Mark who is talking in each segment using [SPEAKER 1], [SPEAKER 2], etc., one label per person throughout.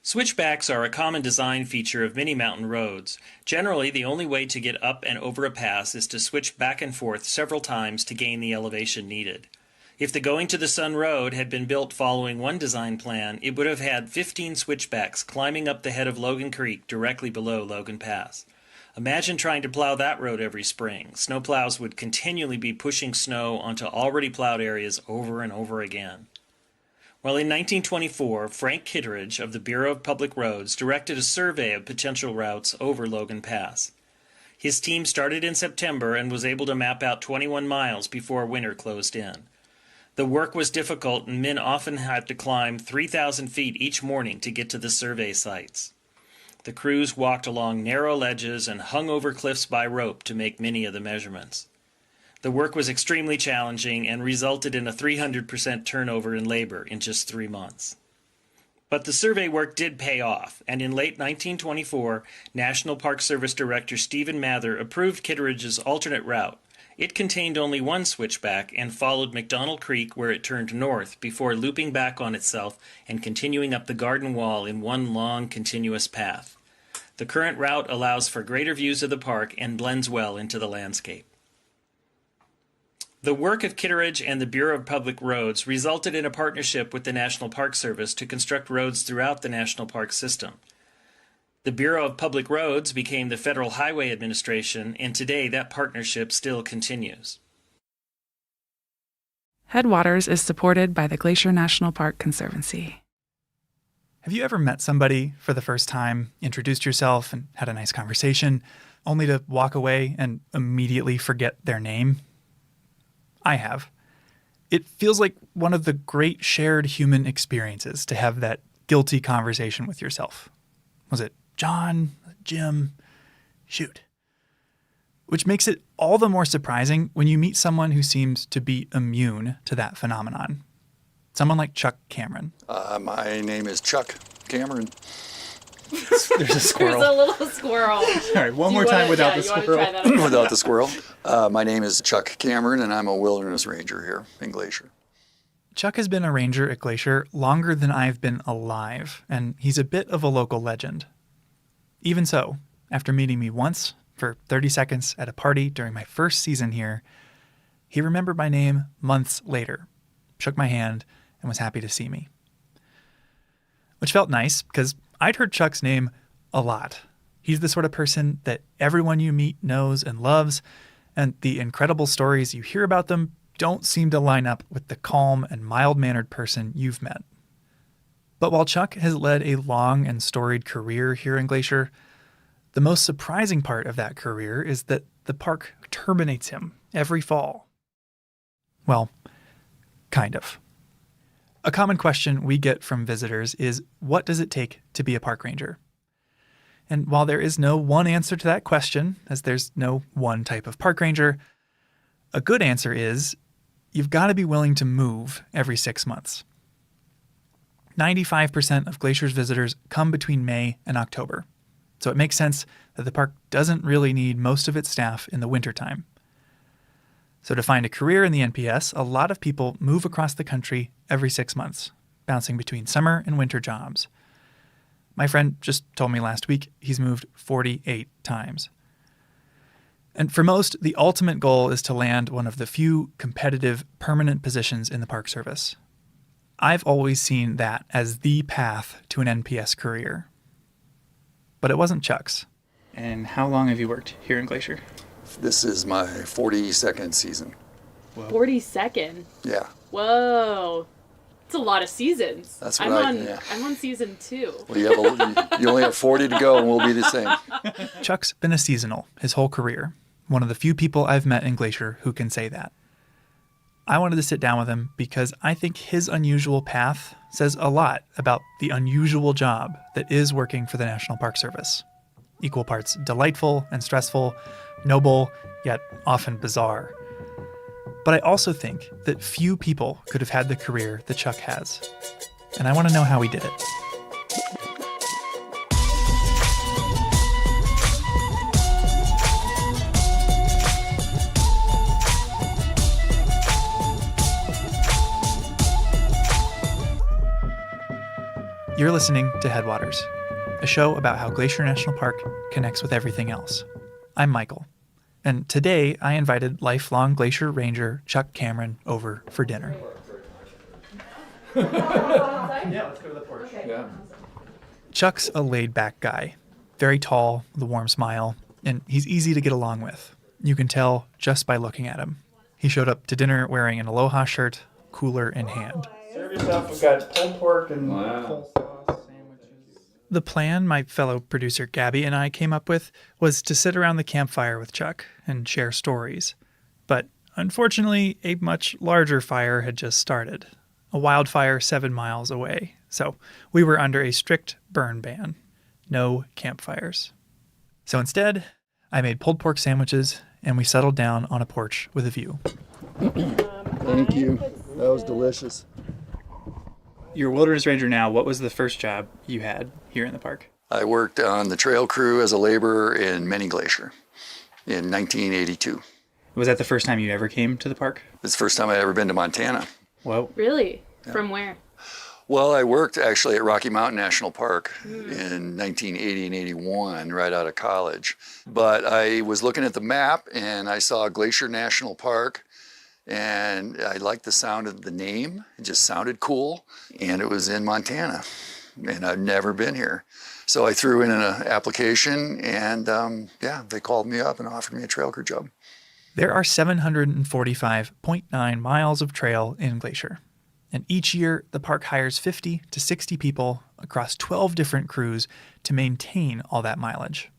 [SPEAKER 1] Switchbacks are a common design feature of many mountain roads. Generally, the only way to get up and over a pass is to switch back and forth several times to gain the elevation needed. If the Going to the Sun Road had been built following one design plan, it would have had 15 switchbacks climbing up the head of Logan Creek directly below Logan Pass. Imagine trying to plow that road every spring. Snowplows would continually be pushing snow onto already plowed areas over and over again. Well, in 1924, Frank Kitteridge of the Bureau of Public Roads directed a survey of potential routes over Logan Pass. His team started in September and was able to map out 21 miles before winter closed in. The work was difficult, and men often had to climb 3,000 feet each morning to get to the survey sites. The crews walked along narrow ledges and hung over cliffs by rope to make many of the measurements. The work was extremely challenging and resulted in a 300% turnover in labor in just 3 months. But the survey work did pay off, and in late 1924, National Park Service Director Stephen Mather approved Kitteridge's alternate route. It contained only one switchback and followed McDonald Creek where it turned north before looping back on itself and continuing up the garden wall in one long, continuous path. The current route allows for greater views of the park and blends well into the landscape. The work of Kitteridge and the Bureau of Public Roads resulted in a partnership with the National Park Service to construct roads throughout the national park system. The Bureau of Public Roads became the Federal Highway Administration, and today that partnership still continues.
[SPEAKER 2] Headwaters is supported by the Glacier National Park Conservancy.
[SPEAKER 3] Have you ever met somebody for the first time, introduced yourself, and had a nice conversation, only to walk away and immediately forget their name? I have. It feels like one of the great shared human experiences to have that guilty conversation with yourself. Was it John? Jim? Shoot. Which makes it all the more surprising when you meet someone who seems to be immune to that phenomenon. Someone like Chuck Cameron.
[SPEAKER 4] My name is Chuck Cameron.
[SPEAKER 3] There's a squirrel.
[SPEAKER 5] There's a little squirrel.
[SPEAKER 3] All right, one more time without the squirrel.
[SPEAKER 4] Without the squirrel. My name is Chuck Cameron, and I'm a wilderness ranger here in Glacier.
[SPEAKER 3] Chuck has been a ranger at Glacier longer than I've been alive, and he's a bit of a local legend. Even so, after meeting me once for 30 seconds at a party during my first season here, he remembered my name months later, shook my hand, and was happy to see me. Which felt nice, because I'd heard Chuck's name a lot. He's the sort of person that everyone you meet knows and loves, and the incredible stories you hear about them don't seem to line up with the calm and mild-mannered person you've met. But while Chuck has led a long and storied career here in Glacier, the most surprising part of that career is that the park terminates him every fall. Well, kind of. A common question we get from visitors is, what does it take to be a park ranger? And while there is no one answer to that question, as there's no one type of park ranger, a good answer is, you've got to be willing to move every 6 months. 95% of Glacier's visitors come between May and October, so it makes sense that the park doesn't really need most of its staff in the wintertime. So to find a career in the NPS, a lot of people move across the country every 6 months, bouncing between summer and winter jobs. My friend just told me last week he's moved 48 times. And for most, the ultimate goal is to land one of the few competitive, permanent positions in the Park Service. I've always seen that as the path to an NPS career. But it wasn't Chuck's. And how long have you worked here in Glacier?
[SPEAKER 4] This is my 42nd season.
[SPEAKER 3] Whoa.
[SPEAKER 5] 42nd?
[SPEAKER 4] Yeah.
[SPEAKER 5] Whoa. It's a lot of seasons.
[SPEAKER 4] That's what
[SPEAKER 5] I'm on season 2.
[SPEAKER 4] Well, you only have 40 to go, and we'll be the same.
[SPEAKER 3] Chuck's been a seasonal his whole career. One of the few people I've met in Glacier who can say that. I wanted to sit down with him because I think his unusual path says a lot about the unusual job that is working for the National Park Service. Equal parts delightful and stressful, noble, yet often bizarre. But I also think that few people could have had the career that Chuck has. And I want to know how he did it. You're listening to Headwaters, a show about how Glacier National Park connects with everything else. I'm Michael, and today I invited lifelong Glacier Ranger Chuck Cameron over for dinner. Yeah, let's go to the porch. Okay. Yeah. Chuck's a laid-back guy, very tall, with a warm smile, and he's easy to get along with. You can tell just by looking at him. He showed up to dinner wearing an Aloha shirt, cooler in hand.
[SPEAKER 6] Serve yourself. We've got pulled pork and coleslaw sandwiches.
[SPEAKER 3] The plan my fellow producer Gabby and I came up with was to sit around the campfire with Chuck and share stories. But unfortunately, a much larger fire had just started. A wildfire 7 miles away. So we were under a strict burn ban. No campfires. So instead, I made pulled pork sandwiches and we settled down on a porch with a view.
[SPEAKER 4] Thank you. That was delicious.
[SPEAKER 3] You're a wilderness ranger now. What was the first job you had here in the park?
[SPEAKER 4] I worked on the trail crew as a laborer in Many Glacier in 1982.
[SPEAKER 3] Was that the first time you ever came to the park?
[SPEAKER 4] It's the first time I'd ever been to Montana.
[SPEAKER 3] Whoa.
[SPEAKER 5] Really? Yeah. From where?
[SPEAKER 4] Well, I worked actually at Rocky Mountain National Park in 1980 and 81, right out of college. But I was looking at the map and I saw Glacier National Park and I liked the sound of the name. It just sounded cool. And it was in Montana and I've never been here. So I threw in an application and they called me up and offered me a trail crew job.
[SPEAKER 3] There are 745.9 miles of trail in Glacier. And each year, the park hires 50 to 60 people across 12 different crews to maintain all that mileage.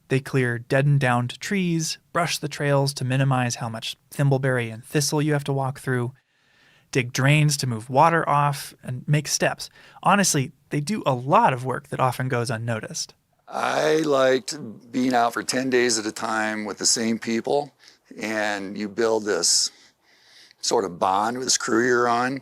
[SPEAKER 3] They clear dead and downed trees, brush the trails to minimize how much thimbleberry and thistle you have to walk through, dig drains to move water off, and make steps. Honestly, they do a lot of work that often goes unnoticed.
[SPEAKER 4] I liked being out for 10 days at a time with the same people, and you build this sort of bond with this crew you're on,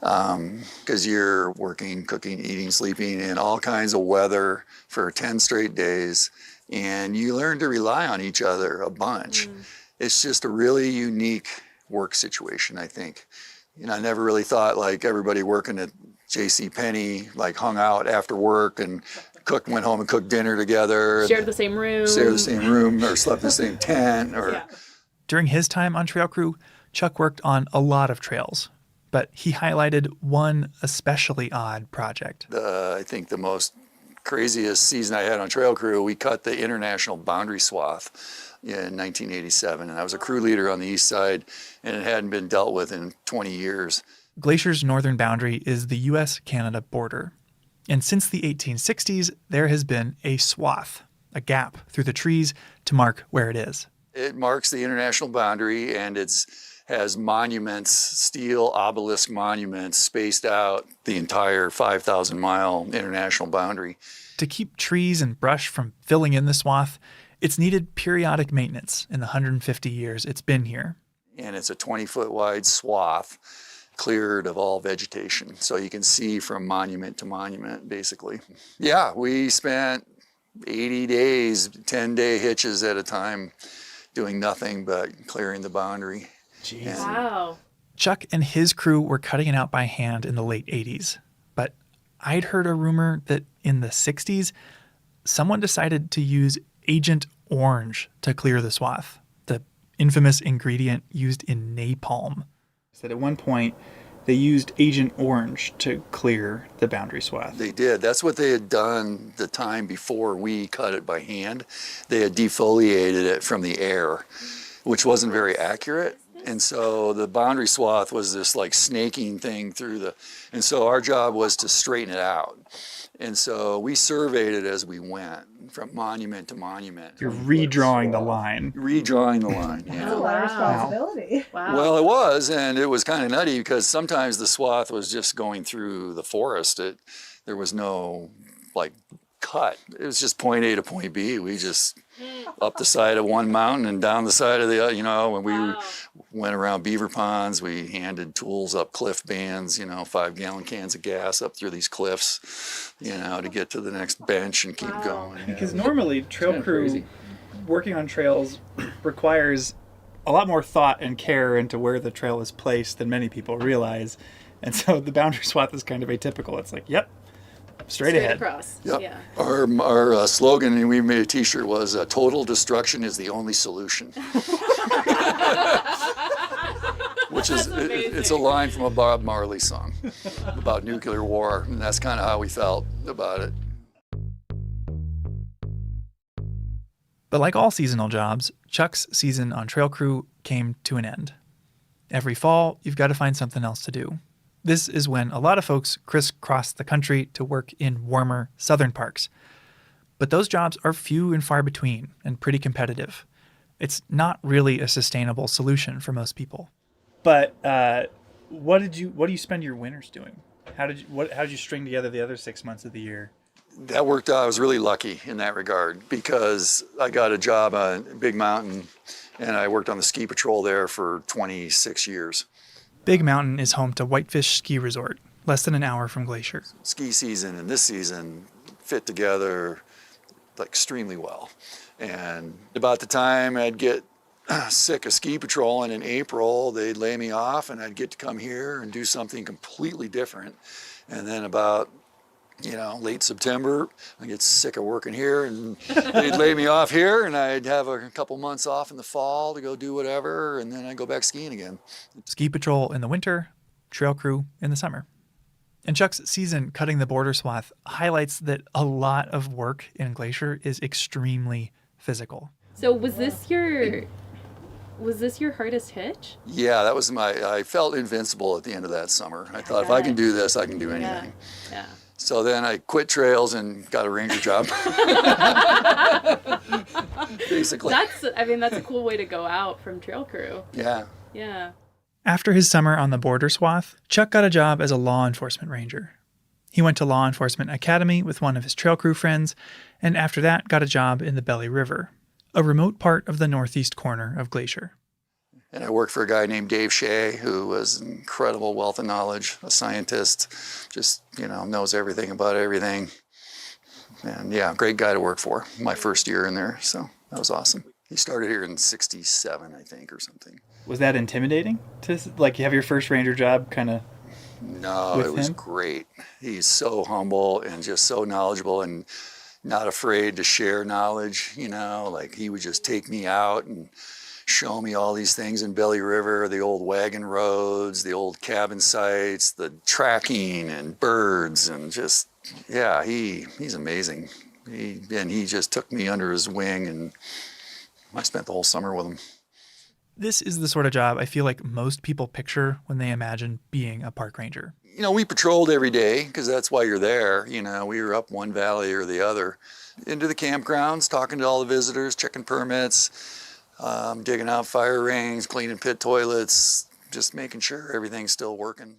[SPEAKER 4] because you're working, cooking, eating, sleeping in all kinds of weather for 10 straight days, and you learn to rely on each other a bunch. It's just a really unique work situation, I think. You know, I never really thought like everybody working at JCPenney like hung out after work and went home and cooked dinner together.
[SPEAKER 5] Shared the same room.
[SPEAKER 4] Shared the same room or slept in the same tent.
[SPEAKER 5] Yeah.
[SPEAKER 3] During his time on trail crew, Chuck worked on a lot of trails, but he highlighted one especially odd project.
[SPEAKER 4] I think the most craziest season I had on trail crew, we cut the international boundary swath in 1987, and I was a crew leader on the east side, and it hadn't been dealt with in 20 years.
[SPEAKER 3] Glacier's northern boundary is the U.S.-Canada border. And since the 1860s, there has been a swath, a gap through the trees to mark where it is.
[SPEAKER 4] It marks the international boundary, and has monuments, steel obelisk monuments spaced out the entire 5,000-mile international boundary.
[SPEAKER 3] To keep trees and brush from filling in the swath, it's needed periodic maintenance in the 150 years it's been here.
[SPEAKER 4] And it's a 20-foot wide swath, cleared of all vegetation. So you can see from monument to monument, basically. Yeah, we spent 80 days, 10-day hitches at a time, doing nothing but clearing the boundary.
[SPEAKER 3] Jeez.
[SPEAKER 5] Wow.
[SPEAKER 3] Chuck and his crew were cutting it out by hand in the late 80s. But I'd heard a rumor that in the 60s, someone decided to use Agent Orange to clear the swath, the infamous ingredient used in napalm. That at one point they used Agent Orange to clear the boundary swath.
[SPEAKER 4] They did. That's what they had done the time before we cut it by hand. They had defoliated it from the air, which wasn't very accurate. And so the boundary swath was this like snaking thing through and so our job was to straighten it out. And so we surveyed it as we went from monument to monument.
[SPEAKER 3] You're redrawing the line.
[SPEAKER 4] Redrawing the line, yeah.
[SPEAKER 7] That's a lot of responsibility.
[SPEAKER 5] Wow.
[SPEAKER 4] Well, it was, and it was kind of nutty because sometimes the swath was just going through the forest. There was no, like, cut. It was just point A to point B. We just up the side of one mountain and down the side of the other, when we went around beaver ponds, we handed tools up cliff bands, 5-gallon cans of gas up through these cliffs, to get to the next bench and keep going.
[SPEAKER 3] Because normally trail crew working on trails requires a lot more thought and care into where the trail is placed than many people realize. And so the boundary swath is kind of atypical. It's like, yep, Straight ahead.
[SPEAKER 5] across.
[SPEAKER 4] Yep.
[SPEAKER 5] Yeah.
[SPEAKER 4] Our slogan, and we made a T-shirt, was "Total destruction is the only solution," which is it's a line from a Bob Marley song about nuclear war, and that's kind of how we felt about it.
[SPEAKER 3] But like all seasonal jobs, Chuck's season on trail crew came to an end. Every fall, you've got to find something else to do. This is when a lot of folks crisscross the country to work in warmer southern parks. But those jobs are few and far between and pretty competitive. It's not really a sustainable solution for most people. But what do you spend your winters doing? How did you string together the other 6 months of the year?
[SPEAKER 4] That worked out. I was really lucky in that regard because I got a job on Big Mountain, and I worked on the ski patrol there for 26 years.
[SPEAKER 3] Big Mountain is home to Whitefish Ski Resort, less than an hour from Glacier.
[SPEAKER 4] Ski season and this season fit together extremely well. And about the time I'd get sick of ski patrolling in April, they'd lay me off and I'd get to come here and do something completely different. And then about late September, I get sick of working here and they'd lay me off here and I'd have a couple months off in the fall to go do whatever, and then I'd go back skiing again.
[SPEAKER 3] Ski patrol in the winter, trail crew in the summer. And Chuck's season cutting the border swath highlights that a lot of work in Glacier is extremely physical.
[SPEAKER 5] So was this your hardest hitch?
[SPEAKER 4] Yeah, that was I felt invincible at the end of that summer. I thought if I can do this, I can do anything.
[SPEAKER 5] Yeah.
[SPEAKER 4] So then I quit trails and got a ranger job. Basically.
[SPEAKER 5] That's a cool way to go out from trail crew.
[SPEAKER 4] Yeah.
[SPEAKER 5] Yeah.
[SPEAKER 3] After his summer on the border swath, Chuck got a job as a law enforcement ranger. He went to law enforcement academy with one of his trail crew friends, and after that got a job in the Belly River, a remote part of the northeast corner of Glacier.
[SPEAKER 4] And I worked for a guy named Dave Shea, who was an incredible wealth of knowledge, a scientist, just, knows everything about everything. And yeah, great guy to work for. My first year in there, so that was awesome. He started here in 67, I think, or something.
[SPEAKER 3] Was that intimidating to have your first ranger job kind of?
[SPEAKER 4] No, it was great. He's so humble and just so knowledgeable and not afraid to share knowledge, he would just take me out and show me all these things in Belly River, the old wagon roads, the old cabin sites, the tracking and birds, and just, yeah, he's amazing. He just took me under his wing, and I spent the whole summer with him.
[SPEAKER 3] This is the sort of job I feel like most people picture when they imagine being a park ranger.
[SPEAKER 4] We patrolled every day because that's why you're there. We were up one valley or the other, into the campgrounds, talking to all the visitors, checking permits, digging out fire rings, cleaning pit toilets, just making sure everything's still working.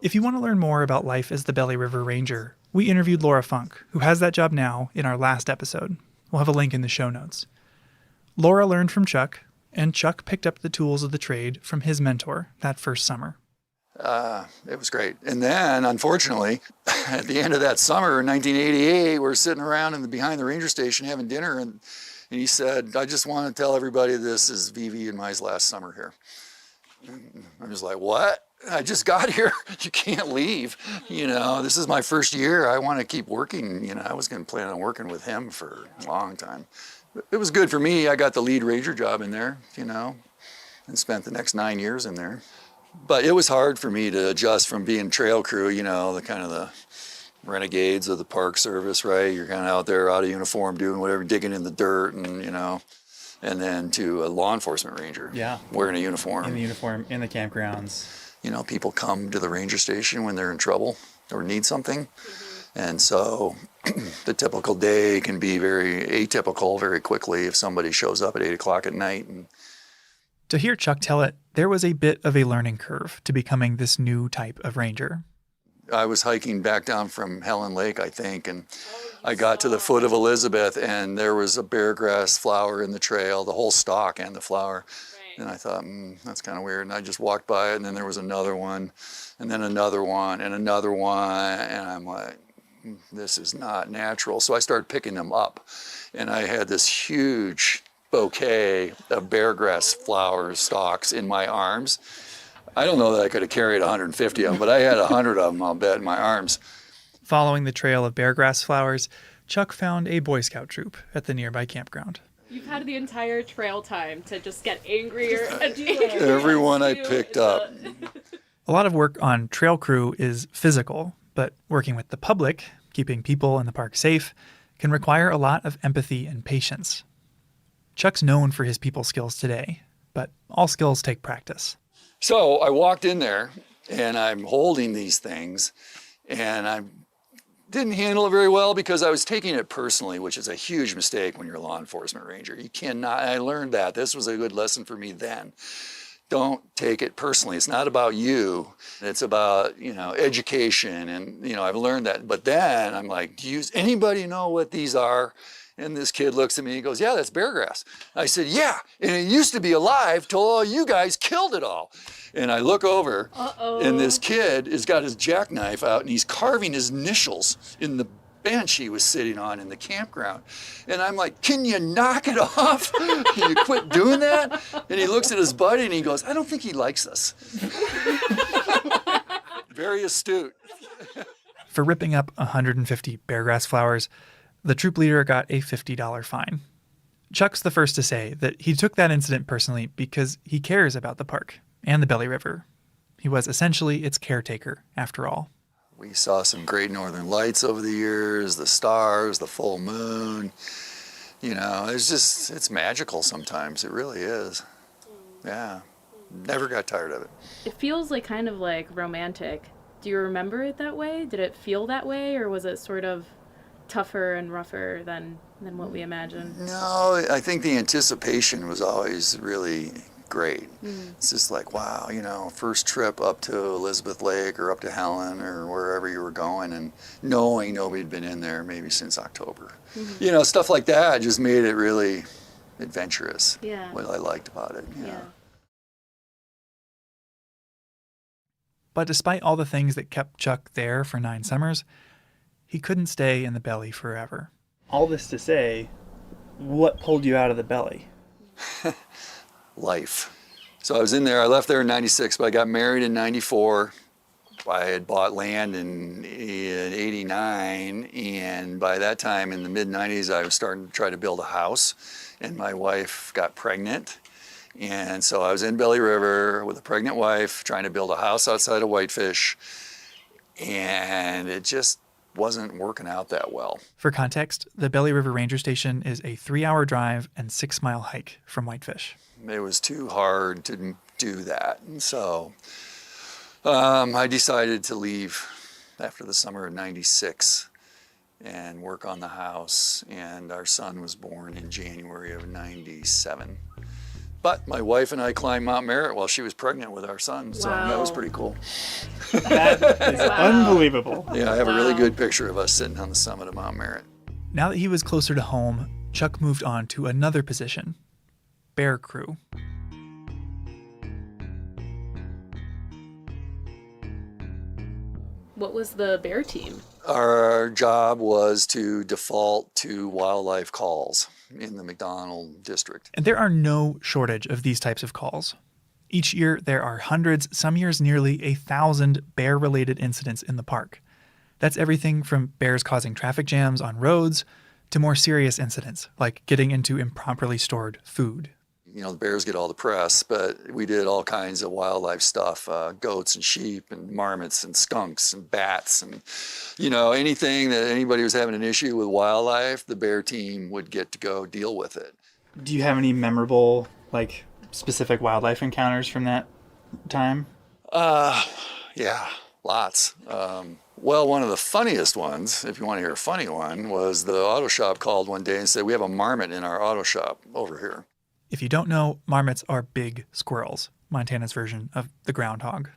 [SPEAKER 3] If you want to learn more about life as the Belly River Ranger, we interviewed Laura Funk, who has that job now, in our last episode. We'll have a link in the show notes. Laura learned from Chuck, and Chuck picked up the tools of the trade from his mentor that first summer.
[SPEAKER 4] It was great. And then, unfortunately, at the end of that summer in 1988, we're sitting around behind the ranger station having dinner, and he said, "I just want to tell everybody this is Vivi and my last summer here." And I was like, "What? I just got here. You can't leave. This is my first year. I want to keep working." I was going to plan on working with him for a long time. But it was good for me. I got the lead ranger job in there, and spent the next 9 years in there. But it was hard for me to adjust from being trail crew, the kind of the renegades of the Park Service, right? You're kind of out there out of uniform doing whatever, digging in the dirt and then to a law enforcement ranger.
[SPEAKER 3] Yeah.
[SPEAKER 4] Wearing a uniform.
[SPEAKER 3] In the uniform, in the campgrounds.
[SPEAKER 4] People come to the ranger station when they're in trouble or need something. And so the typical day can be very atypical very quickly if somebody shows up at 8 o'clock at night. And
[SPEAKER 3] to hear Chuck tell it, there was a bit of a learning curve to becoming this new type of ranger.
[SPEAKER 4] I was hiking back down from Helen Lake, I think, and I got to the foot of Elizabeth, and there was a beargrass flower in the trail, the whole stalk and the flower. Right. And I thought, that's kind of weird. And I just walked by it, and then there was another one, and then another one, and another one, and I'm like, this is not natural. So I started picking them up, and I had this huge bouquet of beargrass flower stalks in my arms. I don't know that I could have carried 150 of them, but I had 100 of them, I'll bet, in my arms.
[SPEAKER 3] Following the trail of beargrass flowers, Chuck found a Boy Scout troop at the nearby campground.
[SPEAKER 5] You've had the entire trail time to just get angrier and angrier.
[SPEAKER 4] Everyone I picked up.
[SPEAKER 3] A lot of work on trail crew is physical, but working with the public, keeping people in the park safe, can require a lot of empathy and patience. Chuck's known for his people skills today, but all skills take practice.
[SPEAKER 4] So I walked in there, and I'm holding these things, and I didn't handle it very well because I was taking it personally, which is a huge mistake when you're a law enforcement ranger. You cannot, I learned that. This was a good lesson for me then. Don't take it personally. It's not about you. It's about, education. And, I've learned that. But then I'm like, does anybody know what these are? And this kid looks at me and he goes, yeah, that's beargrass. I said, yeah, and it used to be alive till all you guys killed it all. And I look over, and this kid has got his jackknife out, and he's carving his initials in the bench he was sitting on in the campground. And I'm like, can you knock it off? Can you quit doing that? And he looks at his buddy, and he goes, I don't think he likes us. Very astute.
[SPEAKER 3] For ripping up 150 beargrass flowers, the troop leader got a $50 fine. Chuck's the first to say that he took that incident personally because he cares about the park and the Belly River. He was essentially its caretaker, after all.
[SPEAKER 4] We saw some great northern lights over the years, the stars, the full moon. It's magical sometimes. It really is. Yeah. Never got tired of it.
[SPEAKER 5] It feels like kind of like romantic. Do you remember it that way? Did it feel that way, or was it sort of tougher and rougher than what we imagined?
[SPEAKER 4] No, I think the anticipation was always really great. It's just like, wow, first trip up to Elizabeth Lake or up to Helen or wherever you were going, and knowing nobody'd been in there maybe since October. Stuff like that just made it really adventurous.
[SPEAKER 5] Yeah.
[SPEAKER 4] What I liked about it.
[SPEAKER 5] Yeah.
[SPEAKER 3] But despite all the things that kept Chuck there for 9 summers, he couldn't stay in the belly forever.
[SPEAKER 6] All this to say, what pulled you out of the belly?
[SPEAKER 4] Life. So I was in there, I left there in 96, but I got married in 94. I had bought land in 89, and by that time in the mid-90s, I was starting to try to build a house, and my wife got pregnant. And so I was in Belly River with a pregnant wife, trying to build a house outside of Whitefish, and it just wasn't working out that well.
[SPEAKER 3] For context, the Belly River Ranger Station is a 3-hour drive and 6-mile hike from Whitefish.
[SPEAKER 4] It was too hard to do that. And so I decided to leave after the summer of 96 and work on the house. And our son was born in January of 97. But my wife and I climbed Mount Merritt while she was pregnant with our son. So that was pretty cool.
[SPEAKER 6] That is unbelievable.
[SPEAKER 4] Yeah, I have a really good picture of us sitting on the summit of Mount Merritt.
[SPEAKER 3] Now that he was closer to home, Chuck moved on to another position, bear crew.
[SPEAKER 5] What was the bear team?
[SPEAKER 4] Our job was to default to wildlife calls in the McDonald district.
[SPEAKER 3] And there are no shortage of these types of calls. Each year, there are hundreds, some years nearly 1,000 bear-related incidents in the park. That's everything from bears causing traffic jams on roads to more serious incidents, like getting into improperly stored food.
[SPEAKER 4] The bears get all the press, but we did all kinds of wildlife stuff, goats and sheep and marmots and skunks and bats and, anything that anybody was having an issue with wildlife, the bear team would get to go deal with it.
[SPEAKER 6] Do you have any memorable, specific wildlife encounters from that time?
[SPEAKER 4] Yeah, lots. Well, one of the funniest ones, if you want to hear a funny one, was the auto shop called one day and said, we have a marmot in our auto shop over here.
[SPEAKER 3] If you don't know, marmots are big squirrels, Montana's version of the groundhog.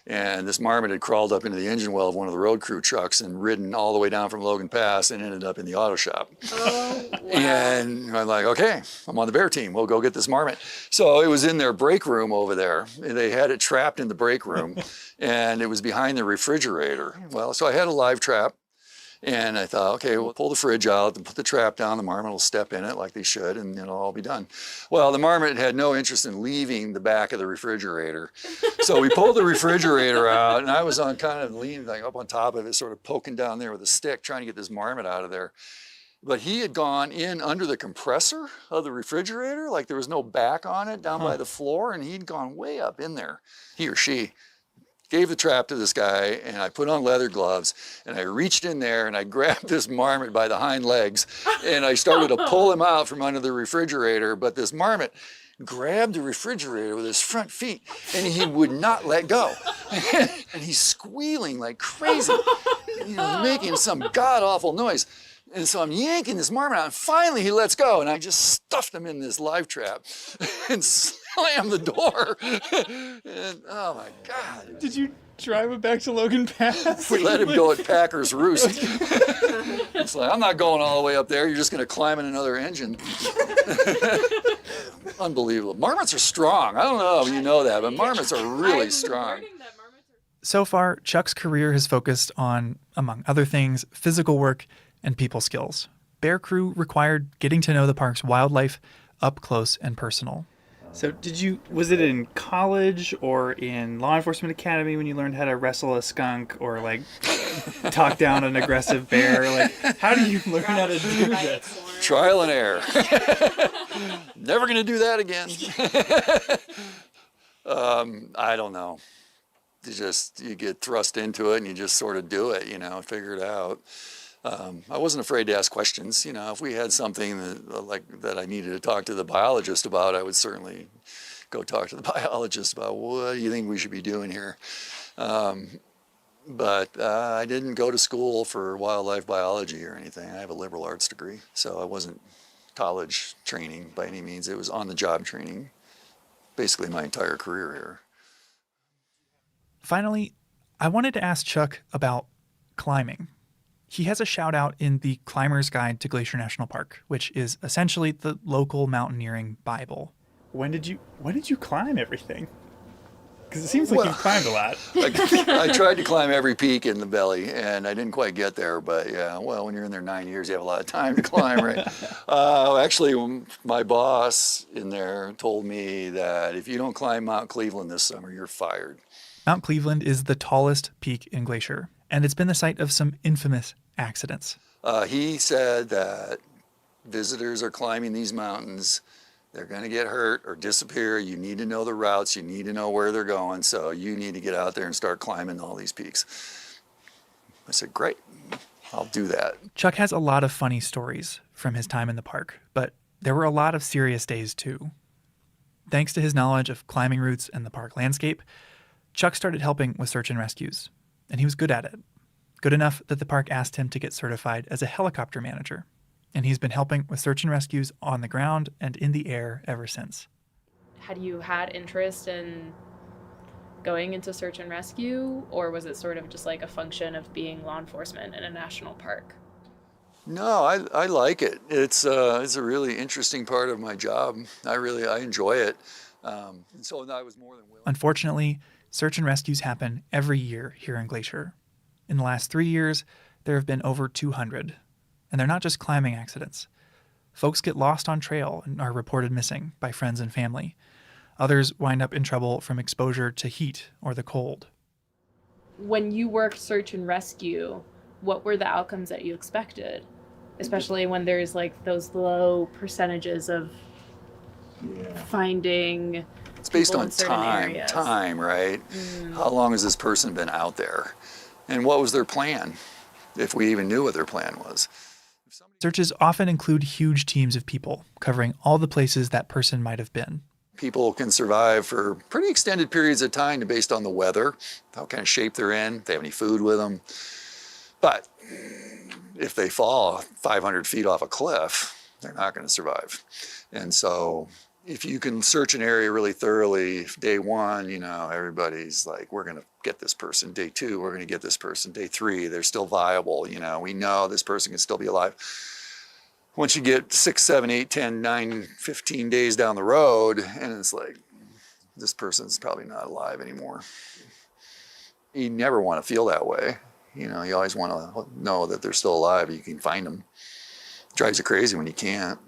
[SPEAKER 4] And this marmot had crawled up into the engine well of one of the road crew trucks and ridden all the way down from Logan Pass and ended up in the auto shop.
[SPEAKER 5] Oh, wow.
[SPEAKER 4] And I'm like, okay, I'm on the bear team. We'll go get this marmot. So it was in their break room over there. They had it trapped in the break room and it was behind the refrigerator. Well, so I had a live trap And I thought, okay, we'll pull the fridge out and put the trap down. The marmot will step in it like they should, and it'll all be done. Well, the marmot had no interest in leaving the back of the refrigerator. So we pulled the refrigerator out, and I was on kind of leaning like up on top of it, sort of poking down there with a stick, trying to get this marmot out of there. But he had gone in under the compressor of the refrigerator, like there was no back on it, down by the floor, and he'd gone way up in there, he or she. Gave the trap to this guy, and I put on leather gloves, and I reached in there, and I grabbed this marmot by the hind legs, and I started to pull him out from under the refrigerator, but this marmot grabbed the refrigerator with his front feet, and he would not let go. And he's squealing like crazy, making some god-awful noise. And so I'm yanking this marmot out, and finally he lets go, and I just stuffed him in this live trap and slammed the door. And oh my God.
[SPEAKER 6] Did you drive it back to Logan Pass?
[SPEAKER 4] We let him go at Packer's Roost. It's like, I'm not going all the way up there. You're just going to climb in another engine. Unbelievable. Marmots are strong. I don't know if you know that, but marmots are really strong.
[SPEAKER 3] So far, Chuck's career has focused on, among other things, physical work and people skills. Bear Crew required getting to know the park's wildlife up close and personal.
[SPEAKER 6] So was it in college or in law enforcement academy when you learned how to wrestle a skunk or like talk down an aggressive bear? Like, how do you learn how to do this?
[SPEAKER 4] Trial and error. Never going to do that again. I don't know. You get thrust into it and you just sort of do it, figure it out. I wasn't afraid to ask questions. If we had something that I needed to talk to the biologist about, I would certainly go talk to the biologist about what do you think we should be doing here. But I didn't go to school for wildlife biology or anything. I have a liberal arts degree, so I wasn't college training by any means. It was on-the-job training, basically my entire career here.
[SPEAKER 3] Finally, I wanted to ask Chuck about climbing. He has a shout out in the Climber's Guide to Glacier National Park, which is essentially the local mountaineering Bible.
[SPEAKER 6] When did you climb everything? Because it seems like you've climbed a lot.
[SPEAKER 4] I tried to climb every peak in the Belly, and I didn't quite get there. But yeah, well, when you're in there 9 years, you have a lot of time to climb, right? Actually, my boss in there told me that if you don't climb Mount Cleveland this summer, you're fired.
[SPEAKER 3] Mount Cleveland is the tallest peak in Glacier, and it's been the site of some infamous accidents.
[SPEAKER 4] He said that visitors are climbing these mountains. They're going to get hurt or disappear. You need to know the routes. You need to know where they're going. So you need to get out there and start climbing all these peaks. I said, great, I'll do that.
[SPEAKER 3] Chuck has a lot of funny stories from his time in the park, but there were a lot of serious days too. Thanks to his knowledge of climbing routes and the park landscape, Chuck started helping with search and rescues, and he was good at it. Good enough that the park asked him to get certified as a helicopter manager. And he's been helping with search and rescues on the ground and in the air ever since.
[SPEAKER 5] Had you had interest in going into search and rescue, or was it sort of just like a function of being law enforcement in a national park?
[SPEAKER 4] No, I like it. It's a really interesting part of my job. I enjoy it. And so I was more than willing.
[SPEAKER 3] Unfortunately, search and rescues happen every year here in Glacier. In the last 3 years, there have been over 200. And they're not just climbing accidents. Folks get lost on trail and are reported missing by friends and family. Others wind up in trouble from exposure to heat or the cold.
[SPEAKER 5] When you worked search and rescue, what were the outcomes that you expected? Especially when there's like those low percentages of finding.
[SPEAKER 4] It's based
[SPEAKER 5] people
[SPEAKER 4] on
[SPEAKER 5] in certain areas.
[SPEAKER 4] time, right? How long has this person been out there? And what was their plan, if we even knew what their plan was?
[SPEAKER 3] Searches often include huge teams of people covering all the places that person might have been.
[SPEAKER 4] People can survive for pretty extended periods of time based on the weather, what kind of shape they're in, if they have any food with them. But if they fall 500 feet off a cliff, they're not going to survive. And so if you can search an area really thoroughly, day one, everybody's like, we're going to get this person. Day two, we're going to get this person. Day three, they're still viable. We know this person can still be alive. Once you get 6, 7, 8, 10, 9, 15 days down the road, and it's like, this person's probably not alive anymore. You never want to feel that way. You know, you always want to know that they're still alive. You can find them. Drives you crazy when you can't.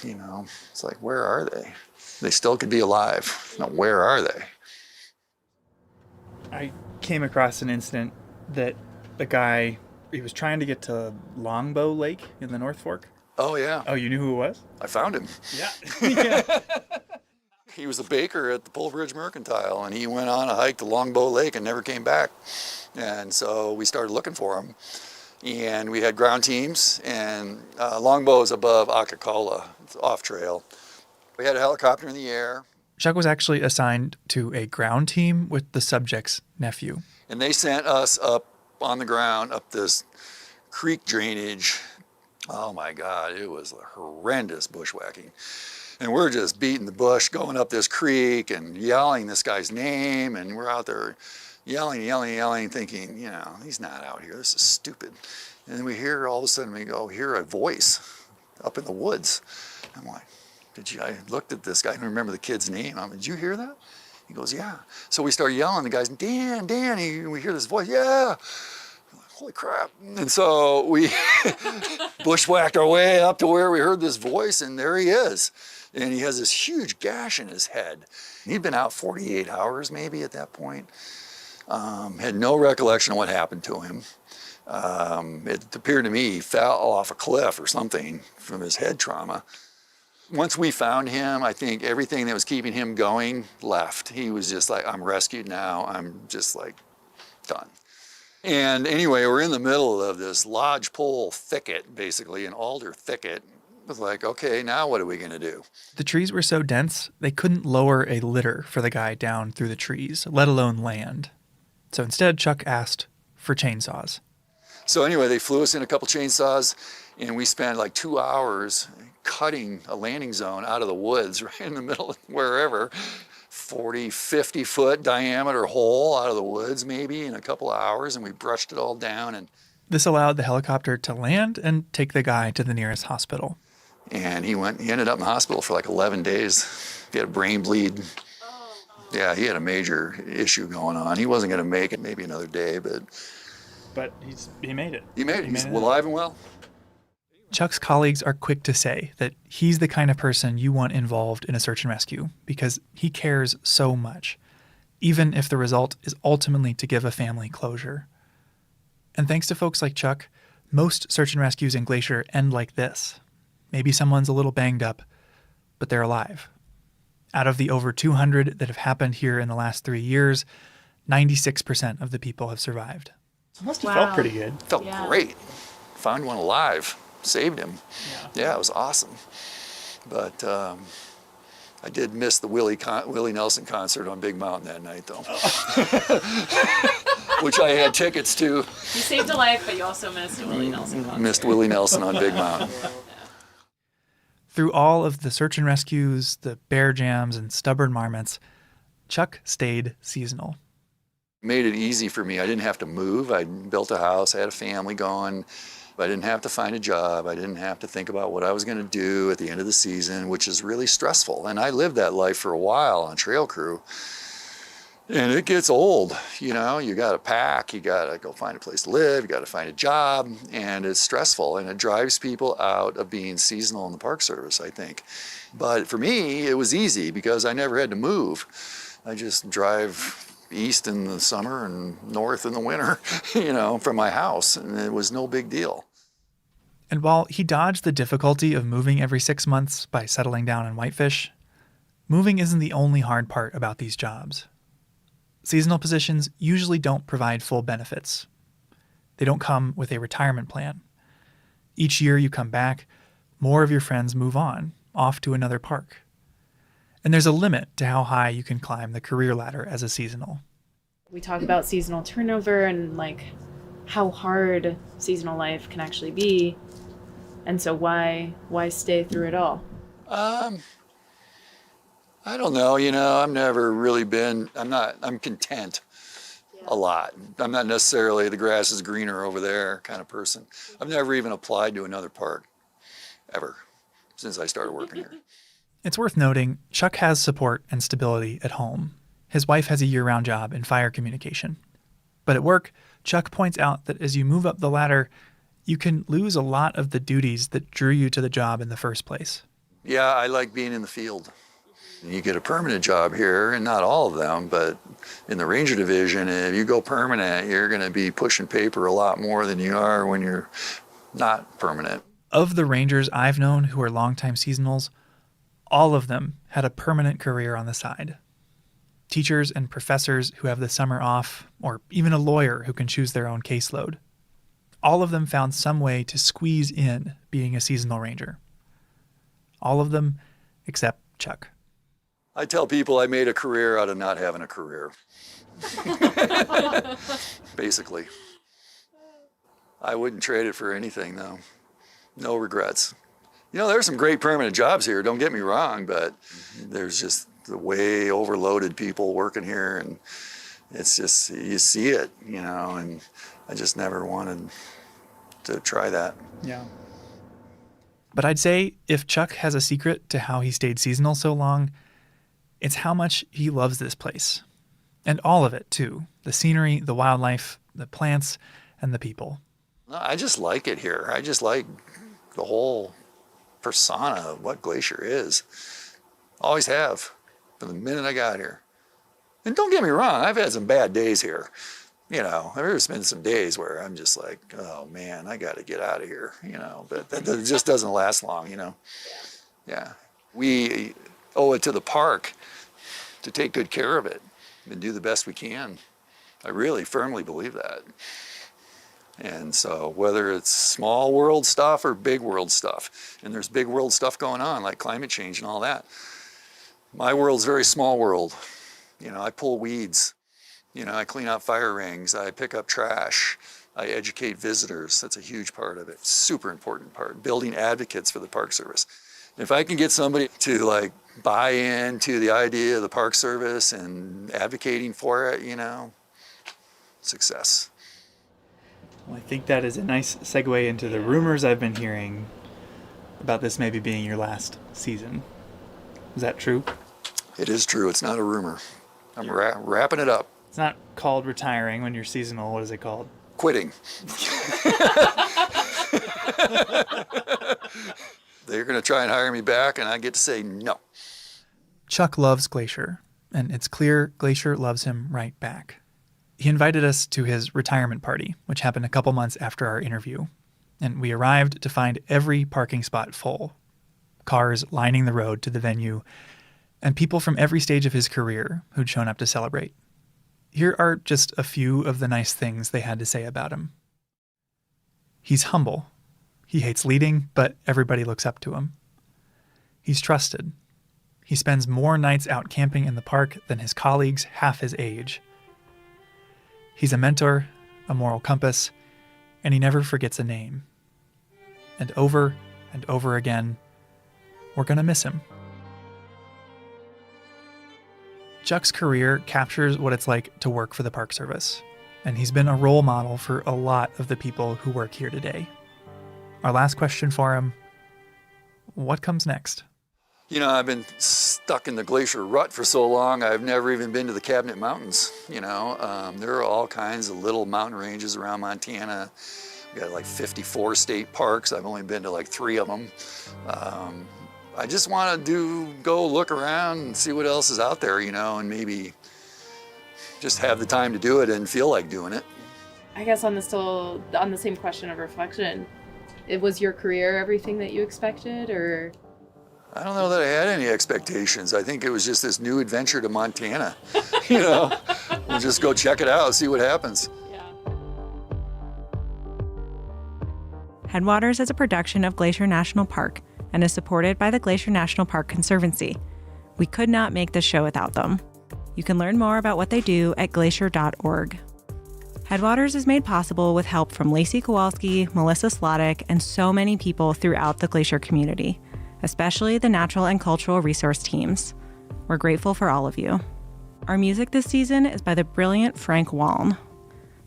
[SPEAKER 4] You know, it's like, where are they? They still could be alive. Now, where are they?
[SPEAKER 6] I came across an incident that the guy, he was trying to get to Longbow Lake in the North Fork.
[SPEAKER 4] Oh, yeah.
[SPEAKER 6] Oh, you knew who it was?
[SPEAKER 4] I found him.
[SPEAKER 6] Yeah. Yeah.
[SPEAKER 4] He was a baker at the Pole Bridge Mercantile, and he went on a hike to Longbow Lake and never came back. And so we started looking for him. And we had ground teams, and Longbow is above Akakola. It's off trail. We had a helicopter in the air.
[SPEAKER 3] Chuck was actually assigned to a ground team with the subject's nephew.
[SPEAKER 4] And they sent us up on the ground, up this creek drainage. Oh my God, it was horrendous bushwhacking. And we're just beating the bush, going up this creek and yelling this guy's name. And we're out there yelling, thinking, you know, he's not out here. This is stupid. And then we hear, all of a sudden, hear a voice up in the woods. I'm like, I looked at this guy, I don't remember the kid's name. Did you hear that? He goes, yeah. So we start yelling. The guy's, Dan, we hear this voice, yeah. Holy crap. And so we bushwhacked our way up to where we heard this voice, and there he is. And he has this huge gash in his head. He'd been out 48 hours maybe at that point. Had no recollection of what happened to him. It appeared to me he fell off a cliff or something from his head trauma. Once we found him, I think everything that was keeping him going left. He was just like, I'm rescued now. I'm just like done. And anyway, we're in the middle of this lodgepole thicket, basically, an alder thicket. It was like, okay, now what are we going to do?
[SPEAKER 3] The trees were so dense, they couldn't lower a litter for the guy down through the trees, let alone land. So instead, Chuck asked for chainsaws.
[SPEAKER 4] So anyway, they flew us in a couple chainsaws, and we spent like 2 hours cutting a landing zone out of the woods right in the middle of wherever. 40, 50 foot diameter hole out of the woods maybe in a couple of hours, and we brushed it all down. And
[SPEAKER 3] this allowed the helicopter to land and take the guy to the nearest hospital.
[SPEAKER 4] And he ended up in the hospital for like 11 days. He had a brain bleed. Yeah, he had a major issue going on. He wasn't going to make it maybe another day, but
[SPEAKER 6] he made it.
[SPEAKER 4] He made it. He's alive and well.
[SPEAKER 3] Chuck's colleagues are quick to say that he's the kind of person you want involved in a search and rescue because he cares so much, even if the result is ultimately to give a family closure. And thanks to folks like Chuck, most search and rescues in Glacier end like this. Maybe someone's a little banged up, but they're alive. Out of the over 200 that have happened here in the last 3 years, 96% of the people have survived.
[SPEAKER 6] It must have felt pretty good.
[SPEAKER 4] Felt great. Found one alive. Saved him. Yeah, it was awesome. But I did miss the Willie Nelson concert on Big Mountain that night, though, which I had tickets to.
[SPEAKER 5] You saved a life, but you also missed a Willie Nelson concert.
[SPEAKER 4] Missed Willie Nelson on Big Mountain.
[SPEAKER 3] Through all of the search and rescues, the bear jams, and stubborn marmots, Chuck stayed seasonal.
[SPEAKER 4] Made it easy for me. I didn't have to move. I built a house. I had a family going. I didn't have to find a job. I didn't have to think about what I was going to do at the end of the season, which is really stressful. And I lived that life for a while on trail crew. And it gets old, you know, you got to pack, you got to go find a place to live, you got to find a job, and it's stressful. And it drives people out of being seasonal in the Park Service, I think. But for me, it was easy because I never had to move. I just drive east in the summer and north in the winter, you know, from my house. And it was no big deal.
[SPEAKER 3] And while he dodged the difficulty of moving every 6 months by settling down in Whitefish, moving isn't the only hard part about these jobs. Seasonal positions usually don't provide full benefits. They don't come with a retirement plan. Each year you come back, more of your friends move on, off to another park. And there's a limit to how high you can climb the career ladder as a seasonal.
[SPEAKER 5] We talk about seasonal turnover and like how hard seasonal life can actually be. And so why stay through it all?
[SPEAKER 4] I don't know, you know, I've never really been, I'm content a lot. I'm not necessarily the grass is greener over there kind of person. I've never even applied to another park, ever, since I started working here.
[SPEAKER 3] It's worth noting, Chuck has support and stability at home. His wife has a year-round job in fire communication. But at work, Chuck points out that as you move up the ladder, you can lose a lot of the duties that drew you to the job in the first place.
[SPEAKER 4] Yeah, I like being in the field. You get a permanent job here, and not all of them, but in the ranger division, if you go permanent, you're going to be pushing paper a lot more than you are when you're not permanent.
[SPEAKER 3] Of the rangers I've known who are longtime seasonals, all of them had a permanent career on the side. Teachers and professors who have the summer off, or even a lawyer who can choose their own caseload. All of them found some way to squeeze in being a seasonal ranger. All of them except Chuck.
[SPEAKER 4] I tell people I made a career out of not having a career. Basically. I wouldn't trade it for anything, though. No regrets. You know, there's some great permanent jobs here, don't get me wrong, but there's just the way overloaded people working here, and it's just, you see it, you know, and I just never wanted to try that.
[SPEAKER 6] Yeah.
[SPEAKER 3] But I'd say if Chuck has a secret to how he stayed seasonal so long, it's how much he loves this place. And all of it, too. The scenery, the wildlife, the plants, and the people.
[SPEAKER 4] I just like it here. I just like the whole persona of what Glacier is. Always have, from the minute I got here. And don't get me wrong, I've had some bad days here. You know, there's been some days where I'm just like, oh man, I got to get out of here, you know, but that just doesn't last long, you know. Yeah. We owe it to the park to take good care of it and do the best we can. I really firmly believe that. And so whether it's small world stuff or big world stuff, and there's big world stuff going on like climate change and all that. My world's very small world. You know, I pull weeds. You know, I clean out fire rings. I pick up trash. I educate visitors. That's a huge part of it. Super important part. Building advocates for the Park Service. If I can get somebody to like buy into the idea of the Park Service and advocating for it, you know, success.
[SPEAKER 6] Well, I think that is a nice segue into the rumors I've been hearing about this maybe being your last season. Is that true?
[SPEAKER 4] It is true. It's not a rumor. I'm wrapping it up.
[SPEAKER 6] It's not called retiring when you're seasonal. What is it called?
[SPEAKER 4] Quitting. They're going to try and hire me back, and I get to say no.
[SPEAKER 3] Chuck loves Glacier, and it's clear Glacier loves him right back. He invited us to his retirement party, which happened a couple months after our interview, and we arrived to find every parking spot full. Cars lining the road to the venue, and people from every stage of his career who'd shown up to celebrate. Here are just a few of the nice things they had to say about him. He's humble. He hates leading, but everybody looks up to him. He's trusted. He spends more nights out camping in the park than his colleagues half his age. He's a mentor, a moral compass, and he never forgets a name. And over again, we're going to miss him. Chuck's career captures what it's like to work for the Park Service, and he's been a role model for a lot of the people who work here today. Our last question for him, what comes next?
[SPEAKER 4] You know, I've been stuck in the glacier rut for so long, I've never even been to the Cabinet Mountains, you know. There are all kinds of little mountain ranges around Montana. We got like 54 state parks. I've only been to like 3 of them. I just want to go look around and see what else is out there, you know, and maybe just have the time to do it and feel like doing it.
[SPEAKER 5] I guess on the same question of reflection, was your career everything that you expected, or?
[SPEAKER 4] I don't know that I had any expectations. I think it was just this new adventure to Montana. You know, we'll just go check it out, see what happens.
[SPEAKER 5] Yeah.
[SPEAKER 7] Headwaters is a production of Glacier National Park and is supported by the Glacier National Park Conservancy. We could not make this show without them. You can learn more about what they do at glacier.org. Headwaters is made possible with help from Lacey Kowalski, Melissa Slottick, and so many people throughout the Glacier community, especially the natural and cultural resource teams. We're grateful for all of you. Our music this season is by the brilliant Frank Waln.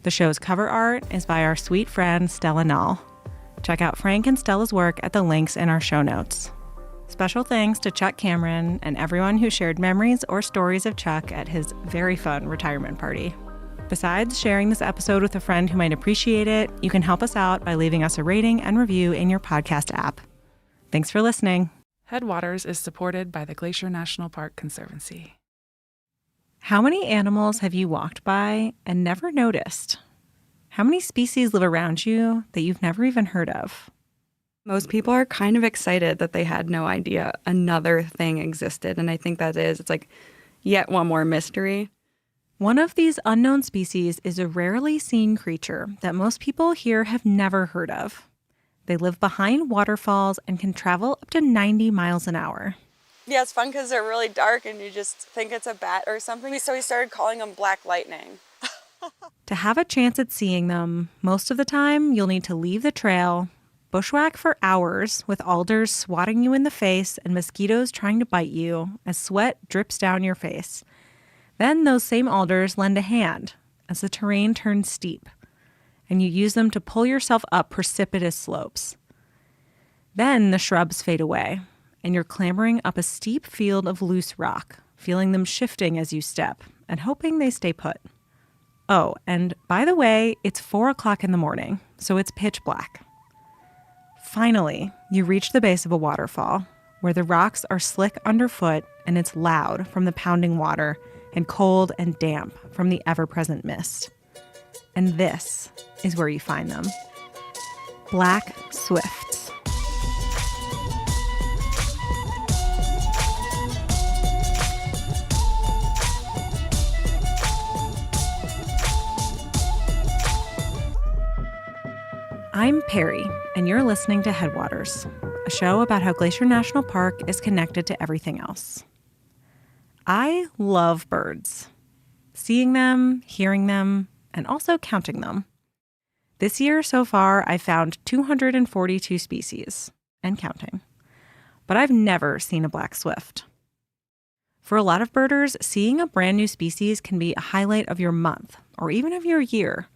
[SPEAKER 7] The show's cover art is by our sweet friend Stella Nall. Check out Frank and Stella's work at the links in our show notes. Special thanks to Chuck Cameron and everyone who shared memories or stories of Chuck at his very fun retirement party. Besides sharing this episode with a friend who might appreciate it, you can help us out by leaving us a rating and review in your podcast app. Thanks for listening.
[SPEAKER 2] Headwaters is supported by the Glacier National Park Conservancy.
[SPEAKER 7] How many animals have you walked by and never noticed? How many species live around you that you've never even heard of?
[SPEAKER 8] Most people are kind of excited that they had no idea another thing existed. And I think it's like yet one more mystery.
[SPEAKER 7] One of these unknown species is a rarely seen creature that most people here have never heard of. They live behind waterfalls and can travel up to 90 miles an hour.
[SPEAKER 9] Yeah, it's fun because they're really dark and you just think it's a bat or something. So we started calling them black lightning.
[SPEAKER 7] To have a chance at seeing them, most of the time you'll need to leave the trail, bushwhack for hours with alders swatting you in the face and mosquitoes trying to bite you as sweat drips down your face. Then those same alders lend a hand as the terrain turns steep, and you use them to pull yourself up precipitous slopes. Then the shrubs fade away, and you're clambering up a steep field of loose rock, feeling them shifting as you step, and hoping they stay put. Oh, and by the way, it's 4 o'clock in the morning, so it's pitch black. Finally, you reach the base of a waterfall, where the rocks are slick underfoot and it's loud from the pounding water and cold and damp from the ever-present mist. And this is where you find them. Black swifts. I'm Perry, and you're listening to Headwaters, a show about how Glacier National Park is connected to everything else. I love birds. Seeing them, hearing them, and also counting them. This year so far, I've found 242 species, and counting. But I've never seen a black swift. For a lot of birders, seeing a brand new species can be a highlight of your month, or even of your year.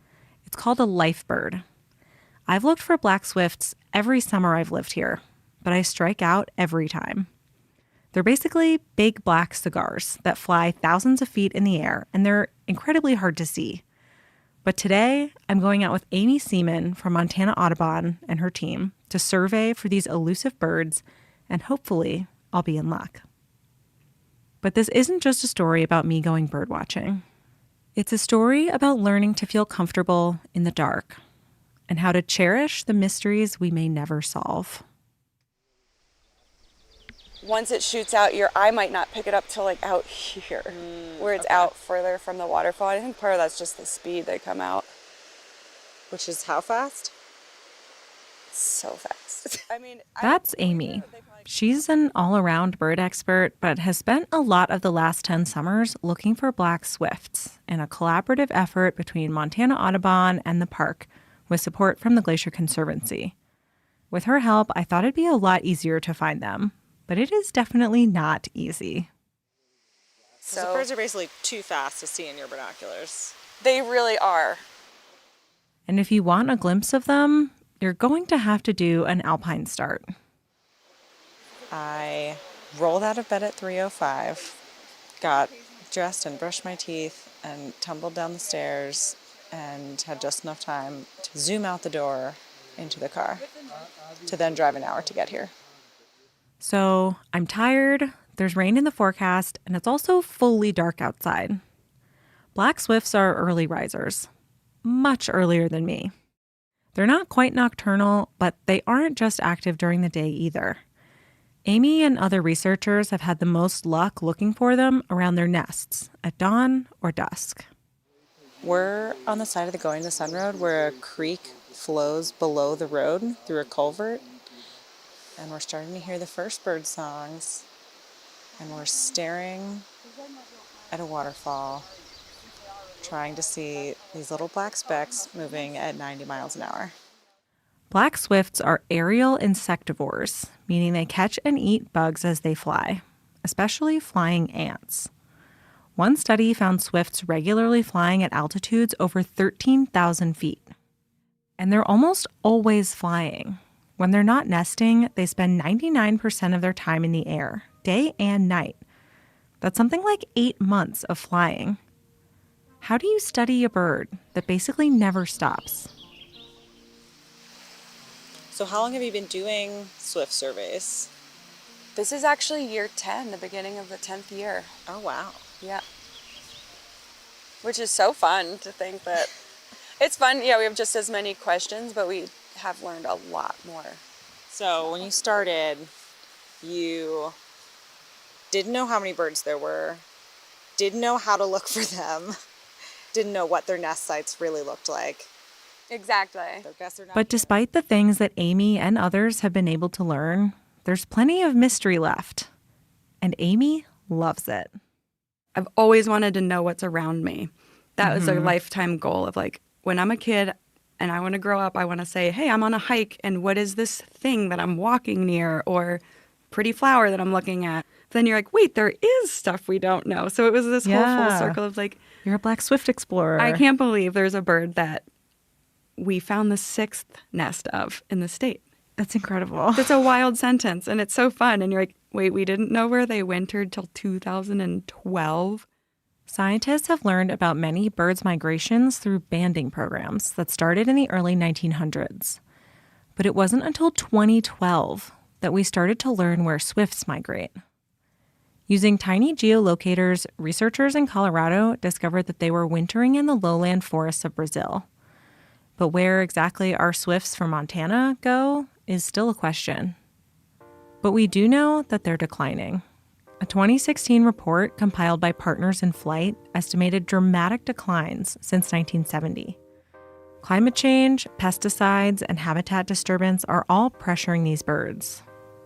[SPEAKER 7] It's called a life bird. I've looked for black swifts every summer I've lived here, but I strike out every time. They're basically big black cigars that fly thousands of feet in the air, and they're incredibly hard to see. But today, I'm going out with Amy Seaman from Montana Audubon and her team to survey for these elusive birds, and hopefully, I'll be in luck. But this isn't just a story about me going bird watching. It's a story about learning to feel comfortable in the dark, and how to cherish the mysteries we may never solve.
[SPEAKER 9] Once it shoots out, your eye might not pick it up till like out here, where it's out further from the waterfall. I think part of that's just the speed they come out.
[SPEAKER 10] Which is how fast?
[SPEAKER 9] So fast. I mean,
[SPEAKER 7] That's Amy. She's an all-around bird expert, but has spent a lot of the last 10 summers looking for black swifts in a collaborative effort between Montana Audubon and the park, with support from the Glacier Conservancy. With her help, I thought it'd be a lot easier to find them, but it is definitely not easy.
[SPEAKER 10] So the birds are basically too fast to see in your binoculars.
[SPEAKER 9] They really are.
[SPEAKER 7] And if you want a glimpse of them, you're going to have to do an alpine start.
[SPEAKER 10] I rolled out of bed at 3:05, got dressed and brushed my teeth, and tumbled down the stairs, and had just enough time to zoom out the door into the car to then drive an hour to get here.
[SPEAKER 7] So I'm tired, there's rain in the forecast, and it's also fully dark outside. Black swifts are early risers, much earlier than me. They're not quite nocturnal, but they aren't just active during the day either. Amy and other researchers have had the most luck looking for them around their nests at dawn or dusk.
[SPEAKER 10] We're on the side of the Going to the Sun Road where a creek flows below the road through a culvert. And we're starting to hear the first bird songs. And we're staring at a waterfall, trying to see these little black specks moving at 90 miles an hour.
[SPEAKER 7] Black swifts are aerial insectivores, meaning they catch and eat bugs as they fly, especially flying ants. One study found swifts regularly flying at altitudes over 13,000 feet. And they're almost always flying. When they're not nesting, they spend 99% of their time in the air, day and night. That's something like 8 months of flying. How do you study a bird that basically never stops?
[SPEAKER 10] So how long have you been doing swift surveys?
[SPEAKER 9] This is actually year 10, the beginning of the 10th year.
[SPEAKER 10] Oh, wow.
[SPEAKER 9] Yeah. Which is so fun to think that it's fun. Yeah, we have just as many questions, but we have learned a lot more.
[SPEAKER 10] So when you started, you didn't know how many birds there were, didn't know how to look for them, didn't know what their nest sites really looked like.
[SPEAKER 9] Exactly.
[SPEAKER 10] So guess they're not.
[SPEAKER 7] But despite the things that Amy and others have been able to learn, there's plenty of mystery left. And Amy loves it.
[SPEAKER 8] I've always wanted to know what's around me. That was a lifetime goal of like, when I'm a kid and I want to grow up, I want to say, hey, I'm on a hike and what is this thing that I'm walking near or pretty flower that I'm looking at? Then you're like, wait, there is stuff we don't know. So it was this whole full circle of like,
[SPEAKER 7] you're a black swift explorer.
[SPEAKER 8] I can't believe there's a bird that we found the 6th nest of in the state.
[SPEAKER 7] That's incredible.
[SPEAKER 8] It's a wild sentence and it's so fun. And you're like, wait, we didn't know where they wintered till 2012.
[SPEAKER 7] Scientists have learned about many birds' migrations through banding programs that started in the early 1900s. But it wasn't until 2012 that we started to learn where swifts migrate. Using tiny geolocators, researchers in Colorado discovered that they were wintering in the lowland forests of Brazil. But where exactly our swifts from Montana go is still a question. But we do know that they're declining. A 2016 report compiled by Partners in Flight estimated dramatic declines since 1970. Climate change, pesticides, and habitat disturbance are all pressuring these birds.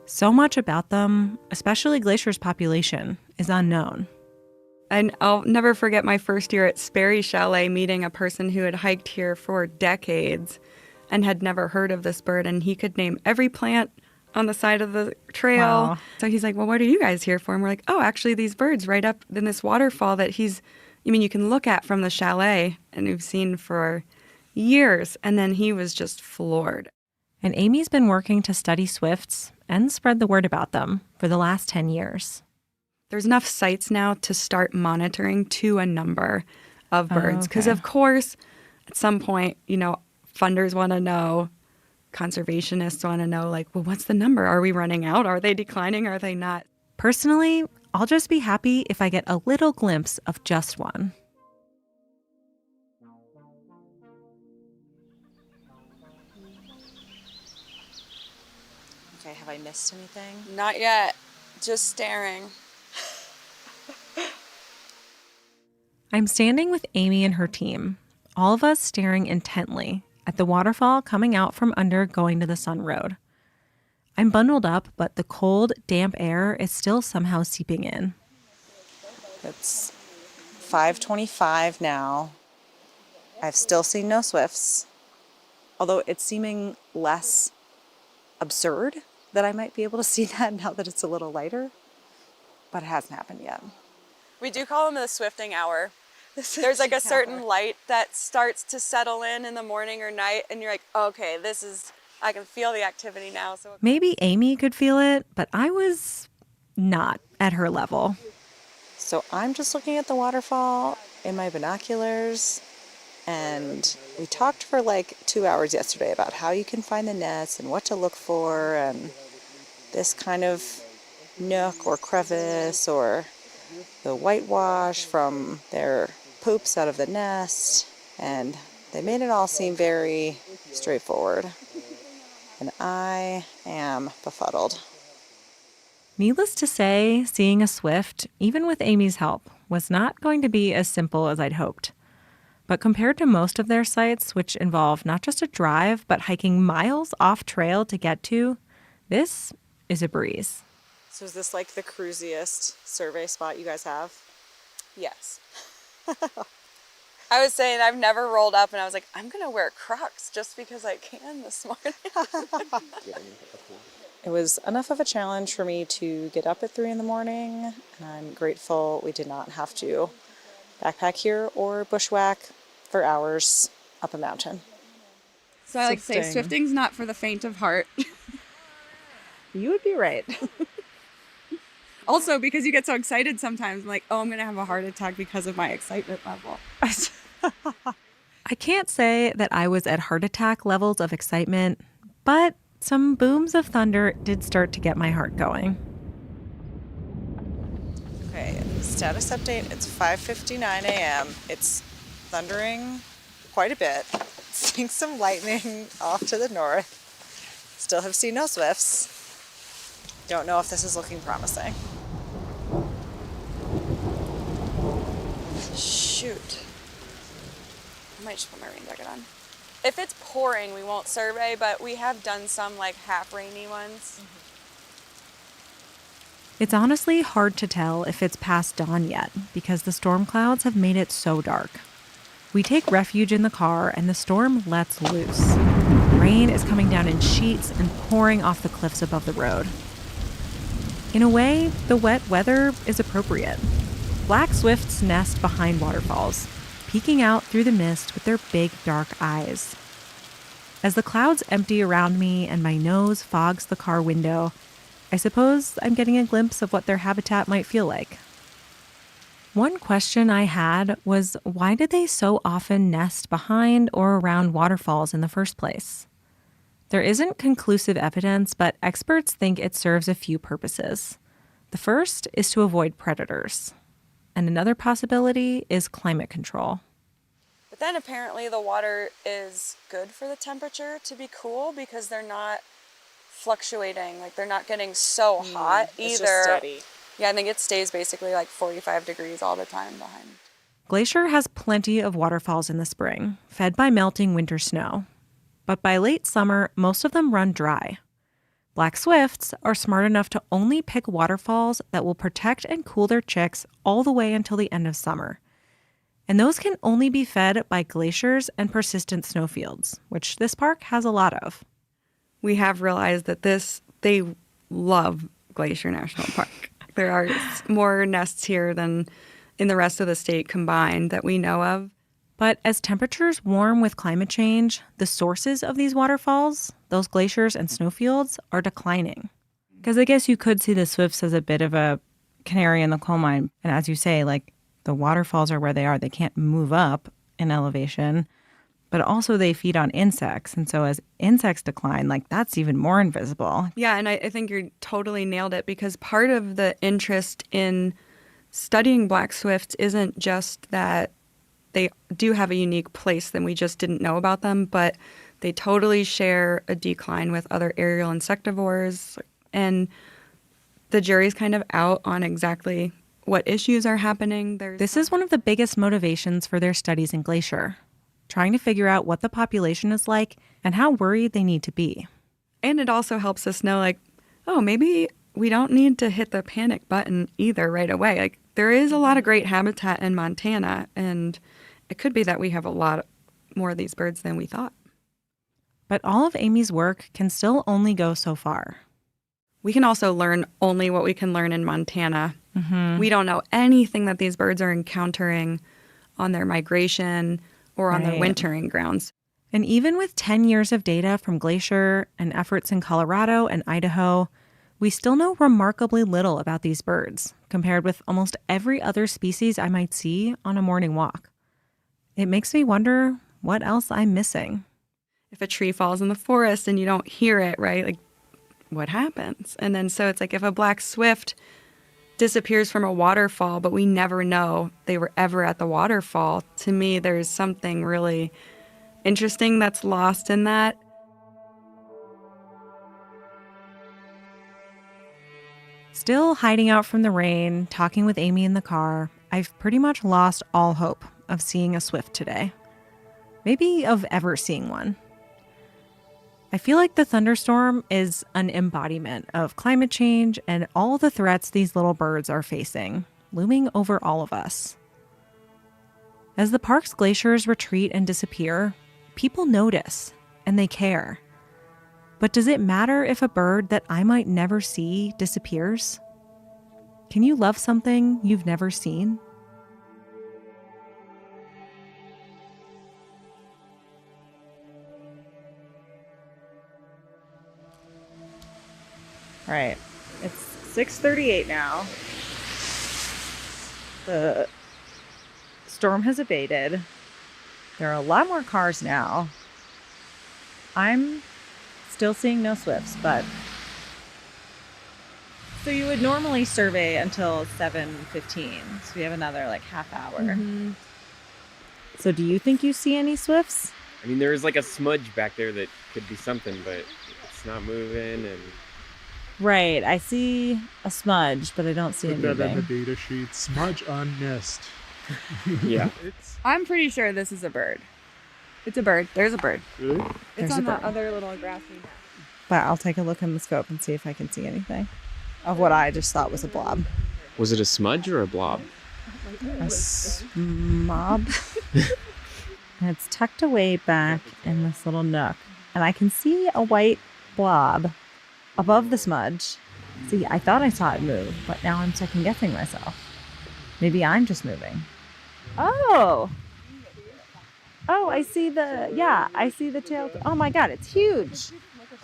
[SPEAKER 7] So much about them, especially Glacier's population, is unknown.
[SPEAKER 8] And I'll never forget my first year at Sperry Chalet meeting a person who had hiked here for decades and had never heard of this bird, and he could name every plant on the side of the trail.
[SPEAKER 7] Wow.
[SPEAKER 8] So he's like, well, what are you guys here for? And we're like, oh, actually these birds right up in this waterfall that you can look at from the chalet and we've seen for years. And then he was just floored.
[SPEAKER 7] And Amy's been working to study swifts and spread the word about them for the last 10 years.
[SPEAKER 8] There's enough sites now to start monitoring to a number of birds. Because, of course, at some point, funders want to know, conservationists want to know, like, well, what's the number? Are we running out? Are they declining? Are they not?
[SPEAKER 7] Personally, I'll just be happy if I get a little glimpse of just one.
[SPEAKER 10] Okay, have I missed anything?
[SPEAKER 9] Not yet. Just staring.
[SPEAKER 7] I'm standing with Amy and her team, all of us staring intently at the waterfall coming out from under Going to the Sun Road. I'm bundled up, but the cold, damp air is still somehow seeping in.
[SPEAKER 10] It's 5:25 now. I've still seen no swifts, although it's seeming less absurd that I might be able to see that now that it's a little lighter, but it hasn't happened yet.
[SPEAKER 9] We do call them the swifting hour. There's like a certain light that starts to settle in the morning or night, and you're like, okay, I can feel the activity now. So
[SPEAKER 7] Maybe Amy could feel it, but I was not at her level.
[SPEAKER 10] So I'm just looking at the waterfall in my binoculars, and we talked for like 2 hours yesterday about how you can find the nests and what to look for, and this kind of nook or crevice or the whitewash from their poops out of the nest, and they made it all seem very straightforward. And I am befuddled.
[SPEAKER 7] Needless to say, seeing a swift, even with Amy's help, was not going to be as simple as I'd hoped. But compared to most of their sites, which involve not just a drive, but hiking miles off trail to get to, this is a breeze.
[SPEAKER 10] So is this like the cruisiest survey spot you guys have?
[SPEAKER 9] yes. I was saying I've never rolled up and I was like, I'm going to wear Crocs just because I can this morning.
[SPEAKER 10] It was enough of a challenge for me to get up at 3 a.m, and I'm grateful we did not have to backpack here or bushwhack for hours up a mountain.
[SPEAKER 8] So I like to say swifting's not for the faint of heart.
[SPEAKER 10] You would be right.
[SPEAKER 8] Also, because you get so excited sometimes, I'm like, oh, I'm going to have a heart attack because of my excitement level.
[SPEAKER 7] I can't say that I was at heart attack levels of excitement, but some booms of thunder did start to get my heart going.
[SPEAKER 10] Okay, status update. It's 5:59 a.m. It's thundering quite a bit. Seeing some lightning off to the north. Still have seen no swifts. Don't know if this is looking promising.
[SPEAKER 9] Shoot. I might just put my rain jacket on. If it's pouring, we won't survey, but we have done some like half rainy ones.
[SPEAKER 7] It's honestly hard to tell if it's past dawn yet because the storm clouds have made it so dark. We take refuge in the car and the storm lets loose. Rain is coming down in sheets and pouring off the cliffs above the road. In a way, the wet weather is appropriate. Black swifts nest behind waterfalls, peeking out through the mist with their big dark eyes. As the clouds empty around me and my nose fogs the car window, I suppose I'm getting a glimpse of what their habitat might feel like. One question I had was, why did they so often nest behind or around waterfalls in the first place? There isn't conclusive evidence, but experts think it serves a few purposes. The first is to avoid predators. And another possibility is climate control.
[SPEAKER 9] But then apparently the water is good for the temperature to be cool because they're not fluctuating, like they're not getting so hot either.
[SPEAKER 10] It's just steady.
[SPEAKER 9] Yeah, I think it stays basically like 45 degrees all the time behind.
[SPEAKER 7] Glacier has plenty of waterfalls in the spring, fed by melting winter snow. But by late summer, most of them run dry. Black swifts are smart enough to only pick waterfalls that will protect and cool their chicks all the way until the end of summer. And those can only be fed by glaciers and persistent snowfields, which this park has a lot of.
[SPEAKER 8] We have realized that they love Glacier National Park. There are more nests here than in the rest of the state combined that we know of.
[SPEAKER 7] But as temperatures warm with climate change, the sources of these waterfalls, those glaciers and snowfields, are declining. Because I guess you could see the swifts as a bit of a canary in the coal mine. And as you say, like, the waterfalls are where they are. They can't move up in elevation. But also they feed on insects. And so as insects decline, like, that's even more invisible.
[SPEAKER 8] Yeah, and I think you totally nailed it, because part of the interest in studying black swifts isn't just that they do have a unique place that we just didn't know about them, but they totally share a decline with other aerial insectivores. And the jury's kind of out on exactly what issues are happening.
[SPEAKER 7] This is one of the biggest motivations for their studies in Glacier, trying to figure out what the population is like and how worried they need to be.
[SPEAKER 8] And it also helps us know, like, oh, maybe we don't need to hit the panic button either right away. Like, there is a lot of great habitat in Montana, and it could be that we have a lot more of these birds than we thought.
[SPEAKER 7] But all of Amy's work can still only go so far.
[SPEAKER 8] We can also learn only what we can learn in Montana.
[SPEAKER 7] Mm-hmm.
[SPEAKER 8] We don't know anything that these birds are encountering on their migration or on their wintering grounds.
[SPEAKER 7] And even with 10 years of data from Glacier and efforts in Colorado and Idaho, we still know remarkably little about these birds compared with almost every other species I might see on a morning walk. It makes me wonder what else I'm missing.
[SPEAKER 8] If a tree falls in the forest and you don't hear it, right? Like, what happens? And then so it's like if a black swift disappears from a waterfall, but we never know they were ever at the waterfall, to me, there's something really interesting that's lost in that.
[SPEAKER 7] Still hiding out from the rain, talking with Amy in the car, I've pretty much lost all hope of seeing a swift today. Maybe of ever seeing one. I feel like the thunderstorm is an embodiment of climate change and all the threats these little birds are facing, looming over all of us. As the park's glaciers retreat and disappear, people notice and they care. But does it matter if a bird that I might never see disappears? Can you love something you've never seen?
[SPEAKER 10] All right, it's 6:38 now. The storm has abated.
[SPEAKER 7] There are a lot more cars now. I'm still seeing no swifts, but... So you would normally survey until 7:15. So we have another like half hour.
[SPEAKER 11] Mm-hmm.
[SPEAKER 7] So do you think you see any swifts?
[SPEAKER 11] I mean, there is like a smudge back there that could be something, but it's not moving. And
[SPEAKER 7] Right. I see a smudge, but I don't see
[SPEAKER 12] Put that in
[SPEAKER 7] anything.
[SPEAKER 12] the data sheet. Smudge on nest.
[SPEAKER 11] yeah.
[SPEAKER 8] I'm pretty sure this is a bird. It's a bird. There's a bird.
[SPEAKER 12] Really?
[SPEAKER 8] It's
[SPEAKER 7] There's
[SPEAKER 8] on
[SPEAKER 7] a
[SPEAKER 8] that
[SPEAKER 7] bird.
[SPEAKER 8] other little grassy.
[SPEAKER 7] But I'll take a look in the scope and see if I can see anything of what I just thought was a blob.
[SPEAKER 11] Was it a smudge or a blob?
[SPEAKER 7] A mob. And it's tucked away back in this little nook. And I can see a white blob above the smudge. See, I thought I saw it move, but now I'm second guessing myself. Maybe I'm just moving. Oh, I see the tail. Oh my God, it's huge.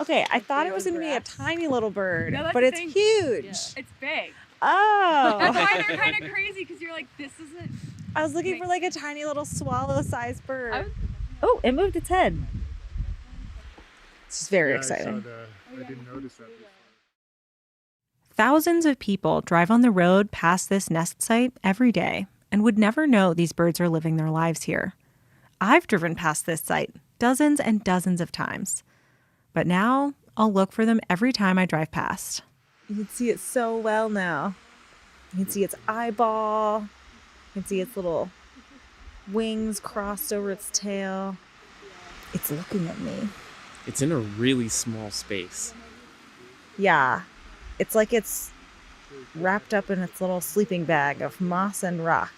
[SPEAKER 7] Okay, I thought it was going to be a tiny little bird, but it's huge.
[SPEAKER 8] Yeah. It's big.
[SPEAKER 7] Oh.
[SPEAKER 8] That's why they're kind of crazy, because you're like, this isn't...
[SPEAKER 7] I was looking for like a tiny little swallow-sized bird. Oh, it moved its head. This is very exciting.
[SPEAKER 12] I didn't notice that before.
[SPEAKER 7] Thousands of people drive on the road past this nest site every day and would never know these birds are living their lives here. I've driven past this site dozens and dozens of times. But now I'll look for them every time I drive past. You can see it so well now. You can see its eyeball. You can see its little wings crossed over its tail. It's looking at me.
[SPEAKER 11] It's in a really small space.
[SPEAKER 7] Yeah. It's like it's wrapped up in its little sleeping bag of moss and rock.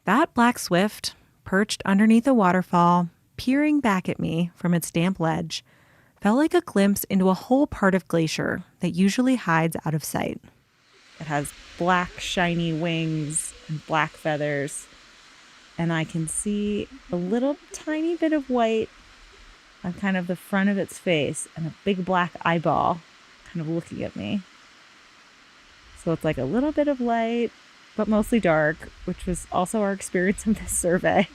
[SPEAKER 7] That black swift, perched underneath a waterfall, peering back at me from its damp ledge, felt like a glimpse into a whole part of Glacier that usually hides out of sight. It has black, shiny wings and black feathers, and I can see a little tiny bit of white on kind of the front of its face and a big black eyeball kind of looking at me. So it's like a little bit of light, but mostly dark, which was also our experience of this survey.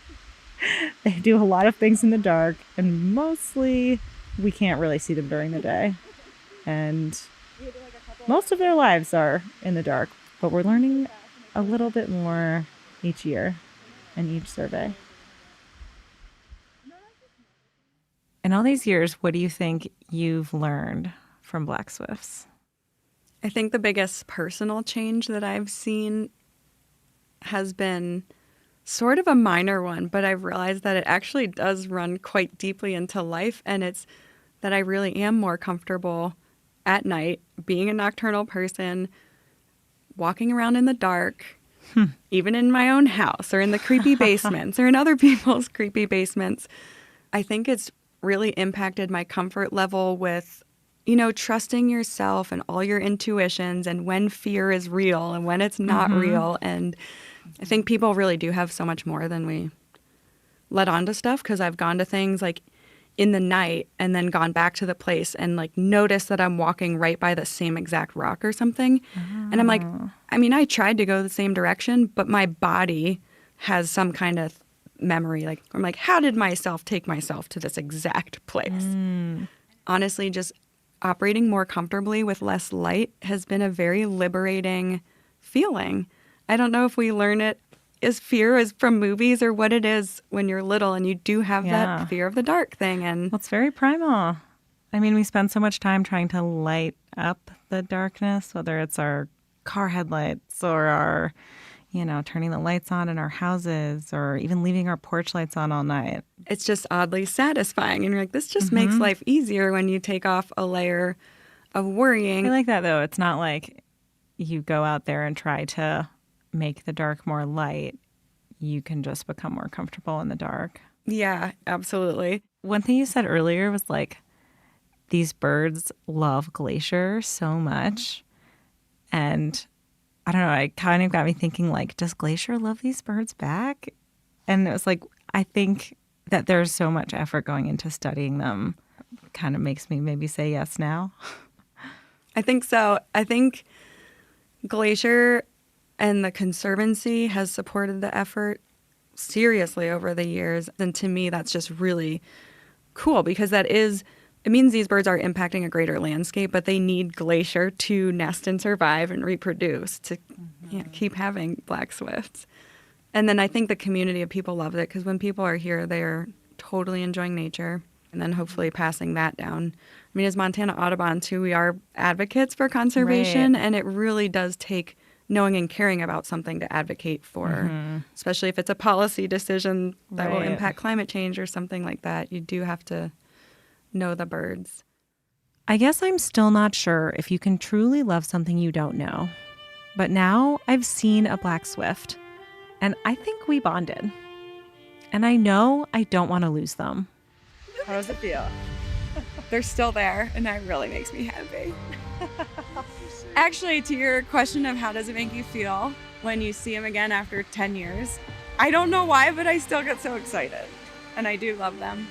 [SPEAKER 7] They do a lot of things in the dark, and mostly we can't really see them during the day. And most of their lives are in the dark, but we're learning a little bit more each year and each survey. In all these years, what do you think you've learned from black swifts?
[SPEAKER 8] I think the biggest personal change that I've seen has been sort of a minor one, but I've realized that it actually does run quite deeply into life, and it's that I really am more comfortable at night being a nocturnal person, walking around in the dark, even in my own house or in the creepy basements or in other people's creepy basements. I think it's really impacted my comfort level with, trusting yourself and all your intuitions and when fear is real and when it's not real. And I think people really do have so much more than we let on to stuff, because I've gone to things like in the night and then gone back to the place and like noticed that I'm walking right by the same exact rock or something. And I'm like, I tried to go the same direction, but my body has some kind of memory. Like, I'm like, how did myself take myself to this exact place? Honestly, just operating more comfortably with less light has been a very liberating feeling. I don't know if we learn it as fear as from movies or what it is when you're little and you do have that fear of the dark thing. And
[SPEAKER 7] well, it's very primal. I mean, we spend so much time trying to light up the darkness, whether it's our car headlights or our, turning the lights on in our houses or even leaving our porch lights on all night.
[SPEAKER 8] It's just oddly satisfying. And you're like, this just makes life easier when you take off a layer of worrying.
[SPEAKER 7] I like that, though. It's not like you go out there and try to make the dark more light. You can just become more comfortable in the dark.
[SPEAKER 8] Yeah, absolutely.
[SPEAKER 7] One thing you said earlier was like, these birds love Glacier so much. And I don't know, it kind of got me thinking, like, does Glacier love these birds back? And it was like, I think that there's so much effort going into studying them. Kind of makes me maybe say yes now.
[SPEAKER 8] I think so. I think Glacier and the Conservancy has supported the effort seriously over the years. And to me, that's just really cool because it means these birds are impacting a greater landscape, but they need glacier to nest and survive and reproduce to keep having black swifts. And then I think the community of people love it because when people are here, they're totally enjoying nature and then hopefully passing that down. I mean, as Montana Audubon, too, we are advocates for conservation, and it really does take knowing and caring about something to advocate for, especially if it's a policy decision that will impact climate change or something like that. You do have to know the birds.
[SPEAKER 7] I guess I'm still not sure if you can truly love something you don't know. But now I've seen a black swift, and I think we bonded. And I know I don't want to lose them.
[SPEAKER 8] How does it feel? They're still there, and that really makes me happy. Actually, to your question of how does it make you feel when you see them again after 10 years, I don't know why, but I still get so excited, and I do love them.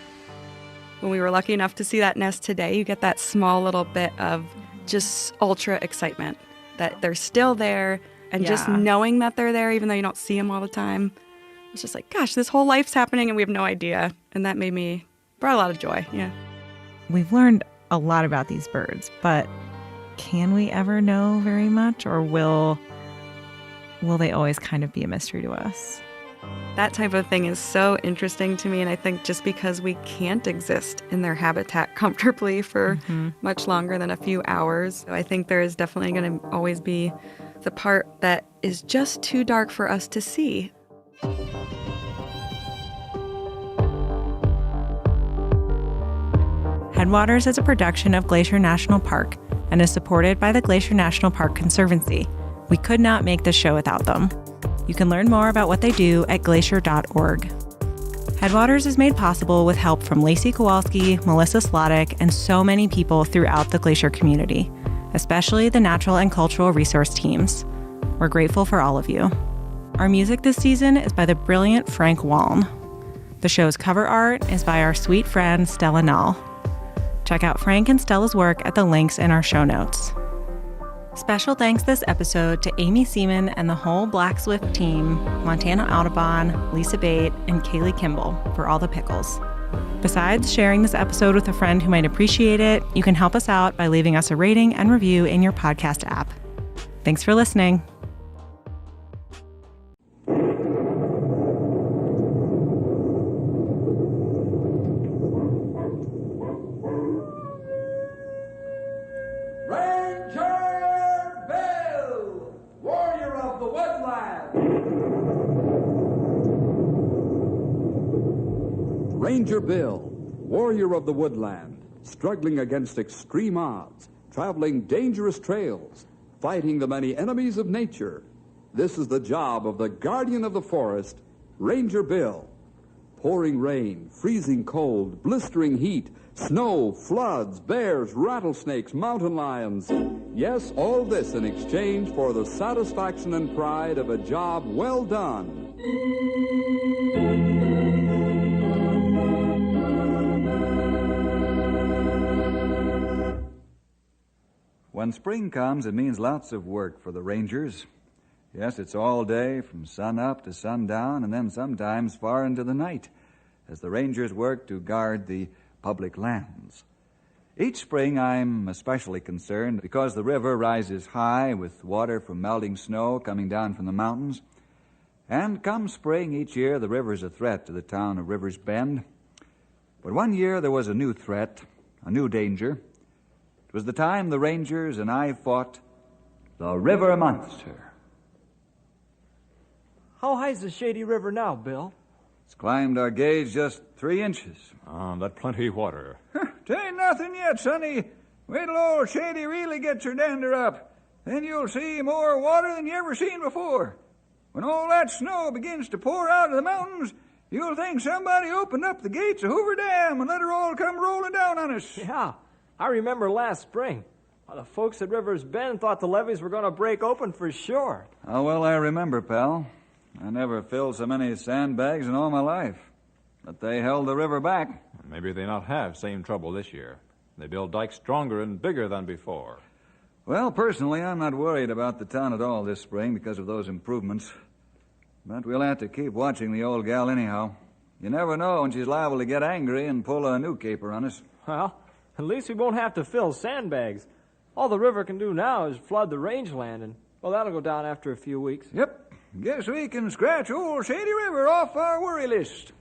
[SPEAKER 8] When we were lucky enough to see that nest today, you get that small little bit of just ultra excitement that they're still there, and just knowing that they're there, even though you don't see them all the time. It's just like, gosh, this whole life's happening, and we have no idea, and that brought a lot of joy,
[SPEAKER 7] We've learned a lot about these birds, but can we ever know very much, or will they always kind of be a mystery to us?
[SPEAKER 8] That type of thing is so interesting to me, and I think just because we can't exist in their habitat comfortably for much longer than a few hours, I think there is definitely going to always be the part that is just too dark for us to see.
[SPEAKER 7] Headwaters is a production of Glacier National Park and is supported by the Glacier National Park Conservancy. We could not make this show without them. You can learn more about what they do at glacier.org. Headwaters is made possible with help from Lacey Kowalski, Melissa Slottick, and so many people throughout the Glacier community, especially the natural and cultural resource teams. We're grateful for all of you. Our music this season is by the brilliant Frank Waln. The show's cover art is by our sweet friend Stella Null. Check out Frank and Stella's work at the links in our show notes. Special thanks this episode to Amy Seaman and the whole Black Swift team, Montana Audubon, Lisa Bate, and Kaylee Kimball for all the pickles. Besides sharing this episode with a friend who might appreciate it, you can help us out by leaving us a rating and review in your podcast app. Thanks for listening.
[SPEAKER 13] Ranger Bill, warrior of the woodland, struggling against extreme odds, traveling dangerous trails, fighting the many enemies of nature. This is the job of the guardian of the forest, Ranger Bill. Pouring rain, freezing cold, blistering heat, snow, floods, bears, rattlesnakes, mountain lions. Yes, all this in exchange for the satisfaction and pride of a job well done.
[SPEAKER 14] When spring comes, it means lots of work for the rangers. Yes, it's all day from sun up to sundown, and then sometimes far into the night, as the rangers work to guard the public lands. Each spring I'm especially concerned because the river rises high with water from melting snow coming down from the mountains. And come spring each year, the river's a threat to the town of Rivers Bend. But one year there was a new threat, a new danger. It was the time the rangers and I fought the river monster.
[SPEAKER 15] How high is the Shady River now, Bill?
[SPEAKER 14] It's climbed our gauge just 3 inches.
[SPEAKER 16] That's plenty water.
[SPEAKER 14] It ain't nothing yet, sonny. Wait till old Shady really gets her dander up. Then you'll see more water than you ever seen before. When all that snow begins to pour out of the mountains, you'll think somebody opened up the gates of Hoover Dam and let her all come rolling down on us.
[SPEAKER 15] Yeah, I remember last spring. The folks at Rivers Bend thought the levees were going to break open for sure.
[SPEAKER 14] How well I remember, pal. I never filled so many sandbags in all my life. But they held the river back.
[SPEAKER 16] Maybe they not have same trouble this year. They build dikes stronger and bigger than before.
[SPEAKER 14] Well, personally, I'm not worried about the town at all this spring because of those improvements. But we'll have to keep watching the old gal anyhow. You never know when she's liable to get angry and pull a new caper on us.
[SPEAKER 15] Well, at least we won't have to fill sandbags. All the river can do now is flood the rangeland, and, well, that'll go down after a few weeks.
[SPEAKER 14] Yep. Guess we can scratch old Shady River off our worry list.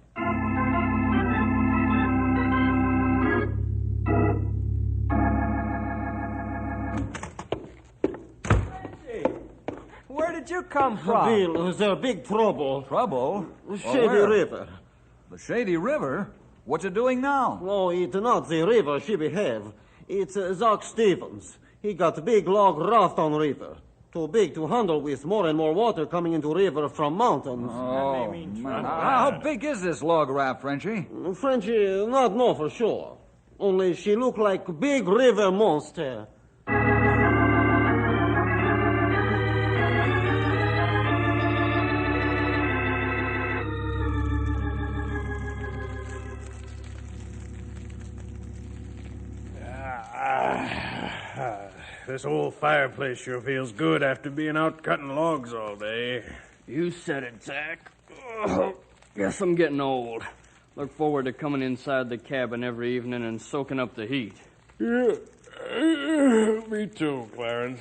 [SPEAKER 15] Where did you come from?
[SPEAKER 17] Bill, there's big trouble.
[SPEAKER 14] Trouble?
[SPEAKER 17] Shady River.
[SPEAKER 14] The Shady River? What's it doing now?
[SPEAKER 17] No, it's not the river she behave. It's Zach Stevens. He got a big log raft on river. Too big to handle with more and more water coming into river from mountains.
[SPEAKER 14] Oh, man. How big is this log raft, Frenchie?
[SPEAKER 17] Frenchie, not know for sure. Only she look like big river monster.
[SPEAKER 18] This old fireplace sure feels good after being out cutting logs all day.
[SPEAKER 19] You said it, Zach. Oh, guess I'm getting old. Look forward to coming inside the cabin every evening and soaking up the heat.
[SPEAKER 18] Yeah, me too, Clarence.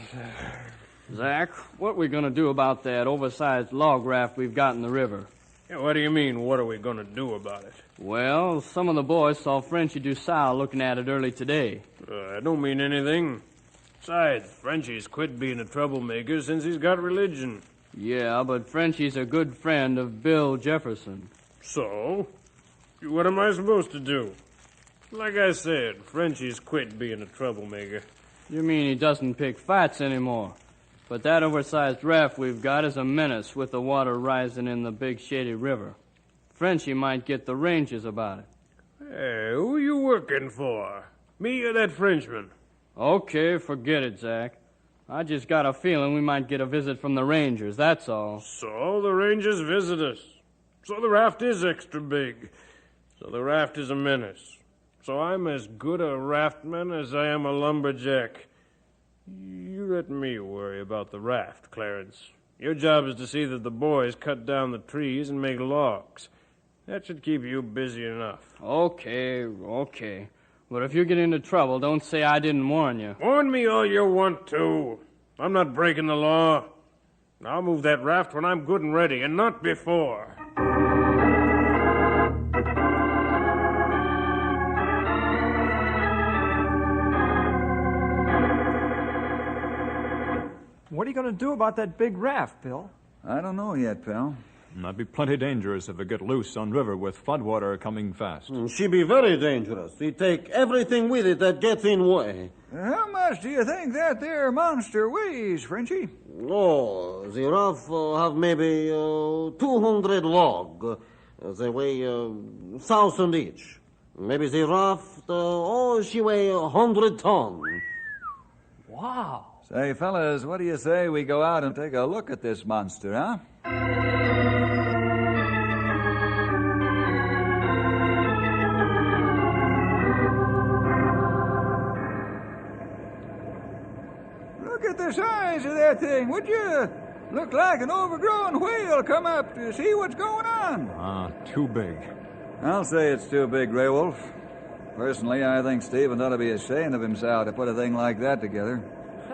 [SPEAKER 19] Zach, what are we going to do about that oversized log raft we've got in the river?
[SPEAKER 18] Yeah, what do you mean, what are we going to do about it?
[SPEAKER 19] Well, some of the boys saw Frenchie Dussault looking at it early today.
[SPEAKER 18] I don't mean anything. Besides, Frenchie's quit being a troublemaker since he's got religion.
[SPEAKER 19] Yeah, but Frenchie's a good friend of Bill Jefferson.
[SPEAKER 18] So? What am I supposed to do? Like I said, Frenchie's quit being a troublemaker.
[SPEAKER 19] You mean he doesn't pick fights anymore? But that oversized raft we've got is a menace with the water rising in the big shady river. Frenchie might get the Rangers about it.
[SPEAKER 18] Hey, who you working for? Me or that Frenchman?
[SPEAKER 19] Okay, forget it, Zach. I just got a feeling we might get a visit from the Rangers, that's all.
[SPEAKER 18] So the Rangers visit us. So the raft is extra big. So the raft is a menace. So I'm as good a raftman as I am a lumberjack. You let me worry about the raft, Clarence. Your job is to see that the boys cut down the trees and make logs. That should keep you busy enough.
[SPEAKER 19] Okay. But if you get into trouble, don't say I didn't warn you.
[SPEAKER 18] Warn me all you want to. I'm not breaking the law. I'll move that raft when I'm good and ready, and not before.
[SPEAKER 15] What are you going to do about that big raft, Bill?
[SPEAKER 14] I don't know yet, pal.
[SPEAKER 16] That'd be plenty dangerous if it get loose on river with floodwater coming fast.
[SPEAKER 17] She be very dangerous. He take everything with it that gets in way.
[SPEAKER 14] How much do you think that there monster weighs, Frenchie?
[SPEAKER 17] Oh, the raft have maybe 200 log. They weigh 1,000 each. Maybe the raft, she weigh 100 ton.
[SPEAKER 15] Wow.
[SPEAKER 14] Say, fellas, what do you say we go out and take a look at this monster, huh? Look at the size of that thing, would you? Look like an overgrown whale come up to see what's going on.
[SPEAKER 16] Too big.
[SPEAKER 14] I'll say it's too big, Grey Wolf. Personally, I think Stephen ought to be ashamed of himself to put a thing like that together.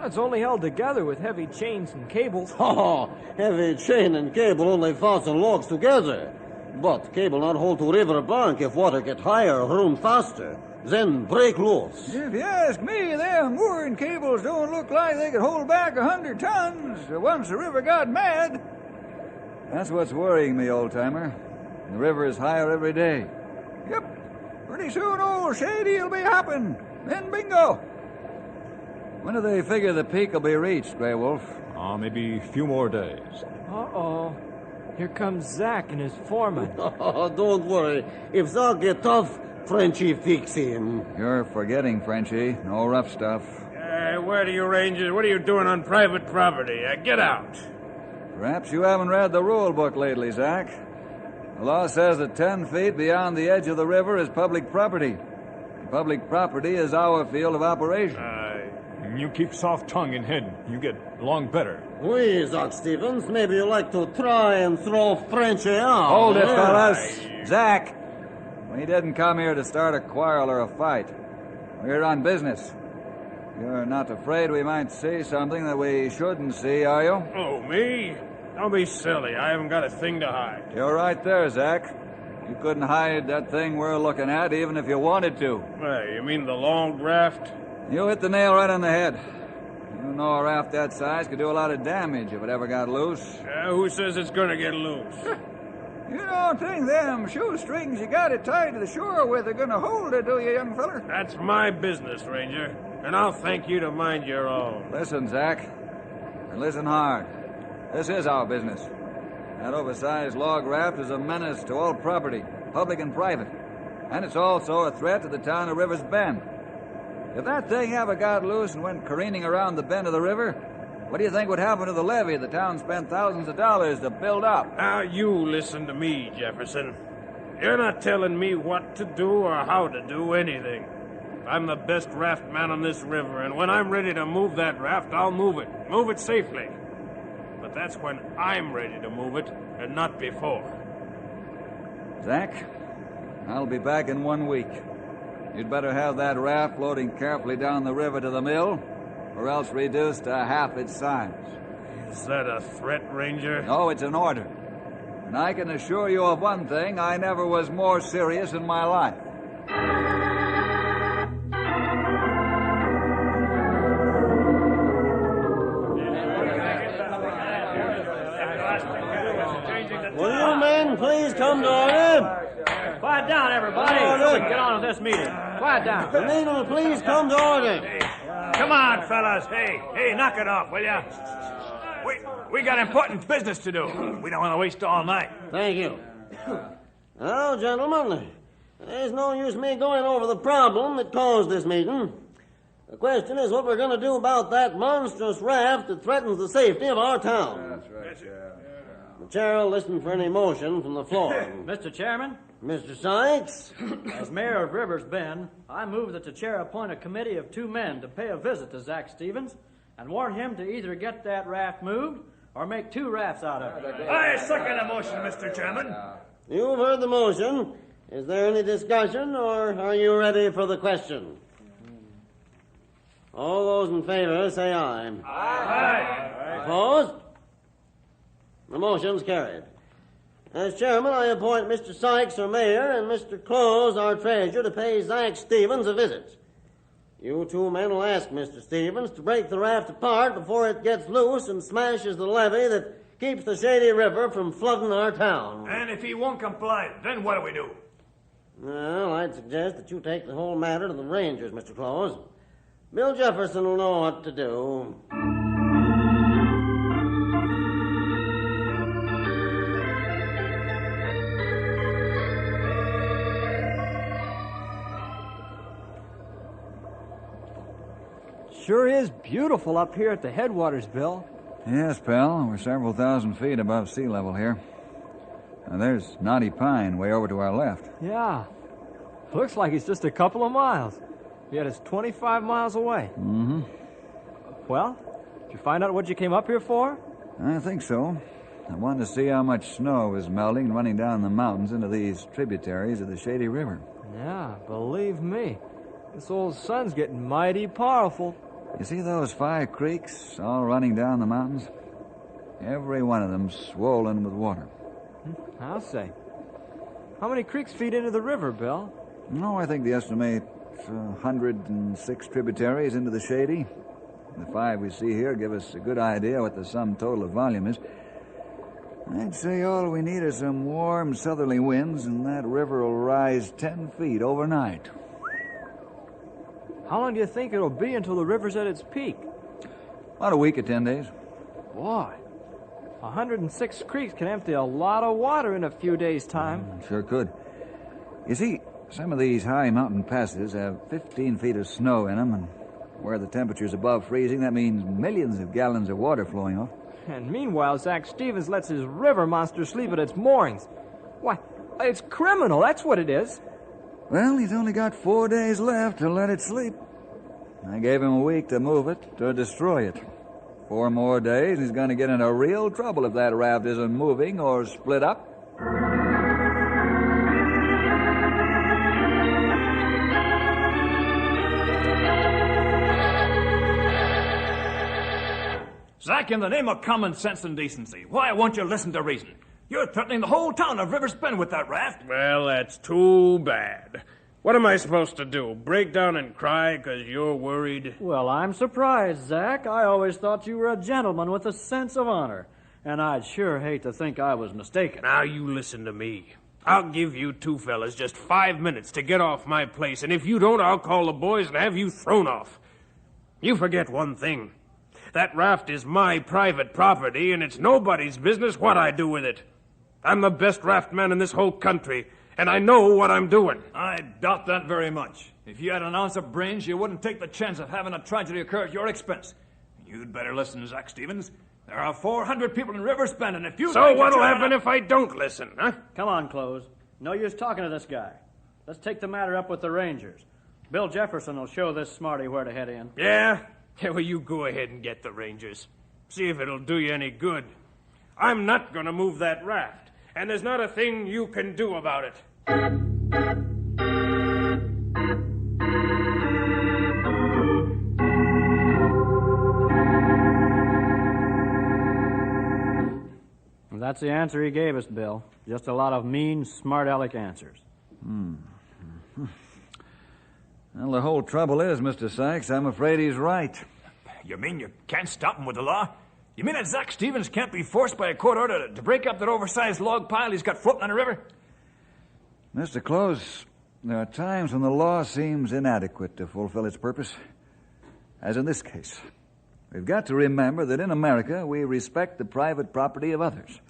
[SPEAKER 15] It's only held together with heavy chains and cables.
[SPEAKER 17] Oh, heavy chain and cable only fasten logs together. But cable not hold to river bank if water get higher, run faster. Then break loose.
[SPEAKER 14] If you ask me, them mooring cables don't look like they could hold back 100 tons once the river got mad. That's what's worrying me, old-timer. The river is higher every day. Yep. Pretty soon old Shady'll be hopping. Then bingo. When do they figure the peak will be reached, Grey Wolf?
[SPEAKER 16] Maybe a few more days.
[SPEAKER 15] Uh-oh. Here comes Zach and his foreman.
[SPEAKER 17] Oh, don't worry. If Zach get tough, Frenchie fix him.
[SPEAKER 14] You're forgetting, Frenchie. No rough stuff.
[SPEAKER 18] Where do you Rangers? What are you doing on private property? Get out.
[SPEAKER 14] Perhaps you haven't read the rule book lately, Zach. The law says that 10 feet beyond the edge of the river is public property. Public property is our field of operation.
[SPEAKER 16] You keep soft tongue and head, you get along better.
[SPEAKER 17] Oui, Zach Stevens, maybe you like to try and throw Frenchy out.
[SPEAKER 14] Hold it, fellas. Zach, we didn't come here to start a quarrel or a fight. We're here on business. You're not afraid we might see something that we shouldn't see, are you?
[SPEAKER 18] Oh, me? Don't be silly. I haven't got a thing to hide.
[SPEAKER 14] You're right there, Zach. You couldn't hide that thing we're looking at even if you wanted to.
[SPEAKER 18] Hey, you mean the long raft?
[SPEAKER 14] You hit the nail right on the head. You know a raft that size could do a lot of damage if it ever got loose.
[SPEAKER 18] Who says it's gonna get loose?
[SPEAKER 14] You don't think them shoestrings you got it tied to the shore with are gonna hold it, do you, young feller?
[SPEAKER 18] That's my business, Ranger. And I'll thank you to mind your own.
[SPEAKER 14] Listen, Zach. And listen hard. This is our business. That oversized log raft is a menace to all property, public and private. And it's also a threat to the town of River's Bend. If that thing ever got loose and went careening around the bend of the river, what do you think would happen to the levee the town spent thousands of dollars to build up?
[SPEAKER 18] Now, you listen to me, Jefferson. You're not telling me what to do or how to do anything. I'm the best raft man on this river, and when I'm ready to move that raft, I'll move it. Move it safely. But that's when I'm ready to move it, and not before.
[SPEAKER 14] Zach, I'll be back in 1 week. You'd better have that raft floating carefully down the river to the mill, or else reduced to half its size.
[SPEAKER 18] Is that a threat, Ranger?
[SPEAKER 14] No, it's an order. And I can assure you of one thing, I never was more serious in my life.
[SPEAKER 17] Will you men please come to order?
[SPEAKER 15] Quiet down, everybody. Get on with this meeting. Quiet down.
[SPEAKER 17] The men will please come to order.
[SPEAKER 16] Come on, fellas. Hey, knock it off, will ya? We got important business to do. We don't want to waste all night.
[SPEAKER 17] Thank you. Now, gentlemen, there's no use me going over the problem that caused this meeting. The question is what we're going to do about that monstrous raft that threatens the safety of our town.
[SPEAKER 14] That's right, Sheriff.
[SPEAKER 17] The chair will listen for any motion from the floor.
[SPEAKER 15] Mr. Chairman,
[SPEAKER 17] Mr. Sykes?
[SPEAKER 15] as mayor of Rivers Bend, I move that the chair appoint a committee of 2 men to pay a visit to Zach Stevens and warn him to either get that raft moved or make 2 rafts out of it.
[SPEAKER 16] I second the motion, Mr. Chairman.
[SPEAKER 17] You've heard the motion. Is there any discussion, or are you ready for the question? All those in favor say aye.
[SPEAKER 16] Aye.
[SPEAKER 17] Opposed? The motion's carried. As chairman, I appoint Mr. Sykes, our mayor, and Mr. Close, our treasurer, to pay Zach Stevens a visit. You 2 men will ask Mr. Stevens to break the raft apart before it gets loose and smashes the levee that keeps the Shady River from flooding our town.
[SPEAKER 16] And if he won't comply, then what do we do?
[SPEAKER 17] Well, I'd suggest that you take the whole matter to the Rangers, Mr. Close. Bill Jefferson will know what to do.
[SPEAKER 15] Sure is beautiful up here at the headwaters, Bill.
[SPEAKER 14] Yes, pal. We're several thousand feet above sea level here. Now, there's Knotty Pine way over to our left.
[SPEAKER 15] Yeah. Looks like it's just a couple of miles. Yet it's 25 miles away.
[SPEAKER 14] Mm-hmm.
[SPEAKER 15] Well, did you find out what you came up here for?
[SPEAKER 14] I think so. I wanted to see how much snow is melting and running down the mountains into these tributaries of the Shady River.
[SPEAKER 15] Yeah, believe me. This old sun's getting mighty powerful.
[SPEAKER 14] You see those 5 creeks all running down the mountains? Every one of them swollen with water.
[SPEAKER 15] I'll say. How many creeks feed into the river, Bill?
[SPEAKER 14] No, I think they estimate 106 tributaries into the Shady. The 5 we see here give us a good idea what the sum total of volume is. I'd say all we need are some warm southerly winds, and that river will rise 10 feet overnight.
[SPEAKER 15] How long do you think it'll be until the river's at its peak?
[SPEAKER 14] About a week or 10 days.
[SPEAKER 15] Boy, 106 creeks can empty a lot of water in a few days' time.
[SPEAKER 14] Sure could. You see, some of these high mountain passes have 15 feet of snow in them, and where the temperature's above freezing, that means millions of gallons of water flowing off.
[SPEAKER 15] And meanwhile, Zach Stevens lets his river monster sleep at its moorings. Why, it's criminal, that's what it is.
[SPEAKER 14] Well, he's only got 4 days left to let it sleep. I gave him a week to move it, to destroy it. 4 more days, he's going to get into real trouble if that raft isn't moving or split up.
[SPEAKER 16] Zach, in the name of common sense and decency, why won't you listen to reason? You're threatening the whole town of Rivers Bend with that raft.
[SPEAKER 18] Well, that's too bad. What am I supposed to do? Break down and cry because you're worried?
[SPEAKER 15] Well, I'm surprised, Zach. I always thought you were a gentleman with a sense of honor. And I'd sure hate to think I was mistaken.
[SPEAKER 18] Now you listen to me. I'll give you two fellas just 5 minutes to get off my place, and if you don't, I'll call the boys and have you thrown off. You forget one thing. That raft is my private property, and it's nobody's business what I do with it. I'm the best raftman in this whole country, and I know what I'm doing.
[SPEAKER 16] I doubt that very much. If you had an ounce of brains, you wouldn't take the chance of having a tragedy occur at your expense. You'd better listen, Zach Stevens. There are 400 people in Rivers Bend, and if you...
[SPEAKER 18] So what'll happen if I don't listen, huh?
[SPEAKER 15] Come on, Close. No use talking to this guy. Let's take the matter up with the Rangers. Bill Jefferson will show this smarty where to head in.
[SPEAKER 18] Yeah? Yeah, well, you go ahead and get the Rangers. See if it'll do you any good. I'm not going to move that raft, and there's not a thing you can do about it.
[SPEAKER 15] And that's the answer he gave us, Bill. Just a lot of mean, smart-aleck answers.
[SPEAKER 14] Well, the whole trouble is, Mr. Sykes, I'm afraid he's right.
[SPEAKER 16] You mean you can't stop him with the law? You mean that Zach Stevens can't be forced by a court order to break up that oversized log pile he's got floating on the river?
[SPEAKER 14] Mr. Close, there are times when the law seems inadequate to fulfill its purpose. As in this case. We've got to remember that in America, we respect the private property of others.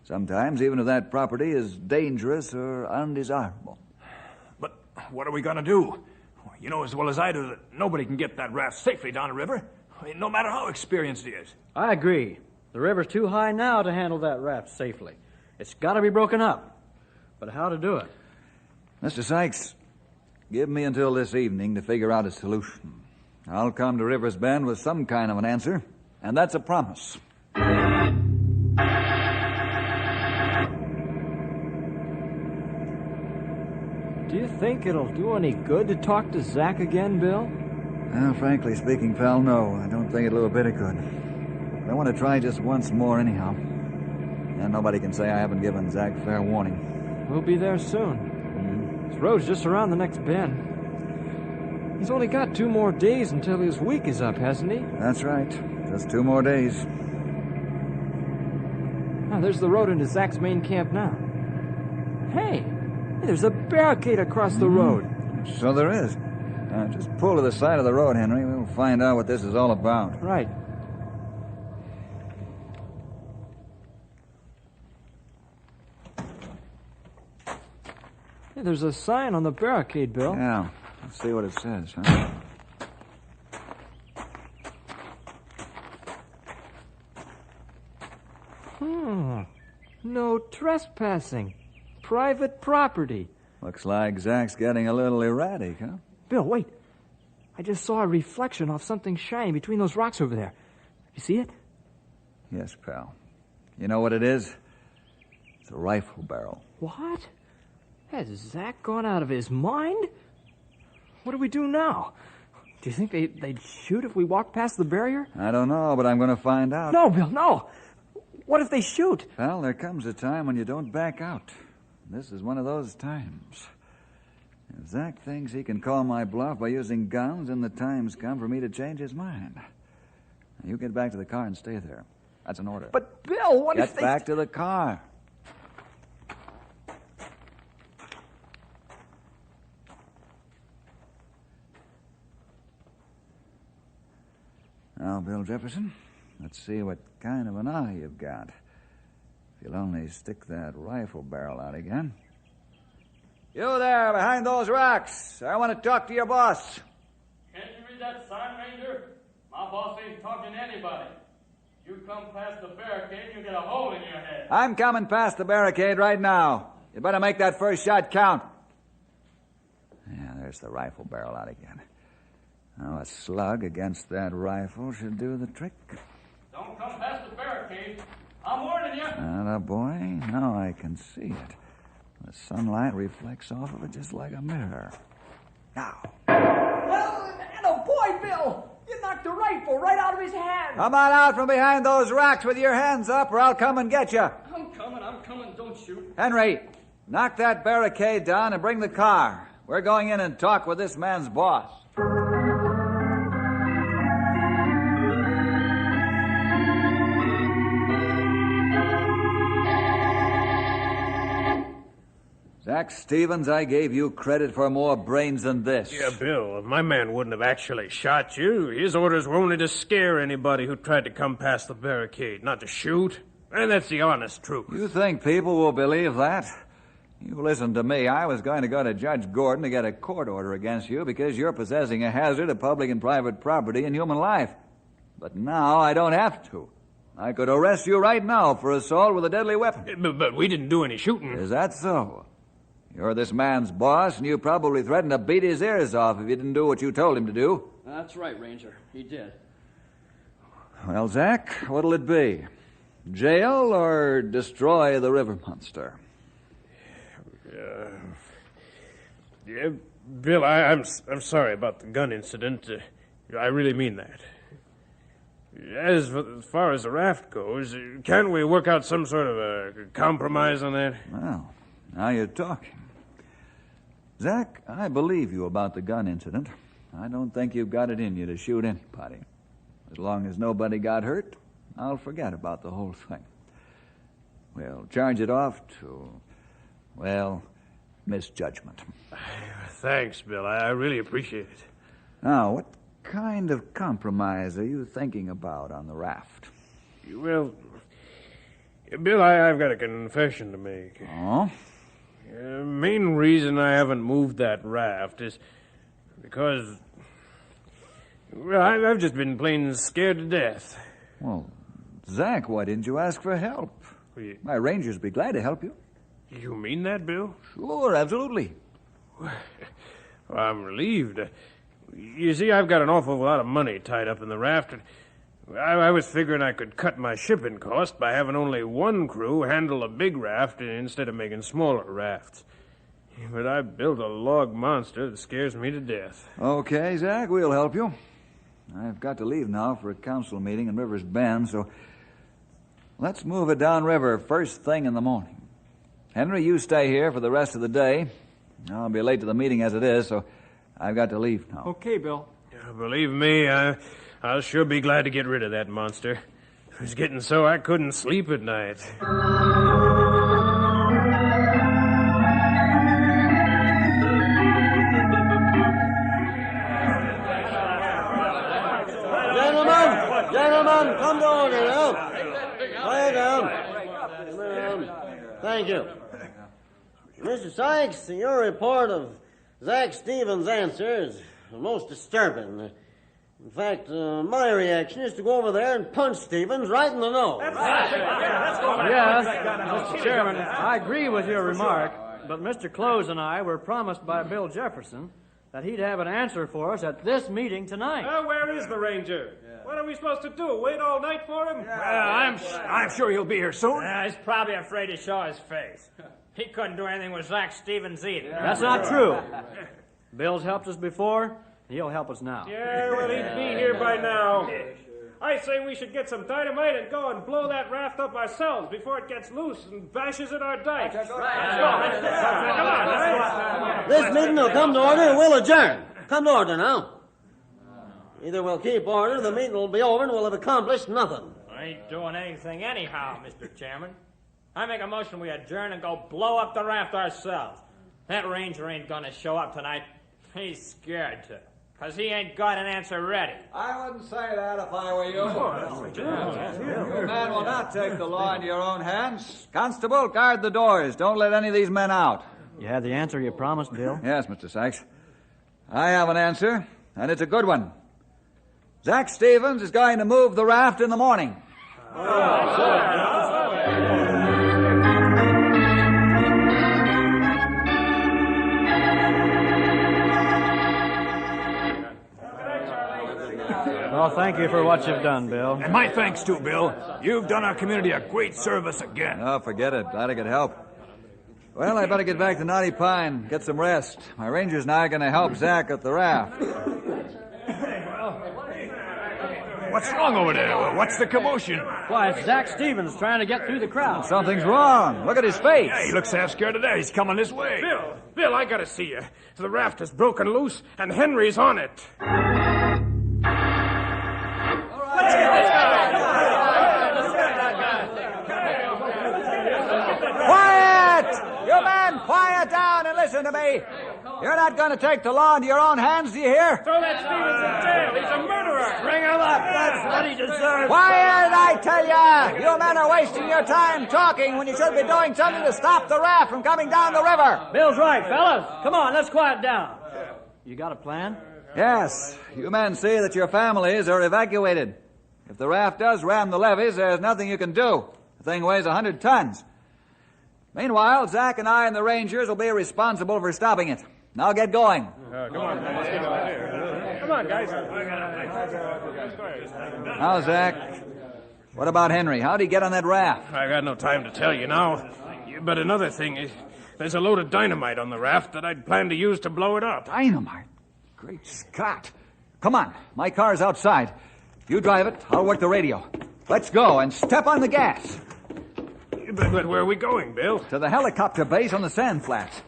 [SPEAKER 14] Sometimes, even if that property is dangerous or undesirable.
[SPEAKER 16] But what are we going to do? You know as well as I do that nobody can get that raft safely down the river, I mean, no matter how experienced he is.
[SPEAKER 15] I agree. The river's too high now to handle that raft safely. It's got to be broken up. But how to do it?
[SPEAKER 14] Mr. Sykes, give me until this evening to figure out a solution. I'll come to Rivers Bend with some kind of an answer, and that's a promise.
[SPEAKER 20] Do you think it'll do any good to talk to Zach again, Bill?
[SPEAKER 14] Well, frankly speaking, pal, no. I don't think it'll do a bit of good. But I want to try just once more anyhow. And nobody can say I haven't given Zach fair warning.
[SPEAKER 20] We'll be there soon. This road's just around the next bend. He's only got 2 more days until his week is up, hasn't he?
[SPEAKER 14] That's right. Just 2 more days.
[SPEAKER 20] Oh, there's the road into Zach's main camp now. Hey, there's a barricade across the road.
[SPEAKER 14] So there is. Just pull to the side of the road, Henry. We'll find out what this is all about.
[SPEAKER 20] Right. Hey, there's a sign on the barricade, Bill.
[SPEAKER 14] Yeah. Let's see what it says, huh?
[SPEAKER 20] No trespassing. Private property.
[SPEAKER 14] Looks like Zach's getting a little erratic, huh?
[SPEAKER 20] Bill, wait. I just saw a reflection off something shiny between those rocks over there. You see it?
[SPEAKER 14] Yes, pal. You know what it is? It's a rifle barrel.
[SPEAKER 20] What? Has Zach gone out of his mind? What do we do now? Do you think they'd shoot if we walk past the barrier?
[SPEAKER 14] I don't know, but I'm going to find out.
[SPEAKER 20] No, Bill, no. What if they shoot?
[SPEAKER 14] Well, there comes a time when you don't back out. This is one of those times. If Zach thinks he can call my bluff by using guns, then the time's come for me to change his mind. Now, you get back to the car and stay there. That's an order.
[SPEAKER 20] But, Bill, what if
[SPEAKER 14] Get
[SPEAKER 20] they...
[SPEAKER 14] back to the car. Now, Bill Jefferson, let's see what kind of an eye you've got. If you'll only stick that rifle barrel out again. You there, behind those rocks. I want to talk to your boss.
[SPEAKER 19] Can't you read that sign, Ranger? My boss ain't talking to anybody. You come past the barricade, you get a hole in your head.
[SPEAKER 14] I'm coming past the barricade right now. You better make that first shot count. Yeah, there's the rifle barrel out again. Now, a slug against that rifle should do the trick.
[SPEAKER 19] Don't come past the barricade. I'm warning you.
[SPEAKER 14] Attaboy. Now I can see it. The sunlight reflects off of it just like a mirror. Now.
[SPEAKER 20] Well, and oh boy, Bill! You knocked the rifle right out of his hand.
[SPEAKER 14] Come on out from behind those rocks with your hands up, or I'll come and get you.
[SPEAKER 19] I'm coming. Don't shoot.
[SPEAKER 14] Henry, knock that barricade down and bring the car. We're going in and talk with this man's boss. Zach Stevens, I gave you credit for more brains than this.
[SPEAKER 18] Yeah, Bill, my man wouldn't have actually shot you. His orders were only to scare anybody who tried to come past the barricade, not to shoot. And that's the honest truth.
[SPEAKER 14] You think people will believe that? You listen to me. I was going to go to Judge Gordon to get a court order against you because you're possessing a hazard of public and private property and human life. But now I don't have to. I could arrest you right now for assault with a deadly weapon.
[SPEAKER 18] But we didn't do any shooting.
[SPEAKER 14] Is that so? You're this man's boss, and you probably threatened to beat his ears off if you didn't do what you told him to do.
[SPEAKER 19] That's right, Ranger. He did.
[SPEAKER 14] Well, Zach, what'll it be? Jail or destroy the river monster?
[SPEAKER 18] Yeah, Bill, I'm sorry about the gun incident. I really mean that. As far as the raft goes, can't we work out some sort of a compromise on that?
[SPEAKER 14] Well, now you're talking. Zach, I believe you about the gun incident. I don't think you've got it in you to shoot anybody. As long as nobody got hurt, I'll forget about the whole thing. We'll charge it off to, well, misjudgment.
[SPEAKER 18] Thanks, Bill. I really appreciate it.
[SPEAKER 14] Now, what kind of compromise are you thinking about on the raft?
[SPEAKER 18] Well, Bill, I've got a confession to make.
[SPEAKER 14] Oh?
[SPEAKER 18] Main reason I haven't moved that raft is because, well, I've just been plain scared to death.
[SPEAKER 14] Well, Zach, why didn't you ask for help? My rangers would be glad to help you.
[SPEAKER 18] You mean that, Bill?
[SPEAKER 14] Sure, absolutely.
[SPEAKER 18] Well, I'm relieved. You see, I've got an awful lot of money tied up in the raft. I was figuring I could cut my shipping cost by having only one crew handle a big raft instead of making smaller rafts. But I built a log monster that scares me to death.
[SPEAKER 14] Okay, Zach, we'll help you. I've got to leave now for a council meeting in River's Bend, so let's move it downriver first thing in the morning. Henry, you stay here for the rest of the day. I'll be late to the meeting as it is, so I've got to leave now.
[SPEAKER 19] Okay, Bill.
[SPEAKER 18] Believe me, I'll sure be glad to get rid of that monster. It was getting so I couldn't sleep at night.
[SPEAKER 17] Gentlemen, come to order now. Quiet down. Thank you. Mr. Sykes, your report of Zach Stevens' answers is most disturbing. In fact, my reaction is to go over there and punch Stevens right in the nose.
[SPEAKER 15] Yes, Mr. Chairman, I agree with your remark, but Mr. Close and I were promised by Bill Jefferson that he'd have an answer for us at this meeting tonight.
[SPEAKER 18] Where is the ranger? What are we supposed to do? Wait all night for him?
[SPEAKER 16] I'm sure he'll be here soon.
[SPEAKER 21] He's probably afraid to show his face. He couldn't do anything with Zach Stevens either.
[SPEAKER 15] That's not true. Bill's helped us before. He'll help us now.
[SPEAKER 18] Yeah, well, he'd be here by now. I say we should get some dynamite and go and blow that raft up ourselves before it gets loose and bashes at our dike. Let's go. Come on.
[SPEAKER 17] This meeting will come to order and we'll adjourn. Come to order now. Either we'll keep order, the meeting will be over, and we'll have accomplished nothing.
[SPEAKER 21] I ain't doing anything anyhow, Mr. Chairman. I make a motion we adjourn and go blow up the raft ourselves. That ranger ain't gonna show up tonight. He's scared to, 'cause he ain't got an answer ready.
[SPEAKER 14] I wouldn't say that if I were you. You man will not take the law into your own hands. Constable, guard the doors. Don't let any of these men out.
[SPEAKER 15] You had the answer you promised, Bill?
[SPEAKER 14] Yes, Mr. Sykes. I have an answer, and it's a good one. Zach Stevens is going to move the raft in the morning.
[SPEAKER 15] Well, thank you for what you've done, Bill.
[SPEAKER 16] And my thanks too, Bill. You've done our community a great service again.
[SPEAKER 14] Oh, forget it. Glad I could help. Well, I better get back to Knotty Pine, get some rest. My rangers and I are going to help Zach up the raft.
[SPEAKER 16] What's wrong over there? What's the commotion?
[SPEAKER 15] Why, it's Zach Stevens trying to get through the crowd.
[SPEAKER 14] Something's wrong. Look at his face.
[SPEAKER 16] Yeah, he looks half scared to death. He's coming this way.
[SPEAKER 18] Bill, I gotta see you. The raft has broken loose, and Henry's on it.
[SPEAKER 14] Quiet! You men, quiet down and listen to me. You're not going to take the law into your own hands, do you hear?
[SPEAKER 15] Throw that Stevens in jail. He's a murderer. Bring him up. That's what he deserves.
[SPEAKER 14] Quiet, I tell ya! You men are wasting your time talking when you should be doing something to stop the raft from coming down the river.
[SPEAKER 15] Bill's right, fellas. Come on, let's quiet down. You got a plan?
[SPEAKER 14] Yes. You men see that your families are evacuated. If the raft does ram the levees, there's nothing you can do. The thing weighs 100 tons. Meanwhile, Zach and I and the Rangers will be responsible for stopping it. Now get going.
[SPEAKER 18] Come on, guys.
[SPEAKER 14] Now, Zach, what about Henry? How'd he get on that raft?
[SPEAKER 18] I got no time to tell you now. But another thing is, there's a load of dynamite on the raft that I'd planned to use to blow it up.
[SPEAKER 14] Dynamite? Great Scott. Come on, my car's outside. You drive it, I'll work the radio. Let's go and step on the gas.
[SPEAKER 18] But where are we going, Bill?
[SPEAKER 14] To the helicopter base on the sand flats.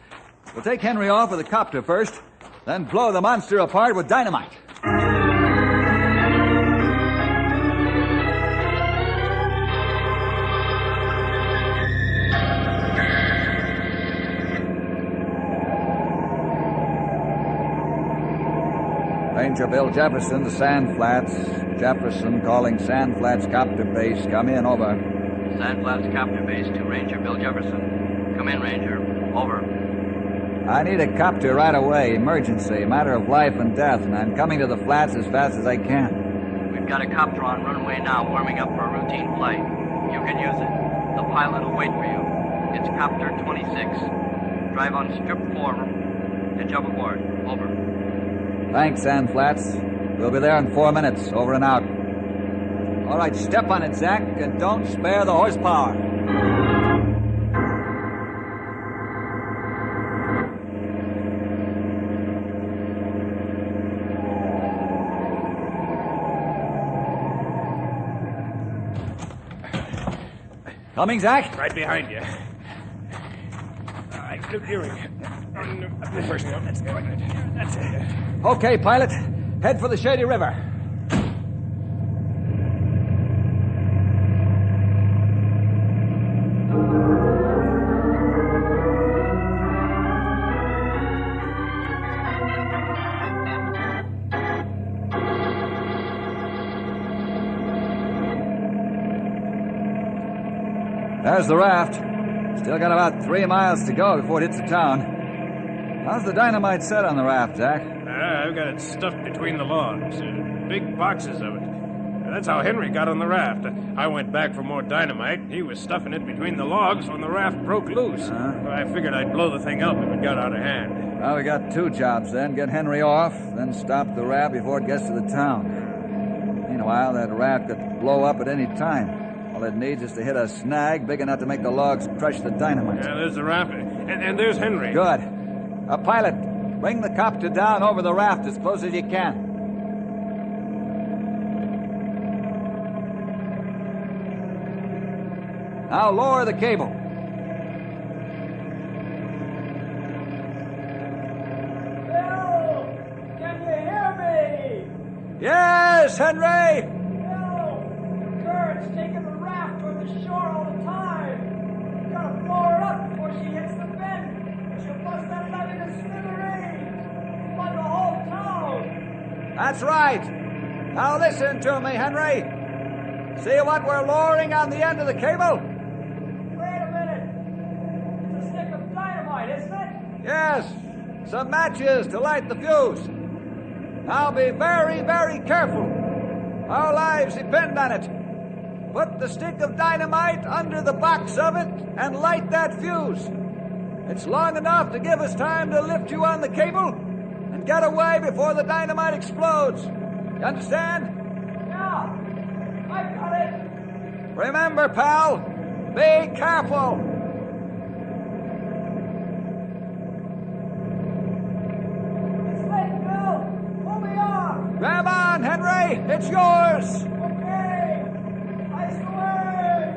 [SPEAKER 14] We'll take Henry off with the copter first, then blow the monster apart with dynamite. Ranger Bill Jefferson to Sand Flats. Jefferson calling Sand Flats copter base. Come in, over.
[SPEAKER 1] Sand Flats copter base to Ranger Bill Jefferson. Come in, Ranger. Over.
[SPEAKER 14] I need a copter right away. Emergency. Matter of life and death, and I'm coming to the flats as fast as I can.
[SPEAKER 1] We've got a copter on runway now, warming up for a routine flight. You can use it. The pilot will wait for you. It's Copter 26. Drive on strip 4 and jump aboard. Over.
[SPEAKER 14] Thanks, Sand Flats. We'll be there in 4 minutes. Over and out. All right, step on it, Zach, and don't spare the horsepower. Coming, Zach?
[SPEAKER 18] Right behind you. All right, clearing. The first one. That's good. That's it.
[SPEAKER 14] Okay, pilot. Head for the Shady River. There's the raft. Still got about 3 miles to go before it hits the town. How's the dynamite set on the raft, Zach?
[SPEAKER 18] I've got it stuffed between the logs. Big boxes of it. That's how Henry got on the raft. I went back for more dynamite. He was stuffing it between the logs when the raft broke loose. I figured I'd blow the thing up if it got out of hand.
[SPEAKER 14] Well, we got 2 jobs then. Get Henry off, then stop the raft before it gets to the town. Meanwhile, that raft could blow up at any time. All it needs is to hit a snag big enough to make the logs crush the dynamite.
[SPEAKER 18] Yeah, there's the raft. And there's Henry.
[SPEAKER 14] Good. Pilot, bring the copter down over the raft as close as you can. Now lower the cable.
[SPEAKER 15] Bill! Can you hear me?
[SPEAKER 14] Yes, Henry!
[SPEAKER 15] Bill! The current's taking the raft toward the shore all the time. You gotta blow her up before she hits the bend. She'll bust that levee to smithereens. Flood the whole town.
[SPEAKER 14] That's right. Now listen to me, Henry. See what we're lowering on the end of the cable?
[SPEAKER 15] Wait a minute. It's a stick of dynamite, isn't it?
[SPEAKER 14] Yes. Some matches to light the fuse. Now be very, very careful. Our lives depend on it. Put the stick of dynamite under the box of it and light that fuse. It's long enough to give us time to lift you on the cable and get away before the dynamite explodes. You understand? Remember, pal, be careful.
[SPEAKER 15] It's late, Bill. Pull me off.
[SPEAKER 14] Grab on, Henry. It's yours.
[SPEAKER 15] Okay. Ice away.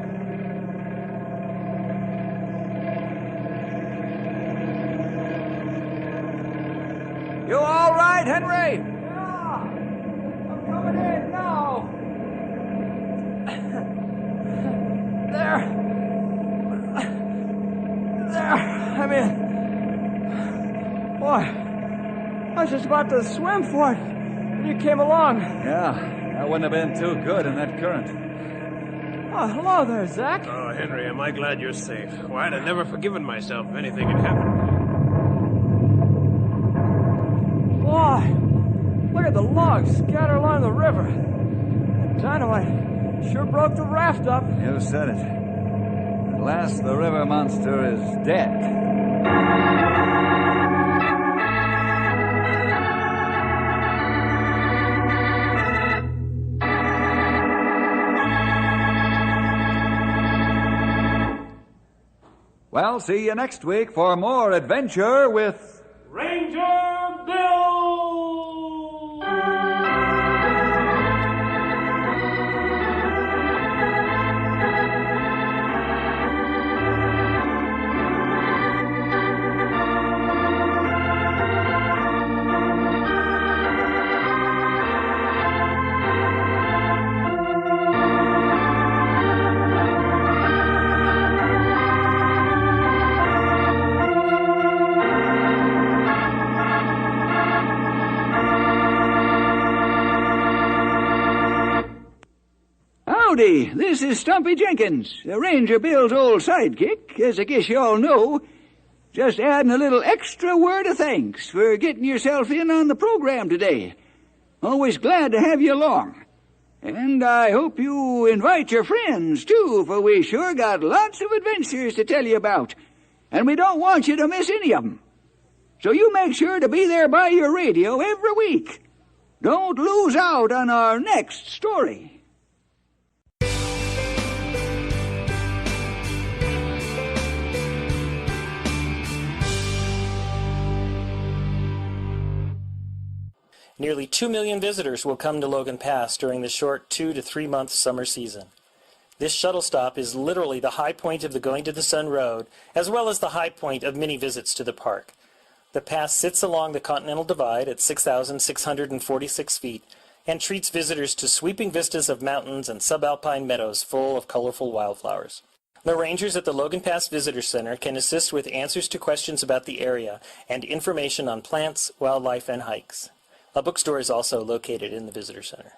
[SPEAKER 14] You all right, Henry?
[SPEAKER 15] Yeah. I'm coming in now.
[SPEAKER 16] There. I'm in. Boy, I was just about to swim for it when you came along.
[SPEAKER 14] Yeah, that wouldn't have been too good in that current.
[SPEAKER 16] Oh, hello there, Zach.
[SPEAKER 18] Oh, Henry, am I glad you're safe. Why, I'd have never forgiven myself if anything had happened.
[SPEAKER 16] Boy, look at the logs scattered along the river. That dynamite sure broke the raft up.
[SPEAKER 14] You said it. At last the river monster is dead. Well, see you next week for more adventure with
[SPEAKER 21] Ranger Bill!
[SPEAKER 6] Howdy, this is Stumpy Jenkins, Ranger Bill's old sidekick, as I guess you all know. Just adding a little extra word of thanks for getting yourself in on the program today. Always glad to have you along. And I hope you invite your friends, too, for we sure got lots of adventures to tell you about. And we don't want you to miss any of them. So you make sure to be there by your radio every week. Don't lose out on our next story.
[SPEAKER 22] Nearly 2 million visitors will come to Logan Pass during the short 2 to 3 month summer season. This shuttle stop is literally the high point of the Going to the Sun Road, as well as the high point of many visits to the park. The pass sits along the Continental Divide at 6,646 feet and treats visitors to sweeping vistas of mountains and subalpine meadows full of colorful wildflowers. The rangers at the Logan Pass Visitor Center can assist with answers to questions about the area and information on plants, wildlife, and hikes. A bookstore is also located in the Visitor Center.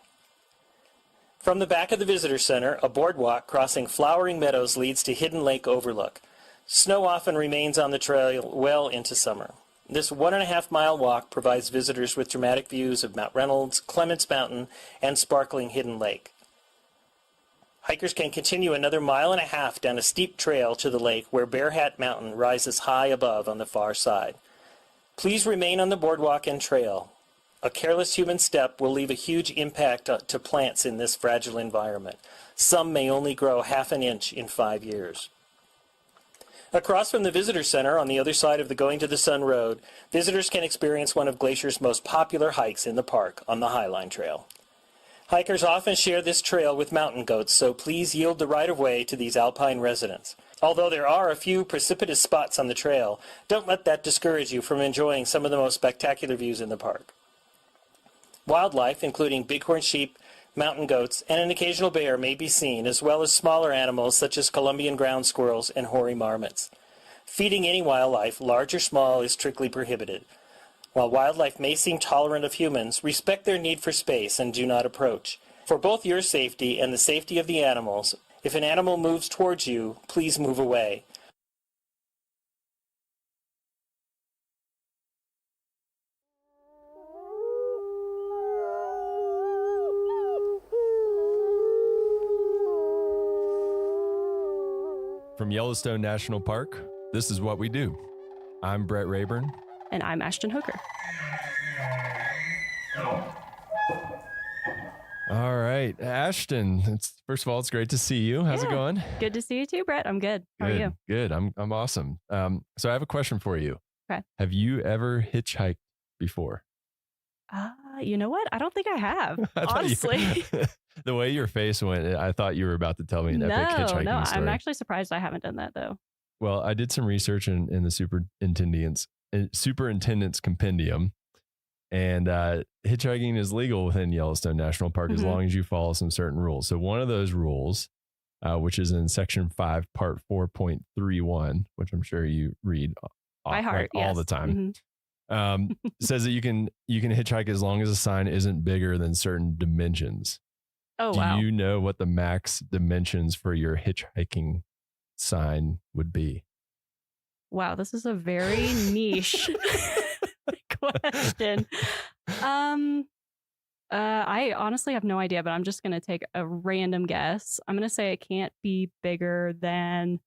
[SPEAKER 22] From the back of the Visitor Center, a boardwalk crossing flowering meadows leads to Hidden Lake Overlook. Snow often remains on the trail well into summer. This 1.5-mile walk provides visitors with dramatic views of Mount Reynolds, Clements Mountain, and sparkling Hidden Lake. Hikers can continue another 1.5 miles down a steep trail to the lake where Bear Hat Mountain rises high above on the far side. Please remain on the boardwalk and trail. A careless human step will leave a huge impact to plants in this fragile environment. Some may only grow 1/2 inch in 5 years. Across from the Visitor Center on the other side of the Going to the Sun Road, visitors can experience one of Glacier's most popular hikes in the park on the Highline Trail. Hikers often share this trail with mountain goats, so please yield the right-of-way to these alpine residents. Although there are a few precipitous spots on the trail, don't let that discourage you from enjoying some of the most spectacular views in the park. Wildlife, including bighorn sheep, mountain goats, and an occasional bear may be seen, as well as smaller animals such as Columbian ground squirrels and hoary marmots. Feeding any wildlife, large or small, is strictly prohibited. While wildlife may seem tolerant of humans, respect their need for space and do not approach. For both your safety and the safety of the animals, if an animal moves towards you, please move away.
[SPEAKER 23] From Yellowstone National Park, this is What We Do. I'm Brett Rayburn.
[SPEAKER 5] And I'm Ashton Hooker.
[SPEAKER 23] All right, Ashton. First of all, it's great to see you. How's it going?
[SPEAKER 5] Good to see you too, Brett. I'm good. How are you?
[SPEAKER 23] Good. I'm awesome. So I have a question for you.
[SPEAKER 5] Okay.
[SPEAKER 23] Have you ever hitchhiked before?
[SPEAKER 5] You know what? I don't think I have,
[SPEAKER 23] I thought
[SPEAKER 5] honestly.
[SPEAKER 23] The way your face went, I thought you were about to tell me an epic hitchhiking story.
[SPEAKER 5] I'm actually surprised I haven't done that though.
[SPEAKER 23] Well, I did some research in the superintendent's compendium, and hitchhiking is legal within Yellowstone National Park as long as you follow some certain rules. So one of those rules, which is in Section 5, Part 4.31, which I'm sure you read
[SPEAKER 5] by heart,
[SPEAKER 23] all the time, says that you can hitchhike as long as a sign isn't bigger than certain dimensions.
[SPEAKER 5] Oh,
[SPEAKER 23] Do
[SPEAKER 5] wow.
[SPEAKER 23] you know what the max dimensions for your hitchhiking sign would be?
[SPEAKER 5] Wow, this is a very niche question. I honestly have no idea, but I'm just going to take a random guess. I'm going to say it can't be bigger than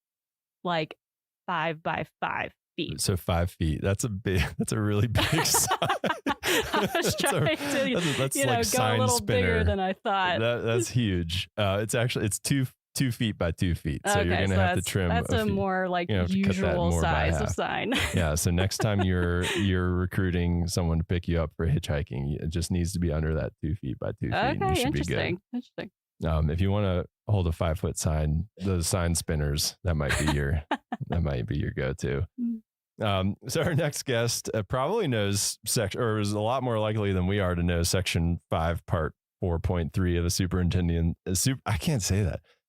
[SPEAKER 5] like 5 by 5 feet.
[SPEAKER 23] So 5 feet. That's a really big sign.
[SPEAKER 5] I was trying to,
[SPEAKER 23] that's
[SPEAKER 5] go a little bigger than I thought.
[SPEAKER 23] That's huge. It's 2 feet by 2 feet. So you're going to have to trim.
[SPEAKER 5] That's a more like usual size of sign.
[SPEAKER 23] Yeah. So next time you're recruiting someone to pick you up for hitchhiking, it just needs to be under that 2 feet by 2 feet.
[SPEAKER 5] Okay,
[SPEAKER 23] and you should
[SPEAKER 5] interesting.
[SPEAKER 23] Be good. If you want to hold a 5-foot sign, those sign spinners, that might be your go-to. So our next guest probably knows or is a lot more likely than we are to know Section 5, Part 4.3 of the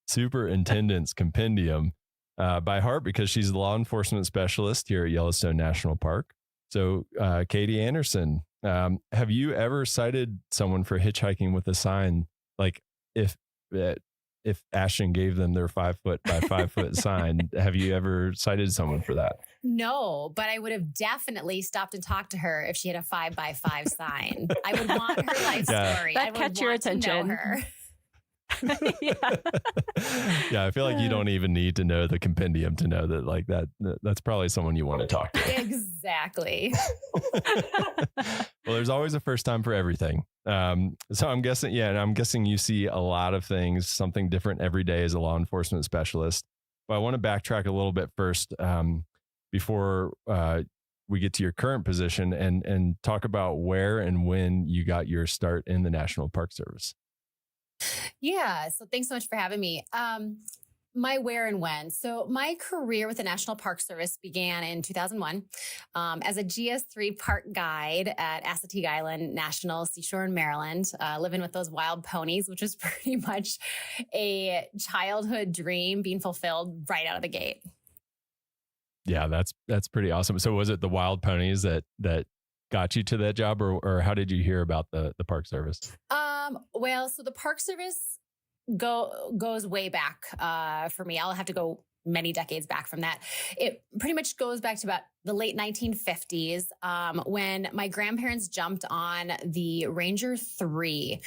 [SPEAKER 23] Superintendent's Compendium by heart, because she's the law enforcement specialist here at Yellowstone National Park. So, Katie Anderson, have you ever cited someone for hitchhiking with a sign? Like if Ashton gave them their 5-foot by 5-foot sign, have you ever cited someone for that?
[SPEAKER 2] No, but I would have definitely stopped and talked to her if she had a 5 by 5 sign. I would want her life story.
[SPEAKER 5] That catch your attention.
[SPEAKER 2] Her.
[SPEAKER 23] Yeah, I feel like you don't even need to know the compendium to know that, like, that's probably someone you want to talk to.
[SPEAKER 2] Exactly.
[SPEAKER 23] Well, there's always a first time for everything. So I'm guessing you see a lot of things, something different every day as a law enforcement specialist. But I want to backtrack a little bit first before we get to your current position and talk about where and when you got your start in the National Park Service.
[SPEAKER 2] Yeah. So thanks so much for having me. My where and when. So my career with the National Park Service began in 2001 as a GS3 park guide at Assateague Island National Seashore in Maryland, living with those wild ponies, which was pretty much a childhood dream being fulfilled right out of the gate.
[SPEAKER 23] Yeah, that's pretty awesome. So was it the wild ponies that got you to that job, or how did you hear about the Park Service?
[SPEAKER 2] Well, so the Park Service goes way back for me. I'll have to go many decades back from that. It pretty much goes back to about the late 1950s when my grandparents jumped on the Ranger 3,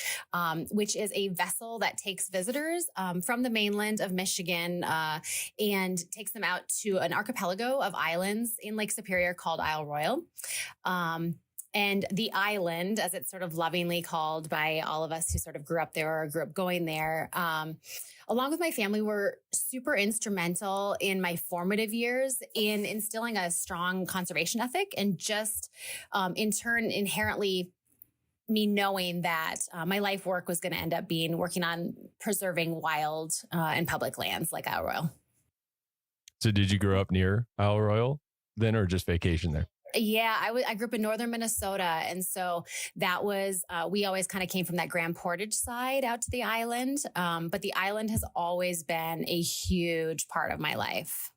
[SPEAKER 2] which is a vessel that takes visitors from the mainland of Michigan and takes them out to an archipelago of islands in Lake Superior called Isle Royale. And the island, as it's sort of lovingly called by all of us who sort of grew up there or grew up going there, along with my family, were super instrumental in my formative years in instilling a strong conservation ethic and just in turn, inherently me knowing that my life work was going to end up being working on preserving wild and public lands like Isle Royale.
[SPEAKER 23] So did you grow up near Isle Royale then, or just vacation there?
[SPEAKER 2] Yeah, I grew up in northern Minnesota. And so that was, we always kind of came from that Grand Portage side out to the island. But the island has always been a huge part of my life.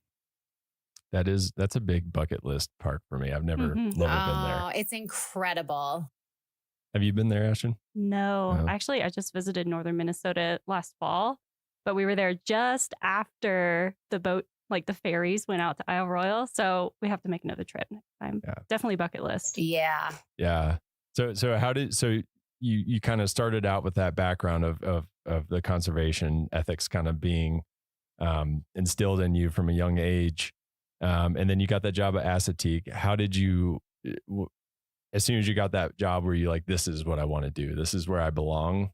[SPEAKER 23] That's a big bucket list park for me. I've never been there.
[SPEAKER 2] It's incredible.
[SPEAKER 23] Have you been there, Ashton?
[SPEAKER 5] No. Actually, I just visited northern Minnesota last fall, but we were there just after the boat, like the ferries, went out to Isle Royale. So we have to make another trip next time. Yeah. Definitely bucket list.
[SPEAKER 2] Yeah.
[SPEAKER 23] Yeah. So you kind of started out with that background of the conservation ethics kind of being instilled in you from a young age. And then you got that job at Assateague. How did you, as soon as you got that job, were you like, this is what I want to do, this is where I belong?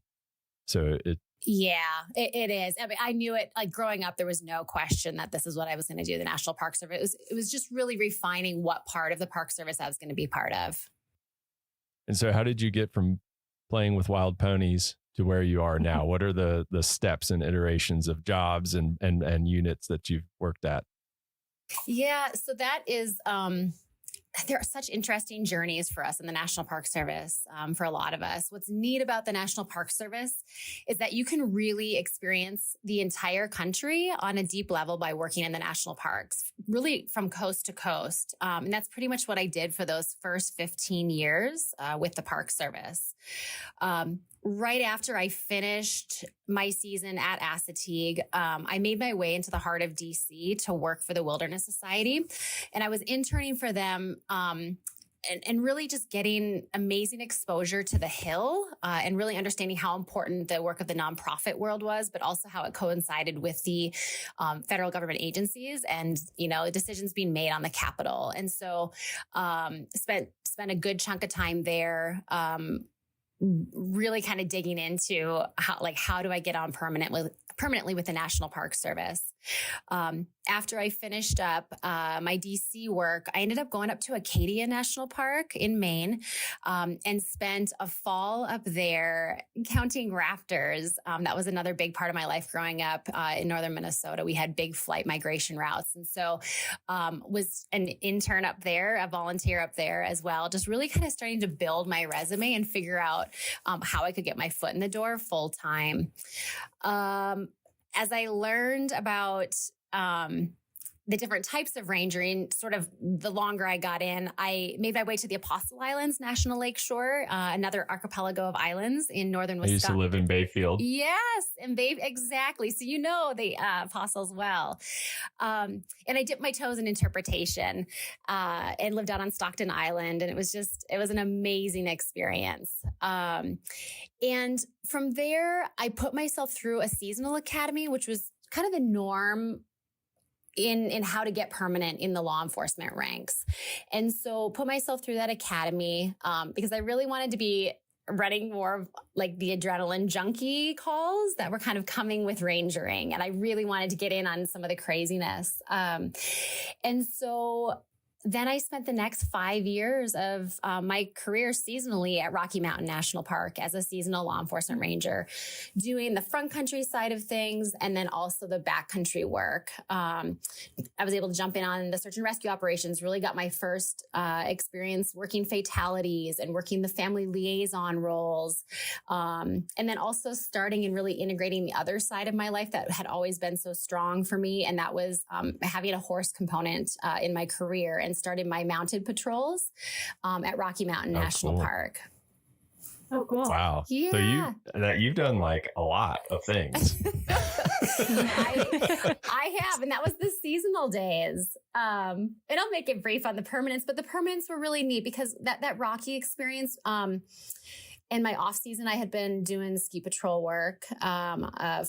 [SPEAKER 23] So
[SPEAKER 2] it is. I mean, I knew it, like growing up, there was no question that this is what I was going to do. The National Park Service. It was just really refining what part of the Park Service I was going to be part of.
[SPEAKER 23] And so how did you get from playing with wild ponies to where you are now? What are the steps and iterations of jobs and units that you've worked at?
[SPEAKER 2] Yeah. So that is, there are such interesting journeys for us in the National Park Service, for a lot of us. What's neat about the National Park Service is that you can really experience the entire country on a deep level by working in the national parks, really from coast to coast. And that's pretty much what I did for those first 15 years with the Park Service. Right after I finished my season at Assateague, I made my way into the heart of DC to work for the Wilderness Society. And I was interning for them and really just getting amazing exposure to the Hill and really understanding how important the work of the nonprofit world was, but also how it coincided with the federal government agencies and, the decisions being made on the Capitol. And so spent a good chunk of time there, really kind of digging into how do I get on permanently with the National Park Service. After I finished up my DC work, I ended up going up to Acadia National Park in Maine and spent a fall up there counting raptors. That was another big part of my life growing up in northern Minnesota. We had big flight migration routes. And so was an intern up there, a volunteer up there as well, just really kind of starting to build my resume and figure out how I could get my foot in the door full time. As I learned about the different types of rangering, sort of the longer I got in, I made my way to the Apostle Islands National Lakeshore, another archipelago of islands in northern Wisconsin.
[SPEAKER 23] I used to live in Bayfield.
[SPEAKER 2] Yes, and exactly. So the Apostles well. And I dipped my toes in interpretation and lived out on Stockton Island, and it was an amazing experience. And from there, I put myself through a seasonal academy, which was kind of the norm in how to get permanent in the law enforcement ranks. And so put myself through that academy because I really wanted to be running more of like the adrenaline junkie calls that were kind of coming with rangering. And I really wanted to get in on some of the craziness. And so then I spent the next 5 years of my career seasonally at Rocky Mountain National Park as a seasonal law enforcement ranger, doing the front country side of things and then also the backcountry work. I was able to jump in on the search and rescue operations, really got my first experience working fatalities and working the family liaison roles. And then also starting and really integrating the other side of my life that had always been so strong for me. And that was having a horse component in my career, and started my mounted patrols at Rocky Mountain National Park.
[SPEAKER 5] Oh, cool.
[SPEAKER 23] Wow.
[SPEAKER 2] Yeah.
[SPEAKER 23] So you've done like a lot of things.
[SPEAKER 2] I have, and that was the seasonal days. And I'll make it brief on the permanents, but the permanents were really neat because that Rocky experience, in my off season, I had been doing ski patrol work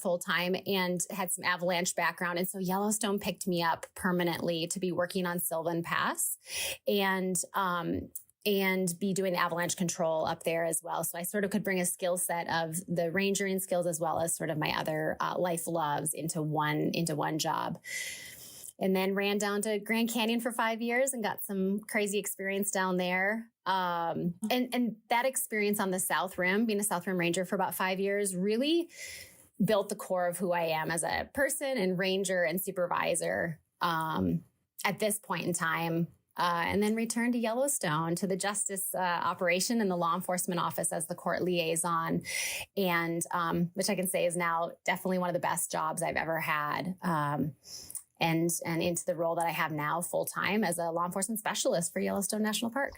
[SPEAKER 2] full time and had some avalanche background. And so Yellowstone picked me up permanently to be working on Sylvan Pass and be doing avalanche control up there as well. So I sort of could bring a skill set of the rangering skills as well as sort of my other life loves into one job. And then ran down to Grand Canyon for 5 years and got some crazy experience down there. And that experience on the South Rim, being a South Rim Ranger for about 5 years, really built the core of who I am as a person and ranger and supervisor at this point in time. And then returned to Yellowstone to the justice operation and the law enforcement office as the court liaison, and which I can say is now definitely one of the best jobs I've ever had. And into the role that I have now full time as a law enforcement specialist for Yellowstone National Park.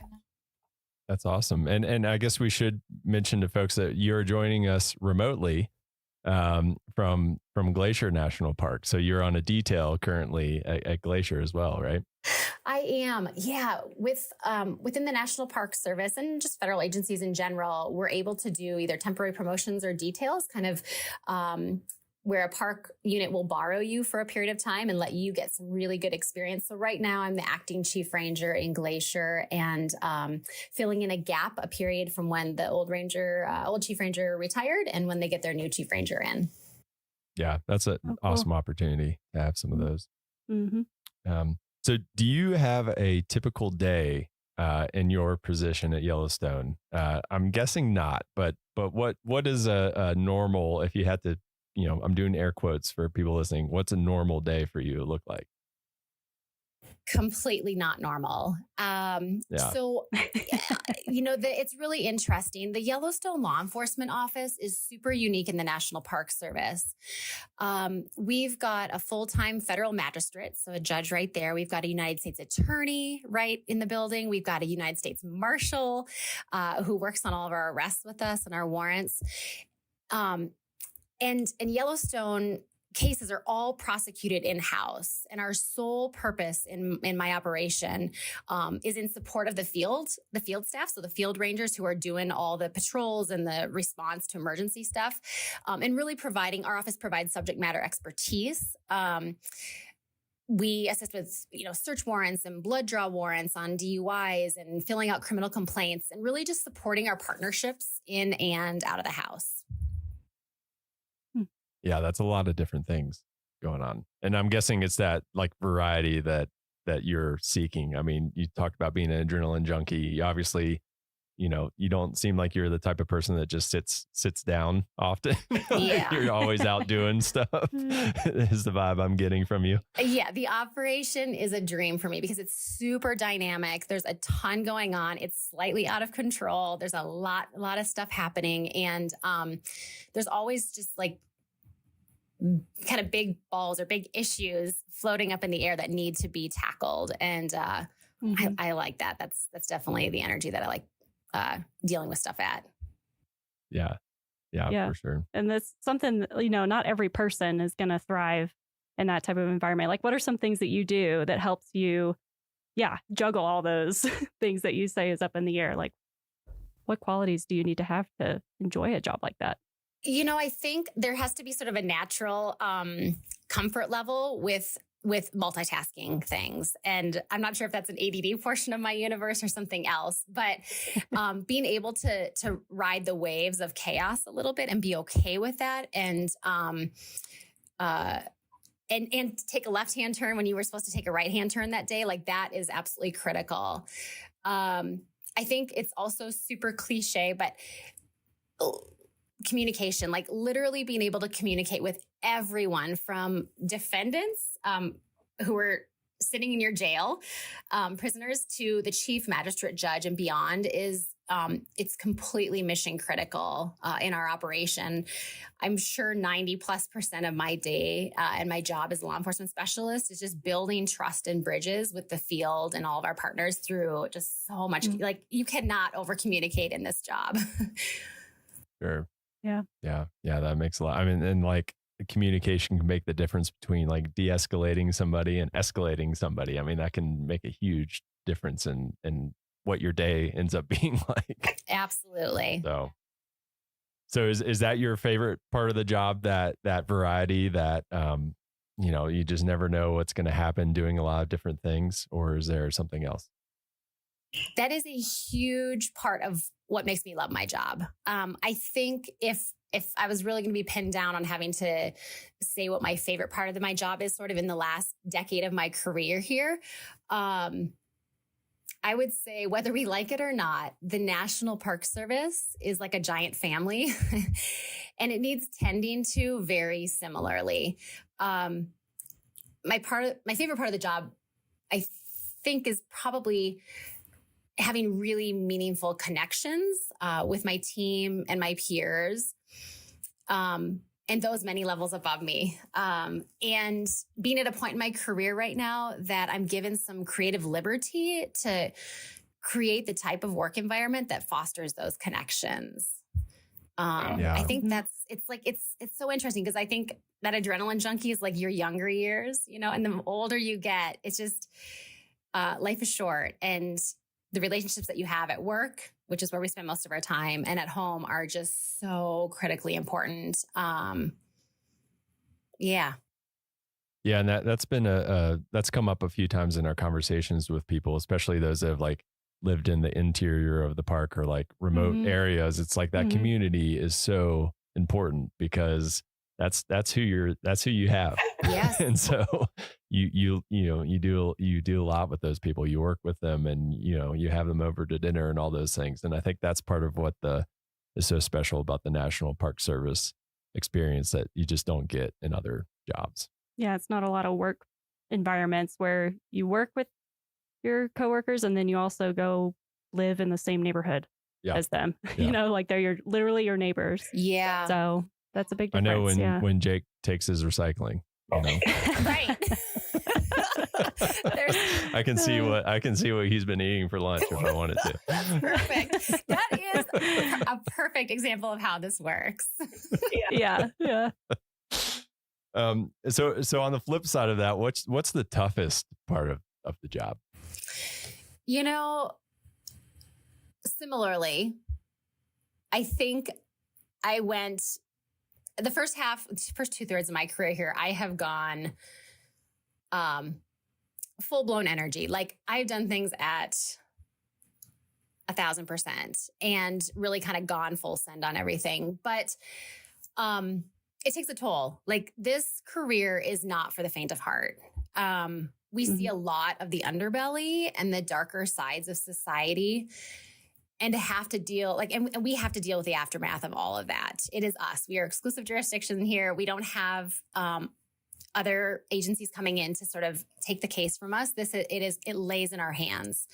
[SPEAKER 23] That's awesome. And I guess we should mention to folks that you're joining us remotely from Glacier National Park. So you're on a detail currently at Glacier as well, right?
[SPEAKER 2] I am. Yeah. Within the National Park Service and just federal agencies in general, we're able to do either temporary promotions or details kind of where a park unit will borrow you for a period of time and let you get some really good experience. So right now I'm the acting chief ranger in Glacier and filling in a period from when the old chief ranger retired and when they get their new chief ranger in.
[SPEAKER 23] Yeah, that's an awesome opportunity to have some of those.
[SPEAKER 5] Mm-hmm.
[SPEAKER 23] So do you have a typical day in your position at Yellowstone? I'm guessing not, but what is a normal, if you had to, I'm doing air quotes for people listening, what's a normal day for you look like?
[SPEAKER 2] Completely not normal. So, it's really interesting. The Yellowstone Law Enforcement Office is super unique in the National Park Service. We've got a full-time federal magistrate, so a judge right there. We've got a United States attorney right in the building. We've got a United States marshal who works on all of our arrests with us and our warrants. And Yellowstone cases are all prosecuted in-house, and our sole purpose in my operation is in support of the field staff, so the field rangers who are doing all the patrols and the response to emergency stuff, and really our office provides subject matter expertise. We assist with, search warrants and blood draw warrants on DUIs and filling out criminal complaints and really just supporting our partnerships in and out of the house.
[SPEAKER 23] Yeah, that's a lot of different things going on. And I'm guessing it's that like variety that you're seeking. I mean, you talked about being an adrenaline junkie. Obviously, you don't seem like you're the type of person that just sits down often.
[SPEAKER 2] Yeah.
[SPEAKER 23] You're always out doing stuff is the vibe I'm getting from you.
[SPEAKER 2] Yeah, the operation is a dream for me because it's super dynamic. There's a ton going on. It's slightly out of control. There's a lot of stuff happening. And there's always just like kind of big balls or big issues floating up in the air that need to be tackled. And I like that. That's definitely the energy that I like dealing with stuff at.
[SPEAKER 23] Yeah, for sure.
[SPEAKER 5] And that's something, not every person is going to thrive in that type of environment. Like, what are some things that you do that helps you, juggle all those things that you say is up in the air? Like, what qualities do you need to have to enjoy a job like that?
[SPEAKER 2] I think there has to be sort of a natural comfort level with multitasking things. And I'm not sure if that's an ADD portion of my universe or something else, but being able to ride the waves of chaos a little bit and be okay with that. And take a left-hand turn when you were supposed to take a right-hand turn that day. Like that is absolutely critical. I think it's also super cliche, but communication, like literally being able to communicate with everyone from defendants who are sitting in your jail, prisoners, to the chief magistrate judge and beyond is it's completely mission critical in our operation. I'm sure 90+% of my day and my job as a law enforcement specialist is just building trust and bridges with the field and all of our partners through just so much. Like you cannot over communicate in this job.
[SPEAKER 23] Sure.
[SPEAKER 5] Yeah.
[SPEAKER 23] That makes a lot. I mean, and like communication can make the difference between like de-escalating somebody and escalating somebody. I mean, that can make a huge difference in what your day ends up being like.
[SPEAKER 2] Absolutely.
[SPEAKER 23] So is that your favorite part of the job, that variety, that you just never know what's going to happen doing a lot of different things, or is there something else?
[SPEAKER 2] That is a huge part of what makes me love my job. I think if I was really going to be pinned down on having to say what my favorite part of my job is sort of in the last decade of my career here, I would say whether we like it or not, the National Park Service is like a giant family and it needs tending to very similarly. My favorite part of the job, I think, is probably having really meaningful connections with my team and my peers, and those many levels above me. And being at a point in my career right now that I'm given some creative liberty to create the type of work environment that fosters those connections. I think it's so interesting because I think that adrenaline junkie is like your younger years, and the older you get, it's just life is short, and the relationships that you have at work, which is where we spend most of our time, and at home are just so critically important. Yeah.
[SPEAKER 23] Yeah, and that's been that's come up a few times in our conversations with people, especially those that have like lived in the interior of the park or like remote areas. It's like that community is so important because that's who you have.
[SPEAKER 2] Yes.
[SPEAKER 23] And so you do a lot with those people. You work with them, and you have them over to dinner and all those things. And I think that's part of what is so special about the National Park Service experience that you just don't get in other jobs.
[SPEAKER 5] Yeah, it's not a lot of work environments where you work with your coworkers and then you also go live in the same neighborhood as them.
[SPEAKER 23] Yeah.
[SPEAKER 5] Like they're literally your neighbors.
[SPEAKER 2] Yeah.
[SPEAKER 5] So that's a big
[SPEAKER 23] I
[SPEAKER 5] difference.
[SPEAKER 23] know when Jake takes his recycling,
[SPEAKER 2] Right.
[SPEAKER 23] I can see what he's been eating for lunch if I wanted to.
[SPEAKER 2] Perfect. That is a perfect example of how this works.
[SPEAKER 5] Yeah.
[SPEAKER 23] So on the flip side of that, what's the toughest part of the job?
[SPEAKER 2] Similarly, I think I went the first 2/3 of my career here. I have gone full blown energy. Like I've done things at 1,000% and really kind of gone full send on everything. But it takes a toll. Like this career is not for the faint of heart. We see a lot of the underbelly and the darker sides of society, and to have to deal and we have to deal with the aftermath of all of that. It is us. We are exclusive jurisdiction here. We don't have other agencies coming in to sort of take the case from us. It lays in our hands.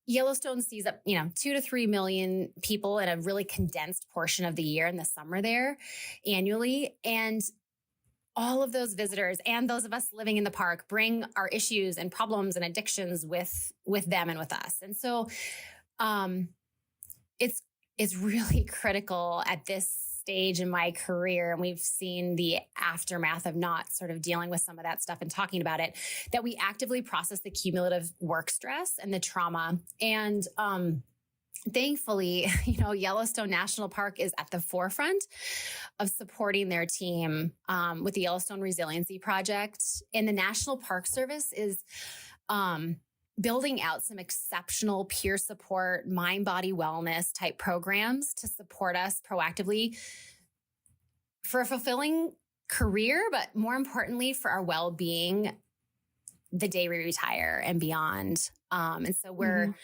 [SPEAKER 2] Yellowstone sees up, 2 to 3 million people in a really condensed portion of the year in the summer there annually. And all of those visitors and those of us living in the park bring our issues and problems and addictions with them and with us. And so it's really critical at this stage in my career, and we've seen the aftermath of not sort of dealing with some of that stuff and talking about it, that we actively process the cumulative work stress and the trauma. And thankfully, Yellowstone National Park is at the forefront of supporting their team with the Yellowstone Resiliency Project. And the National Park Service is building out some exceptional peer support, mind body wellness type programs to support us proactively for a fulfilling career, but more importantly for our well-being the day we retire and beyond. And so we're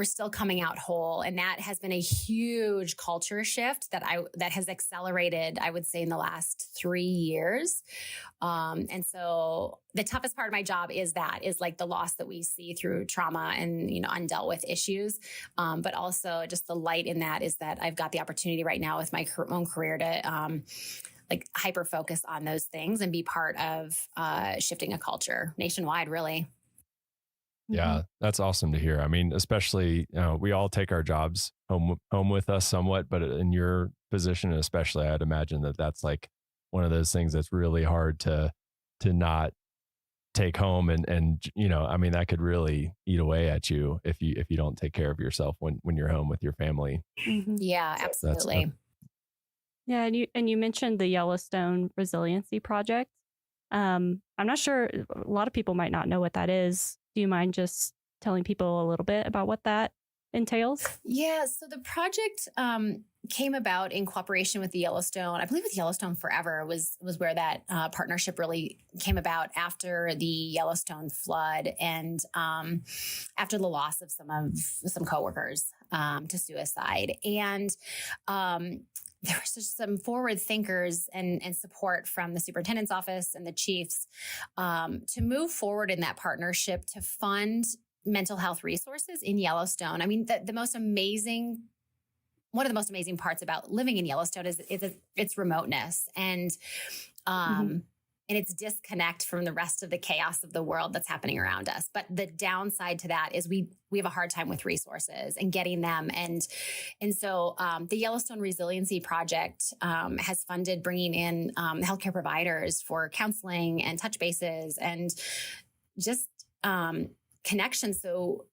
[SPEAKER 2] still coming out whole. And that has been a huge culture shift that has accelerated, I would say, in the last 3 years. And so the toughest part of my job is like the loss that we see through trauma and, undealt with issues. But also just the light in that is that I've got the opportunity right now with my own career to, hyper focus on those things and be part of shifting a culture nationwide, really.
[SPEAKER 23] Yeah, that's awesome to hear. I mean, especially, we all take our jobs home with us somewhat, but in your position, especially, I'd imagine that that's like one of those things that's really hard to not take home. And, I mean, that could really eat away at you if you don't take care of yourself when you're home with your family.
[SPEAKER 2] Yeah, absolutely.
[SPEAKER 5] Yeah, and you mentioned the Yellowstone Resiliency Project. I'm not sure, a lot of people might not know what that is. Do you mind just telling people a little bit about what that entails?
[SPEAKER 2] Yeah, so the project came about in cooperation with the Yellowstone. I believe with Yellowstone Forever was where that partnership really came about after the Yellowstone flood and after the loss of some coworkers to suicide. And there was just some forward thinkers and support from the superintendent's office and the chiefs to move forward in that partnership to fund mental health resources in Yellowstone. I mean, one of the most amazing parts about living in Yellowstone is its remoteness and its disconnect from the rest of the chaos of the world that's happening around us. But the downside to that is we have a hard time with resources and getting them. And so the Yellowstone Resiliency Project has funded bringing in healthcare providers for counseling and touch bases and just connections. So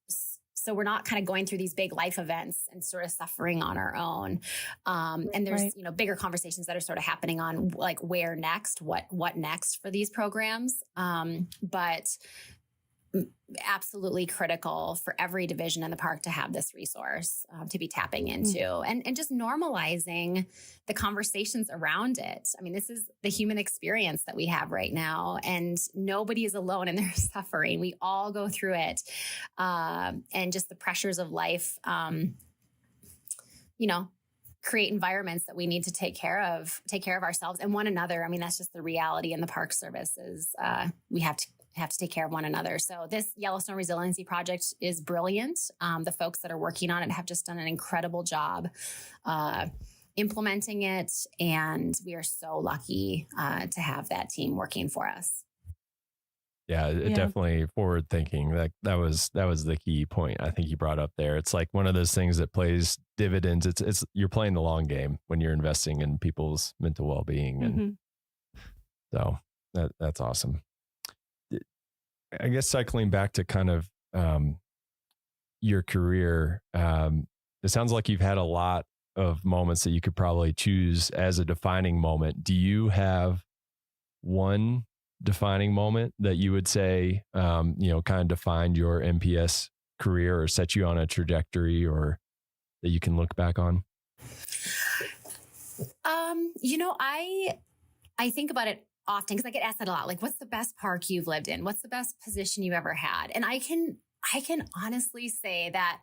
[SPEAKER 2] So we're not kind of going through these big life events and sort of suffering on our own. And there's, bigger conversations that are sort of happening on like where next, what next for these programs. But absolutely critical for every division in the park to have this resource to be tapping into and just normalizing the conversations around it. I mean, this is the human experience that we have right now, and nobody is alone in their suffering. We all go through it. And just the pressures of life, create environments that we need to take care of ourselves and one another. I mean, that's just the reality in the Park Service is we have to take care of one another. So this Yellowstone Resiliency Project is brilliant. The folks that are working on it have just done an incredible job implementing it. And we are so lucky to have that team working for us.
[SPEAKER 23] Yeah, definitely forward thinking. That was the key point I think you brought up there. It's like one of those things that plays dividends. It's you're playing the long game when you're investing in people's mental well-being. And so that's awesome. I guess cycling back to kind of your career, it sounds like you've had a lot of moments that you could probably choose as a defining moment. Do you have one defining moment that you would say, kind of defined your NPS career or set you on a trajectory or that you can look back on?
[SPEAKER 2] I think about it often because I get asked that a lot. Like, what's the best park you've lived in? What's the best position you ever had? And I can honestly say that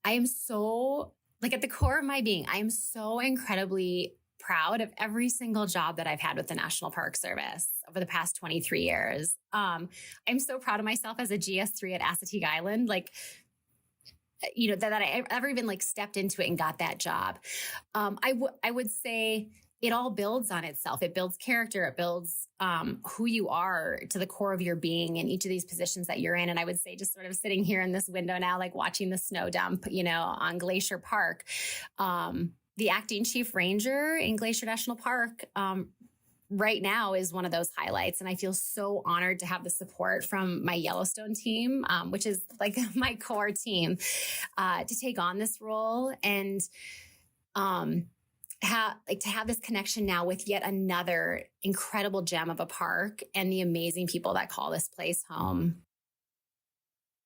[SPEAKER 2] I am so, like, at the core of my being, I am so incredibly proud of every single job that I've had with the National Park Service over the past 23 years. I'm so proud of myself as a GS3 at Assateague Island. Like, that I ever even like stepped into it and got that job. I would say it all builds on itself. It builds character. It builds who you are to the core of your being in each of these positions that you're in. And I would say just sort of sitting here in this window now, like watching the snow dump, on Glacier Park, the acting chief ranger in Glacier National Park right now is one of those highlights. And I feel so honored to have the support from my Yellowstone team, which is like my core team, to take on this role and to have this connection now with yet another incredible gem of a park and the amazing people that call this place home.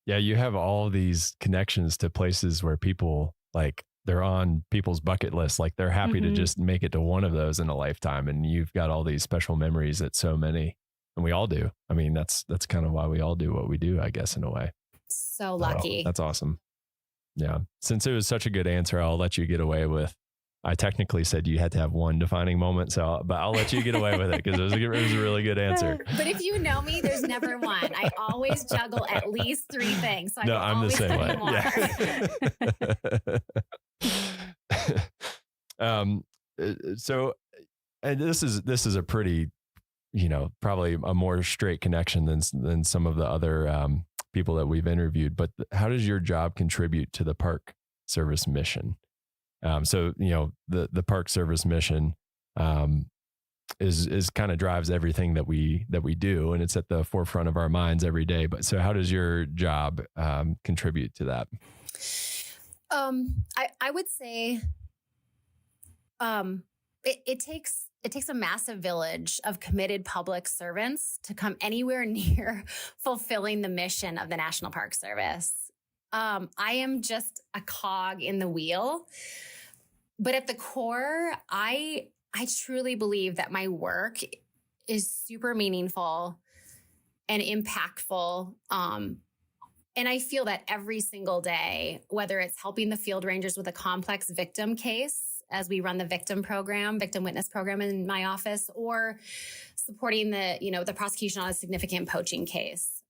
[SPEAKER 23] Yeah, you have all these connections to places where people they're on people's bucket list. Like they're happy to just make it to one of those in a lifetime. And you've got all these special memories that so many, and we all do. I mean, that's kind of why we all do what we do, I guess, in a way.
[SPEAKER 2] So lucky.
[SPEAKER 23] That's awesome. Yeah. Since it was such a good answer, I'll let you get away with, I technically said you had to have one defining moment. But I'll let you get away with it because it was a really good answer.
[SPEAKER 2] But if you know me, there's never one. I always juggle at least 3 things. So
[SPEAKER 23] I'm the same way. Yeah. So and this is a pretty, probably a more straight connection than some of the other people that we've interviewed. But how does your job contribute to the Park Service mission? So the Park Service mission is kind of drives everything that we do, and it's at the forefront of our minds every day. But so how does your job contribute to that?
[SPEAKER 2] I would say it takes a massive village of committed public servants to come anywhere near fulfilling the mission of the National Park Service. I am just a cog in the wheel, but at the core, I truly believe that my work is super meaningful and impactful. And I feel that every single day, whether it's helping the field rangers with a complex victim case as we run the victim witness program in my office, or supporting the prosecution on a significant poaching case.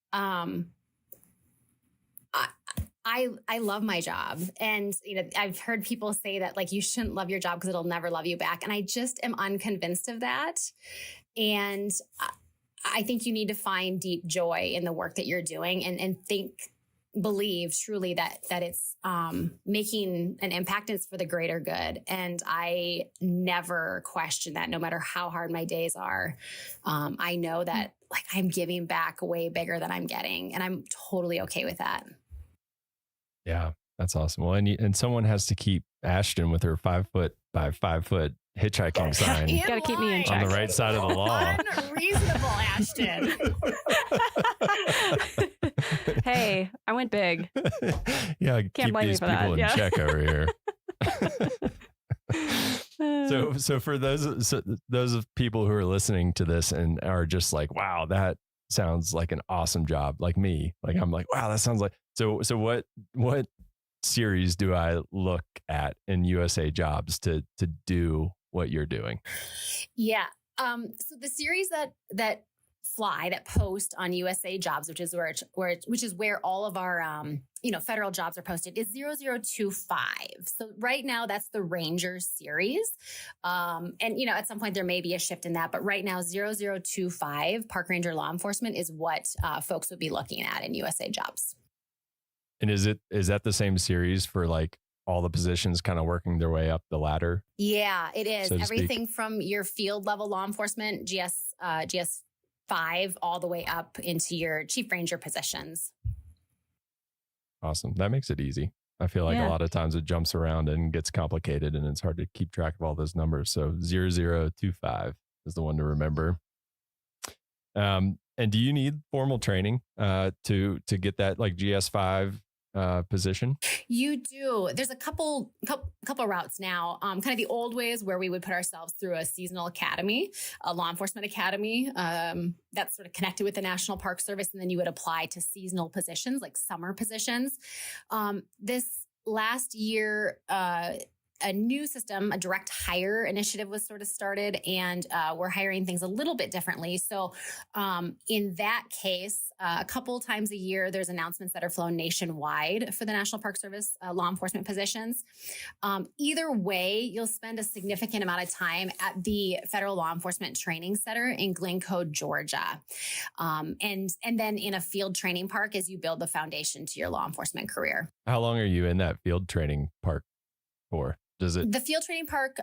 [SPEAKER 2] I love my job. And, I've heard people say that like, you shouldn't love your job because it'll never love you back. And I just am unconvinced of that. And I think you need to find deep joy in the work that you're doing and believe truly that it's making an impact. It's for the greater good. And I never question that, no matter how hard my days are. I know that like I'm giving back way bigger than I'm getting. And I'm totally okay with that.
[SPEAKER 23] Yeah, that's awesome. Well, and someone has to keep Ashton with her 5 foot by 5 foot hitchhiking sign.
[SPEAKER 5] You got to keep me in check.
[SPEAKER 23] On the right side of the law.
[SPEAKER 2] Unreasonable, Ashton.
[SPEAKER 5] Hey, I went big.
[SPEAKER 23] Yeah,
[SPEAKER 5] Can't
[SPEAKER 23] keep
[SPEAKER 5] blame me
[SPEAKER 23] these
[SPEAKER 5] for
[SPEAKER 23] people
[SPEAKER 5] that.
[SPEAKER 23] in
[SPEAKER 5] Yeah.
[SPEAKER 23] check over here. So for those of people who are listening to this and are just like, wow, that sounds like an awesome job, like me. Like I'm like, wow, that sounds like so what series do I look at in USA Jobs to do what you're doing?
[SPEAKER 2] Yeah. So the series that post on USA Jobs, which is where all of our federal jobs are posted, is 0025. So right now that's the Ranger series. And at some point there may be a shift in that, but right now 0025 Park Ranger Law Enforcement is what folks would be looking at in USA Jobs.
[SPEAKER 23] And is that the same series for like all the positions kind of working their way up the ladder?
[SPEAKER 2] Yeah, it is.
[SPEAKER 23] So to
[SPEAKER 2] Everything from your field level law enforcement, GS 5, all the way up into your chief ranger positions.
[SPEAKER 23] Awesome. That makes it easy. I feel like a lot of times it jumps around and gets complicated and it's hard to keep track of all those numbers. So 0025 is the one to remember. And do you need formal training to get that like GS5 position?
[SPEAKER 2] You do. There's a couple routes now. Kind of the old ways where we would put ourselves through a seasonal academy, a law enforcement academy that's sort of connected with the National Park Service, and then you would apply to seasonal positions like summer positions. This last year, a new system, a direct hire initiative was sort of started, and we're hiring things a little bit differently. So in that case, a couple times a year, there's announcements that are flown nationwide for the National Park Service law enforcement positions. Either way, you'll spend a significant amount of time at the Federal Law Enforcement Training Center in Glencoe, Georgia. And then in a field training park as you build the foundation to your law enforcement career.
[SPEAKER 23] How long are you in that field training park for?
[SPEAKER 2] The field training park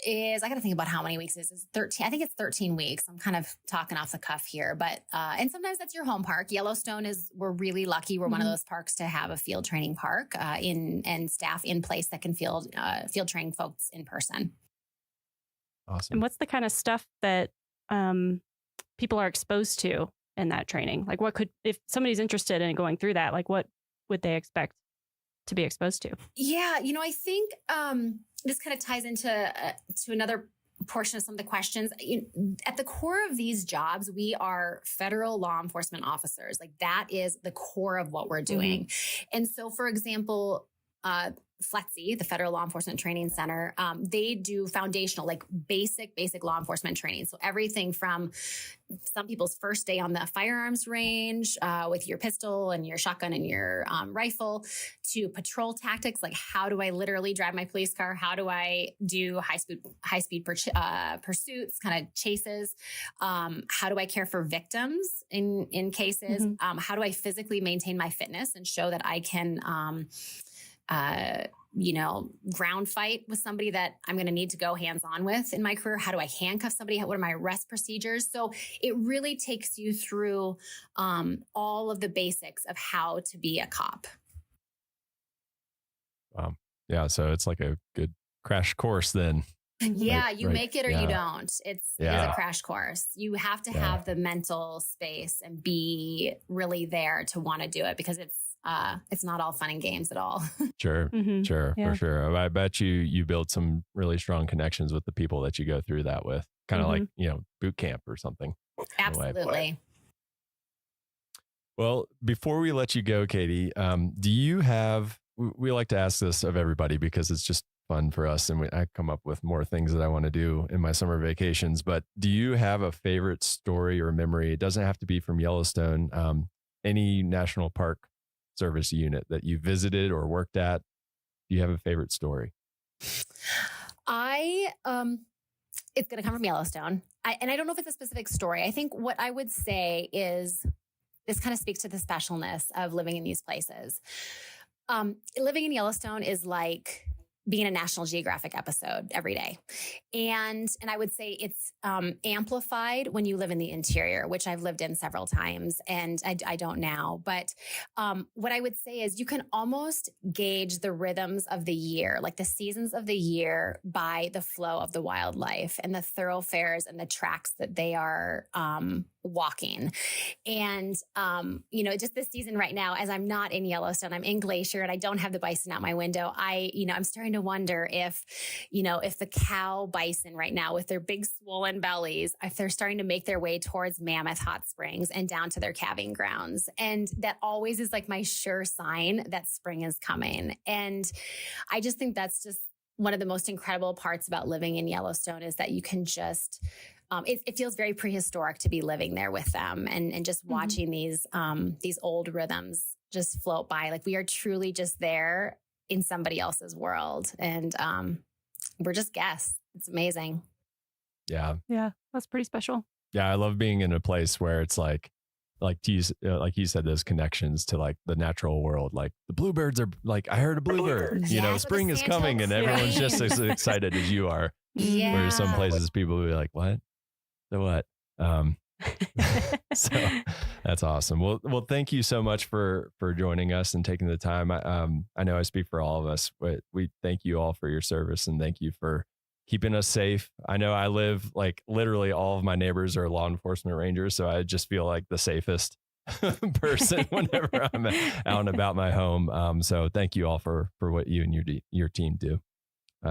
[SPEAKER 2] is, I got to think about how many weeks it is. 13. I think it's 13 weeks. I'm kind of talking off the cuff here, but, and sometimes that's your home park. Yellowstone we're really lucky. We're one of those parks to have a field training park and staff in place that can field train folks in person.
[SPEAKER 23] Awesome.
[SPEAKER 5] And what's the kind of stuff that people are exposed to in that training? Like if somebody's interested in going through that, like what would they expect to be exposed to?
[SPEAKER 2] Yeah, I think this kind of ties into to another portion of some of the questions. At the core of these jobs, we are federal law enforcement officers. Like that is the core of what we're doing. And so, for example, FLETC, the Federal Law Enforcement Training Center, they do foundational, like basic law enforcement training. So everything from some people's first day on the firearms range with your pistol and your shotgun and your rifle, to patrol tactics, like how do I literally drive my police car? How do I do high speed pursuits, kind of chases? How do I care for victims in cases? How do I physically maintain my fitness and show that I can ground fight with somebody that I'm going to need to go hands-on with in my career? How do I handcuff somebody? What are my arrest procedures? So it really takes you through all of the basics of how to be a cop.
[SPEAKER 23] Yeah. So it's like a good crash course then.
[SPEAKER 2] Yeah, you make it or you don't. It is a crash course. You have to have the mental space and be really there to want to do it, because it's not all fun and games at all.
[SPEAKER 23] Sure. For sure. I bet you build some really strong connections with the people that you go through that with, kind of like, boot camp or something.
[SPEAKER 2] Absolutely.
[SPEAKER 23] Well, before we let you go, Katie, do you have, we like to ask this of everybody because it's just fun for us, and I come up with more things that I want to do in my summer vacations, but do you have a favorite story or memory? It doesn't have to be from Yellowstone, any National Park Service unit that you visited or worked at. Do you have a favorite story?
[SPEAKER 2] It's going to come from Yellowstone. And I don't know if it's a specific story. I think what I would say is this kind of speaks to the specialness of living in these places. Living in Yellowstone is like being a National Geographic episode every day. And I would say it's amplified when you live in the interior, which I've lived in several times, and I don't now. But what I would say is you can almost gauge the rhythms of the year, like the seasons of the year, by the flow of the wildlife and the thoroughfares and the tracks that they are walking. And, just this season right now, as I'm not in Yellowstone, I'm in Glacier and I don't have the bison out my window. I'm starting to wonder if the cow bison right now with their big swollen bellies, if they're starting to make their way towards Mammoth Hot Springs and down to their calving grounds. And that always is like my sure sign that spring is coming. And I just think that's just one of the most incredible parts about living in Yellowstone is that you can just, it feels very prehistoric to be living there with them and just watching these old rhythms just float by. Like we are truly just there in somebody else's world. And we're just guests. It's amazing.
[SPEAKER 23] Yeah.
[SPEAKER 5] Yeah. That's pretty special.
[SPEAKER 23] Yeah. I love being in a place where it's like you said, those connections to like the natural world. Like the bluebirds are like, I heard a bluebird, spring is coming and everyone's just as excited as you are.
[SPEAKER 2] Yeah.
[SPEAKER 23] Whereas some places people will be like, what? The what? So that's awesome. Well, thank you so much for joining us and taking the time. I know I speak for all of us, but we thank you all for your service and thank you for keeping us safe. I know I live like literally all of my neighbors are law enforcement rangers, so I just feel like the safest person whenever I'm out and about my home. So thank you all for what you and your team do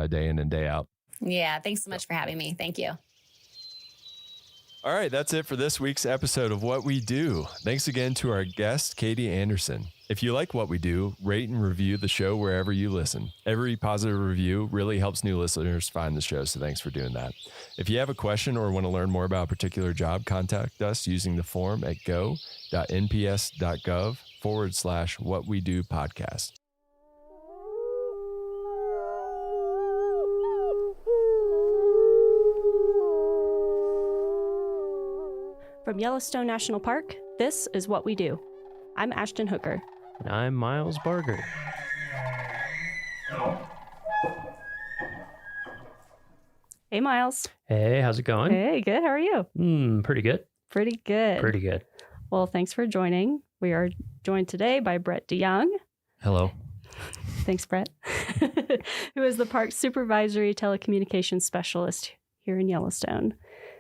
[SPEAKER 23] day in and day out.
[SPEAKER 2] Yeah. Thanks so much for having me. Thank you.
[SPEAKER 23] All right, that's it for this week's episode of What We Do. Thanks again to our guest, Katie Anderson. If you like what we do, rate and review the show wherever you listen. Every positive review really helps new listeners find the show, so thanks for doing that. If you have a question or want to learn more about a particular job, contact us using the form at go.nps.gov/whatwedopodcast.
[SPEAKER 5] From Yellowstone National Park, this is What We Do. I'm Ashton Hooker.
[SPEAKER 3] And I'm Miles Barger.
[SPEAKER 5] Hey, Miles.
[SPEAKER 3] Hey, how's it going?
[SPEAKER 5] Hey, good. How are you?
[SPEAKER 3] Pretty good.
[SPEAKER 5] Pretty good.
[SPEAKER 3] Pretty good.
[SPEAKER 5] Well, thanks for joining. We are joined today by Brett DeYoung.
[SPEAKER 3] Hello.
[SPEAKER 5] Thanks, Brett. Who is the park supervisory telecommunications specialist here in Yellowstone.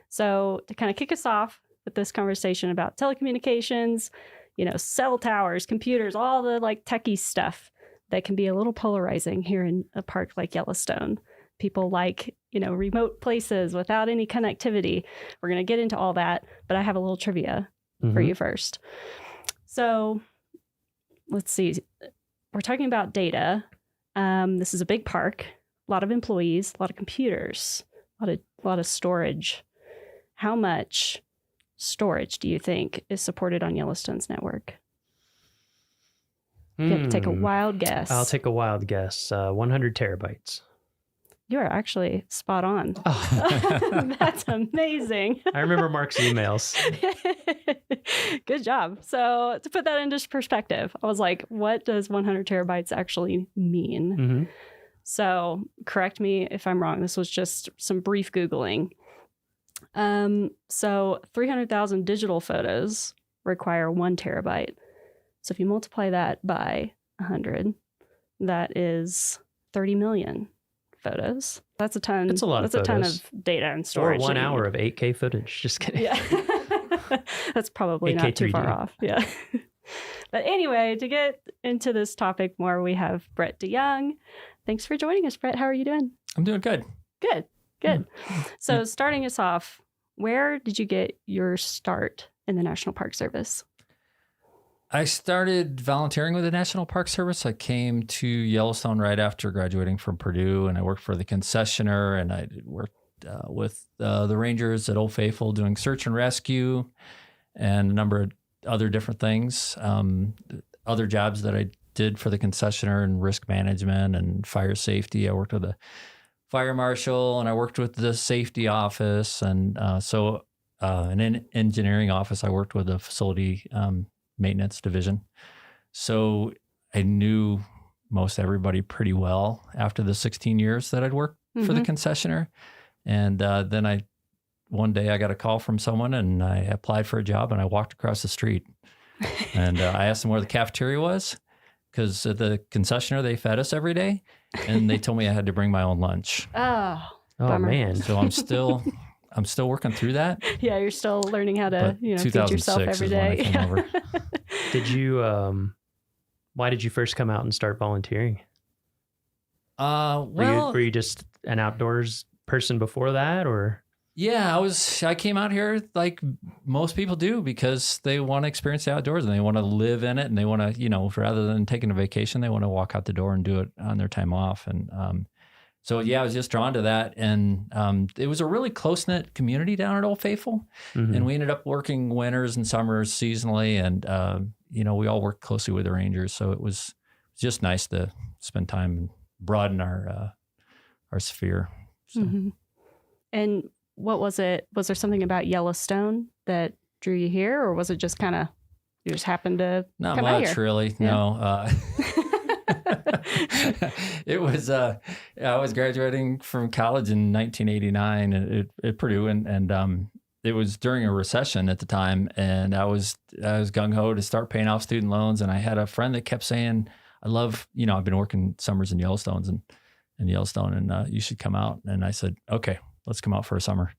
[SPEAKER 5] So to kind of kick us off with this conversation about telecommunications, cell towers, computers, all the like techie stuff that can be a little polarizing here in a park like Yellowstone. People like, remote places without any connectivity. We're going to get into all that, but I have a little trivia for you first. So let's see. We're talking about data. This is a big park, a lot of employees, a lot of computers, a lot of storage. How much storage do you think is supported on Yellowstone's network? You have to take a wild guess.
[SPEAKER 3] I'll take a wild guess. 100 terabytes.
[SPEAKER 5] You are actually spot on. Oh. That's amazing.
[SPEAKER 3] I remember Mark's emails.
[SPEAKER 5] Good job. So to put that into perspective, I was like, what does 100 terabytes actually mean?
[SPEAKER 3] Mm-hmm.
[SPEAKER 5] So correct me if I'm wrong. This was just some brief Googling. So 300,000 digital photos require 1 terabyte. So if you multiply that by 100, that is 30 million photos. That's a ton.
[SPEAKER 3] That's a lot of photos.
[SPEAKER 5] That's a ton of data and storage.
[SPEAKER 3] Or 1 hour of 8K footage. Just kidding.
[SPEAKER 5] Yeah. That's probably not too far off. Yeah. But anyway, to get into this topic more, we have Brett DeYoung. Thanks for joining us, Brett. How are you doing?
[SPEAKER 3] I'm doing good.
[SPEAKER 5] Good. So starting us off, where did you get your start in the National Park Service?
[SPEAKER 4] I started volunteering with the National Park Service. I came to Yellowstone right after graduating from Purdue, and I worked for the concessionaire, and I worked with the rangers at Old Faithful doing search and rescue and a number of other different things. Other jobs that I did for the concessionaire and risk management and fire safety. I worked with a fire marshal, and I worked with the safety office, and an engineering office. I worked with a facility maintenance division. So I knew most everybody pretty well after the 16 years that I'd worked for the concessionaire. And then one day I got a call from someone and I applied for a job and I walked across the street and I asked them where the cafeteria was because at the concessionaire, they fed us every day. And they told me I had to bring my own lunch.
[SPEAKER 5] Oh,
[SPEAKER 3] Oh
[SPEAKER 5] bummer.
[SPEAKER 3] man.
[SPEAKER 4] So I'm still working through that.
[SPEAKER 5] Yeah, you're still learning how to,
[SPEAKER 4] But
[SPEAKER 5] feed yourself
[SPEAKER 4] 2006
[SPEAKER 5] every
[SPEAKER 4] is when I
[SPEAKER 5] day.
[SPEAKER 4] came over.
[SPEAKER 3] Did you why did you first come out and start volunteering? Were you just an outdoors person before that, or?
[SPEAKER 4] Yeah, I came out here like most people do because they want to experience the outdoors and they want to live in it and they want to, rather than taking a vacation, they want to walk out the door and do it on their time off. And so, yeah, I was just drawn to that. And it was a really close-knit community down at Old Faithful.
[SPEAKER 3] Mm-hmm.
[SPEAKER 4] And we ended up working winters and summers seasonally. And, we all worked closely with the Rangers. So it was just nice to spend time and broaden our sphere. So.
[SPEAKER 5] Mm-hmm. And what was it? Was there something about Yellowstone that drew you here, or was it just kind of you just happened to
[SPEAKER 4] Not
[SPEAKER 5] come out
[SPEAKER 4] much,
[SPEAKER 5] here?
[SPEAKER 4] really.
[SPEAKER 5] Yeah.
[SPEAKER 4] No. It was I was graduating from college in 1989 at Purdue, and it was during a recession at the time, and I was gung ho to start paying off student loans, and I had a friend that kept saying, "I love I've been working summers in Yellowstone, and you should come out." And I said, "Okay, let's come out for a summer."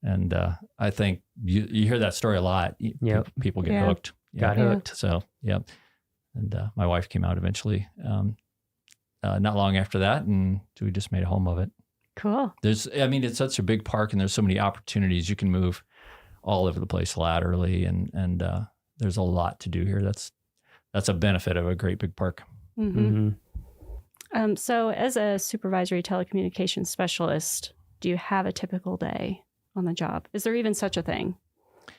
[SPEAKER 4] And I think you hear that story a lot.
[SPEAKER 3] Yep.
[SPEAKER 4] People get hooked.
[SPEAKER 3] Got hooked.
[SPEAKER 4] So, yep. And my wife came out eventually, not long after that, and we just made a home of it.
[SPEAKER 5] Cool.
[SPEAKER 4] It's such a big park, and there's so many opportunities. You can move all over the place laterally, and there's a lot to do here. That's a benefit of a great big park.
[SPEAKER 5] Mm-hmm. So as a supervisory telecommunications specialist, do you have a typical day on the job? Is there even such a thing?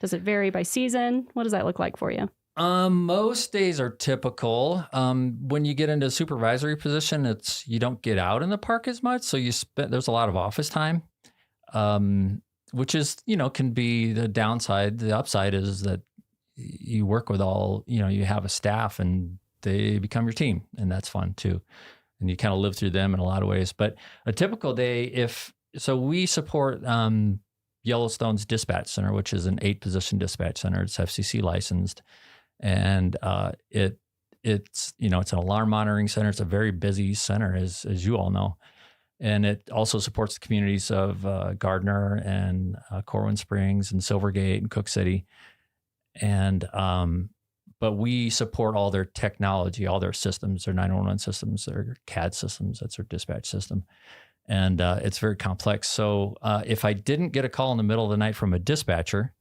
[SPEAKER 5] Does it vary by season? What does that look like for you?
[SPEAKER 4] Most days are typical. When you get into a supervisory position, you don't get out in the park as much. So there's a lot of office time, which is, can be the downside. The upside is that you work with you have a staff and they become your team, and that's fun too. And you kind of live through them in a lot of ways. But a typical day, we support Yellowstone's dispatch center, which is an 8-position dispatch center. It's FCC licensed. And it's an alarm monitoring center. It's a very busy center, as you all know. And it also supports the communities of Gardner and Corwin Springs and Silvergate and Cook City. And but we support all their technology, all their systems, their 911 systems, their CAD systems. That's their dispatch system. And it's very complex. So if I didn't get a call in the middle of the night from a dispatcher,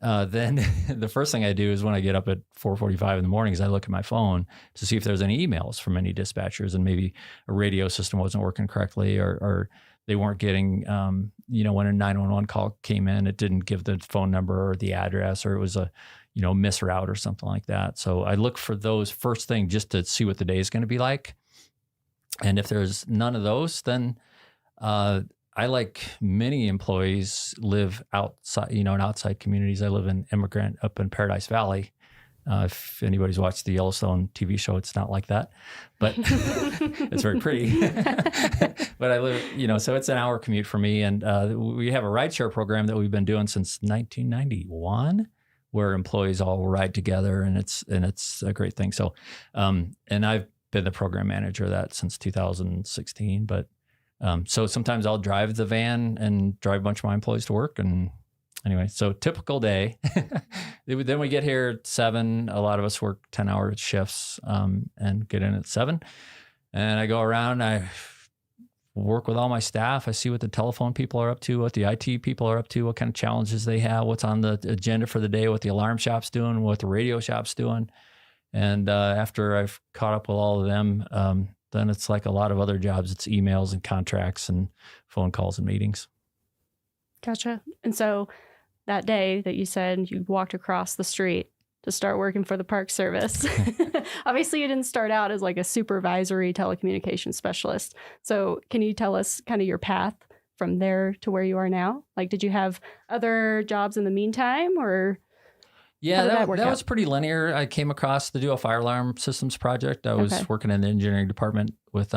[SPEAKER 4] then the first thing I do is when I get up at 4:45 in the morning is I look at my phone to see if there's any emails from any dispatchers, and maybe a radio system wasn't working correctly, or they weren't getting, when a 911 call came in, it didn't give the phone number or the address, or it was a, misroute or something like that. So I look for those first thing just to see what the day is going to be like. And if there's none of those, then I, like many employees, live outside, in outside communities. I live in Immigrant up in Paradise Valley. If anybody's watched the Yellowstone TV show, it's not like that, but it's very pretty. But I live, so it's an hour commute for me. And we have a rideshare program that we've been doing since 1991, where employees all ride together, and it's a great thing. So, and I've been the program manager of that since 2016, but so sometimes I'll drive the van and drive a bunch of my employees to work. And anyway, so typical day. Then we get here at 7. A lot of us work 10-hour shifts and get in at 7. And I go around, I work with all my staff. I see what the telephone people are up to, what the IT people are up to, what kind of challenges they have, what's on the agenda for the day, what the alarm shop's doing, what the radio shop's doing. And after I've caught up with all of them, then it's like a lot of other jobs. It's emails and contracts and phone calls and meetings.
[SPEAKER 5] Gotcha. And so that day that you said you walked across the street to start working for the Park Service, obviously you didn't start out as like a supervisory telecommunications specialist. So can you tell us kind of your path from there to where you are now? Like, did you have other jobs in the meantime, or?
[SPEAKER 4] Yeah,
[SPEAKER 5] did
[SPEAKER 4] that
[SPEAKER 5] work
[SPEAKER 4] was
[SPEAKER 5] out?
[SPEAKER 4] pretty linear. I came across to do a fire alarm systems project. I was
[SPEAKER 5] Okay.
[SPEAKER 4] working in the engineering department with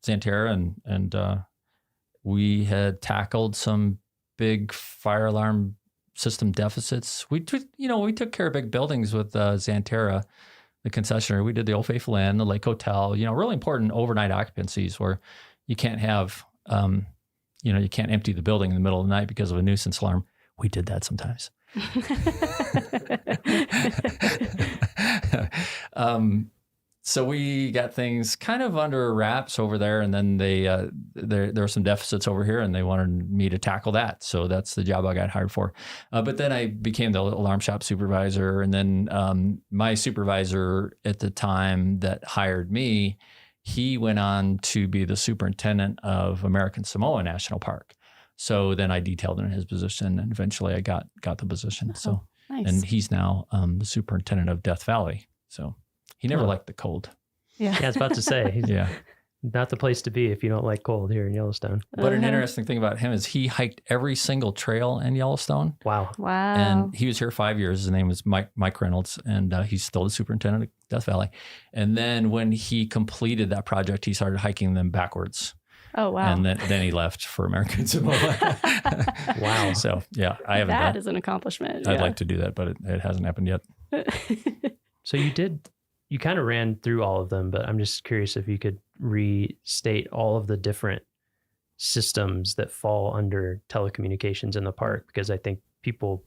[SPEAKER 4] Xanterra, and we had tackled some big fire alarm system deficits. We took care of big buildings with Xanterra, the concessionaire. We did the Old Faithful Inn, the Lake Hotel. Really important overnight occupancies where you can't have you can't empty the building in the middle of the night because of a nuisance alarm. We did that sometimes. So we got things kind of under wraps over there, and then there were some deficits over here, and they wanted me to tackle that. So that's the job I got hired for. But then I became the alarm shop supervisor, and then my supervisor at the time that hired me, he went on to be the superintendent of American Samoa National Park. So then I detailed in his position, and eventually I got the position. So,
[SPEAKER 5] nice.
[SPEAKER 4] And he's now the superintendent of Death Valley. So he never liked the cold.
[SPEAKER 5] Yeah.
[SPEAKER 3] I was about to say, he's
[SPEAKER 4] Yeah.
[SPEAKER 3] not the place to be if you don't like cold here in Yellowstone.
[SPEAKER 4] But an interesting thing about him is he hiked every single trail in Yellowstone.
[SPEAKER 3] Wow.
[SPEAKER 5] Wow.
[SPEAKER 4] And he was here 5 years. His name was Mike Reynolds, and he's still the superintendent of Death Valley. And then when he completed that project, he started hiking them backwards.
[SPEAKER 5] Oh, wow.
[SPEAKER 4] And then he left for American Samoa.
[SPEAKER 3] Wow.
[SPEAKER 4] So, yeah, I haven't
[SPEAKER 5] That
[SPEAKER 4] done.
[SPEAKER 5] is an accomplishment.
[SPEAKER 4] I'd
[SPEAKER 5] yeah.
[SPEAKER 4] like to do that, but it hasn't happened yet.
[SPEAKER 3] So you kind of ran through all of them, but I'm just curious if you could restate all of the different systems that fall under telecommunications in the park, because I think people,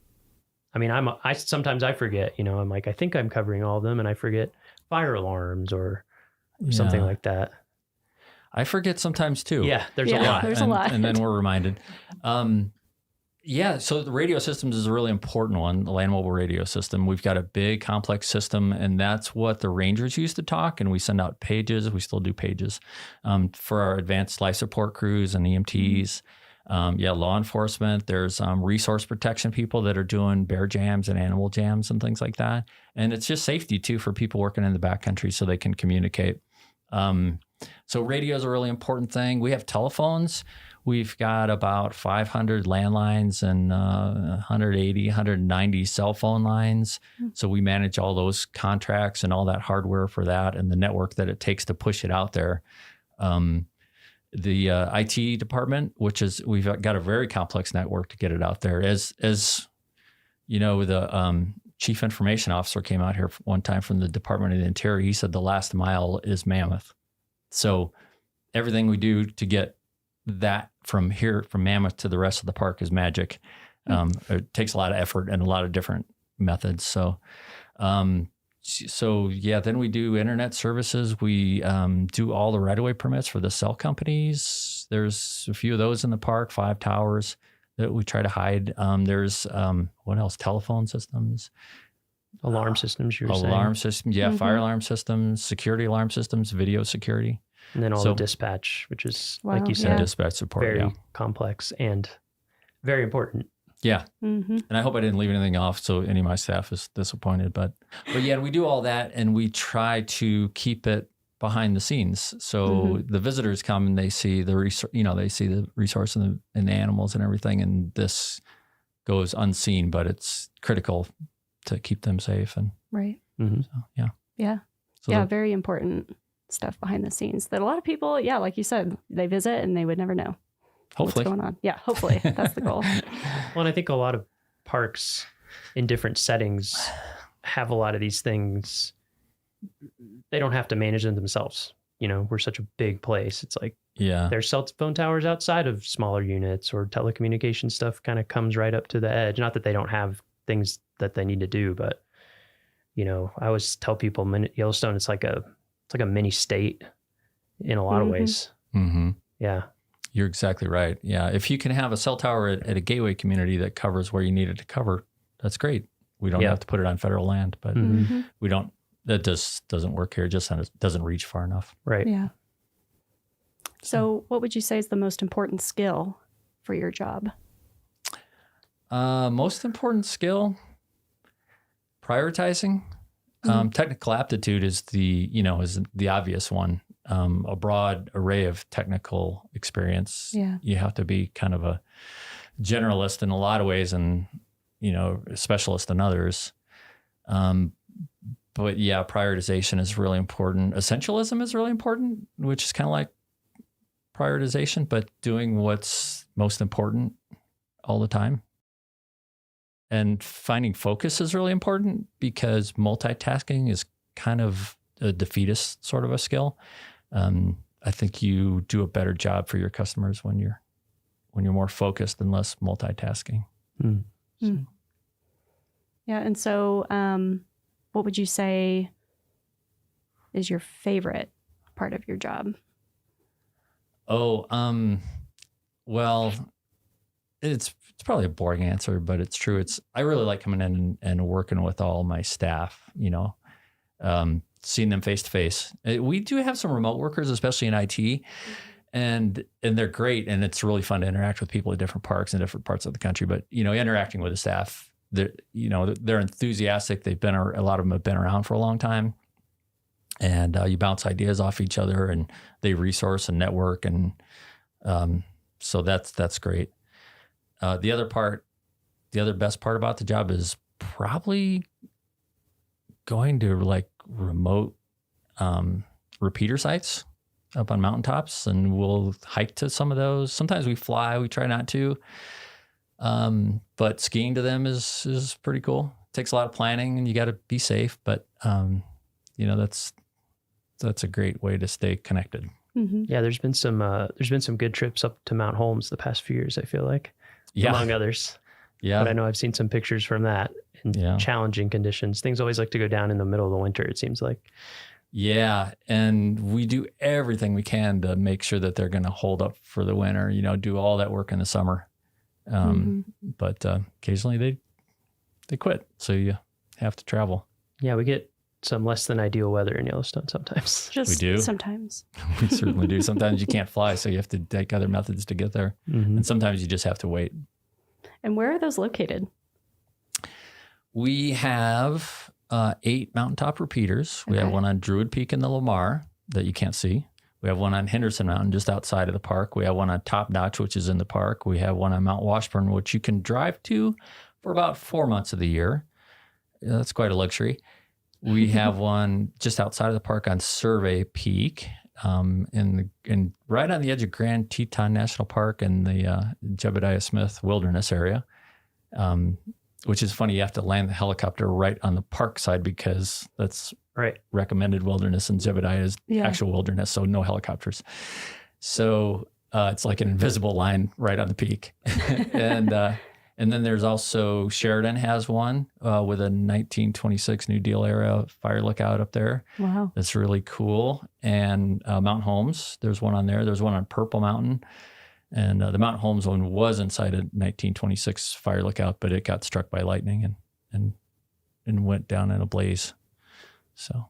[SPEAKER 3] sometimes I forget, I'm like, I think I'm covering all of them, and I forget fire alarms or something like that.
[SPEAKER 4] I forget sometimes too.
[SPEAKER 3] Yeah, there's a lot.
[SPEAKER 5] There's a lot.
[SPEAKER 4] And then we're reminded. So the radio systems is a really important one, the land mobile radio system. We've got a big complex system, and that's what the rangers used to talk, and we send out pages. We still do pages for our advanced life support crews and EMTs. Law enforcement. There's resource protection people that are doing bear jams and animal jams and things like that. And it's just safety too for people working in the backcountry so they can communicate. So radio is a really important thing. We have telephones. We've got about 500 landlines and 180, 190 cell phone lines. So we manage all those contracts and all that hardware for that and the network that it takes to push it out there. The IT department, we've got a very complex network to get it out there. As you know, the chief information officer came out here one time from the Department of the Interior. He said the last mile is Mammoth. So everything we do to get that from Mammoth to the rest of the park is magic. It takes a lot of effort and a lot of different methods. So then we do internet services. We do all the right-of-way permits for the cell companies. There's a few of those in the park, 5 towers that we try to hide. There's what else? Telephone systems.
[SPEAKER 3] Alarm systems, you were saying.
[SPEAKER 4] Alarm systems, yeah, fire alarm systems, security alarm systems, video security.
[SPEAKER 3] And then all the dispatch, which is, like you
[SPEAKER 4] and
[SPEAKER 3] said,
[SPEAKER 4] dispatch support,
[SPEAKER 3] very complex and very important.
[SPEAKER 4] Yeah. And I hope I didn't leave anything off so any of my staff is disappointed. But yeah, we do all that, and we try to keep it behind the scenes. So the visitors come and they see the resource and the animals and everything, and this goes unseen, but it's critical to keep them safe. And
[SPEAKER 5] right.
[SPEAKER 4] So, yeah.
[SPEAKER 5] Yeah.
[SPEAKER 4] So
[SPEAKER 5] very important stuff behind the scenes that a lot of people, like you said, they visit and they would never know.
[SPEAKER 4] Hopefully.
[SPEAKER 5] What's going on. Yeah, hopefully. That's the goal.
[SPEAKER 3] Well, and I think a lot of parks in different settings have a lot of these things. They don't have to manage them themselves. We're such a big place. It's like, there's cell phone towers outside of smaller units, or telecommunication stuff kind of comes right up to the edge. Not that they don't have things that they need to do, but I always tell people Yellowstone, it's like a mini state in a lot of ways.
[SPEAKER 4] Mm-hmm.
[SPEAKER 3] Yeah.
[SPEAKER 4] You're exactly right. Yeah. If you can have a cell tower at a gateway community that covers where you need it to cover, that's great. We don't have to put it on federal land, but that just doesn't work here. It just doesn't reach far enough.
[SPEAKER 3] Right.
[SPEAKER 5] Yeah. So what would you say is the most important skill for your job?
[SPEAKER 4] Most important skill, prioritizing. Technical aptitude is the obvious one. A broad array of technical experience.
[SPEAKER 5] Yeah.
[SPEAKER 4] You have to be kind of a generalist in a lot of ways and, a specialist in others. But yeah, prioritization is really important. Essentialism is really important, which is kind of like prioritization, but doing what's most important all the time. And finding focus is really important because multitasking is kind of a defeatist sort of a skill. I think you do a better job for your customers when you're more focused and less multitasking.
[SPEAKER 5] Yeah. And so what would you say is your favorite part of your job?
[SPEAKER 4] Well, it's probably a boring answer, but it's true. I really like coming in and working with all my staff, seeing them face to face. We do have some remote workers, especially in IT, and they're great. And it's really fun to interact with people at different parks in different parts of the country. But, interacting with the staff, they're enthusiastic. A lot of them have been around for a long time. And you bounce ideas off each other, and they resource and network, and so that's great. The other best part about the job is probably going to like remote repeater sites up on mountaintops, and we'll hike to some of those. Sometimes we fly. We try not to, but skiing to them is pretty cool. It takes a lot of planning, and you got to be safe, but that's a great way to stay connected.
[SPEAKER 3] Mm-hmm. Yeah, there's been some good trips up to Mount Holmes the past few years, I feel like, among others. Yeah. But I know I've seen some pictures from that in challenging conditions. Things always like to go down in the middle of the winter, it seems like.
[SPEAKER 4] Yeah, and we do everything we can to make sure that they're going to hold up for the winter, do all that work in the summer. But occasionally they quit, so you have to travel.
[SPEAKER 3] Yeah, we get some less than ideal weather in Yellowstone sometimes.
[SPEAKER 5] Just
[SPEAKER 4] we do.
[SPEAKER 5] Sometimes.
[SPEAKER 4] We certainly do. Sometimes you can't fly, so you have to take other methods to get there. Mm-hmm. And sometimes you just have to wait.
[SPEAKER 5] And where are those located?
[SPEAKER 4] We have 8 mountaintop repeaters. We have one on Druid Peak in the Lamar that you can't see. We have one on Henderson Mountain just outside of the park. We have one on Top Notch, which is in the park. We have one on Mount Washburn, which you can drive to for about 4 months of the year. That's quite a luxury. We have one just outside of the park on Survey Peak, in right on the edge of Grand Teton National Park in the Jebediah Smith Wilderness area, which is funny. You have to land the helicopter right on the park side because that's recommended wilderness, and Jebediah is actual wilderness, so no helicopters. So it's like an invisible line right on the peak. And then there's also Sheridan has one with a 1926 New Deal era fire lookout up there.
[SPEAKER 5] Wow.
[SPEAKER 4] That's really cool. And Mount Holmes, there's one on there. There's one on Purple Mountain. And the Mount Holmes one was inside a 1926 fire lookout, but it got struck by lightning and went down in a blaze. So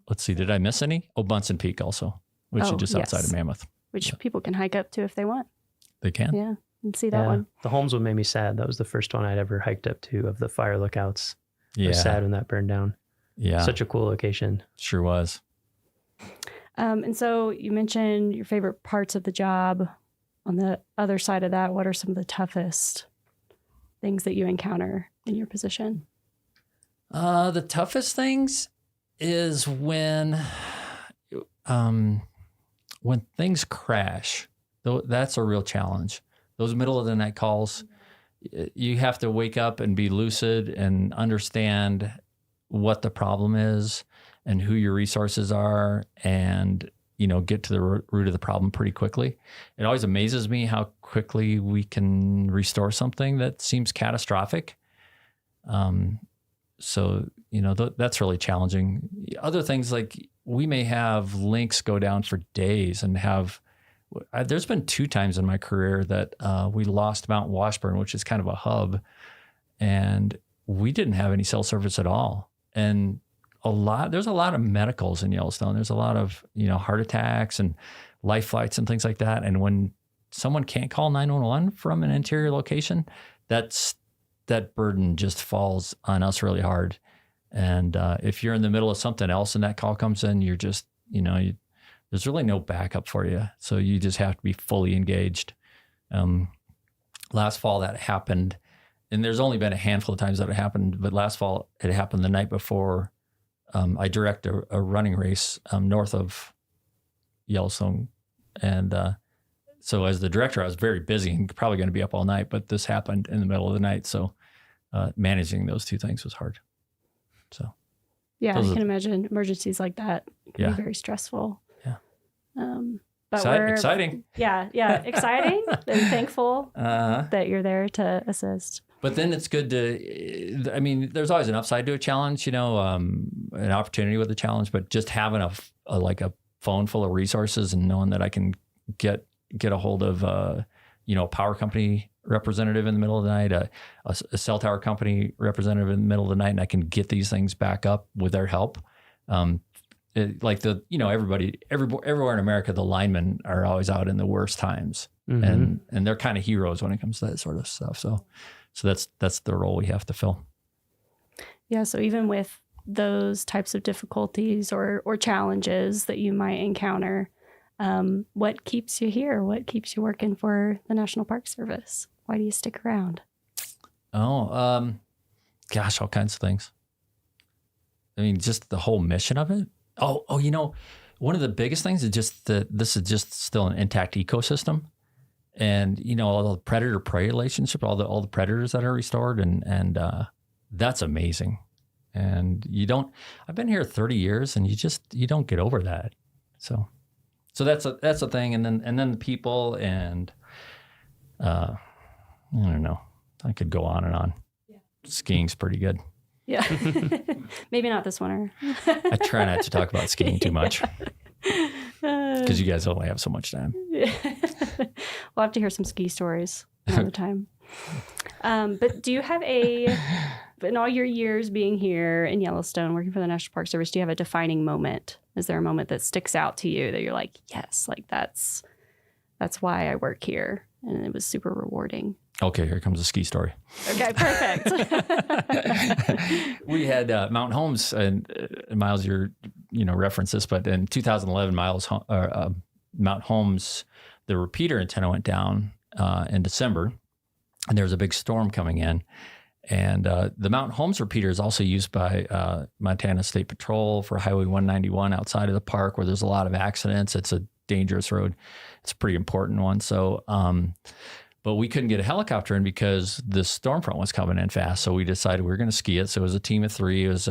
[SPEAKER 4] let's see, did I miss any? Oh, Bunsen Peak also, which is just outside of Mammoth.
[SPEAKER 5] Which people can hike up to if they want.
[SPEAKER 4] They can.
[SPEAKER 5] Yeah. And see that one.
[SPEAKER 3] The Holmes one made me sad. That was the first one I'd ever hiked up to of the fire lookouts. I was sad when that burned down. Yeah. Such a cool location.
[SPEAKER 4] Sure was.
[SPEAKER 5] And so you mentioned your favorite parts of the job. On the other side of that, what are some of the toughest things that you encounter in your position?
[SPEAKER 4] The toughest things is when things crash. That's a real challenge. Those middle of the night calls, you have to wake up and be lucid and understand what the problem is and who your resources are, and get to the root of the problem pretty quickly. It always amazes me how quickly we can restore something that seems catastrophic. So that's really challenging. Other things, like we may have links go down for days and there's been 2 times in my career that we lost Mount Washburn, which is kind of a hub, and we didn't have any cell service at all. And there's a lot of medicals in Yellowstone. There's a lot of, heart attacks and life flights and things like that. And when someone can't call 911 from an interior location, that burden just falls on us really hard. And if you're in the middle of something else and that call comes in, you're just, there's really no backup for you. So you just have to be fully engaged. Last fall that happened, and there's only been a handful of times that it happened, but last fall it happened the night before I direct a running race north of Yellowstone. And so as the director, I was very busy and probably going to be up all night, but this happened in the middle of the night. So managing those two things was hard. So
[SPEAKER 5] yeah, I can imagine emergencies like that can be very stressful.
[SPEAKER 4] Yeah.
[SPEAKER 5] But
[SPEAKER 4] exciting.
[SPEAKER 5] Yeah, exciting and thankful that you're there to assist.
[SPEAKER 4] But then it's good to, I mean, there's always an upside to a challenge, you know, an opportunity with a challenge, but just having a phone full of resources and knowing that I can get a hold of, you know, a power company representative in the middle of the night, a cell tower company representative in the middle of the night, and I can get these things back up with their help. Like everywhere in America, the linemen are always out in the worst times, and they're kind of heroes when it comes to that sort of stuff. So that's the role we have to fill.
[SPEAKER 5] Yeah. So even with those types of difficulties or challenges that you might encounter, what keeps you here? What keeps you working for the National Park Service? Why do you stick around?
[SPEAKER 4] Oh, gosh, all kinds of things. I mean, just the whole mission of it. Oh, you know, one of the biggest things is just that this is just still an intact ecosystem. And, you know, all the predator-prey relationship, all the predators that are restored, and that's amazing. And I've been here 30 years and you don't get over that. So that's a thing. And then the people, and I don't know, I could go on and on. Yeah. Skiing's pretty good.
[SPEAKER 5] Yeah. Maybe not this winter.
[SPEAKER 4] I try not to talk about skiing too much because you guys only have so much time.
[SPEAKER 5] Yeah. We'll have to hear some ski stories another time. But do you have in all your years being here in Yellowstone, working for the National Park Service, do you have a defining moment? Is there a moment that sticks out to you that you're like, yes, like that's why I work here, and it was super rewarding?
[SPEAKER 4] Okay, here comes a ski story.
[SPEAKER 5] Okay, perfect.
[SPEAKER 4] We had Mountain Homes, and Miles, you reference this, but in 2011, Mountain Homes, the repeater antenna went down in December, and there was a big storm coming in. And the Mountain Homes repeater is also used by Montana State Patrol for Highway 191 outside of the park, where there's a lot of accidents. It's a dangerous road. It's a pretty important one. So, but we couldn't get a helicopter in because the storm front was coming in fast. So we decided we were going to ski it. So it was a team of three. It was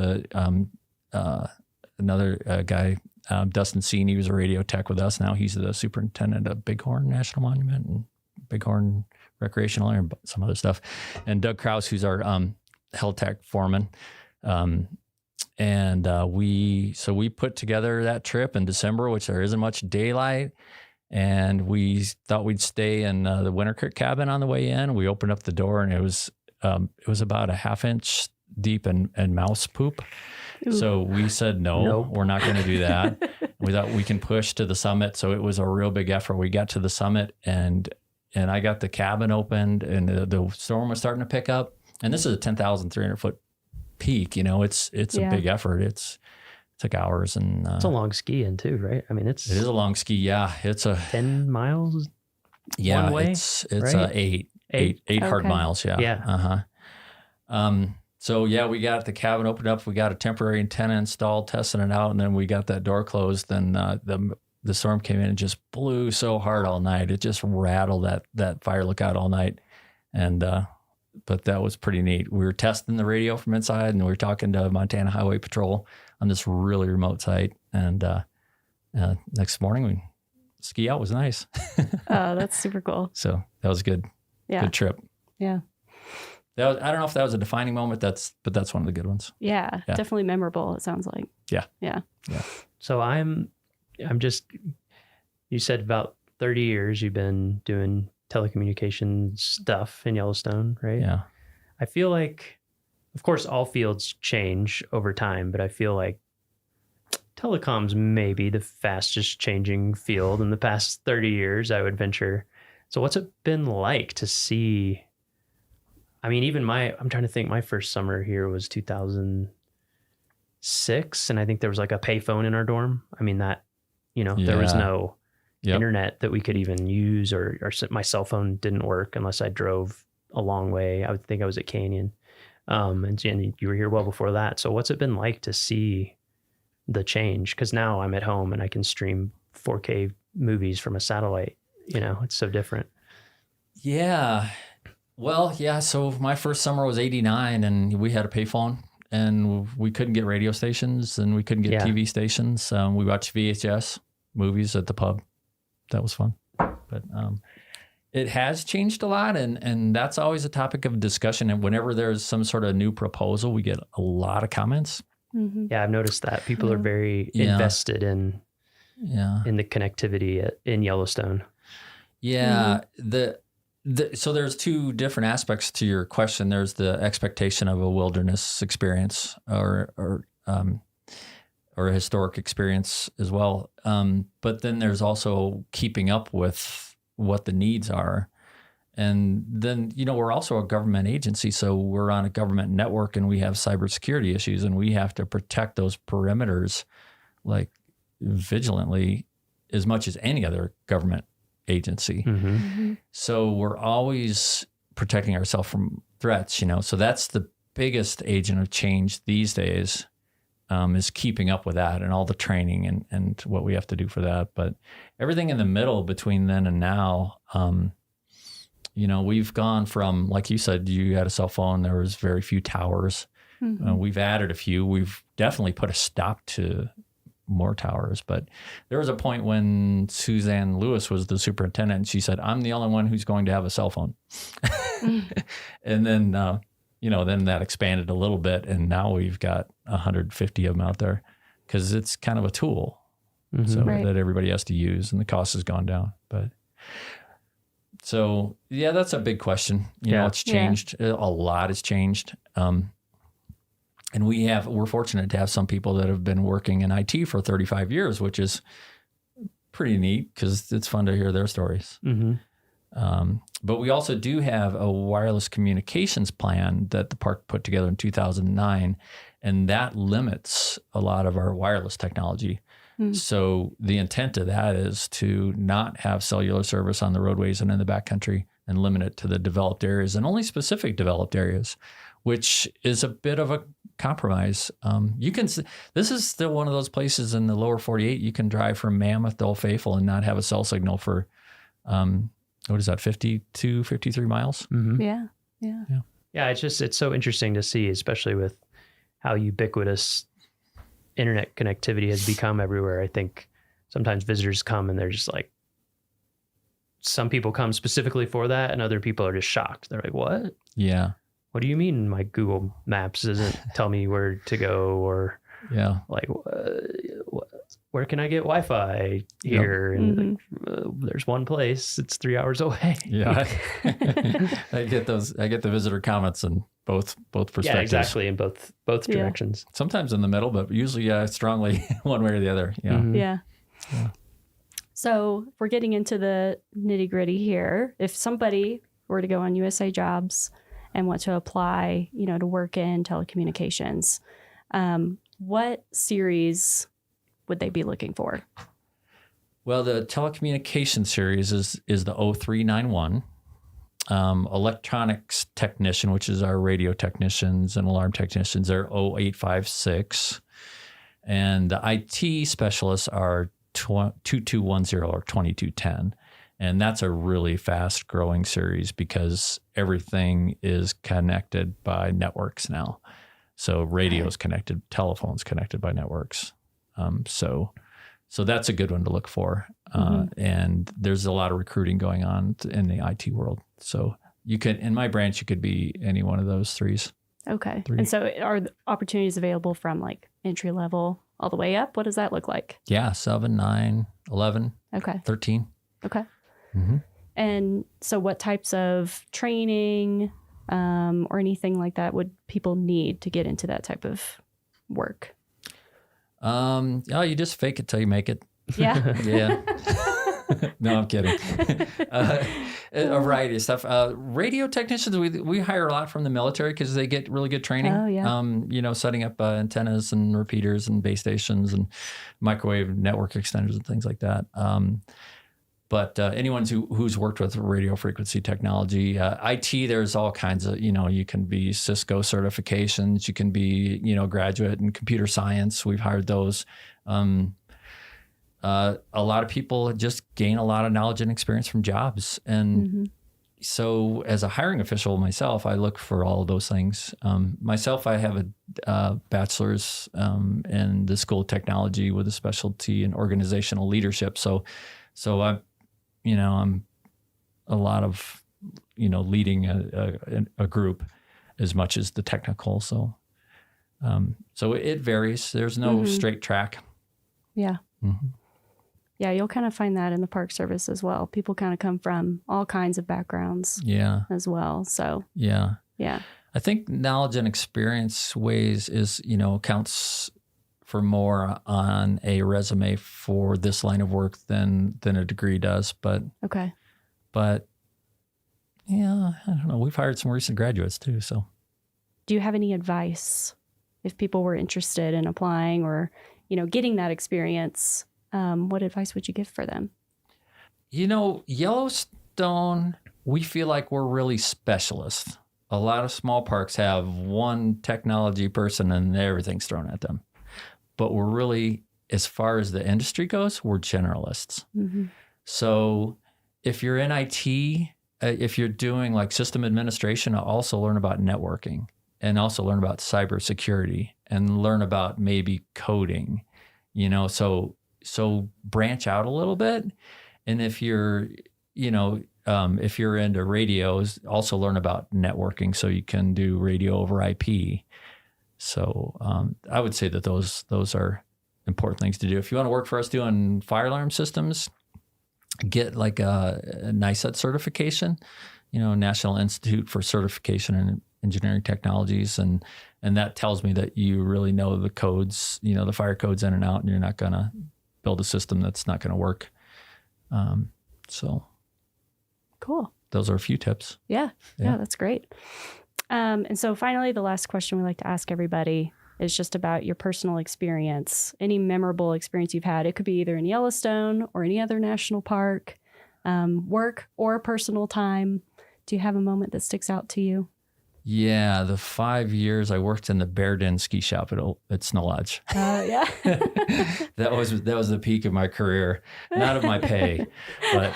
[SPEAKER 4] another guy, Dustin Seen. He was a radio tech with us. Now he's the superintendent of Bighorn National Monument and Bighorn Recreational Area and some other stuff. And Doug Krause, who's our Hel-Tech foreman. We put together that trip in December, which there isn't much daylight. And we thought we'd stay in the Winter Creek cabin on the way in. We opened up the door, and it was about a half-inch deep in mouse poop. Ooh. So we said, nope. We're not going to do that. We thought we can push to the summit. So it was a real big effort. We got to the summit, and I got the cabin opened, and the storm was starting to pick up. And this is a 10,300 foot peak. You know, it's a big effort. It took hours, and
[SPEAKER 3] it's a long ski in too, right? I mean, it
[SPEAKER 4] is a long ski. Yeah, it's a
[SPEAKER 3] 10 miles.
[SPEAKER 4] Yeah,
[SPEAKER 3] one way,
[SPEAKER 4] it's
[SPEAKER 3] right?
[SPEAKER 4] eight hard
[SPEAKER 3] Okay.
[SPEAKER 4] miles. Yeah.
[SPEAKER 3] Yeah.
[SPEAKER 4] So yeah, we got the cabin opened up. We got a temporary antenna installed, testing it out, and then we got that door closed. Then the storm came in and just blew so hard all night. It just rattled that fire lookout all night, and but that was pretty neat. We were testing the radio from inside, and we were talking to Montana Highway Patrol on this really remote site. And next morning, ski out was nice.
[SPEAKER 5] Oh, that's super cool.
[SPEAKER 4] So that was good.
[SPEAKER 5] Yeah.
[SPEAKER 4] Good trip.
[SPEAKER 5] Yeah.
[SPEAKER 4] I don't know if that was a defining moment. But that's one of the good ones.
[SPEAKER 5] Yeah. Definitely memorable. It sounds like.
[SPEAKER 4] Yeah.
[SPEAKER 5] Yeah.
[SPEAKER 4] Yeah.
[SPEAKER 3] So I'm just, you said about 30 years you've been doing telecommunications stuff in Yellowstone, right?
[SPEAKER 4] Yeah.
[SPEAKER 3] I feel like, of course, all fields change over time, but I feel like telecom's maybe the fastest changing field in the past 30 years, I would venture. So what's it been like to see? I mean, even I'm trying to think, my first summer here was 2006, and I think there was like a payphone in our dorm. I mean, there was no internet that we could even use, or my cell phone didn't work unless I drove a long way. I would think I was at Canyon. And you were here well before that. So what's it been like to see the change? Because now I'm at home and I can stream 4K movies from a satellite. You know, it's so different.
[SPEAKER 4] Yeah. Well, yeah. So my first summer was 89 and we had a payphone and we couldn't get radio stations and we couldn't get TV stations. We watched VHS movies at the pub. That was fun. But it has changed a lot, and that's always a topic of discussion. And whenever there's some sort of new proposal, we get a lot of comments.
[SPEAKER 2] Mm-hmm.
[SPEAKER 3] Yeah, I've noticed that people are very invested in the connectivity in Yellowstone.
[SPEAKER 4] Yeah, so there's two different aspects to your question. There's the expectation of a wilderness experience or a historic experience as well. But then there's also keeping up with what the needs are. And then, we're also a government agency, so we're on a government network and we have cybersecurity issues and we have to protect those perimeters like vigilantly as much as any other government agency.
[SPEAKER 3] Mm-hmm.
[SPEAKER 2] Mm-hmm.
[SPEAKER 4] So we're always protecting ourselves from threats, So that's the biggest agent of change these days, is keeping up with that and all the training and what we have to do for that. But everything in the middle between then and now, we've gone from, like you said, you had a cell phone, there was very few towers.
[SPEAKER 2] Mm-hmm.
[SPEAKER 4] We've added a few. We've definitely put a stop to more towers. But there was a point when Suzanne Lewis was the superintendent and she said, I'm the only one who's going to have a cell phone. And then, then that expanded a little bit, and now we've got 150 of them out there because it's kind of a tool that everybody has to use, and the cost has gone down. But so, yeah, that's a big question. It's changed. A lot has changed. And we're fortunate to have some people that have been working in IT for 35 years, which is pretty neat because it's fun to hear their stories.
[SPEAKER 3] Mm-hmm.
[SPEAKER 4] But we also do have a wireless communications plan that the park put together in 2009, and that limits a lot of our wireless technology.
[SPEAKER 2] Mm.
[SPEAKER 4] So the intent of that is to not have cellular service on the roadways and in the backcountry and limit it to the developed areas and only specific developed areas, which is a bit of a compromise. This is still one of those places in the lower 48, you can drive from Mammoth to Old Faithful and not have a cell signal for, 52, 53 miles?
[SPEAKER 3] Mm-hmm.
[SPEAKER 2] Yeah.
[SPEAKER 3] Yeah, it's so interesting to see, especially with how ubiquitous internet connectivity has become everywhere. I think sometimes visitors come and they're just like, some people come specifically for that and other people are just shocked. They're like, what?
[SPEAKER 4] Yeah.
[SPEAKER 3] What do you mean my Google Maps doesn't tell me where to go? Or like, where can I get Wi-Fi here?
[SPEAKER 4] Yep.
[SPEAKER 3] And there's one place, it's 3 hours away.
[SPEAKER 4] Yeah. I get the visitor comments in both perspectives.
[SPEAKER 3] Yeah, exactly. In both directions.
[SPEAKER 4] Sometimes in the middle, but usually strongly one way or the other. Yeah.
[SPEAKER 3] Mm-hmm.
[SPEAKER 5] Yeah. So we're getting into the nitty gritty here. If somebody were to go on USA Jobs and want to apply, to work in telecommunications, what series would they be looking for?
[SPEAKER 4] Well, the telecommunication series is the 0391. Electronics technician, which is our radio technicians and alarm technicians, are 0856. And the IT specialists are 2210 or 2210. And that's a really fast growing series because everything is connected by networks now. So radio's connected, telephone's connected by networks. So that's a good one to look for. And there's a lot of recruiting going on in the IT world. So in my branch, you could be any one of those threes.
[SPEAKER 5] Okay.
[SPEAKER 4] Three.
[SPEAKER 5] And so are the opportunities available from like entry level all the way up? What does that look like?
[SPEAKER 4] Yeah, 7, 9, 11, 13.
[SPEAKER 5] Okay.
[SPEAKER 4] Mm-hmm.
[SPEAKER 5] And so what types of training or anything like that would people need to get into that type of work?
[SPEAKER 4] You just fake it till you make it.
[SPEAKER 5] Yeah.
[SPEAKER 4] Yeah. No, I'm kidding. A variety of stuff. Radio technicians, we hire a lot from the military because they get really good training.
[SPEAKER 5] Oh, yeah.
[SPEAKER 4] Setting up antennas and repeaters and base stations and microwave network extenders and things like that. But anyone who's worked with radio frequency technology, IT, there's all kinds of, you can be Cisco certifications, you can be, graduate in computer science. We've hired those. A lot of people just gain a lot of knowledge and experience from jobs. And so as a hiring official myself, I look for all of those things. Myself, I have a bachelor's in the School of Technology with a specialty in organizational leadership. So I'm a lot of, leading a group as much as the technical. So it varies. There's no straight track.
[SPEAKER 5] Yeah.
[SPEAKER 4] Mm-hmm.
[SPEAKER 5] Yeah, you'll kind of find that in the Park Service as well. People kind of come from all kinds of backgrounds.
[SPEAKER 4] Yeah.
[SPEAKER 5] As well. So.
[SPEAKER 4] Yeah.
[SPEAKER 5] Yeah.
[SPEAKER 4] I think knowledge and experience counts for more on a resume for this line of work than a degree does. But yeah, I don't know. We've hired some recent graduates too. So
[SPEAKER 5] do you have any advice if people were interested in applying or, getting that experience? What advice would you give for them?
[SPEAKER 4] Yellowstone, we feel like we're really specialists. A lot of small parks have one technology person and everything's thrown at them. But we're really, as far as the industry goes, we're generalists.
[SPEAKER 5] Mm-hmm.
[SPEAKER 4] So if you're in IT, if you're doing like system administration, also learn about networking and also learn about cybersecurity and learn about maybe coding, so branch out a little bit. And if you're, if you're into radios, also learn about networking so you can do radio over IP. So I would say that those are important things to do. If you want to work for us doing fire alarm systems, get like a NICET certification, National Institute for Certification in Engineering Technologies. And that tells me that you really know the codes, the fire codes in and out, and you're not going to build a system that's not going to work. So
[SPEAKER 5] cool.
[SPEAKER 4] Those are a few tips.
[SPEAKER 5] Yeah, that's great. And so finally, the last question we like to ask everybody is just about your personal experience, any memorable experience you've had. It could be either in Yellowstone or any other national park, work or personal time. Do you have a moment that sticks out to you?
[SPEAKER 4] Yeah, the 5 years I worked in the Bear Den ski shop at Snow Lodge.
[SPEAKER 5] Yeah.
[SPEAKER 4] That was the peak of my career, not of my pay, but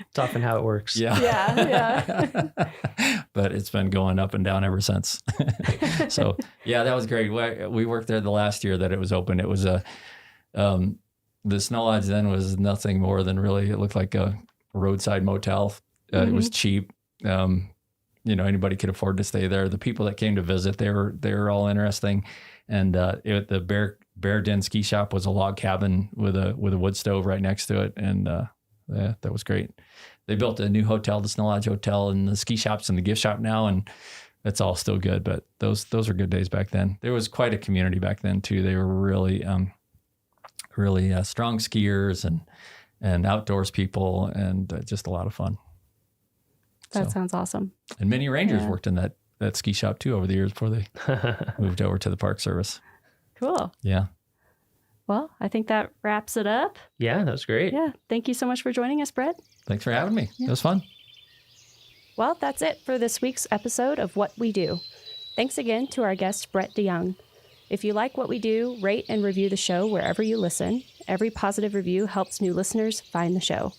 [SPEAKER 3] it's often how it works.
[SPEAKER 5] Yeah.
[SPEAKER 4] But it's been going up and down ever since. So yeah, that was great. We worked there the last year that it was open. It was the Snow Lodge then was nothing more than really, it looked like a roadside motel. It was cheap. Anybody could afford to stay there. The people that came to visit, they were all interesting. And the Bear Den ski shop was a log cabin with a wood stove right next to it. And that was great. They built a new hotel, the Snow Lodge Hotel, and the ski shop's in the gift shop now, and that's all still good. But those were good days back then. There was quite a community back then too. They were really strong skiers and outdoors people, and just a lot of fun.
[SPEAKER 5] That sounds awesome.
[SPEAKER 4] And many rangers worked in that ski shop too over the years before they moved over to the Park Service.
[SPEAKER 5] Cool.
[SPEAKER 4] Yeah.
[SPEAKER 5] Well, I think that wraps it up.
[SPEAKER 3] Yeah, that was great.
[SPEAKER 5] Yeah. Thank you so much for joining us, Brett.
[SPEAKER 4] Thanks for having me. Yeah. It was fun.
[SPEAKER 5] Well, that's it for this week's episode of What We Do. Thanks again to our guest, Brett DeYoung. If you like what we do, rate and review the show wherever you listen. Every positive review helps new listeners find the show.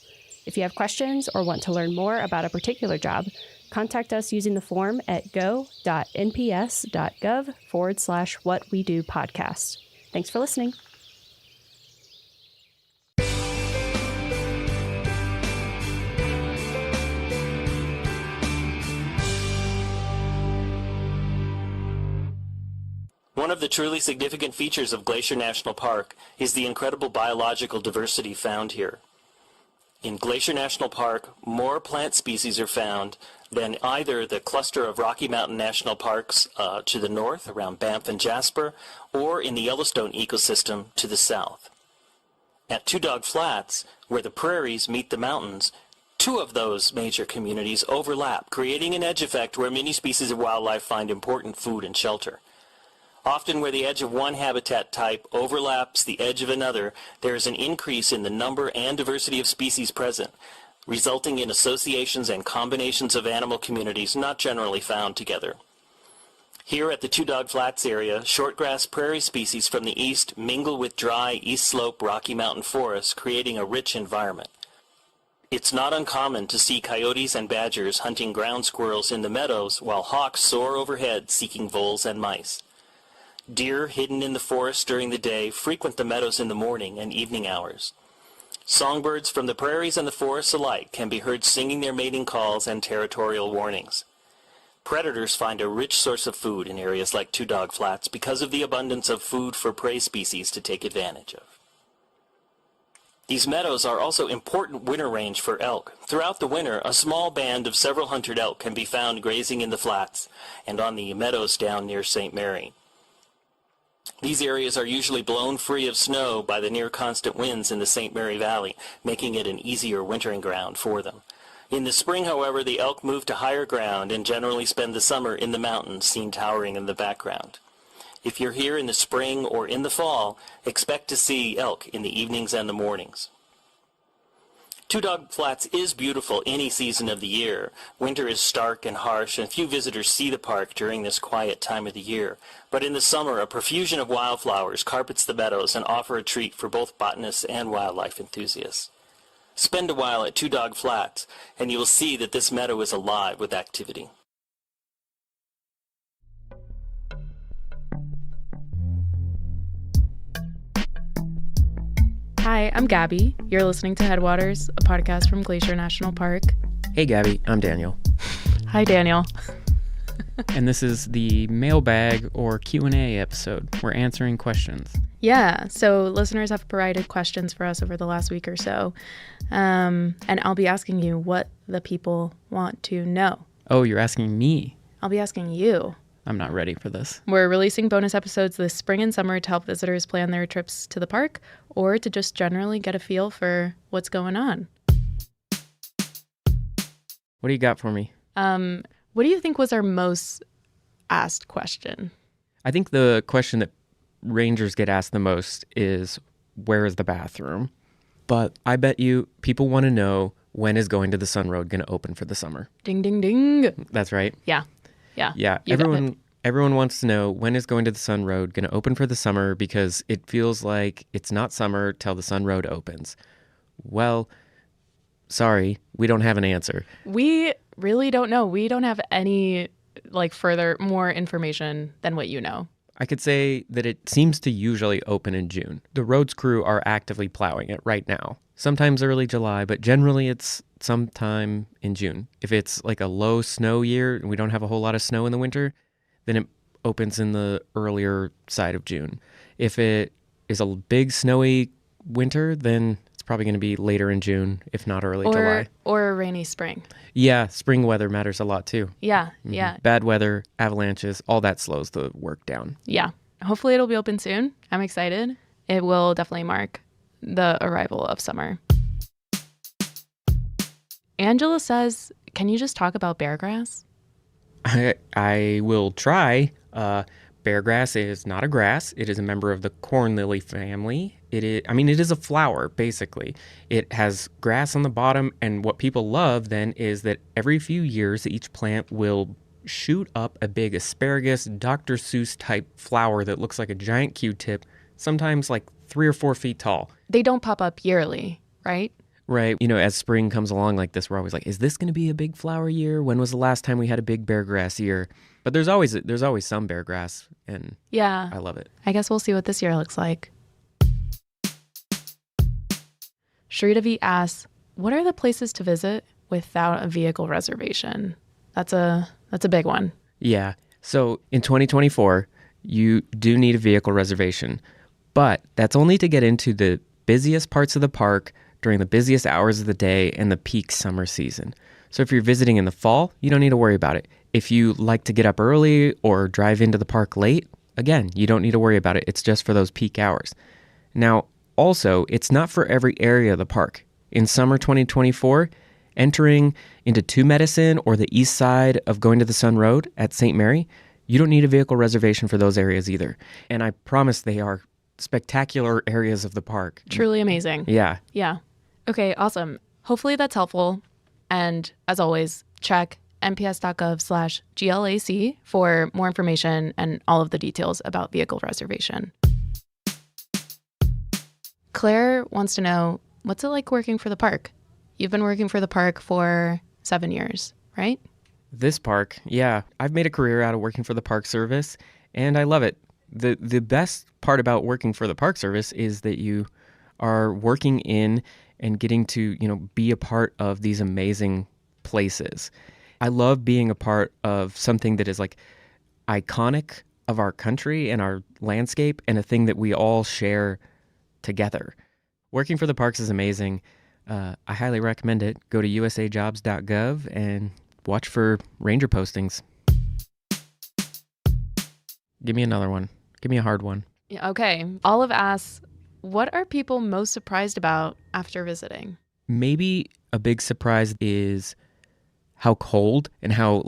[SPEAKER 5] If you have questions or want to learn more about a particular job, contact us using the form at go.nps.gov/whatwedopodcast. Thanks for listening.
[SPEAKER 22] One of the truly significant features of Glacier National Park is the incredible biological diversity found here. In Glacier National Park, more plant species are found than either the cluster of Rocky Mountain National Parks to the north around Banff and Jasper, or in the Yellowstone ecosystem to the south. At Two Dog Flats, where the prairies meet the mountains, two of those major communities overlap, creating an edge effect where many species of wildlife find important food and shelter. Often where the edge of one habitat type overlaps the edge of another, there is an increase in the number and diversity of species present, resulting in associations and combinations of animal communities not generally found together. Here at the Two Dog Flats area, shortgrass prairie species from the east mingle with dry east slope Rocky Mountain forests, creating a rich environment. It's not uncommon to see coyotes and badgers hunting ground squirrels in the meadows while hawks soar overhead seeking voles and mice. Deer hidden in the forest during the day frequent the meadows in the morning and evening hours. Songbirds from the prairies and the forests alike can be heard singing their mating calls and territorial warnings. Predators find a rich source of food in areas like Two Dog Flats because of the abundance of food for prey species to take advantage of. These meadows are also important winter range for elk. Throughout the winter, a small band of several hundred elk can be found grazing in the flats and on the meadows down near St. Mary. These areas are usually blown free of snow by the near-constant winds in the St. Mary Valley, making it an easier wintering ground for them. In the spring, however, the elk move to higher ground and generally spend the summer in the mountains, seen towering in the background. If you're here in the spring or in the fall, expect to see elk in the evenings and the mornings. Two Dog Flats is beautiful any season of the year. Winter is stark and harsh, and few visitors see the park during this quiet time of the year. But in the summer, a profusion of wildflowers carpets the meadows and offer a treat for both botanists and wildlife enthusiasts. Spend a while at Two Dog Flats, and you will see that this meadow is alive with activity.
[SPEAKER 9] Hi, I'm Gabby. You're listening to Headwaters, a podcast from Glacier National Park.
[SPEAKER 10] Hey, Gabby. I'm Daniel.
[SPEAKER 9] Hi, Daniel.
[SPEAKER 10] And this is the mailbag or Q&A episode. We're answering questions.
[SPEAKER 9] Yeah, so listeners have provided questions for us over the last week or so. And I'll be asking you what the people want to know.
[SPEAKER 10] Oh, you're asking me?
[SPEAKER 9] I'll be asking you.
[SPEAKER 10] I'm not ready for this.
[SPEAKER 9] We're releasing bonus episodes this spring and summer to help visitors plan their trips to the park or to just generally get a feel for what's going on.
[SPEAKER 10] What do you got for me?
[SPEAKER 9] What do you think was our most asked question?
[SPEAKER 10] I think the question that rangers get asked the most is, where is the bathroom? But I bet you people want to know, when is Going to the Sun Road going to open for the summer?
[SPEAKER 9] Ding, ding, ding.
[SPEAKER 10] That's right.
[SPEAKER 9] Yeah.
[SPEAKER 10] Yeah. Everyone wants to know, when is Going to the Sun Road going to open for the summer, because it feels like it's not summer till the Sun Road opens. Well, sorry, we don't have an answer.
[SPEAKER 9] We really don't know. We don't have any more information than what you know.
[SPEAKER 10] I could say that it seems to usually open in June. The roads crew are actively plowing it right now. Sometimes early July, but generally it's sometime in June. If it's like a low snow year and we don't have a whole lot of snow in the winter, then it opens in the earlier side of June. If it is a big snowy winter, then it's probably going to be later in June, if not early July.
[SPEAKER 9] Or a rainy spring.
[SPEAKER 10] Yeah, spring weather matters a lot too.
[SPEAKER 9] Yeah, yeah.
[SPEAKER 10] Bad weather, avalanches, all that slows the work down.
[SPEAKER 9] Yeah. Hopefully it'll be open soon. I'm excited. It will definitely mark the arrival of summer. Angela says, can you just talk about beargrass?
[SPEAKER 10] I will try. Beargrass is not a grass. It is a member of the corn lily family. It is a flower, basically. It has grass on the bottom, and what people love then is that every few years, each plant will shoot up a big asparagus, Dr. Seuss type flower that looks like a giant Q-tip, sometimes like 3 or 4 feet tall.
[SPEAKER 9] They don't pop up yearly, right?
[SPEAKER 10] Right. As spring comes along like this, we're always like, is this going to be a big flower year? When was the last time we had a big beargrass year? But there's always some beargrass, and
[SPEAKER 9] yeah,
[SPEAKER 10] I love it.
[SPEAKER 9] I guess we'll see what this year looks like. Shritavi asks, what are the places to visit without a vehicle reservation? That's a big one.
[SPEAKER 10] Yeah. So in 2024, you do need a vehicle reservation, but that's only to get into the busiest parts of the park during the busiest hours of the day and the peak summer season. So if you're visiting in the fall, you don't need to worry about it. If you like to get up early or drive into the park late, again, you don't need to worry about it. It's just for those peak hours. Now, also, it's not for every area of the park. In summer 2024, entering into Two Medicine or the east side of Going to the Sun Road at St. Mary, You don't need a vehicle reservation for those areas either. And I promise they are spectacular areas of the park.
[SPEAKER 9] Truly amazing.
[SPEAKER 10] Yeah.
[SPEAKER 9] Yeah. Okay, awesome. Hopefully that's helpful. And as always, check nps.gov/GLAC for more information and all of the details about vehicle reservation. Claire wants to know, what's it like working for the park? You've been working for the park for 7 years, right?
[SPEAKER 10] This park, yeah. I've made a career out of working for the Park Service, and I love it. The best part about working for the Park Service is that you are working in and getting to, be a part of these amazing places. I love being a part of something that is like iconic of our country and our landscape and a thing that we all share together. Working for the parks is amazing. I highly recommend it. Go to usajobs.gov and watch for ranger postings. Give me another one. Give me a hard one.
[SPEAKER 9] Yeah, okay. Olive asks, what are people most surprised about after visiting?
[SPEAKER 10] Maybe a big surprise is how cold and how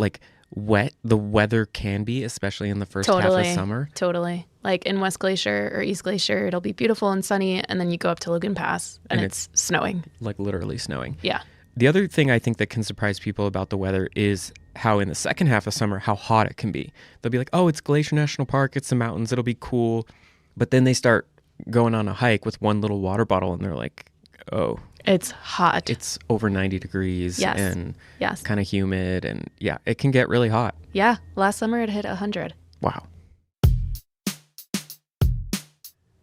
[SPEAKER 10] wet the weather can be, especially in the first half of summer.
[SPEAKER 9] Totally. Like in West Glacier or East Glacier, it'll be beautiful and sunny, and then you go up to Logan Pass and it's snowing.
[SPEAKER 10] Like literally snowing.
[SPEAKER 9] Yeah.
[SPEAKER 10] The other thing I think that can surprise people about the weather is how in the second half of summer, how hot it can be. They'll be like, oh, it's Glacier National Park, it's the mountains, it'll be cool. But then they start going on a hike with one little water bottle and they're like, oh.
[SPEAKER 9] It's hot.
[SPEAKER 10] It's over 90 degrees and
[SPEAKER 9] yes.
[SPEAKER 10] kind of humid. And yeah, it can get really hot.
[SPEAKER 9] Yeah. Last summer it hit 100.
[SPEAKER 10] Wow.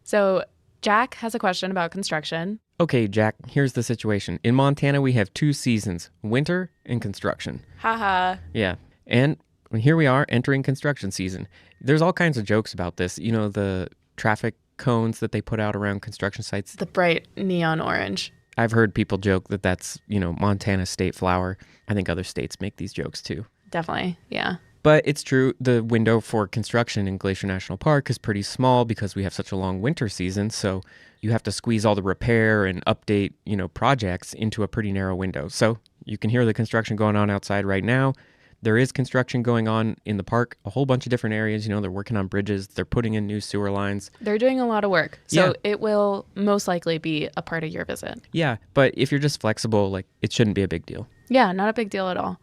[SPEAKER 9] So Jack has a question about construction.
[SPEAKER 10] Okay, Jack, here's the situation. In Montana, we have 2 seasons, winter and construction.
[SPEAKER 9] Haha.
[SPEAKER 10] Yeah. And here we are entering construction season. There's all kinds of jokes about this. The traffic cones that they put out around construction sites.
[SPEAKER 9] The bright neon orange.
[SPEAKER 10] I've heard people joke that that's, Montana's state flower. I think other states make these jokes too.
[SPEAKER 9] Definitely. Yeah.
[SPEAKER 10] But it's true, the window for construction in Glacier National Park is pretty small because we have such a long winter season. So you have to squeeze all the repair and update, projects into a pretty narrow window. So you can hear the construction going on outside right now. There is construction going on in the park, a whole bunch of different areas. They're working on bridges. They're putting in new sewer lines.
[SPEAKER 9] They're doing a lot of work. So it will most likely be a part of your visit.
[SPEAKER 10] Yeah, but if you're just flexible, it shouldn't be a big deal.
[SPEAKER 9] Yeah, not a big deal at all.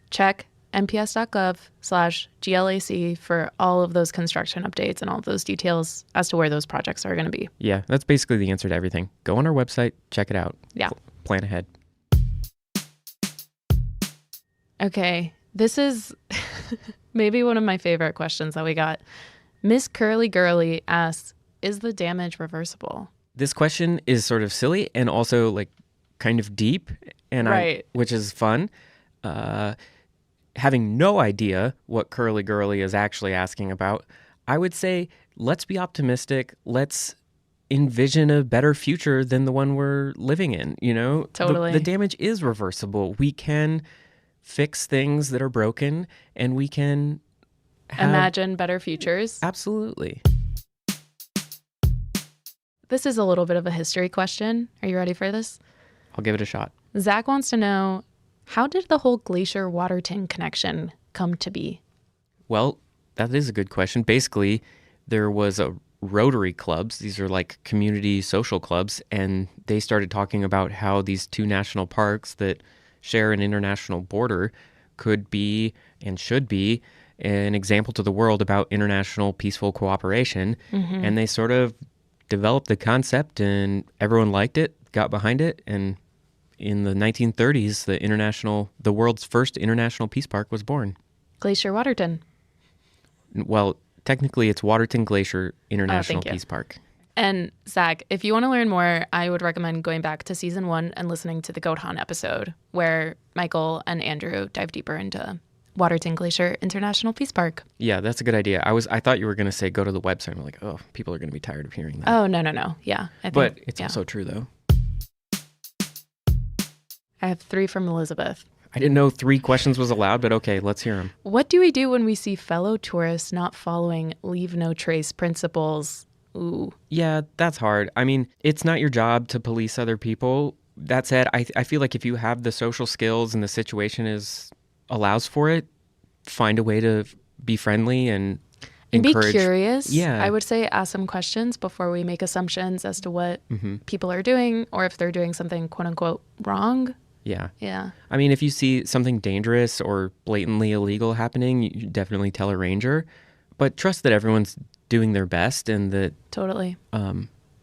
[SPEAKER 9] Check nps.gov/GLAC for all of those construction updates and all of those details as to where those projects are going to be.
[SPEAKER 10] Yeah, that's basically the answer to everything. Go on our website, check it out.
[SPEAKER 9] Yeah.
[SPEAKER 10] Plan ahead.
[SPEAKER 9] Okay, this is maybe one of my favorite questions that we got. Miss Curly Girly asks, is the damage reversible?
[SPEAKER 10] This question is sort of silly and also kind of deep, and which is fun. Having no idea what Curly Girly is actually asking about, I would say, let's be optimistic. Let's envision a better future than the one we're living in.
[SPEAKER 9] Totally.
[SPEAKER 10] The damage is reversible. We can fix things that are broken, and we can
[SPEAKER 9] imagine better futures.
[SPEAKER 10] Absolutely.
[SPEAKER 9] This is a little bit of a history question. Are you ready for this?
[SPEAKER 10] I'll give it a shot.
[SPEAKER 9] Zach wants to know, how did the whole Glacier-Waterton connection come to be?
[SPEAKER 10] Well, that is a good question. Basically, there was a Rotary clubs. These are like community social clubs, and they started talking about how these 2 national parks that share an international border could be and should be an example to the world about international peaceful cooperation.
[SPEAKER 9] Mm-hmm.
[SPEAKER 10] And they sort of developed the concept, and everyone liked it, got behind it, and in the 1930s, the world's first international peace park was born.
[SPEAKER 9] Glacier-Waterton.
[SPEAKER 10] Well, technically, it's Waterton Glacier International Peace Park.
[SPEAKER 9] And Zach, if you want to learn more, I would recommend going back to season 1 and listening to the Goat Hunt episode, where Michael and Andrew dive deeper into Waterton Glacier International Peace Park.
[SPEAKER 10] Yeah, that's a good idea. I thought you were going to say go to the website. I'm like, oh, people are going to be tired of hearing that.
[SPEAKER 9] Oh, no. Yeah.
[SPEAKER 10] But it's also true, though.
[SPEAKER 9] I have 3 from Elizabeth.
[SPEAKER 10] I didn't know 3 questions was allowed, but okay, let's hear them.
[SPEAKER 9] What do we do when we see fellow tourists not following leave no trace principles? Ooh.
[SPEAKER 10] Yeah, that's hard. I mean, it's not your job to police other people. That said, I feel like if you have the social skills and the situation allows for it, find a way to be friendly and
[SPEAKER 9] And be
[SPEAKER 10] encourage.
[SPEAKER 9] curious.
[SPEAKER 10] Yeah.
[SPEAKER 9] I would say ask some questions before we make assumptions as to what people are doing or if they're doing something quote unquote wrong.
[SPEAKER 10] Yeah.
[SPEAKER 9] Yeah.
[SPEAKER 10] I mean, if you see something dangerous or blatantly illegal happening, you definitely tell a ranger. But trust that everyone's doing their best and that
[SPEAKER 9] Totally.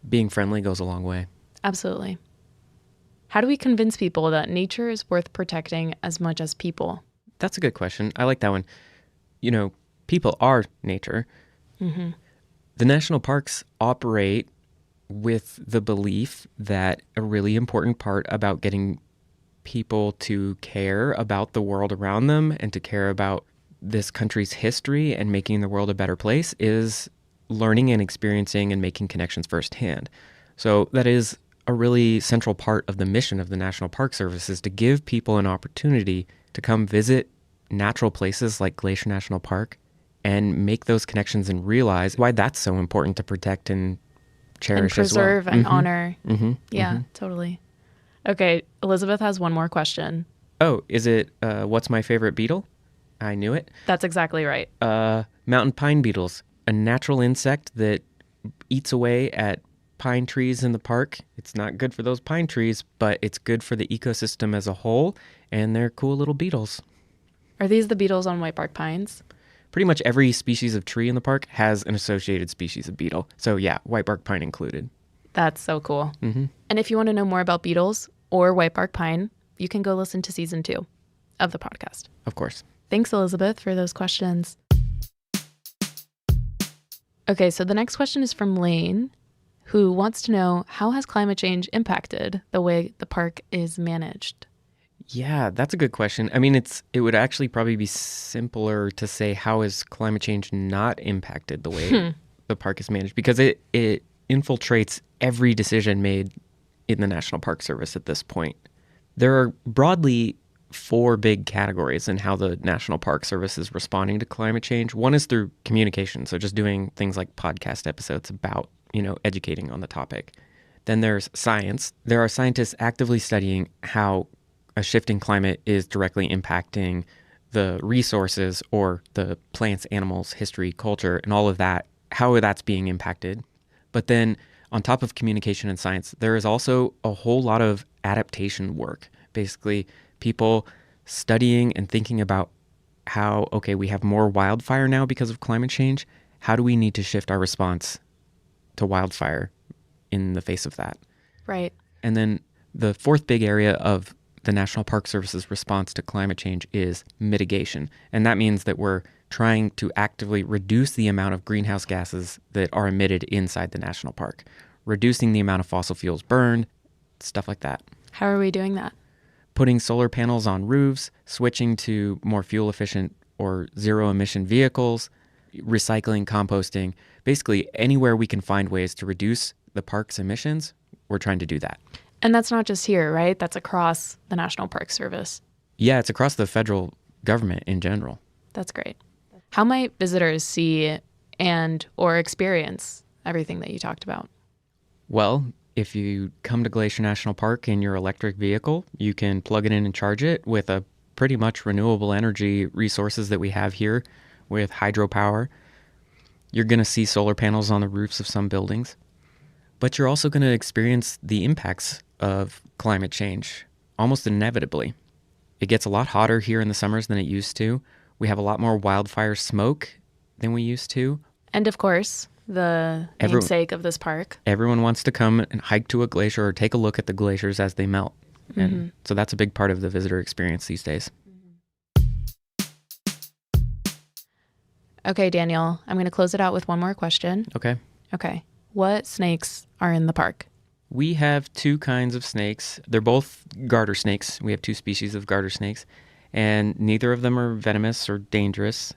[SPEAKER 10] Being friendly goes a long way.
[SPEAKER 9] Absolutely. How do we convince people that nature is worth protecting as much as people?
[SPEAKER 10] That's a good question. I like that one. You know, people are nature.
[SPEAKER 9] Mm-hmm.
[SPEAKER 10] The national parks operate with the belief that a really important part about getting people to care about the world around them and to care about this country's history and making the world a better place is learning and experiencing and making connections firsthand. So that is a really central part of the mission of the National Park Service, is to give people an opportunity to come visit natural places like Glacier National Park and make those connections and realize why that's so important to protect and cherish
[SPEAKER 9] and preserve
[SPEAKER 10] as well.
[SPEAKER 9] and honor. Yeah,
[SPEAKER 10] Mm-hmm.
[SPEAKER 9] totally. Okay, Elizabeth has one more question.
[SPEAKER 10] Oh, is it what's my favorite beetle? I knew it.
[SPEAKER 9] That's exactly right.
[SPEAKER 10] Mountain pine beetles, a natural insect that eats away at pine trees in the park. It's not good for those pine trees, but it's good for the ecosystem as a whole, and they're cool little beetles.
[SPEAKER 9] Are these the beetles on whitebark pines?
[SPEAKER 10] Pretty much every species of tree in the park has an associated species of beetle. So yeah, whitebark pine included.
[SPEAKER 9] That's so cool.
[SPEAKER 10] Mm-hmm.
[SPEAKER 9] And if you want to know more about beetles or whitebark pine, you can go listen to season 2 of the podcast.
[SPEAKER 10] Of course.
[SPEAKER 9] Thanks, Elizabeth, for those questions. Okay, so the next question is from Lane, who wants to know, how has climate change impacted the way the park is managed?
[SPEAKER 10] Yeah, that's a good question. I mean, it would actually probably be simpler to say, how has climate change not impacted the way the park is managed? Because it infiltrates every decision made in the National Park Service at this point. There are broadly 4 big categories in how the National Park Service is responding to climate change. One is through communication, so just doing things like podcast episodes about, educating on the topic. Then there's science. There are scientists actively studying how a shifting climate is directly impacting the resources or the plants, animals, history, culture, and all of that, how that's being impacted. But then on top of communication and science, there is also a whole lot of adaptation work. Basically, people studying and thinking about how, okay, we have more wildfire now because of climate change. How do we need to shift our response to wildfire in the face of that?
[SPEAKER 9] Right.
[SPEAKER 10] And then the 4th big area of the National Park Service's response to climate change is mitigation. And that means that we're trying to actively reduce the amount of greenhouse gases that are emitted inside the national park, reducing the amount of fossil fuels burned, stuff like that.
[SPEAKER 9] How are we doing that?
[SPEAKER 10] Putting solar panels on roofs, switching to more fuel efficient or zero emission vehicles, recycling, composting, basically anywhere we can find ways to reduce the park's emissions, we're trying to do that.
[SPEAKER 9] And that's not just here, right? That's across the National Park Service.
[SPEAKER 10] Yeah, it's across the federal government in general.
[SPEAKER 9] That's great. How might visitors see and or experience everything that you talked about?
[SPEAKER 10] Well, if you come to Glacier National Park in your electric vehicle, you can plug it in and charge it with a pretty much renewable energy resources that we have here with hydropower. You're going to see solar panels on the roofs of some buildings, but you're also going to experience the impacts of climate change almost inevitably. It gets a lot hotter here in the summers than it used to. We have a lot more wildfire smoke than we used to.
[SPEAKER 9] And of course, the namesake of this park.
[SPEAKER 10] Everyone wants to come and hike to a glacier or take a look at the glaciers as they melt. And so that's a big part of the visitor experience these days.
[SPEAKER 9] Okay, Daniel, I'm going to close it out with one more question. Okay. What snakes are in the park?
[SPEAKER 10] We have 2 kinds of snakes. They're both garter snakes. We have 2 species of garter snakes, and neither of them are venomous or dangerous.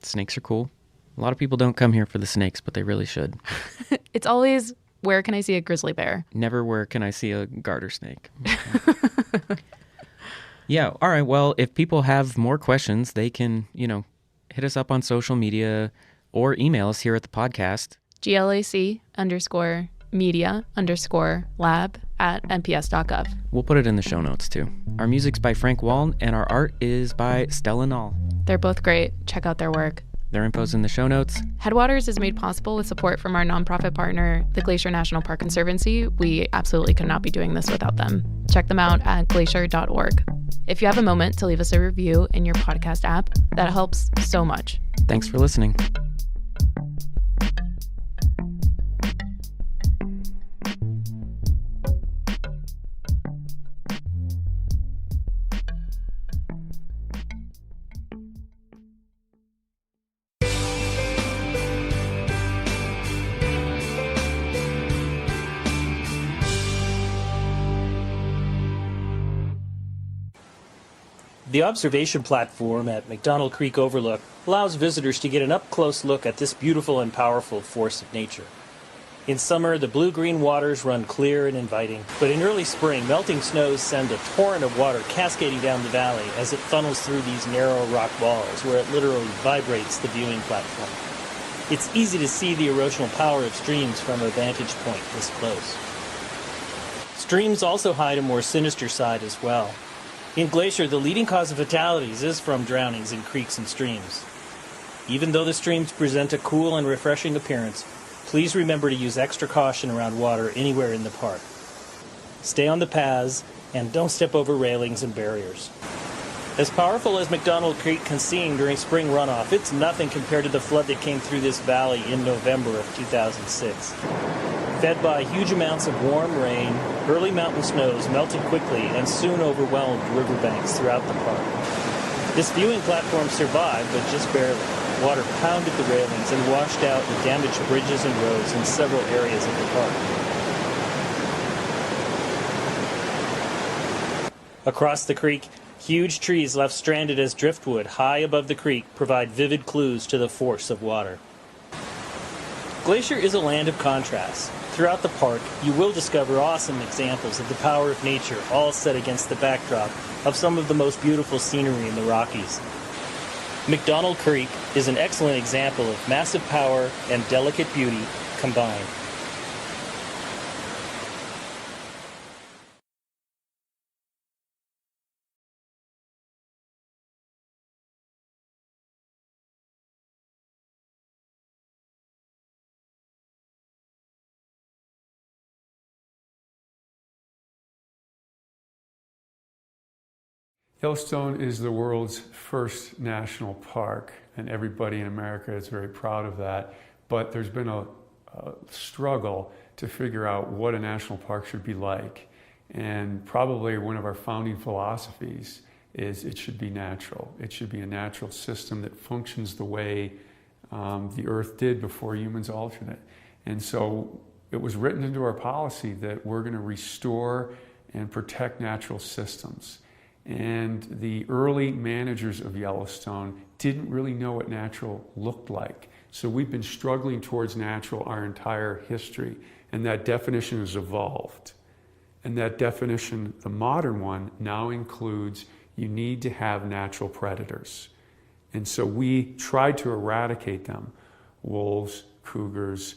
[SPEAKER 10] Snakes are cool. A lot of people don't come here for the snakes, but they really should.
[SPEAKER 9] It's always, where can I see a grizzly bear?
[SPEAKER 10] Never, where can I see a garter snake? Yeah, all right. Well, if people have more questions, they can, hit us up on social media or email us here at the podcast.
[SPEAKER 9] GLAC_media media_lab@nps.gov.
[SPEAKER 10] We'll put it in the show notes too. Our music's by Frank Wall, and our art is by Stella Nall.
[SPEAKER 9] They're both great. Check out their work.
[SPEAKER 10] Their info's in the show notes.
[SPEAKER 9] Headwaters is made possible with support from our nonprofit partner, the Glacier National Park Conservancy. We absolutely could not be doing this without them. Check them out at glacier.org. If you have a moment to leave us a review in your podcast app, that helps so much.
[SPEAKER 10] Thanks for listening.
[SPEAKER 22] The observation platform at McDonald Creek Overlook allows visitors to get an up-close look at this beautiful and powerful force of nature. In summer, the blue-green waters run clear and inviting, but in early spring, melting snows send a torrent of water cascading down the valley as it funnels through these narrow rock walls, where it literally vibrates the viewing platform. It's easy to see the erosional power of streams from a vantage point this close. Streams also hide a more sinister side as well. In Glacier, the leading cause of fatalities is from drownings in creeks and streams. Even though the streams present a cool and refreshing appearance, please remember to use extra caution around water anywhere in the park. Stay on the paths and don't step over railings and barriers. As powerful as McDonald Creek can seem during spring runoff, it's nothing compared to the flood that came through this valley in November of 2006. Fed by huge amounts of warm rain, early mountain snows melted quickly and soon overwhelmed riverbanks throughout the park. This viewing platform survived, but just barely. Water pounded the railings and washed out the damaged bridges and roads in several areas of the park. Across the creek, huge trees left stranded as driftwood high above the creek provide vivid clues to the force of water. Glacier is a land of contrasts. Throughout the park, you will discover awesome examples of the power of nature, all set against the backdrop of some of the most beautiful scenery in the Rockies. McDonald Creek is an excellent example of massive power and delicate beauty combined.
[SPEAKER 8] Yellowstone is the world's first national park, and everybody in America is very proud of that. But there's been a struggle to figure out what a national park should be like. And probably one of our founding philosophies is it should be natural. It should be a natural system that functions the way the Earth did before humans altered it. And so it was written into our policy that we're going to restore and protect natural systems. And the early managers of Yellowstone didn't really know what natural looked like. So we've been struggling towards natural our entire history, and that definition has evolved. And that definition, the modern one, now includes you need to have natural predators. And so we tried to eradicate them: wolves, cougars,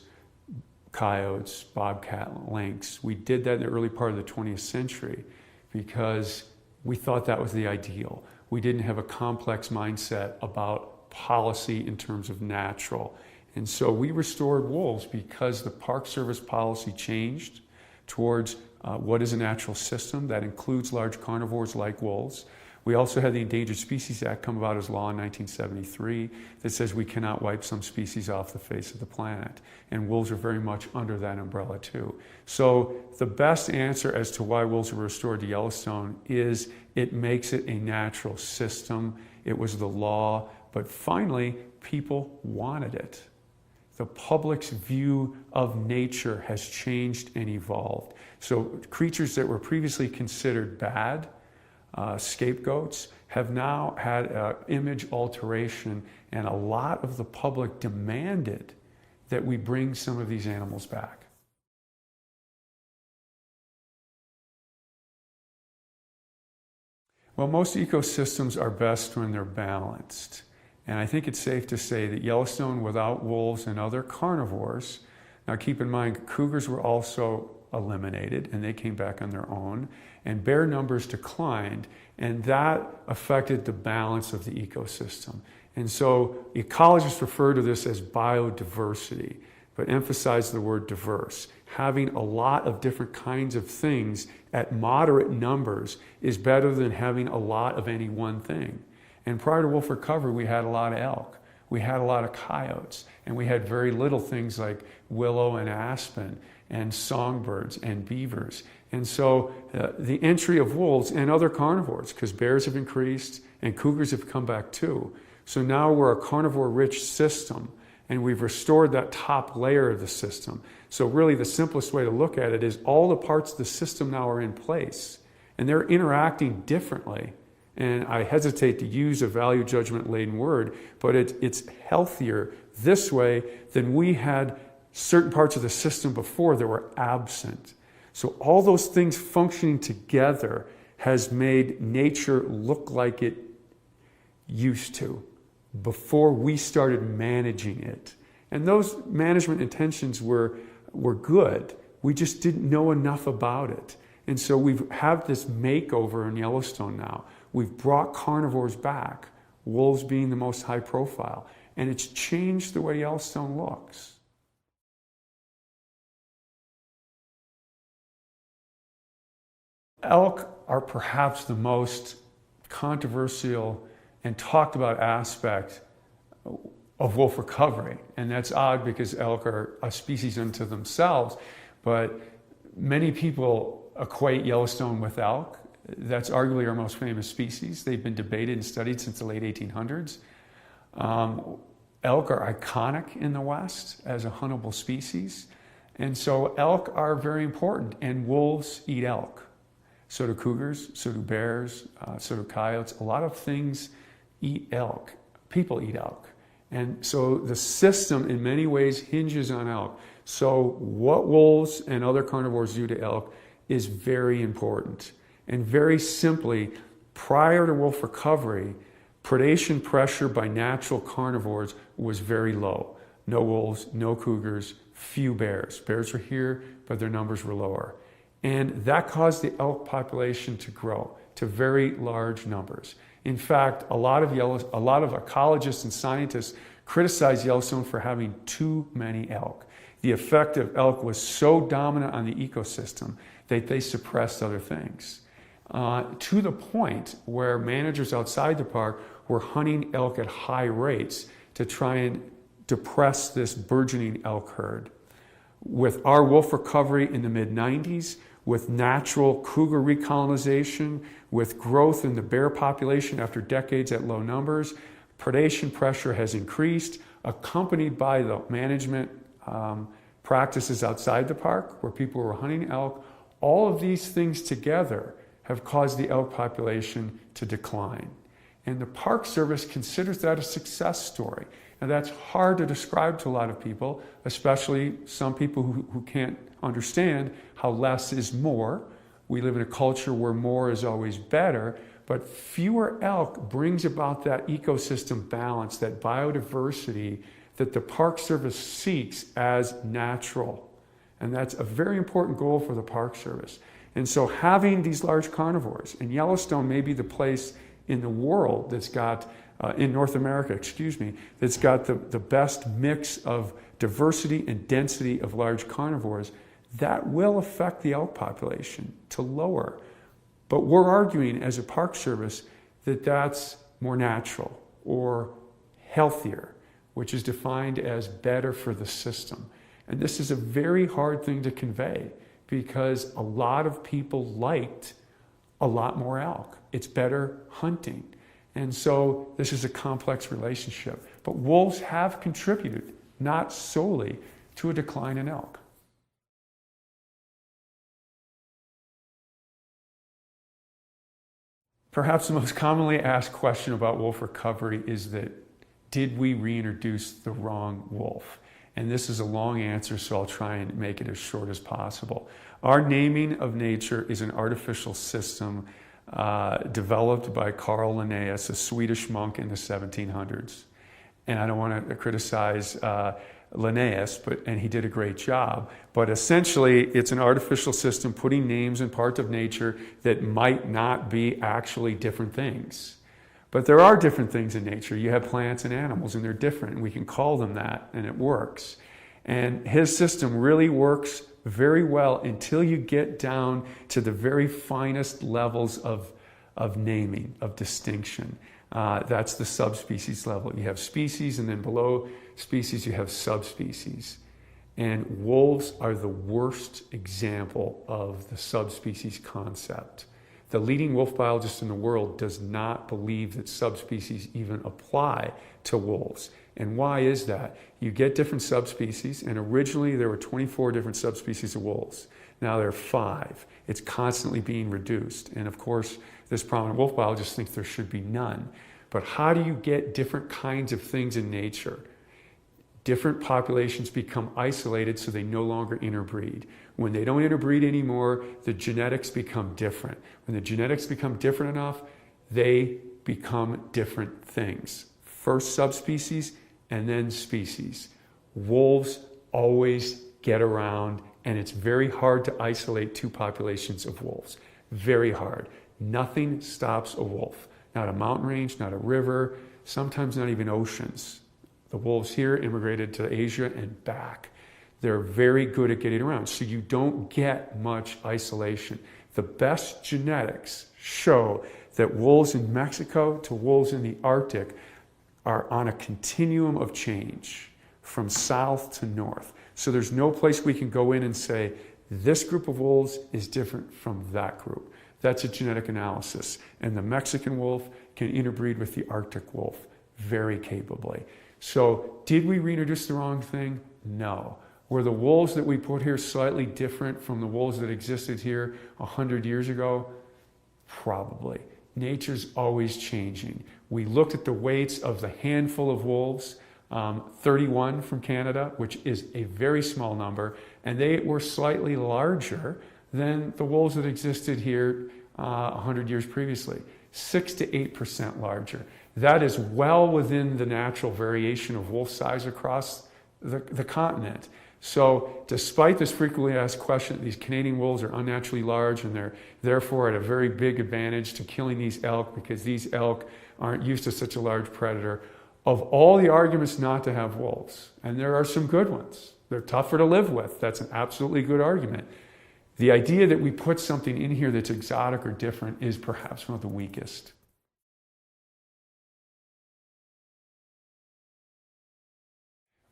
[SPEAKER 8] coyotes, bobcat, lynx. We did that in the early part of the 20th century because we thought that was the ideal. We didn't have a complex mindset about policy in terms of natural. And so we restored wolves because the Park Service policy changed towards what is a natural system that includes large carnivores like wolves. We also had the Endangered Species Act come about as law in 1973 that says we cannot wipe some species off the face of the planet. And wolves are very much under that umbrella too. So the best answer as to why wolves were restored to Yellowstone is it makes it a natural system. It was the law, but finally people wanted it. The public's view of nature has changed and evolved. So creatures that were previously considered bad, scapegoats, have now had image alteration, and a lot of the public demanded that we bring some of these animals back. Well, most ecosystems are best when they're balanced. And I think it's safe to say that Yellowstone without wolves and other carnivores Now keep in mind, cougars were also eliminated and they came back on their own, and bear numbers declined, and that affected the balance of the ecosystem. And so ecologists refer to this as biodiversity, but emphasize the word diverse. Having a lot of different kinds of things at moderate numbers is better than having a lot of any one thing. And prior to wolf recovery, we had a lot of elk, we had a lot of coyotes, and we had very little things like willow and aspen and songbirds and beavers. And so the entry of wolves and other carnivores, because bears have increased and cougars have come back too. So now we're a carnivore-rich system, and we've restored that top layer of the system. So really the simplest way to look at it is all the parts of the system now are in place, and they're interacting differently. And I hesitate to use a value judgment laden word, but it's healthier this way than we had certain parts of the system before that were absent. So all those things functioning together has made nature look like it used to before we started managing it. And those management intentions were good. We just didn't know enough about it. And so we have this makeover in Yellowstone now. We've brought carnivores back, wolves being the most high profile, and it's changed the way Yellowstone looks. Elk are perhaps the most controversial and talked about aspect of wolf recovery. And that's odd because elk are a species unto themselves, but many people equate Yellowstone with elk. That's arguably our most famous species. They've been debated and studied since the late 1800s. Elk are iconic in the West as a huntable species. And so elk are very important, and wolves eat elk. So do cougars, so do bears, so do coyotes. A lot of things eat elk. People eat elk. And so the system in many ways hinges on elk. So what wolves and other carnivores do to elk is very important. And very simply, prior to wolf recovery, predation pressure by natural carnivores was very low. No wolves, no cougars, few bears. Bears were here, but their numbers were lower. And that caused the elk population to grow to very large numbers. In fact, a lot of ecologists and scientists criticize Yellowstone for having too many elk. The effect of elk was so dominant on the ecosystem that they suppressed other things. To the point where managers outside the park were hunting elk at high rates to try and depress this burgeoning elk herd. With our wolf recovery in the mid-90s, with natural cougar recolonization, with growth in the bear population after decades at low numbers, predation pressure has increased, accompanied by the management practices outside the park where people were hunting elk. All of these things together have caused the elk population to decline. And the Park Service considers that a success story. And that's hard to describe to a lot of people, especially some people who can't understand how less is more. We live in a culture where more is always better, but fewer elk brings about that ecosystem balance, that biodiversity that the Park Service seeks as natural. And that's a very important goal for the Park Service. And so having these large carnivores, and Yellowstone may be the place in the world that's got, in North America, that's got the best mix of diversity and density of large carnivores, that will affect the elk population to lower. But we're arguing as a Park Service that that's more natural or healthier, which is defined as better for the system. And this is a very hard thing to convey because a lot of people liked a lot more elk. It's better hunting. And so this is a complex relationship. But wolves have contributed, not solely, to a decline in elk. Perhaps the most commonly asked question about wolf recovery is that, did we reintroduce the wrong wolf? And this is a long answer, so I'll try and make it as short as possible. Our naming of nature is an artificial system developed by Carl Linnaeus, a Swedish monk in the 1700s. And I don't want to criticize Linnaeus, and he did a great job. But essentially, it's an artificial system putting names in parts of nature that might not be actually different things. But there are different things in nature. You have plants and animals, and they're different, and we can call them that, and it works. And his system really works very well until you get down to the very finest levels of naming, of distinction. That's the subspecies level. You have species, and then below species you have subspecies. And wolves are the worst example of the subspecies concept. The leading wolf biologist in the world does not believe that subspecies even apply to wolves. And why is that? You get different subspecies, and originally there were 24 different subspecies of wolves. Now there are 5. It's constantly being reduced. And of course, this prominent wolf biologist thinks there should be none. But how do you get different kinds of things in nature? Different populations become isolated so they no longer interbreed. When they don't interbreed anymore, the genetics become different. When the genetics become different enough, they become different things. First subspecies and then species. Wolves always get around, and it's very hard to isolate 2 populations of wolves. Very hard. Nothing stops a wolf. Not a mountain range, not a river, sometimes not even oceans. The wolves here immigrated to Asia and back. They're very good at getting around, so you don't get much isolation. The best genetics show that wolves in Mexico to wolves in the Arctic are on a continuum of change from south to north. So there's no place we can go in and say, this group of wolves is different from that group. That's a genetic analysis. And the Mexican wolf can interbreed with the Arctic wolf very capably. So did we reintroduce the wrong thing? No. Were the wolves that we put here slightly different from the wolves that existed here 100 years ago? Probably. Nature's always changing. We looked at the weights of the handful of wolves, 31 from Canada, which is a very small number, and they were slightly larger than the wolves that existed here 100 years previously. 6 to 8% larger. That is well within the natural variation of wolf size across the continent. So despite this frequently asked question, these Canadian wolves are unnaturally large, and they're therefore at a very big advantage to killing these elk because these elk aren't used to such a large predator. Of all the arguments not to have wolves, and there are some good ones, they're tougher to live with. That's an absolutely good argument. The idea that we put something in here that's exotic or different is perhaps one of the weakest.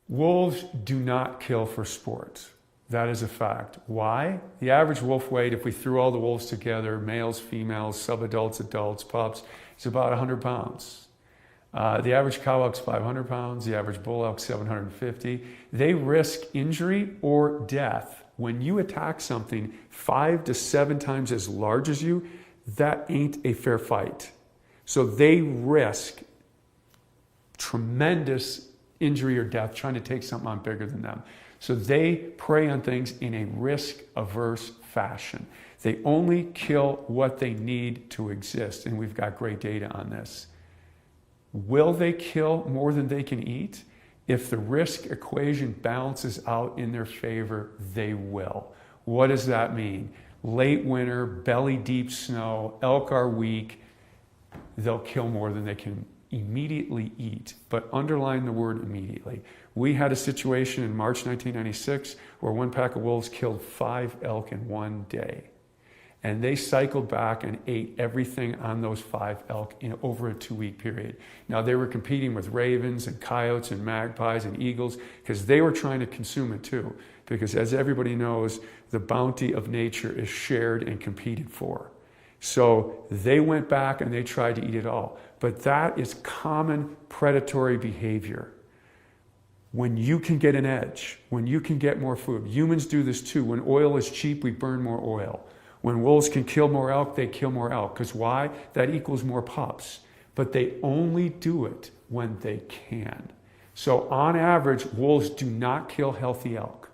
[SPEAKER 8] Wolves do not kill for sport. That is a fact. Why? The average wolf weight, if we threw all the wolves together, males, females, subadults, adults, pups, is about 100 pounds. The average cow elk's 500 pounds, the average bull elk's 750. They risk injury or death. When you attack something 5 to 7 times as large as you, that ain't a fair fight. So they risk tremendous injury or death trying to take something on bigger than them. So they prey on things in a risk-averse fashion. They only kill what they need to exist, and we've got great data on this. Will they kill more than they can eat? If the risk equation balances out in their favor, they will. What does that mean? Late winter, belly deep snow, elk are weak, they'll kill more than they can immediately eat. But underline the word immediately. We had a situation in March 1996 where one pack of wolves killed 5 elk in one day. And they cycled back and ate everything on those 5 elk in over a 2-week period. Now they were competing with ravens and coyotes and magpies and eagles because they were trying to consume it too. Because as everybody knows, the bounty of nature is shared and competed for. So they went back and they tried to eat it all. But that is common predatory behavior. When you can get an edge, when you can get more food. Humans do this too. When oil is cheap, we burn more oil. When wolves can kill more elk, they kill more elk. Because why? That equals more pups. But they only do it when they can. So on average, wolves do not kill healthy elk.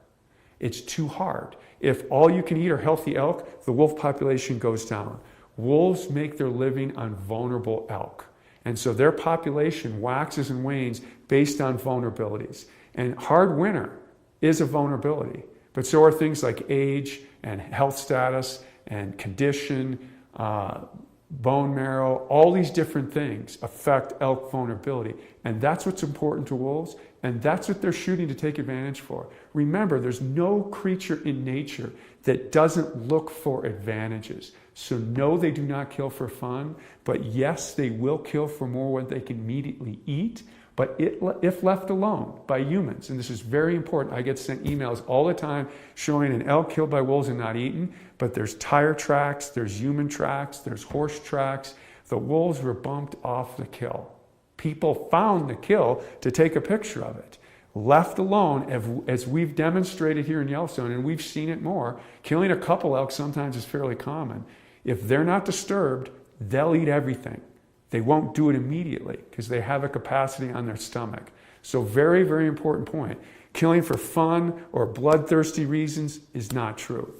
[SPEAKER 8] It's too hard. If all you can eat are healthy elk, the wolf population goes down. Wolves make their living on vulnerable elk. And so their population waxes and wanes based on vulnerabilities. And hard winter is a vulnerability, but so are things like age and health status and condition, bone marrow. All these different things affect elk vulnerability. And that's what's important to wolves, and that's what they're shooting to take advantage for. Remember, there's no creature in nature that doesn't look for advantages. So no, they do not kill for fun, but yes, they will kill for more what they can immediately eat. But if left alone by humans, and this is very important, I get sent emails all the time showing an elk killed by wolves and not eaten, but there's tire tracks, there's human tracks, there's horse tracks. The wolves were bumped off the kill. People found the kill to take a picture of it. Left alone, as we've demonstrated here in Yellowstone, and we've seen it more, killing a couple elk sometimes is fairly common. If they're not disturbed, they'll eat everything. They won't do it immediately because they have a capacity on their stomach. So very, very important point. Killing for fun or bloodthirsty reasons is not true.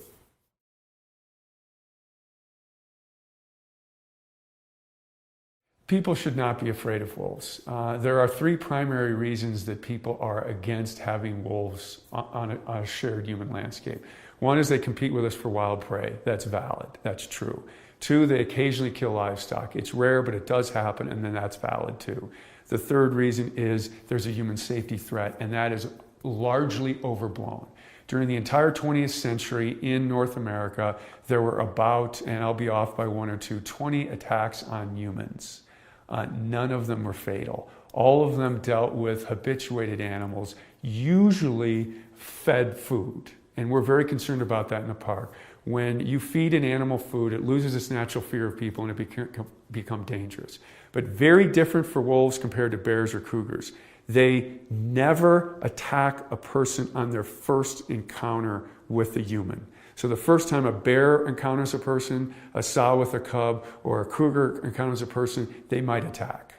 [SPEAKER 8] People should not be afraid of wolves. There are three primary reasons that people are against having wolves on a shared human landscape. One is they compete with us for wild prey. That's valid. That's true. Two, they occasionally kill livestock. It's rare, but it does happen, and then that's valid too. The third reason is there's a human safety threat, and that is largely overblown. During the entire 20th century in North America, there were about, and I'll be off by one or two, 20 attacks on humans. None of them were fatal. All of them dealt with habituated animals, usually fed food. And we're very concerned about that in the park. When you feed an animal food, it loses its natural fear of people and it become dangerous. But very different for wolves compared to bears or cougars. They never attack a person on their first encounter with a human. So the first time a bear encounters a person, a sow with a cub, or a cougar encounters a person, they might attack.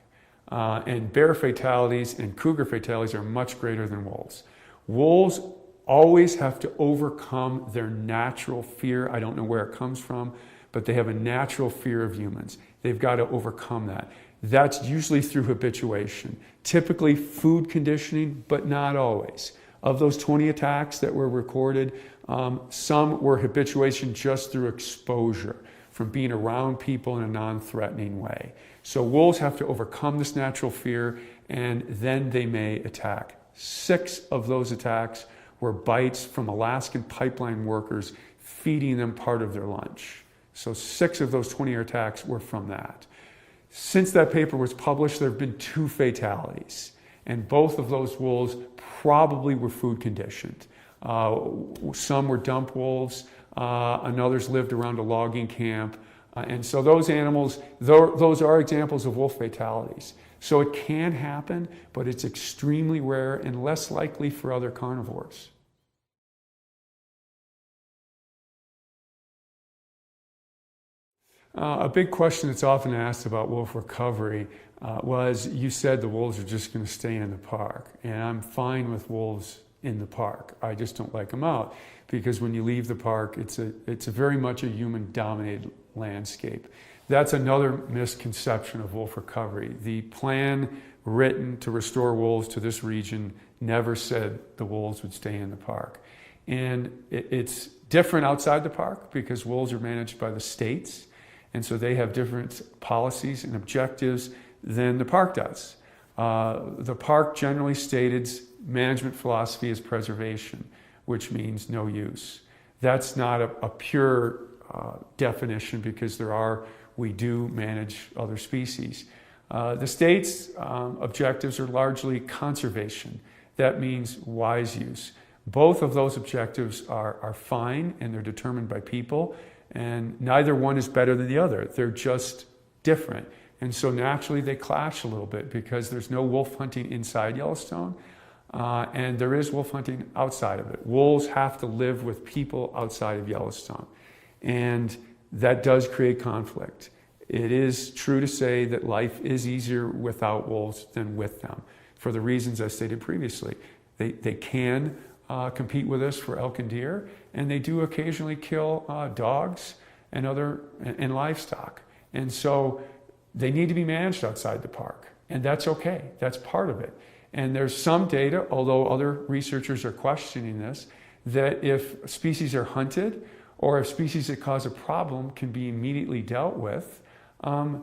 [SPEAKER 8] And bear fatalities and cougar fatalities are much greater than wolves. Wolves always have to overcome their natural fear. I don't know where it comes from, but they have a natural fear of humans. They've got to overcome that. That's usually through habituation, typically food conditioning, but not always. Of those 20 attacks that were recorded, some were habituation just through exposure, from being around people in a non-threatening way. So wolves have to overcome this natural fear, and then they may attack. 6 of those attacks were bites from Alaskan pipeline workers feeding them part of their lunch. So 6 of those 20 attacks were from that. Since that paper was published, there have been 2 fatalities, and both of those wolves probably were food conditioned. Some were dump wolves, and others lived around a logging camp. And so those animals, those are examples of wolf fatalities. So it can happen, but it's extremely rare and less likely for other carnivores. A big question that's often asked about wolf recovery was, you said the wolves are just going to stay in the park. And I'm fine with wolves in the park. I just don't like them out, because when you leave the park, it's a very much a human-dominated landscape. That's another misconception of wolf recovery. The plan written to restore wolves to this region never said the wolves would stay in the park. And it's different outside the park because wolves are managed by the states, and so they have different policies and objectives than the park does. The park generally stated management philosophy is preservation, which means no use. That's not a pure definition, because we do manage other species. The state's objectives are largely conservation. That means wise use. Both of those objectives are fine, and they're determined by people, and neither one is better than the other. They're just different. And so naturally they clash a little bit, because there's no wolf hunting inside Yellowstone, and there is wolf hunting outside of it. Wolves have to live with people outside of Yellowstone, and that does create conflict. It is true to say that life is easier without wolves than with them, for the reasons I stated previously. They can compete with us for elk and deer, and they do occasionally kill dogs and livestock. And so they need to be managed outside the park, and that's okay. That's part of it. And there's some data, although other researchers are questioning this, that if species are hunted or if species that cause a problem can be immediately dealt with,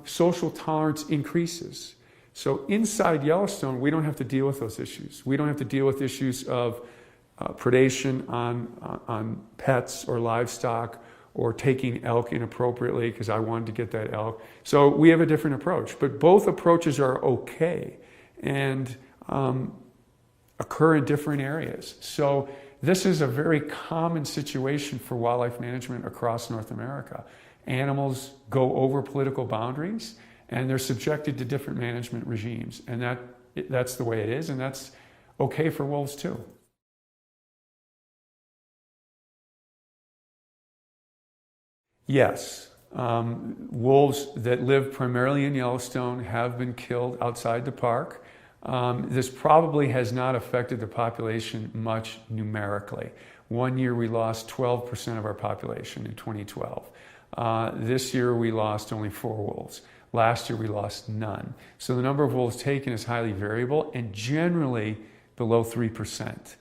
[SPEAKER 8] social tolerance increases. So inside Yellowstone, we don't have to deal with those issues. We don't have to deal with issues of predation on pets or livestock, or taking elk inappropriately because I wanted to get that elk. So we have a different approach, but both approaches are okay and occur in different areas. So this is a very common situation for wildlife management across North America. Animals go over political boundaries and they're subjected to different management regimes, and that's the way it is, and that's okay for wolves too. Yes, wolves that live primarily in Yellowstone have been killed outside the park. This probably has not affected the population much numerically. One year we lost 12% of our population in 2012. This year we lost only 4 wolves. Last year we lost none. So the number of wolves taken is highly variable and generally below 3%,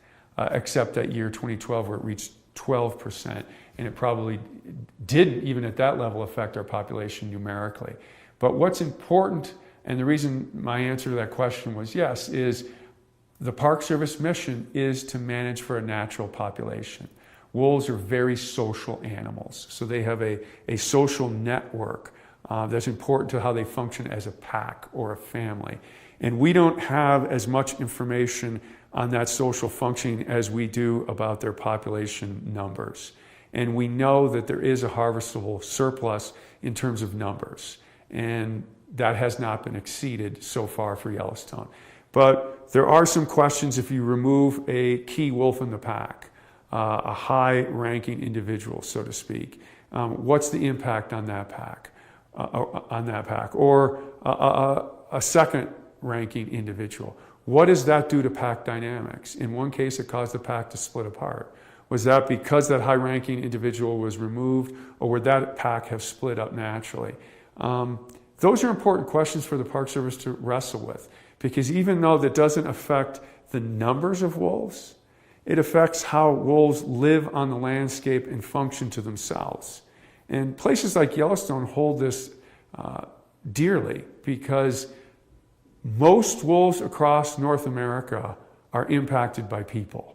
[SPEAKER 8] except that year 2012 where it reached 12%. And it probably didn't even at that level affect our population numerically. But what's important, and the reason my answer to that question was yes, is the Park Service mission is to manage for a natural population. Wolves are very social animals, so they have a social network that's important to how they function as a pack or a family. And we don't have as much information on that social functioning as we do about their population numbers. And we know that there is a harvestable surplus in terms of numbers, and that has not been exceeded so far for Yellowstone. But there are some questions if you remove a key wolf in the pack, a high-ranking individual, so to speak. What's the impact on that pack? Or a second-ranking individual. What does that do to pack dynamics? In one case, it caused the pack to split apart. Was that because that high-ranking individual was removed, or would that pack have split up naturally? Those are important questions for the Park Service to wrestle with, because even though that doesn't affect the numbers of wolves, it affects how wolves live on the landscape and function to themselves. And places like Yellowstone hold this dearly, because most wolves across North America are impacted by people.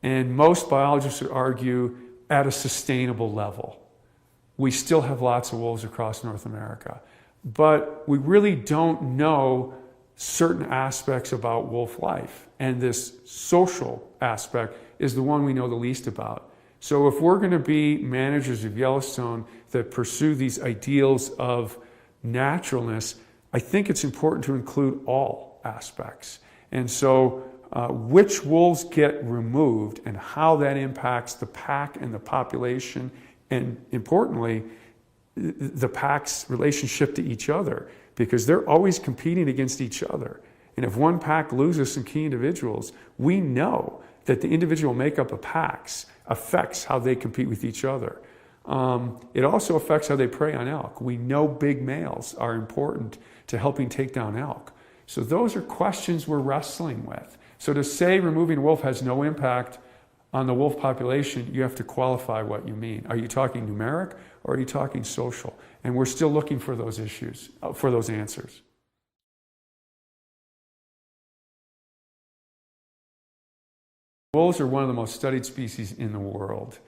[SPEAKER 8] And most biologists would argue at a sustainable level. We still have lots of wolves across North America, but we really don't know certain aspects about wolf life. And this social aspect is the one we know the least about. So if we're going to be managers of Yellowstone that pursue these ideals of naturalness, I think it's important to include all aspects. And so which wolves get removed and how that impacts the pack and the population, and importantly, the pack's relationship to each other, because they're always competing against each other. And if one pack loses some key individuals, we know that the individual makeup of packs affects how they compete with each other. It also affects how they prey on elk. We know big males are important to helping take down elk. So those are questions we're wrestling with. So to say removing a wolf has no impact on the wolf population, you have to qualify what you mean. Are you talking numeric or are you talking social? And we're still looking for those issues, for those answers. Wolves are one of the most studied species in the world.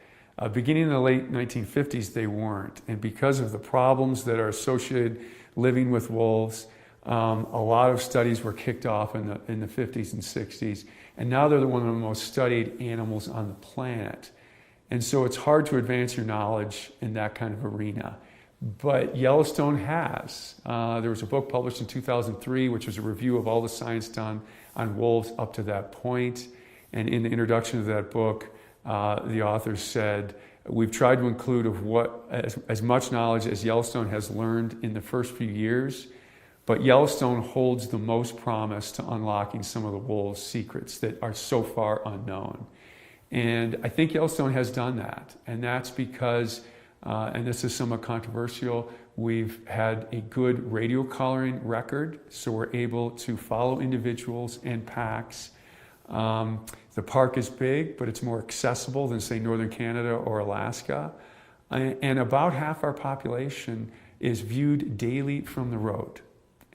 [SPEAKER 8] Beginning in the late 1950s, they weren't. And because of the problems that are associated living with wolves, a lot of studies were kicked off in the 50s and 60s. And now they're one of the most studied animals on the planet. And so it's hard to advance your knowledge in that kind of arena. But Yellowstone has. There was a book published in 2003, which was a review of all the science done on wolves up to that point. And in the introduction of that book, the authors said, we've tried to include as much knowledge as Yellowstone has learned in the first few years, but Yellowstone holds the most promise to unlocking some of the wolves' secrets that are so far unknown. And I think Yellowstone has done that. And that's because, and this is somewhat controversial, We've had a good radio collaring record, so we're able to follow individuals and packs. The park is big, but it's more accessible than, say, Northern Canada or Alaska. And about half our population is viewed daily from the road.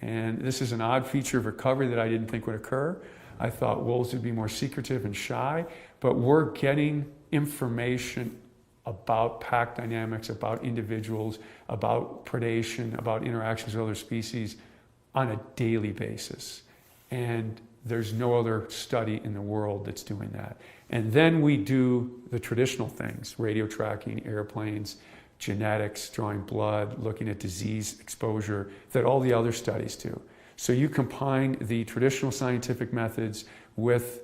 [SPEAKER 8] And this is an odd feature of recovery that I didn't think would occur. I thought wolves would be more secretive and shy, but we're getting information about pack dynamics, about individuals, about predation, about interactions with other species on a daily basis. And there's no other study in the world that's doing that. And then we do the traditional things, radio tracking, airplanes, genetics, drawing blood, looking at disease exposure, that all the other studies do. So you combine the traditional scientific methods with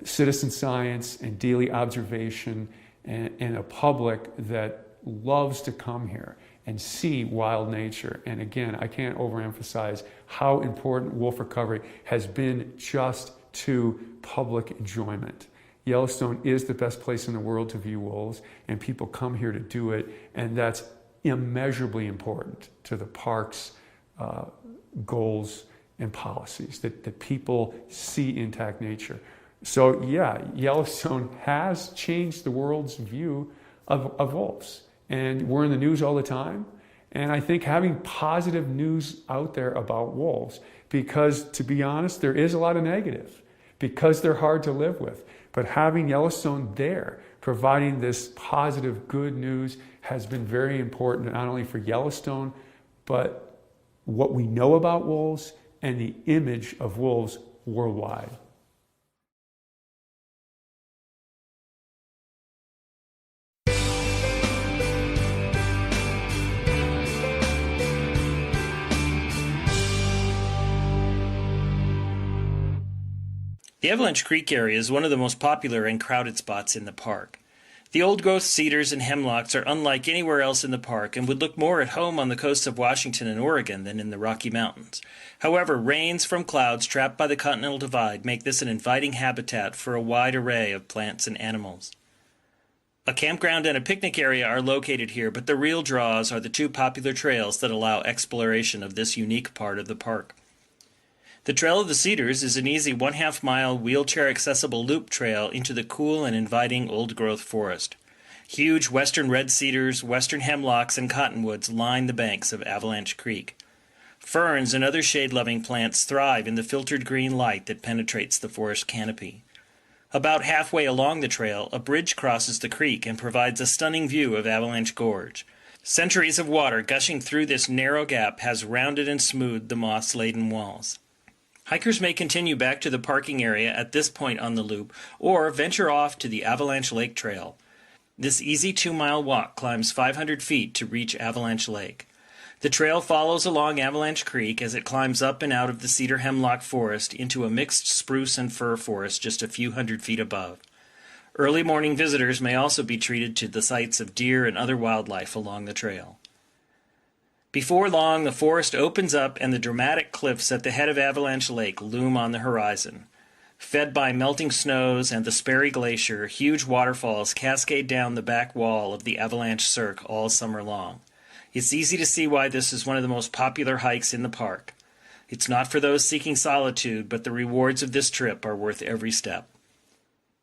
[SPEAKER 8] citizen science and daily observation and a public that loves to come here and see wild nature. And again, I can't overemphasize how important wolf recovery has been just to public enjoyment. Yellowstone is the best place in the world to view wolves, and people come here to do it, and that's immeasurably important to the park's goals and policies, that people see intact nature. So yeah, Yellowstone has changed the world's view of wolves. And we're in the news all the time. And I think having positive news out there about wolves, because to be honest, there is a lot of negative, because they're hard to live with. But having Yellowstone there, providing this positive, good news, has been very important, not only for Yellowstone, but what we know about wolves and the image of wolves worldwide.
[SPEAKER 22] The Avalanche Creek area is one of the most popular and crowded spots in the park. The old-growth cedars and hemlocks are unlike anywhere else in the park and would look more at home on the coasts of Washington and Oregon than in the Rocky Mountains. However, rains from clouds trapped by the Continental Divide make this an inviting habitat for a wide array of plants and animals. A campground and a picnic area are located here, but the real draws are the two popular trails that allow exploration of this unique part of the park. The Trail of the Cedars is an easy 1/2 mile wheelchair-accessible loop trail into the cool and inviting old-growth forest. Huge western red cedars, western hemlocks, and cottonwoods line the banks of Avalanche Creek. Ferns and other shade-loving plants thrive in the filtered green light that penetrates the forest canopy. About halfway along the trail, a bridge crosses the creek and provides a stunning view of Avalanche Gorge. Centuries of water gushing through this narrow gap has rounded and smoothed the moss-laden walls. Hikers may continue back to the parking area at this point on the loop, or venture off to the Avalanche Lake Trail. This easy 2-mile walk climbs 500 feet to reach Avalanche Lake. The trail follows along Avalanche Creek as it climbs up and out of the cedar hemlock forest into a mixed spruce and fir forest just a few hundred feet above. Early morning visitors may also be treated to the sights of deer and other wildlife along the trail. Before long, the forest opens up and the dramatic cliffs at the head of Avalanche Lake loom on the horizon. Fed by melting snows and the Sperry Glacier, huge waterfalls cascade down the back wall of the Avalanche Cirque all summer long. It's easy to see why this is one of the most popular hikes in the park. It's not for those seeking solitude, but the rewards of this trip are worth every step.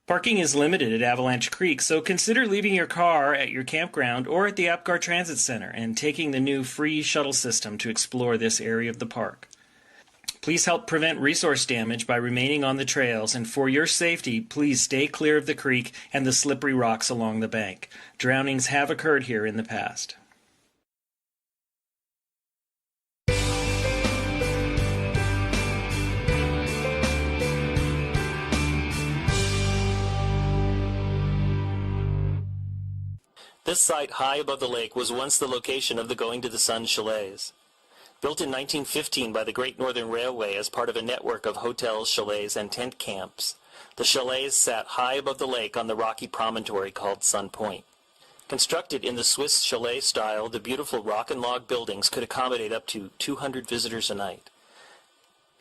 [SPEAKER 22] Parking is limited at Avalanche Creek, so consider leaving your car at your campground or at the Apgar Transit Center and taking the new free shuttle system to explore this area of the park. Please help prevent resource damage by remaining on the trails, and for your safety, please stay clear of the creek and the slippery rocks along the bank. Drownings have occurred here in the past. This site high above the lake was once the location of the Going to the Sun chalets. Built in 1915 by the Great Northern Railway as part of a network of hotels, chalets, and tent camps, the chalets sat high above the lake on the rocky promontory called Sun Point. Constructed in the Swiss chalet style, the beautiful rock and log buildings could accommodate up to 200 visitors a night.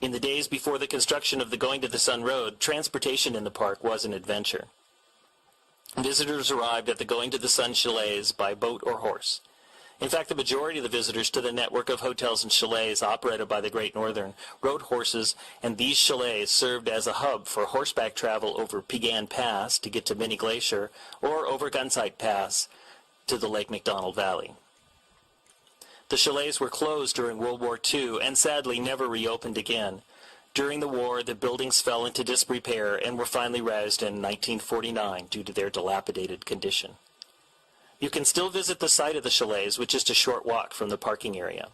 [SPEAKER 22] In the days before the construction of the Going to the Sun Road, transportation in the park was an adventure. Visitors arrived at the Going to the Sun chalets by boat or horse. In fact, the majority of the visitors to the network of hotels and chalets operated by the Great Northern rode horses, and these chalets served as a hub for horseback travel over Pegan Pass to get to Mini Glacier or over Gunsight Pass to the Lake McDonald Valley. The chalets were closed during World War II and sadly never reopened again. During the war, the buildings fell into disrepair and were finally razed in 1949 due to their dilapidated condition. You can still visit the site of the chalets, which is a short walk from the parking area.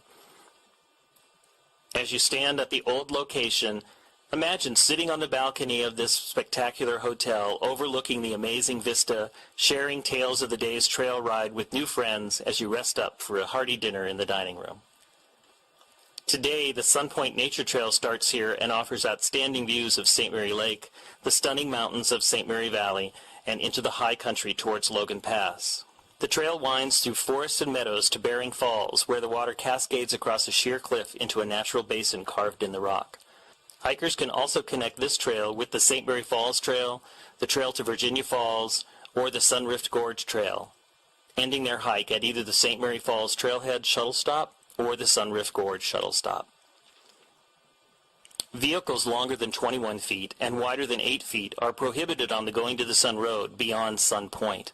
[SPEAKER 22] As you stand at the old location, imagine sitting on the balcony of this spectacular hotel, overlooking the amazing vista, sharing tales of the day's trail ride with new friends as you rest up for a hearty dinner in the dining room. Today, the Sun Point Nature Trail starts here and offers outstanding views of St. Mary Lake, the stunning mountains of St. Mary Valley, and into the high country towards Logan Pass. The trail winds through forests and meadows to Bering Falls, where the water cascades across a sheer cliff into a natural basin carved in the rock. Hikers can also connect this trail with the St. Mary Falls Trail, the Trail to Virginia Falls, or the Sunrift Gorge Trail, ending their hike at either the St. Mary Falls Trailhead shuttle stop or the Sunrift Gorge shuttle stop. Vehicles longer than 21 feet and wider than 8 feet are prohibited on the Going to the Sun Road beyond Sun Point.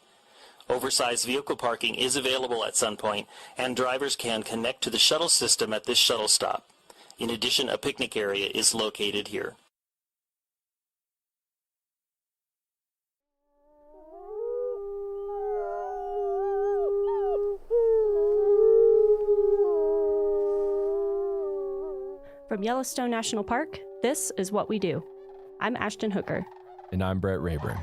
[SPEAKER 22] Oversized vehicle parking is available at Sun Point, and drivers can connect to the shuttle system at this shuttle stop. In addition, a picnic area is located here.
[SPEAKER 5] From Yellowstone National Park, this is What We Do. I'm Ashton Hooker.
[SPEAKER 23] And I'm Brett Rayburn.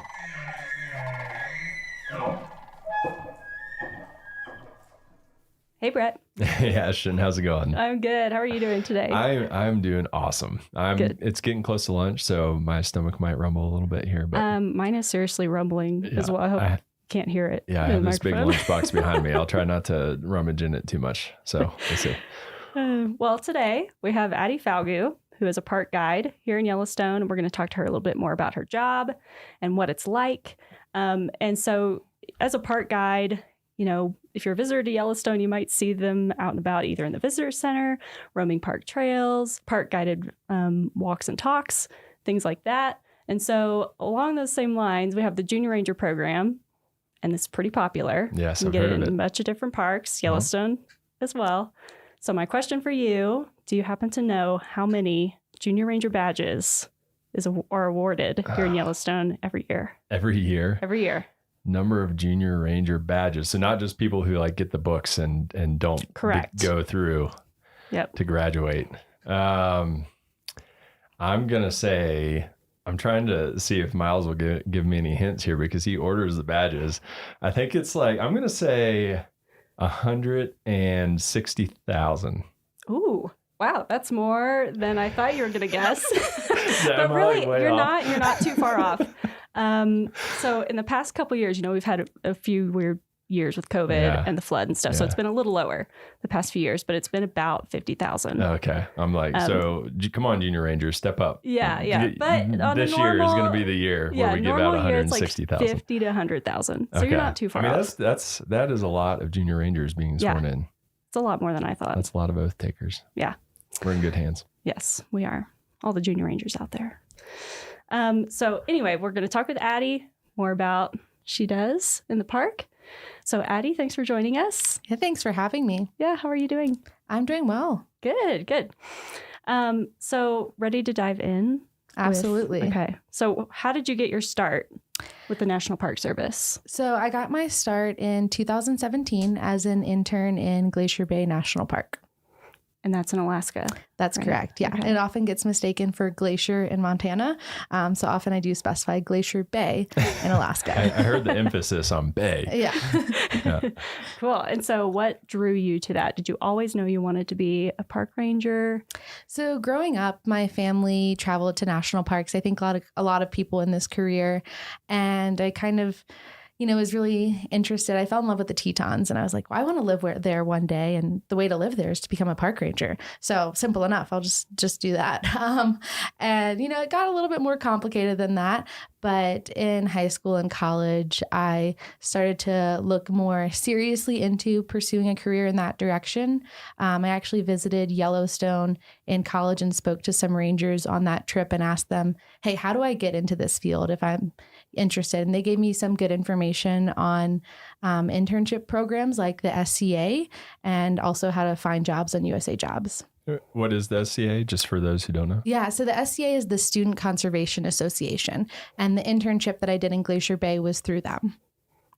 [SPEAKER 5] Hey, Brett.
[SPEAKER 23] Hey, Ashton, how's it going?
[SPEAKER 5] I'm good. How are you doing today?
[SPEAKER 23] I'm doing awesome.
[SPEAKER 5] Good.
[SPEAKER 23] It's getting close to lunch, so my stomach might rumble a little bit here. But
[SPEAKER 5] mine is seriously rumbling as well. I hope you can't hear it.
[SPEAKER 23] Yeah, I have this big lunchbox behind me. I'll try not to rummage in it too much. So we'll see.
[SPEAKER 5] Well, today we have Addie Falgu, who is a park guide here in Yellowstone, and we're going to talk to her a little bit more about her job and what it's like. And so as a park guide, you know, if you're a visitor to Yellowstone, you might see them out and about either in the visitor center, roaming park trails, park guided walks and talks, things like that. And so along those same lines, we have the Junior Ranger program, and it's pretty popular.
[SPEAKER 23] Yes,
[SPEAKER 5] you
[SPEAKER 23] I've
[SPEAKER 5] can get
[SPEAKER 23] heard
[SPEAKER 5] it
[SPEAKER 23] of
[SPEAKER 5] in
[SPEAKER 23] it.
[SPEAKER 5] a bunch of different parks, Yellowstone as well. So my question for you, do you happen to know how many Junior Ranger badges are awarded here in Yellowstone every year?
[SPEAKER 23] Every year?
[SPEAKER 5] Every year.
[SPEAKER 23] Number of Junior Ranger badges. So not just people who like get the books and don't go through to graduate. I'm going to say, I'm trying to see if Miles will give me any hints here because he orders the badges. I think it's like, I'm going to say 160,000.
[SPEAKER 5] Ooh, wow. That's more than I thought you were going to guess.
[SPEAKER 23] Yeah,
[SPEAKER 5] but really, you're
[SPEAKER 23] off?
[SPEAKER 5] not too far off. So in the past couple years, you know, we've had a few weird years with COVID and the flood and stuff. So it's been a little lower the past few years, but it's been about 50,000.
[SPEAKER 23] Okay. I'm like, so come on, Junior Rangers, step up.
[SPEAKER 5] Yeah. But on
[SPEAKER 23] this year is going to be the year where we give out 160,000.
[SPEAKER 5] Like 50 to 100,000. So you're not too far off.
[SPEAKER 23] That is a lot of Junior Rangers being sworn in.
[SPEAKER 5] It's a lot more than I thought.
[SPEAKER 23] That's a lot of oath takers.
[SPEAKER 5] Yeah.
[SPEAKER 23] We're in good hands.
[SPEAKER 5] Yes, we are. All the Junior Rangers out there. So anyway, we're going to talk with Addie more about what she does in the park. So Addie, thanks for joining us.
[SPEAKER 7] Yeah, thanks for having me.
[SPEAKER 5] Yeah, how are you doing?
[SPEAKER 7] I'm doing well.
[SPEAKER 5] Good. So ready to dive in?
[SPEAKER 7] Absolutely.
[SPEAKER 5] Okay. So how did you get your start with the National Park Service?
[SPEAKER 7] So I got my start in 2017 as an intern in Glacier Bay National Park.
[SPEAKER 5] And that's in Alaska.
[SPEAKER 7] That's
[SPEAKER 5] right?
[SPEAKER 7] correct. Yeah.
[SPEAKER 5] Okay.
[SPEAKER 7] It often gets mistaken for glacier in Montana. So often I do specify Glacier Bay in Alaska.
[SPEAKER 23] I heard the emphasis on bay.
[SPEAKER 7] Yeah.
[SPEAKER 5] Cool. And so what drew you to that? Did you always know you wanted to be a park ranger?
[SPEAKER 7] So growing up, my family traveled to national parks. I think a lot of people in this career. And I kind of, was really interested. I fell in love with the Tetons, and I was like, well, I want to live there one day. And the way to live there is to become a park ranger. So simple enough. I'll just do that. And, it got a little bit more complicated than that. But in high school and college, I started to look more seriously into pursuing a career in that direction. I actually visited Yellowstone in college and spoke to some rangers on that trip and asked them, hey, how do I get into this field if I'm interested? And they gave me some good information on internship programs like the SCA and also how to find jobs on USA Jobs.
[SPEAKER 23] What is the SCA, just for those who don't know?
[SPEAKER 7] Yeah, so the SCA is the Student Conservation Association, and the internship that I did in Glacier Bay was through them.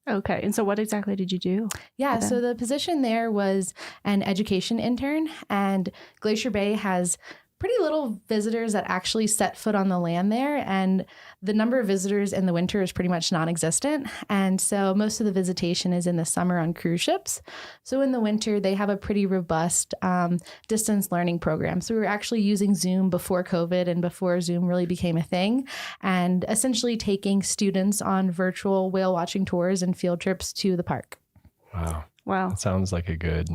[SPEAKER 5] Okay, and so what exactly did you do?
[SPEAKER 7] Yeah, so the position there was an education intern, and Glacier Bay has pretty little visitors that actually set foot on the land there, and the number of visitors in the winter is pretty much non-existent. And so most of the visitation is in the summer on cruise ships. So in the winter, they have a pretty robust distance learning program. So we were actually using Zoom before COVID and before Zoom really became a thing, and essentially taking students on virtual whale watching tours and field trips to the park.
[SPEAKER 23] Wow. That sounds like a good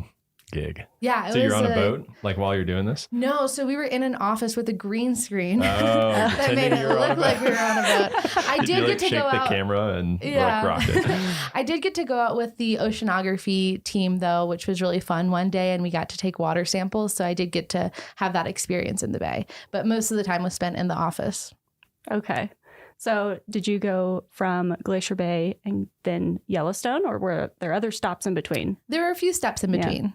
[SPEAKER 23] gig.
[SPEAKER 7] Yeah.
[SPEAKER 23] So you're on a boat, like while you're doing this?
[SPEAKER 7] No. So we were in an office with a green screen
[SPEAKER 23] that
[SPEAKER 7] made it look like we were on a boat. I did get to go out.
[SPEAKER 23] Shake the camera and rock it.
[SPEAKER 7] I did get to go out with the oceanography team though, which was really fun one day, and we got to take water samples. So I did get to have that experience in the bay, but most of the time was spent in the office.
[SPEAKER 5] Okay. So did you go from Glacier Bay and then Yellowstone, or were there other stops in between?
[SPEAKER 7] There were a few steps in between.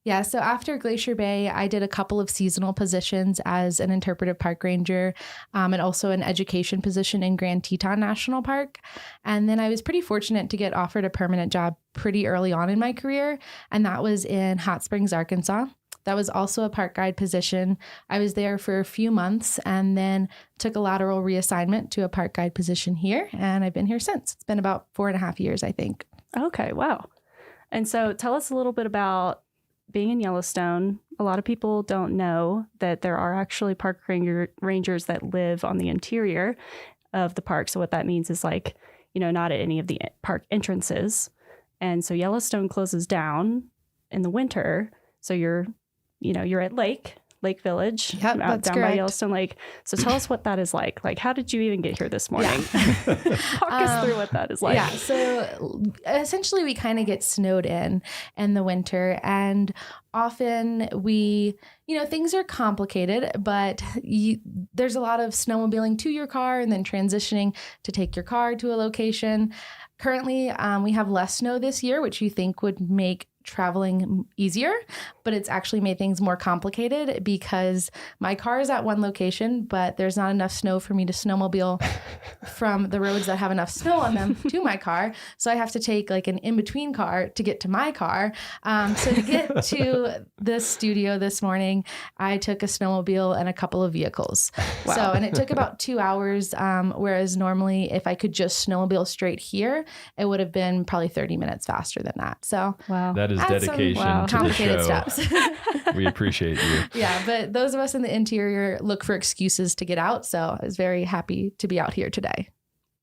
[SPEAKER 7] Yeah, so after Glacier Bay, I did a couple of seasonal positions as an interpretive park ranger and also an education position in Grand Teton National Park. And then I was pretty fortunate to get offered a permanent job pretty early on in my career, and that was in Hot Springs, Arkansas. That was also a park guide position. I was there for a few months and then took a lateral reassignment to a park guide position here, and I've been here since. It's been about 4.5 years, I think.
[SPEAKER 5] Okay, wow. And so tell us a little bit about being in Yellowstone. A lot of people don't know that there are actually park rangers that live on the interior of the park. So what that means is not at any of the park entrances. And so Yellowstone closes down in the winter. So you're at Lake Village,
[SPEAKER 7] down
[SPEAKER 5] by Yellowstone Lake. So tell us what that is like. Like, how did you even get here this morning? Walk us through what that is like.
[SPEAKER 7] Yeah, so essentially we kind of get snowed in the winter, and often we, things are complicated, but there's a lot of snowmobiling to your car and then transitioning to take your car to a location. Currently, we have less snow this year, which you think would make traveling easier, but it's actually made things more complicated because my car is at one location, but there's not enough snow for me to snowmobile from the roads that have enough snow on them to my car. So I have to take like an in-between car to get to my car. So to get to the studio this morning, I took a snowmobile and a couple of vehicles. Wow. So, and it took about 2 hours, whereas normally if I could just snowmobile straight here, it would have been probably 30 minutes faster than that. So
[SPEAKER 5] wow.
[SPEAKER 23] That is dedication to
[SPEAKER 7] complicated
[SPEAKER 23] the show.
[SPEAKER 7] steps.
[SPEAKER 23] We appreciate you.
[SPEAKER 7] Yeah, but those of us in the interior look for excuses to get out. So I was very happy to be out here today.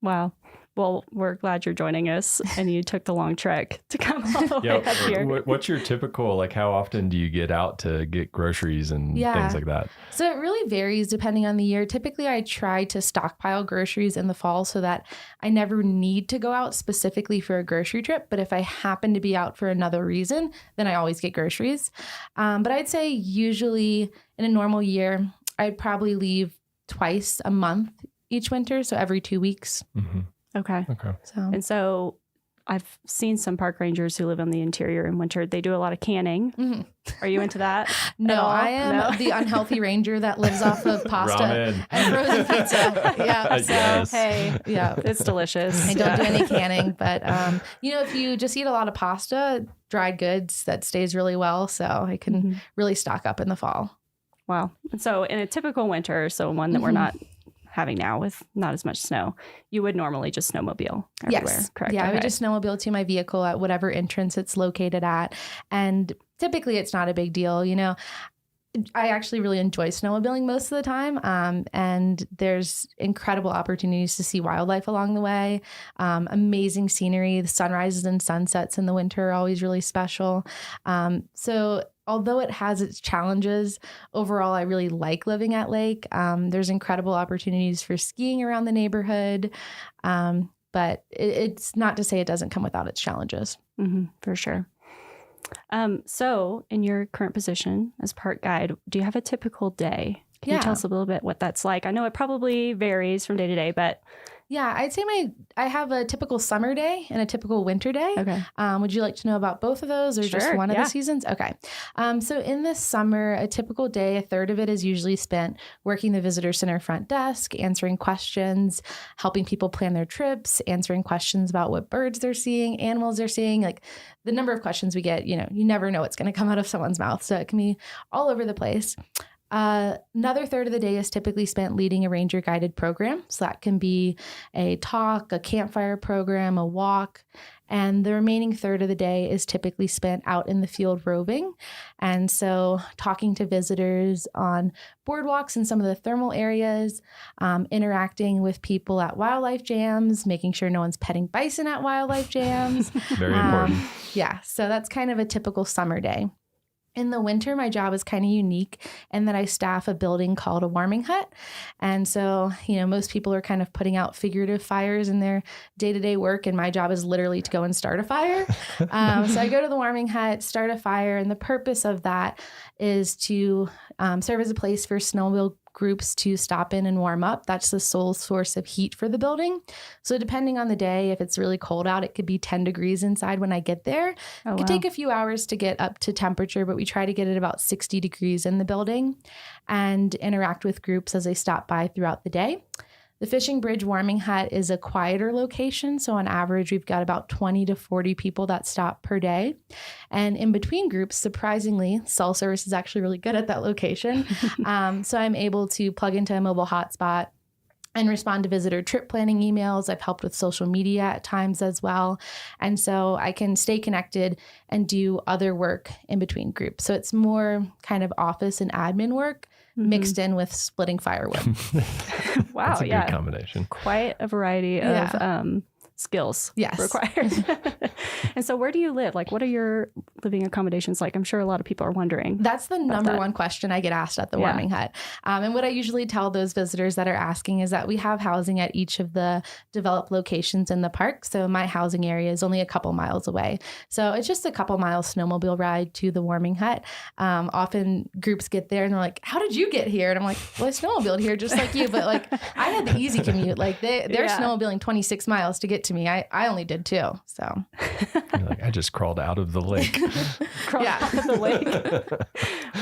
[SPEAKER 5] Wow. Well, we're glad you're joining us, and you took the long trek to come all the way up here.
[SPEAKER 23] What's your typical, how often do you get out to get groceries and things like that?
[SPEAKER 7] So it really varies depending on the year. Typically, I try to stockpile groceries in the fall so that I never need to go out specifically for a grocery trip. But if I happen to be out for another reason, then I always get groceries. But I'd say usually in a normal year, I'd probably leave twice a month each winter. So every 2 weeks.
[SPEAKER 23] Mm-hmm.
[SPEAKER 5] Okay. So I've seen some park rangers who live on the interior in winter. They do a lot of canning.
[SPEAKER 7] Mm-hmm.
[SPEAKER 5] Are you into that?
[SPEAKER 7] No, I am the unhealthy ranger that lives off of pasta
[SPEAKER 23] Ramen.
[SPEAKER 7] and frozen pizza. Yeah. So,
[SPEAKER 23] Yes.
[SPEAKER 5] Hey,
[SPEAKER 7] yeah,
[SPEAKER 5] it's delicious.
[SPEAKER 7] I don't do any canning, but if you just eat a lot of pasta, dried goods, that stays really well. So I can really stock up in the fall.
[SPEAKER 5] Wow. And so in a typical winter, so one that we're not having now with not as much snow, you would normally just snowmobile everywhere,
[SPEAKER 7] yes.
[SPEAKER 5] correct?
[SPEAKER 7] Yeah,
[SPEAKER 5] Okay.
[SPEAKER 7] I would just snowmobile to my vehicle at whatever entrance it's located at. And typically it's not a big deal. I actually really enjoy snowmobiling most of the time. And there's incredible opportunities to see wildlife along the way. Amazing scenery. The sunrises and sunsets in the winter are always really special. So although it has its challenges, overall, I really like living at Lake. There's incredible opportunities for skiing around the neighborhood. But it's not to say it doesn't come without its challenges.
[SPEAKER 5] For sure. So in your current position as park guide, do you have a typical day? Can you tell us a little bit what that's like? I know it probably varies from day to day, but
[SPEAKER 7] yeah, I'd say I have a typical summer day and a typical winter day.
[SPEAKER 5] Okay.
[SPEAKER 7] Would you like to know about both of those or just one of the seasons? Okay. So in the summer, a typical day, a third of it is usually spent working the visitor center front desk, answering questions, helping people plan their trips, answering questions about what birds they're seeing, animals they're seeing. Like the number of questions we get, you never know what's going to come out of someone's mouth. So it can be all over the place. Another third of the day is typically spent leading a ranger guided program. So that can be a talk, a campfire program, a walk. And the remaining third of the day is typically spent out in the field roving. And so talking to visitors on boardwalks in some of the thermal areas, interacting with people at wildlife jams, making sure no one's petting bison at wildlife jams.
[SPEAKER 23] Very important.
[SPEAKER 7] Yeah. So that's kind of a typical summer day. In the winter, my job is kind of unique in that I staff a building called a warming hut. And so, most people are kind of putting out figurative fires in their day-to-day work. And my job is literally to go and start a fire. So I go to the warming hut, start a fire. And the purpose of that is to serve as a place for snowmobile groups to stop in and warm up. That's the sole source of heat for the building. So depending on the day, if it's really cold out, it could be 10 degrees inside when I get there. It could take a few hours to get up to temperature, but we try to get it about 60 degrees in the building and interact with groups as they stop by throughout the day. The Fishing Bridge Warming Hut is a quieter location. So on average, we've got about 20 to 40 people that stop per day. And in between groups, surprisingly, cell service is actually really good at that location. So I'm able to plug into a mobile hotspot and respond to visitor trip planning emails. I've helped with social media at times as well. And so I can stay connected and do other work in between groups. So it's more kind of office and admin work mixed in with splitting firewood.
[SPEAKER 5] Wow.
[SPEAKER 23] That's a good combination.
[SPEAKER 5] Quite a variety of skills required. And so where do you live? Like, what are your living accommodations like? I'm sure a lot of people are wondering.
[SPEAKER 7] That's the number one question I get asked at the warming hut. And what I usually tell those visitors that are asking is that we have housing at each of the developed locations in the park. So my housing area is only a couple miles away. So it's just a couple miles snowmobile ride to the warming hut. Often groups get there and they're like, how did you get here? And I'm like, well, I snowmobiled here just like you. But like, I had the easy commute. Like they're snowmobiling 26 miles to get to me. I only did 2. So
[SPEAKER 23] you're like, I just crawled out of the lake.
[SPEAKER 5] Out of the lake.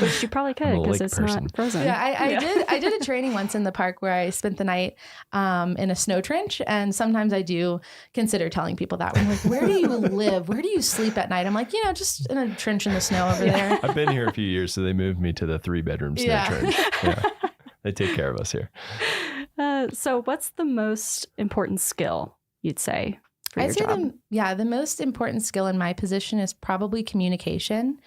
[SPEAKER 5] Which you probably could because it's not frozen.
[SPEAKER 7] Yeah, I did a training once in the park where I spent the night in a snow trench. And sometimes I do consider telling people that. I'm like, where do you live? Where do you sleep at night? I'm like, just in a trench in the snow over there.
[SPEAKER 23] I've been here a few years, so they moved me to the 3-bedroom snow trench. Yeah. They take care of us here.
[SPEAKER 5] So what's the most important skill you'd say for your job?
[SPEAKER 7] The most important skill in my position is probably communication.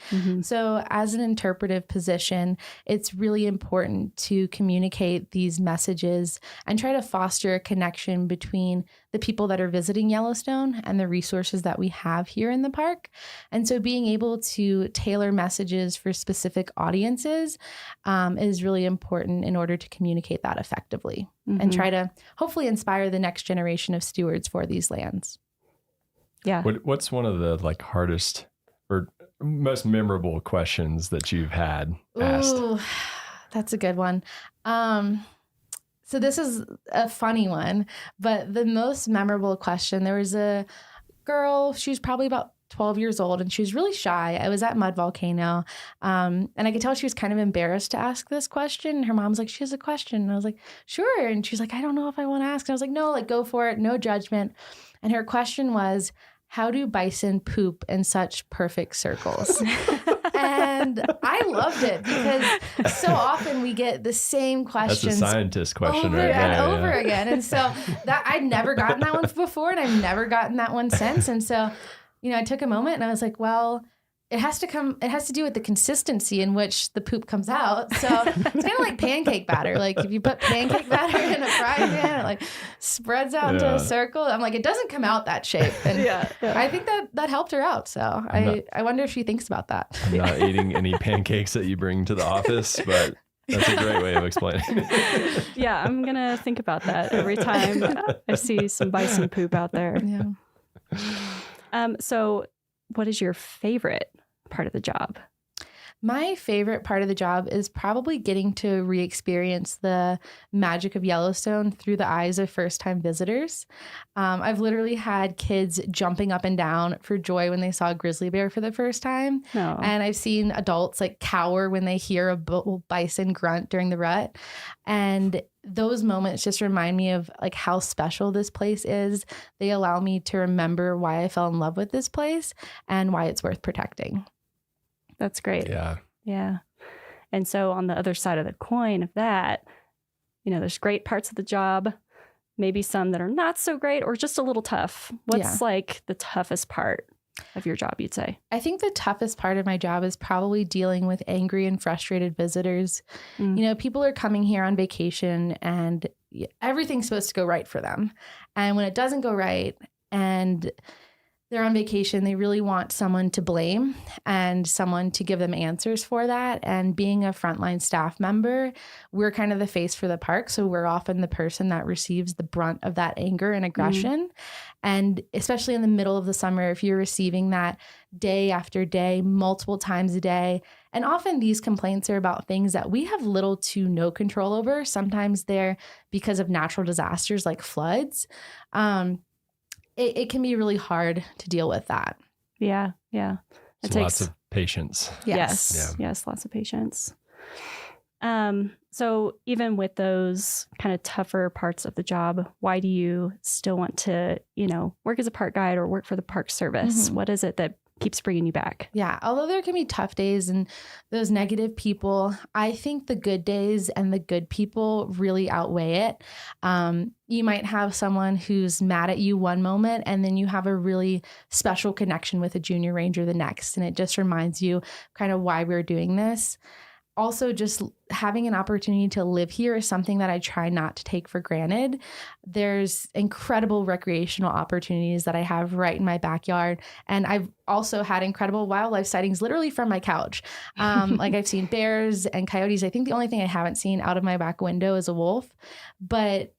[SPEAKER 7] So as an interpretive position, it's really important to communicate these messages and try to foster a connection between the people that are visiting Yellowstone and the resources that we have here in the park. And so being able to tailor messages for specific audiences is really important in order to communicate that effectively and try to hopefully inspire the next generation of stewards for these lands.
[SPEAKER 5] Yeah.
[SPEAKER 23] What's one of the hardest or most memorable questions that you've had asked?
[SPEAKER 7] Ooh, that's a good one. So this is a funny one, but the most memorable question, there was a girl, she was probably about 12 years old and she was really shy. I was at Mud Volcano and I could tell she was kind of embarrassed to ask this question. Her mom's like, she has a question. And I was like, sure. And she's like, I don't know if I want to ask. And I was like, no, go for it. No judgment. And her question was, how do bison poop in such perfect circles? And I loved it because so often we get the same questions.
[SPEAKER 23] That's a scientist question,
[SPEAKER 7] over and over again. And so that I'd never gotten that one before and I've never gotten that one since. And so, I took a moment and I was like, well, it has to do with the consistency in which the poop comes out. So it's kind of like pancake batter. Like if you put pancake batter in a frying pan, it like spreads out into a circle. I'm like, it doesn't come out that shape. And I think that helped her out. So I wonder if she thinks about that.
[SPEAKER 23] I'm not eating any pancakes that you bring to the office, but that's a great way of explaining it.
[SPEAKER 5] Yeah, I'm going to think about that every time I see some bison poop out there.
[SPEAKER 7] Yeah.
[SPEAKER 5] So what is your favorite part of the job?
[SPEAKER 7] My favorite part of the job is probably getting to re-experience the magic of Yellowstone through the eyes of first-time visitors. I've literally had kids jumping up and down for joy when they saw a grizzly bear for the first time.
[SPEAKER 5] Oh.
[SPEAKER 7] And I've seen adults like cower when they hear a bison grunt during the rut. And those moments just remind me of like how special this place is. They allow me to remember why I fell in love with this place and why it's worth protecting.
[SPEAKER 5] That's great.
[SPEAKER 23] Yeah.
[SPEAKER 5] Yeah. And so on the other side of the coin of that, there's great parts of the job, maybe some that are not so great or just a little tough. What's like the toughest part of your job, you'd say?
[SPEAKER 7] I think the toughest part of my job is probably dealing with angry and frustrated visitors. People are coming here on vacation and everything's supposed to go right for them. And when it doesn't go right and they're on vacation, they really want someone to blame and someone to give them answers for that. And being a frontline staff member, we're kind of the face for the park. So we're often the person that receives the brunt of that anger and aggression. And especially in the middle of the summer, if you're receiving that day after day, multiple times a day, and often these complaints are about things that we have little to no control over. Sometimes they're because of natural disasters like floods. It can be really hard to deal with that.
[SPEAKER 5] Yeah. Yeah.
[SPEAKER 23] It takes lots of patience.
[SPEAKER 5] Yes. Lots of patience. So even with those kind of tougher parts of the job, why do you still want to, work as a park guide or work for the Park Service? What is it that keeps bringing you back?
[SPEAKER 7] Yeah. Although there can be tough days and those negative people, I think the good days and the good people really outweigh it. You might have someone who's mad at you one moment, and then you have a really special connection with a junior ranger the next. And it just reminds you kind of why we're doing this. Also, just having an opportunity to live here is something that I try not to take for granted. There's incredible recreational opportunities that I have right in my backyard. And I've also had incredible wildlife sightings literally from my couch. Like I've seen bears and coyotes. I think the only thing I haven't seen out of my back window is a wolf. But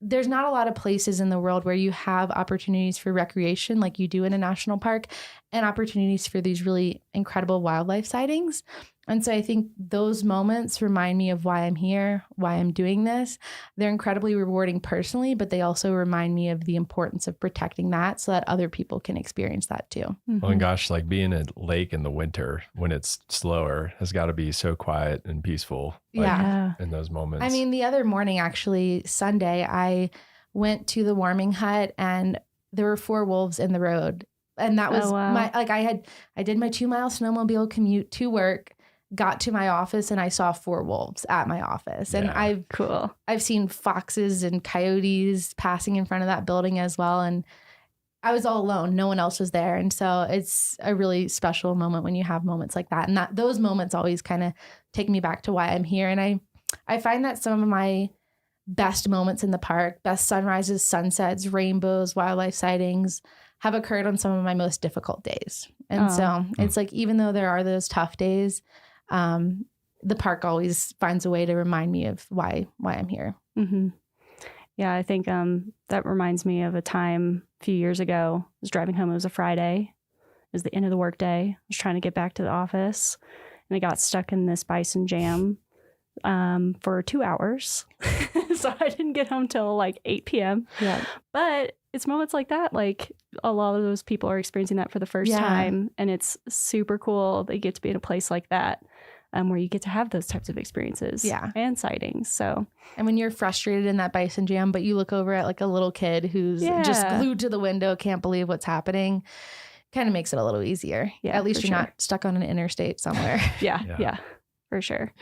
[SPEAKER 7] there's not a lot of places in the world where you have opportunities for recreation like you do in a national park and opportunities for these really incredible wildlife sightings. And so I think those moments remind me of why I'm here, why I'm doing this. They're incredibly rewarding personally, but they also remind me of the importance of protecting that so that other people can experience that too.
[SPEAKER 23] Well, and gosh, like being at a lake in the winter when it's slower has got to be so quiet and peaceful. In those moments.
[SPEAKER 7] I mean, the other morning, actually, Sunday, I went to the warming hut and there were 4 wolves in the road. And that was I did my 2-mile snowmobile commute to work, got to my office, and I saw 4 wolves at my office. And I've seen foxes and coyotes passing in front of that building as well. And I was all alone. No one else was there. And so it's a really special moment when you have moments like that. And those moments always kind of take me back to why I'm here. And I find that some of my best moments in the park, best sunrises, sunsets, rainbows, wildlife sightings, have occurred on some of my most difficult days. And so it's like, even though there are those tough days, the park always finds a way to remind me of why I'm here.
[SPEAKER 5] Mm-hmm. Yeah, I think that reminds me of a time a few years ago. I was driving home. It was a Friday. It was the end of the workday. I was trying to get back to the office, and I got stuck in this bison jam for 2 hours. So I didn't get home till like 8 p.m.
[SPEAKER 7] Yeah.
[SPEAKER 5] But it's moments like that, like a lot of those people are experiencing that for the first time, and it's super cool. They get to be in a place like that. Where you get to have those types of experiences and sightings. So,
[SPEAKER 7] and when you're frustrated in that bison jam, but you look over at like a little kid who's just glued to the window, can't believe what's happening, kind of makes it a little easier. Yeah, at least you're not stuck on an interstate somewhere.
[SPEAKER 5] Yeah, for sure.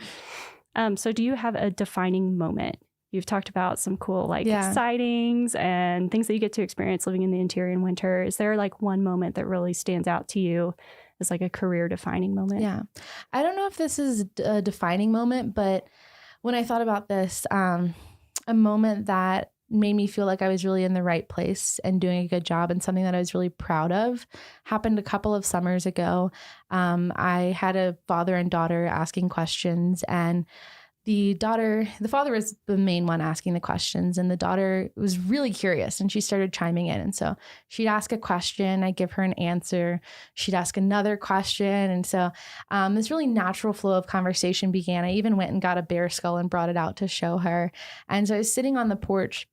[SPEAKER 5] So do you have a defining moment You've talked about some cool like sightings and things that you get to experience living in the interior in winter. Is there like one moment that really stands out to you as like a career defining moment?
[SPEAKER 7] Yeah. I don't know if this is a defining moment, but when I thought about this, a moment that made me feel like I was really in the right place and doing a good job and something that I was really proud of happened a couple of summers ago. I had a father and daughter asking questions, and the father was the main one asking the questions, and the daughter was really curious and she started chiming in. And so she'd ask a question, I'd give her an answer. She'd ask another question. And so this really natural flow of conversation began. I even went and got a bear skull and brought it out to show her. And so I was sitting on the porch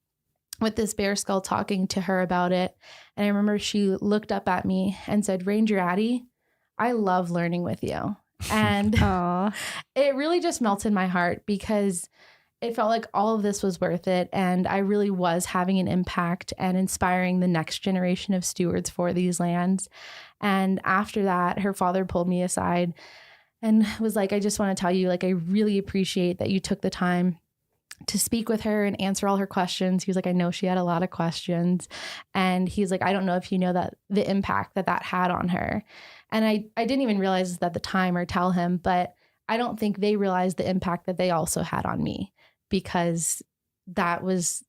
[SPEAKER 7] with this bear skull talking to her about it. And I remember she looked up at me and said, "Ranger Addie, I love learning with you." And it really just melted my heart because it felt like all of this was worth it. And I really was having an impact and inspiring the next generation of stewards for these lands. And after that, her father pulled me aside and was like, "I just want to tell you, like, I really appreciate that you took the time to speak with her and answer all her questions." He was like, "I know she had a lot of questions." And he's like, "I don't know if you know that the impact that had on her." And I didn't even realize this at the time or tell him, but I don't think they realized the impact that they also had on me, because that was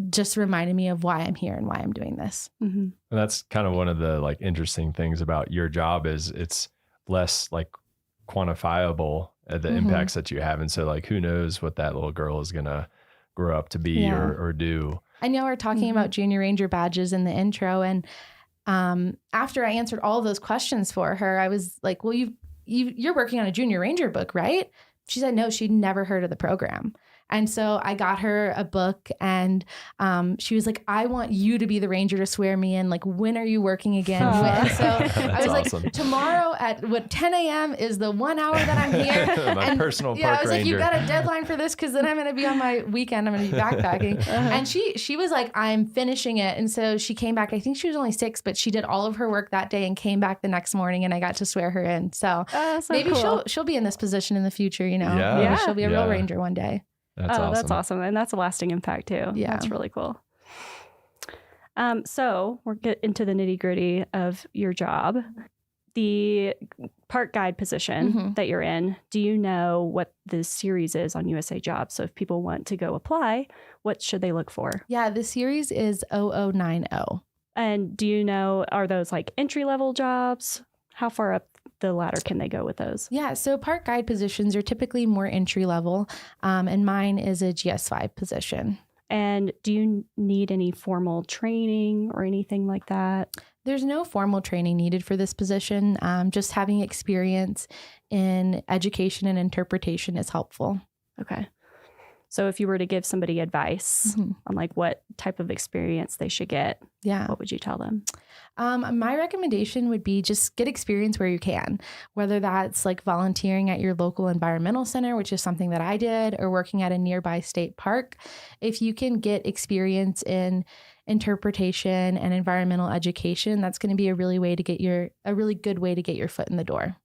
[SPEAKER 7] just reminding me of why I'm here and why I'm doing this.
[SPEAKER 23] Mm-hmm. And that's kind of one of the like interesting things about your job is it's less like quantifiable the impacts that you have. And so like, who knows what that little girl is going to grow up to be or do.
[SPEAKER 7] I know we're talking about junior ranger badges in the intro, and after I answered all of those questions for her, I was like, "Well, you're working on a junior ranger book, right?" She said no, she'd never heard of the program. And so I got her a book, and she was like, "I want you to be the ranger to swear me in. Like, when are you working again?" And so I was
[SPEAKER 23] awesome.
[SPEAKER 7] like, "Tomorrow at 10 a.m. is the 1 hour that I'm here."
[SPEAKER 23] My personal park
[SPEAKER 7] I was like,
[SPEAKER 23] ranger.
[SPEAKER 7] "You got a deadline for this? Because then I'm going to be on my weekend. I'm going to be backpacking." And she was like, "I'm finishing it." And so she came back. I think she was only 6, but she did all of her work that day and came back the next morning, and I got to swear her in. So, maybe
[SPEAKER 5] cool.
[SPEAKER 7] she'll be in this position in the future, you know.
[SPEAKER 23] Yeah.
[SPEAKER 7] Maybe she'll be a real ranger one day.
[SPEAKER 23] That's awesome.
[SPEAKER 5] That's awesome. And that's a lasting impact too.
[SPEAKER 7] Yeah.
[SPEAKER 5] That's really cool. So we'll get into the nitty gritty of your job. The park guide position that you're in, do you know what the series is on USA Jobs? So if people want to go apply, what should they look for?
[SPEAKER 7] Yeah, the series is 0090.
[SPEAKER 5] And do you know, are those like entry-level jobs? How far up the ladder can they go with those?
[SPEAKER 7] Yeah, so park guide positions are typically more entry level, and mine is a GS5 position.
[SPEAKER 5] And do you need any formal training or anything like that?
[SPEAKER 7] There's no formal training needed for this position. Just having experience in education and interpretation is helpful.
[SPEAKER 5] Okay. So if you were to give somebody advice on like what type of experience they should get, what would you tell them?
[SPEAKER 7] My recommendation would be just get experience where you can, whether that's like volunteering at your local environmental center, which is something that I did, or working at a nearby state park. If you can get experience in interpretation and environmental education, that's going to be a really good way to get your foot in the door.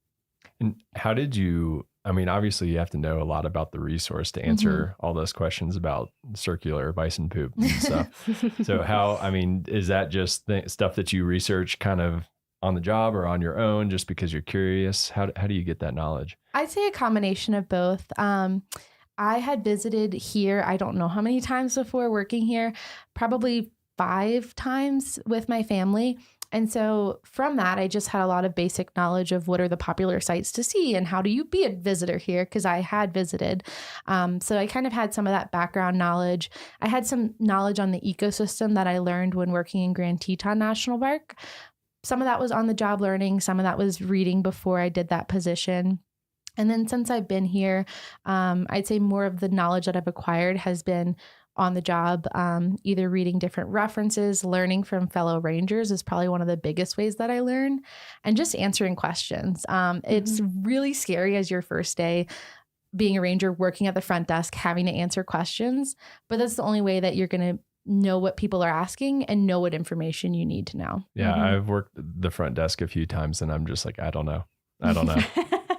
[SPEAKER 23] And how did you, I mean, obviously you have to know a lot about the resource to answer all those questions about circular bison poop and stuff. So how, I mean, is that just stuff that you research kind of on the job or on your own just because you're curious? How do you get that knowledge?
[SPEAKER 7] I'd say a combination of both. I had visited here, I don't know how many times before working here, probably 5 times with my family. And so from that, I just had a lot of basic knowledge of what are the popular sites to see and how do you be a visitor here, because I had visited. So I kind of had some of that background knowledge. I had some knowledge on the ecosystem that I learned when working in Grand Teton National Park. Some of that was on the job learning. Some of that was reading before I did that position. And then since I've been here, I'd say more of the knowledge that I've acquired has been on the job, either reading different references, learning from fellow rangers is probably one of the biggest ways that I learn, and just answering questions. It's really scary as your first day being a ranger, working at the front desk, having to answer questions, but that's the only way that you're going to know what people are asking and know what information you need to know.
[SPEAKER 23] Yeah, I've worked the front desk a few times and I'm just like, I don't know.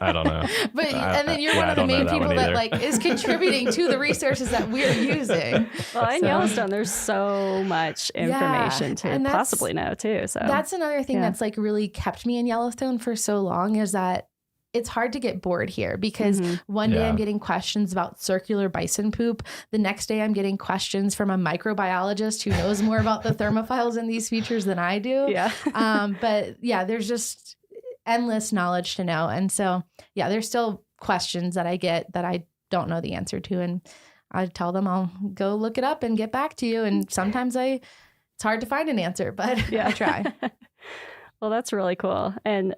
[SPEAKER 23] I don't know.
[SPEAKER 7] But and then you're one of the main people that like is contributing to the resources that we're using.
[SPEAKER 5] Well, in Yellowstone, there's so much information to possibly know too. So
[SPEAKER 7] that's another thing that's like really kept me in Yellowstone for so long, is that it's hard to get bored here, because one day I'm getting questions about circular bison poop. The next day I'm getting questions from a microbiologist who knows more about the thermophiles in these features than I do.
[SPEAKER 5] Yeah.
[SPEAKER 7] But yeah, there's just endless knowledge to know. And so, yeah, there's still questions that I get that I don't know the answer to. And I tell them I'll go look it up and get back to you. And sometimes it's hard to find an answer, but I try.
[SPEAKER 5] Well, that's really cool. And,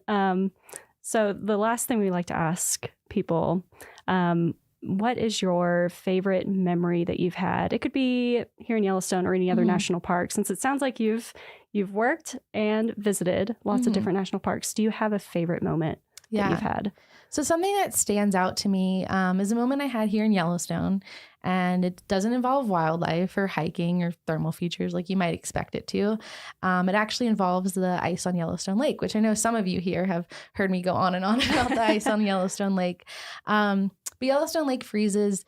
[SPEAKER 5] so the last thing we like to ask people, what is your favorite memory that you've had? It could be here in Yellowstone or any other national park, since it sounds like you've worked and visited lots of different national parks. Do you have a favorite moment that you've had?
[SPEAKER 7] So something that stands out to me is a moment I had here in Yellowstone, and it doesn't involve wildlife or hiking or thermal features like you might expect it to. It actually involves the ice on Yellowstone Lake, which I know some of you here have heard me go on and on about the ice on Yellowstone Lake. But Yellowstone Lake freezes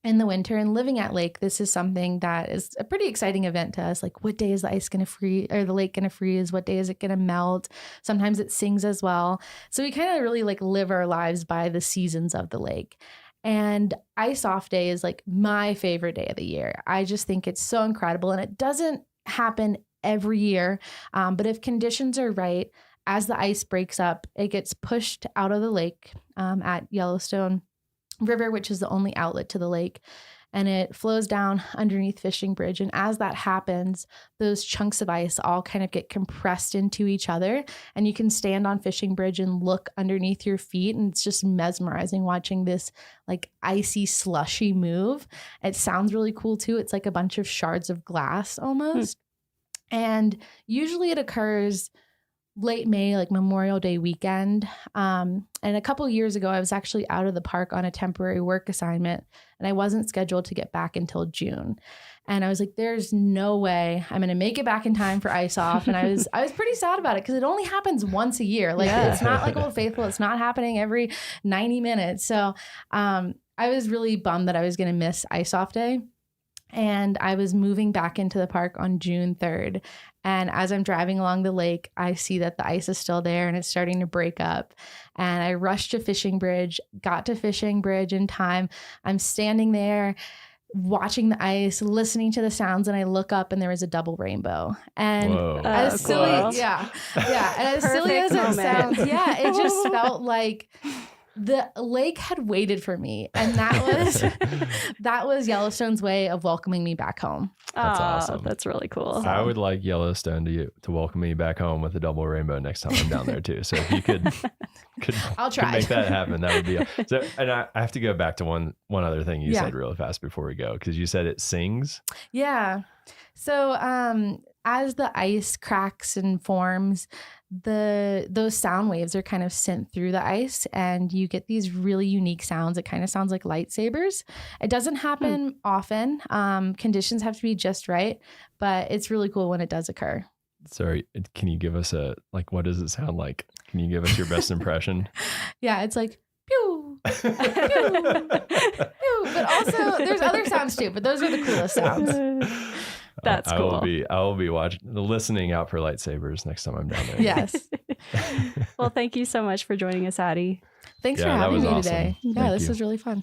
[SPEAKER 7] in the winter, and living at lake, this is something that is a pretty exciting event to us. Like, what day is the ice going to freeze, or the lake going to freeze? What day is it going to melt? Sometimes it sings as well. So we kind of really like live our lives by the seasons of the lake. And Ice Off Day is like my favorite day of the year. I just think it's so incredible, and it doesn't happen every year. But if conditions are right, as the ice breaks up, it gets pushed out of the lake at Yellowstone River, which is the only outlet to the lake, and it flows down underneath Fishing Bridge. And as that happens, those chunks of ice all kind of get compressed into each other, and you can stand on Fishing Bridge and look underneath your feet, and it's just mesmerizing watching this like icy slushy move. It sounds really cool too. It's like a bunch of shards of glass almost. And usually it occurs late May, like Memorial Day weekend. And a couple years ago, I was actually out of the park on a temporary work assignment, and I wasn't scheduled to get back until June. And I was like, there's no way I'm going to make it back in time for Ice Off. And I was pretty sad about it, because it only happens once a year. Like it's not like Old Faithful. It's not happening every 90 minutes. So I was really bummed that I was going to miss Ice Off Day. And I was moving back into the park on June 3rd. And as I'm driving along the lake, I see that the ice is still there and it's starting to break up. And I rushed to Fishing Bridge, got to Fishing Bridge in time. I'm standing there watching the ice, listening to the sounds, and I look up and there was a double rainbow. And as silly, and as silly as it sounds, it just felt like the lake had waited for me, and that was Yellowstone's way of welcoming me back home.
[SPEAKER 23] That's awesome.
[SPEAKER 5] That's really cool.
[SPEAKER 23] I would like Yellowstone to welcome me back home with a double rainbow next time I'm down there too. So if you could
[SPEAKER 7] I'll try.
[SPEAKER 23] Could make that happen, that would be so. And I have to go back to one other thing you said really fast before we go, because you said it sings.
[SPEAKER 7] Yeah. So as the ice cracks and forms, those sound waves are kind of sent through the ice, and you get these really unique sounds. It kind of sounds like lightsabers. It doesn't happen often. Conditions have to be just right, but it's really cool when it does occur.
[SPEAKER 23] Sorry, can you give us what does it sound like? Can you give us your best impression?
[SPEAKER 7] Yeah, it's like pew, pew, pew. But also there's other sounds too, but those are the coolest sounds.
[SPEAKER 5] That's cool.
[SPEAKER 23] I will be listening out for lightsabers next time I'm down there.
[SPEAKER 7] Yes.
[SPEAKER 5] Well, thank you so much for joining us, Addie.
[SPEAKER 7] Thanks for having me today. Yeah, this was really fun.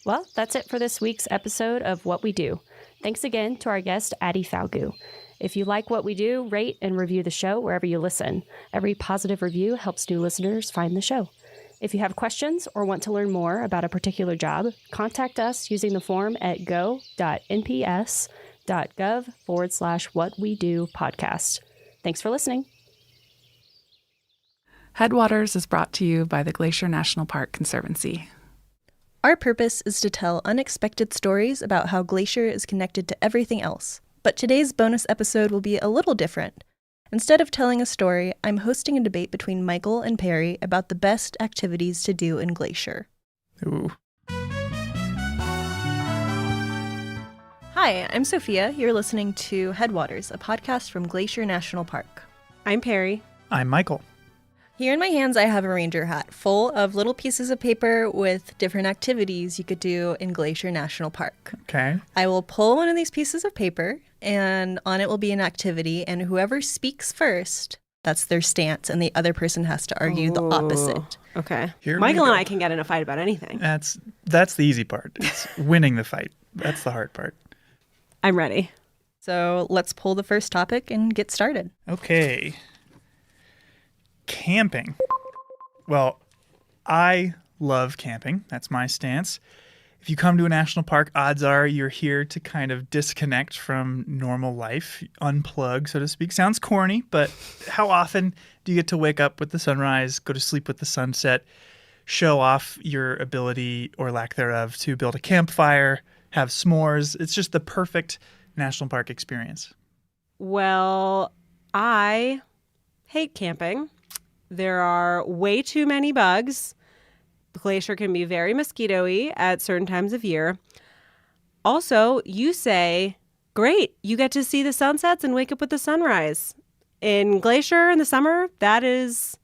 [SPEAKER 5] Well, that's it for this week's episode of What We Do. Thanks again to our guest, Addie Falgout. If you like what we do, rate and review the show wherever you listen. Every positive review helps new listeners find the show. If you have questions or want to learn more about a particular job, contact us using the form at go.nps.gov/whatwedopodcast. Thanks for listening.
[SPEAKER 11] Headwaters is brought to you by the Glacier National Park Conservancy.
[SPEAKER 12] Our purpose is to tell unexpected stories about how Glacier is connected to everything else. But today's bonus episode will be a little different. Instead of telling a story, I'm hosting a debate between Michael and Perry about the best activities to do in Glacier.
[SPEAKER 11] Ooh.
[SPEAKER 12] Hi, I'm Sophia. You're listening to Headwaters, a podcast from Glacier National Park.
[SPEAKER 13] I'm Perry.
[SPEAKER 24] I'm Michael.
[SPEAKER 12] Here in my hands, I have a ranger hat full of little pieces of paper with different activities you could do in Glacier National Park.
[SPEAKER 13] Okay.
[SPEAKER 12] I will pull one of these pieces of paper, and on it will be an activity, and whoever speaks first, that's their stance, and the other person has to argue the opposite.
[SPEAKER 19] Okay.
[SPEAKER 13] Here we
[SPEAKER 19] Michael
[SPEAKER 13] go.
[SPEAKER 19] and I can get in a fight about anything.
[SPEAKER 13] That's the easy part. It's winning the fight. That's the hard part.
[SPEAKER 19] I'm ready.
[SPEAKER 12] So let's pull the first topic and get started.
[SPEAKER 13] Okay. Camping. Well, I love camping. That's my stance. If you come to a national park, odds are you're here to kind of disconnect from normal life, unplug, so to speak. Sounds corny, but how often do you get to wake up with the sunrise, go to sleep with the sunset, show off your ability or lack thereof to build a campfire, have s'mores? It's just the perfect national park experience.
[SPEAKER 19] Well, I hate camping. There are way too many bugs. The glacier can be very mosquito-y at certain times of year. Also, you say, great, you get to see the sunsets and wake up with the sunrise. In Glacier in the summer, that is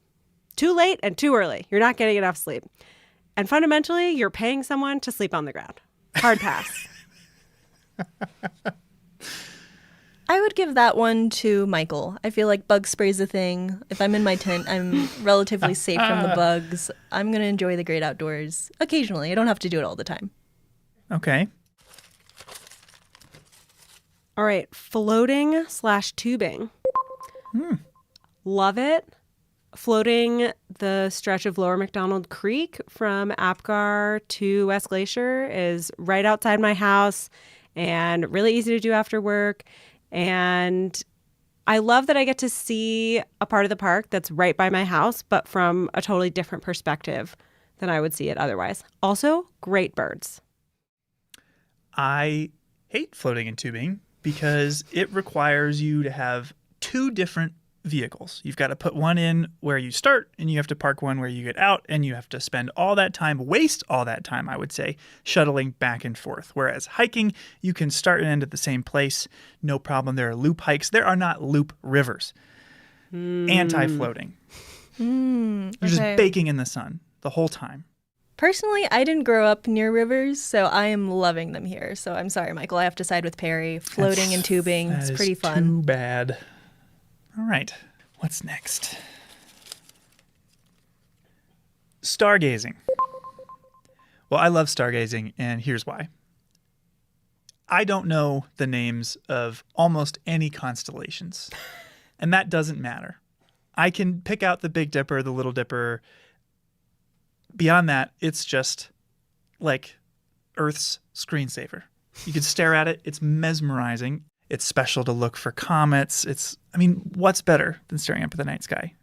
[SPEAKER 19] too late and too early. You're not getting enough sleep. And fundamentally, you're paying someone to sleep on the ground. Hard pass.
[SPEAKER 12] I would give that one to Michael. I feel like bug spray's a thing. If I'm in my tent, I'm relatively safe from the bugs. I'm going to enjoy the great outdoors occasionally. I don't have to do it all the time.
[SPEAKER 13] Okay.
[SPEAKER 19] All right, floating/tubing. Love it. Floating the stretch of Lower McDonald Creek from Apgar to West Glacier is right outside my house and really easy to do after work. And I love that I get to see a part of the park that's right by my house, but from a totally different perspective than I would see it otherwise. Also, great birds.
[SPEAKER 13] I hate floating and tubing because it requires you to have two different vehicles. You've got to put one in where you start, and you have to park one where you get out, and you have to spend all that time, waste all that time, I would say, shuttling back and forth. Whereas hiking, you can start and end at the same place, no problem. There are loop hikes. There are not loop rivers. Anti-floating. You're just baking in the sun the whole time.
[SPEAKER 12] Personally, I didn't grow up near rivers, so I am loving them here. So I'm sorry, Michael. I have to side with Perry. Floating and tubing, it's pretty fun.
[SPEAKER 13] Too bad. All right, what's next? Stargazing. Well, I love stargazing, and here's why. I don't know the names of almost any constellations, and that doesn't matter. I can pick out the Big Dipper, the Little Dipper. Beyond that, it's just like Earth's screensaver. You can stare at it. It's mesmerizing. It's special to look for comets. What's better than staring up at the night sky?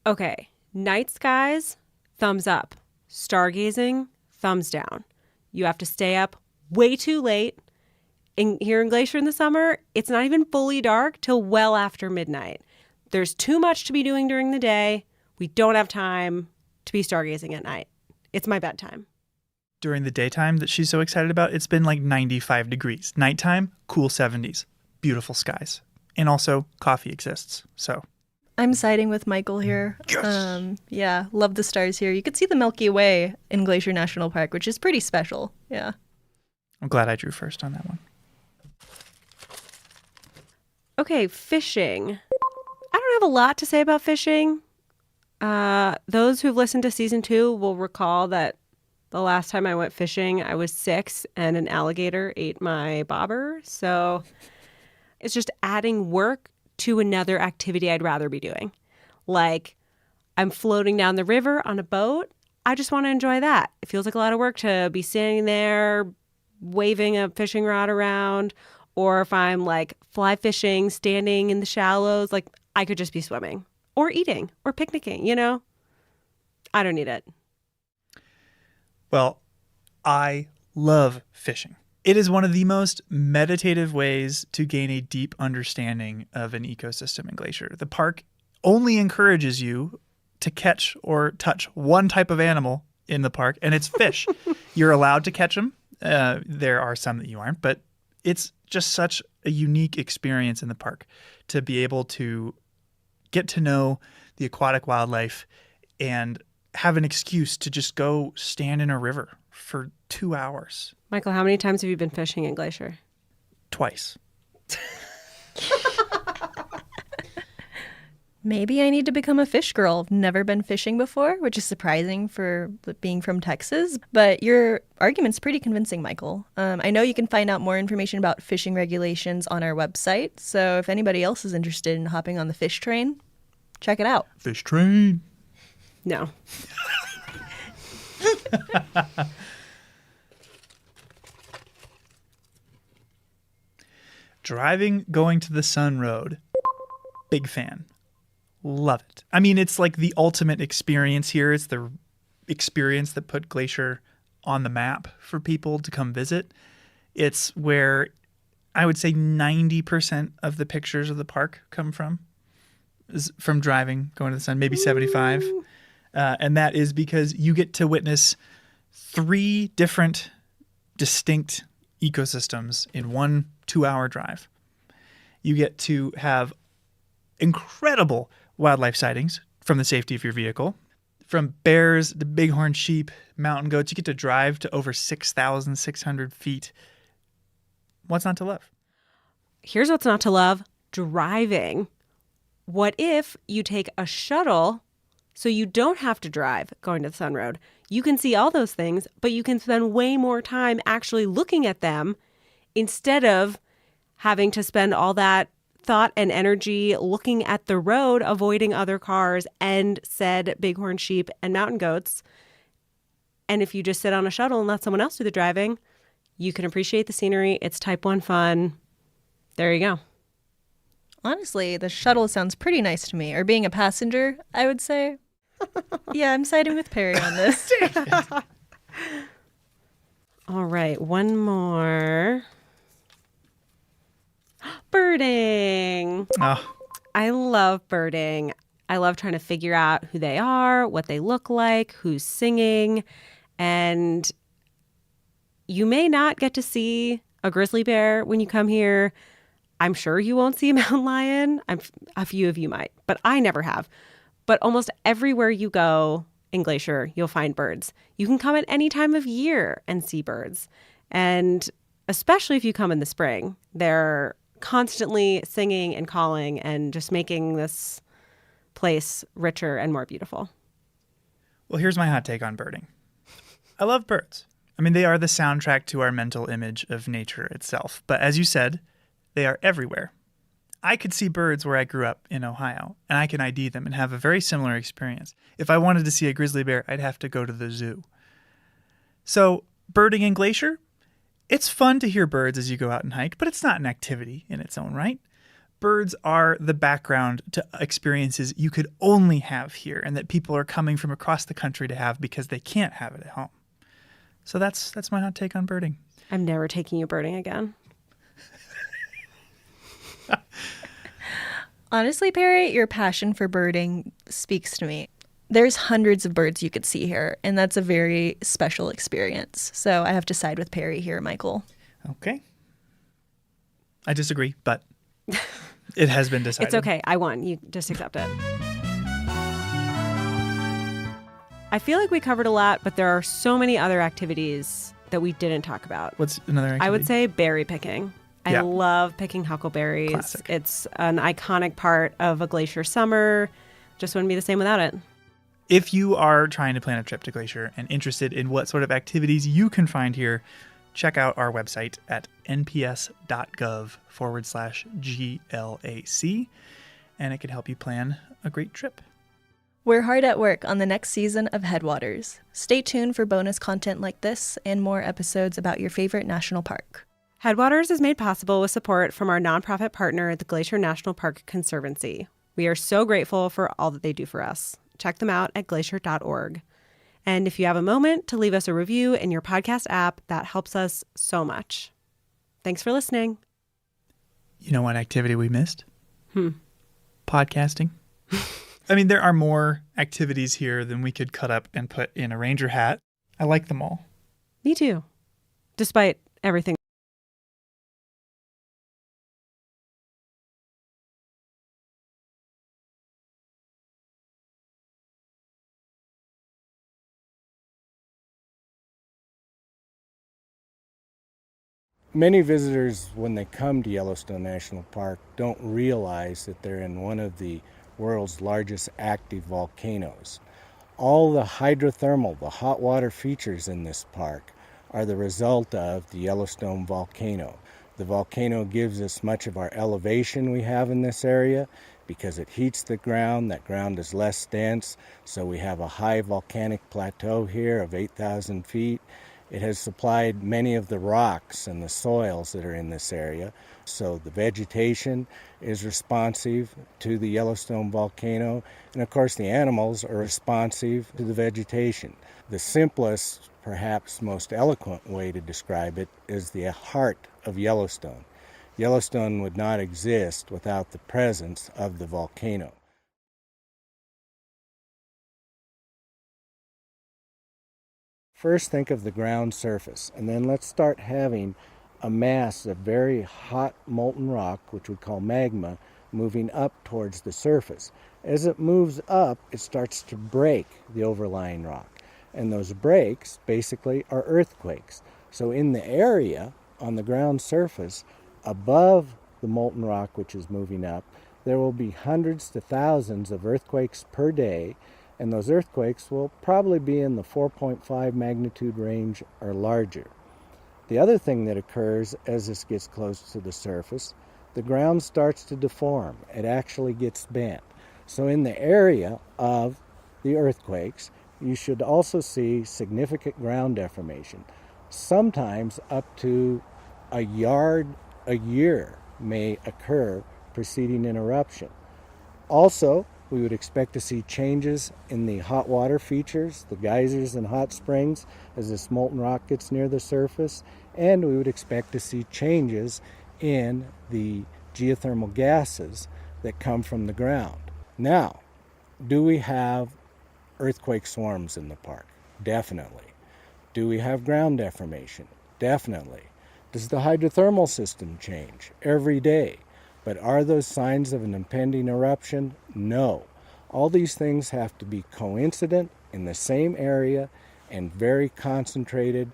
[SPEAKER 19] Okay, night skies, thumbs up. Stargazing, thumbs down. You have to stay up way too late. Here in Glacier in the summer, it's not even fully dark till well after midnight. There's too much to be doing during the day. We don't have time to be stargazing at night. It's my bedtime.
[SPEAKER 13] During the daytime that she's so excited about, it's been like 95 degrees. Nighttime, cool 70s. Beautiful skies. And also, coffee exists, so.
[SPEAKER 12] I'm siding with Michael here.
[SPEAKER 13] Yes!
[SPEAKER 12] Yeah, love the stars here. You could see the Milky Way in Glacier National Park, which is pretty special. Yeah.
[SPEAKER 13] I'm glad I drew first on that one.
[SPEAKER 19] Okay, fishing. I don't have a lot to say about fishing. Those who've listened to season 2 will recall that the last time I went fishing, I was 6 and an alligator ate my bobber. So it's just adding work to another activity I'd rather be doing. Like, I'm floating down the river on a boat. I just want to enjoy that. It feels like a lot of work to be standing there waving a fishing rod around. Or if I'm like fly fishing, standing in the shallows, like I could just be swimming or eating or picnicking, you know? I don't need it.
[SPEAKER 13] Well, I love fishing. It is one of the most meditative ways to gain a deep understanding of an ecosystem in Glacier. The park only encourages you to catch or touch one type of animal in the park, and it's fish. You're allowed to catch them. There are some that you aren't, but it's just such a unique experience in the park to be able to get to know the aquatic wildlife, and have an excuse to just go stand in a river for 2 hours.
[SPEAKER 19] Michael, how many times have you been fishing in Glacier?
[SPEAKER 13] Twice.
[SPEAKER 12] Maybe I need to become a fish girl. Never been fishing before, which is surprising for being from Texas. But your argument's pretty convincing, Michael. I know you can find out more information about fishing regulations on our website. So if anybody else is interested in hopping on the fish train, check it out.
[SPEAKER 13] Fish train.
[SPEAKER 19] No.
[SPEAKER 13] Driving, going to the Sun Road. Big fan. Love it. I mean, it's like the ultimate experience here. It's the experience that put Glacier on the map for people to come visit. It's where I would say 90% of the pictures of the park come from, is from driving, going to the Sun, maybe 75. And that is because you get to witness 3 different distinct ecosystems in one 2-hour drive. You get to have incredible wildlife sightings from the safety of your vehicle. From bears to bighorn sheep, mountain goats, you get to drive to over 6,600 feet. What's not to love?
[SPEAKER 19] Here's what's not to love: driving. What if you take a shuttle so you don't have to drive going to the Sun Road? You can see all those things, but you can spend way more time actually looking at them instead of having to spend all that thought and energy looking at the road, avoiding other cars and said bighorn sheep and mountain goats. And if you just sit on a shuttle and let someone else do the driving, you can appreciate the scenery. It's type 1 fun. There you go.
[SPEAKER 12] Honestly, the shuttle sounds pretty nice to me. Or being a passenger, I would say. Yeah, I'm siding with Perry on this.
[SPEAKER 19] All right, one more. Birding.
[SPEAKER 13] Oh.
[SPEAKER 19] I love birding. I love trying to figure out who they are, what they look like, who's singing. And you may not get to see a grizzly bear when you come here. I'm sure you won't see a mountain lion. A few of you might, but I never have. But almost everywhere you go in Glacier, you'll find birds. You can come at any time of year and see birds. And especially if you come in the spring, they're constantly singing and calling and just making this place richer and more beautiful.
[SPEAKER 13] Well, here's my hot take on birding. I love birds. I mean, they are the soundtrack to our mental image of nature itself. But as you said, they are everywhere. I could see birds where I grew up in Ohio, and I can ID them and have a very similar experience. If I wanted to see a grizzly bear, I'd have to go to the zoo. So, birding in Glacier? It's fun to hear birds as you go out and hike, but it's not an activity in its own right. Birds are the background to experiences you could only have here and that people are coming from across the country to have because they can't have it at home. So that's my hot take on birding.
[SPEAKER 19] I'm never taking you birding again.
[SPEAKER 12] Honestly, Perry, your passion for birding speaks to me. There's hundreds of birds you could see here, and that's a very special experience. So I have to side with Perry here, Michael.
[SPEAKER 13] Okay. I disagree, but it has been decided.
[SPEAKER 19] It's okay. I won. You just accept it. I feel like we covered a lot, but there are so many other activities that we didn't talk about.
[SPEAKER 13] What's another activity?
[SPEAKER 19] I would say berry picking. I
[SPEAKER 13] Yeah.
[SPEAKER 19] love picking huckleberries.
[SPEAKER 13] Classic.
[SPEAKER 19] It's an iconic part of a Glacier summer. Just wouldn't be the same without it.
[SPEAKER 13] If you are trying to plan a trip to Glacier and interested in what sort of activities you can find here, check out our website at nps.gov/GLAC, and it can help you plan a great trip.
[SPEAKER 12] We're hard at work on the next season of Headwaters. Stay tuned for bonus content like this and more episodes about your favorite national park.
[SPEAKER 19] Headwaters is made possible with support from our nonprofit partner, the Glacier National Park Conservancy. We are so grateful for all that they do for us. Check them out at glacier.org. And if you have a moment to leave us a review in your podcast app, that helps us so much. Thanks for listening.
[SPEAKER 13] You know what activity we missed? Podcasting. I mean, there are more activities here than we could cut up and put in a ranger hat. I like them all.
[SPEAKER 19] Me too. Despite everything.
[SPEAKER 1] Many visitors, when they come to Yellowstone National Park, don't realize that they're in one of the world's largest active volcanoes. All the hydrothermal, the hot water features in this park are the result of the Yellowstone volcano. The volcano gives us much of our elevation we have in this area because it heats the ground. That ground is less dense, so we have a high volcanic plateau here of 8,000 feet. It has supplied many of the rocks and the soils that are in this area, so the vegetation is responsive to the Yellowstone volcano, and of course the animals are responsive to the vegetation. The simplest, perhaps most eloquent way to describe it is the heart of Yellowstone. Yellowstone would not exist without the presence of the volcano. First, think of the ground surface, and then let's start having a mass of very hot molten rock, which we call magma, moving up towards the surface. As it moves up, it starts to break the overlying rock, and those breaks basically are earthquakes. So in the area on the ground surface, above the molten rock which is moving up, there will be hundreds to thousands of earthquakes per day, and those earthquakes will probably be in the 4.5 magnitude range or larger. The other thing that occurs as this gets close to the surface, the ground starts to deform. It actually gets bent. So in the area of the earthquakes, you should also see significant ground deformation. Sometimes up to a yard a year may occur preceding an eruption. Also, we would expect to see changes in the hot water features, the geysers and hot springs, as this molten rock gets near the surface, and we would expect to see changes in the geothermal gases that come from the ground. Now, do we have earthquake swarms in the park? Definitely. Do we have ground deformation? Definitely. Does the hydrothermal system change? Every day. But are those signs of an impending eruption? No. All these things have to be coincident in the same area and very concentrated,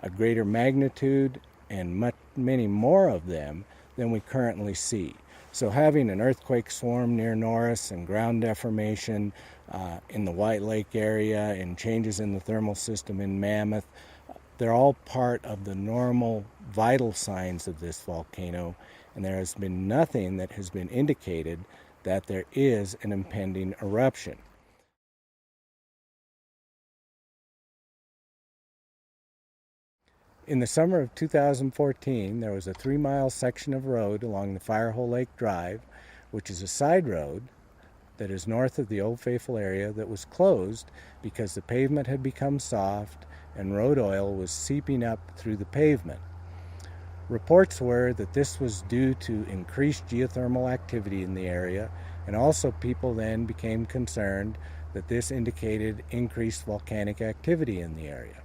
[SPEAKER 1] a greater magnitude, and many more of them than we currently see. So having an earthquake swarm near Norris and ground deformation in the White Lake area and changes in the thermal system in Mammoth, they're all part of the normal vital signs of this volcano, and there has been nothing that has been indicated that there is an impending eruption. In the summer of 2014, there was a 3-mile section of road along the Firehole Lake Drive, which is a side road that is north of the Old Faithful area, that was closed because the pavement had become soft and road oil was seeping up through the pavement. Reports were that this was due to increased geothermal activity in the area, and also people then became concerned that this indicated increased volcanic activity in the area.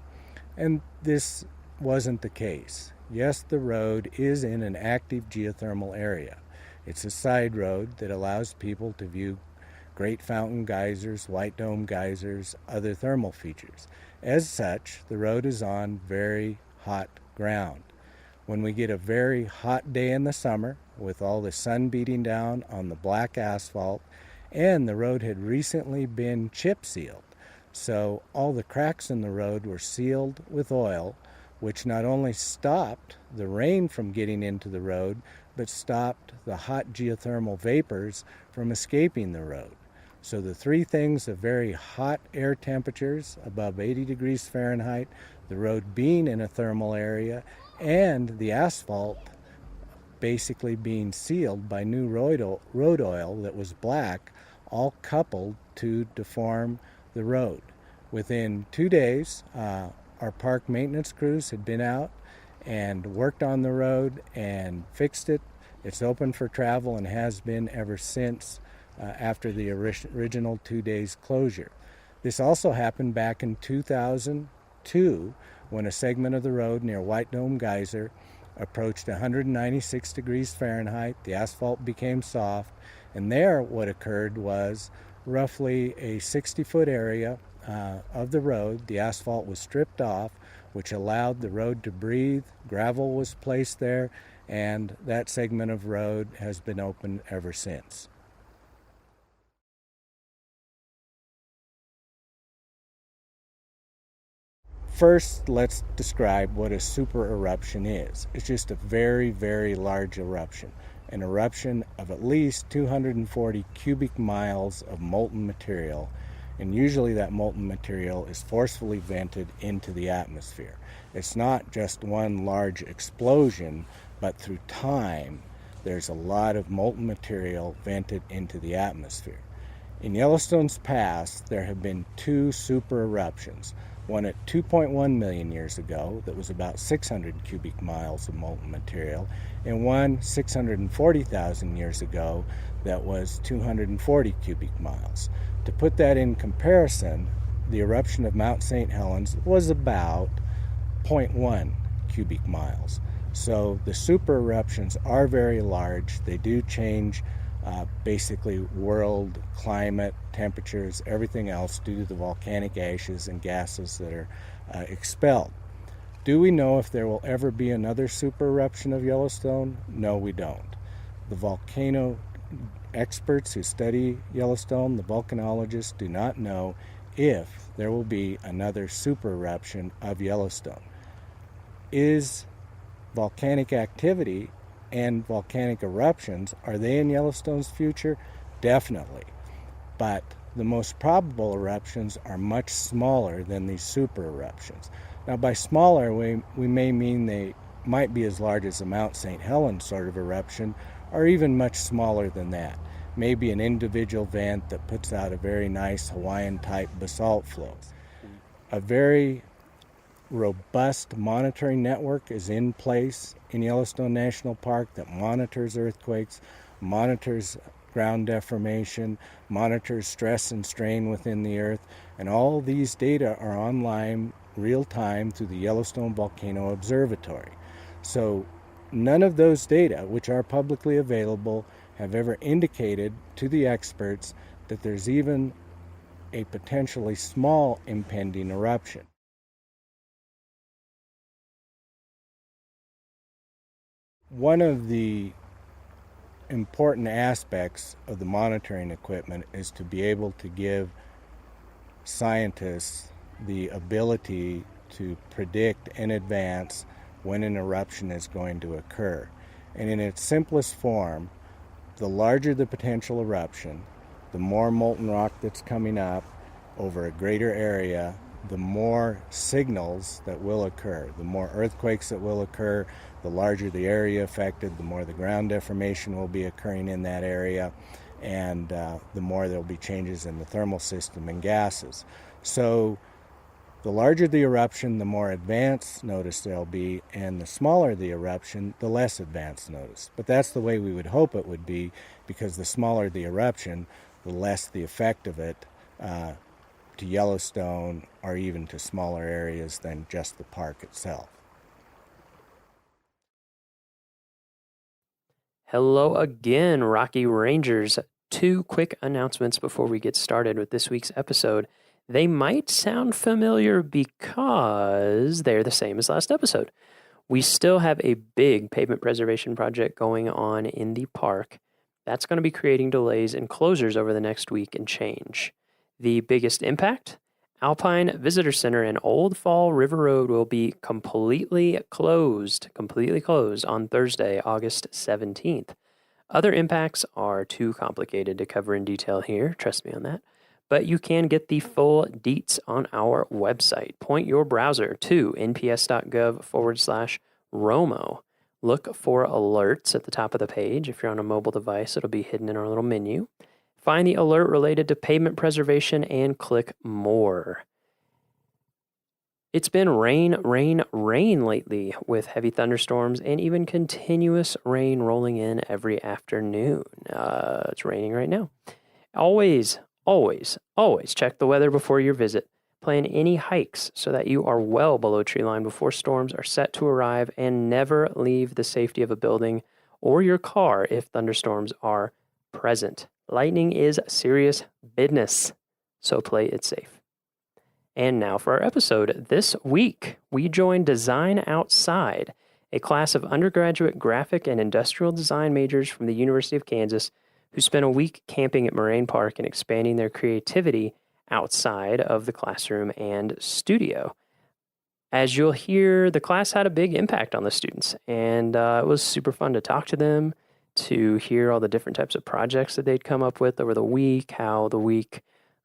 [SPEAKER 1] And this wasn't the case. Yes, the road is in an active geothermal area. It's a side road that allows people to view Great Fountain geysers, White Dome geysers, other thermal features. As such, the road is on very hot ground. When we get a very hot day in the summer, with all the sun beating down on the black asphalt, and the road had recently been chip sealed, so all the cracks in the road were sealed with oil, which not only stopped the rain from getting into the road, but stopped the hot geothermal vapors from escaping the road. So the three things of very hot air temperatures, above 80 degrees Fahrenheit, the road being in a thermal area, and the asphalt basically being sealed by new road oil that was black, all coupled to deform the road. Within 2 days, our park maintenance crews had been out and worked on the road and fixed it. It's open for travel and has been ever since after the original 2 days closure. This also happened back in 2002 when a segment of the road near White Dome Geyser approached 196 degrees Fahrenheit. The asphalt became soft, and there what occurred was roughly a 60-foot area of the road. The asphalt was stripped off which allowed the road to breathe. Gravel was placed there, and that segment of road has been open ever since. First, let's describe what a super eruption is. It's just a very, very large eruption. An eruption of at least 240 cubic miles of molten material, and usually that molten material is forcefully vented into the atmosphere. It's not just one large explosion, but through time, there's a lot of molten material vented into the atmosphere. In Yellowstone's past, there have been two super eruptions. One at 2.1 million years ago that was about 600 cubic miles of molten material, and one 640,000 years ago that was 240 cubic miles. To put that in comparison, the eruption of Mount St. Helens was about 0.1 cubic miles. So the super eruptions are very large. They do change basically world climate, temperatures, everything else due to the volcanic ashes and gases that are expelled. Do we know if there will ever be another super eruption of Yellowstone? No, we don't. The volcano experts who study Yellowstone, the volcanologists, do not know if there will be another super eruption of Yellowstone. Is volcanic activity and volcanic eruptions, are they in Yellowstone's future? Definitely. But the most probable eruptions are much smaller than these super eruptions. Now, by smaller, we may mean they might be as large as a Mount St. Helens sort of eruption, or even much smaller than that. Maybe an individual vent that puts out a very nice Hawaiian-type basalt flow. A very robust monitoring network is in place in Yellowstone National Park that monitors earthquakes, monitors ground deformation, monitors stress and strain within the earth, and all these data are online real time through the Yellowstone Volcano Observatory. So none of those data, which are publicly available, have ever indicated to the experts that there's even a potentially small impending eruption. One of the important aspects of the monitoring equipment is to be able to give scientists the ability to predict in advance when an eruption is going to occur. And in its simplest form, the larger the potential eruption, the more molten rock that's coming up over a greater area, the more signals that will occur, the more earthquakes that will occur, the larger the area affected, the more the ground deformation will be occurring in that area, and the more there will be changes in the thermal system and gases. So the larger the eruption, the more advanced notice there'll be, and the smaller the eruption, the less advanced notice. But that's the way we would hope it would be, because the smaller the eruption, the less the effect of it to Yellowstone or even to smaller areas than just the park itself.
[SPEAKER 3] Hello again, Rocky Rangers. Two quick announcements before we get started with this week's episode. They might sound familiar because they're the same as last episode. We still have a big pavement preservation project going on in the park. That's going to be creating delays and closures over the next week and change. The biggest impact? Alpine Visitor Center and Old Fall River Road will be completely closed on Thursday, August 17th. Other impacts are too complicated to cover in detail here, trust me on that, but you can get the full deets on our website. Point your browser to nps.gov/ROMO. Look for alerts at the top of the page. If you're on a mobile device, it'll be hidden in our little menu. Find the alert related to pavement preservation and click more. It's been rain lately with heavy thunderstorms and even continuous rain rolling in every afternoon. It's raining right now. Always check the weather before your visit. Plan any hikes so that you are well below tree line before storms are set to arrive, and never leave the safety of a building or your car if thunderstorms are present. Lightning is serious business, so play it safe. And now for our episode. This week, we join Design Outside, a class of undergraduate graphic and industrial design majors from the University of Kansas who spent a week camping at Moraine Park and expanding their creativity outside of the classroom and studio. As you'll hear, the class had a big impact on the students, and it was super fun to talk to them, to hear all the different types of projects that they'd come up with over the week, how the week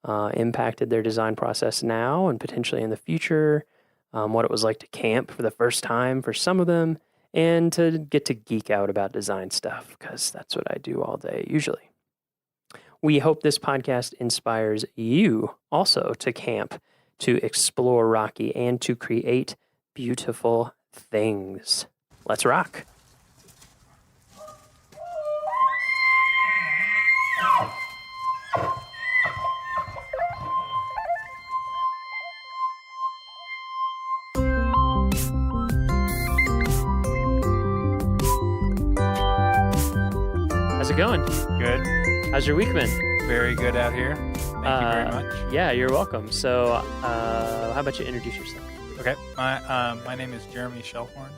[SPEAKER 3] impacted their design process now and potentially in the future, what it was like to camp for the first time for some of them, and to get to geek out about design stuff, because that's what I do all day usually. We hope this podcast inspires you also to camp, to explore Rocky, and to create beautiful things. Let's rock. How's it going?
[SPEAKER 15] Good.
[SPEAKER 3] How's your week been?
[SPEAKER 15] Very good out here. Thank you very much.
[SPEAKER 3] Yeah, you're welcome. So, how about you introduce yourself?
[SPEAKER 15] Okay. My name is Jeremy Shellhorn,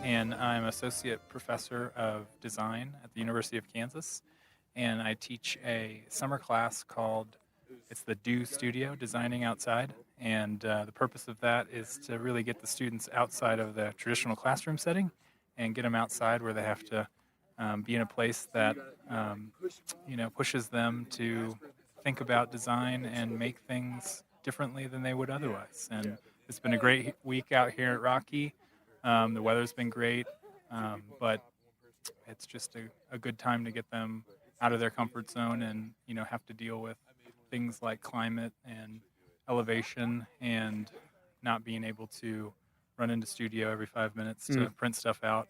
[SPEAKER 15] and I'm Associate Professor of Design at the University of Kansas. And I teach a summer class called, it's the Do Studio, Designing Outside. And the purpose of that is to really get the students outside of the traditional classroom setting and get them outside where they have to be in a place that pushes them to think about design and make things differently than they would otherwise. And it's been a great week out here at Rocky. The weather's been great, but it's just a good time to get them out of their comfort zone and have to deal with things like climate and elevation and not being able to run into studio every 5 minutes to print stuff out.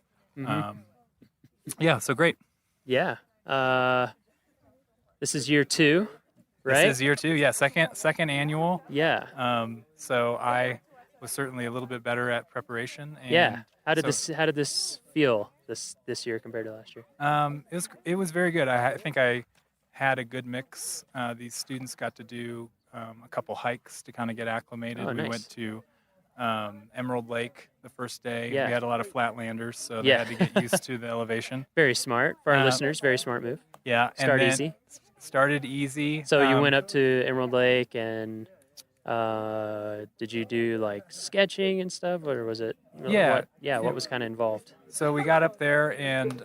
[SPEAKER 15] Yeah, so great.
[SPEAKER 3] Yeah. This is year 2, right?
[SPEAKER 15] This is year 2, yeah, second annual.
[SPEAKER 3] Yeah.
[SPEAKER 15] So I was certainly a little bit better at preparation. And
[SPEAKER 3] yeah. How did this feel this year compared to last year?
[SPEAKER 15] It was very good. I think I had a good mix. These students got to do a couple hikes to kind of get acclimated.
[SPEAKER 3] Oh,
[SPEAKER 15] we
[SPEAKER 3] nice.
[SPEAKER 15] went to Emerald Lake the first day.
[SPEAKER 3] Yeah.
[SPEAKER 15] We had a lot of flatlanders, so they had to get used to the elevation.
[SPEAKER 3] Very smart for our listeners. Very smart move.
[SPEAKER 15] Yeah.
[SPEAKER 3] Start easy.
[SPEAKER 15] Started easy.
[SPEAKER 3] So you went up to Emerald Lake and did you do like sketching and stuff, or was it?
[SPEAKER 15] Yeah.
[SPEAKER 3] What was kind of involved?
[SPEAKER 15] So we got up there and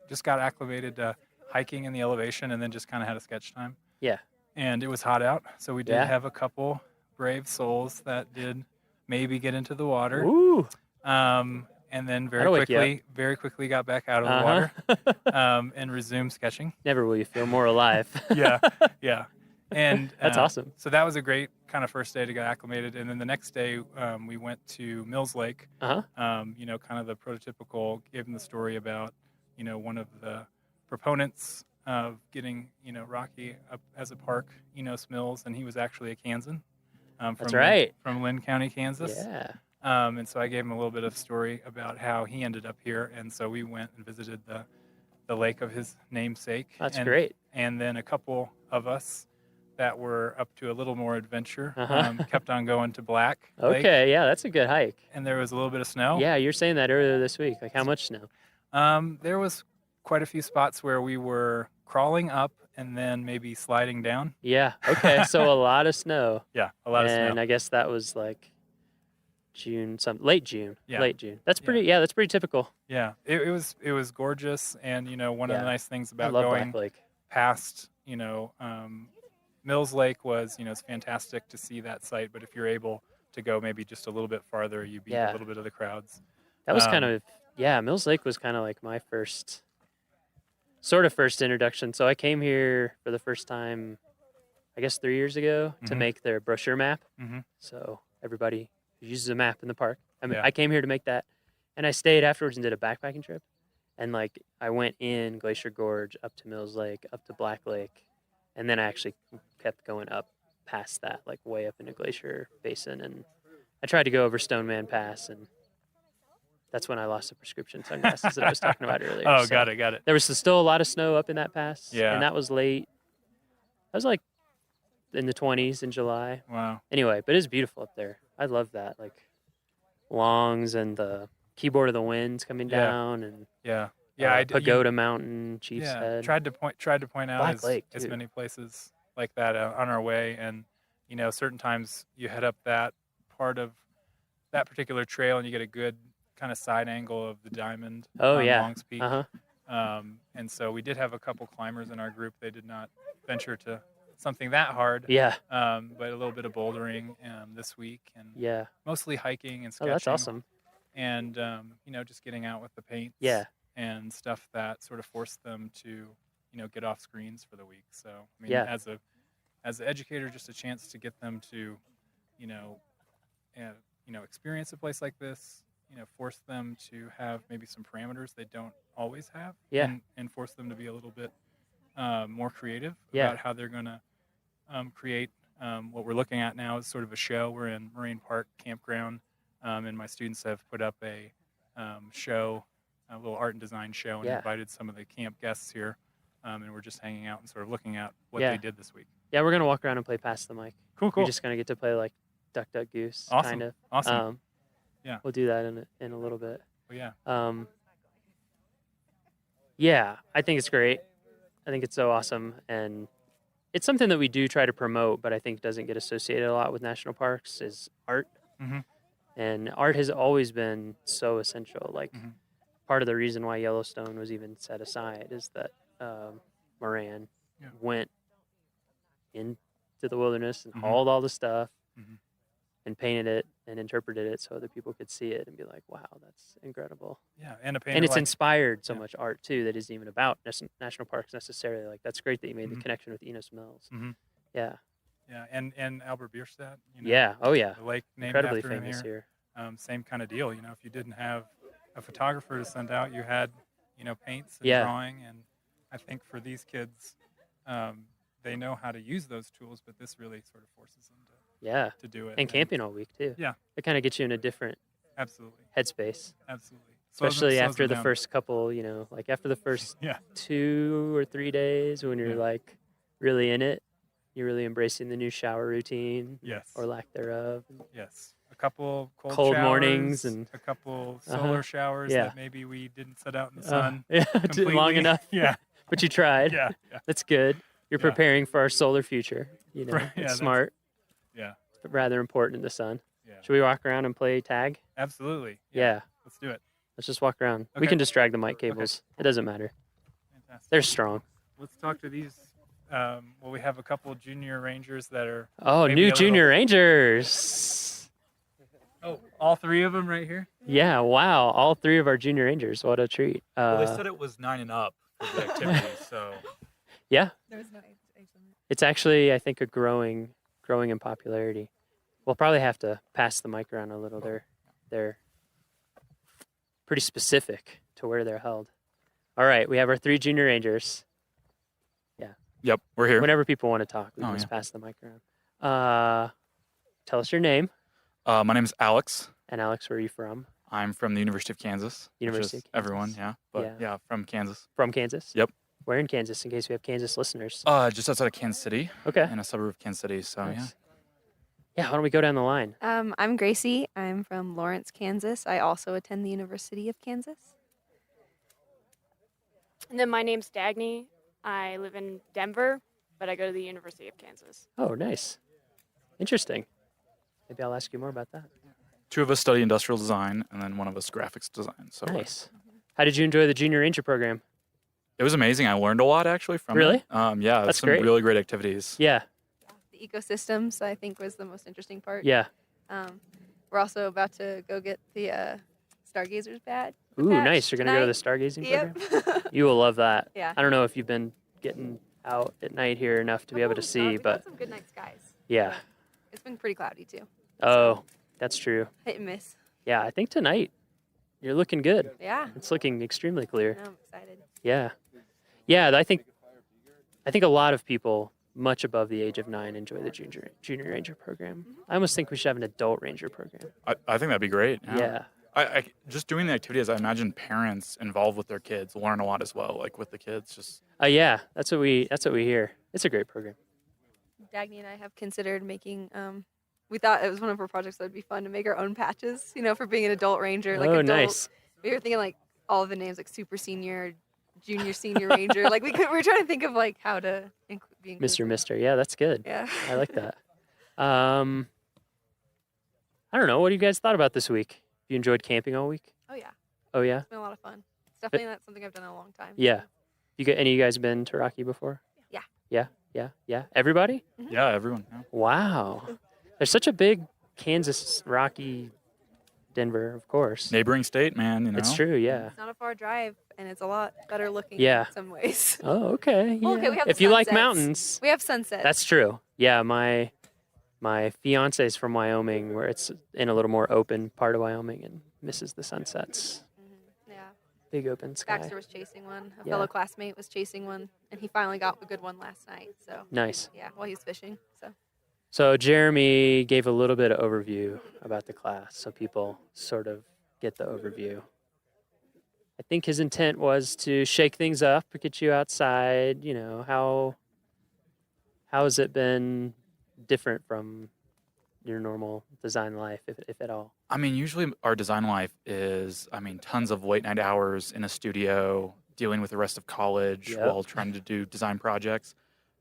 [SPEAKER 15] just got acclimated to hiking in the elevation, and then just kind of had a sketch time.
[SPEAKER 3] Yeah.
[SPEAKER 15] And it was hot out, so we did
[SPEAKER 3] Yeah.
[SPEAKER 15] have a couple brave souls that did maybe get into the water.
[SPEAKER 3] Ooh.
[SPEAKER 15] And then
[SPEAKER 3] That'll wake you
[SPEAKER 15] very quickly got back out of the water and resumed sketching.
[SPEAKER 3] Never will you feel more alive.
[SPEAKER 15] Yeah. And
[SPEAKER 3] That's awesome.
[SPEAKER 15] So that was a great kind of first day to get acclimated. And then the next day we went to Mills Lake. Kind of the prototypical, gave them the story about, one of the proponents of getting, Rocky up as a park, Enos Mills, and he was actually a Kansan.
[SPEAKER 3] That's right.
[SPEAKER 15] From Lynn County, Kansas.
[SPEAKER 3] Yeah.
[SPEAKER 15] And so I gave him a little bit of story about how he ended up here. And so we went and visited the lake of his namesake.
[SPEAKER 3] That's great.
[SPEAKER 15] And then a couple of us that were up to a little more adventure kept on going to Black Lake.
[SPEAKER 3] Okay, yeah, that's a good hike.
[SPEAKER 15] And there was a little bit of snow.
[SPEAKER 3] Yeah, you were saying that earlier this week. Like, how much snow?
[SPEAKER 15] There was quite a few spots where we were crawling up and then maybe sliding down.
[SPEAKER 3] Yeah. Okay. So a lot of snow.
[SPEAKER 15] Yeah, a lot of snow.
[SPEAKER 3] And I guess that was like late June.
[SPEAKER 15] Yeah.
[SPEAKER 3] Late June. That's pretty. Yeah, that's pretty typical.
[SPEAKER 15] Yeah, it was gorgeous, and one of the nice things about
[SPEAKER 3] I love
[SPEAKER 15] going
[SPEAKER 3] Black Lake.
[SPEAKER 15] past Mills Lake was it's fantastic to see that site, but if you're able to go maybe just a little bit farther, you beat a little bit of the crowds.
[SPEAKER 3] That was kind of Mills Lake was kind of like my first introduction. So I came here for the first time, I guess 3 years ago, to make their brochure map. So everybody who uses a map in the park. I came here to make that, and I stayed afterwards and did a backpacking trip. And like I went in Glacier Gorge, up to Mills Lake, up to Black Lake, and then I actually kept going up past that, like way up into Glacier Basin. And I tried to go over Stoneman Pass, and that's when I lost the prescription sunglasses that I was talking about earlier.
[SPEAKER 15] Oh, got it.
[SPEAKER 3] There was still a lot of snow up in that pass.
[SPEAKER 15] Yeah.
[SPEAKER 3] And that was late. That was like in the 20s in July.
[SPEAKER 15] Wow.
[SPEAKER 3] Anyway, but it's beautiful up there. I love that. Like Longs and the Keyboard of the Winds coming down and Pagoda Mountain, Chief's Head.
[SPEAKER 15] Tried to point out
[SPEAKER 3] Black Lake,
[SPEAKER 15] as
[SPEAKER 3] too.
[SPEAKER 15] many places like that on our way, and certain times you head up that part of that particular trail and you get a good kind of side angle of the diamond. Longs Peak. And so we did have a couple climbers in our group. They did not venture to something that hard.
[SPEAKER 3] Yeah.
[SPEAKER 15] But a little bit of bouldering this week, and mostly hiking and sketching.
[SPEAKER 3] Oh, that's awesome.
[SPEAKER 15] And just getting out with the paints.
[SPEAKER 3] Yeah.
[SPEAKER 15] And stuff that sort of forced them to get off screens for the week. So I mean, as an educator, just a chance to get them to experience a place like this. Force them to have maybe some parameters they don't always have.
[SPEAKER 3] Yeah.
[SPEAKER 15] And force them to be a little bit more creative
[SPEAKER 3] Yeah.
[SPEAKER 15] about how they're going to create. What we're looking at now is sort of a show. We're in Moraine Park Campground, and my students have put up a show, a little art and design show, and invited some of the camp guests here, and we're just hanging out and sort of looking at what they did this week.
[SPEAKER 3] Yeah, we're going to walk around and play Pass the Mic.
[SPEAKER 15] Cool.
[SPEAKER 3] We're just going to get to play like Duck, Duck, Goose,
[SPEAKER 15] Awesome.
[SPEAKER 3] kind of.
[SPEAKER 15] Awesome. Yeah.
[SPEAKER 3] We'll do that in a little bit.
[SPEAKER 15] Oh, yeah.
[SPEAKER 3] Yeah, I think it's great. I think it's so awesome. And it's something that we do try to promote, but I think doesn't get associated a lot with national parks is art.
[SPEAKER 15] Mm-hmm.
[SPEAKER 3] And art has always been so essential. Like part of the reason why Yellowstone was even set aside is that Moran went into the wilderness and hauled all the stuff and painted it and interpreted it so other people could see it and be like, wow, that's incredible.
[SPEAKER 15] Yeah, and a painter
[SPEAKER 3] and it's
[SPEAKER 15] like-
[SPEAKER 3] inspired so much art too that isn't even about national parks necessarily. Like that's great that you made the connection with Enos Mills. Yeah.
[SPEAKER 15] Yeah, and Albert Bierstadt.
[SPEAKER 3] Yeah. Oh yeah.
[SPEAKER 15] The lake named
[SPEAKER 3] Incredibly
[SPEAKER 15] after him
[SPEAKER 3] famous here.
[SPEAKER 15] Same kind of deal. If you didn't have a photographer to send out, you had paints and
[SPEAKER 3] Yeah.
[SPEAKER 15] drawing, and I think for these kids, they know how to use those tools, but this really sort of forces them to do it.
[SPEAKER 3] And camping all week too.
[SPEAKER 15] Yeah.
[SPEAKER 3] It kind of gets you in a different
[SPEAKER 15] Absolutely.
[SPEAKER 3] headspace.
[SPEAKER 15] Absolutely.
[SPEAKER 3] Especially
[SPEAKER 15] Slows
[SPEAKER 3] after
[SPEAKER 15] them
[SPEAKER 3] the
[SPEAKER 15] down.
[SPEAKER 3] first couple, like after the first
[SPEAKER 15] Yeah.
[SPEAKER 3] 2 or 3 days when you're like really in it, you're really embracing the new shower routine.
[SPEAKER 15] Yes.
[SPEAKER 3] Or lack thereof.
[SPEAKER 15] Yes. A couple
[SPEAKER 3] Cold
[SPEAKER 15] showers,
[SPEAKER 3] mornings and
[SPEAKER 15] a couple solar showers
[SPEAKER 3] Yeah.
[SPEAKER 15] that maybe we didn't set out in the sun.
[SPEAKER 3] Yeah,
[SPEAKER 15] completely.
[SPEAKER 3] long enough.
[SPEAKER 15] Yeah.
[SPEAKER 3] But you tried.
[SPEAKER 15] Yeah.
[SPEAKER 3] That's good. You're
[SPEAKER 15] Yeah.
[SPEAKER 3] preparing for our solar future.
[SPEAKER 15] Right,
[SPEAKER 3] It's
[SPEAKER 15] yeah, that's-
[SPEAKER 3] smart.
[SPEAKER 15] Yeah.
[SPEAKER 3] But rather important in the sun.
[SPEAKER 15] Yeah.
[SPEAKER 3] Should we walk around and play tag?
[SPEAKER 15] Absolutely.
[SPEAKER 3] Yeah.
[SPEAKER 15] Let's do it.
[SPEAKER 3] Let's just walk around. We
[SPEAKER 15] Okay.
[SPEAKER 3] can just drag the mic cables. It doesn't matter.
[SPEAKER 15] Fantastic.
[SPEAKER 3] They're strong.
[SPEAKER 15] Let's talk to these. We have a couple junior rangers that are.
[SPEAKER 3] Oh,
[SPEAKER 15] maybe
[SPEAKER 3] new
[SPEAKER 15] a little-
[SPEAKER 3] junior rangers.
[SPEAKER 15] Oh, all 3 of them right here?
[SPEAKER 3] Yeah, wow. All 3 of our junior rangers. What a treat.
[SPEAKER 17] Well, they said it was 9 and up for the activities, so.
[SPEAKER 3] Yeah.
[SPEAKER 18] There was no age limit.
[SPEAKER 3] It's actually, I think, a growing in popularity. We'll probably have to pass the mic around a little. They're pretty specific to where they're held. All right, we have our 3 junior rangers. Yeah.
[SPEAKER 17] Yep, we're here.
[SPEAKER 3] Whenever people want to talk, we
[SPEAKER 17] Oh,
[SPEAKER 3] can just
[SPEAKER 17] yeah.
[SPEAKER 3] pass the mic around. Tell us your name.
[SPEAKER 17] My name is Alex.
[SPEAKER 3] And Alex, where are you from?
[SPEAKER 17] I'm from the University of Kansas.
[SPEAKER 3] University
[SPEAKER 17] which is
[SPEAKER 3] of Kansas.
[SPEAKER 17] everyone, yeah. But yeah, from Kansas.
[SPEAKER 3] From Kansas?
[SPEAKER 17] Yep.
[SPEAKER 3] Where in Kansas, in case we have Kansas listeners?
[SPEAKER 17] Just outside of Kansas City.
[SPEAKER 3] Okay.
[SPEAKER 17] In a suburb of Kansas City, so yeah.
[SPEAKER 3] Nice. Yeah, why don't we go down the line?
[SPEAKER 20] I'm Gracie. I'm from Lawrence, Kansas. I also attend the University of Kansas.
[SPEAKER 24] And then my name's Dagny. I live in Denver, but I go to the University of Kansas.
[SPEAKER 3] Oh, nice. Interesting. Maybe I'll ask you more about that.
[SPEAKER 17] 2 of us study industrial design, and then 1 of us graphics design. So
[SPEAKER 3] Nice. How did you enjoy the Junior Ranger program?
[SPEAKER 17] it was amazing. I learned a lot actually from
[SPEAKER 3] Really?
[SPEAKER 17] it. Yeah,
[SPEAKER 3] That's
[SPEAKER 17] some
[SPEAKER 3] great.
[SPEAKER 17] really great activities.
[SPEAKER 3] Yeah.
[SPEAKER 20] The ecosystems, I think, was the most interesting part.
[SPEAKER 3] Yeah.
[SPEAKER 20] We're also about to go get the Stargazers badge.
[SPEAKER 3] Ooh, nice. You're going to go to the stargazing program? You will love that.
[SPEAKER 20] Yeah.
[SPEAKER 3] I don't know if you've been getting out at night here enough to be able to see,
[SPEAKER 20] We
[SPEAKER 3] but
[SPEAKER 20] got some good night skies.
[SPEAKER 3] yeah.
[SPEAKER 20] It's been pretty cloudy, too.
[SPEAKER 3] Oh, that's true.
[SPEAKER 20] Hit and miss.
[SPEAKER 3] Yeah, I think tonight you're looking good.
[SPEAKER 20] Yeah.
[SPEAKER 3] It's looking extremely clear.
[SPEAKER 20] No, I'm excited.
[SPEAKER 3] Yeah. Yeah, I think a lot of people much above the age of 9 enjoy the junior ranger program. I almost think we should have an adult ranger program.
[SPEAKER 17] I think that'd be great.
[SPEAKER 3] Yeah.
[SPEAKER 17] I just doing the activities, I imagine parents involved with their kids learn a lot as well, like with the kids. Just
[SPEAKER 3] Yeah, that's what we hear. It's a great program.
[SPEAKER 20] Dagny and I have considered making. We thought it was one of our projects that would be fun to make our own patches. For being an adult ranger. Like adult,
[SPEAKER 3] nice.
[SPEAKER 20] We were thinking like all of the names like super senior, junior, senior ranger. Like we were trying to think of like how to be inclusive.
[SPEAKER 3] Mister. Yeah, that's good.
[SPEAKER 20] Yeah.
[SPEAKER 3] I like that. I don't know. What do you guys thought about this week? You enjoyed camping all week?
[SPEAKER 20] Oh yeah.
[SPEAKER 3] Oh yeah.
[SPEAKER 20] It's been a lot of fun. It's definitely not something I've done in a long time.
[SPEAKER 3] Yeah. Any of you guys been to Rocky before?
[SPEAKER 20] Yeah.
[SPEAKER 3] Yeah. Everybody?
[SPEAKER 17] Yeah, everyone. Yeah.
[SPEAKER 3] Wow. There's such a big Kansas, Rocky, Denver, of course.
[SPEAKER 17] Neighboring state, man.
[SPEAKER 3] It's true. Yeah.
[SPEAKER 20] It's not a far drive, and it's a lot better looking.
[SPEAKER 3] Yeah.
[SPEAKER 20] In some ways.
[SPEAKER 3] Oh, okay.
[SPEAKER 20] Well, okay,
[SPEAKER 3] yeah.
[SPEAKER 20] we have
[SPEAKER 3] If
[SPEAKER 20] the
[SPEAKER 3] you like
[SPEAKER 20] sunsets.
[SPEAKER 3] mountains,
[SPEAKER 20] We have sunsets.
[SPEAKER 3] that's true. Yeah, my fiance is from Wyoming, where it's in a little more open part of Wyoming and misses the sunsets.
[SPEAKER 20] Yeah.
[SPEAKER 3] Big open sky.
[SPEAKER 20] Baxter was chasing one. A
[SPEAKER 3] Yeah.
[SPEAKER 20] fellow classmate was chasing one, and he finally got a good one last night. So
[SPEAKER 3] Nice.
[SPEAKER 20] Yeah, while he was fishing.
[SPEAKER 3] So Jeremy gave a little bit of overview about the class, so people sort of get the overview. I think his intent was to shake things up, get you outside. How has it been different from your normal design life, if at all?
[SPEAKER 17] I mean, usually our design life is, tons of late night hours in a studio, dealing with the rest of college
[SPEAKER 3] Yep.
[SPEAKER 17] while trying to do design projects.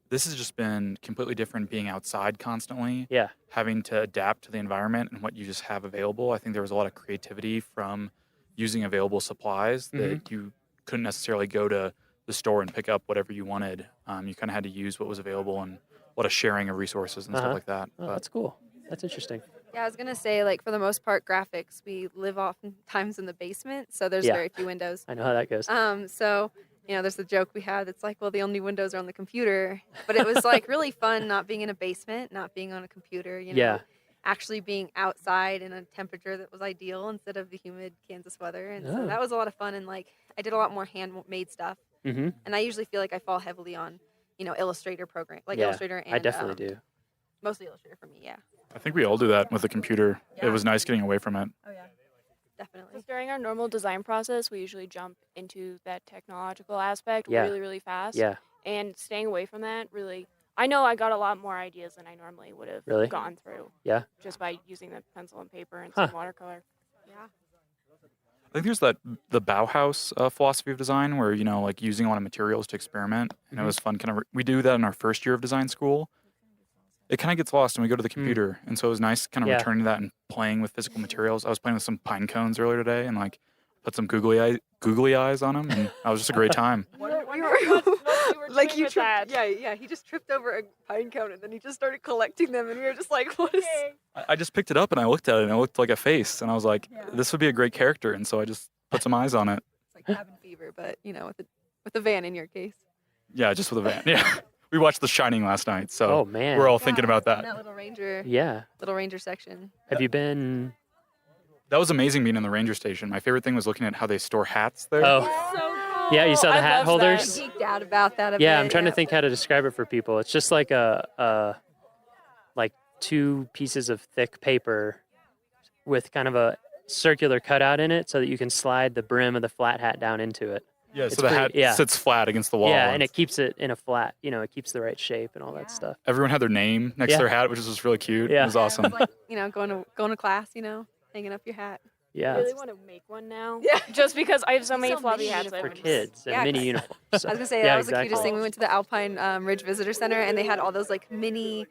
[SPEAKER 17] This has just been completely different, being outside constantly.
[SPEAKER 3] Yeah.
[SPEAKER 17] Having to adapt to the environment and what you just have available. I think there was a lot of creativity from using available supplies that you couldn't necessarily go to the store and pick up whatever you wanted. You kind of had to use what was available, and a lot of sharing of resources and stuff like that.
[SPEAKER 3] Oh, that's cool. That's interesting.
[SPEAKER 20] Yeah, I was gonna say, like, for the most part, graphics, we live oftentimes in the basement, so there's
[SPEAKER 3] Yeah.
[SPEAKER 20] very few windows.
[SPEAKER 3] I know how that goes.
[SPEAKER 20] So there's the joke we had that's like, well, the only windows are on the computer, but it was like really fun not being in a basement, not being on a computer.
[SPEAKER 3] Yeah.
[SPEAKER 20] Actually being outside in a temperature that was ideal instead of the humid Kansas weather, and
[SPEAKER 3] Oh.
[SPEAKER 20] so that was a lot of fun. And like, I did a lot more handmade stuff,
[SPEAKER 3] Mhm.
[SPEAKER 20] and I usually feel like I fall heavily on, Illustrator program, like
[SPEAKER 3] Yeah,
[SPEAKER 20] Illustrator, and
[SPEAKER 3] I definitely do.
[SPEAKER 20] mostly Illustrator for me. Yeah.
[SPEAKER 17] I think we all do that with the computer. It was nice getting away from it.
[SPEAKER 20] Oh yeah. Definitely.
[SPEAKER 24] Just during our normal design process, we usually jump into that technological aspect
[SPEAKER 3] Yeah.
[SPEAKER 24] really, really fast.
[SPEAKER 3] Yeah.
[SPEAKER 24] And staying away from that, really, I know I got a lot more ideas than I normally would have
[SPEAKER 3] Really?
[SPEAKER 24] gone through.
[SPEAKER 3] Yeah.
[SPEAKER 24] Just by using the pencil and paper and
[SPEAKER 3] Huh.
[SPEAKER 24] some watercolor.
[SPEAKER 20] Yeah.
[SPEAKER 17] I think there's the Bauhaus philosophy of design where, like using a lot of materials to experiment. And it was fun. We do that in our first year of design school. It kind of gets lost when we go to the computer. And so it was nice kind of
[SPEAKER 3] Yeah.
[SPEAKER 17] returning to that and playing with physical materials. I was playing with some pine cones earlier today and like put some googly eyes on them. And that was just a great time.
[SPEAKER 20] Like you tripped, yeah. He just tripped over a pine cone and then he just started collecting them, and we were just like, "What is?"
[SPEAKER 17] I just picked it up and I looked at it and it looked like a face. And I was like, this would be a great character. And so I just put some eyes on it.
[SPEAKER 20] It's like cabin fever, but with a van in your case.
[SPEAKER 17] Yeah, just with a van. Yeah. We watched The Shining last night. So
[SPEAKER 3] Oh, man.
[SPEAKER 17] we're all thinking about
[SPEAKER 20] In
[SPEAKER 17] that.
[SPEAKER 20] that little ranger.
[SPEAKER 3] Yeah.
[SPEAKER 20] Little ranger section.
[SPEAKER 3] Have you been?
[SPEAKER 17] That was amazing being in the ranger station. My favorite thing was looking at how they store hats there.
[SPEAKER 3] Oh.
[SPEAKER 20] So cool.
[SPEAKER 3] Yeah, you saw the
[SPEAKER 20] I
[SPEAKER 3] hat
[SPEAKER 20] loved
[SPEAKER 3] holders?
[SPEAKER 20] that. I geeked out about that.
[SPEAKER 3] Yeah, I'm trying to think how to describe it for people. It's just like like two pieces of thick paper with kind of a circular cutout in it so that you can slide the brim of the flat hat down into it.
[SPEAKER 17] Yeah,
[SPEAKER 3] It's
[SPEAKER 17] so the hat
[SPEAKER 3] yeah.
[SPEAKER 17] sits flat against the wall.
[SPEAKER 3] Yeah, and it keeps it in a flat, it keeps the right shape and all that stuff.
[SPEAKER 17] Everyone had their name next
[SPEAKER 3] Yeah.
[SPEAKER 17] to their hat, which was just really cute.
[SPEAKER 3] Yeah.
[SPEAKER 17] It was awesome.
[SPEAKER 20] It's like, going to class, hanging up your hat.
[SPEAKER 3] Yeah.
[SPEAKER 24] I really want to make one now.
[SPEAKER 20] Yeah.
[SPEAKER 24] Just because I have so many
[SPEAKER 20] So
[SPEAKER 24] floppy
[SPEAKER 20] many
[SPEAKER 24] hats.
[SPEAKER 3] For
[SPEAKER 24] I've
[SPEAKER 3] kids and
[SPEAKER 20] Yeah,
[SPEAKER 3] mini
[SPEAKER 20] 'cause-
[SPEAKER 3] uniforms.
[SPEAKER 20] I was gonna say
[SPEAKER 3] Yeah,
[SPEAKER 20] that was the
[SPEAKER 3] exactly.
[SPEAKER 20] cutest thing. We went to the Alpine Ridge Visitor Center, and they had all those like mini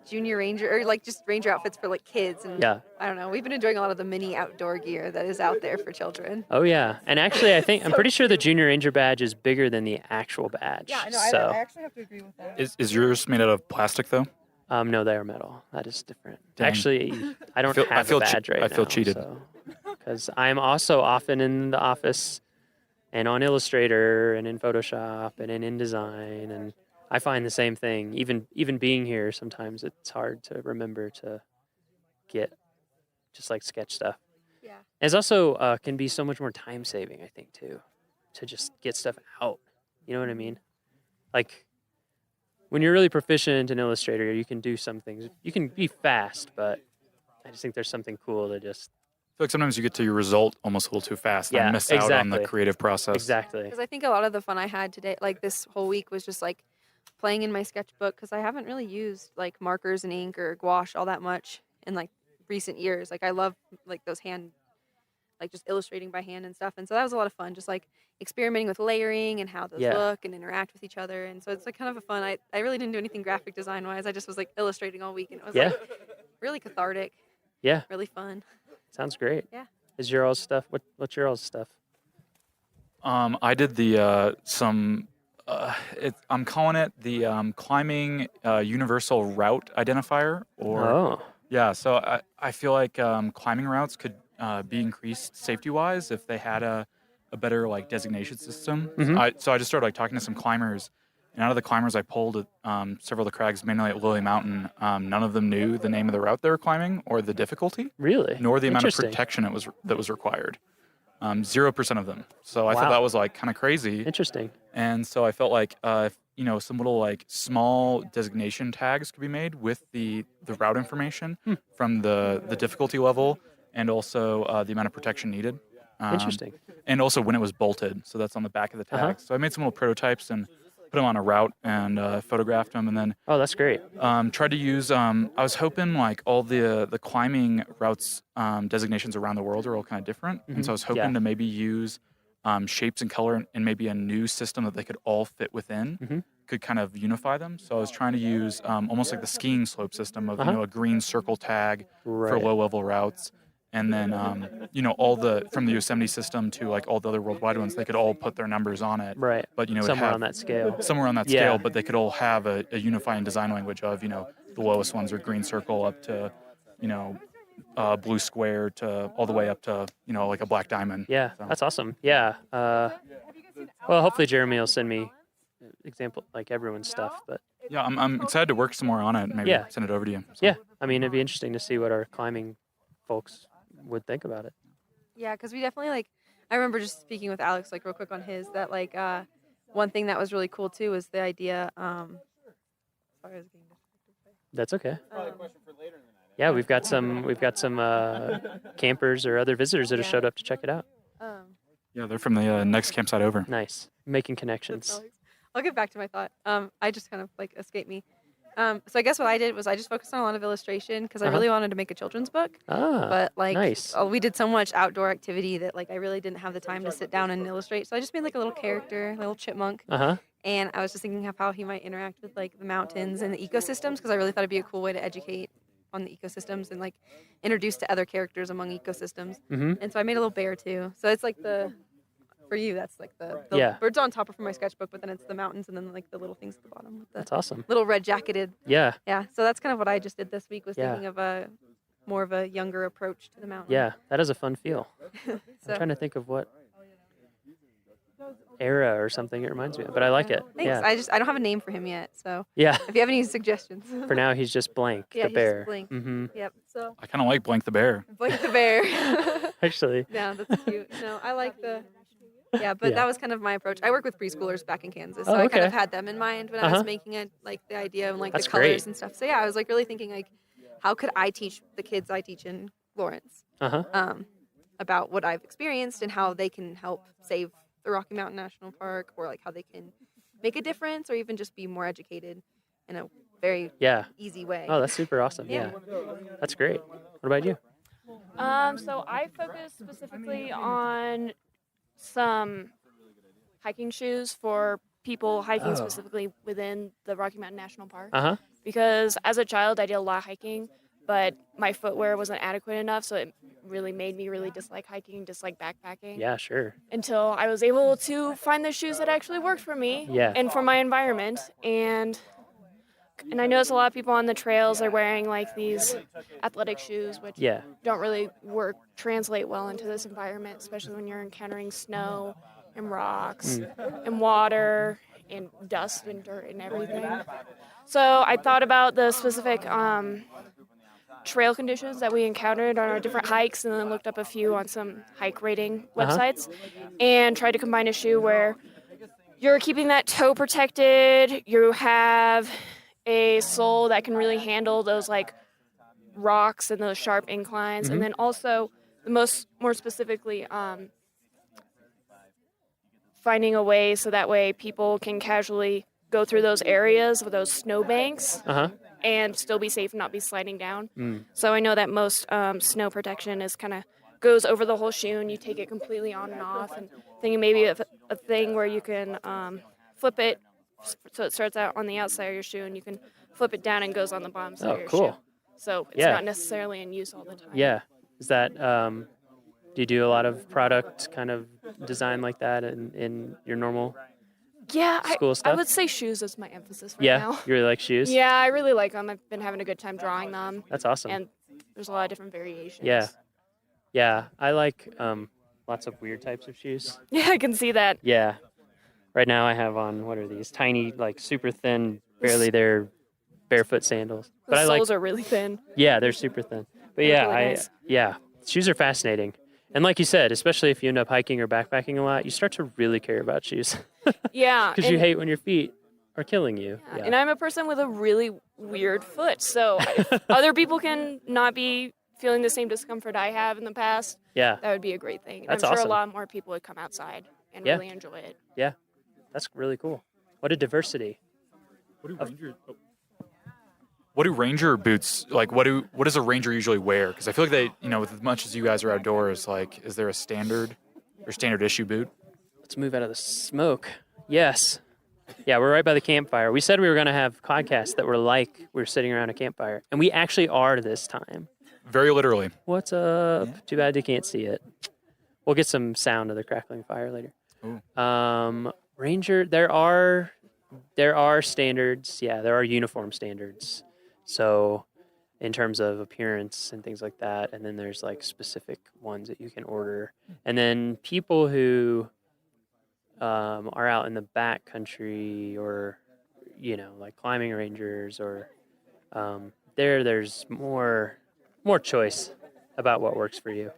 [SPEAKER 20] junior ranger or like just ranger outfits for like kids. And
[SPEAKER 3] Yeah.
[SPEAKER 20] I don't know. We've been enjoying a lot of the mini outdoor gear that is out there for children.
[SPEAKER 3] Oh yeah, and actually, I'm pretty sure the Junior Ranger badge is bigger than the actual badge.
[SPEAKER 20] Yeah, I know.
[SPEAKER 3] So,
[SPEAKER 20] I actually have to agree with that.
[SPEAKER 17] Is yours made out of plastic though?
[SPEAKER 3] no, they are metal. That is different.
[SPEAKER 17] Dang.
[SPEAKER 3] Actually, I don't
[SPEAKER 17] I
[SPEAKER 3] have
[SPEAKER 17] feel
[SPEAKER 3] a badge right now.
[SPEAKER 17] I feel cheated.
[SPEAKER 3] Because I'm also often in the office and on Illustrator and in Photoshop and in InDesign, and I find the same thing. Even being here, sometimes it's hard to remember to get just like sketch stuff.
[SPEAKER 20] Yeah.
[SPEAKER 3] It's also can be so much more time saving, I think, too, to just get stuff out. You know what I mean? Like when you're really proficient in Illustrator, you can do some things. You can be fast, but I just think there's something cool to just.
[SPEAKER 17] I feel like sometimes you get to your result almost a little too fast
[SPEAKER 3] Yeah,
[SPEAKER 17] and miss out on the
[SPEAKER 3] exactly.
[SPEAKER 17] creative process.
[SPEAKER 3] Exactly.
[SPEAKER 20] Because I think a lot of the fun I had today, like this whole week, was just like playing in my sketchbook because I haven't really used like markers and ink or gouache all that much in like recent years. Like I love like those hand, like just illustrating by hand and stuff. And so that was a lot of fun, just like experimenting with layering and how those look and interact with each other. And so it's like kind of a fun, I really didn't do anything graphic design wise. I just was like illustrating all week and it was like really cathartic.
[SPEAKER 14] Yeah.
[SPEAKER 20] Really fun.
[SPEAKER 14] Sounds great.
[SPEAKER 20] Yeah.
[SPEAKER 14] Is your all's stuff? What's your all's stuff?
[SPEAKER 17] I did the I'm calling it the climbing universal route identifier. Or yeah, so I feel like climbing routes could be increased safety-wise if they had a better like designation system. So I just started like talking to some climbers, and out of the climbers I pulled at several of the crags, mainly at Lily Mountain, none of them knew the name of the route they were climbing or the difficulty.
[SPEAKER 14] Really?
[SPEAKER 17] Nor the amount of protection that was required. 0% of them. So I thought that was like kind of crazy.
[SPEAKER 14] Interesting.
[SPEAKER 17] And so I felt like if, some little like small designation tags could be made with the route information from the difficulty level and also the amount of protection needed.
[SPEAKER 14] Interesting.
[SPEAKER 17] And also when it was bolted. So that's on the back of the tag. So I made some little prototypes and put them on a route and photographed them, and then
[SPEAKER 14] that's great.
[SPEAKER 17] Tried to use I was hoping like all the climbing routes designations around the world are all kind of different, and so I was hoping to maybe use shapes and color and maybe a new system that they could all fit within, could kind of unify them. So I was trying to use almost like the skiing slope system of a green circle tag for low level routes. And then, all from the Yosemite system to like all the other worldwide ones, they could all put their numbers on it.
[SPEAKER 14] Right.
[SPEAKER 17] But,
[SPEAKER 14] somewhere on that scale.
[SPEAKER 17] Somewhere on that scale, but they could all have a unifying design language of, the lowest ones are green circle up to, blue square to all the way up to, like a black diamond.
[SPEAKER 14] Yeah,
[SPEAKER 17] so.
[SPEAKER 14] That's awesome. Yeah. Well, hopefully Jeremy will send me example, like everyone's stuff, but.
[SPEAKER 17] Yeah, I'm excited to work some more on it and maybe send it over to you. So.
[SPEAKER 14] Yeah. I mean, it'd be interesting to see what our climbing folks would think about it.
[SPEAKER 20] Yeah, because we definitely I remember just speaking with Alex real quick on his that one thing that was really cool too was the idea. Sorry, I was getting distracted.
[SPEAKER 14] That's okay. Yeah, we've got some campers or other visitors that have showed up to check it out.
[SPEAKER 17] Yeah, they're from the next campsite over.
[SPEAKER 14] Nice, making connections.
[SPEAKER 20] I'll get back to my thought. I just kind of escaped me. So I guess what I did was I just focused on a lot of illustration because I really wanted to make a children's book. But
[SPEAKER 14] nice.
[SPEAKER 20] We did so much outdoor activity that I really didn't have the time to sit down and illustrate. So I just made a little character, a little chipmunk. And I was just thinking of how he might interact with the mountains and the ecosystems because I really thought it'd be a cool way to educate on the ecosystems and introduce to other characters among ecosystems. And so I made a little bear too. So it's for you, that's the birds on top are from my sketchbook, but then it's the mountains and then the little things at the bottom. With the
[SPEAKER 14] that's awesome.
[SPEAKER 20] Little red jacketed.
[SPEAKER 14] Yeah.
[SPEAKER 20] Yeah. So that's kind of what I just did this week was thinking of more of a younger approach to the mountain.
[SPEAKER 14] Yeah, that is a fun feel. I'm trying to think of what era or something it reminds me of, but I like it.
[SPEAKER 20] Thanks.
[SPEAKER 14] Yeah.
[SPEAKER 20] I don't have a name for him yet, so
[SPEAKER 14] yeah.
[SPEAKER 20] If you have any suggestions.
[SPEAKER 14] For now, he's just Blank the bear.
[SPEAKER 20] Just Blank. Yep. So
[SPEAKER 17] I kind of like Blank the bear.
[SPEAKER 20] Blank the bear.
[SPEAKER 14] Actually.
[SPEAKER 20] Yeah, that's cute. I like the. Yeah, but that was kind of my approach. I work with preschoolers back in Kansas, so I kind of had them in mind when I was making it, the idea and
[SPEAKER 14] That's
[SPEAKER 20] the colors
[SPEAKER 14] great.
[SPEAKER 20] and stuff. So yeah, I was really thinking how could I teach the kids I teach in Lawrence about what I've experienced and how they can help save the Rocky Mountain National Park, or how they can make a difference, or even just be more educated in a very easy way.
[SPEAKER 14] Oh, that's super awesome. Yeah. That's great. What about you?
[SPEAKER 24] So I focus specifically on some hiking shoes for people hiking specifically within the Rocky Mountain National Park. Because as a child, I did a lot of hiking, but my footwear wasn't adequate enough, so it really made me really dislike hiking, dislike backpacking.
[SPEAKER 14] Yeah, sure.
[SPEAKER 24] Until I was able to find the shoes that actually worked for me and for my environment. And I notice a lot of people on the trails are wearing these athletic shoes, which don't really translate well into this environment, especially when you're encountering snow and rocks and water and dust and dirt and everything. So I thought about the specific trail conditions that we encountered on our different hikes, and then looked up a few on some hike rating websites and tried to combine a shoe where you're keeping that toe protected, you have a sole that can really handle those rocks and those sharp inclines, and then also more specifically finding a way so that way people can casually go through those areas with those snowbanks
[SPEAKER 14] Uh-huh.
[SPEAKER 24] and still be safe and not be sliding down.
[SPEAKER 14] Mm.
[SPEAKER 24] So I know that most snow protection is kind of goes over the whole shoe and you take it completely on and off, and thinking maybe of a thing where you can flip it so it starts out on the outside of your shoe and you can flip it down and goes on the bottom side of your
[SPEAKER 14] cool.
[SPEAKER 24] shoe. So it's
[SPEAKER 14] Yeah.
[SPEAKER 24] not necessarily in use all the time.
[SPEAKER 14] Yeah. Is that, do you do a lot of product kind of design like that in your normal
[SPEAKER 24] Yeah,
[SPEAKER 14] school
[SPEAKER 24] I
[SPEAKER 14] stuff?
[SPEAKER 24] would say shoes is my emphasis right
[SPEAKER 14] Yeah,
[SPEAKER 24] now.
[SPEAKER 14] you really like shoes?
[SPEAKER 24] Yeah, I really like them. I've been having a good time drawing them.
[SPEAKER 14] That's awesome.
[SPEAKER 24] And there's a lot of different variations.
[SPEAKER 14] Yeah. Yeah. I like lots of weird types of shoes.
[SPEAKER 24] Yeah, I can see that.
[SPEAKER 14] Yeah. Right now I have on, what are these? Tiny, like super thin, barely there barefoot sandals.
[SPEAKER 24] The
[SPEAKER 14] But I like,
[SPEAKER 24] soles are really thin.
[SPEAKER 14] yeah, they're super thin. But
[SPEAKER 24] They
[SPEAKER 14] yeah,
[SPEAKER 24] look really nice.
[SPEAKER 14] yeah, shoes are fascinating. And like you said, especially if you end up hiking or backpacking a lot, you start to really care about shoes.
[SPEAKER 24] Yeah.
[SPEAKER 14] Because you
[SPEAKER 24] and-
[SPEAKER 14] hate when your feet are killing you. Yeah.
[SPEAKER 24] And I'm a person with a really weird foot. So if other people can not be feeling the same discomfort I have in the past,
[SPEAKER 14] Yeah.
[SPEAKER 24] that would be a great thing. And
[SPEAKER 14] That's
[SPEAKER 24] I'm sure
[SPEAKER 14] awesome.
[SPEAKER 24] a lot more people would come outside and
[SPEAKER 14] Yeah.
[SPEAKER 24] really enjoy it.
[SPEAKER 14] Yeah. That's really cool. What a diversity.
[SPEAKER 17] What do ranger boots like? What does a ranger usually wear? Because I feel like they, with as much as you guys are outdoors, like, is there a standard issue boot?
[SPEAKER 14] Let's move out of the smoke. Yes. Yeah, we're right by the campfire. We said we were going to have podcasts that were like we were sitting around a campfire, and we actually are this time.
[SPEAKER 17] Very literally.
[SPEAKER 14] What's up? Yeah. Too bad you can't see it. We'll get some sound of the crackling fire later.
[SPEAKER 17] Ooh.
[SPEAKER 14] Ranger, there are standards. Yeah, there are uniform standards. So in terms of appearance and things like that, and then there's like specific ones that you can order. And then people who are out in the back country or, like climbing rangers or there's more choice about what works for you.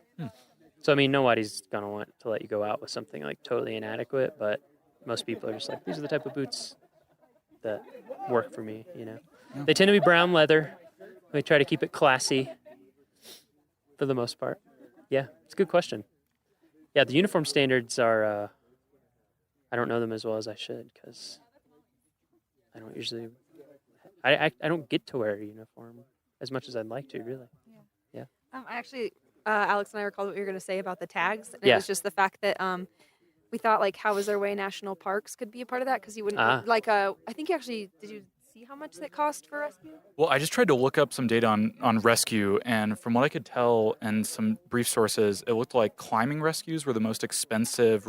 [SPEAKER 14] So, I mean, nobody's going to want to let you go out with something like totally inadequate, but most people are just like, these are the type of boots that work for me, They tend to be brown leather. We try to keep it classy for the most part. Yeah, it's a good question. Yeah, the uniform standards are, I don't know them as well as I should because I don't usually, I don't get to wear a uniform as much as I'd like to, really. Yeah.
[SPEAKER 20] Actually, Alex and I recalled what you were going to say about the tags. And
[SPEAKER 14] Yeah.
[SPEAKER 20] It was just the fact that we thought, like, How Is Their Way National Parks could be a part of that because you wouldn't, I think you actually, did you see how much that cost for rescue?
[SPEAKER 17] Well, I just tried to look up some data on rescue, and from what I could tell and some brief sources, it looked like climbing rescues were the most expensive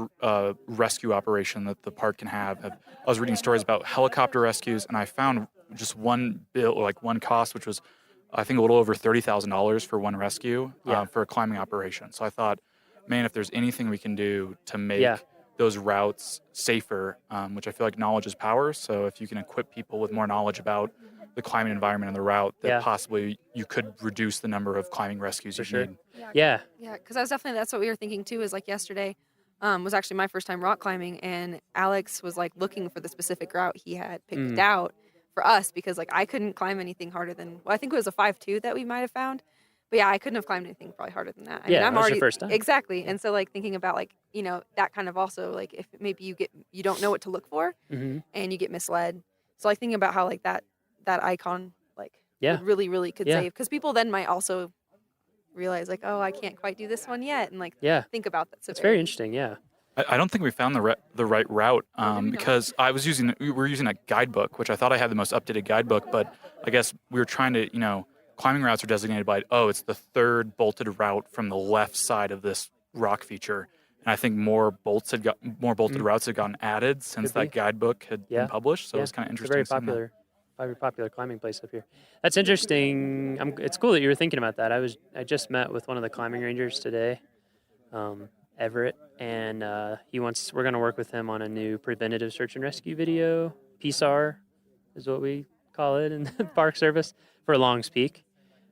[SPEAKER 17] rescue operation that the park can have. I was reading stories about helicopter rescues, and I found just one bill, like one cost, which was, I think, a little over $30,000 for one rescue for a climbing operation. So I thought, man, if there's anything we can do to make those routes safer, which I feel like knowledge is power. So if you can equip people with more knowledge about the climate environment and the route, that possibly you could reduce the number of climbing rescues you need.
[SPEAKER 14] Yeah.
[SPEAKER 20] Yeah, because that's what we were thinking too, is like yesterday was actually my first time rock climbing, and Alex was like looking for the specific route he had picked out for us because like I couldn't climb anything harder than, I think it was a 5.2 that we might have found. But yeah, I couldn't have climbed anything probably harder than that. I mean, I'm
[SPEAKER 14] that was
[SPEAKER 20] already
[SPEAKER 14] your first time.
[SPEAKER 20] Exactly. And so like thinking about like, that kind of also like if maybe you don't know what to look for and you get misled. So like thinking about how like that icon like would really, really could save, because people then might also realize like, oh, I can't quite do this one yet, and like think about that. So
[SPEAKER 14] it's very interesting. Yeah.
[SPEAKER 17] I don't think we found the right route because we were using a guidebook, which I thought I had the most updated guidebook, but I guess we were trying to, climbing routes are designated by, it's the third bolted route from the left side of this rock feature. And I think more bolted routes had gotten added since that guidebook had been published. So it's kind of interesting.
[SPEAKER 14] It's a very popular climbing place up here. That's interesting. It's cool that you were thinking about that. I just met with one of the climbing rangers today, Everett, and we're going to work with him on a new preventative search and rescue video. PSAR is what we call it in the Park Service, for Longs Peak,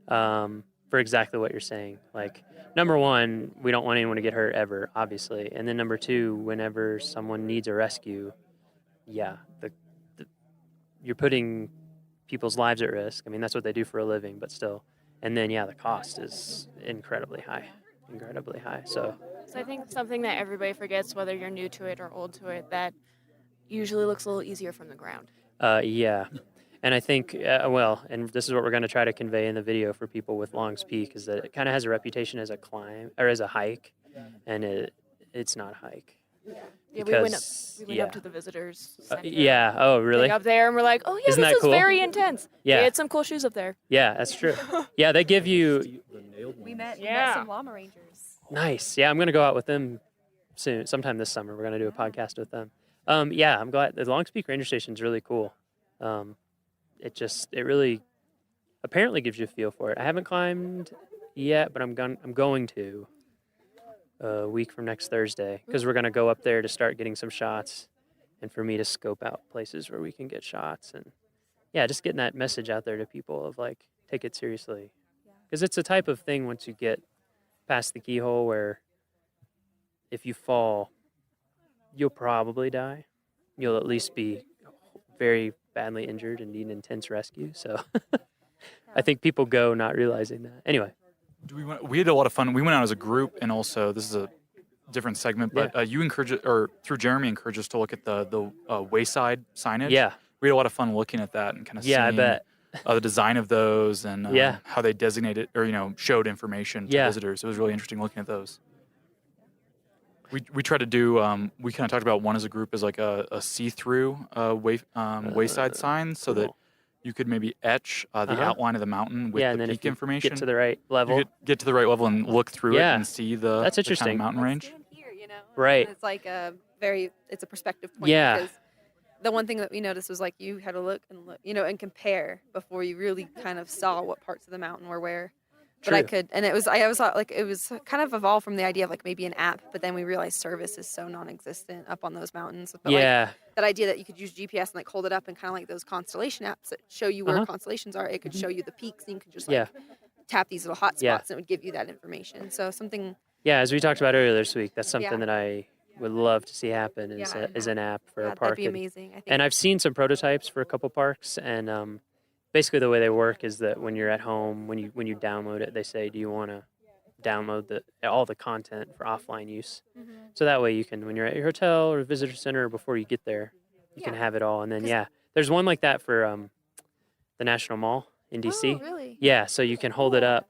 [SPEAKER 14] for exactly what you're saying. Like, number one, we don't want anyone to get hurt ever, obviously. And then number two, whenever someone needs a rescue, you're putting people's lives at risk. I mean, that's what they do for a living, but still. And then, the cost is incredibly high. So
[SPEAKER 24] I think something that everybody forgets, whether you're new to it or old to it, that usually looks a little easier from the ground.
[SPEAKER 14] Yeah. And I think, and this is what we're going to try to convey in the video for people with Long's Peak, is that it kind of has a reputation as a climb or as a hike, and it's not a hike.
[SPEAKER 24] Yeah, we went up to the visitors center.
[SPEAKER 14] Yeah. Oh, really?
[SPEAKER 24] Up there, and we're like, oh yeah,
[SPEAKER 14] Isn't
[SPEAKER 24] this
[SPEAKER 14] that
[SPEAKER 24] is
[SPEAKER 14] cool?
[SPEAKER 24] very intense.
[SPEAKER 14] Yeah.
[SPEAKER 24] We had some cool shoes up there.
[SPEAKER 14] Yeah, that's true. Yeah, they give you.
[SPEAKER 20] We met some llama rangers.
[SPEAKER 14] Nice. Yeah, I'm going to go out with them soon, sometime this summer. We're going to do a podcast with them. Yeah, I'm glad. The Long's Peak Ranger Station is really cool. It really apparently gives you a feel for it. I haven't climbed yet, but I'm going to a week from next Thursday, because we're going to go up there to start getting some shots, and for me to scope out places where we can get shots, and yeah, just getting that message out there to people of like, take it seriously, because it's a type of thing once you get past the keyhole where if you fall, you'll probably die. You'll at least be very badly injured and need an intense rescue. So I think people go not realizing that. Anyway.
[SPEAKER 17] We had a lot of fun. We went out as a group, and also this is a different segment, but you through Jeremy encouraged us to look at the wayside signage.
[SPEAKER 14] Yeah.
[SPEAKER 17] We had a lot of fun looking at that and kind of seeing
[SPEAKER 14] I bet.
[SPEAKER 17] The design of those and how they designated or showed information to visitors. It was really interesting looking at those. We tried to do, we kind of talked about one as a group as like a see-through wayside sign, so that you could maybe etch the outline of the mountain with the peak information.
[SPEAKER 14] Get to the right level.
[SPEAKER 17] You get to the right level and look through it and see the,
[SPEAKER 14] that's interesting.
[SPEAKER 17] the kind of mountain range.
[SPEAKER 14] Right.
[SPEAKER 20] And it's like it's a perspective point.
[SPEAKER 14] Yeah.
[SPEAKER 20] Because the one thing that we noticed was like you had to look, and compare before you really kind of saw what parts of the mountain were where. But I could, and it was kind of evolved from the idea of like maybe an app, but then we realized service is so non-existent up on those mountains. But like, that idea that you could use GPS and like hold it up and kind of like those constellation apps that show you where constellations are, it could show you the peaks, and you could just like tap these little hot spots and it would give you that information. So something.
[SPEAKER 14] Yeah, as we talked about earlier this week, that's something that I would love to see happen is an app for a park.
[SPEAKER 20] That'd be amazing. I think.
[SPEAKER 14] And I've seen some prototypes for a couple parks, and basically the way they work is that when you're at home, when you download it, they say, do you want to download all the content for offline use? So that way you can, when you're at your hotel or visitor center, or before you get there, you can have it all. And then there's one like that for the National Mall in DC.
[SPEAKER 20] Oh, really?
[SPEAKER 14] Yeah, so you can hold it up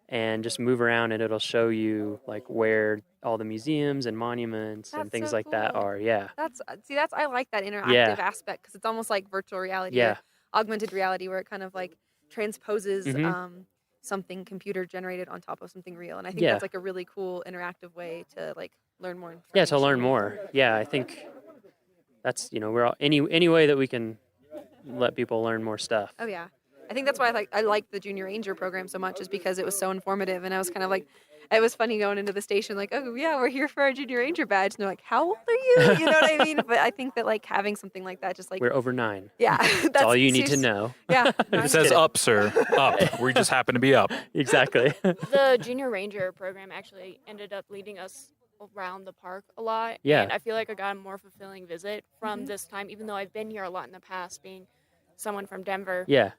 [SPEAKER 14] and just move around, and it'll show you like where all the museums and monuments and things like that are. Yeah.
[SPEAKER 20] I like that interactive aspect, because it's almost like virtual reality.
[SPEAKER 14] Yeah.
[SPEAKER 20] Augmented reality, where it kind of like transposes something computer generated on top of something real, and I think that's like a really cool interactive way to like learn more information.
[SPEAKER 14] Yeah, to learn more. Yeah, I think that's we're all any way that we can let people learn more stuff.
[SPEAKER 20] Oh yeah, I think that's why I like the Junior Ranger program so much, is because it was so informative, and I was kind of like, it was funny going into the station like, oh yeah, we're here for our Junior Ranger badge, and they're like, how old are you? You know what I mean? But I think that like having something like that, just like
[SPEAKER 14] we're over 9.
[SPEAKER 20] Yeah,
[SPEAKER 14] that's all you need to know.
[SPEAKER 20] Yeah,
[SPEAKER 17] if it says up, sir, up. We just happen to be up.
[SPEAKER 14] Exactly.
[SPEAKER 24] The Junior Ranger program actually ended up leading us around the park a lot.
[SPEAKER 14] Yeah.
[SPEAKER 24] And I feel like I got a more fulfilling visit from this time, even though I've been here a lot in the past, being someone from Denver.
[SPEAKER 14] Yeah.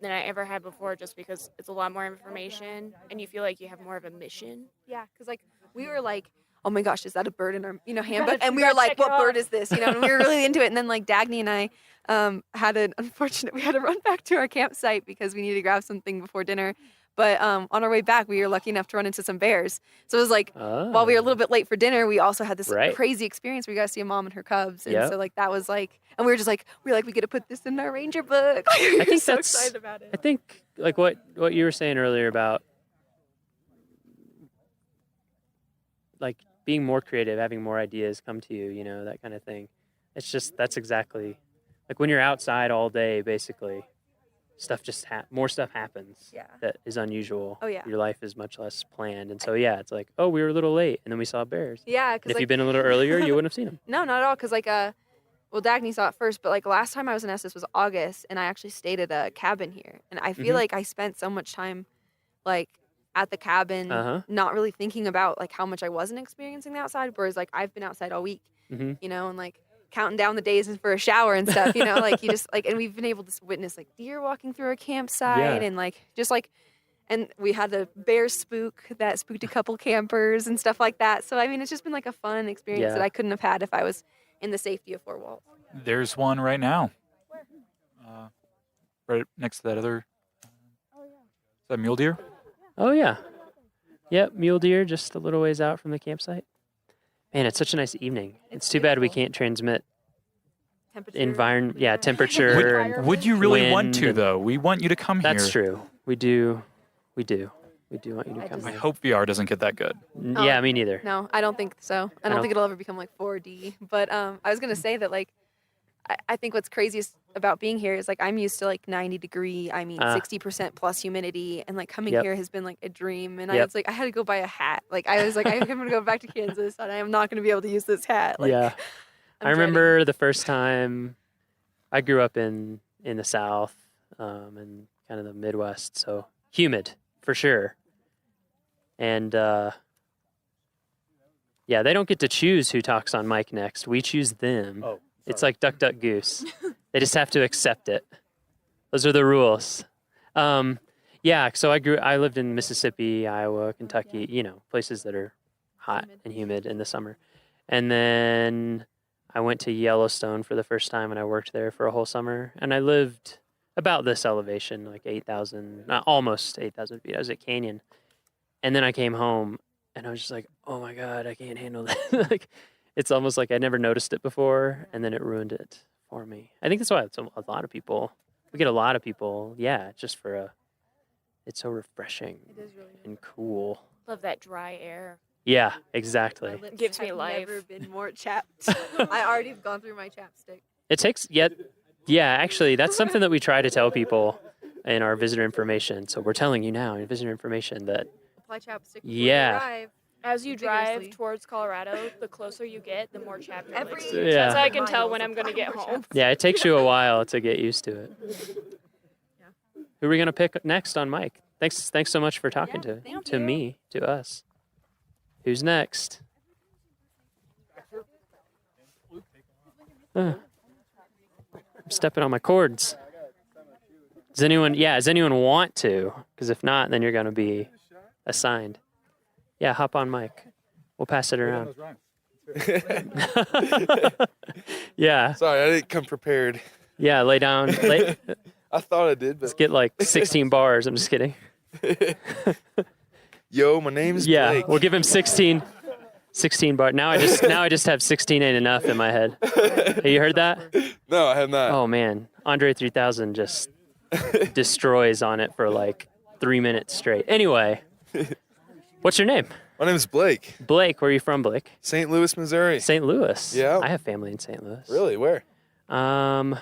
[SPEAKER 24] Than I ever had before, just because it's a lot more information and you feel like you have more of a mission.
[SPEAKER 20] Yeah, because like we were like, oh my gosh, is that a bird in our handbook? And we were like, what bird is this? And we were really into it. And then like Dagny and I we had to run back to our campsite because we needed to grab something before dinner. But on our way back, we were lucky enough to run into some bears. So it was like, while we were a little bit late for dinner, we also had this crazy experience where we got to see a mom and her cubs. And so like that was like, and we were just like, we get to put this in our ranger book.
[SPEAKER 14] I think
[SPEAKER 20] so excited about it.
[SPEAKER 14] I think like what you were saying earlier about like being more creative, having more ideas come to you, that kind of thing. It's just, that's exactly like when you're outside all day, basically. Stuff just more stuff happens that is unusual.
[SPEAKER 20] Oh yeah,
[SPEAKER 14] your life is much less planned, and so it's like, oh, we were a little late, and then we saw bears.
[SPEAKER 20] Yeah, because
[SPEAKER 14] if you'd been a little earlier, you wouldn't have seen them.
[SPEAKER 20] No, not at all. Because Dagny saw it first, but like last time I was in Estes was August, and I actually stayed at a cabin here, and I feel like I spent so much time, like at the cabin, not really thinking about like how much I wasn't experiencing the outside. Whereas like I've been outside all week, and like counting down the days for a shower and stuff, like you just like, and we've been able to witness like deer walking through our campsite and like just like, and we had the bear spook that spooked a couple campers and stuff like that. So I mean, it's just been like a fun experience that I couldn't have had if I was in the safety of 4 walls.
[SPEAKER 17] There's one right now.
[SPEAKER 20] Where?
[SPEAKER 17] right next to that other. Is that mule deer?
[SPEAKER 14] Oh yeah. Yep, mule deer just a little ways out from the campsite. Man, it's such a nice evening. It's too bad we can't transmit temperature.
[SPEAKER 17] Would you really want to
[SPEAKER 14] wind
[SPEAKER 17] though? We want you to come here.
[SPEAKER 14] That's true. We do want you to come
[SPEAKER 17] I
[SPEAKER 14] here.
[SPEAKER 17] hope VR doesn't get that good.
[SPEAKER 14] Yeah, me neither.
[SPEAKER 20] No, I don't think so. I don't think it'll ever become like 4D. But I was gonna say that like I think what's craziest about being here is like I'm used to like 90-degree, 60% plus humidity, and like coming here has been like a dream. And I was like, I had to go buy a hat. Like I was like, I'm gonna go back to Kansas, and I am not gonna be able to use this hat. Like,
[SPEAKER 14] Yeah, I remember the first time. I grew up in the South, and kind of the Midwest, so humid for sure. And yeah, they don't get to choose who talks on mic next. We choose them. Oh, it's like duck, duck, goose. They just have to accept it. Those are the rules. Yeah, so I lived in Mississippi, Iowa, Kentucky, places that are hot and humid in the summer. And then I went to Yellowstone for the first time, and I worked there for a whole summer. And I lived about this elevation, like 8,000, almost 8,000 feet. I was at Canyon. And then I came home, and I was just like, oh my God, I can't handle that. Like, it's almost like I never noticed it before, and then it ruined it for me. I think that's why a lot of people, we get a lot of people, just for it's so refreshing and cool.
[SPEAKER 24] Love that dry air.
[SPEAKER 14] Yeah, exactly.
[SPEAKER 20] It
[SPEAKER 24] gives me life.
[SPEAKER 20] I've never been more chapped. I already have gone through my chapstick.
[SPEAKER 14] It takes, actually, that's something that we try to tell people in our visitor information. So we're telling you now in visitor information that
[SPEAKER 20] apply chapstick before you arrive.
[SPEAKER 24] As you drive towards Colorado, the closer you get, the more chapped it looks.
[SPEAKER 14] Yeah.
[SPEAKER 24] That's how I can tell when I'm going to get home.
[SPEAKER 14] Yeah, it takes you a while to get used to it. Who are we going to pick next on mic? Thanks so much for talking to us. Who's next? I'm stepping on my cords. Does anyone want to? Because if not, then you're going to be assigned. Yeah, hop on mic. We'll pass it around. Yeah.
[SPEAKER 6] Sorry, I didn't come prepared.
[SPEAKER 14] Yeah, lay down.
[SPEAKER 6] I thought I did, but
[SPEAKER 14] let's get like 16 bars. I'm just kidding.
[SPEAKER 6] Yo, my name is Blake.
[SPEAKER 14] We'll give him 16 bars. Now I just have 16 ain't enough in my head. Have you heard that?
[SPEAKER 6] No, I have not.
[SPEAKER 14] Oh man, Andre 3000 just destroys on it for like 3 minutes straight. Anyway, what's your name?
[SPEAKER 6] My name is Blake.
[SPEAKER 14] Blake, where are you from, Blake?
[SPEAKER 6] St. Louis, Missouri.
[SPEAKER 14] St. Louis.
[SPEAKER 6] Yeah.
[SPEAKER 14] I have family in St. Louis.
[SPEAKER 6] Really? Where?
[SPEAKER 14] I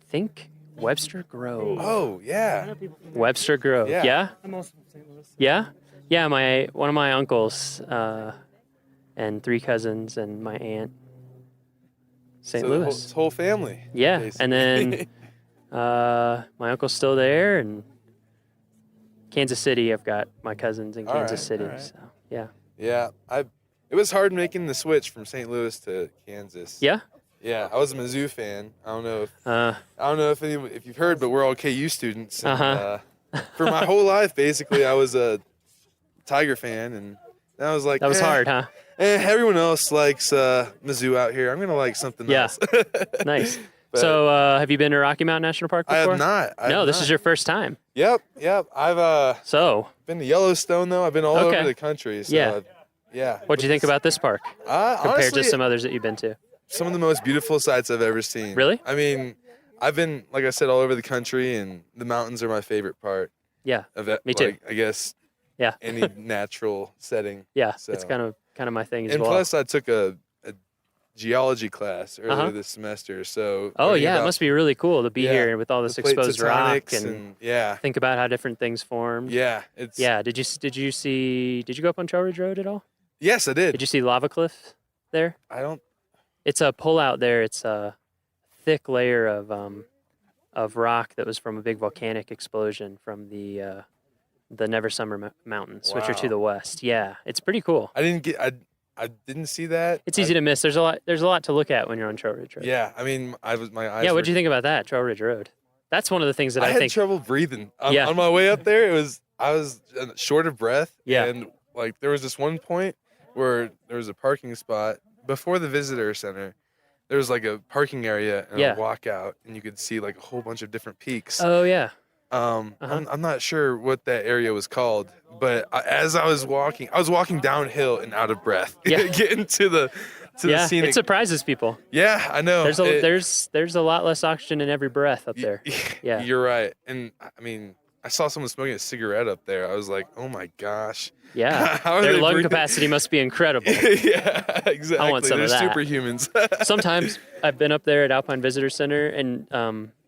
[SPEAKER 14] think Webster Grove.
[SPEAKER 6] Oh, yeah.
[SPEAKER 14] Webster Grove. Yeah?
[SPEAKER 16] I'm also from St. Louis.
[SPEAKER 14] Yeah? Yeah, one of my uncles and 3 cousins and my aunt. St. Louis.
[SPEAKER 6] The whole family.
[SPEAKER 14] Yeah,
[SPEAKER 6] basically.
[SPEAKER 14] and then my uncle's still there, and Kansas City, I've got my cousins in Kansas City.
[SPEAKER 6] right.
[SPEAKER 14] So, yeah.
[SPEAKER 6] Yeah, it was hard making the switch from St. Louis to Kansas.
[SPEAKER 14] Yeah?
[SPEAKER 6] Yeah, I was a Mizzou fan. I don't know if you've heard, but we're all KU students. And, for my whole life, basically, I was a Tiger fan, and I was like,
[SPEAKER 14] that was hard, huh?
[SPEAKER 6] Everyone else likes Mizzou out here. I'm gonna like something else.
[SPEAKER 14] Nice. So, have you been to Rocky Mountain National Park before?
[SPEAKER 6] I have not.
[SPEAKER 14] This is your first time.
[SPEAKER 6] Yep. I've been to Yellowstone though. I've been all over the country. So yeah.
[SPEAKER 14] What'd you think about this park compared
[SPEAKER 6] honestly,
[SPEAKER 14] to some others that you've been to?
[SPEAKER 6] Some of the most beautiful sights I've ever seen.
[SPEAKER 14] Really?
[SPEAKER 6] I mean, I've been, like I said, all over the country, and the mountains are my favorite part.
[SPEAKER 14] Yeah.
[SPEAKER 6] Of it.
[SPEAKER 14] Me too.
[SPEAKER 6] Like, I guess.
[SPEAKER 14] Yeah.
[SPEAKER 6] Any natural setting.
[SPEAKER 14] Yeah.
[SPEAKER 6] So.
[SPEAKER 14] It's kind of my thing as
[SPEAKER 6] and
[SPEAKER 14] well.
[SPEAKER 6] And plus, I took a geology class earlier this semester. So.
[SPEAKER 14] Oh yeah, it must be really cool to be here with all this exposed rock and think about how different things formed.
[SPEAKER 6] Yeah.
[SPEAKER 14] Did you go up on Trail Ridge Road at all?
[SPEAKER 6] Yes, I did.
[SPEAKER 14] Did you see Lava Cliff there?
[SPEAKER 6] I don't.
[SPEAKER 14] It's a pullout there. It's a thick layer of rock that was from a big volcanic explosion from the Never Summer Mountains, which are to the west. Yeah, it's pretty cool.
[SPEAKER 6] I didn't see that.
[SPEAKER 14] It's easy to miss. There's a lot to look at when you're on Trail Ridge Road.
[SPEAKER 6] Yeah, I mean, my eyes.
[SPEAKER 14] Yeah, what'd you think about that, Trail Ridge Road? That's one of the things that I
[SPEAKER 6] had
[SPEAKER 14] think.
[SPEAKER 6] trouble breathing on my way up there. I was short of breath.
[SPEAKER 14] Yeah.
[SPEAKER 6] And like there was this one point where there was a parking spot before the visitor center, There's like a parking area and
[SPEAKER 14] Yeah.
[SPEAKER 6] a walkout, and you could see like a whole bunch of different peaks.
[SPEAKER 14] Oh yeah.
[SPEAKER 6] I'm not sure what that area was called, but as I was walking downhill and out of breath.
[SPEAKER 14] Yeah.
[SPEAKER 6] Getting to the scenic.
[SPEAKER 14] It surprises people.
[SPEAKER 6] Yeah, I know.
[SPEAKER 14] There's a lot less oxygen in every breath up there. Yeah.
[SPEAKER 6] You're right. And I mean, I saw someone smoking a cigarette up there. I was like, oh my gosh.
[SPEAKER 14] Yeah.
[SPEAKER 6] How are
[SPEAKER 14] Their
[SPEAKER 6] they
[SPEAKER 14] lung
[SPEAKER 6] breathing?
[SPEAKER 14] capacity must be incredible.
[SPEAKER 6] Yeah, exactly.
[SPEAKER 14] I want some
[SPEAKER 6] They're
[SPEAKER 14] of that.
[SPEAKER 6] superhumans.
[SPEAKER 14] Sometimes I've been up there at Alpine Visitor Center, and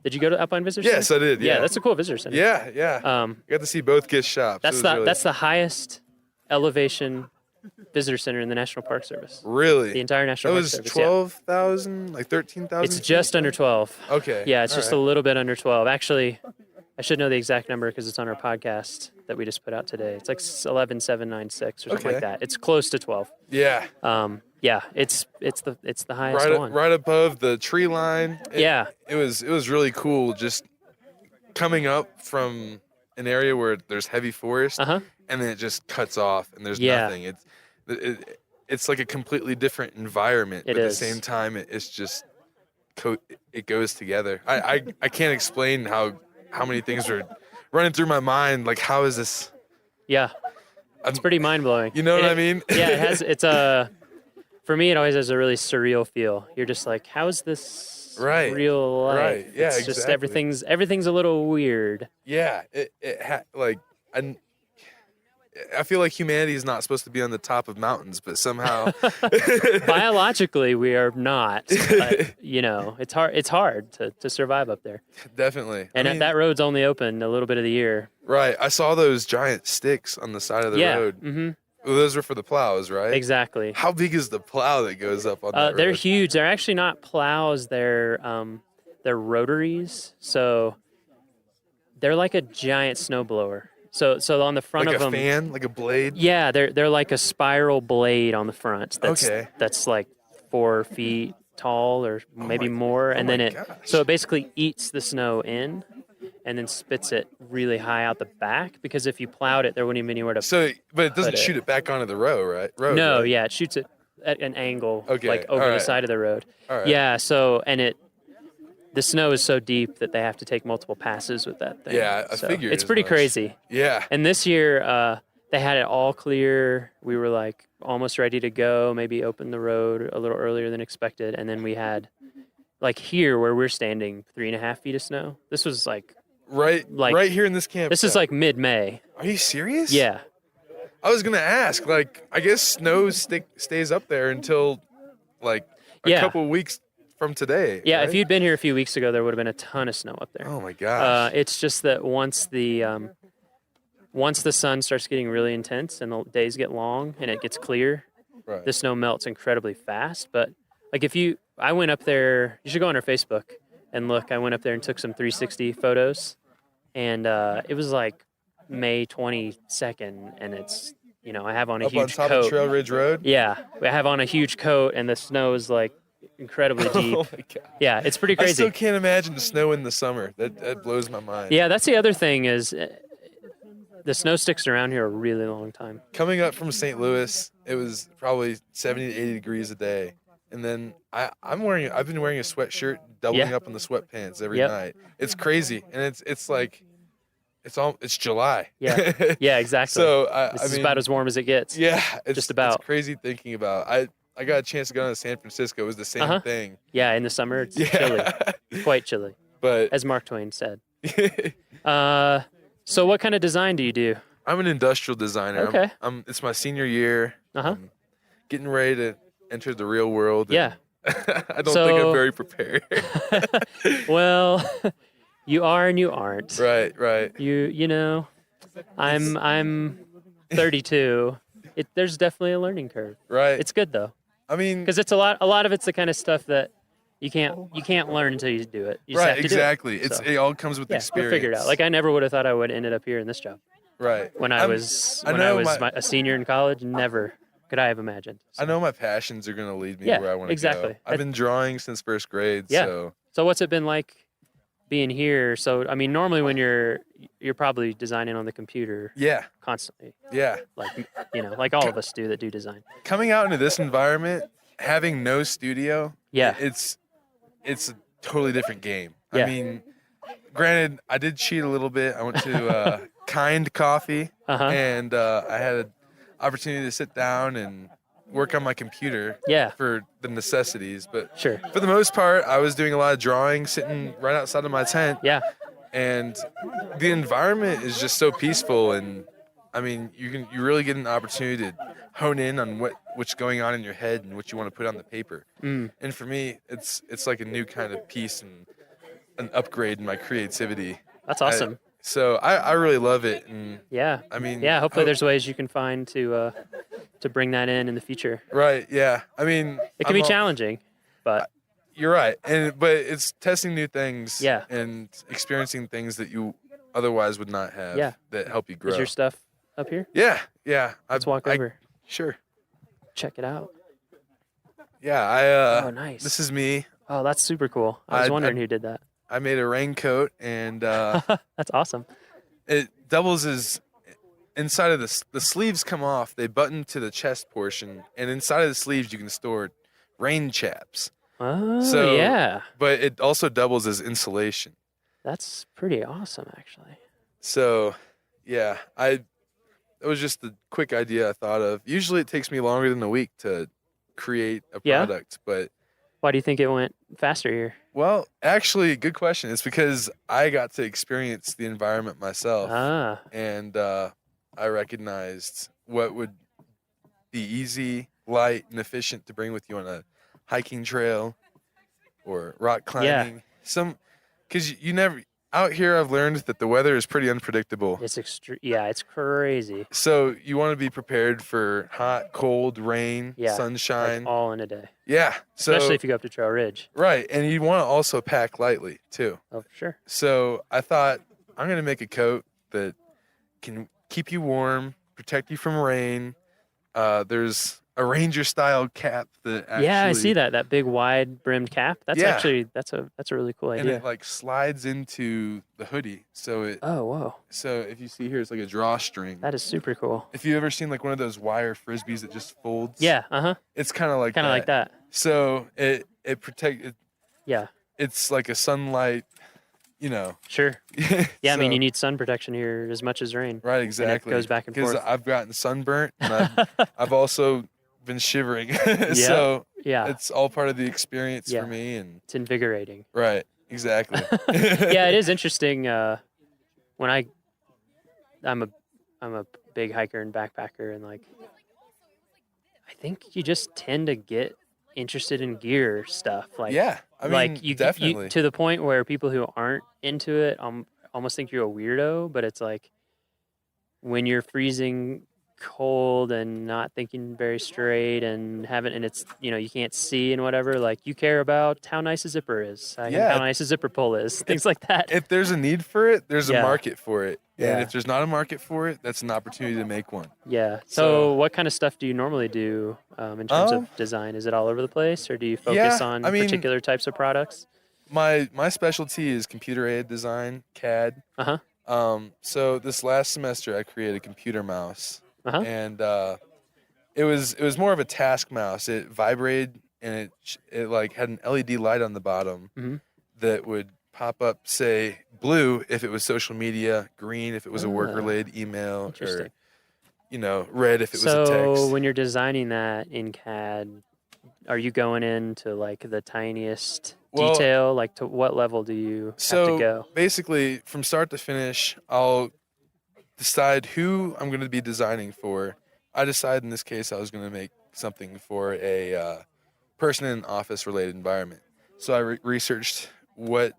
[SPEAKER 14] did you go to Alpine Visitor Center?
[SPEAKER 6] Yes, I did. Yeah,
[SPEAKER 14] that's a cool visitor center.
[SPEAKER 6] Yeah. I got to see both Gish shops.
[SPEAKER 14] That's the highest elevation visitor center in the National Park Service.
[SPEAKER 6] Really?
[SPEAKER 14] The entire National Park Service.
[SPEAKER 6] That was 12,000, like 13,000?
[SPEAKER 14] It's just under 12.
[SPEAKER 6] Okay.
[SPEAKER 14] Yeah, it's
[SPEAKER 6] all
[SPEAKER 14] just
[SPEAKER 6] right.
[SPEAKER 14] a little bit under 12. Actually, I should know the exact number because it's on our podcast that we just put out today. It's like 11,796 or something like
[SPEAKER 6] Okay.
[SPEAKER 14] that. It's close to 12.
[SPEAKER 6] Yeah.
[SPEAKER 14] Yeah, it's the highest one.
[SPEAKER 6] Right above the tree line.
[SPEAKER 14] Yeah.
[SPEAKER 6] It was really cool just coming up from an area where there's heavy forest and then it just cuts off and there's nothing. It's like a completely different environment, but at the same time it's just it goes together. I can't explain how many things are running through my mind. Like, how is this?
[SPEAKER 14] Yeah, it's pretty mind blowing.
[SPEAKER 6] You know what I mean?
[SPEAKER 14] Yeah, it has. It's for me, it always has a really surreal feel. You're just like, how is this real life?
[SPEAKER 6] Right. Yeah.
[SPEAKER 14] It's just everything's a little weird.
[SPEAKER 6] Yeah. I feel like humanity is not supposed to be on the top of mountains, but somehow
[SPEAKER 14] Biologically, we are not. But, it's hard to survive up there.
[SPEAKER 6] Definitely.
[SPEAKER 14] And that road's only open a little bit of the year.
[SPEAKER 6] Right. I saw those giant sticks on the side of the road.
[SPEAKER 14] Mm-hmm.
[SPEAKER 6] Well, those were for the plows, right?
[SPEAKER 14] Exactly.
[SPEAKER 6] How big is the plow that goes up on that road?
[SPEAKER 14] They're huge. They're actually not plows. They're rotaries. So they're like a giant snowblower. So on the front
[SPEAKER 6] like
[SPEAKER 14] of them,
[SPEAKER 6] like a fan, like a blade.
[SPEAKER 14] Yeah, they're like a spiral blade on the front. That's like 4 feet tall or maybe more, and then it basically eats the snow in, and then spits it really high out the back. Because if you plowed it, there wouldn't even be anywhere to.
[SPEAKER 6] But it doesn't shoot it back onto the road, right?
[SPEAKER 14] No,
[SPEAKER 6] right?
[SPEAKER 14] yeah, it shoots it at an angle,
[SPEAKER 6] Okay,
[SPEAKER 14] like over
[SPEAKER 6] all
[SPEAKER 14] the
[SPEAKER 6] right.
[SPEAKER 14] side of the road.
[SPEAKER 6] All right.
[SPEAKER 14] Yeah, the snow is so deep that they have to take multiple passes with that thing.
[SPEAKER 6] Yeah, I figured
[SPEAKER 14] it's
[SPEAKER 6] as
[SPEAKER 14] pretty
[SPEAKER 6] much.
[SPEAKER 14] crazy.
[SPEAKER 6] Yeah.
[SPEAKER 14] And this year, they had it all clear. We were like almost ready to go, maybe open the road a little earlier than expected. And then we had, like here where we're standing, 3.5 feet of snow. This was like
[SPEAKER 6] right here in this camp.
[SPEAKER 14] This is like mid-May.
[SPEAKER 6] Are you serious?
[SPEAKER 14] Yeah.
[SPEAKER 6] I was gonna ask. Like, I guess snow stays up there until like a couple of weeks from today.
[SPEAKER 14] Yeah,
[SPEAKER 6] right?
[SPEAKER 14] if you'd been here a few weeks ago, there would have been a ton of snow up there.
[SPEAKER 6] Oh my gosh.
[SPEAKER 14] It's just that once the sun starts getting really intense and the days get long and it gets clear, the snow melts incredibly fast. But like I went up there, you should go on our Facebook and look. I went up there and took some 360 photos, and it was like May 22nd, and it's I have on a
[SPEAKER 6] Up
[SPEAKER 14] huge
[SPEAKER 6] on top
[SPEAKER 14] coat.
[SPEAKER 6] of Trail Ridge Road.
[SPEAKER 14] Yeah, I have on a huge coat, and the snow is like incredibly deep.
[SPEAKER 6] Oh my God.
[SPEAKER 14] Yeah, it's pretty crazy.
[SPEAKER 6] I still can't imagine the snow in the summer. That blows my mind.
[SPEAKER 14] Yeah, that's the other thing is the snow sticks around here a really long time.
[SPEAKER 6] Coming up from St. Louis, it was probably 70 to 80 degrees a day. And then I've been wearing a sweatshirt, doubling up on the sweatpants every night. It's crazy. And it's like, it's July.
[SPEAKER 14] Yeah. Yeah, exactly.
[SPEAKER 6] So
[SPEAKER 14] this is about as warm as it gets.
[SPEAKER 6] Yeah.
[SPEAKER 14] Just about.
[SPEAKER 6] It's crazy thinking about. I got a chance to go to San Francisco. It was the same thing.
[SPEAKER 14] Yeah, in the summer it's chilly. Quite chilly.
[SPEAKER 6] But
[SPEAKER 14] as Mark Twain said. So what kind of design do you do?
[SPEAKER 6] I'm an industrial designer.
[SPEAKER 14] Okay.
[SPEAKER 6] It's my senior year.
[SPEAKER 14] I'm
[SPEAKER 6] getting ready to enter the real world.
[SPEAKER 14] Yeah.
[SPEAKER 6] I don't think I'm very prepared.
[SPEAKER 14] Well, you are and you aren't.
[SPEAKER 6] Right.
[SPEAKER 14] I'm 32. There's definitely a learning curve.
[SPEAKER 6] Right.
[SPEAKER 14] It's good though.
[SPEAKER 6] I mean,
[SPEAKER 14] because it's a lot of it's the kind of stuff that you can't learn until you do it. You just have to
[SPEAKER 6] exactly.
[SPEAKER 14] do it.
[SPEAKER 6] It all comes with experience.
[SPEAKER 14] We'll figure it out. Like I never would have thought I would have ended up here in this job.
[SPEAKER 6] Right.
[SPEAKER 14] When I was a senior in college, never could I have imagined.
[SPEAKER 6] I know my passions are going to lead me
[SPEAKER 14] Yeah,
[SPEAKER 6] where I want to
[SPEAKER 14] exactly.
[SPEAKER 6] go. I've been drawing since first grade.
[SPEAKER 14] Yeah. So what's it been like being here? So I mean, normally when you're probably designing on the computer.
[SPEAKER 6] Yeah.
[SPEAKER 14] Constantly.
[SPEAKER 6] Yeah.
[SPEAKER 14] Like all of us do that do design.
[SPEAKER 6] Coming out into this environment, having no studio,
[SPEAKER 14] Yeah.
[SPEAKER 6] It's a totally different game.
[SPEAKER 14] Yeah.
[SPEAKER 6] I mean, granted, I did cheat a little bit. I went to Kind Coffee, and I had an opportunity to sit down and work on my computer for the necessities. But for the most part, I was doing a lot of drawing, sitting right outside of my tent.
[SPEAKER 14] Yeah.
[SPEAKER 6] And the environment is just so peaceful, and I mean, you really get an opportunity to hone in on what's going on in your head and what you want to put on the paper. And for me, it's like a new kind of piece and an upgrade in my creativity.
[SPEAKER 14] That's awesome.
[SPEAKER 6] So I really love it. And I mean,
[SPEAKER 14] hopefully there's ways you can find to bring that in the future.
[SPEAKER 6] Right. Yeah. I mean,
[SPEAKER 14] it can be challenging, but
[SPEAKER 6] you're right. But it's testing new things.
[SPEAKER 14] Yeah.
[SPEAKER 6] And experiencing things that you otherwise would not have.
[SPEAKER 14] Yeah.
[SPEAKER 6] That help you grow.
[SPEAKER 14] Is your stuff up here?
[SPEAKER 6] Yeah. Yeah.
[SPEAKER 14] Let's walk over.
[SPEAKER 6] Sure.
[SPEAKER 14] Check it out.
[SPEAKER 6] Yeah.
[SPEAKER 14] Oh, nice.
[SPEAKER 6] This is me.
[SPEAKER 14] Oh, that's super cool. I was wondering who did that.
[SPEAKER 6] I made a raincoat, and
[SPEAKER 14] that's awesome.
[SPEAKER 6] It doubles as inside of the sleeves come off. They button to the chest portion, and inside of the sleeves you can store rain chaps.
[SPEAKER 14] Oh, yeah.
[SPEAKER 6] But it also doubles as insulation.
[SPEAKER 14] That's pretty awesome, actually.
[SPEAKER 6] So, yeah, it was just a quick idea I thought of. Usually it takes me longer than a week to create a product, but
[SPEAKER 14] why do you think it went faster here?
[SPEAKER 6] Well, actually, good question. It's because I got to experience the environment myself. And I recognized what would be easy, light, and efficient to bring with you on a hiking trail or rock climbing. Because you never... Out here, I've learned that the weather is pretty unpredictable.
[SPEAKER 14] It's it's crazy.
[SPEAKER 6] So you want to be prepared for hot, cold, rain, sunshine.
[SPEAKER 14] Like all in a day.
[SPEAKER 6] Yeah.
[SPEAKER 14] Especially if you go up to Trail Ridge.
[SPEAKER 6] Right. And you want to also pack lightly, too.
[SPEAKER 14] Oh, for sure.
[SPEAKER 6] So I thought, I'm going to make a coat that can keep you warm, protect you from rain. There's a ranger-style cap that actually...
[SPEAKER 14] Yeah, I see that big wide-brimmed cap. That's actually that's a really cool idea.
[SPEAKER 6] And it like slides into the hoodie, so it.
[SPEAKER 14] Oh, whoa!
[SPEAKER 6] So if you see here, it's like a drawstring.
[SPEAKER 14] That is super cool.
[SPEAKER 6] If you've ever seen like one of those wire frisbees that just folds.
[SPEAKER 14] Yeah.
[SPEAKER 6] It's kind of like
[SPEAKER 14] that.
[SPEAKER 6] So it protects.
[SPEAKER 14] Yeah.
[SPEAKER 6] It's like a sunlight.
[SPEAKER 14] Sure. Yeah,
[SPEAKER 6] So,
[SPEAKER 14] I mean, you need sun protection here as much as rain.
[SPEAKER 6] Right. Exactly.
[SPEAKER 14] And it goes back and forth.
[SPEAKER 6] Because I've gotten sunburnt, and I've also been shivering. So it's all part of the experience for me, and
[SPEAKER 14] it's invigorating.
[SPEAKER 6] Right. Exactly.
[SPEAKER 14] Yeah, it is interesting. When I'm a big hiker and backpacker, and like I think you just tend to get interested in gear stuff. Like
[SPEAKER 6] I mean,
[SPEAKER 14] you
[SPEAKER 6] definitely
[SPEAKER 14] to the point where people who aren't into it almost think you're a weirdo. But it's like when you're freezing cold and not thinking very straight and it's you can't see and whatever, like you care about how nice a zipper is, how nice a zipper pull is, things like that.
[SPEAKER 6] If there's a need for it, there's a market for it.
[SPEAKER 14] Yeah.
[SPEAKER 6] And if there's not a market for it, that's an opportunity to make one.
[SPEAKER 14] Yeah. So what kind of stuff do you normally do in terms of design? Is it all over the place, or do you focus on particular types of products?
[SPEAKER 6] My specialty is computer-aided design, CAD. So this last semester I created a computer mouse. And it was more of a task mouse. It vibrated, and it like had an LED light on the bottom that would pop up, say blue if it was social media, green if it was a work-related email, or red if it was a text.
[SPEAKER 14] So when you're designing that in CAD, are you going into like the tiniest detail? Like to what level do you have to go?
[SPEAKER 6] Basically, from start to finish, I'll decide who I'm going to be designing for. I decided in this case I was going to make something for a person in an office-related environment. So I researched what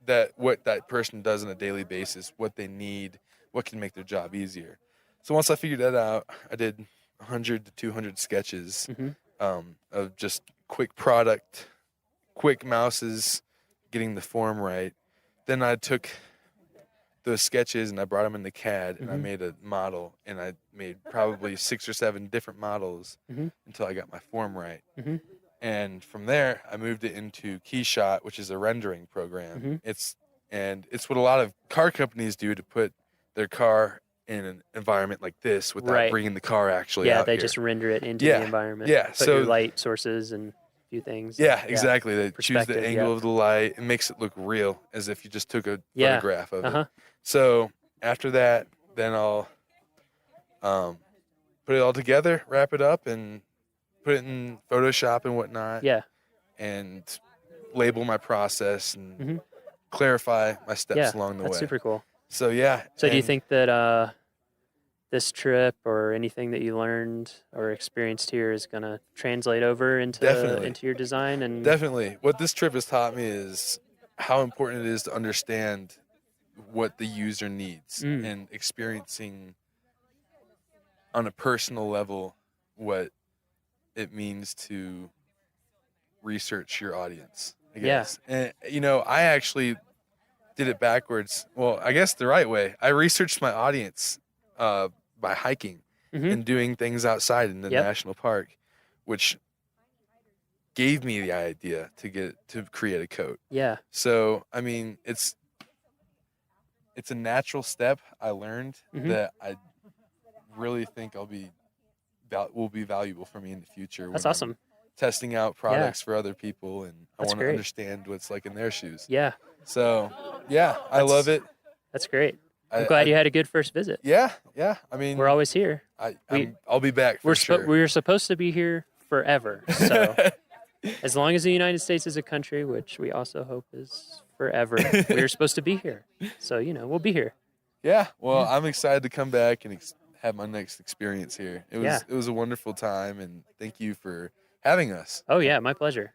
[SPEAKER 6] that person does on a daily basis, what they need, what can make their job easier. So once I figured that out, I did 100 to 200 sketches of just quick product, quick mouses, getting the form right. Then I took those sketches and I brought them into CAD and I made a model, and I made probably 6 or 7 different models until I got my form right. And from there, I moved it into KeyShot, which is a rendering program. It's what a lot of car companies do to put their car in an environment like this without bringing the car actually out
[SPEAKER 14] they
[SPEAKER 6] here.
[SPEAKER 14] just render it into the environment.
[SPEAKER 6] Yeah.
[SPEAKER 14] Put your light sources and few things.
[SPEAKER 6] Yeah, exactly. They choose the
[SPEAKER 14] Perspective,
[SPEAKER 6] angle of the light. It makes it look real, as if you just took a
[SPEAKER 14] Yeah.
[SPEAKER 6] photograph of
[SPEAKER 14] Uh-huh.
[SPEAKER 6] it. So after that, then I'll put it all together, wrap it up, and put it in Photoshop and whatnot.
[SPEAKER 14] Yeah.
[SPEAKER 6] And label my process and clarify my steps along the way.
[SPEAKER 14] That's super cool.
[SPEAKER 6] So yeah.
[SPEAKER 14] So do you think that this trip or anything that you learned or experienced here is going to translate over into your design? And
[SPEAKER 6] Definitely. What this trip has taught me is how important it is to understand what the user needs and experiencing on a personal level what it means to research your audience, I guess. And I actually did it backwards. Well, I guess the right way. I researched my audience by hiking and doing things outside in the national park, which gave me the idea to create a coat.
[SPEAKER 14] Yeah.
[SPEAKER 6] So, I mean, it's a natural step I learned that I really think will be valuable for me in the future.
[SPEAKER 14] That's
[SPEAKER 6] when I'm
[SPEAKER 14] awesome.
[SPEAKER 6] testing out products for other people, and I
[SPEAKER 14] That's
[SPEAKER 6] want to
[SPEAKER 14] great.
[SPEAKER 6] understand what's like in their shoes.
[SPEAKER 14] Yeah.
[SPEAKER 6] So, yeah, I love it.
[SPEAKER 14] That's great. I'm glad you had a good first visit.
[SPEAKER 6] Yeah. I mean,
[SPEAKER 14] we're always here.
[SPEAKER 6] I'll be back for sure.
[SPEAKER 14] We're supposed to be here forever. So as long as the United States is a country, which we also hope is forever, we're supposed to be here. So, we'll be here.
[SPEAKER 6] Yeah. Well, I'm excited to come back and have my next experience here. It was a wonderful time, and thank you for having us.
[SPEAKER 14] Oh yeah, my pleasure.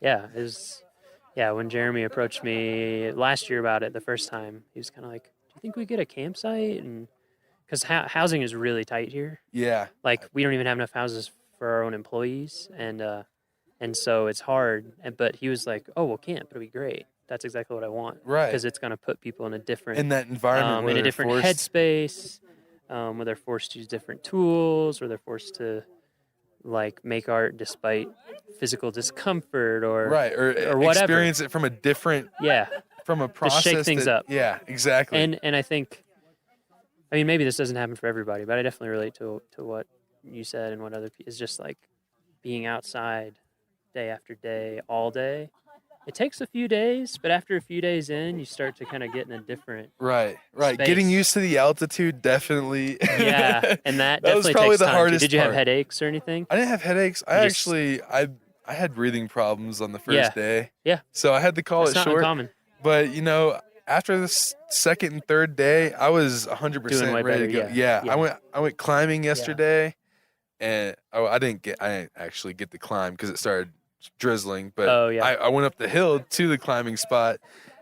[SPEAKER 14] Yeah, it was. Yeah, when Jeremy approached me last year about it the first time, he was kind of like, "Do you think we get a campsite?" And because housing is really tight here.
[SPEAKER 6] Yeah.
[SPEAKER 14] Like we don't even have enough houses for our own employees, and so it's hard. But he was like, "Oh, well, camp. It'll be great. That's exactly what I want."
[SPEAKER 6] Right.
[SPEAKER 14] Because it's going to put people in a different
[SPEAKER 6] in that environment,
[SPEAKER 14] in a different headspace, where they're forced to use different tools, where they're forced to like make art despite physical discomfort or whatever.
[SPEAKER 6] Experience it from a different from a process
[SPEAKER 14] to shake things up.
[SPEAKER 6] Yeah, exactly.
[SPEAKER 14] And I think, I mean, maybe this doesn't happen for everybody, but I definitely relate to what you said and what other people is just like being outside day after day, all day. It takes a few days, but after a few days in, you start to kind of get in a different
[SPEAKER 6] right.
[SPEAKER 14] space.
[SPEAKER 6] Getting used to the altitude definitely.
[SPEAKER 14] Yeah, and that
[SPEAKER 6] was
[SPEAKER 14] definitely
[SPEAKER 6] probably
[SPEAKER 14] takes
[SPEAKER 6] the
[SPEAKER 14] time.
[SPEAKER 6] hardest
[SPEAKER 14] Did you have
[SPEAKER 6] part.
[SPEAKER 14] headaches or anything?
[SPEAKER 6] I didn't have headaches. I had breathing problems on the first day.
[SPEAKER 14] Yeah.
[SPEAKER 6] So I had to call
[SPEAKER 14] That's
[SPEAKER 6] it
[SPEAKER 14] not
[SPEAKER 6] short.
[SPEAKER 14] uncommon.
[SPEAKER 6] But after the second and third day, I was 100% ready to go.
[SPEAKER 14] Yeah.
[SPEAKER 6] I went climbing yesterday, and I didn't actually get to climb because it started drizzling. But I went up the hill to the climbing spot,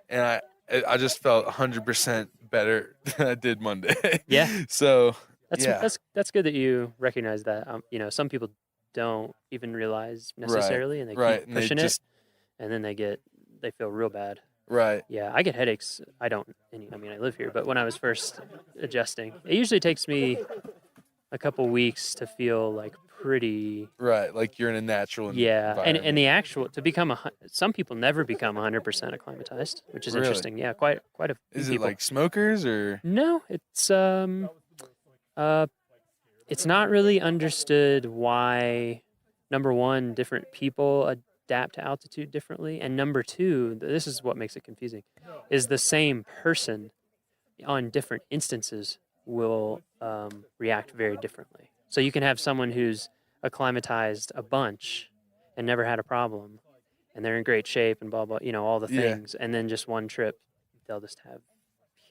[SPEAKER 6] and I just felt 100% better than I did Monday.
[SPEAKER 14] Yeah.
[SPEAKER 6] So
[SPEAKER 14] that's good that you recognize that. Some people don't even realize necessarily, and they keep pushing it, and then they feel real bad.
[SPEAKER 6] Right.
[SPEAKER 14] Yeah, I get headaches. I don't. I mean, I live here, but when I was first adjusting, it usually takes me a couple weeks to feel like pretty.
[SPEAKER 6] Right, like you're in a natural environment.
[SPEAKER 14] And the actual to become some people never become 100% acclimatized, which is interesting. Yeah, quite a few
[SPEAKER 6] Is it
[SPEAKER 14] people.
[SPEAKER 6] like smokers or?
[SPEAKER 14] No, it's not really understood why. Number one, different people adapt to altitude differently, and number two, this is what makes it confusing, is the same person on different instances will react very differently. So you can have someone who's acclimatized a bunch and never had a problem, and they're in great shape and blah blah, all the things, and then just one trip, they'll just have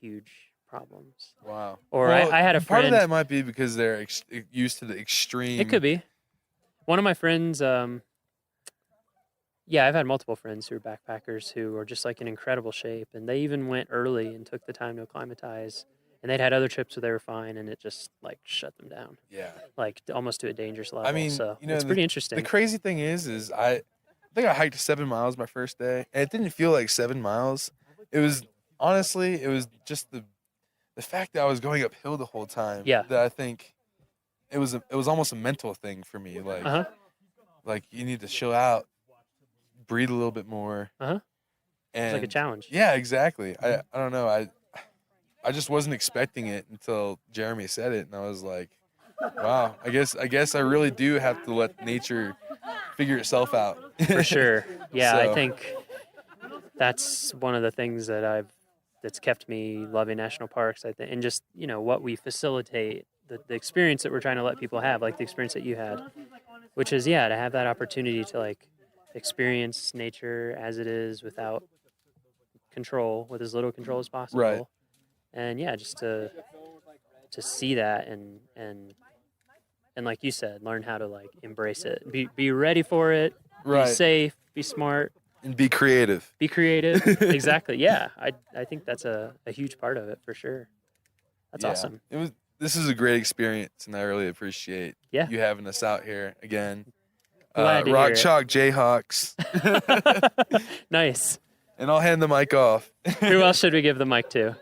[SPEAKER 14] huge problems.
[SPEAKER 6] Wow.
[SPEAKER 14] Or I had a friend.
[SPEAKER 6] Part of that might be because they're used to the extreme.
[SPEAKER 14] It could be. One of my friends. I've had multiple friends who are backpackers who are just like in incredible shape, and they even went early and took the time to acclimatize. And they'd had other trips where they were fine, and it just like shut them down.
[SPEAKER 6] Yeah.
[SPEAKER 14] Like almost to a dangerous level.
[SPEAKER 6] I mean,
[SPEAKER 14] so it's pretty interesting.
[SPEAKER 6] The crazy thing is I think I hiked 7 miles my first day, and it didn't feel like 7 miles. It was just the fact that I was going uphill the whole time.
[SPEAKER 14] Yeah.
[SPEAKER 6] That I think it was almost a mental thing for me. Like, like you need to chill out, breathe a little bit more.
[SPEAKER 14] And it's like a challenge.
[SPEAKER 6] Yeah, exactly. I don't know. I just wasn't expecting it until Jeremy said it, and I was like, wow, I guess I really do have to let nature figure itself out.
[SPEAKER 14] For sure. Yeah,
[SPEAKER 6] So-
[SPEAKER 14] I think that's one of the things that's kept me loving national parks. I think, and just what we facilitate, the experience that we're trying to let people have, like the experience that you had, which is to have that opportunity to like experience nature as it is without control, with as little control as possible.
[SPEAKER 6] Right.
[SPEAKER 14] And just to see that and like you said, learn how to like embrace it, be ready for it,
[SPEAKER 6] Right.
[SPEAKER 14] be safe, be smart,
[SPEAKER 6] and be creative.
[SPEAKER 14] Be creative. Exactly. Yeah. I think that's a huge part of it for sure. That's awesome.
[SPEAKER 6] This is a great experience, and I really appreciate you having us out here again.
[SPEAKER 14] Glad to
[SPEAKER 6] Rock
[SPEAKER 14] hear it.
[SPEAKER 6] Chalk Jayhawks.
[SPEAKER 14] Nice.
[SPEAKER 6] And I'll hand the mic off.
[SPEAKER 14] Who else should we give the mic to?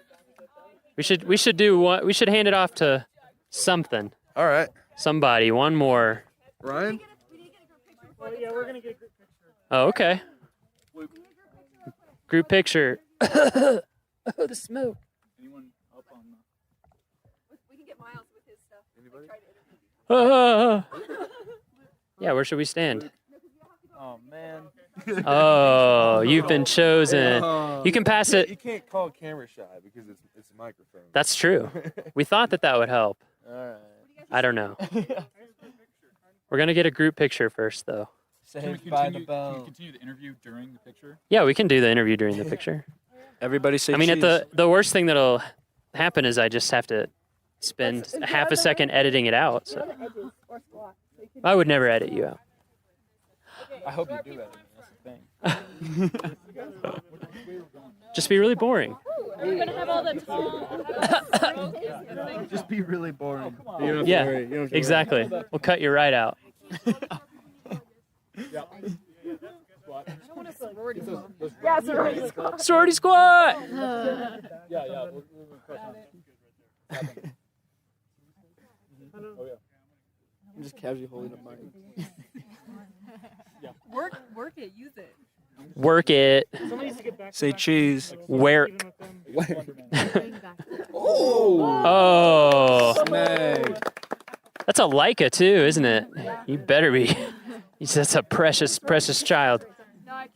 [SPEAKER 14] We should do one. We should hand it off to something.
[SPEAKER 6] All right.
[SPEAKER 14] Somebody. One more.
[SPEAKER 6] Ryan?
[SPEAKER 2] Well, yeah, we're gonna get a group picture.
[SPEAKER 14] Oh, okay. Group picture. Oh, the smoke.
[SPEAKER 15] Anyone up on
[SPEAKER 20] We can get Miles with his stuff.
[SPEAKER 6] Anybody?
[SPEAKER 14] Yeah, where should we stand?
[SPEAKER 2] Oh man.
[SPEAKER 14] Oh, you've been chosen. You can pass it.
[SPEAKER 6] You can't call camera shy because it's a microphone.
[SPEAKER 14] That's true. We thought that would help.
[SPEAKER 2] All right.
[SPEAKER 14] I don't know. We're gonna get a group picture first, though.
[SPEAKER 15] Can we continue the interview during the picture?
[SPEAKER 14] Yeah, we can do the interview during the picture.
[SPEAKER 2] Everybody say
[SPEAKER 14] I mean,
[SPEAKER 2] cheese.
[SPEAKER 14] at the worst thing that'll happen is I just have to spend half a second editing it out. So I would never edit you out.
[SPEAKER 2] I hope you do that. That's the thing.
[SPEAKER 14] Just be really boring.
[SPEAKER 20] We're gonna have all the tall.
[SPEAKER 2] Just be really boring. You don't have to
[SPEAKER 14] Yeah,
[SPEAKER 2] worry. You don't have to
[SPEAKER 14] exactly.
[SPEAKER 2] worry.
[SPEAKER 14] We'll cut you right out.
[SPEAKER 20] Yeah, sorority squad.
[SPEAKER 14] Sorority squad.
[SPEAKER 2] Yeah. I'm just casually holding up mine.
[SPEAKER 20] Work it. Use it.
[SPEAKER 14] Work it.
[SPEAKER 2] Say cheese.
[SPEAKER 14] Work.
[SPEAKER 2] Oh.
[SPEAKER 14] Oh.
[SPEAKER 2] Snag.
[SPEAKER 14] That's a Leica too, isn't it? You better be. That's a precious, precious child.
[SPEAKER 20] No, I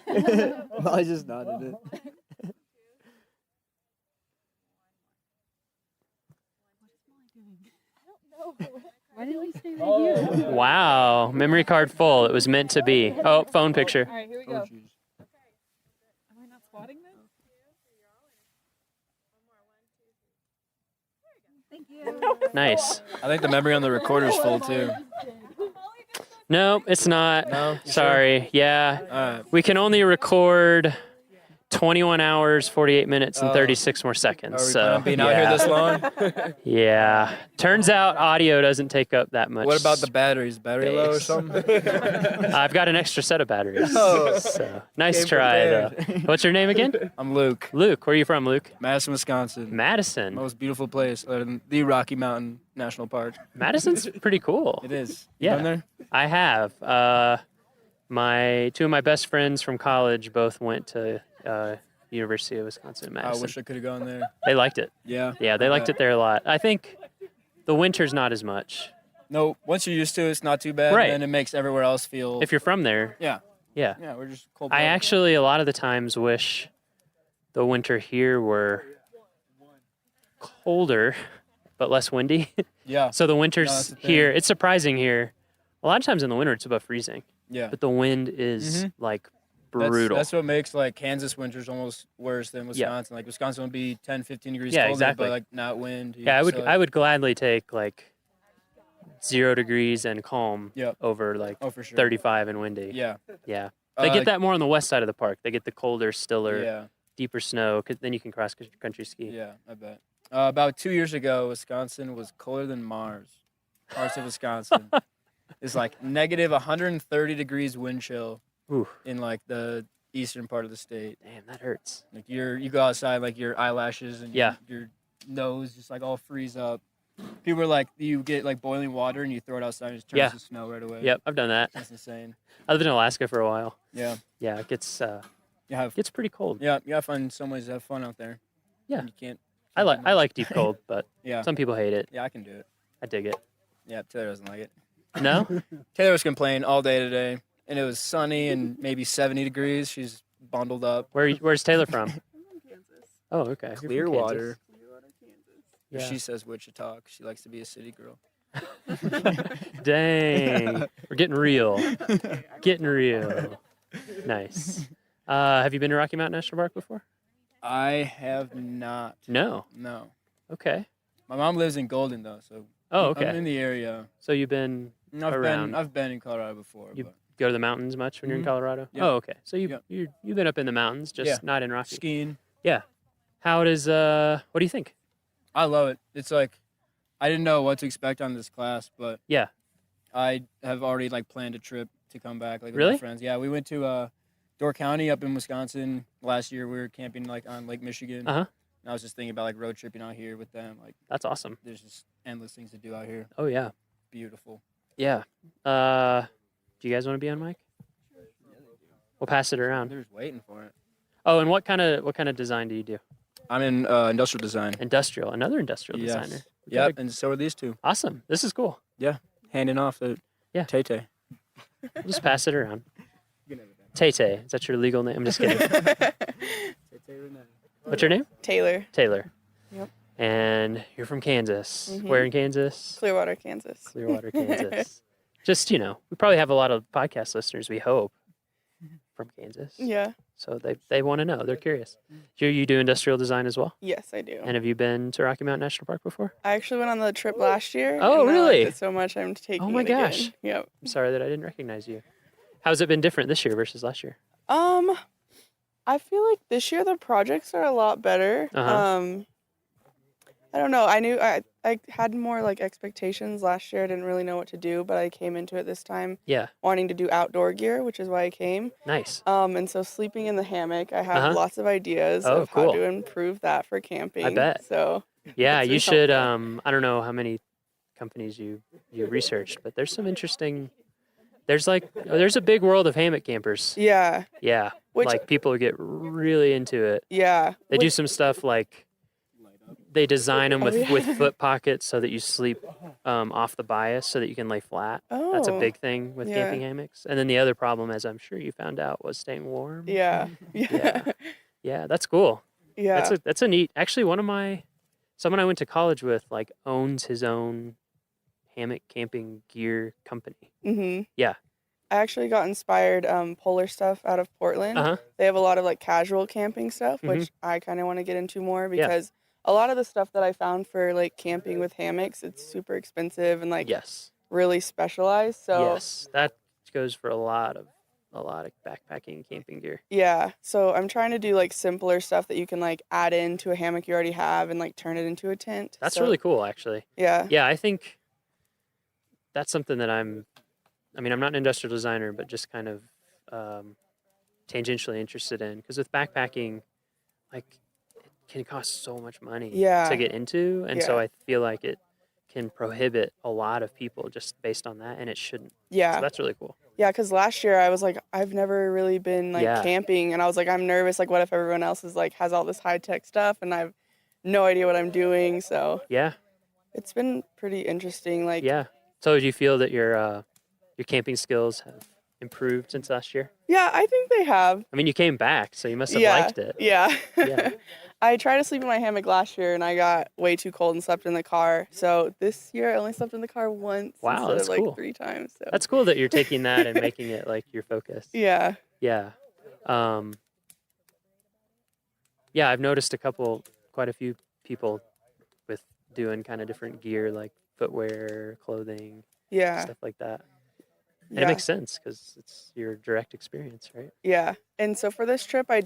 [SPEAKER 20] can't.
[SPEAKER 2] I just nodded it.
[SPEAKER 20] Why didn't we stay right here?
[SPEAKER 14] Wow. Memory card full. It was meant to be. Oh, phone picture.
[SPEAKER 20] All right, here we go. Am I not squatting then? Thank you.
[SPEAKER 14] Nice.
[SPEAKER 2] I think the memory on the recorder's full too.
[SPEAKER 14] No, it's not.
[SPEAKER 2] No?
[SPEAKER 14] Sorry. Yeah.
[SPEAKER 2] Alright.
[SPEAKER 14] We can only record 21 hours, 48 minutes, and 36 more seconds.
[SPEAKER 2] Are we
[SPEAKER 14] So
[SPEAKER 2] planning on being out here this long?
[SPEAKER 14] Yeah. Turns out audio doesn't take up that much.
[SPEAKER 2] What about the batteries? Battery low or
[SPEAKER 14] space.
[SPEAKER 2] something?
[SPEAKER 14] I've got an extra set of batteries.
[SPEAKER 2] Oh.
[SPEAKER 14] So, nice
[SPEAKER 2] Came
[SPEAKER 14] try,
[SPEAKER 2] prepared.
[SPEAKER 14] though. What's your name again?
[SPEAKER 2] I'm Luke.
[SPEAKER 14] Luke. Where are you from, Luke?
[SPEAKER 2] Madison, Wisconsin.
[SPEAKER 14] Madison.
[SPEAKER 2] Most beautiful place other than the Rocky Mountain National Park.
[SPEAKER 14] Madison's pretty cool.
[SPEAKER 2] It is. You
[SPEAKER 14] Yeah.
[SPEAKER 2] been there?
[SPEAKER 14] I have. Two of my best friends from college both went to University of Wisconsin
[SPEAKER 2] I
[SPEAKER 14] Madison.
[SPEAKER 2] wish I could have gone there.
[SPEAKER 14] They liked it.
[SPEAKER 2] Yeah.
[SPEAKER 14] Yeah, they liked it there a lot. I think the winter's not as much.
[SPEAKER 2] No, once you're used to it, it's not too bad.
[SPEAKER 14] Right.
[SPEAKER 2] And it makes everywhere else feel.
[SPEAKER 14] If you're from there.
[SPEAKER 2] Yeah.
[SPEAKER 14] Yeah.
[SPEAKER 2] Yeah, we're just cold.
[SPEAKER 14] I actually, a lot of the times, wish the winter here were colder, but less windy.
[SPEAKER 2] Yeah.
[SPEAKER 14] So the
[SPEAKER 2] No,
[SPEAKER 14] winters
[SPEAKER 2] that's the thing.
[SPEAKER 14] here, it's surprising here. A lot of times in the winter, it's above freezing.
[SPEAKER 2] Yeah.
[SPEAKER 14] But the wind is like
[SPEAKER 2] That's-
[SPEAKER 14] brutal.
[SPEAKER 2] That's what makes like Kansas winters almost worse than Wisconsin. Like Wisconsin would be 10, 15 degrees
[SPEAKER 14] Yeah,
[SPEAKER 2] colder,
[SPEAKER 14] exactly.
[SPEAKER 2] but like not wind.
[SPEAKER 14] Yeah,
[SPEAKER 2] So,
[SPEAKER 14] I would gladly take like 0 degrees and calm
[SPEAKER 2] Yep.
[SPEAKER 14] over like
[SPEAKER 2] Oh, for sure.
[SPEAKER 14] 35 and windy.
[SPEAKER 2] Yeah.
[SPEAKER 14] Yeah. They get
[SPEAKER 2] like-
[SPEAKER 14] that more on the west side of the park. They get the colder, stiller,
[SPEAKER 2] Yeah.
[SPEAKER 14] deeper snow, 'cause then you can cross country ski.
[SPEAKER 2] Yeah, I bet. About 2 years ago, Wisconsin was colder than Mars. Parts of Wisconsin. It's like negative 130 degrees wind chill
[SPEAKER 14] Ooh.
[SPEAKER 2] in like the eastern part of the state.
[SPEAKER 14] Damn, that hurts.
[SPEAKER 2] Like you go outside, like your eyelashes and
[SPEAKER 14] Yeah.
[SPEAKER 2] your nose just like all freeze up. People are like, you get like boiling water and you throw it outside and it just turns
[SPEAKER 14] Yeah.
[SPEAKER 2] to snow right away.
[SPEAKER 14] Yep, I've done that.
[SPEAKER 2] That's insane.
[SPEAKER 14] I lived in Alaska for a while.
[SPEAKER 2] Yeah.
[SPEAKER 14] Yeah, it gets
[SPEAKER 2] You
[SPEAKER 14] gets pretty cold.
[SPEAKER 2] Yeah, you gotta find some ways to have fun out there.
[SPEAKER 14] Yeah.
[SPEAKER 2] You can't.
[SPEAKER 14] I like deep cold, but
[SPEAKER 2] Yeah.
[SPEAKER 14] some people hate it.
[SPEAKER 2] Yeah, I can do it.
[SPEAKER 14] I dig it.
[SPEAKER 2] Yeah, Taylor doesn't like it.
[SPEAKER 14] No?
[SPEAKER 2] Taylor was complaining all day today, and it was sunny and maybe 70 degrees. She's bundled up.
[SPEAKER 14] Where's Taylor from? Oh, okay. You're from
[SPEAKER 2] Clearwater.
[SPEAKER 14] Yeah.
[SPEAKER 2] She says Wichita. 'Cause she likes to be a city girl.
[SPEAKER 14] Dang. We're getting real. Getting real. Nice. Have you been to Rocky Mountain National Park before?
[SPEAKER 2] I have not.
[SPEAKER 14] No.
[SPEAKER 2] No.
[SPEAKER 14] Okay.
[SPEAKER 2] My mom lives in Golden though, so.
[SPEAKER 14] Oh, okay.
[SPEAKER 2] I'm in the area.
[SPEAKER 14] So you've been around.
[SPEAKER 2] I've been in Colorado before.
[SPEAKER 14] You
[SPEAKER 2] but.
[SPEAKER 14] go to the mountains much when you're in Colorado?
[SPEAKER 2] Yeah.
[SPEAKER 14] Oh, okay. So you've been up in the mountains, just not in Rocky.
[SPEAKER 2] Skiing.
[SPEAKER 14] Yeah. How does what do you think?
[SPEAKER 2] I love it. It's like I didn't know what to expect on this class, but
[SPEAKER 14] yeah,
[SPEAKER 2] I have already like planned a trip to come back like with
[SPEAKER 14] Really?
[SPEAKER 2] my friends. Yeah, we went to Door County up in Wisconsin last year. We were camping like on Lake Michigan.
[SPEAKER 14] Uh-huh.
[SPEAKER 2] And I was just thinking about like road tripping out here with them. Like
[SPEAKER 14] that's awesome.
[SPEAKER 2] There's just endless things to do out here.
[SPEAKER 14] Oh yeah.
[SPEAKER 2] Beautiful.
[SPEAKER 14] Yeah. Do you guys want to be on mic? We'll pass it around.
[SPEAKER 2] They're just waiting for it.
[SPEAKER 14] Oh, and what kind of design do you do?
[SPEAKER 2] I'm in industrial design.
[SPEAKER 14] Industrial, another industrial
[SPEAKER 2] Yes.
[SPEAKER 14] designer.
[SPEAKER 2] Yep, and so are these two.
[SPEAKER 14] Awesome. This is cool.
[SPEAKER 2] Yeah, handing off the Tay-Tay.
[SPEAKER 14] We'll just pass it around. Tay-Tay. Is that your legal name? I'm just kidding. What's your name?
[SPEAKER 4] Taylor.
[SPEAKER 14] Taylor.
[SPEAKER 4] Yep.
[SPEAKER 14] And you're from Kansas.
[SPEAKER 4] Mhm.
[SPEAKER 14] Where in Kansas?
[SPEAKER 4] Clearwater, Kansas.
[SPEAKER 14] Clearwater, Kansas. Just, we probably have a lot of podcast listeners, we hope, from Kansas.
[SPEAKER 4] Yeah.
[SPEAKER 14] So they want to know. They're curious. Do you do industrial design as well?
[SPEAKER 4] Yes, I do.
[SPEAKER 14] And have you been to Rocky Mountain National Park before?
[SPEAKER 4] I actually went on the trip last year.
[SPEAKER 14] Oh,
[SPEAKER 4] and I
[SPEAKER 14] really?
[SPEAKER 4] liked it so much, I'm taking
[SPEAKER 14] Oh my
[SPEAKER 4] it again.
[SPEAKER 14] gosh.
[SPEAKER 4] Yep.
[SPEAKER 14] I'm sorry that I didn't recognize you. How's it been different this year versus last year?
[SPEAKER 4] I feel like this year the projects are a lot better.
[SPEAKER 14] Uh-huh.
[SPEAKER 4] I don't know. I knew I had more like expectations last year. I didn't really know what to do, but I came into it this time
[SPEAKER 14] Yeah.
[SPEAKER 4] wanting to do outdoor gear, which is why I came.
[SPEAKER 14] Nice.
[SPEAKER 4] And so sleeping in the hammock, I have
[SPEAKER 14] Uh-huh.
[SPEAKER 4] lots of ideas
[SPEAKER 14] Oh,
[SPEAKER 4] of
[SPEAKER 14] cool.
[SPEAKER 4] how to improve that for camping.
[SPEAKER 14] I bet.
[SPEAKER 4] So
[SPEAKER 14] Yeah,
[SPEAKER 4] it's
[SPEAKER 14] you
[SPEAKER 4] been
[SPEAKER 14] should.
[SPEAKER 4] helpful.
[SPEAKER 14] I don't know how many companies you researched, but there's some interesting. There's a big world of hammock campers.
[SPEAKER 4] Yeah.
[SPEAKER 14] Yeah,
[SPEAKER 4] Which-
[SPEAKER 14] like people get really into it.
[SPEAKER 4] Yeah.
[SPEAKER 14] They do some stuff like they design them
[SPEAKER 4] Oh,
[SPEAKER 14] with
[SPEAKER 4] yeah.
[SPEAKER 14] foot pockets so that you sleep off the bias so that you can lay flat. That's a
[SPEAKER 4] Oh,
[SPEAKER 14] big thing with
[SPEAKER 4] yeah.
[SPEAKER 14] camping hammocks. And then the other problem, as I'm sure you found out, was staying warm.
[SPEAKER 4] Yeah.
[SPEAKER 14] Yeah. Yeah, that's cool.
[SPEAKER 4] Yeah.
[SPEAKER 14] That's a neat. Actually, someone I went to college with owns his own hammock camping gear company.
[SPEAKER 4] Mhm.
[SPEAKER 14] Yeah.
[SPEAKER 4] I actually got inspired polar stuff out of Portland.
[SPEAKER 14] Uh-huh.
[SPEAKER 4] They have a lot of like casual camping stuff,
[SPEAKER 14] Mhm.
[SPEAKER 4] which I kind of want to get into more
[SPEAKER 14] Yeah.
[SPEAKER 4] because a lot of the stuff that I found for like camping with hammocks, it's super expensive and like
[SPEAKER 14] Yes.
[SPEAKER 4] really specialized. So
[SPEAKER 14] Yes, that goes for a lot of backpacking and camping gear.
[SPEAKER 4] yeah, so I'm trying to do like simpler stuff that you can like add into a hammock you already have and like turn it into a tent.
[SPEAKER 14] That's
[SPEAKER 4] So,
[SPEAKER 14] really cool, actually.
[SPEAKER 4] Yeah.
[SPEAKER 14] Yeah, I think that's something that I'm not an industrial designer, but just kind of tangentially interested in. Because with backpacking, it can cost so much money
[SPEAKER 4] Yeah.
[SPEAKER 14] to get into. And so
[SPEAKER 4] Yeah.
[SPEAKER 14] I feel like it can prohibit a lot of people just based on that, and it shouldn't.
[SPEAKER 4] Yeah.
[SPEAKER 14] So that's really cool.
[SPEAKER 4] Yeah, because last year I was like, I've never really been like
[SPEAKER 14] Yeah.
[SPEAKER 4] camping, and I was like, I'm nervous. Like, what if everyone else is like has all this high tech stuff, and I have no idea what I'm doing? So
[SPEAKER 14] Yeah.
[SPEAKER 4] it's been pretty interesting. Like,
[SPEAKER 14] Yeah. So do you feel that your camping skills have improved since last year?
[SPEAKER 4] yeah, I think they have.
[SPEAKER 14] I mean, you came back, so you must have
[SPEAKER 4] Yeah,
[SPEAKER 14] liked it.
[SPEAKER 4] yeah.
[SPEAKER 14] Yeah.
[SPEAKER 4] I tried to sleep in my hammock last year, and I got way too cold and slept in the car. So this year I only slept in the car once
[SPEAKER 14] Wow,
[SPEAKER 4] instead
[SPEAKER 14] that's
[SPEAKER 4] of like
[SPEAKER 14] cool.
[SPEAKER 4] 3 times. So
[SPEAKER 14] That's cool that you're taking that and making it like your focus.
[SPEAKER 4] yeah.
[SPEAKER 14] Yeah. Yeah, I've noticed quite a few people with doing kind of different gear, like footwear, clothing,
[SPEAKER 4] Yeah.
[SPEAKER 14] stuff like that. And
[SPEAKER 4] Yeah.
[SPEAKER 14] it makes sense because it's your direct experience, right?
[SPEAKER 4] Yeah. And so for this trip, I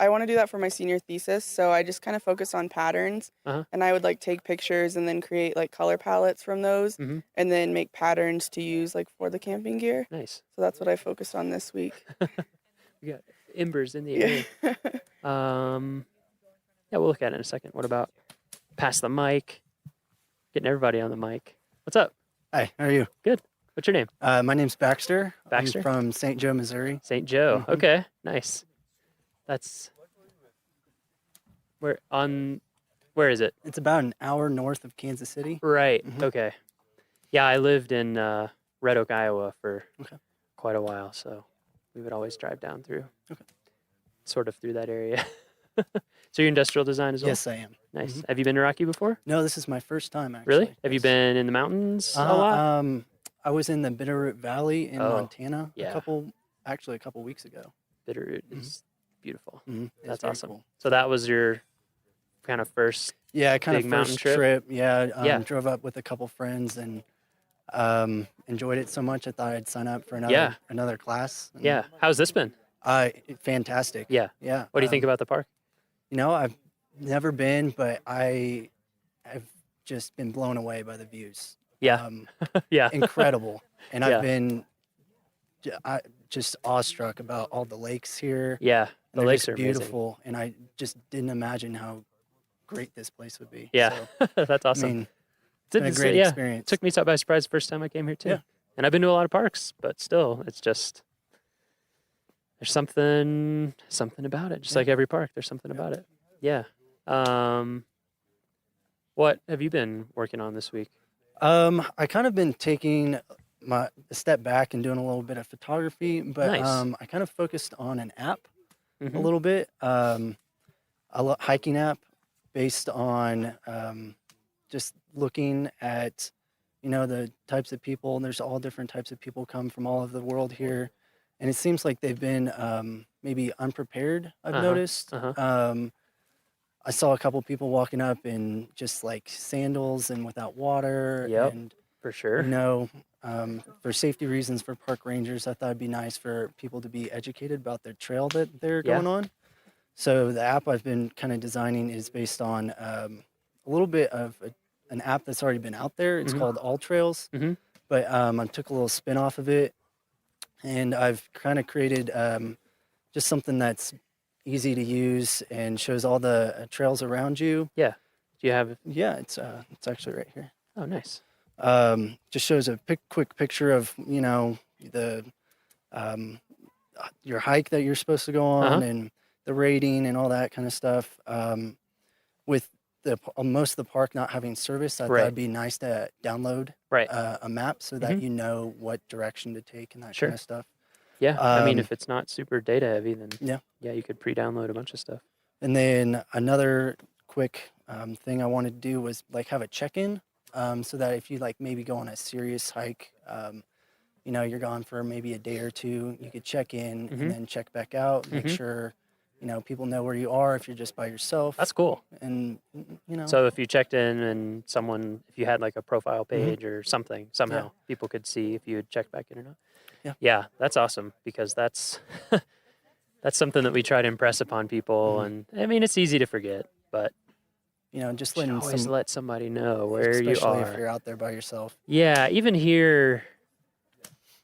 [SPEAKER 4] want to do that for my senior thesis. So I just kind of focus on patterns,
[SPEAKER 14] Uh-huh.
[SPEAKER 4] and I would like take pictures and then create like color palettes from those,
[SPEAKER 14] Mhm.
[SPEAKER 4] and then make patterns to use like for the camping gear.
[SPEAKER 14] Nice.
[SPEAKER 4] So that's what I focused on this week.
[SPEAKER 14] We got embers in the
[SPEAKER 4] Yeah.
[SPEAKER 14] air. Yeah, we'll look at it in a second. What about pass the mic? Getting everybody on the mic. What's up?
[SPEAKER 16] Hi, how are you?
[SPEAKER 14] Good. What's your name?
[SPEAKER 16] My name's Baxter.
[SPEAKER 14] Baxter?
[SPEAKER 16] I'm from St. Joe, Missouri.
[SPEAKER 14] St. Joe.
[SPEAKER 16] Mhm.
[SPEAKER 14] Okay, nice. That's where is it?
[SPEAKER 16] It's about an hour north of Kansas City.
[SPEAKER 14] Right.
[SPEAKER 16] Mhm.
[SPEAKER 14] Okay. Yeah, I lived in Red Oak, Iowa for quite a while, so we would always drive down through, sort of through that area. So you're industrial design as well?
[SPEAKER 16] Yes, I am.
[SPEAKER 14] Nice. Have you been to Rocky before?
[SPEAKER 16] No, this is my first time, actually.
[SPEAKER 14] Really? Have you been in the mountains a lot?
[SPEAKER 16] I was in the Bitterroot Valley in Montana
[SPEAKER 14] yeah.
[SPEAKER 16] a couple weeks ago.
[SPEAKER 14] Bitterroot is beautiful.
[SPEAKER 16] It's
[SPEAKER 14] That's
[SPEAKER 16] very
[SPEAKER 14] awesome.
[SPEAKER 16] cool.
[SPEAKER 14] So that was your kind of first big mountain trip?
[SPEAKER 16] Yeah, drove up with a couple friends and enjoyed it so much I thought I'd sign up for another class. And,
[SPEAKER 14] Yeah. How's this been?
[SPEAKER 16] Fantastic.
[SPEAKER 14] Yeah.
[SPEAKER 16] Yeah.
[SPEAKER 14] What do you think about the park?
[SPEAKER 16] You know, I've never been, but I've just been blown away by the views.
[SPEAKER 14] Yeah. Yeah.
[SPEAKER 16] Incredible. And
[SPEAKER 14] Yeah.
[SPEAKER 16] I've been just awestruck about all the lakes here.
[SPEAKER 14] Yeah. The
[SPEAKER 16] They're
[SPEAKER 14] lakes
[SPEAKER 16] just
[SPEAKER 14] are amazing.
[SPEAKER 16] beautiful. And I just didn't imagine how great this place would be.
[SPEAKER 14] Yeah.
[SPEAKER 16] So,
[SPEAKER 14] That's awesome.
[SPEAKER 16] I mean, it's been a great experience.
[SPEAKER 14] Took me by surprise the first time I came here too.
[SPEAKER 16] Yeah.
[SPEAKER 14] And I've been to a lot of parks, but still, it's just, there's something about it. Just like every park, there's something about it. Yeah. What have you been working on this week?
[SPEAKER 16] I kind of been taking a step back and doing a little bit of photography, but
[SPEAKER 14] Nice.
[SPEAKER 16] I kind of focused on an app a
[SPEAKER 14] Mhm.
[SPEAKER 16] little bit, a hiking app based on just looking at, the types of people. There's all different types of people come from all over the world here. And it seems like they've been maybe unprepared, I've noticed. I saw a couple people walking up in just like sandals and without water.
[SPEAKER 14] Yep,
[SPEAKER 16] And,
[SPEAKER 14] for sure.
[SPEAKER 16] for safety reasons for park rangers, I thought it'd be nice for people to be educated about their trail that they're
[SPEAKER 14] Yeah.
[SPEAKER 16] going on. So the app I've been kind of designing is based on a little bit of an app that's already been out there. It's
[SPEAKER 14] Mhm.
[SPEAKER 16] called All Trails, but I took a little spin off of it, and I've kind of created just something that's easy to use and shows all the trails around you.
[SPEAKER 14] Yeah. Do you have?
[SPEAKER 16] Yeah, it's actually right here.
[SPEAKER 14] Oh, nice.
[SPEAKER 16] Just shows a quick picture of the your hike that you're supposed to go on and the rating and all that kind of stuff. With most of the park not having service, I thought it'd be nice to download a map so that you know what direction to take and that
[SPEAKER 14] Sure.
[SPEAKER 16] kind of stuff.
[SPEAKER 14] Yeah. I mean, if it's not super data heavy, then
[SPEAKER 16] Yeah.
[SPEAKER 14] you could pre-download a bunch of stuff.
[SPEAKER 16] And then another quick thing I wanted to do was like have a check-in, so that if you like maybe go on a serious hike, you're gone for maybe a day or two, you could check in and then check back out, make sure people know where you are if you're just by yourself.
[SPEAKER 14] That's cool.
[SPEAKER 16] And
[SPEAKER 14] So if you checked in and if you had like a profile page or something, somehow people could see if you had checked back in or not.
[SPEAKER 16] Yeah.
[SPEAKER 14] Yeah, that's awesome because that's that's something that we try to impress upon people, and I mean it's easy to forget, but
[SPEAKER 16] just
[SPEAKER 14] you should
[SPEAKER 16] letting
[SPEAKER 14] always let somebody know where you
[SPEAKER 16] especially
[SPEAKER 14] are.
[SPEAKER 16] if you're out there by yourself.
[SPEAKER 14] Yeah, even here,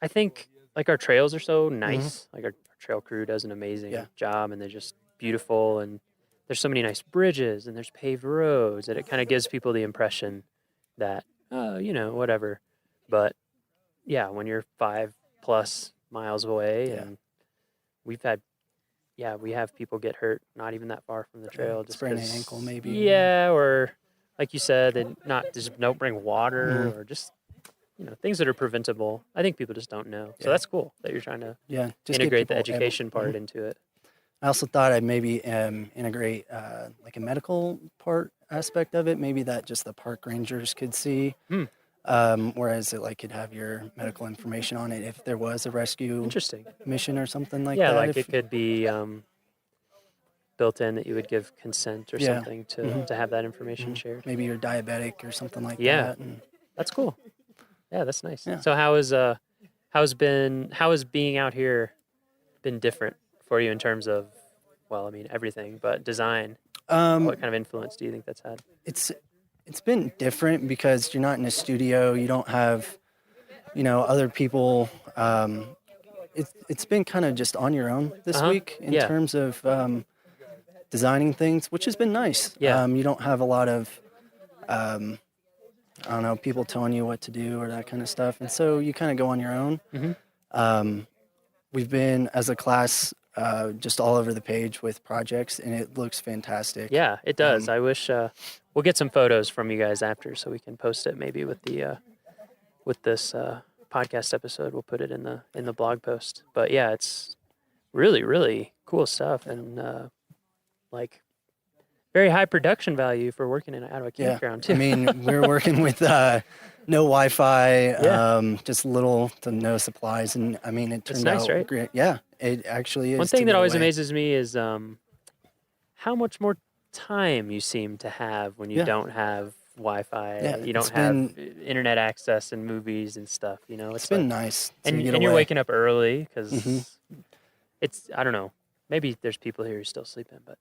[SPEAKER 14] I think like our trails are so nice. Like our trail crew does an amazing job, and they're just beautiful. And there's so many nice bridges, and there's paved roads that it kind of gives people the impression that whatever. But yeah, when you're 5+ miles away, and we have people get hurt not even that far from the trail, just
[SPEAKER 16] sprain an
[SPEAKER 14] 'cause-
[SPEAKER 16] ankle maybe.
[SPEAKER 14] Yeah, or like you said, they don't bring water or just things that are preventable. I think people just don't know. So that's cool that you're trying to
[SPEAKER 16] just get
[SPEAKER 14] integrate the
[SPEAKER 16] people
[SPEAKER 14] education part into it.
[SPEAKER 16] I also thought I'd maybe integrate like a medical part aspect of it, maybe that just the park rangers could see. Whereas it could have your medical information on it if there was a rescue mission or something like that.
[SPEAKER 14] Yeah, like it could be built in that you would give consent or something to have that information shared.
[SPEAKER 16] Maybe you're diabetic or something like
[SPEAKER 14] Yeah,
[SPEAKER 16] that. And
[SPEAKER 14] that's cool. Yeah, that's nice.
[SPEAKER 16] Yeah.
[SPEAKER 14] So how has being out here been different for you in terms of, well, I mean everything, but design? What kind of influence do you think that's had?
[SPEAKER 16] It's been different because you're not in a studio. You don't have, other people. It's been kind of just on your own this week in terms of designing things, which has been nice.
[SPEAKER 14] Yeah.
[SPEAKER 16] You don't have a lot of, people telling you what to do or that kind of stuff. And so you kind of go on your own. We've been, as a class, just all over the page with projects, and it looks fantastic.
[SPEAKER 14] Yeah, it does. I wish we'll get some photos from you guys after so we can post it maybe with the with this podcast episode. We'll put it in the blog post. But yeah, it's really, really cool stuff, and like very high production value for working out of a campground too.
[SPEAKER 16] I mean, we're working with no Wi-Fi, just little to no supplies, and I mean, it turned
[SPEAKER 14] nice,
[SPEAKER 16] out
[SPEAKER 14] right?
[SPEAKER 16] great. Yeah, it actually is.
[SPEAKER 14] One thing that always amazes me is how much more time you seem to have when you don't have Wi-Fi.
[SPEAKER 16] Yeah,
[SPEAKER 14] you don't have internet access and movies and stuff. You know,
[SPEAKER 16] it's been nice.
[SPEAKER 14] And you're waking up early because it's, I don't know, maybe there's people here who still sleeping, but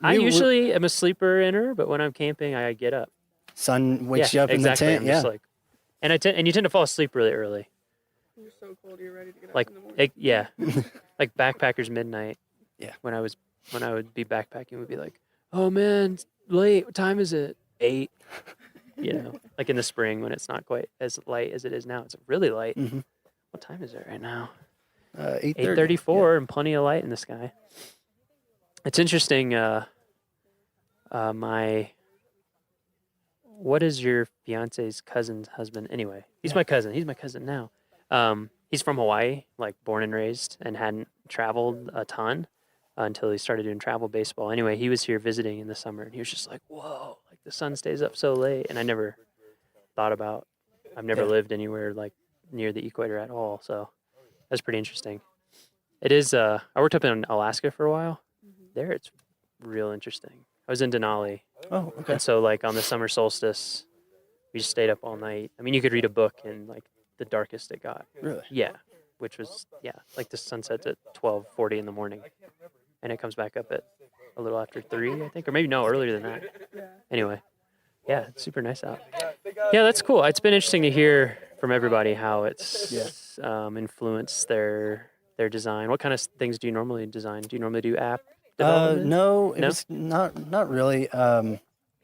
[SPEAKER 14] I usually am a sleeper inner, but when I'm camping, I get up.
[SPEAKER 16] Sun wakes you up in the tent.
[SPEAKER 14] I'm just like, and you tend to fall asleep really early.
[SPEAKER 4] You're so cold, you're ready to get up
[SPEAKER 14] Like,
[SPEAKER 4] in the morning.
[SPEAKER 14] like backpackers midnight.
[SPEAKER 16] Yeah.
[SPEAKER 14] When I would be backpacking, would be like, oh man, it's late. What time is it? 8. You know, like in the spring when it's not quite as light as it is now. It's really light.
[SPEAKER 16] Mm-hmm.
[SPEAKER 14] What time is it right now?
[SPEAKER 16] 8:34
[SPEAKER 14] and plenty of light in the sky. It's interesting. What is your fiance's cousin's husband? Anyway, he's my cousin. He's my cousin now. He's from Hawaii, like born and raised, and hadn't traveled a ton until he started doing travel baseball. Anyway, he was here visiting in the summer, and he was just like, "Whoa, like the sun stays up so late." And I never thought about. I've never lived anywhere like near the equator at all, so that's pretty interesting. It is. I worked up in Alaska for a while. There, it's real interesting. I was in Denali.
[SPEAKER 16] Oh, okay.
[SPEAKER 14] And so, like, on the summer solstice, we just stayed up all night. I mean, you could read a book in, like, the darkest it got.
[SPEAKER 16] Really?
[SPEAKER 14] Yeah. Which was, like the sunset's at 12:40 in the morning. And it comes back up at a little after 3, I think. Or maybe, no, earlier than that. Anyway. Yeah, it's super nice out. Yeah, that's cool. It's been interesting to hear from everybody how it's influenced their design. What kind of things do you normally design? Do you normally do app development?
[SPEAKER 16] No, it was not really.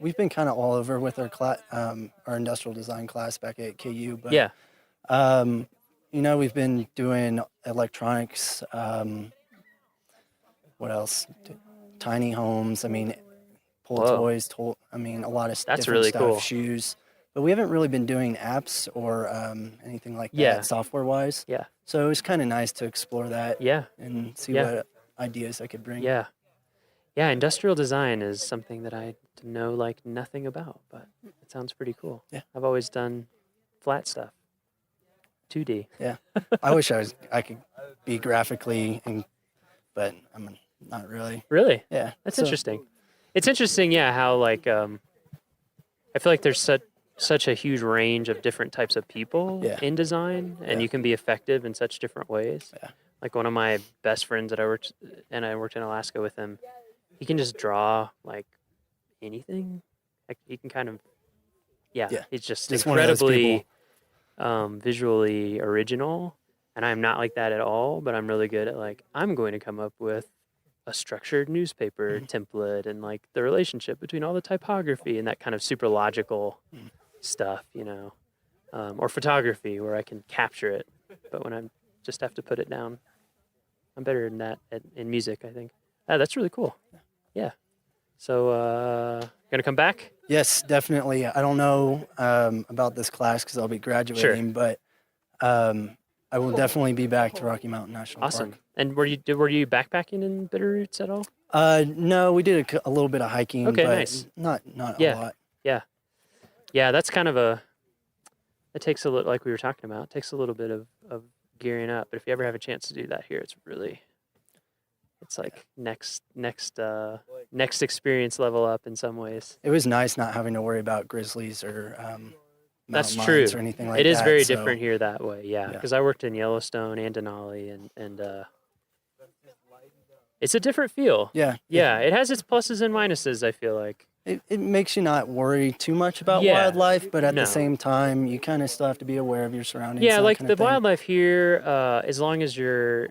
[SPEAKER 16] We've been kind of all over with our industrial design class back at KU, but you know, we've been doing electronics. What else? Tiny homes. I mean, pull toys. I mean, a lot of
[SPEAKER 14] That's
[SPEAKER 16] different
[SPEAKER 14] really
[SPEAKER 16] stuff.
[SPEAKER 14] cool.
[SPEAKER 16] Shoes. But we haven't really been doing apps or anything like that software-wise.
[SPEAKER 14] Yeah.
[SPEAKER 16] So it was kind of nice to explore that.
[SPEAKER 14] Yeah.
[SPEAKER 16] And see what ideas I could bring.
[SPEAKER 14] Yeah. Yeah, industrial design is something that I know like nothing about, but it sounds pretty cool.
[SPEAKER 16] Yeah.
[SPEAKER 14] I've always done flat stuff. 2D.
[SPEAKER 16] Yeah. I wish I could be graphically, but I'm not really.
[SPEAKER 14] Really?
[SPEAKER 16] Yeah.
[SPEAKER 14] That's interesting. It's interesting, how like I feel like there's such a huge range of different types of people in design, and you can be effective in such different ways.
[SPEAKER 16] Yeah.
[SPEAKER 14] Like one of my best friends that I worked in Alaska with him, he can just draw like anything. Like he can kind of, he's just incredibly visually original. And I'm not like that at all, but I'm really good at like, I'm going to come up with a structured newspaper template and like the relationship between all the typography and that kind of super logical stuff, or photography where I can capture it. But when I just have to put it down, I'm better than that in music, I think. That's really cool. Yeah. So, gonna come back?
[SPEAKER 16] Yes, definitely. I don't know about this class because I'll be graduating, but I will definitely be back to Rocky Mountain National
[SPEAKER 14] Awesome.
[SPEAKER 16] Park.
[SPEAKER 14] And were you backpacking in Bitterroots at all?
[SPEAKER 16] No, we did a little bit of hiking,
[SPEAKER 14] Okay,
[SPEAKER 16] but
[SPEAKER 14] nice.
[SPEAKER 16] not a lot.
[SPEAKER 14] Yeah, that's kind of it takes a little, like we were talking about, it takes a little bit of gearing up. But if you ever have a chance to do that here, it's like next experience level up in some ways.
[SPEAKER 16] It was nice not having to worry about grizzlies or
[SPEAKER 14] That's
[SPEAKER 16] mountain
[SPEAKER 14] true.
[SPEAKER 16] lions or anything like that.
[SPEAKER 14] It is very
[SPEAKER 16] so-
[SPEAKER 14] different here that way, because I worked in Yellowstone and Denali, and it's a different feel.
[SPEAKER 16] Yeah.
[SPEAKER 14] It has its pluses and minuses, I feel like.
[SPEAKER 16] It makes you not worry too much about wildlife, but at the same time, you kind of still have to be aware of your surroundings.
[SPEAKER 14] Yeah,
[SPEAKER 16] that
[SPEAKER 14] like
[SPEAKER 16] kind
[SPEAKER 14] the
[SPEAKER 16] of thing.
[SPEAKER 14] wildlife here, as long as you're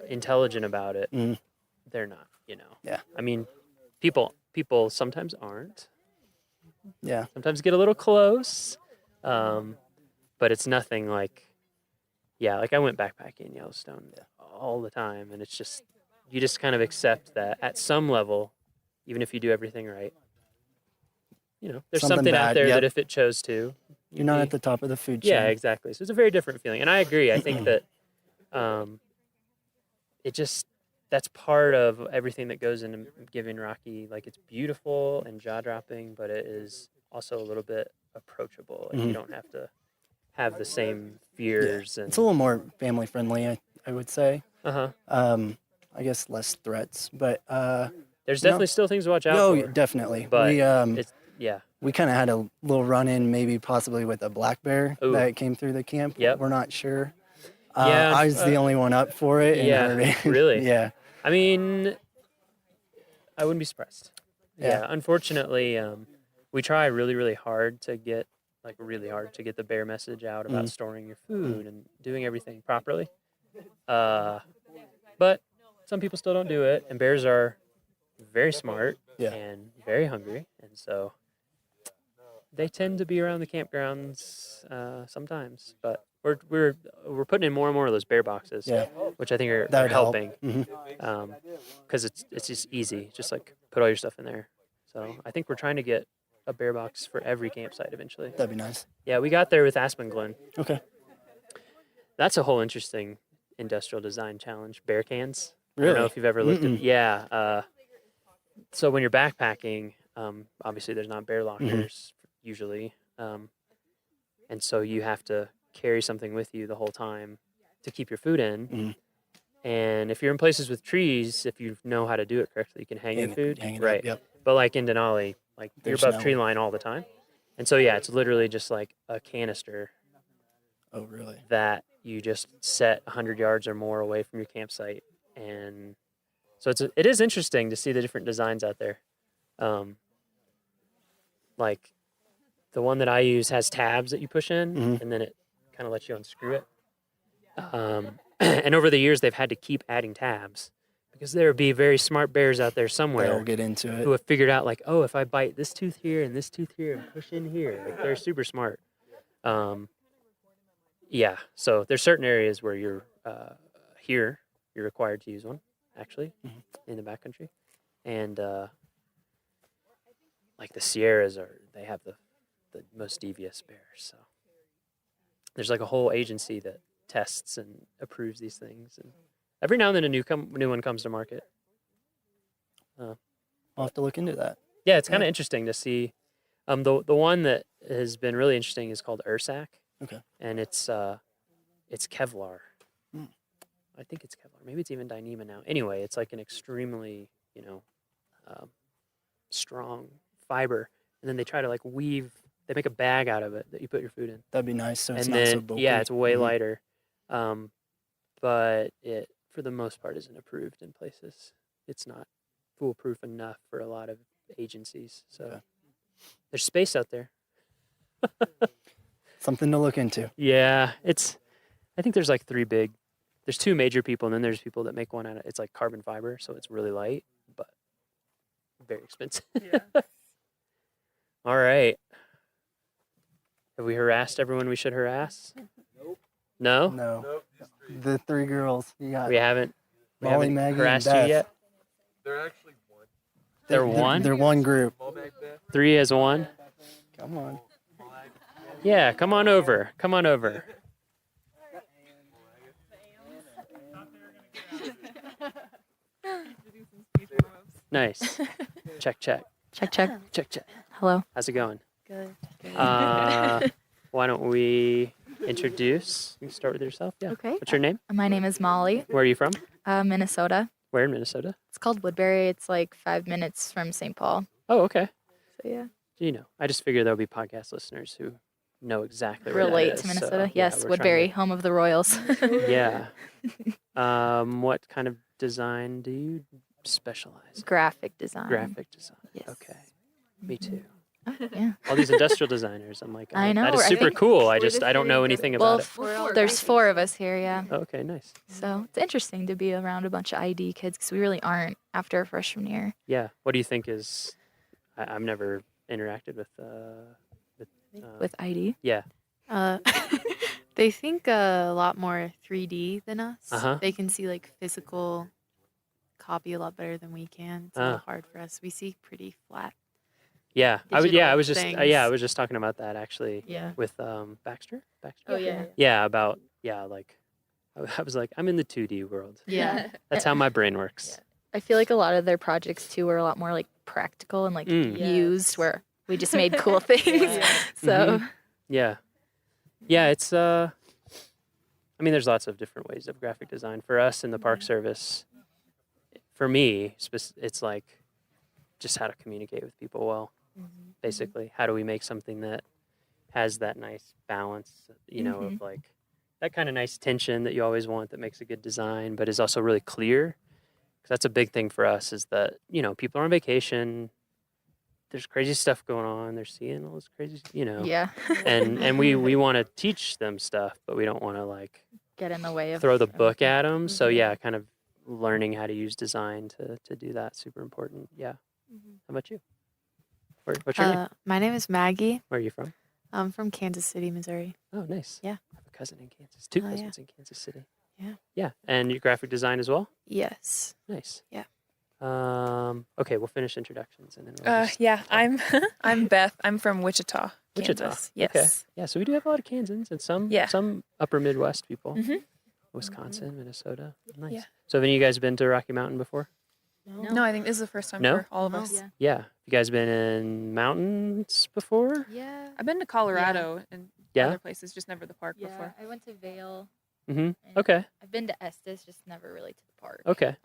[SPEAKER 14] intelligent about it, they're not,
[SPEAKER 16] Yeah.
[SPEAKER 14] I mean, people sometimes aren't.
[SPEAKER 16] Yeah.
[SPEAKER 14] Sometimes get a little close, but it's nothing like, like I went backpacking in Yellowstone all the time, and it's just, you just kind of accept that at some level, even if you do everything right, there's something out
[SPEAKER 16] bad,
[SPEAKER 14] there that if it chose to,
[SPEAKER 16] You're not at the top of the food chain.
[SPEAKER 14] Yeah, exactly. So it's a very different feeling. And I agree. I think that that's part of everything that goes into giving Rocky. Like, it's beautiful and jaw-dropping, but it is also a little bit approachable. Like, you don't have to have the same fears.
[SPEAKER 16] Yeah.
[SPEAKER 14] And
[SPEAKER 16] It's a little more family friendly, I would say.
[SPEAKER 14] Uh-huh.
[SPEAKER 16] I guess less threats, but
[SPEAKER 14] there's definitely still things to watch out for.
[SPEAKER 16] Definitely.
[SPEAKER 14] But
[SPEAKER 16] we we kind of had a little run-in, maybe possibly with a black bear that came through the camp.
[SPEAKER 14] Yep.
[SPEAKER 16] We're not sure.
[SPEAKER 14] Yeah,
[SPEAKER 16] I was the only one up for it.
[SPEAKER 14] Yeah,
[SPEAKER 16] and heard it.
[SPEAKER 14] really?
[SPEAKER 16] Yeah.
[SPEAKER 14] I mean, I wouldn't be surprised.
[SPEAKER 16] Yeah.
[SPEAKER 14] Unfortunately, we try really, really hard to get the bear message out about storing your food and doing everything properly. But some people still don't do it, and bears are very smart and very hungry, and so they tend to be around the campgrounds sometimes. But we're putting in more and more of those bear boxes, which I think are helping, because it's just easy, just like put all your stuff in there. So I think we're trying to get a bear box for every campsite eventually.
[SPEAKER 16] That'd be nice.
[SPEAKER 14] Yeah, we got there with Aspen Glen.
[SPEAKER 16] Okay.
[SPEAKER 14] That's a whole interesting industrial design challenge. Bear cans.
[SPEAKER 16] Really?
[SPEAKER 14] I don't know if you've ever looked at. Yeah. So when you're backpacking, obviously there's not bear lockers usually, and so you have to carry something with you the whole time to keep your food in. And if you're in places with trees, if you know how to do it correctly, you can hang your food.
[SPEAKER 16] Right. Yep.
[SPEAKER 14] But like in Denali, like
[SPEAKER 16] There's
[SPEAKER 14] you're above
[SPEAKER 16] no-
[SPEAKER 14] tree line all the time. And so, yeah, it's literally just like a canister.
[SPEAKER 16] Oh, really?
[SPEAKER 14] That you just set 100 yards or more away from your campsite. And so it is interesting to see the different designs out there. Like the one that I use has tabs that you push in, and then it kind of lets you unscrew it. And over the years, they've had to keep adding tabs because there would be very smart bears out there somewhere
[SPEAKER 16] They'll get into it.
[SPEAKER 14] who have figured out, like, oh, if I bite this tooth here and this tooth here and push in here, like, they're super smart. Yeah, so there's certain areas where you're required to use one, actually, in the backcountry. And like the Sierras they have the most devious bears. So there's like a whole agency that tests and approves these things. And every now and then a new one comes to market.
[SPEAKER 16] I'll have to look into that.
[SPEAKER 14] Yeah, it's kind of interesting to see. The one that has been really interesting is called Ursac.
[SPEAKER 16] Okay.
[SPEAKER 14] And it's Kevlar. I think it's Kevlar. Maybe it's even Dyneema now. Anyway, it's like an extremely, strong fiber. And then they try to like they make a bag out of it that you put your food in.
[SPEAKER 16] That'd be nice. So it's
[SPEAKER 14] And
[SPEAKER 16] not so
[SPEAKER 14] then,
[SPEAKER 16] bulky.
[SPEAKER 14] yeah, it's way lighter. But it, for the most part, isn't approved in places. It's not foolproof enough for a lot of agencies. So there's space out there.
[SPEAKER 16] Something to look into.
[SPEAKER 14] Yeah, I think there's like there's two major people, and then there's people that make one out of, it's like carbon fiber, so it's really light, but very expensive.
[SPEAKER 4] Yeah.
[SPEAKER 14] All right. Have we harassed everyone we should harass? No?
[SPEAKER 16] No. The three girls. You got
[SPEAKER 14] We haven't
[SPEAKER 16] Molly, Maggie, and
[SPEAKER 14] harassed
[SPEAKER 16] Beth.
[SPEAKER 14] you yet?
[SPEAKER 6] They're actually one.
[SPEAKER 14] They're one?
[SPEAKER 16] They're one group.
[SPEAKER 14] Three as one?
[SPEAKER 16] Come on.
[SPEAKER 14] Yeah, come on over. Come on over. Nice. Check, check.
[SPEAKER 9] Check, check.
[SPEAKER 14] Check, check.
[SPEAKER 9] Hello.
[SPEAKER 14] How's it going?
[SPEAKER 9] Good.
[SPEAKER 14] Why don't we introduce? You can start with yourself. Yeah.
[SPEAKER 9] Okay.
[SPEAKER 14] What's your name?
[SPEAKER 9] My name is Molly.
[SPEAKER 14] Where are you from?
[SPEAKER 9] Minnesota.
[SPEAKER 14] Where in Minnesota?
[SPEAKER 9] It's called Woodbury. It's like 5 minutes from St. Paul.
[SPEAKER 14] Oh, okay.
[SPEAKER 9] So yeah.
[SPEAKER 14] I just figured there'll be podcast listeners who know exactly where that
[SPEAKER 9] Relate
[SPEAKER 14] is,
[SPEAKER 9] to
[SPEAKER 14] so,
[SPEAKER 9] Minnesota.
[SPEAKER 14] yeah,
[SPEAKER 9] Yes,
[SPEAKER 14] we're
[SPEAKER 9] Woodbury,
[SPEAKER 14] trying
[SPEAKER 9] home of the Royals.
[SPEAKER 14] to- yeah. What kind of design do you specialize in?
[SPEAKER 9] Graphic design.
[SPEAKER 14] Graphic design.
[SPEAKER 9] Yes.
[SPEAKER 14] Okay. Me too.
[SPEAKER 9] Yeah.
[SPEAKER 14] All these industrial designers. I'm like,
[SPEAKER 9] I know.
[SPEAKER 14] that is
[SPEAKER 9] I
[SPEAKER 14] super
[SPEAKER 9] think
[SPEAKER 14] cool. I don't know anything about
[SPEAKER 9] well,
[SPEAKER 14] it.
[SPEAKER 9] there's 4 of us here, yeah.
[SPEAKER 14] Okay, nice.
[SPEAKER 9] So it's interesting to be around a bunch of ID kids because we really aren't after freshman year.
[SPEAKER 14] Yeah. What do you think is? I've never interacted with
[SPEAKER 9] ID.
[SPEAKER 14] Yeah.
[SPEAKER 10] They think a lot more 3D than us.
[SPEAKER 14] Uh-huh.
[SPEAKER 10] They can see like physical copy a lot better than we can. It's a little hard for us. We see pretty flat.
[SPEAKER 14] Yeah, I was just
[SPEAKER 10] things.
[SPEAKER 14] I was just talking about that actually.
[SPEAKER 10] Yeah.
[SPEAKER 14] With Baxter.
[SPEAKER 10] Oh, yeah.
[SPEAKER 14] Yeah, about like I was like, I'm in the 2D world.
[SPEAKER 10] Yeah.
[SPEAKER 14] That's how my brain works.
[SPEAKER 9] I feel like a lot of their projects too were a lot more like practical and like used, where we just made cool things. So
[SPEAKER 14] Yeah. Yeah, it's I mean, there's lots of different ways of graphic design. For us in the Park Service, for me, it's like just how to communicate with people well. Basically, how do we make something that has that nice balance, of like that kind of nice tension that you always want, that makes a good design, but is also really clear. Because that's a big thing for us, is that, people are on vacation. There's crazy stuff going on. They're seeing all this crazy,
[SPEAKER 9] Yeah.
[SPEAKER 14] and we want to teach them stuff, but we don't want to like
[SPEAKER 9] get in the way of
[SPEAKER 14] throw the book at them. So yeah, kind of learning how to use design to do that, super important. Yeah. How about you? What's your name?
[SPEAKER 10] My name is Maggie.
[SPEAKER 14] Where are you from?
[SPEAKER 10] I'm from Kansas City, Missouri.
[SPEAKER 14] Oh, nice.
[SPEAKER 10] Yeah.
[SPEAKER 14] I have a cousin in Kansas. Two cousins in Kansas City.
[SPEAKER 10] Yeah.
[SPEAKER 14] Yeah. And you graphic design as well?
[SPEAKER 10] Yes.
[SPEAKER 14] Nice.
[SPEAKER 10] Yeah.
[SPEAKER 14] Okay, we'll finish introductions and then we'll
[SPEAKER 8] Yeah, I'm Beth. I'm from Wichita,
[SPEAKER 14] Wichita.
[SPEAKER 8] Kansas. Yes.
[SPEAKER 14] Okay. Yeah, so we do have a lot of Kansans and some upper Midwest people. Wisconsin, Minnesota. Nice.
[SPEAKER 8] Yeah.
[SPEAKER 14] So have any of you guys been to Rocky Mountain before?
[SPEAKER 8] No, I think this is the first time
[SPEAKER 14] No?
[SPEAKER 8] for all of us.
[SPEAKER 14] Yeah. You guys been in mountains before?
[SPEAKER 10] Yeah.
[SPEAKER 8] I've been to Colorado and
[SPEAKER 14] Yeah?
[SPEAKER 8] other places, just never the park before.
[SPEAKER 9] I went to Vail.
[SPEAKER 14] Mm-hmm. Okay.
[SPEAKER 9] I've been to Estes, just never really to the park.
[SPEAKER 14] Okay.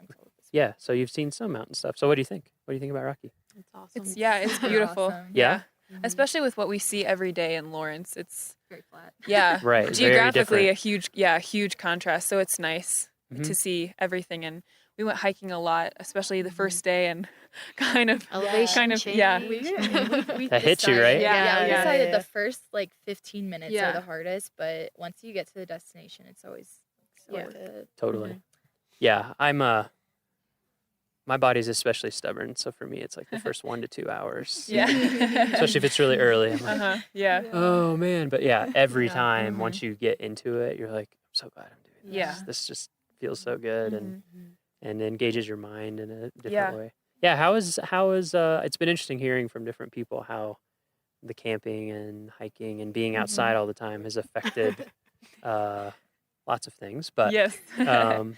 [SPEAKER 14] Yeah. So you've seen some mountain stuff. So what do you think? What do you think about Rocky?
[SPEAKER 10] It's awesome.
[SPEAKER 8] It's beautiful.
[SPEAKER 9] Awesome.
[SPEAKER 14] Yeah?
[SPEAKER 8] Especially with what we see every day in Lawrence. It's
[SPEAKER 9] very flat.
[SPEAKER 8] Yeah.
[SPEAKER 14] Right, very
[SPEAKER 8] Geographically
[SPEAKER 14] different.
[SPEAKER 8] a huge contrast. So it's nice
[SPEAKER 14] Mhm.
[SPEAKER 8] to see everything. And we went hiking a lot, especially the first day, and kind of
[SPEAKER 10] Elevation
[SPEAKER 8] yeah.
[SPEAKER 9] We
[SPEAKER 14] That hits you, right?
[SPEAKER 9] Yeah, we decided
[SPEAKER 8] yeah.
[SPEAKER 9] the first like 15 minutes
[SPEAKER 8] Yeah.
[SPEAKER 9] are the hardest, but once you get to the destination, it's always so
[SPEAKER 8] Yeah.
[SPEAKER 9] worth it.
[SPEAKER 14] Totally. Yeah. I'm my body's especially stubborn, so for me it's like the first 1 to 2 hours.
[SPEAKER 8] Yeah.
[SPEAKER 14] Especially if it's really early. I'm like,
[SPEAKER 8] Yeah.
[SPEAKER 14] oh man. But yeah, every time once you get into it, you're like, I'm so glad I'm doing this.
[SPEAKER 8] Yeah.
[SPEAKER 14] This just feels so good and engages your mind in a different
[SPEAKER 8] Yeah.
[SPEAKER 14] way. Yeah, how is it's been interesting hearing from different people how the camping and hiking and being outside all the time has affected lots of things. But
[SPEAKER 8] Yes.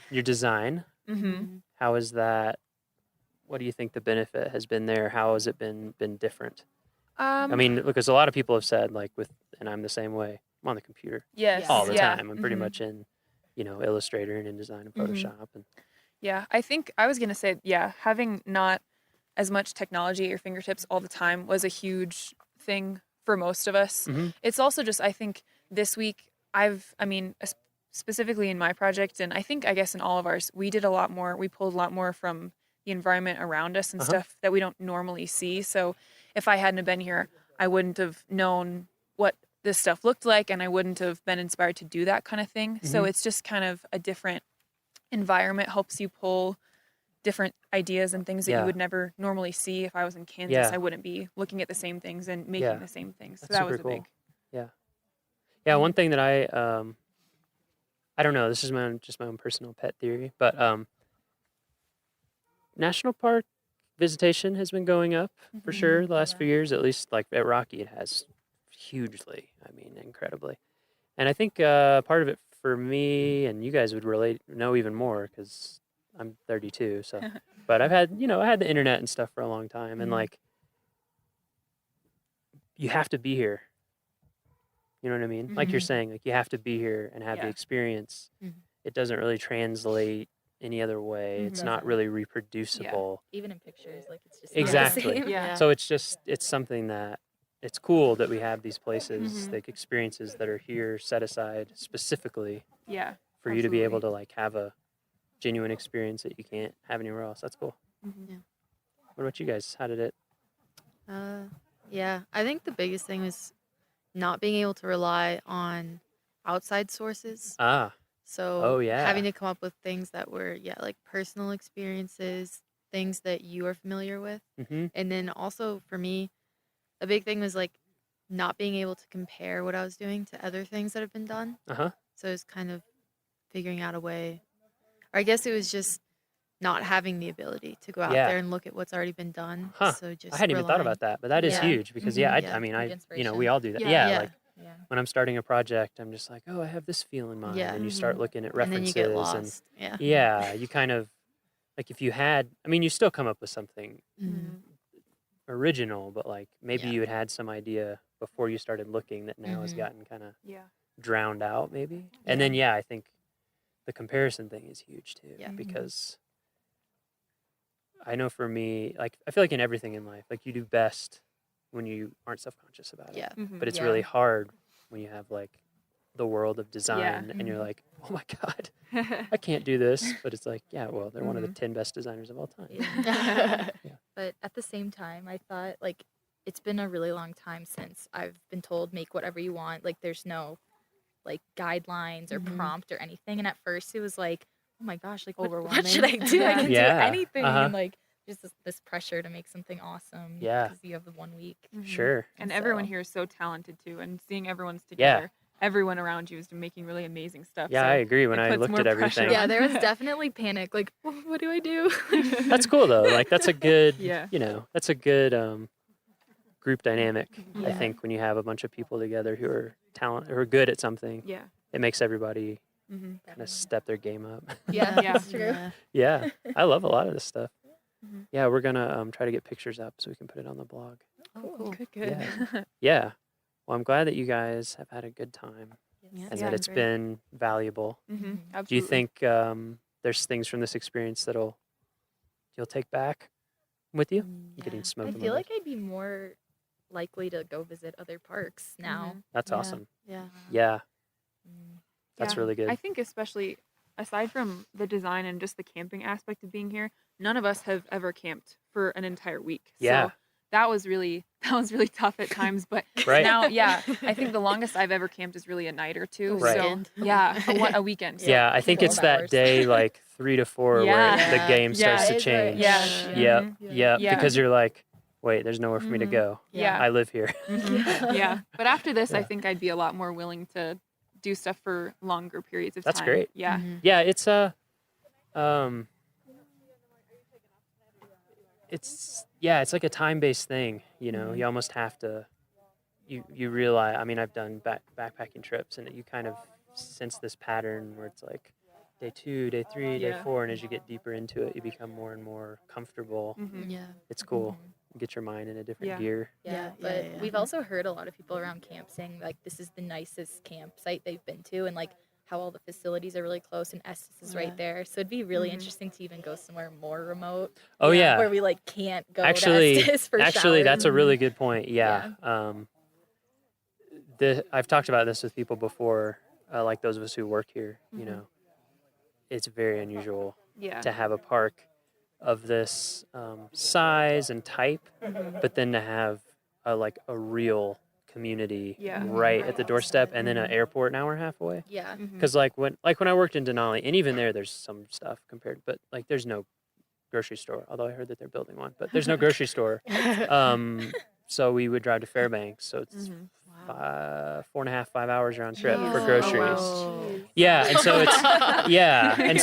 [SPEAKER 14] Your design, how is that? What do you think the benefit has been there? How has it been different? I mean, because a lot of people have said and I'm the same way. I'm on the computer all the time. I'm pretty much in, Illustrator and InDesign and Photoshop and
[SPEAKER 8] Yeah, I think I was going to say, having not as much technology at your fingertips all the time was a huge thing for most of us. It's also just, I think this week, specifically in my project, and I guess in all of ours, we pulled a lot more from the environment around us and stuff that we don't normally see. So if I hadn't have been here, I wouldn't have known what this stuff looked like, and I wouldn't have been inspired to do that kind of thing. So it's just kind of a different environment, helps you pull different ideas and things that you would never normally see. If I was in Kansas, I wouldn't be looking at the same things and making the same things. So
[SPEAKER 14] That's
[SPEAKER 8] that was
[SPEAKER 14] super
[SPEAKER 8] a big.
[SPEAKER 14] cool. Yeah. One thing that I don't know, this is my own personal pet theory, but national park visitation has been going up for sure the last few years, at least like at Rocky it has hugely, incredibly. And I think part of it for me, and you guys would know even more because I'm 32, so but I had the internet and stuff for a long time, and like you have to be here. You know what I mean? Like you're saying, like you have to be here and have the experience. It doesn't really translate any other way. It's not really reproducible.
[SPEAKER 9] Even in pictures, like it's just
[SPEAKER 14] Exactly.
[SPEAKER 9] Not the same.
[SPEAKER 14] So it's something that it's cool that we have these places, like experiences that are here set aside specifically for you to be able to like have a genuine experience that you can't have anywhere else. That's cool.
[SPEAKER 10] Yeah.
[SPEAKER 14] What about you guys? How did it?
[SPEAKER 10] Yeah, I think the biggest thing was not being able to rely on outside sources. So having to come up with things that were like personal experiences, things that you are familiar with. And then also for me, a big thing was like not being able to compare what I was doing to other things that have been done. So it was kind of figuring out a way, or I guess it was just not having the ability to go out
[SPEAKER 14] Yeah.
[SPEAKER 10] there and look at what's already been done.
[SPEAKER 14] Huh.
[SPEAKER 10] So just
[SPEAKER 14] I hadn't even thought
[SPEAKER 10] relying.
[SPEAKER 14] about that, but that is
[SPEAKER 10] Yeah.
[SPEAKER 14] huge because
[SPEAKER 10] Mhm.
[SPEAKER 14] I mean,
[SPEAKER 10] Need
[SPEAKER 14] we
[SPEAKER 10] inspiration.
[SPEAKER 14] all do that.
[SPEAKER 10] Yeah.
[SPEAKER 14] Yeah,
[SPEAKER 10] Yeah.
[SPEAKER 14] like when I'm starting a project, I'm just like, oh, I have this feel in mind,
[SPEAKER 10] Yeah.
[SPEAKER 14] and you start looking at
[SPEAKER 10] And then
[SPEAKER 14] references,
[SPEAKER 10] you get lost. Yeah.
[SPEAKER 14] yeah, you kind of like if you had, I mean, you still come up with something
[SPEAKER 10] Mhm.
[SPEAKER 14] original, but like maybe
[SPEAKER 10] Yeah.
[SPEAKER 14] you had some idea before you started looking that now has
[SPEAKER 10] Mhm.
[SPEAKER 14] gotten kind of
[SPEAKER 8] Yeah.
[SPEAKER 14] drowned out, maybe. And then I think the comparison thing is huge too,
[SPEAKER 10] Yeah.
[SPEAKER 14] because I know for me, like I feel like in everything in life, like you do best when you aren't self-conscious about it.
[SPEAKER 10] Yeah.
[SPEAKER 14] But it's
[SPEAKER 10] Yeah.
[SPEAKER 14] really hard when you have like the world of
[SPEAKER 8] Yeah.
[SPEAKER 14] design and you're like, oh my God, I can't do this. But it's like, yeah, well, they're one of the 10 best designers of all time.
[SPEAKER 9] Yeah.
[SPEAKER 14] Yeah.
[SPEAKER 9] But at the same time, I thought like it's been a really long time since I've been told make whatever you want. Like there's no like guidelines or
[SPEAKER 10] Mhm.
[SPEAKER 9] prompt or anything. And at first it was like, oh my gosh, like what
[SPEAKER 8] Overwhelming.
[SPEAKER 9] should I do? I can do
[SPEAKER 14] Yeah.
[SPEAKER 9] anything.
[SPEAKER 14] Uh-huh.
[SPEAKER 9] And like just this pressure to make something awesome.
[SPEAKER 14] Yeah.
[SPEAKER 9] Because you have the 1 week.
[SPEAKER 14] Sure.
[SPEAKER 8] And
[SPEAKER 9] So-
[SPEAKER 8] everyone here is so talented too, and seeing everyone's
[SPEAKER 14] Yeah.
[SPEAKER 8] together, everyone around you is making really amazing stuff.
[SPEAKER 14] Yeah,
[SPEAKER 8] so
[SPEAKER 14] I agree. When
[SPEAKER 8] it
[SPEAKER 14] I
[SPEAKER 8] puts
[SPEAKER 14] looked
[SPEAKER 8] more
[SPEAKER 14] at
[SPEAKER 8] pressure
[SPEAKER 14] everything,
[SPEAKER 9] Yeah,
[SPEAKER 8] on.
[SPEAKER 9] there was definitely panic. Like, what do I do?
[SPEAKER 14] that's cool though. Like that's a good,
[SPEAKER 8] Yeah.
[SPEAKER 14] you know, that's a good group dynamic. I
[SPEAKER 9] Yeah.
[SPEAKER 14] think when you have a bunch of people together who are who are good at something,
[SPEAKER 8] Yeah.
[SPEAKER 14] it makes everybody
[SPEAKER 8] Mm-hmm.
[SPEAKER 14] kind of step their game up.
[SPEAKER 9] Yeah,
[SPEAKER 8] Yeah.
[SPEAKER 9] that's true.
[SPEAKER 10] Yeah.
[SPEAKER 14] Yeah, I love a lot of this stuff.
[SPEAKER 8] Mhm.
[SPEAKER 14] Yeah, we're gonna try to get pictures up so we can put it on the blog.
[SPEAKER 8] Oh, cool. Good.
[SPEAKER 14] Yeah. Yeah. Well, I'm glad that you guys have had a good time
[SPEAKER 8] Yes.
[SPEAKER 14] and
[SPEAKER 8] Yeah,
[SPEAKER 14] that it's
[SPEAKER 8] great.
[SPEAKER 14] been valuable.
[SPEAKER 8] Mm-hmm. Absolutely.
[SPEAKER 14] Do you think there's things from this experience you'll take back with you? Getting
[SPEAKER 9] I
[SPEAKER 14] smoked.
[SPEAKER 9] feel like I'd be more likely to go visit other parks now.
[SPEAKER 14] That's
[SPEAKER 10] Yeah.
[SPEAKER 14] awesome.
[SPEAKER 10] Yeah.
[SPEAKER 14] Yeah, that's
[SPEAKER 8] Yeah.
[SPEAKER 14] really good.
[SPEAKER 8] I think especially aside from the design and just the camping aspect of being here, none of us have ever camped for an entire week.
[SPEAKER 14] Yeah.
[SPEAKER 8] So that was really tough at times, but
[SPEAKER 14] Right.
[SPEAKER 8] now, yeah, I think the longest I've ever camped is really a night or two.
[SPEAKER 14] Right.
[SPEAKER 8] So
[SPEAKER 10] Weekend.
[SPEAKER 8] yeah, a weekend. So.
[SPEAKER 14] Yeah, I think it's
[SPEAKER 9] 12
[SPEAKER 14] that
[SPEAKER 9] hours.
[SPEAKER 14] day like 3 to 4 where
[SPEAKER 8] Yeah.
[SPEAKER 14] the game
[SPEAKER 8] Yeah.
[SPEAKER 14] starts to
[SPEAKER 9] It's right.
[SPEAKER 14] change.
[SPEAKER 8] Yeah.
[SPEAKER 14] Yep.
[SPEAKER 8] Mhm.
[SPEAKER 14] Yep.
[SPEAKER 8] Yeah.
[SPEAKER 14] Because you're like, wait, there's nowhere for me to
[SPEAKER 8] Mhm.
[SPEAKER 14] go.
[SPEAKER 8] Yeah.
[SPEAKER 14] I live here.
[SPEAKER 8] Mhm. Yeah. But after this, I
[SPEAKER 14] Yeah.
[SPEAKER 8] think I'd be a lot more willing to do stuff for longer periods of
[SPEAKER 14] That's
[SPEAKER 8] time.
[SPEAKER 14] great.
[SPEAKER 8] Yeah.
[SPEAKER 14] Yeah, it's it's like a time-based thing, you know. You almost have to you realize, I mean, I've done backpacking trips and you kind of sense this pattern where it's like day 2, day 3, day
[SPEAKER 8] Yeah.
[SPEAKER 14] 4, and as you get deeper into it, you become more and more comfortable.
[SPEAKER 8] Mhm.
[SPEAKER 10] Yeah.
[SPEAKER 14] It's cool. You get your mind in a different
[SPEAKER 8] Yeah.
[SPEAKER 14] gear.
[SPEAKER 9] Yeah,
[SPEAKER 10] Yeah,
[SPEAKER 9] but
[SPEAKER 10] yeah, yeah.
[SPEAKER 9] we've also heard a lot of people around camp saying like this is the nicest campsite they've been to, and like how all the facilities are really close and Estes is
[SPEAKER 10] Yeah.
[SPEAKER 9] right there. So it'd be really
[SPEAKER 8] Mhm.
[SPEAKER 9] interesting to even go somewhere more remote.
[SPEAKER 14] Oh yeah.
[SPEAKER 9] where we like can't go
[SPEAKER 14] Actually,
[SPEAKER 9] to Estes for
[SPEAKER 14] actually,
[SPEAKER 9] showers.
[SPEAKER 14] that's a really good point. Yeah. I've talked about this with people before, like those of us who work here. You know, it's very unusual
[SPEAKER 8] Yeah.
[SPEAKER 14] to have a park of this size and type, but then to have a real community
[SPEAKER 8] Yeah.
[SPEAKER 14] right at the doorstep, and then an airport an hour and a half away.
[SPEAKER 9] Yeah.
[SPEAKER 8] Mhm.
[SPEAKER 14] Because when I worked in Denali, and even there's some stuff compared, but like there's no grocery store. Although I heard that they're building one, but there's no grocery store. So we would drive to Fairbanks. So it's
[SPEAKER 8] Mhm.
[SPEAKER 14] 4.5, 5 hours round trip for
[SPEAKER 10] Oh,
[SPEAKER 14] groceries.
[SPEAKER 10] wow.
[SPEAKER 14] Yeah, and so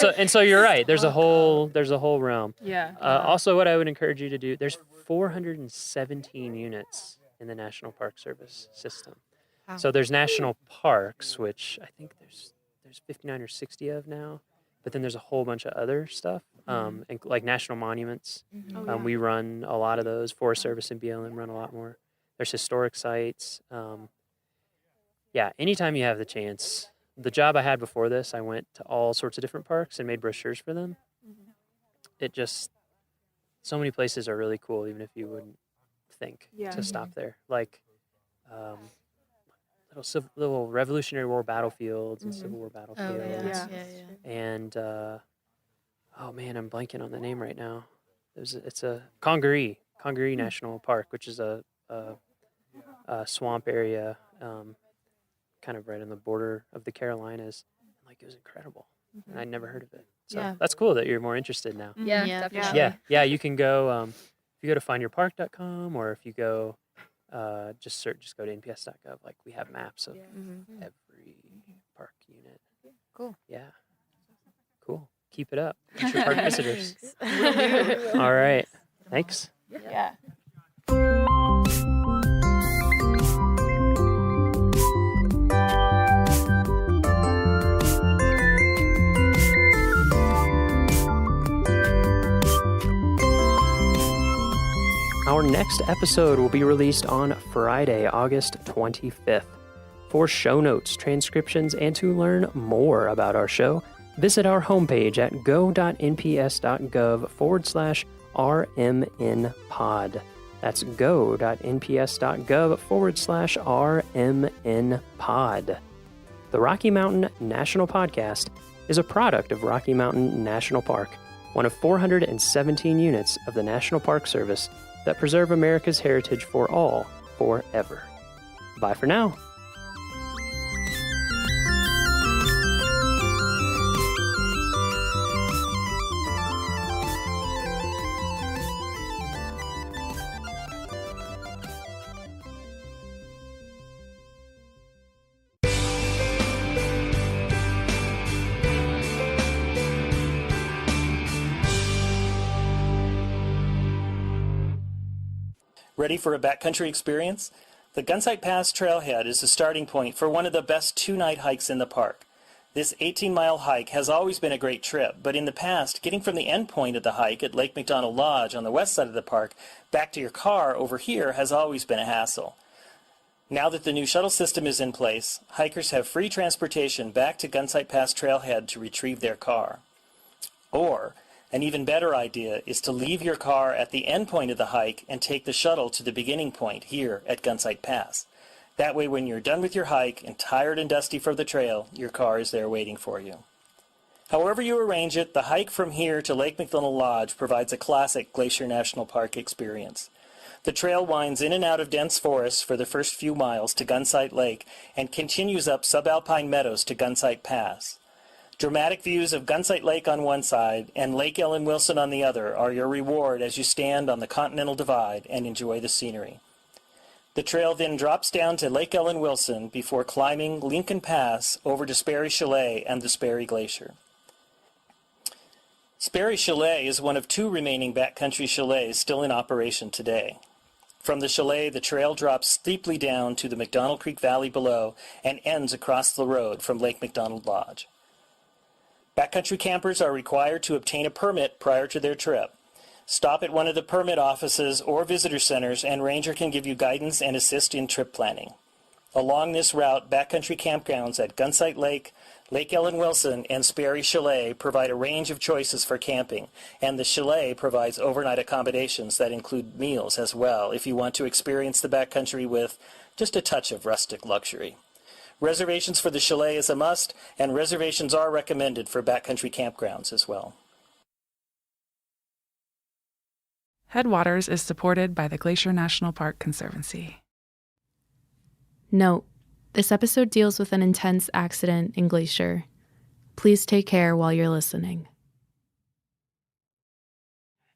[SPEAKER 14] it's and so you're right. There's a whole realm.
[SPEAKER 8] Yeah.
[SPEAKER 14] Also, what I would encourage you to do, there's 417 units in the National Park Service system.
[SPEAKER 10] Wow.
[SPEAKER 14] So there's national parks, which I think there's 59 or 60 of now, but then there's a whole bunch of other stuff, and like national monuments.
[SPEAKER 8] Oh, yeah.
[SPEAKER 14] We run a lot of those. Forest Service and BLM run a lot more. There's historic sites. Yeah, anytime you have the chance. The job I had before this, I went to all sorts of different parks and made brochures for them. It just, so many places are really cool, even if you wouldn't think
[SPEAKER 8] Yeah.
[SPEAKER 14] to stop there. Like little Revolutionary War battlefields and Civil War
[SPEAKER 10] Oh
[SPEAKER 14] battlefields.
[SPEAKER 10] yeah.
[SPEAKER 8] Yeah.
[SPEAKER 10] Yeah.
[SPEAKER 14] And oh man, I'm blanking on the name right now. It's a Congaree National Park, which is a swamp area, kind of right on the border of the Carolinas. Like it was incredible, and I'd never heard of it. So
[SPEAKER 10] Yeah.
[SPEAKER 14] that's cool that you're more interested now.
[SPEAKER 9] Yeah,
[SPEAKER 10] Yeah.
[SPEAKER 9] definitely.
[SPEAKER 14] Yeah, you can go if you go to findyourpark.com, or if you go just go to nps.gov. Like we have maps of every park unit.
[SPEAKER 8] Cool.
[SPEAKER 14] Yeah. Cool. Keep it up. Future park visitors.
[SPEAKER 8] Will do.
[SPEAKER 14] All right. Thanks.
[SPEAKER 8] Yeah.
[SPEAKER 14] Our next episode will be released on Friday, August 25th. For show notes, transcriptions, and to learn more about our show, visit our homepage at go.nps.gov/RMNpod. That's go.nps.gov/RMNpod. The Rocky Mountain National Podcast is a product of Rocky Mountain National Park, one of 417 units of the National Park Service that preserve America's heritage for all, forever. Bye for now.
[SPEAKER 18] Ready for a backcountry experience? The Gunsight Pass Trailhead is the starting point for one of the best two-night hikes in the park. This 18-mile hike has always been a great trip, but in the past, getting from the end point of the hike at Lake McDonald Lodge on the west side of the park back to your car over here has always been a hassle. Now that the new shuttle system is in place, hikers have free transportation back to Gunsight Pass Trailhead to retrieve their car. Or, an even better idea is to leave your car at the end point of the hike and take the shuttle to the beginning point here at Gunsight Pass. That way, when you're done with your hike and tired and dusty from the trail, your car is there waiting for you. However you arrange it, the hike from here to Lake McDonald Lodge provides a classic Glacier National Park experience. The trail winds in and out of dense forests for the first few miles to Gunsight Lake and continues up subalpine meadows to Gunsight Pass. Dramatic views of Gunsight Lake on one side and Lake Ellen Wilson on the other are your reward as you stand on the Continental Divide and enjoy the scenery. The trail then drops down to Lake Ellen Wilson before climbing Lincoln Pass over to Sperry Chalet and the Sperry Glacier. Sperry Chalet is one of two remaining backcountry chalets still in operation today. From the chalet, the trail drops steeply down to the McDonald Creek Valley below and ends across the road from Lake McDonald Lodge. Backcountry campers are required to obtain a permit prior to their trip. Stop at one of the permit offices or visitor centers and Ranger can give you guidance and assist in trip planning. Along this route, backcountry campgrounds at Gunsight Lake, Lake Ellen Wilson, and Sperry Chalet provide a range of choices for camping, and the chalet provides overnight accommodations that include meals as well if you want to experience the backcountry with just a touch of rustic luxury. Reservations for the chalet is a must, and reservations are recommended for backcountry campgrounds as well.
[SPEAKER 11] Headwaters is supported by the Glacier National Park Conservancy.
[SPEAKER 21] Note: this episode deals with an intense accident in Glacier. Please take care while you're listening.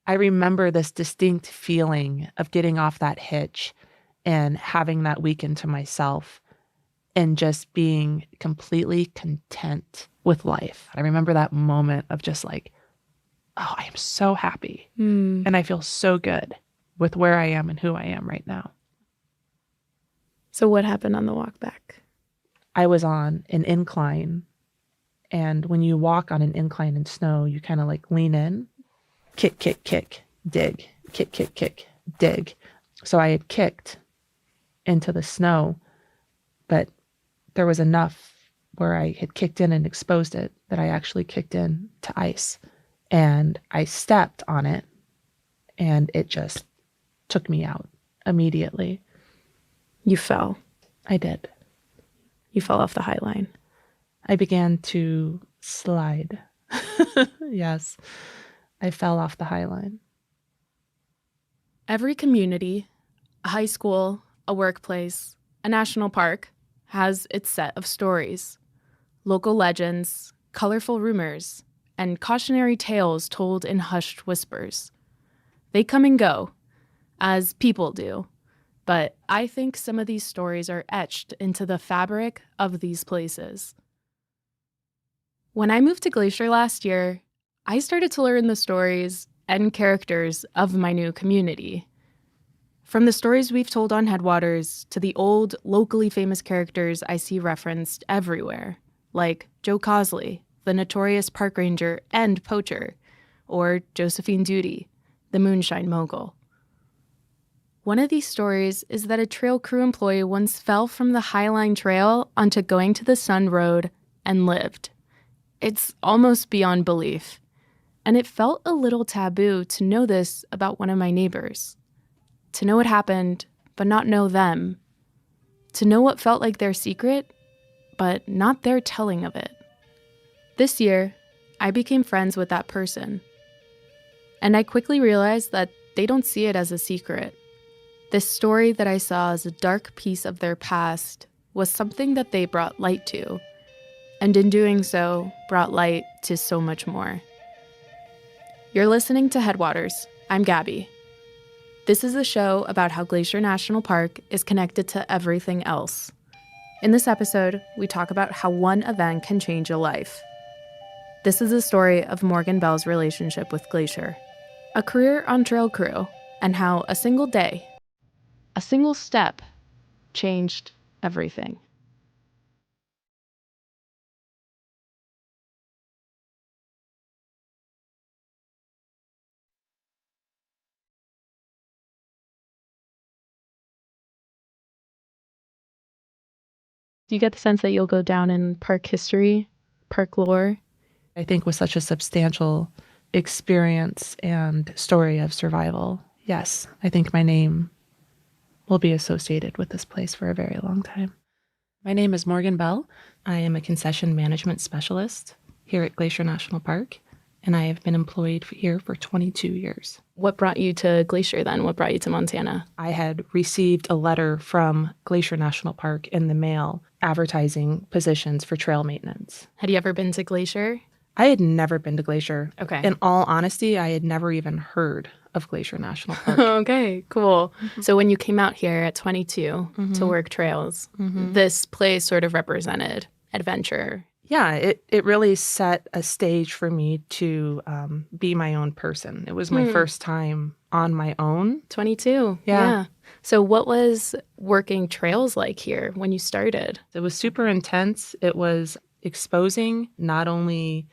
[SPEAKER 22] I remember this distinct feeling of getting off that hitch and having that weekend to myself and just being completely content with life. I remember that moment of just like, oh, I am so happy. And I feel so good with where I am and who I am right now.
[SPEAKER 21] So what happened on the walk back?
[SPEAKER 22] I was on an incline. And when you walk on an incline in snow, you kind of like lean in, kick, kick, kick, dig, kick, kick, kick, dig. So I had kicked into the snow, but there was enough where I had kicked in and exposed it that I actually kicked in to ice. And I stepped on it and it just took me out immediately.
[SPEAKER 21] You fell.
[SPEAKER 22] I did.
[SPEAKER 21] You fell off the high line.
[SPEAKER 22] I began to slide. Yes, I fell off the high line.
[SPEAKER 21] Every community, a high school, a workplace, a national park has its set of stories. Local legends, colorful rumors, and cautionary tales told in hushed whispers. They come and go, as people do, but I think some of these stories are etched into the fabric of these places. When I moved to Glacier last year, I started to learn the stories and characters of my new community. From the stories we've told on Headwaters to the old, locally famous characters I see referenced everywhere, like Joe Cosley, the notorious park ranger and poacher, or Josephine Duty, the moonshine mogul. One of these stories is that a trail crew employee once fell from the Highline Trail onto Going to the Sun Road and lived. It's almost beyond belief. And it felt a little taboo to know this about one of my neighbors. To know what happened, but not know them. To know what felt like their secret, but not their telling of it. This year, I became friends with that person. And I quickly realized that they don't see it as a secret. This story that I saw as a dark piece of their past was something that they brought light to, and in doing so, brought light to so much more. You're listening to Headwaters. I'm Gabby. This is a show about how Glacier National Park is connected to everything else. In this episode, we talk about how one event can change a life. This is the story of Morgan Bell's relationship with Glacier, a career on trail crew, and how a single day, a single step, changed everything. Do you get the sense that you'll go down in park history, park lore?
[SPEAKER 22] I think with such a substantial experience and story of survival, yes, I think my name will be associated with this place for a very long time. My name is Morgan Bell. I am a concession management specialist here at Glacier National Park, and I have been employed here for 22 years.
[SPEAKER 21] What brought you to Glacier then? What brought you to Montana?
[SPEAKER 22] I had received a letter from Glacier National Park in the mail advertising positions for trail maintenance.
[SPEAKER 21] Had you ever been to Glacier?
[SPEAKER 22] I had never been to Glacier.
[SPEAKER 21] Okay.
[SPEAKER 22] In all honesty, I had never even heard of Glacier National Park.
[SPEAKER 21] Okay, cool. Mm-hmm. So when you came out here at 22 to work trails, this place sort of represented adventure.
[SPEAKER 22] Yeah, it really set a stage for me to be my own person. It was my first time on my own.
[SPEAKER 21] 22. Yeah. So what was working trails like here when you started?
[SPEAKER 22] It was super intense. It was exposing not only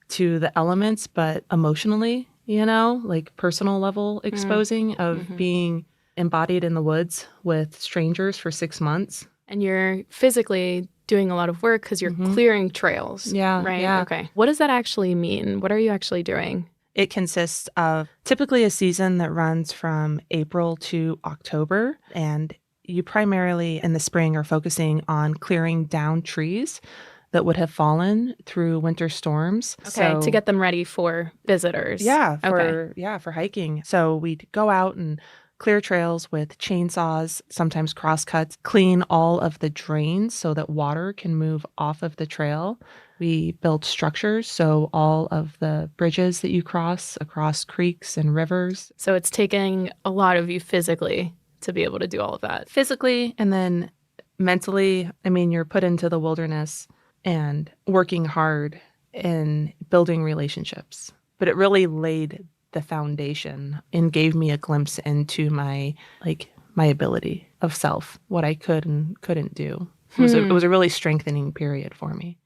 [SPEAKER 22] to the elements, but emotionally, like personal level exposing of being embodied in the woods with strangers for 6 months.
[SPEAKER 21] And you're physically doing a lot of work because you're clearing trails.
[SPEAKER 22] Yeah.
[SPEAKER 21] Right?
[SPEAKER 22] Yeah.
[SPEAKER 21] Okay. What does that actually mean? What are you actually doing?
[SPEAKER 22] It consists of typically a season that runs from April to October, and you primarily in the spring are focusing on clearing down trees that would have fallen through winter storms.
[SPEAKER 21] Okay, to get them ready for visitors.
[SPEAKER 22] Yeah, for hiking. So we'd go out and clear trails with chainsaws, sometimes crosscuts, clean all of the drains so that water can move off of the trail. We built structures, so all of the bridges that you cross across creeks and rivers.
[SPEAKER 21] So it's taking a lot of you physically to be able to do all of that.
[SPEAKER 22] Physically, and then mentally, you're put into the wilderness and working hard in building relationships. But it really laid the foundation and gave me a glimpse into my ability of self, what I could and couldn't do. It was a really strengthening period for me.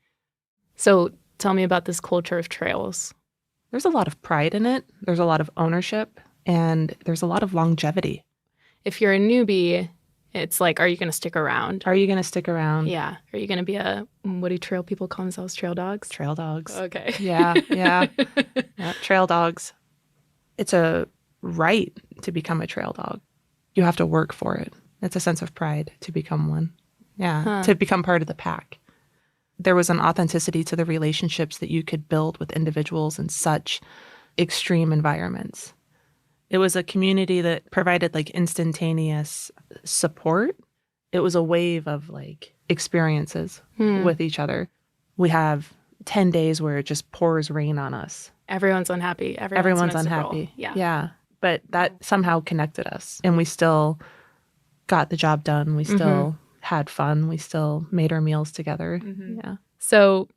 [SPEAKER 21] So tell me about this culture of trails.
[SPEAKER 22] There's a lot of pride in it. There's a lot of ownership, and there's a lot of longevity.
[SPEAKER 21] If you're a newbie, it's like, are you going to stick around?
[SPEAKER 22] Are you going to stick around?
[SPEAKER 21] Yeah. Are you going to be what do trail people call themselves? Trail dogs?
[SPEAKER 22] Trail dogs.
[SPEAKER 21] Okay.
[SPEAKER 22] Yeah. Trail dogs. It's a right to become a trail dog. You have to work for it. It's a sense of pride to become one. Yeah. To become part of the pack. There was an authenticity to the relationships that you could build with individuals in such extreme environments. It was a community that provided instantaneous support. It was a wave of experiences with each other. We have 10 days where it just pours rain on us.
[SPEAKER 21] Everyone's unhappy.
[SPEAKER 22] Everyone's unhappy. Yeah. But that somehow connected us, and we still got the job done. We still had fun. We still made our meals together. Yeah.
[SPEAKER 21] So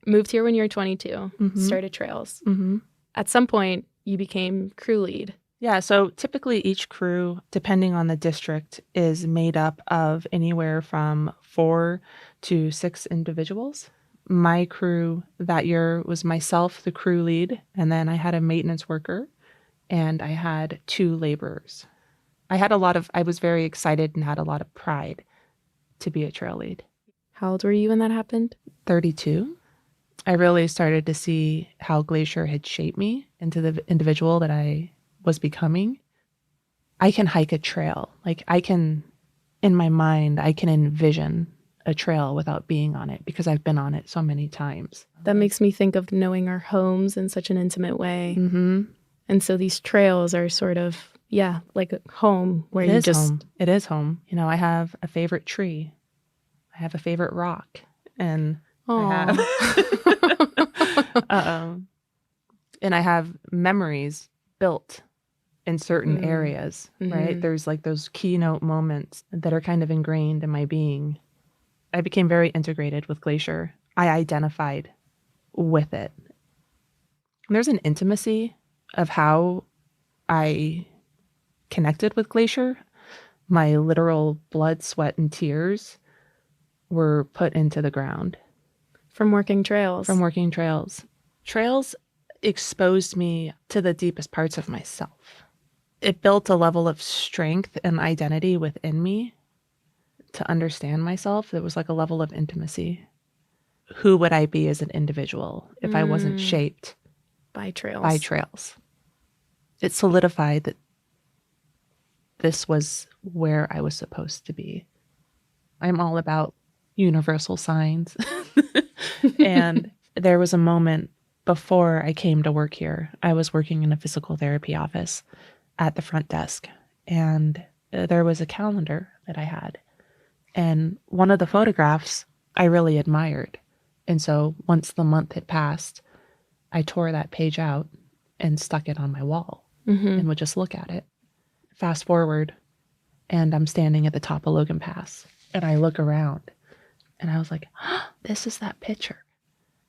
[SPEAKER 21] moved here when you were 22,
[SPEAKER 22] Mhm.
[SPEAKER 21] started trails.
[SPEAKER 22] Mm-hmm.
[SPEAKER 21] At some point, you became crew lead.
[SPEAKER 22] Yeah, so typically each crew, depending on the district, is made up of anywhere from 4 to 6 individuals. My crew that year was myself, the crew lead, and then I had a maintenance worker, and I had 2 laborers. I was very excited and had a lot of pride to be a trail lead.
[SPEAKER 21] How old were you when that happened?
[SPEAKER 22] 32. I really started to see how Glacier had shaped me into the individual that I was becoming. I can hike a trail. Like in my mind, I can envision a trail without being on it because I've been on it so many times.
[SPEAKER 21] That makes me think of knowing our homes in such an intimate way.
[SPEAKER 22] Mm-hmm.
[SPEAKER 21] And so these trails are sort of, like a home where
[SPEAKER 22] It
[SPEAKER 21] you
[SPEAKER 22] is
[SPEAKER 21] just...
[SPEAKER 22] home. It is home. You know, I have a favorite tree. I have a favorite rock. And I have and I have memories built in certain areas, right?
[SPEAKER 21] Mhm.
[SPEAKER 22] There's like those keynote moments that are kind of ingrained in my being. I became very integrated with Glacier. I identified with it. And there's an intimacy of how I connected with Glacier. My literal blood, sweat, and tears were put into the ground.
[SPEAKER 21] From working trails.
[SPEAKER 22] From working trails. Trails exposed me to the deepest parts of myself. It built a level of strength and identity within me to understand myself. It was like a level of intimacy. Who would I be as an individual if I wasn't shaped
[SPEAKER 21] by trails?
[SPEAKER 22] By trails. It solidified that this was where I was supposed to be. I'm all about universal signs. And there was a moment before I came to work here. I was working in a physical therapy office at the front desk, and there was a calendar that I had. And one of the photographs I really admired. And so once the month had passed, I tore that page out and stuck it on my wall and would just look at it. Fast forward, and I'm standing at the top of Logan Pass, and I look around, and I was like, this is that picture.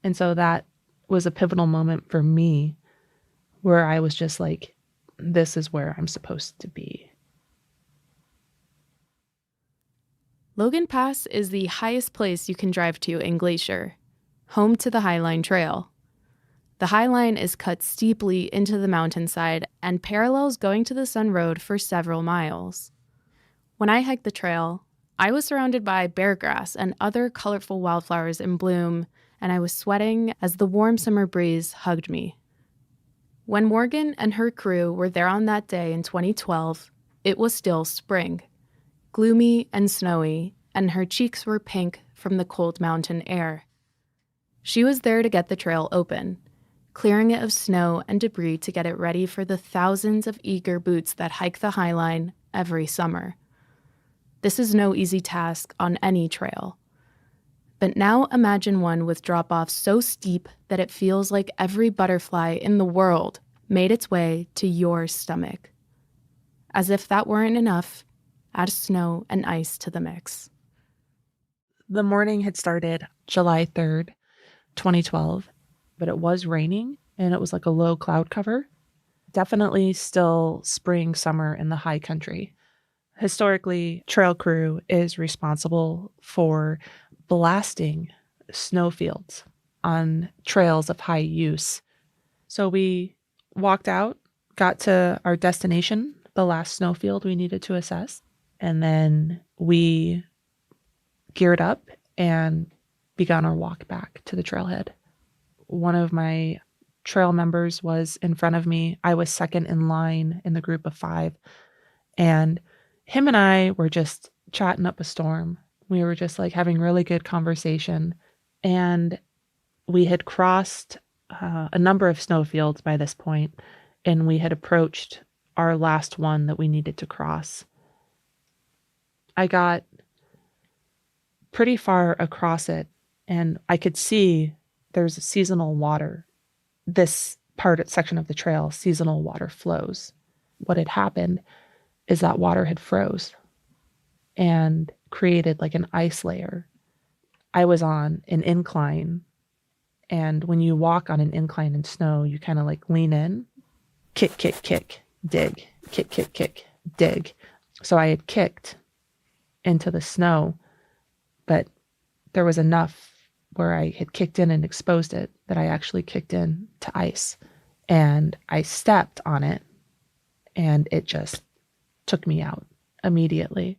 [SPEAKER 22] And so that was a pivotal moment for me where I was just like, this is where I'm supposed to be.
[SPEAKER 21] Logan Pass is the highest place you can drive to in Glacier, home to the Highline Trail. The Highline is cut steeply into the mountainside and parallels Going to the Sun Road for several miles. When I hiked the trail, I was surrounded by beargrass and other colorful wildflowers in bloom, and I was sweating as the warm summer breeze hugged me. When Morgan and her crew were there on that day in 2012, it was still spring, gloomy and snowy, and her cheeks were pink from the cold mountain air. She was there to get the trail open, clearing it of snow and debris to get it ready for the thousands of eager boots that hike the Highline every summer. This is no easy task on any trail. But now imagine one with drop-offs so steep that it feels like every butterfly in the world made its way to your stomach. As if that weren't enough, add snow and ice to the mix.
[SPEAKER 22] The morning had started July 3rd, 2012, but it was raining and it was like a low cloud cover. Definitely still spring, summer in the high country. Historically, trail crew is responsible for blasting snowfields on trails of high use. So we walked out, got to our destination, the last snowfield we needed to assess, and then we geared up and began our walk back to the trailhead. One of my trail members was in front of me. I was second in line in the group of 5. And him and I were just chatting up a storm. We were just like having really good conversation. And we had crossed a number of snowfields by this point, and we had approached our last one that we needed to cross. I got pretty far across it, and I could see there's seasonal water. This section of the trail, seasonal water flows. What had happened is that water had froze and created like an ice layer. I was on an incline, And when you walk on an incline in snow, you kind of like lean in, kick, kick, kick, dig, kick, kick, kick, dig. So I had kicked into the snow, but there was enough where I had kicked in and exposed it that I actually kicked in to ice. And I stepped on it and it just took me out immediately.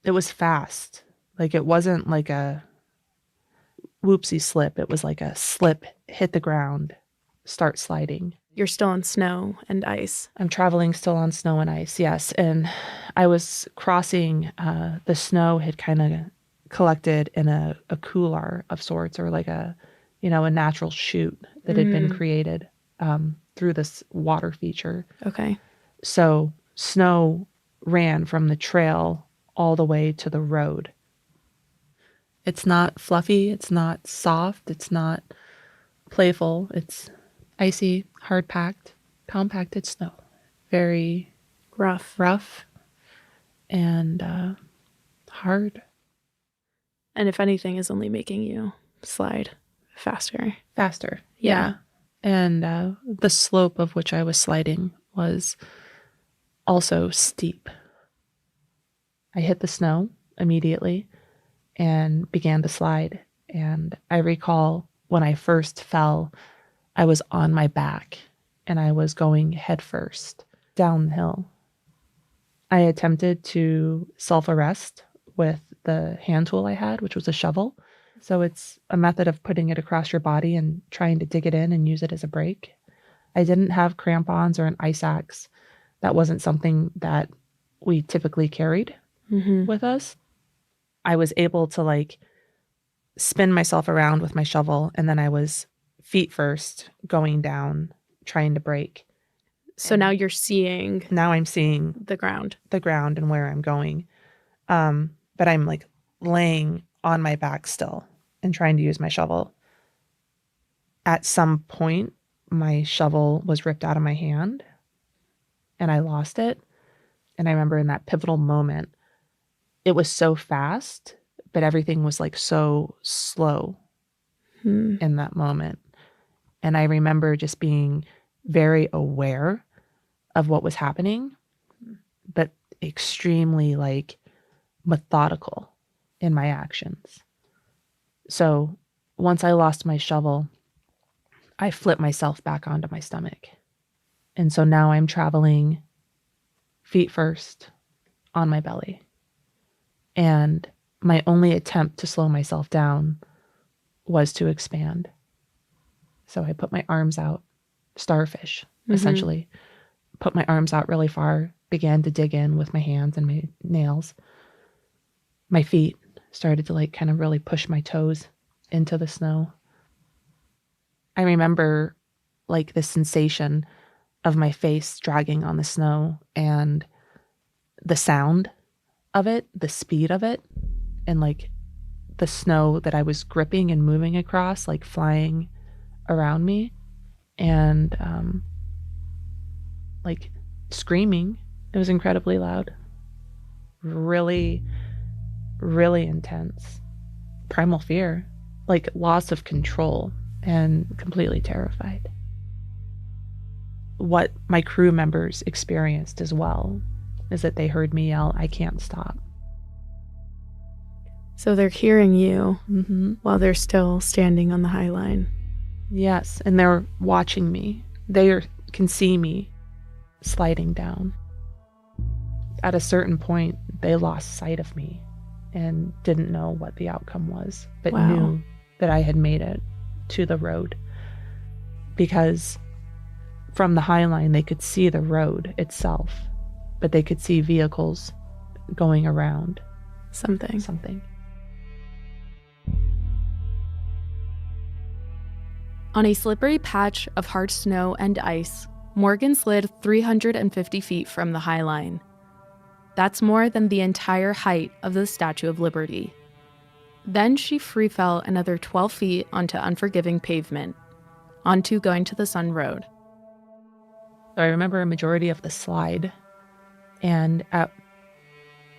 [SPEAKER 22] It was fast. Like it wasn't like a whoopsie slip. It was like a slip, hit the ground, start sliding.
[SPEAKER 21] You're still on snow and ice.
[SPEAKER 22] I'm traveling still on snow and ice, yes. And I was crossing, the snow had kind of collected in a couloir of sorts, or like a natural chute that had been created through this water feature.
[SPEAKER 21] Okay.
[SPEAKER 22] So snow ran from the trail all the way to the road. It's not fluffy, it's not soft, it's not playful, it's icy, hard-packed, compacted snow. Very rough, and hard.
[SPEAKER 21] And if anything, is only making you slide faster.
[SPEAKER 22] Faster,
[SPEAKER 21] Yeah.
[SPEAKER 22] And the slope of which I was sliding was also steep. I hit the snow immediately and began to slide. And I recall when I first fell, I was on my back and I was going headfirst down the hill. I attempted to self-arrest with the hand tool I had, which was a shovel. So it's a method of putting it across your body and trying to dig it in and use it as a brake. I didn't have crampons or an ice axe. That wasn't something that we typically carried with us. I was able to like spin myself around with my shovel, and then I was feet first going down, trying to brake.
[SPEAKER 21] So now you're seeing.
[SPEAKER 22] Now I'm seeing
[SPEAKER 21] the ground
[SPEAKER 22] and where I'm going. But I'm like laying on my back still and trying to use my shovel. At some point, my shovel was ripped out of my hand and I lost it. And I remember in that pivotal moment, it was so fast, but everything was like so slow in that moment. And I remember just being very aware of what was happening, but extremely like methodical in my actions. So once I lost my shovel, I flipped myself back onto my stomach. And so now I'm traveling feet first on my belly. And my only attempt to slow myself down was to expand. So I put my arms out, starfish, essentially. Put my arms out really far, began to dig in with my hands and my nails. My feet started to like kind of really push my toes into the snow. I remember like the sensation of my face dragging on the snow and the sound of it, the speed of it, and like the snow that I was gripping and moving across, like flying around me, and like screaming. It was incredibly loud. Really, really intense. Primal fear, like loss of control, and completely terrified. What my crew members experienced as well is that they heard me yell, "I can't stop."
[SPEAKER 21] So they're hearing you while they're still standing on the high line.
[SPEAKER 22] Yes, and they're watching me. They can see me sliding down. At a certain point, they lost sight of me and didn't know what the outcome was, but knew that I had made it to the road. Because from the high line, they could see the road itself, but they could see vehicles going around. Something.
[SPEAKER 21] On a slippery patch of hard snow and ice, Morgan slid 350 feet from the high line. That's more than the entire height of the Statue of Liberty. Then she free fell another 12 feet onto unforgiving pavement, onto Going to the Sun Road.
[SPEAKER 22] So I remember a majority of the slide, and at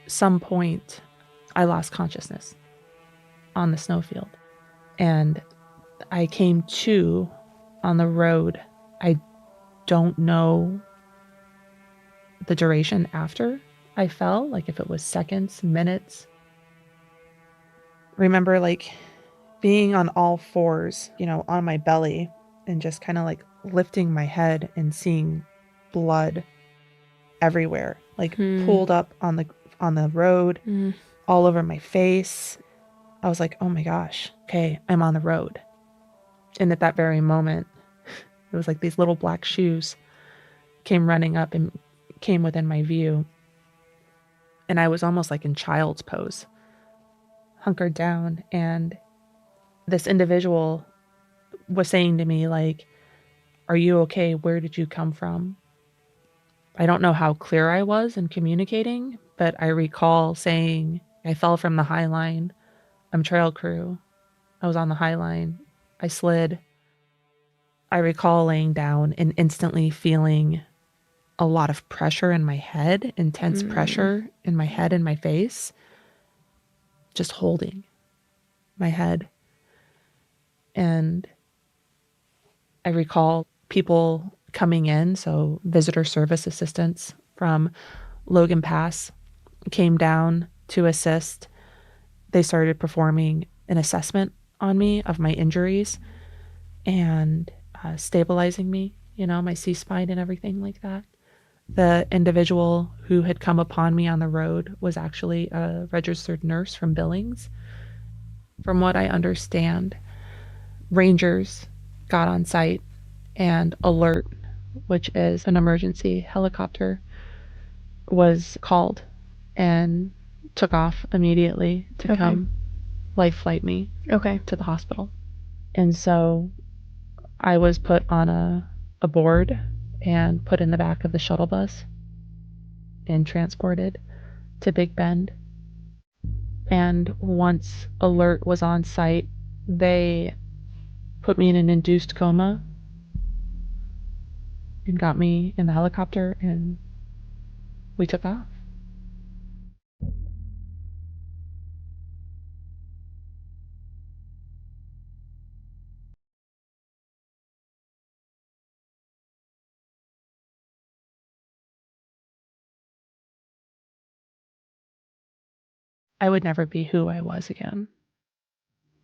[SPEAKER 22] some point, I lost consciousness on the snowfield. And I came to on the road. I don't know the duration after I fell, like if it was seconds, minutes. Remember like being on all fours, you know, on my belly and just kind of like lifting my head and seeing blood everywhere, like pooled up on the road, all over my face. I was like, oh my gosh, okay, I'm on the road. And at that very moment, it was like these little black shoes came running up and came within my view. And I was almost like in child's pose, hunkered down. And this individual was saying to me, like, are you okay? Where did you come from? I don't know how clear I was in communicating, but I recall saying, I fell from the high line. I'm trail crew. I was on the high line. I slid. I recall laying down and instantly feeling a lot of pressure in my head, intense pressure in my head and my face, just holding my head. And I recall people coming in, so visitor service assistants from Logan Pass came down to assist. They started performing an assessment on me of my injuries and stabilizing me, you know, my C-spine and everything like that. The individual who had come upon me on the road was actually a registered nurse from Billings. From what I understand, rangers got on site and alert, which is an emergency helicopter, was called and took off immediately to come life flight me to the hospital. And so I was put on a board and put in the back of the shuttle bus and transported to Big Bend. And once alert was on site, they put me in an induced coma and got me in the helicopter, and we took off. I would never be who I was again.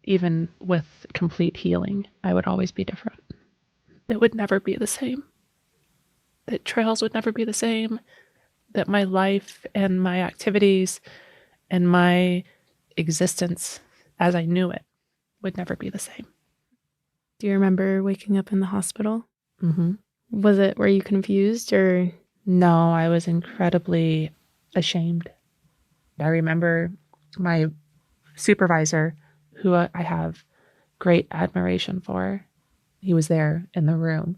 [SPEAKER 22] Even with complete healing, I would always be different. It would never be the same. That trails would never be the same. That my life and my activities and my existence as I knew it would never be the same.
[SPEAKER 21] Do you remember waking up in the hospital?
[SPEAKER 22] Mm-hmm.
[SPEAKER 21] Were you confused or?
[SPEAKER 22] No, I was incredibly ashamed. I remember my supervisor, who I have great admiration for, he was there in the room.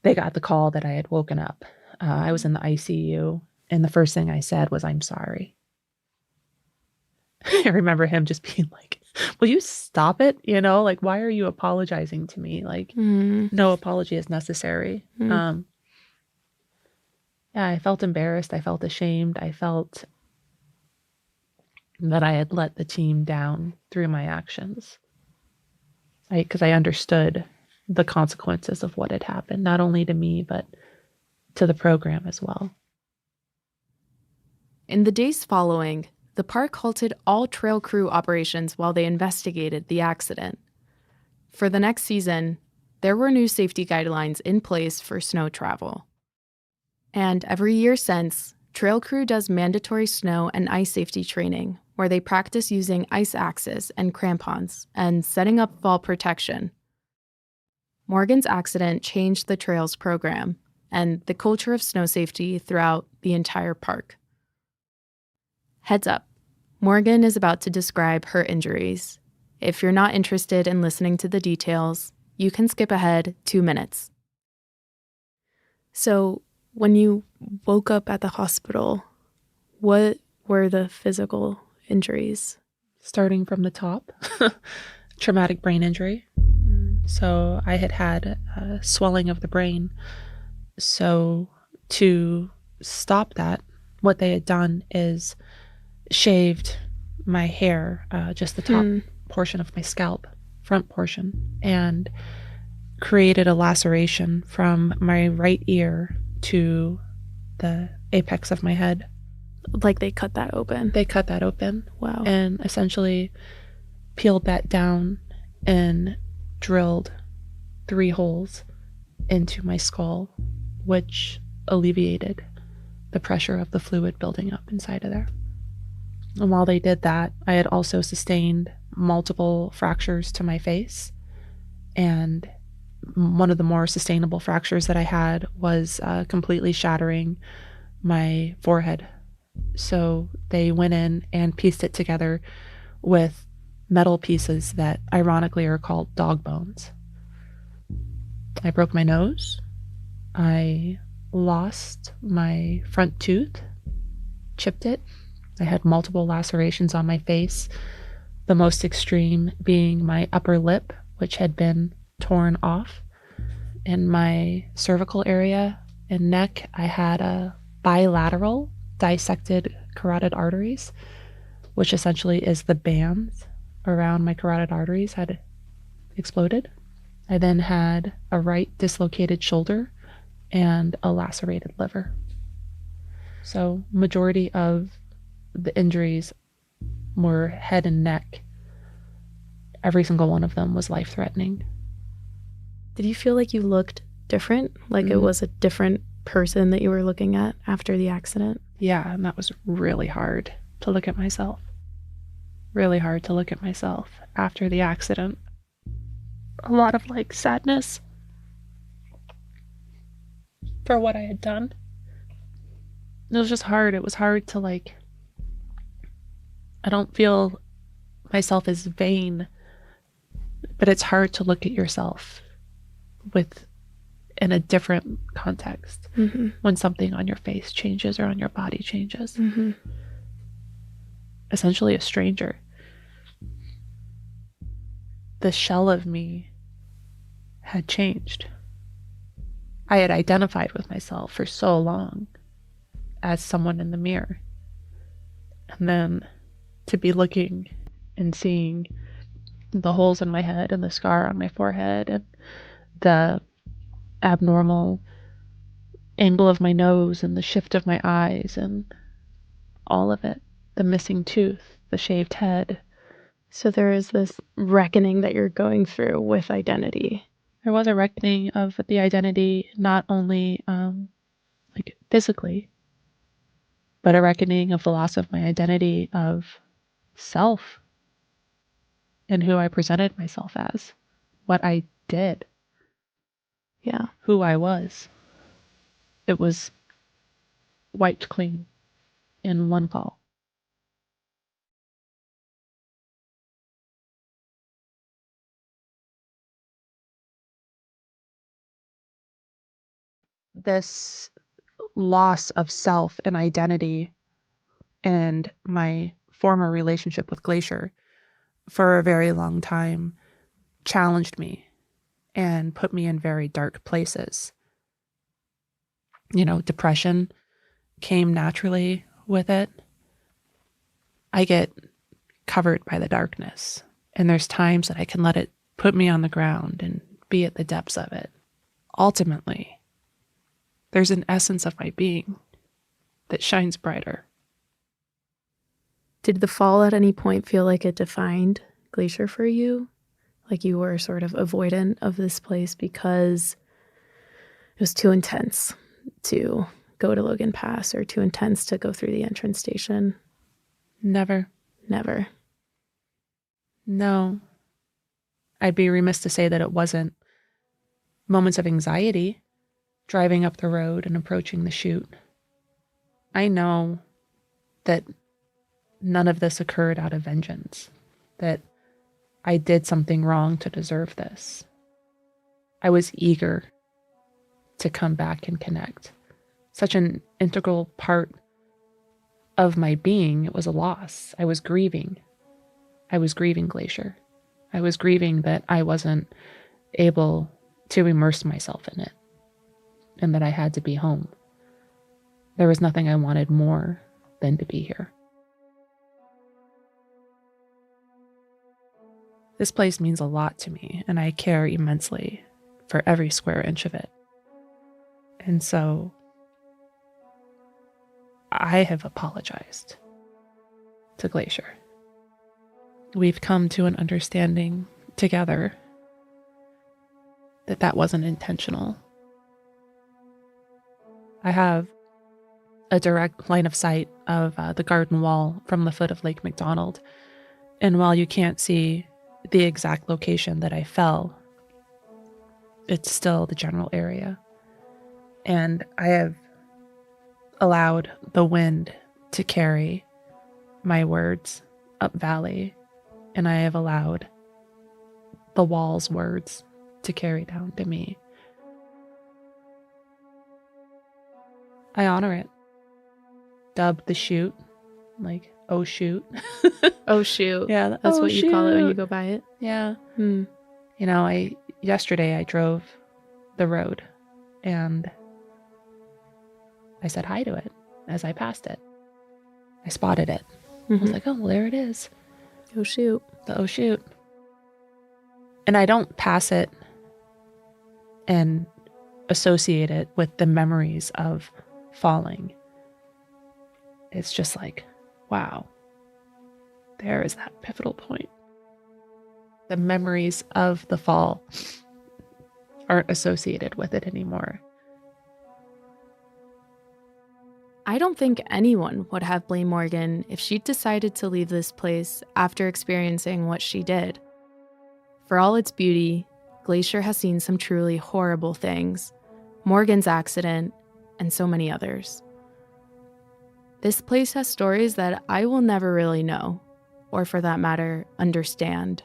[SPEAKER 22] They got the call that I had woken up. I was in the ICU, and the first thing I said was, I'm sorry. I remember him just being like, will you stop it? You know, like, why are you apologizing to me? Like, no apology is necessary. Yeah, I felt embarrassed. I felt ashamed. I felt that I had let the team down through my actions. Because I understood the consequences of what had happened, not only to me, but to the program as well.
[SPEAKER 21] In the days following, the park halted all trail crew operations while they investigated the accident. For the next season, there were new safety guidelines in place for snow travel. And every year since, trail crew does mandatory snow and ice safety training, where they practice using ice axes and crampons and setting up fall protection. Morgan's accident changed the trails program and the culture of snow safety throughout the entire park. Heads up, Morgan is about to describe her injuries. If you're not interested in listening to the details, you can skip ahead 2 minutes. So, when you woke up at the hospital, what were the physical injuries?
[SPEAKER 22] Starting from the top, traumatic brain injury. So I had swelling of the brain. So to stop that, what they had done is shaved my hair, just the top portion of my scalp front portion, and created a laceration from my right ear to the apex of my head.
[SPEAKER 21] Like they cut that open?
[SPEAKER 22] They cut that open.
[SPEAKER 21] Wow.
[SPEAKER 22] And essentially peeled that down and drilled 3 holes into my skull, which alleviated the pressure of the fluid building up inside of there. And while they did that, I had also sustained multiple fractures to my face. And one of the more sustainable fractures that I had was completely shattering my forehead. So they went in and pieced it together with metal pieces that ironically are called dog bones. I broke my nose. I lost my front tooth, chipped it. I had multiple lacerations on my face, the most extreme being my upper lip, which had been torn off. In my cervical area and neck, I had a bilateral dissected carotid arteries, which essentially is the bands around my carotid arteries had exploded. I then had a right dislocated shoulder and a lacerated liver. So majority of the injuries were head and neck. Every single one of them was life-threatening.
[SPEAKER 21] Did you feel like you looked different? Like it was a different person that you were looking at after the accident?
[SPEAKER 22] Yeah, and that was really hard to look at myself. Really hard to look at myself after the accident. A lot of like sadness for what I had done. It was just hard. It was hard to like, I don't feel myself as vain, but it's hard to look at yourself in a different context when something on your face changes or on your body changes. Essentially a stranger. The shell of me had changed. I had identified with myself for so long as someone in the mirror. And then to be looking and seeing the holes in my head and the scar on my forehead and the abnormal angle of my nose and the shift of my eyes and all of it, the missing tooth, the shaved head.
[SPEAKER 21] So there is this reckoning that you're going through with identity.
[SPEAKER 22] There was a reckoning of the identity, not only like physically, but a reckoning of the loss of my identity of self and who I presented myself as, what I did.
[SPEAKER 21] Yeah.
[SPEAKER 22] Who I was. It was wiped clean in one call. This loss of self and identity and my former relationship with Glacier for a very long time challenged me and put me in very dark places. You know, depression came naturally with it. I get covered by the darkness, and there's times that I can let it put me on the ground and be at the depths of it. Ultimately, there's an essence of my being that shines brighter.
[SPEAKER 21] Did the fall at any point feel like it defined Glacier for you? Like you were sort of avoidant of this place because it was too intense to go to Logan Pass or too intense to go through the entrance station?
[SPEAKER 22] Never.
[SPEAKER 21] Never.
[SPEAKER 22] No. I'd be remiss to say that it wasn't moments of anxiety driving up the road and approaching the chute. I know that none of this occurred out of vengeance, that I did something wrong to deserve this. I was eager to come back and connect. Such an integral part of my being, it was a loss. I was grieving. I was grieving Glacier. I was grieving that I wasn't able to immerse myself in it and that I had to be home. There was nothing I wanted more than to be here. This place means a lot to me, and I care immensely for every square inch of it. And so I have apologized to Glacier. We've come to an understanding together that that wasn't intentional. I have a direct line of sight of the garden wall from the foot of Lake McDonald. And while you can't see the exact location that I fell, it's still the general area. And I have allowed the wind to carry my words up valley, and I have allowed the wall's words to carry down to me. I honor it. Dubbed the chute, like, oh shoot.
[SPEAKER 21] Oh shoot.
[SPEAKER 22] Yeah,
[SPEAKER 21] That's
[SPEAKER 22] oh,
[SPEAKER 21] what you call it when you
[SPEAKER 22] shoot.
[SPEAKER 21] go by it.
[SPEAKER 22] Yeah.
[SPEAKER 21] Hmm.
[SPEAKER 22] You know, yesterday I drove the road and I said hi to it as I passed it. I spotted it. I was like, oh, well, there it is.
[SPEAKER 21] Oh shoot.
[SPEAKER 22] The oh shoot. And I don't pass it and associate it with the memories of falling. It's just like, wow, there is that pivotal point. The memories of the fall aren't associated with it anymore.
[SPEAKER 21] I don't think anyone would have blamed Morgan if she decided to leave this place after experiencing what she did. For all its beauty, Glacier has seen some truly horrible things, Morgan's accident, and so many others. This place has stories that I will never really know, or for that matter, understand.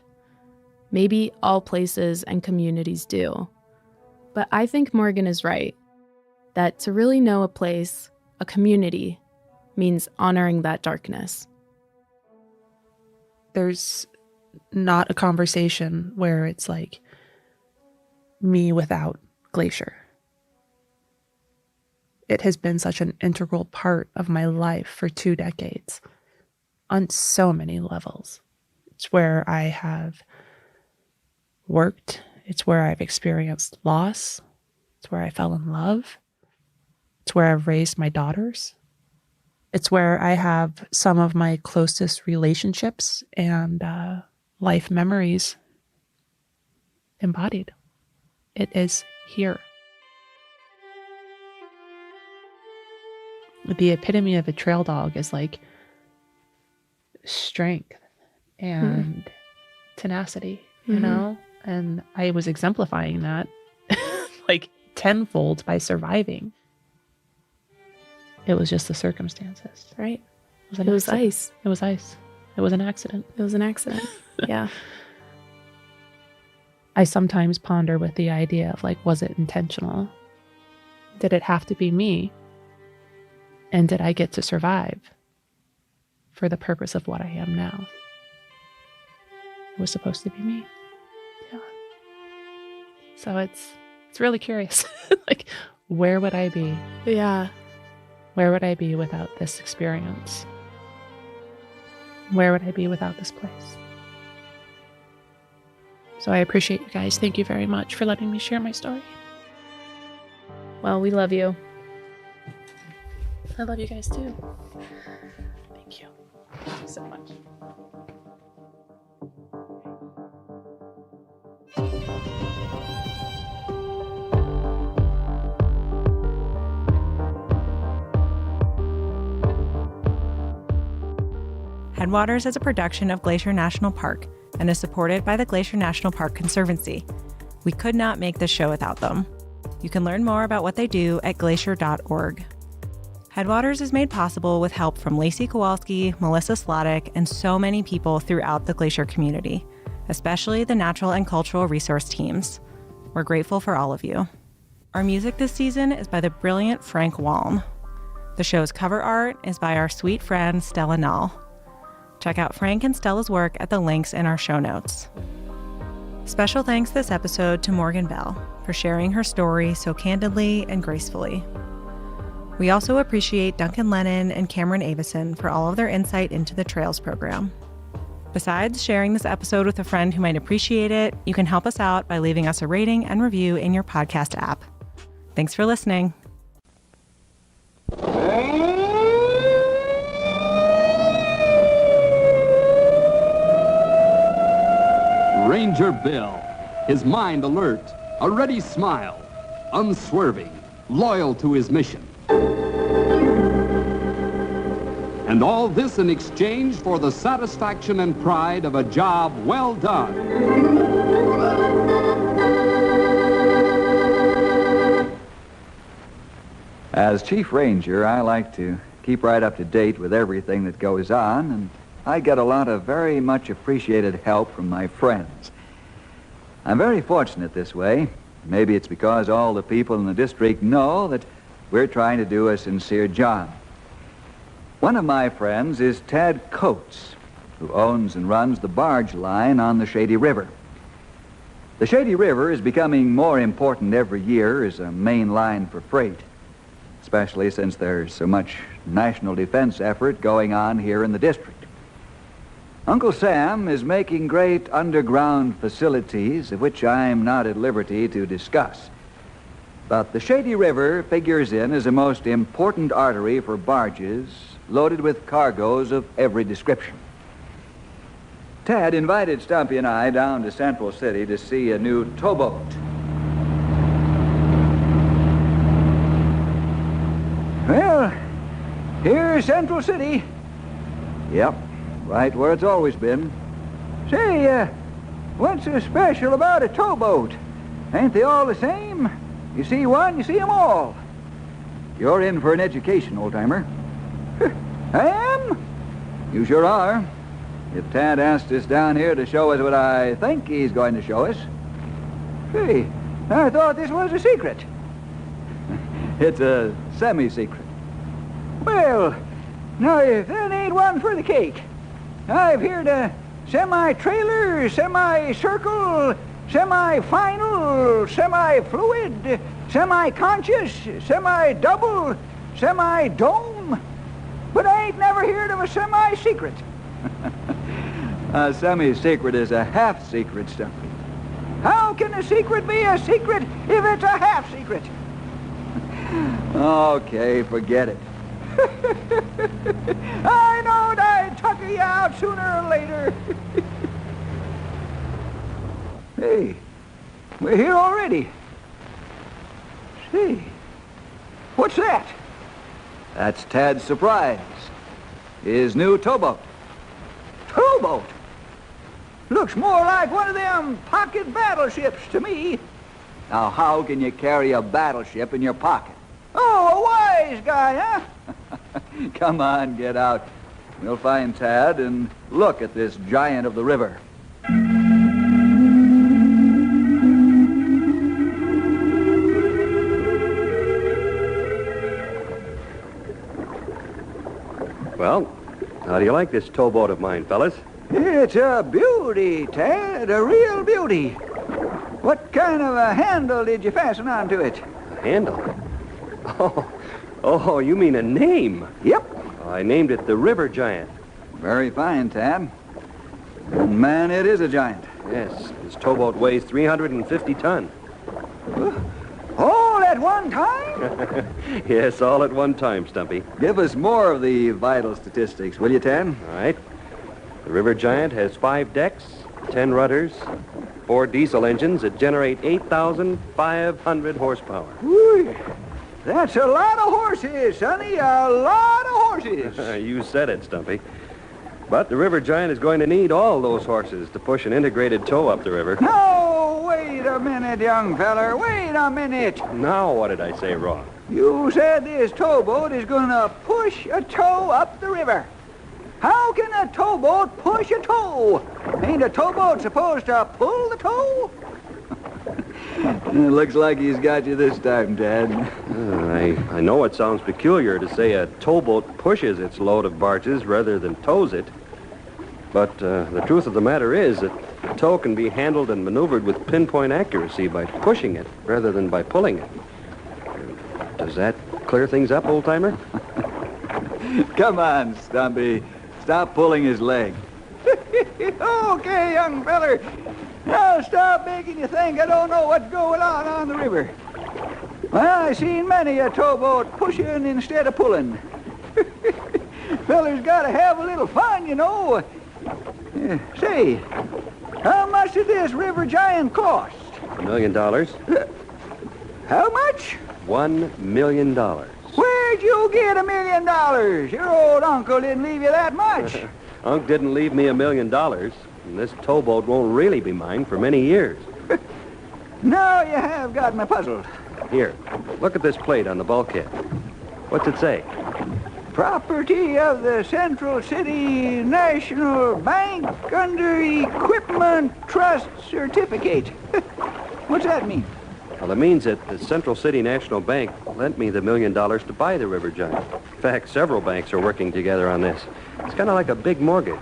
[SPEAKER 21] Maybe all places and communities do. But I think Morgan is right, that to really know a place, a community, means honoring that darkness.
[SPEAKER 22] There's not a conversation where it's like me without Glacier. It has been such an integral part of my life for 2 decades on so many levels. It's where I have worked. It's where I've experienced loss. It's where I fell in love. It's where I've raised my daughters. It's where I have some of my closest relationships and life memories embodied. It is here. The epitome of a trail dog is like strength and tenacity, you know? And I was exemplifying that like tenfold by surviving. It was just the circumstances.
[SPEAKER 21] Right.
[SPEAKER 22] It was ice. It was ice. It was an accident.
[SPEAKER 21] It was an accident. Yeah.
[SPEAKER 22] I sometimes ponder with the idea of like, was it intentional? Did it have to be me? And did I get to survive for the purpose of what I am now? It was supposed to be me. Yeah. So it's really curious. Like, where would I be?
[SPEAKER 21] Yeah.
[SPEAKER 22] Where would I be without this experience? Where would I be without this place? So I appreciate you guys. Thank you very much for letting me share my story.
[SPEAKER 21] Well, we love you.
[SPEAKER 22] I love you guys too. Thank you. Thank you so much.
[SPEAKER 5] Headwaters is a production of Glacier National Park and is supported by the Glacier National Park Conservancy. We could not make this show without them. You can learn more about what they do at glacier.org. Headwaters is made possible with help from Lacey Kowalski, Melissa Slottick, and so many people throughout the Glacier community, especially the natural and cultural resource teams. We're grateful for all of you. Our music this season is by the brilliant Frank Walm. The show's cover art is by our sweet friend Stella Nall. Check out Frank and Stella's work at the links in our show notes. Special thanks this episode to Morgan Bell for sharing her story so candidly and gracefully. We also appreciate Duncan Lennon and Cameron Avison for all of their insight into the Trails program. Besides sharing this episode with a friend who might appreciate it, you can help us out by leaving us a rating and review in your podcast app. Thanks for listening.
[SPEAKER 7] Ranger Bill, his mind alert, a ready smile, unswerving, loyal to his mission. And all this in exchange for the satisfaction and pride of a job well done.
[SPEAKER 12] As Chief Ranger, I like to keep right up to date with everything that goes on, and I get a lot of very much appreciated help from my friends. I'm very fortunate this way. Maybe it's because all the people in the district know that we're trying to do a sincere job. One of my friends is Tad Coates, who owns and runs the barge line on the Shady River. The Shady River is becoming more important every year as a main line for freight, especially since there's so much national defense effort going on here in the district. Uncle Sam is making great underground facilities, of which I'm not at liberty to discuss. But the Shady River figures in as a most important artery for barges loaded with cargoes of every description. Tad invited Stumpy and I down to Central City to see a new towboat. Well, here's Central City. Yep, right where it's always been. Say, what's so special about a towboat? Ain't they all the same? You see one, you see them all. You're in for an education, old-timer. I am? You sure are. If Tad asked us down here to show us what I think he's going to show us. Hey, I thought this was a secret. It's a semi-secret. Well, now if that ain't one for the cake. I've heard a semi-trailer, semi-circle, semi-final, semi-fluid, semi-conscious, semi-double, semi-dome. But I ain't never heard of a semi-secret. A semi-secret is a half-secret, Stumpy. How can a secret be a secret if it's a half-secret? Okay, forget it. I knowed I'd tucker you out sooner or later. Hey, we're here already. See, what's that? That's Tad's surprise. His new towboat. Towboat? Looks more like one of them pocket battleships to me. Now, how can you carry a battleship in your pocket? Oh, a wise guy, huh? Come on, get out. We'll find Tad and look at this giant of the river.
[SPEAKER 13] Well, how do you like this towboat of mine, fellas?
[SPEAKER 12] It's a beauty, Tad, a real beauty. What kind of a handle did you fasten onto it?
[SPEAKER 13] A handle? Oh, you mean a name?
[SPEAKER 12] Yep.
[SPEAKER 13] I named it the River Giant.
[SPEAKER 12] Very fine, Tad. And man, it is a giant.
[SPEAKER 13] Yes, this towboat weighs 350 tons.
[SPEAKER 12] All at one time?
[SPEAKER 13] Yes, all at one time, Stumpy.
[SPEAKER 12] Give us more of the vital statistics, will you, Tad?
[SPEAKER 13] All right. The River Giant has 5 decks, 10 rudders, 4 diesel engines that generate 8,500 horsepower.
[SPEAKER 12] Whee! That's a lot of horses, Sonny, a lot of horses.
[SPEAKER 13] You said it, Stumpy. But the River Giant is going to need all those horses to push an integrated tow up the river.
[SPEAKER 12] No, wait a minute, young feller, wait a minute.
[SPEAKER 13] Now, what did I say wrong?
[SPEAKER 12] You said this towboat is going to push a tow up the river. How can a towboat push a tow? Ain't a towboat supposed to pull the tow? It looks like he's got you this time, Tad.
[SPEAKER 13] I know it sounds peculiar to say a towboat pushes its load of barges rather than tows it. But the truth of the matter is that a tow can be handled and maneuvered with pinpoint accuracy by pushing it rather than by pulling it. Does that clear things up, old-timer?
[SPEAKER 12] Come on, Stumpy. Stop pulling his leg. Okay, young feller. Now stop making you think I don't know what's going on the river. Well, I seen many a towboat pushing instead of pulling. Feller's got to have a little fun, you know. Say, how much did this river giant cost?
[SPEAKER 13] $1 million.
[SPEAKER 12] How much?
[SPEAKER 13] $1 million.
[SPEAKER 12] Where'd you get $1 million? Your old uncle didn't leave you that much.
[SPEAKER 13] Unc didn't leave me $1 million, and this towboat won't really be mine for many years.
[SPEAKER 12] Now you have got me puzzled.
[SPEAKER 13] Here, look at this plate on the bulkhead. What's it say?
[SPEAKER 12] Property of the Central City National Bank under Equipment Trust Certificate. What's that mean?
[SPEAKER 13] Well, it means that the Central City National Bank lent me the $1 million to buy the River Giant. In fact, several banks are working together on this. It's kind of like a big mortgage.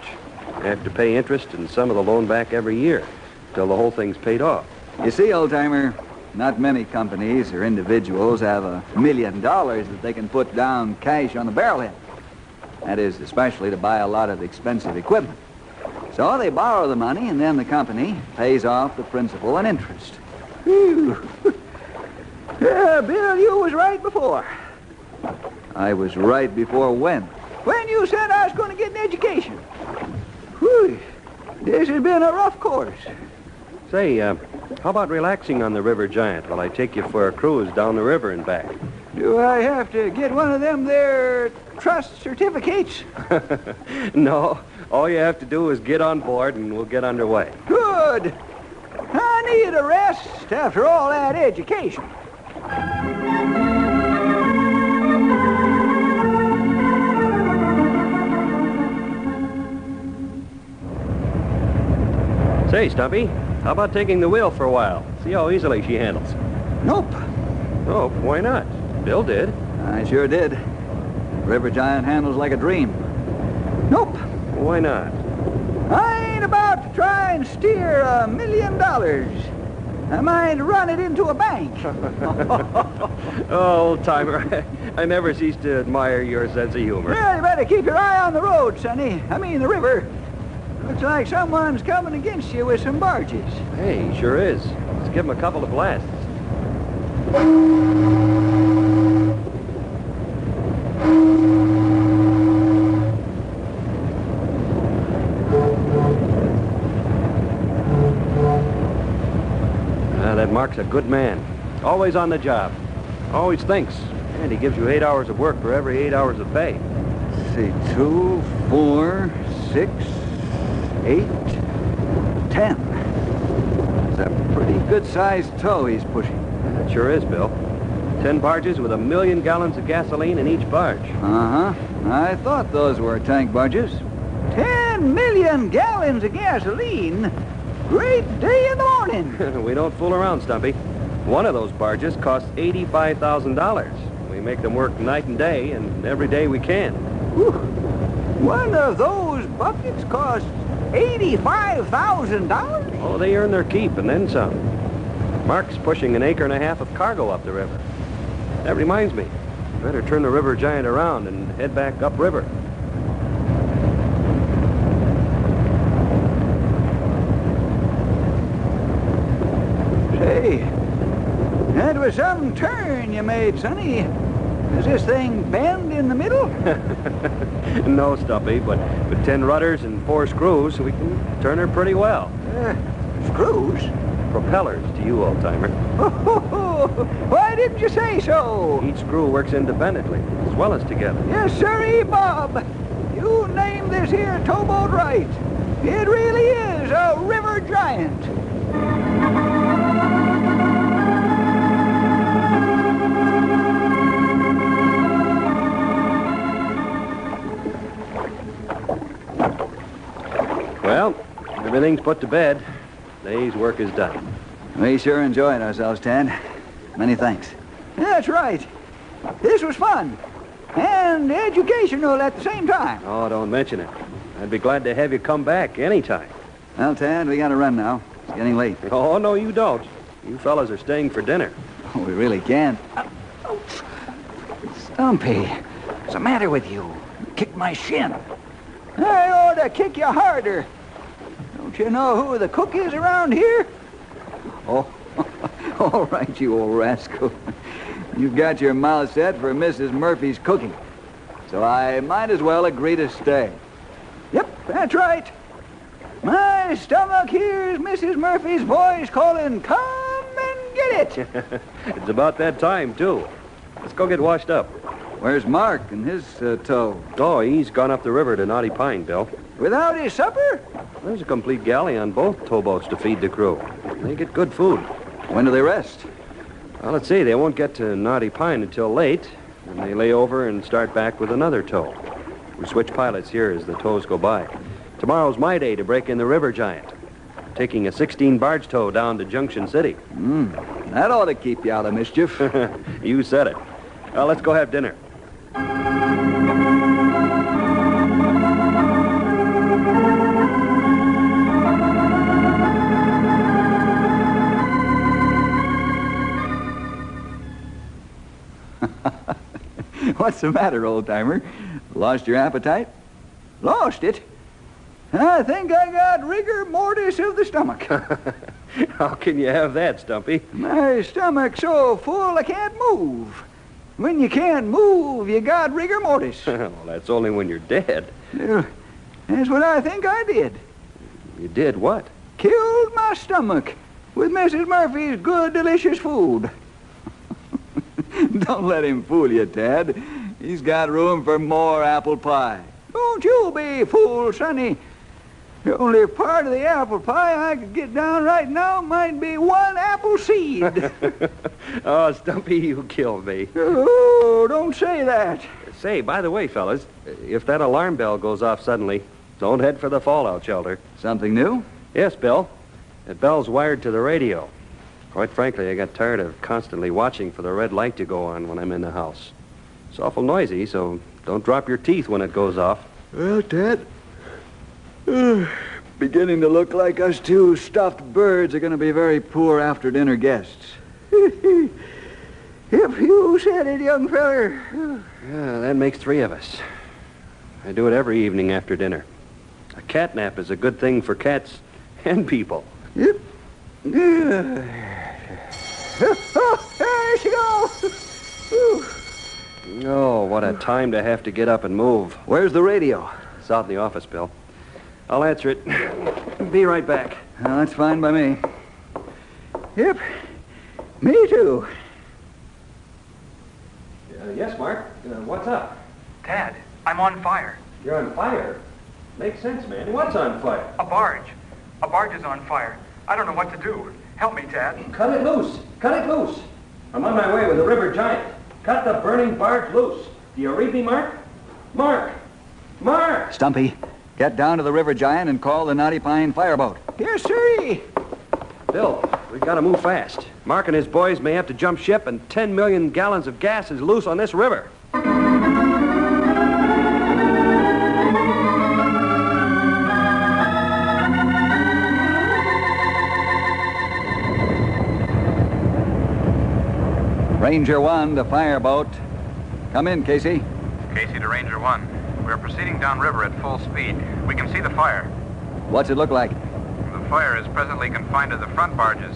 [SPEAKER 13] You have to pay interest and some of the loan back every year till the whole thing's paid off.
[SPEAKER 12] You see, old-timer, not many companies or individuals have $1 million that they can put down cash on the barrelhead. That is, especially to buy a lot of expensive equipment. So they borrow the money, and then the company pays off the principal and interest. Whew. Yeah, Bill, you was right before. I was right before when? When you said I was going to get an education. Whew. This has been a rough course.
[SPEAKER 13] Say, how about relaxing on the River Giant while I take you for a cruise down the river and back?
[SPEAKER 12] Do I have to get one of them there trust certificates?
[SPEAKER 13] No. All you have to do is get on board and we'll get underway.
[SPEAKER 12] Good. I need a rest after all that education.
[SPEAKER 13] Say, Stumpy, how about taking the wheel for a while? See how easily she handles.
[SPEAKER 12] Nope.
[SPEAKER 13] Oh, why not? Bill did.
[SPEAKER 12] I sure did. River Giant handles like a dream. Nope.
[SPEAKER 13] Why not?
[SPEAKER 12] I ain't about to try and steer $1 million. I might run it into a bank.
[SPEAKER 13] Oh, old-timer, I never cease to admire your sense of humor.
[SPEAKER 12] Well, you better keep your eye on the road, Sonny. I mean the river. Looks like someone's coming against you with some barges.
[SPEAKER 13] Hey, he sure is. Let's give him a couple of blasts. That Mark's a good man. Always on the job. Always thinks. And he gives you 8 hours of work for every 8 hours of pay.
[SPEAKER 12] Let's see, 2, 4, 6, 8, 10. It's a pretty good-sized tow he's pushing.
[SPEAKER 13] That sure is, Bill. 10 barges with 1 million gallons of gasoline in each barge.
[SPEAKER 12] Uh-huh. I thought those were tank barges. 10 million gallons of gasoline? Great day in the morning.
[SPEAKER 13] We don't fool around, Stumpy. One of those barges costs $85,000. We make them work night and day, and every day we can.
[SPEAKER 12] Whew. One of those buckets costs $85,000?
[SPEAKER 13] Oh, they earn their keep and then some. Mark's pushing 1.5 acres of cargo up the river. That reminds me, better turn the River Giant around and head back upriver.
[SPEAKER 12] Say, that was some turn you made, Sonny. Does this thing bend in the middle?
[SPEAKER 13] No, Stumpy, but with 10 rudders and 4 screws, we can turn her pretty well.
[SPEAKER 12] Screws?
[SPEAKER 13] Propellers to you, old-timer.
[SPEAKER 12] Why didn't you say so?
[SPEAKER 13] Each screw works independently, as well as together.
[SPEAKER 12] Yes, sirree, Bob. You named this here towboat right. It really is a river giant.
[SPEAKER 13] Well, everything's put to bed. Day's work is done.
[SPEAKER 12] We sure enjoyed ourselves, Tad. Many thanks. That's right. This was fun. And educational at the same time.
[SPEAKER 13] Oh, don't mention it. I'd be glad to have you come back anytime.
[SPEAKER 12] Well, Tad, we gotta run now. It's getting late.
[SPEAKER 13] Oh, no, you don't. You fellas are staying for dinner.
[SPEAKER 12] Oh, we really can't. Stumpy, what's the matter with you? You kicked my shin. I ought to kick you harder. Don't you know who the cook is around here? Oh, all right, you old rascal. You've got your mouth set for Mrs. Murphy's cooking, so I might as well agree to stay. Yep, that's right. My stomach hears Mrs. Murphy's voice calling, "Come and get it!"
[SPEAKER 13] It's about that time, too. Let's go get washed up.
[SPEAKER 12] Where's Mark and his tow?
[SPEAKER 13] Oh, he's gone up the river to Knotty Pine, Bill.
[SPEAKER 12] Without his supper?
[SPEAKER 13] There's a complete galley on both towboats to feed the crew. They get good food.
[SPEAKER 12] When do they rest?
[SPEAKER 13] Well, let's see. They won't get to Knotty Pine until late, and they lay over and start back with another tow. We switch pilots here as the tows go by. Tomorrow's my day to break in the River Giant. Taking a 16-barge tow down to Junction City.
[SPEAKER 12] That ought to keep you out of mischief.
[SPEAKER 13] You said it. Well, let's go have dinner.
[SPEAKER 12] What's the matter, old-timer? Lost your appetite? Lost it? I think I got rigor mortis of the stomach.
[SPEAKER 13] How can you have that, Stumpy?
[SPEAKER 12] My stomach's so full I can't move. When you can't move, you got rigor mortis.
[SPEAKER 13] Well, that's only when you're dead.
[SPEAKER 12] That's what I think I did.
[SPEAKER 13] You did what?
[SPEAKER 12] Killed my stomach with Mrs. Murphy's good, delicious food. Don't let him fool you, Tad. He's got room for more apple pie. Don't you be fooled, Sonny. The only part of the apple pie I could get down right now might be one apple seed.
[SPEAKER 13] Oh, Stumpy, you killed me.
[SPEAKER 12] Oh, don't say that.
[SPEAKER 13] Say, by the way, fellas, if that alarm bell goes off suddenly, don't head for the fallout shelter.
[SPEAKER 12] Something new?
[SPEAKER 13] Yes, Bill. That bell's wired to the radio. Quite frankly, I got tired of constantly watching for the red light to go on when I'm in the house. It's awful noisy, so don't drop your teeth when it goes off.
[SPEAKER 12] Well, Ted, beginning to look like us two stuffed birds are going to be very poor after-dinner guests. If you said it, young feller.
[SPEAKER 13] Yeah, that makes 3 of us. I do it every evening after dinner. A cat nap is a good thing for cats and people.
[SPEAKER 12] Yep. Oh, there she goes.
[SPEAKER 13] Oh, what a time to have to get up and move.
[SPEAKER 12] Where's the radio?
[SPEAKER 13] It's out in the office, Bill. I'll answer it. Be right back.
[SPEAKER 12] That's fine by me. Yep. Me too.
[SPEAKER 13] Yes, Mark. What's up?
[SPEAKER 1] Tad, I'm on fire.
[SPEAKER 13] You're on fire? Makes sense, man. What's on fire?
[SPEAKER 1] A barge. A barge is on fire. I don't know what to do. Help me, Tad.
[SPEAKER 13] Cut it loose. Cut it loose. I'm on my way with the River Giant. Cut the burning barge loose. Do you read me, Mark? Mark! Mark!
[SPEAKER 12] Stumpy, get down to the River Giant and call the Knotty Pine fireboat. Yes, sir.
[SPEAKER 13] Bill, we've got to move fast. Mark and his boys may have to jump ship, and 10 million gallons of gas is loose on this river.
[SPEAKER 12] Ranger 1 to fireboat. Come in, Casey.
[SPEAKER 3] Casey to Ranger 1. We're proceeding downriver at full speed. We can see the fire.
[SPEAKER 12] What's it look like?
[SPEAKER 3] The fire is presently confined to the front barges.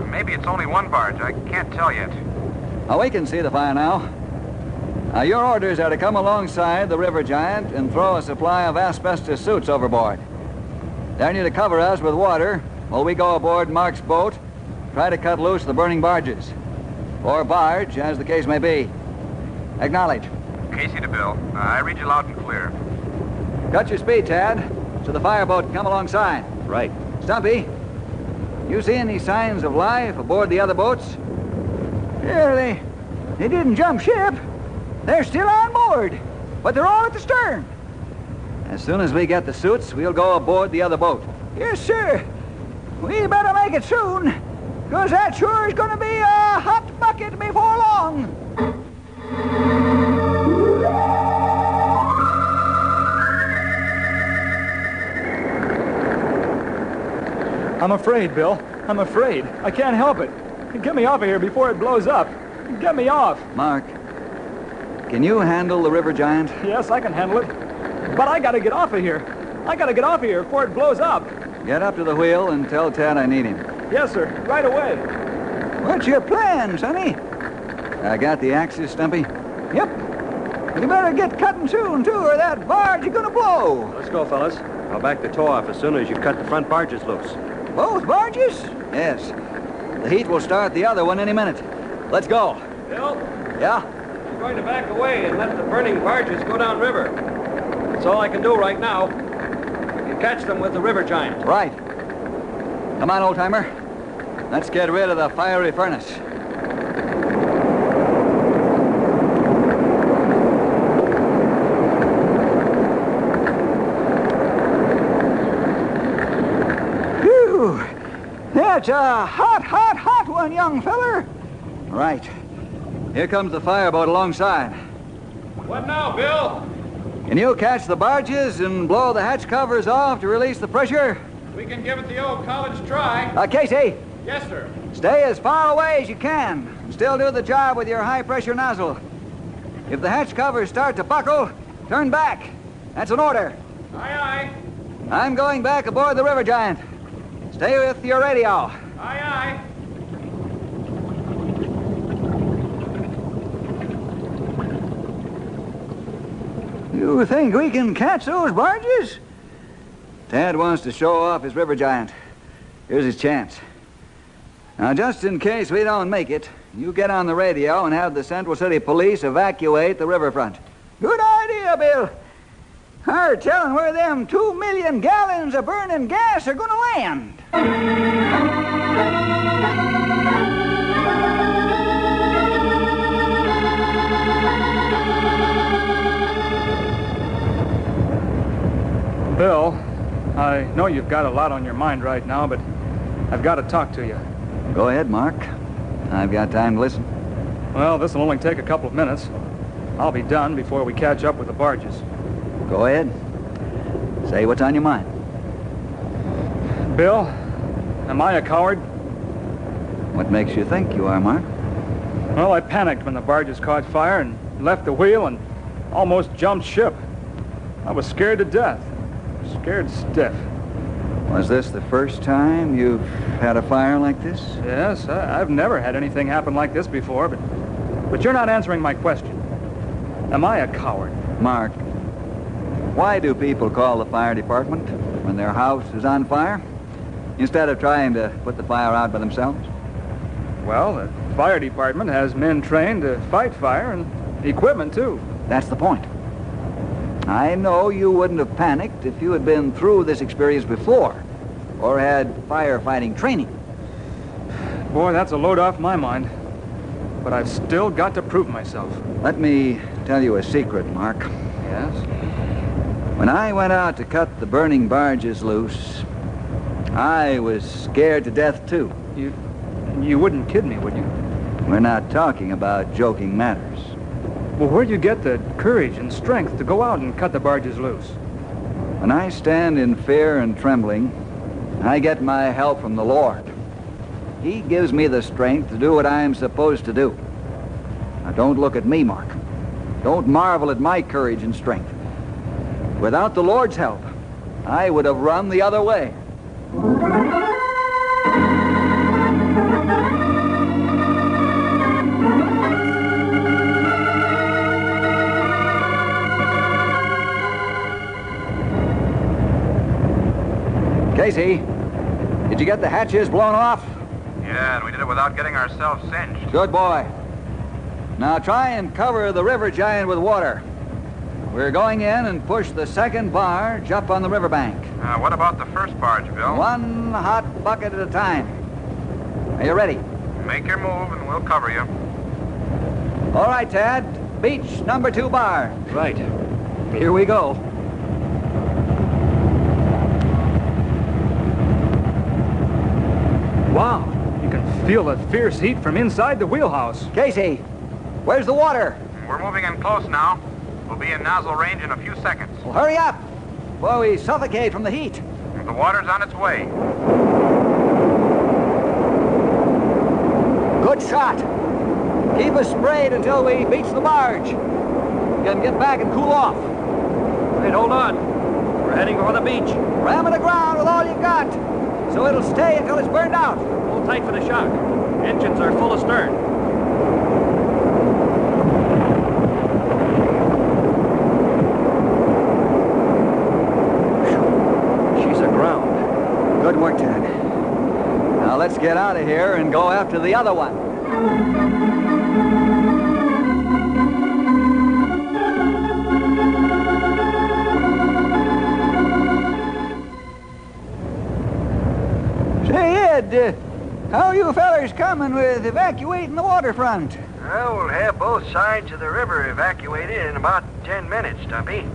[SPEAKER 3] Maybe it's only one barge. I can't tell yet.
[SPEAKER 12] Oh, we can see the fire now. Your orders are to come alongside the River Giant and throw a supply of asbestos suits overboard. They're need to cover us with water while we go aboard Mark's boat, try to cut loose the burning barges. Or barge, as the case may be. Acknowledge.
[SPEAKER 3] Casey to Bill. I read you loud and clear.
[SPEAKER 12] Cut your speed, Tad, so the fireboat can come alongside.
[SPEAKER 13] Right.
[SPEAKER 12] Stumpy, you see any signs of life aboard the other boats? Yeah, they didn't jump ship. They're still on board, but they're all at the stern. As soon as we get the suits, we'll go aboard the other boat. Yes, sir. We better make it soon, because that sure is going to be a hot bucket before long.
[SPEAKER 19] I'm afraid, Bill. I'm afraid. I can't help it. Get me off of here before it blows up. Get me off.
[SPEAKER 12] Mark, can you handle the River Giant?
[SPEAKER 19] Yes, I can handle it. But I gotta get off of here. I gotta get off of here before it blows up.
[SPEAKER 12] Get up to the wheel and tell Ted I need him.
[SPEAKER 19] Yes, sir. Right away.
[SPEAKER 12] What's your plan, Sonny? I got the axis, Stumpy? Yep. You better get cutting soon, too, or that barge is gonna blow.
[SPEAKER 13] Let's go, fellas. I'll back the tow off as soon as you cut the front barges loose.
[SPEAKER 12] Both barges? Yes. The heat will start the other one any minute. Let's go.
[SPEAKER 15] Bill?
[SPEAKER 12] Yeah?
[SPEAKER 15] I'm going to back away and let the burning barges go downriver. That's all I can do right now. You catch them with the river giant.
[SPEAKER 12] Right. Come on, old-timer. Let's get rid of the fiery furnace. Whew. That's a hot one, young feller. Right. Here comes the fireboat alongside.
[SPEAKER 15] What now, Bill?
[SPEAKER 12] Can you catch the barges and blow the hatch covers off to release the pressure?
[SPEAKER 15] We can give it the old college try.
[SPEAKER 12] Casey.
[SPEAKER 15] Yes, sir.
[SPEAKER 12] Stay as far away as you can. Still do the job with your high-pressure nozzle. If the hatch covers start to buckle, turn back. That's an order.
[SPEAKER 15] Aye, aye.
[SPEAKER 12] I'm going back aboard the River Giant. Stay with your radio.
[SPEAKER 15] Aye, aye.
[SPEAKER 12] You think we can catch those barges? Tad wants to show off his River Giant. Here's his chance. Now, just in case we don't make it, you get on the radio and have the Central City Police evacuate the riverfront. Good idea, Bill. Hard telling where them 2 million gallons of burning gas are gonna land.
[SPEAKER 19] Bill, I know you've got a lot on your mind right now, but I've got to talk to you.
[SPEAKER 12] Go ahead, Mark. I've got time to listen.
[SPEAKER 19] Well, this will only take a couple of minutes. I'll be done before we catch up with the barges.
[SPEAKER 12] Go ahead. Say what's on your mind.
[SPEAKER 19] Bill, am I a coward?
[SPEAKER 12] What makes you think you are, Mark?
[SPEAKER 19] Well, I panicked when the barges caught fire and left the wheel and almost jumped ship. I was scared to death. Scared stiff.
[SPEAKER 12] Was this the first time you've had a fire like this?
[SPEAKER 19] Yes, I've never had anything happen like this before, but you're not answering my question. Am I a coward?
[SPEAKER 12] Mark, why do people call the fire department when their house is on fire instead of trying to put the fire out by themselves?
[SPEAKER 19] Well, the fire department has men trained to fight fire and equipment, too.
[SPEAKER 12] That's the point. I know you wouldn't have panicked if you had been through this experience before or had firefighting training.
[SPEAKER 19] Boy, that's a load off my mind. But I've still got to prove myself.
[SPEAKER 12] Let me tell you a secret, Mark.
[SPEAKER 19] Yes?
[SPEAKER 12] When I went out to cut the burning barges loose, I was scared to death, too.
[SPEAKER 19] You wouldn't kid me, would you?
[SPEAKER 12] We're not talking about joking matters.
[SPEAKER 19] Well, where'd you get the courage and strength to go out and cut the barges loose?
[SPEAKER 12] When I stand in fear and trembling, I get my help from the Lord. He gives me the strength to do what I am supposed to do. Now, don't look at me, Mark. Don't marvel at my courage and strength. Without the Lord's help, I would have run the other way. Casey, did you get the hatches blown off?
[SPEAKER 3] Yeah, and we did it without getting ourselves singed.
[SPEAKER 12] Good boy. Now try and cover the River Giant with water. We're going in and push the second barge up on the riverbank.
[SPEAKER 3] What about the first barge, Bill?
[SPEAKER 12] One hot bucket at a time. Are you ready?
[SPEAKER 3] Make your move and we'll cover you.
[SPEAKER 12] All right, Tad. Beach number 2 barge.
[SPEAKER 19] Right.
[SPEAKER 12] Here we go.
[SPEAKER 19] Wow, you can feel the fierce heat from inside the wheelhouse.
[SPEAKER 12] Casey, where's the water?
[SPEAKER 3] We're moving in close now. We'll be in nozzle range in a few seconds.
[SPEAKER 12] Well, hurry up, before we suffocate from the heat.
[SPEAKER 3] The water's on its way.
[SPEAKER 12] Good shot. Keep us sprayed until we beach the barge. You can get back and cool off.
[SPEAKER 15] Wait, hold on. We're We're heading for the beach.
[SPEAKER 12] Ram it aground with all you got, so it'll stay until it's burned out.
[SPEAKER 15] Hold tight for the shock. Engines are full astern.
[SPEAKER 12] She's aground. Good work, Ted. Now let's get out of here and go after the other one. Say, Ed, how are you fellers coming with evacuating the waterfront?
[SPEAKER 3] Well, we'll have both sides of the river evacuated in about 10 minutes, Stumpy.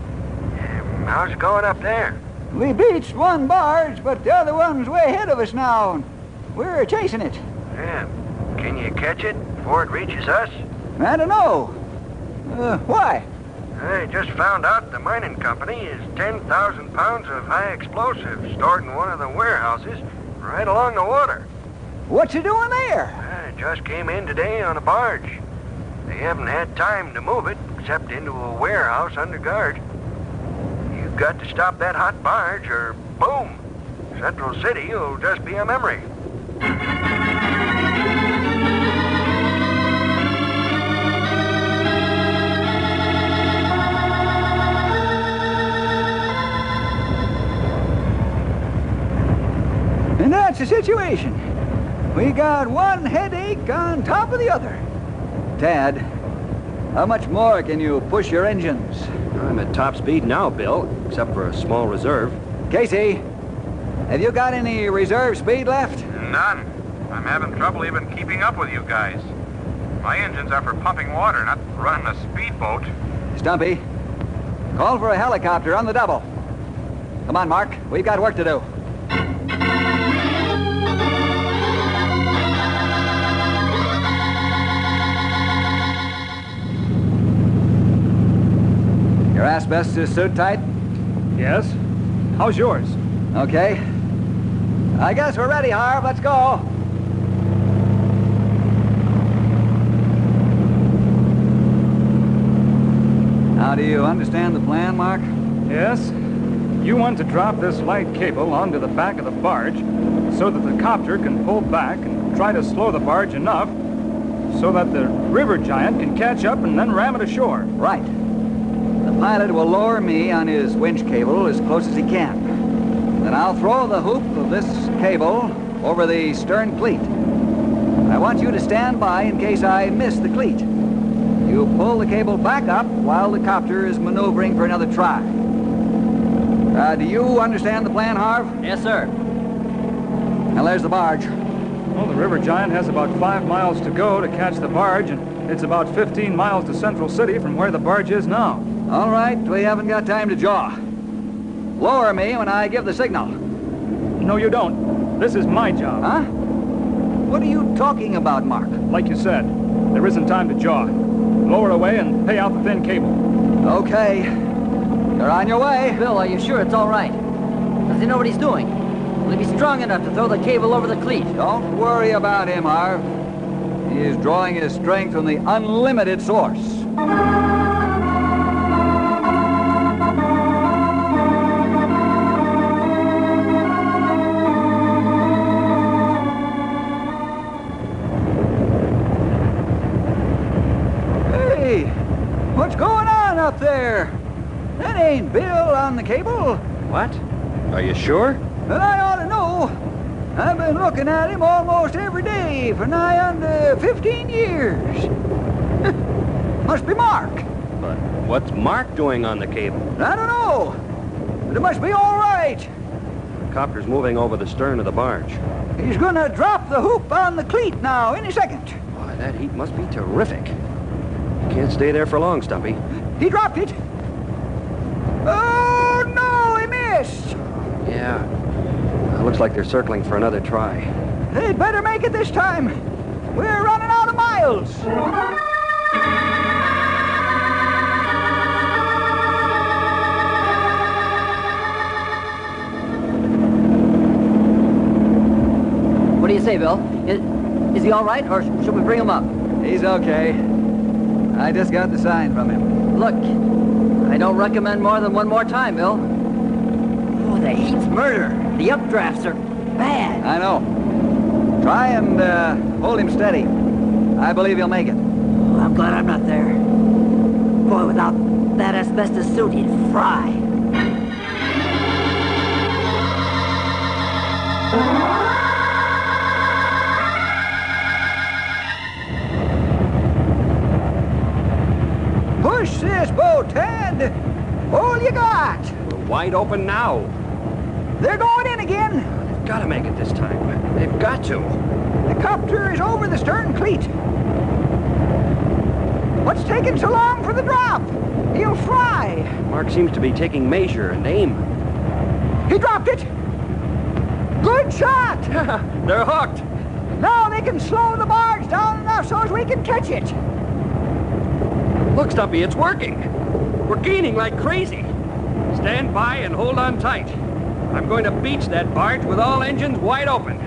[SPEAKER 3] How's it going up there?
[SPEAKER 12] We beached one barge, but the other one's way ahead of us now. We're chasing it.
[SPEAKER 3] Yeah. Can you catch it before it reaches us?
[SPEAKER 12] I don't know. Why?
[SPEAKER 3] I just found out the mining company has 10,000 pounds of high explosives stored in one of the warehouses right along the water.
[SPEAKER 12] What's it doing there?
[SPEAKER 3] It just came in today on a barge. They haven't had time to move it except into a warehouse under guard. You've got to stop that hot barge or boom, Central City will just be a memory.
[SPEAKER 12] And that's the situation. We got one headache on top of the other. Tad, how much more can you push your engines?
[SPEAKER 13] I'm at top speed now, Bill, except for a small reserve.
[SPEAKER 12] Casey, have you got any reserve speed left?
[SPEAKER 3] None. I'm having trouble even keeping up with you guys. My engines are for pumping water, not running a speedboat.
[SPEAKER 12] Stumpy, call for a helicopter on the double. Come on, Mark. We've got work to do. Your asbestos suit tight?
[SPEAKER 19] Yes. How's yours?
[SPEAKER 12] Okay. I guess we're ready, Harv. Let's go. Now, do you understand the plan, Mark?
[SPEAKER 19] Yes. You want to drop this light cable onto the back of the barge so that the copter can pull back and try to slow the barge enough so that the river giant can catch up and then ram it ashore.
[SPEAKER 12] Right. The pilot will lower me on his winch cable as close as he can. Then I'll throw the hoop of this cable over the stern cleat. I want you to stand by in case I miss the cleat. You pull the cable back up while the copter is maneuvering for another try. Do you understand the plan, Harv?
[SPEAKER 17] Yes, sir.
[SPEAKER 12] Now, there's the barge.
[SPEAKER 19] Well, the river giant has about 5 miles to go to catch the barge, and it's about 15 miles to Central City from where the barge is now.
[SPEAKER 12] All right, we haven't got time to jaw. Lower me when I give the signal.
[SPEAKER 19] No, you don't. This is my job.
[SPEAKER 12] Huh? What are you talking about, Mark?
[SPEAKER 19] Like you said, there isn't time to jaw. Lower away and pay out the thin cable.
[SPEAKER 12] Okay. You're on your way.
[SPEAKER 17] Bill, are you sure it's all right? Does he know what he's doing? Will he be strong enough to throw the cable over the cleat?
[SPEAKER 12] Don't worry about him, Harv. He is drawing his strength from the unlimited source. Hey, what's going on up there? That ain't Bill on the cable.
[SPEAKER 13] What? Are you sure?
[SPEAKER 12] But I ought to know. I've been looking at him almost every day for nigh under 15 years. Must be Mark.
[SPEAKER 13] But what's Mark doing on the cable?
[SPEAKER 12] I don't know. But it must be all right.
[SPEAKER 13] The copter's moving over the stern of the barge.
[SPEAKER 12] He's gonna drop the hoop on the cleat now any second.
[SPEAKER 13] Boy, that heat must be terrific. You can't stay there for long, Stumpy.
[SPEAKER 12] He dropped it. Oh, no, he missed.
[SPEAKER 13] Yeah. Looks like they're circling for another try.
[SPEAKER 12] They'd better make it this time. We're running out of miles.
[SPEAKER 17] What do you say, Bill? Is he all right, or should we bring him up?
[SPEAKER 12] He's okay. I just got the sign from him.
[SPEAKER 17] Look, I don't recommend more than one more time, Bill. The heat's murder. The updrafts are bad.
[SPEAKER 12] I know. Try and hold him steady. I believe he'll make it.
[SPEAKER 17] Well, I'm glad I'm not there. Boy, without that asbestos suit, he'd fry.
[SPEAKER 12] Push this boat, Ted! All you got!
[SPEAKER 13] We're wide open now.
[SPEAKER 12] They're going in again!
[SPEAKER 13] They've got to make it this time. They've got to.
[SPEAKER 12] The copter is over the stern cleat. What's taking so long for the drop? He'll fry.
[SPEAKER 13] Mark seems to be taking measure and aim.
[SPEAKER 12] He dropped it! Good shot!
[SPEAKER 13] They're hooked.
[SPEAKER 12] Now they can slow the barge down enough so as we can catch it.
[SPEAKER 13] Look, Stumpy, it's working. We're gaining like crazy. Stand by and hold on tight. I'm going to beach that barge with all engines wide open.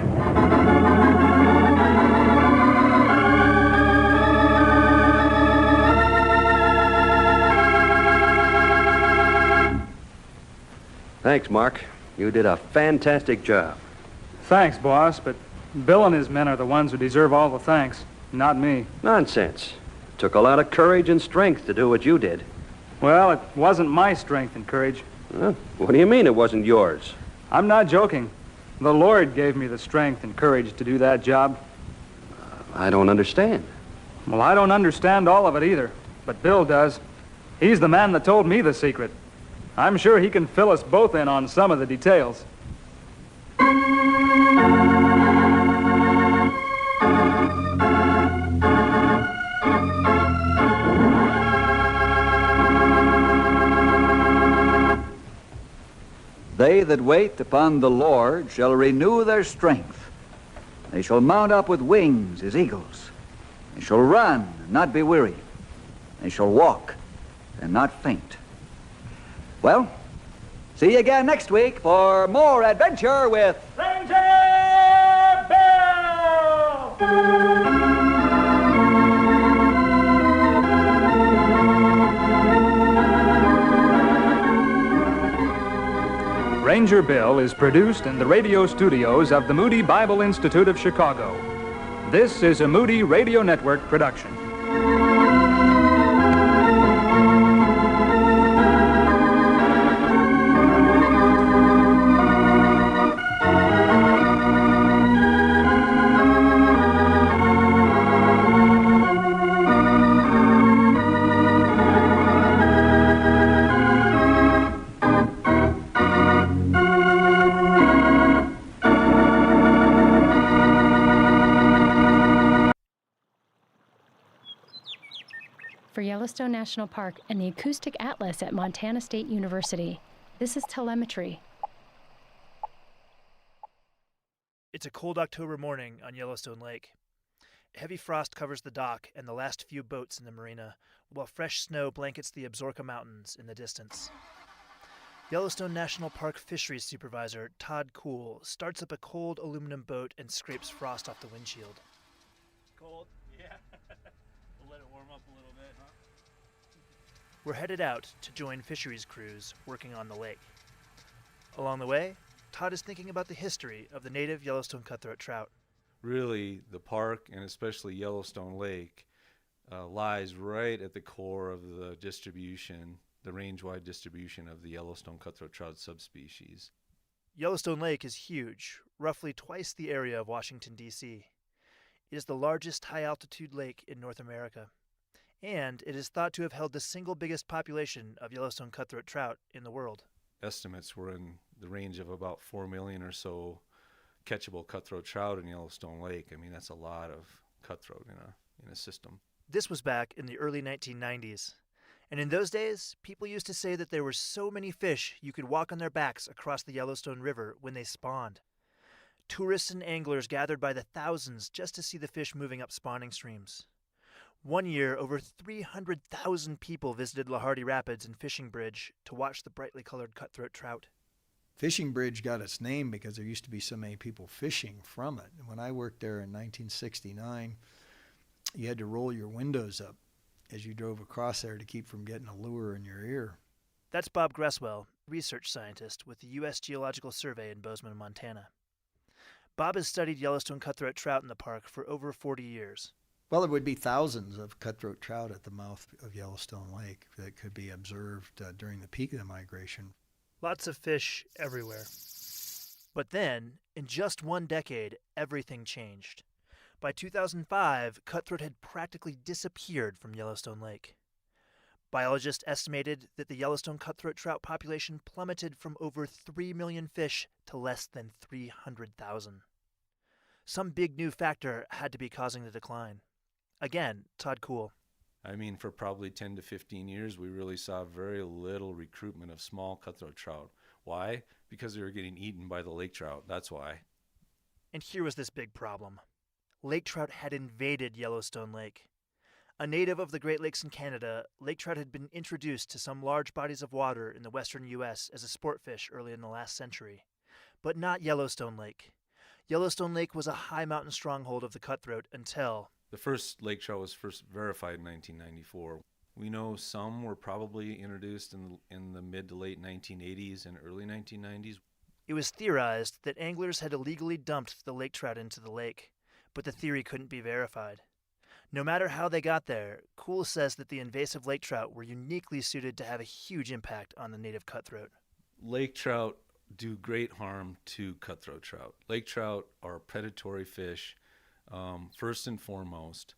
[SPEAKER 13] Thanks, Mark. You did a fantastic job.
[SPEAKER 19] Thanks, boss, but Bill and his men are the ones who deserve all the thanks, not me.
[SPEAKER 13] Nonsense. It took a lot of courage and strength to do what you did.
[SPEAKER 19] Well, it wasn't my strength and courage.
[SPEAKER 13] Huh? What do you mean it wasn't yours?
[SPEAKER 19] I'm not joking. The Lord gave me the strength and courage to do that job.
[SPEAKER 13] I don't understand.
[SPEAKER 19] Well, I don't understand all of it either, but Bill does. He's the man that told me the secret. I'm sure he can fill us both in on some of the details.
[SPEAKER 12] They that wait upon the Lord shall renew their strength. They shall mount up with wings as eagles. They shall run and not be weary. They shall walk and not faint. Well, see you again next week for more adventure with
[SPEAKER 2] Ranger Bill!
[SPEAKER 19] Ranger Bill is produced in the radio studios of the Moody Bible Institute of Chicago. This is a Moody Radio Network production.
[SPEAKER 20] For Yellowstone National Park and the Acoustic Atlas at Montana State University, this is telemetry.
[SPEAKER 23] It's a cold October morning on Yellowstone Lake. Heavy frost covers the dock and the last few boats in the marina, while fresh snow blankets the Absaroka Mountains in the distance. Yellowstone National Park Fisheries Supervisor Todd Kuhl starts up a cold aluminum boat and scrapes frost off the windshield.
[SPEAKER 2] Cold? Yeah. We'll let it warm up a little bit, huh?
[SPEAKER 23] We're headed out to join fisheries crews working on the lake. Along the way, Todd is thinking about the history of the native Yellowstone cutthroat trout.
[SPEAKER 24] Really, the park, and especially Yellowstone Lake, lies right at the core of the distribution, the range-wide distribution of the Yellowstone cutthroat trout subspecies.
[SPEAKER 23] Yellowstone Lake is huge, roughly twice the area of Washington, D.C. It is the largest high-altitude lake in North America, and it is thought to have held the single biggest population of Yellowstone cutthroat trout in the world.
[SPEAKER 24] Estimates were in the range of about 4 million or so catchable cutthroat trout in Yellowstone Lake. I mean, that's a lot of cutthroat in a system.
[SPEAKER 23] This was back in the early 1990s, and in those days, people used to say that there were so many fish you could walk on their backs across the Yellowstone River when they spawned. Tourists and anglers gathered by the thousands just to see the fish moving up spawning streams. One year, over 300,000 people visited Lahardy Rapids and Fishing Bridge to watch the brightly colored cutthroat trout.
[SPEAKER 25] Fishing Bridge got its name because there used to be so many people fishing from it. And when I worked there in 1969, you had to roll your windows up as you drove across there to keep from getting a lure in your ear.
[SPEAKER 23] That's Bob Gresswell, research scientist with the U.S. Geological Survey in Bozeman, Montana. Bob has studied Yellowstone cutthroat trout in the park for over 40 years.
[SPEAKER 25] Well, there would be thousands of cutthroat trout at the mouth of Yellowstone Lake that could be observed during the peak of the migration.
[SPEAKER 23] Lots of fish everywhere. But then, in just one decade, everything changed. By 2005, cutthroat had practically disappeared from Yellowstone Lake. Biologists estimated that the Yellowstone cutthroat trout population plummeted from over 3 million fish to less than 300,000. Some big new factor had to be causing the decline. Again, Todd Kuhl.
[SPEAKER 24] I mean, for probably 10 to 15 years, we really saw very little recruitment of small cutthroat trout. Why? Because they were getting eaten by the lake trout. That's why.
[SPEAKER 23] And here was this big problem. Lake trout had invaded Yellowstone Lake. A native of the Great Lakes in Canada, lake trout had been introduced to some large bodies of water in the western U.S. as a sport fish early in the last century. But not Yellowstone Lake. Yellowstone Lake was a high mountain stronghold of the cutthroat until...
[SPEAKER 24] The first lake trout was first verified in 1994. We know some were probably introduced in the mid to late 1980s and early 1990s.
[SPEAKER 23] It was theorized that anglers had illegally dumped the lake trout into the lake, but the theory couldn't be verified. No matter how they got there, Kuhl says that the invasive lake trout were uniquely suited to have a huge impact on the native cutthroat.
[SPEAKER 24] Lake trout do great harm to cutthroat trout. Lake trout are predatory fish, first and foremost,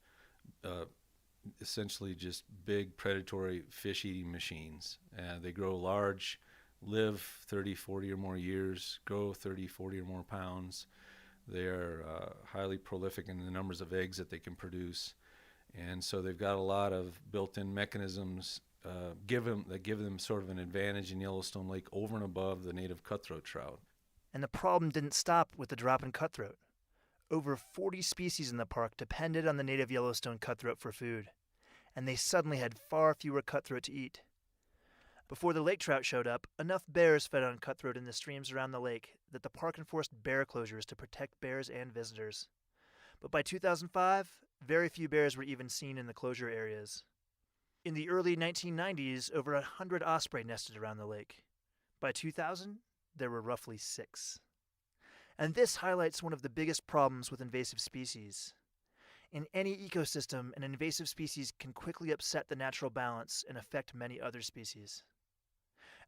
[SPEAKER 24] essentially just big predatory fish-eating machines. They grow large, live 30, 40 or more years, grow 30, 40 or more pounds. They are highly prolific in the numbers of eggs that they can produce. And so they've got a lot of built-in mechanisms that give them sort of an advantage in Yellowstone Lake over and above the native cutthroat trout.
[SPEAKER 23] And the problem didn't stop with the drop in cutthroat. Over 40 species in the park depended on the native Yellowstone cutthroat for food, and they suddenly had far fewer cutthroat to eat. Before the lake trout showed up, enough bears fed on cutthroat in the streams around the lake that the park enforced bear closures to protect bears and visitors. But by 2005, very few bears were even seen in the closure areas. In the early 1990s, over 100 osprey nested around the lake. By 2000, there were roughly 6. And this highlights one of the biggest problems with invasive species. In any ecosystem, an invasive species can quickly upset the natural balance and affect many other species.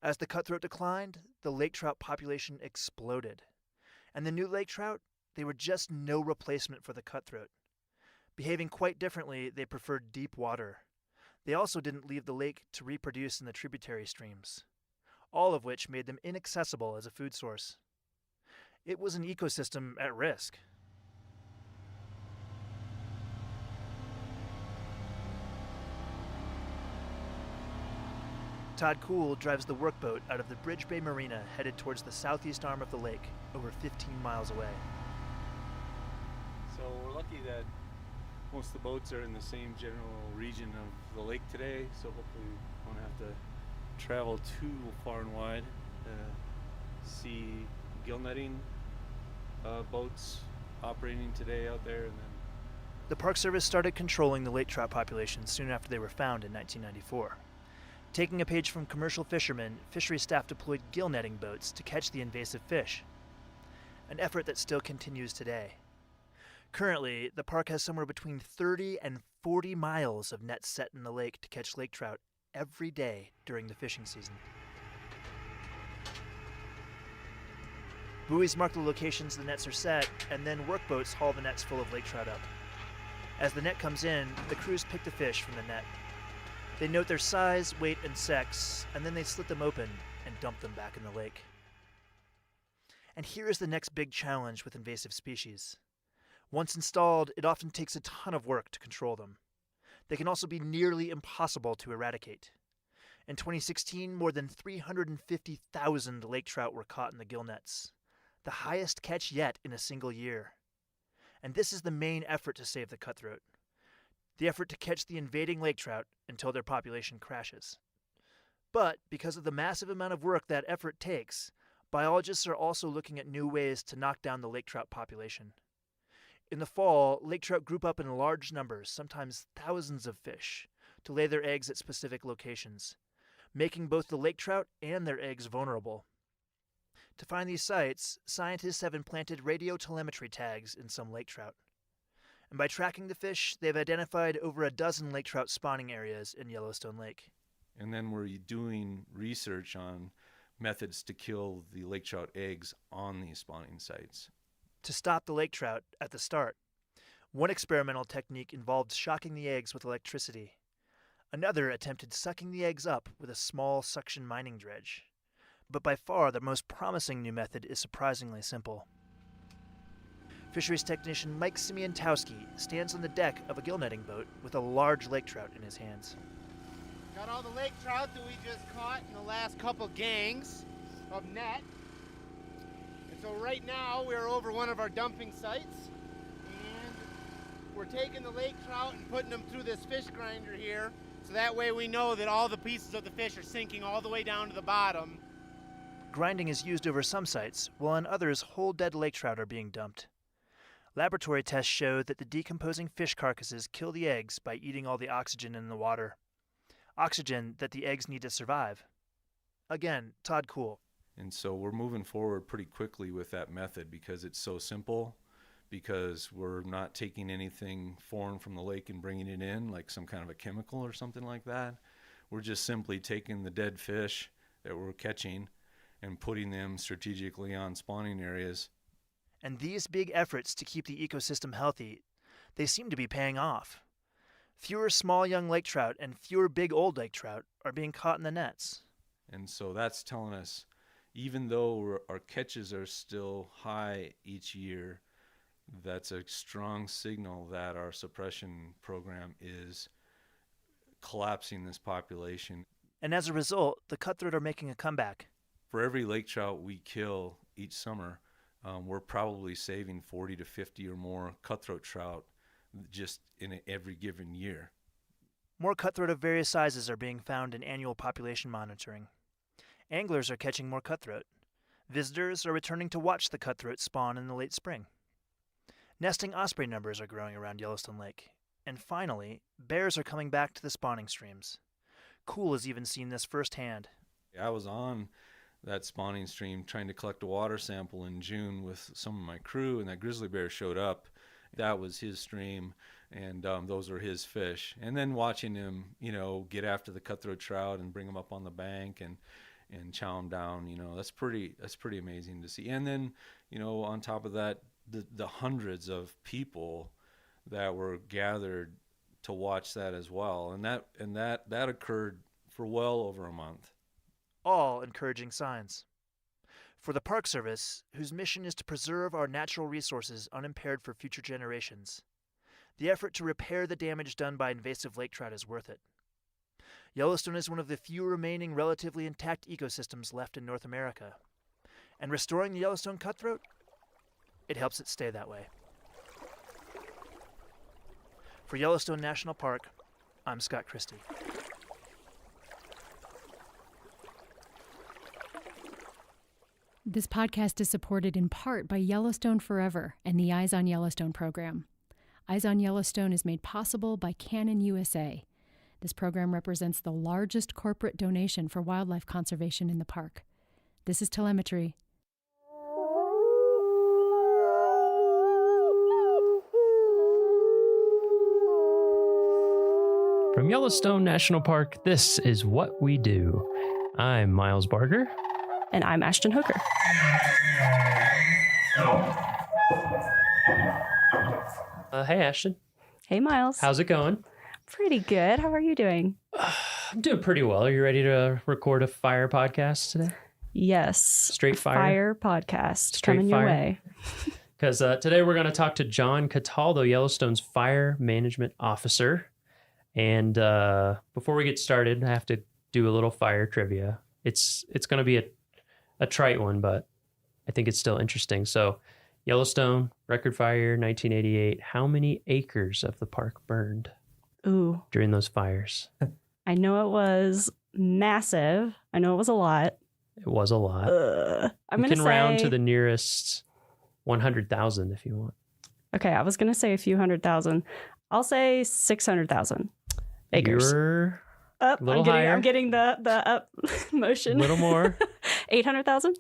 [SPEAKER 23] As the cutthroat declined, the lake trout population exploded. And the new lake trout, they were just no replacement for the cutthroat. Behaving quite differently, they preferred deep water. They also didn't leave the lake to reproduce in the tributary streams, all of which made them inaccessible as a food source. It was an ecosystem at risk. Todd Kuhl drives the workboat out of the Bridge Bay Marina headed towards the southeast arm of the lake, over 15 miles away.
[SPEAKER 24] So we're lucky that most of the boats are in the same general region of the lake today, so hopefully we won't have to travel too far and wide to see gill netting boats operating today out there. And then
[SPEAKER 23] the Park Service started controlling the lake trout population soon after they were found in 1994. Taking a page from commercial fishermen, fishery staff deployed gill netting boats to catch the invasive fish, an effort that still continues today. Currently, the park has somewhere between 30 and 40 miles of nets set in the lake to catch lake trout every day during the fishing season. Buoys mark the locations the nets are set, and then workboats haul the nets full of lake trout up. As the net comes in, the crews pick the fish from the net. They note their size, weight, and sex, and then they slit them open and dump them back in the lake. And here is the next big challenge with invasive species. Once installed, it often takes a ton of work to control them. They can also be nearly impossible to eradicate. In 2016, more than 350,000 lake trout were caught in the gill nets, the highest catch yet in a single year. And this is the main effort to save the cutthroat. The effort to catch the invading lake trout until their population crashes. But because of the massive amount of work that effort takes, biologists are also looking at new ways to knock down the lake trout population. In the fall, lake trout group up in large numbers, sometimes thousands of fish, to lay their eggs at specific locations. making both the lake trout and their eggs vulnerable. To find these sites, scientists have implanted radiotelemetry tags in some lake trout. And by tracking the fish, they've identified over a dozen lake trout spawning areas in Yellowstone Lake.
[SPEAKER 24] And then we're doing research on methods to kill the lake trout eggs on these spawning sites.
[SPEAKER 23] To stop the lake trout at the start, one experimental technique involved shocking the eggs with electricity. Another attempted sucking the eggs up with a small suction mining dredge. But by far the most promising new method is surprisingly simple. Fisheries technician Mike Simientowski stands on the deck of a gill netting boat with a large lake trout in his hands.
[SPEAKER 4] Got all the lake trout that we just caught in the last couple gangs of net. And so right now we're over one of our dumping sites, and we're taking the lake trout and putting them through this fish grinder here, so that way we know that all the pieces of the fish are sinking all the way down to the bottom.
[SPEAKER 23] Grinding is used over some sites, while on others whole dead lake trout are being dumped. Laboratory tests show that the decomposing fish carcasses kill the eggs by eating all the oxygen in the water. Oxygen that the eggs need to survive. Again, Todd Kuhl.
[SPEAKER 24] And so we're moving forward pretty quickly with that method because it's so simple, because we're not taking anything foreign from the lake and bringing it in, like some kind of a chemical or something like that. We're just simply taking the dead fish that we're catching and putting them strategically on spawning areas.
[SPEAKER 23] And these big efforts to keep the ecosystem healthy, they seem to be paying off. Fewer small young lake trout and fewer big old lake trout are being caught in the nets.
[SPEAKER 24] And so that's telling us, even though our catches are still high each year, that's a strong signal that our suppression program is collapsing this population.
[SPEAKER 23] And as a result, the cutthroat are making a comeback.
[SPEAKER 24] For every lake trout we kill each summer, we're probably saving 40 to 50 or more cutthroat trout just in every given year.
[SPEAKER 23] More cutthroat of various sizes are being found in annual population monitoring. Anglers are catching more cutthroat. Visitors are returning to watch the cutthroat spawn in the late spring. Nesting osprey numbers are growing around Yellowstone Lake. And finally, bears are coming back to the spawning streams. Kuhl has even seen this firsthand.
[SPEAKER 24] I was on that spawning stream trying to collect a water sample in June with some of my crew, and that grizzly bear showed up. That was his stream, and those are his fish. And then watching him, get after the cutthroat trout and bring them up on the bank and chow them down, that's pretty amazing to see. And then, on top of that, the hundreds of people that were gathered to watch that as well, and that occurred for well over a month.
[SPEAKER 23] All encouraging signs. For the Park Service, whose mission is to preserve our natural resources unimpaired for future generations, the effort to repair the damage done by invasive lake trout is worth it. Yellowstone is one of the few remaining relatively intact ecosystems left in North America. And restoring the Yellowstone cutthroat, it helps it stay that way. For Yellowstone National Park, I'm Scott Christie.
[SPEAKER 20] This podcast is supported in part by Yellowstone Forever and the Eyes on Yellowstone program. Eyes on Yellowstone is made possible by Canon USA. This program represents the largest corporate donation for wildlife conservation in the park. This is telemetry.
[SPEAKER 14] From Yellowstone National Park, this is What We Do. I'm Miles Barger.
[SPEAKER 6] And I'm Ashton Hooker.
[SPEAKER 14] Hey, Ashton.
[SPEAKER 6] Hey, Miles.
[SPEAKER 14] How's it going?
[SPEAKER 6] Pretty good. How are you doing?
[SPEAKER 14] I'm doing pretty well. Are you ready to record a fire podcast today?
[SPEAKER 6] Yes.
[SPEAKER 14] Straight fire?
[SPEAKER 6] Fire podcast.
[SPEAKER 14] Straight
[SPEAKER 6] coming
[SPEAKER 14] fire.
[SPEAKER 6] your way.
[SPEAKER 14] Because today we're going to talk to John Cataldo, Yellowstone's Fire Management Officer. And before we get started, I have to do a little fire trivia. It's going to be a trite one, but I think it's still interesting. So, Yellowstone, record fire, 1988. How many acres of the park burned during those fires?
[SPEAKER 6] I know it was massive. I know it was a lot.
[SPEAKER 14] It was a lot.
[SPEAKER 6] I'm
[SPEAKER 14] you
[SPEAKER 6] going to
[SPEAKER 14] can
[SPEAKER 6] say...
[SPEAKER 14] round to the nearest 100,000 if you want.
[SPEAKER 6] Okay, I was going to say a few 100,000. I'll say 600,000 acres.
[SPEAKER 14] You're
[SPEAKER 6] Up.
[SPEAKER 14] A little higher.
[SPEAKER 6] I'm getting the up motion.
[SPEAKER 14] A little more.
[SPEAKER 6] 800,000?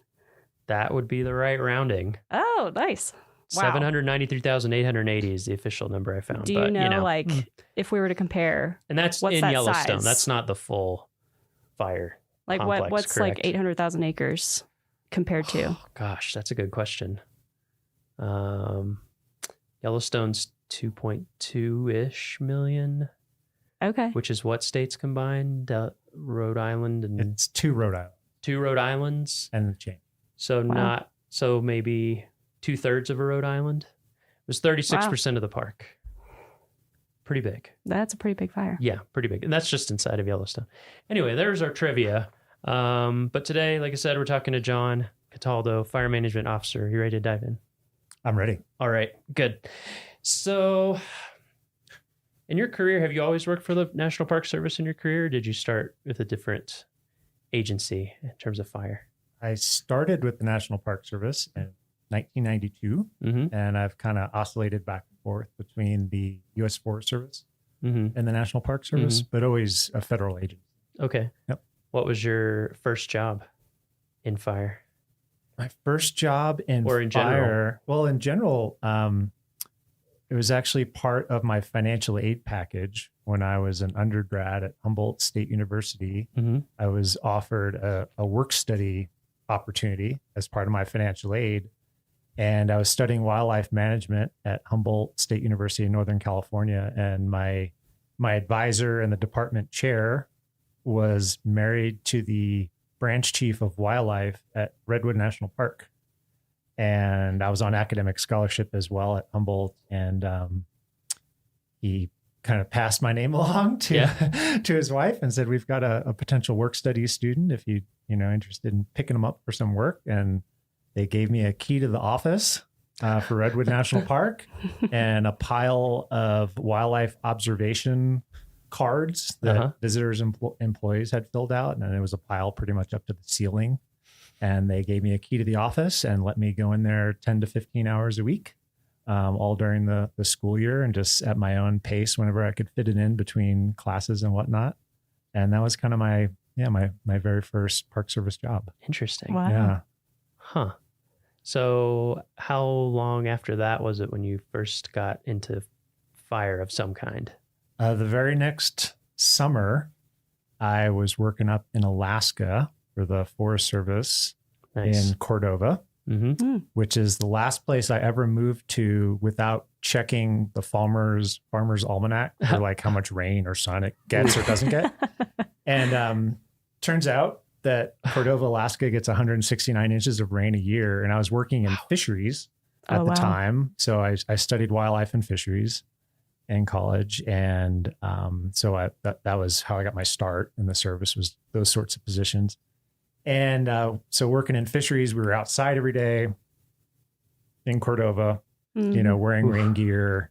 [SPEAKER 14] That would be the right rounding.
[SPEAKER 6] Oh, nice. Wow.
[SPEAKER 14] 793,880 is the official number I found.
[SPEAKER 6] Do you know, like, if we were to compare,
[SPEAKER 14] and that's
[SPEAKER 6] what's
[SPEAKER 14] in
[SPEAKER 6] that
[SPEAKER 14] Yellowstone.
[SPEAKER 6] size?
[SPEAKER 14] That's not the full fire
[SPEAKER 6] Like,
[SPEAKER 14] complex,
[SPEAKER 6] what's
[SPEAKER 14] correct?
[SPEAKER 6] like 800,000 acres compared to?
[SPEAKER 14] Gosh, that's a good question. Yellowstone's 2.2-ish million.
[SPEAKER 6] Okay.
[SPEAKER 14] Which is what states combined? Rhode Island and...
[SPEAKER 8] It's 2 Rhode Island.
[SPEAKER 14] 2 Rhode Islands?
[SPEAKER 8] And the chain.
[SPEAKER 14] So
[SPEAKER 6] Wow.
[SPEAKER 14] so maybe 2/3 of a Rhode Island. It was 36% of the park. Pretty big.
[SPEAKER 6] That's a pretty big fire.
[SPEAKER 14] Yeah, pretty big. And that's just inside of Yellowstone. Anyway, there's our trivia. But today, like I said, we're talking to John Cataldo, Fire Management Officer. You ready to dive in?
[SPEAKER 8] I'm ready.
[SPEAKER 14] All right, good. So in your career, have you always worked for the National Park Service in your career? Or did you start with a different agency in terms of fire?
[SPEAKER 8] I started with the National Park Service in 1992, and I've kind of oscillated back and forth between the U.S. Forest Service and the National Park Service, but always a federal agency.
[SPEAKER 14] Okay.
[SPEAKER 8] Yep.
[SPEAKER 14] What was your first job in fire?
[SPEAKER 8] My first job in
[SPEAKER 14] Or in
[SPEAKER 8] fire,
[SPEAKER 14] general?
[SPEAKER 8] well, in general, it was actually part of my financial aid package when I was an undergrad at Humboldt State University. I was offered a work study opportunity as part of my financial aid. And I was studying wildlife management at Humboldt State University in Northern California. And my advisor and the department chair was married to the branch chief of wildlife at Redwood National Park. And I was on academic scholarship as well at Humboldt. And he kind of passed my name along to his wife and said, we've got a potential work study student if you interested in picking them up for some work. And they gave me a key to the office for Redwood National Park and a pile of wildlife observation cards that visitors employees had filled out. And it was a pile pretty much up to the ceiling. And they gave me a key to the office and let me go in there 10 to 15 hours a week, all during the school year and just at my own pace whenever I could fit it in between classes and whatnot. And that was kind of my very first Park Service job.
[SPEAKER 14] Interesting.
[SPEAKER 6] Wow.
[SPEAKER 8] Yeah.
[SPEAKER 14] Huh. So how long after that was it when you first got into fire of some kind?
[SPEAKER 8] The very next summer, I was working up in Alaska for the Forest Service in Cordova, which is the last place I ever moved to without checking the Farmer's Almanac for like how much rain or sun it gets or doesn't get. And turns out that Cordova, Alaska gets 169 inches of rain a year. And I was working in fisheries at the time. So I studied wildlife and fisheries in college. And so that was how I got my start in the service, was those sorts of positions. And so working in fisheries, we were outside every day in Cordova, wearing rain gear.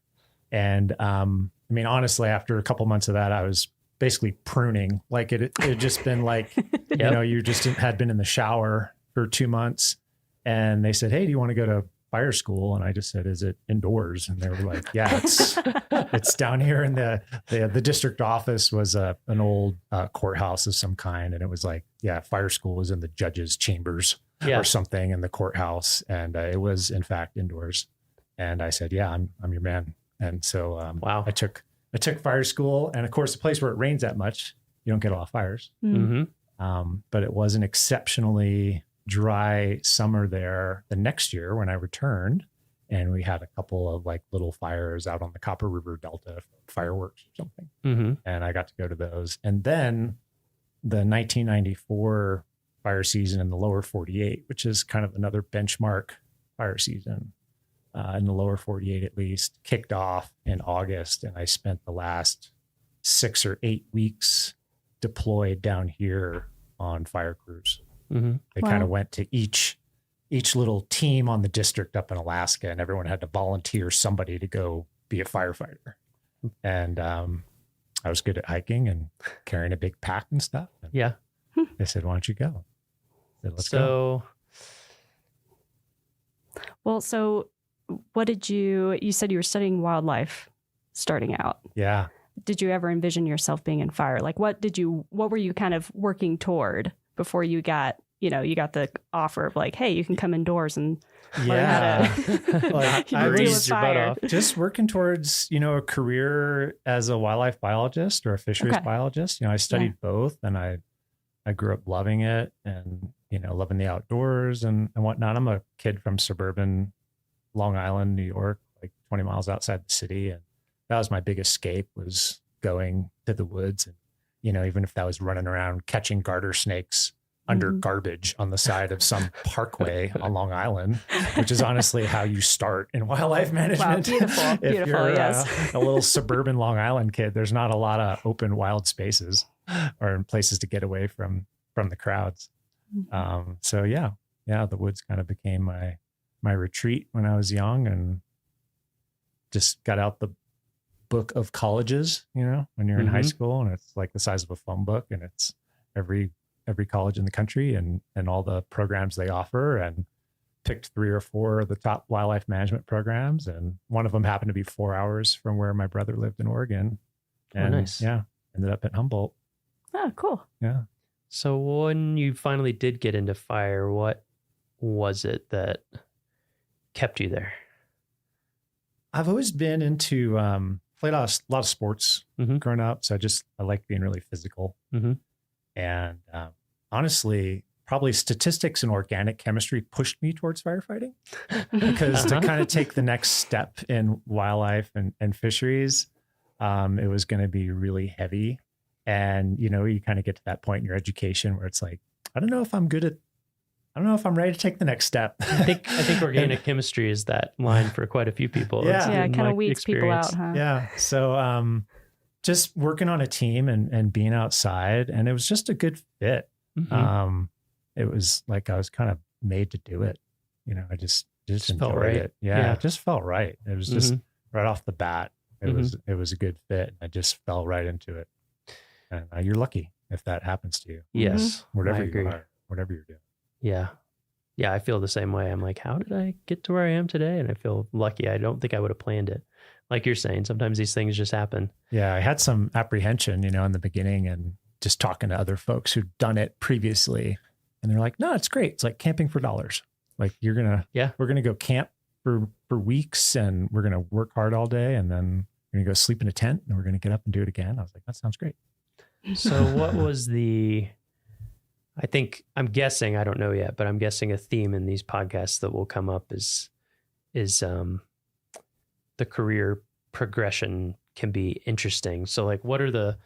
[SPEAKER 8] And I mean, honestly, after a couple months of that, I was basically pruning. Like it had just been like, you just had been in the shower for 2 months. And they said, hey, do you want to go to fire school? And I just said, is it indoors? And they were like, yeah, it's down here in the district office was an old courthouse of some kind. And it was like, fire school was in the judge's chambers or something in the courthouse. And it was in fact indoors. And I said, yeah, I'm your man. And so I took fire school. And of course, the place where it rains that much, you don't get a lot of fires. But it was an exceptionally dry summer there the next year when I returned, and we had a couple of like little fires out on the Copper River Delta, fireworks or something. And I got to go to those. And then the 1994 fire season in the lower 48, which is kind of another benchmark fire season in the lower 48, at least, kicked off in August. And I spent the last 6 or 8 weeks deployed down here on fire crews. They kind of went to each little team on the district up in Alaska, and everyone had to volunteer somebody to go be a firefighter. And I was good at hiking and carrying a big pack and stuff. And they said, why don't you go? I said, let's go.
[SPEAKER 6] Well, so what did you said you were studying wildlife starting out.
[SPEAKER 8] Yeah.
[SPEAKER 6] did you ever envision yourself being in fire? Like, what were you kind of working toward before you got the offer of like, hey, you can come indoors and learn how to
[SPEAKER 8] like I
[SPEAKER 6] deal with
[SPEAKER 8] was
[SPEAKER 6] fire.
[SPEAKER 8] just working towards, a career as a wildlife biologist or a fisheries biologist. I studied both, and I grew up loving it and, loving the outdoors and whatnot. I'm a kid from suburban Long Island, New York, like 20 miles outside the city. And that was my big escape, was going to the woods. And, even if that was running around catching garter snakes under garbage on the side of some parkway on Long Island, which is honestly how you start in wildlife management.
[SPEAKER 6] Wow, beautiful,
[SPEAKER 8] if
[SPEAKER 6] beautiful,
[SPEAKER 8] you're
[SPEAKER 6] yes.
[SPEAKER 8] a little suburban Long Island kid, there's not a lot of open wild spaces or places to get away from the crowds. So yeah, the woods kind of became my retreat when I was young, and just got out the book of colleges, when you're in high school, and it's like the size of a phone book, and it's every college in the country and all the programs they offer, and picked 3 or 4 of the top wildlife management programs. And one of them happened to be 4 hours from where my brother lived in Oregon. And
[SPEAKER 9] nice.
[SPEAKER 8] Yeah, ended up at Humboldt.
[SPEAKER 6] Oh, cool.
[SPEAKER 8] Yeah.
[SPEAKER 9] So when you finally did get into fire, what was it that kept you there?
[SPEAKER 8] I've always been into, played a lot of sports growing up. So I like being really physical. And honestly, probably statistics and organic chemistry pushed me towards firefighting, because to kind of take the next step in wildlife and fisheries, it was going to be really heavy. And, you kind of get to that point in your education where it's like, I don't know if I'm ready to take the next step.
[SPEAKER 9] I think organic chemistry is that line for quite a few people.
[SPEAKER 6] Yeah, it kind of weeds people out, huh?
[SPEAKER 8] Yeah. So just working on a team and being outside, and it was just a good fit. It was like I was kind of made to do it. I just enjoyed
[SPEAKER 9] right.
[SPEAKER 8] it. Yeah, it just felt right. It was just right off the bat. It was a good fit. I just fell right into it. And you're lucky if that happens to you.
[SPEAKER 9] Yes,
[SPEAKER 8] whatever
[SPEAKER 9] I agree.
[SPEAKER 8] you are, whatever you're doing.
[SPEAKER 9] Yeah. I feel the same way. I'm like, how did I get to where I am today? And I feel lucky. I don't think I would have planned it. Like you're saying, sometimes these things just happen.
[SPEAKER 8] Yeah, I had some apprehension, in the beginning, and just talking to other folks who'd done it previously, and they're like, "No, it's great. It's like camping for dollars. Like we're gonna go camp for weeks, and we're gonna work hard all day, and then we're gonna go sleep in a tent, and we're gonna get up and do it again." I was like, "That sounds great."
[SPEAKER 9] So what was I'm guessing, I don't know yet, but I'm guessing a theme in these podcasts that will come up is the career progression can be interesting. So like, what are the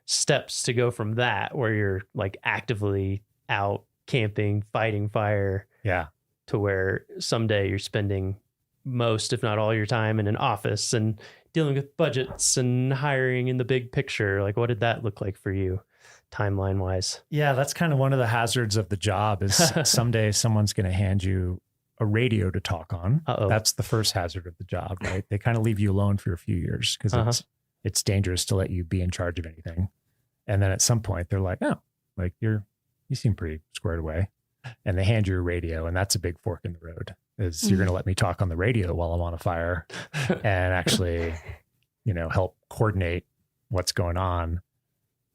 [SPEAKER 9] steps to go from that, where you're like actively out camping, fighting fire, to where someday you're spending most, if not all your time in an office and dealing with budgets and hiring in the big picture? Like, what did that look like for you timeline wise?
[SPEAKER 8] Yeah, that's kind of one of the hazards of the job is someday someone's going to hand you a radio to talk on. That's the first hazard of the job, right? They kind of leave you alone for a few years because it's dangerous to let you be in charge of anything. And then at some point they're like, "Oh, like you seem pretty squared away." And they hand you a radio, and that's a big fork in the road. Is you're going to let me talk on the radio while I'm on a fire and actually, help coordinate what's going on.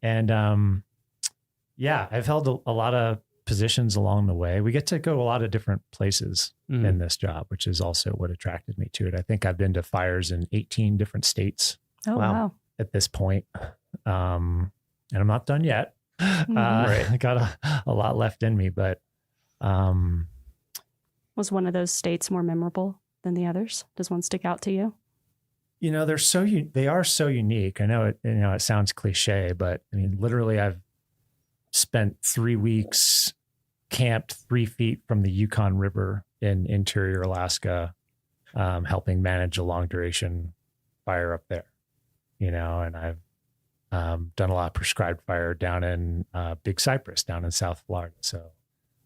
[SPEAKER 8] And I've held a lot of positions along the way. We get to go a lot of different places in this job, which is also what attracted me to it. I think I've been to fires in 18 different states.
[SPEAKER 6] Oh, wow.
[SPEAKER 8] At this point. And I'm not done yet. Right. I got a lot left in me, but
[SPEAKER 6] was one of those states more memorable than the others? Does one stick out to you?
[SPEAKER 8] They are so unique. I know it sounds cliche, but I mean, literally I've spent 3 weeks camped 3 feet from the Yukon River in interior Alaska, helping manage a long duration fire up there, and I've done a lot of prescribed fire down in Big Cypress down in South Florida. So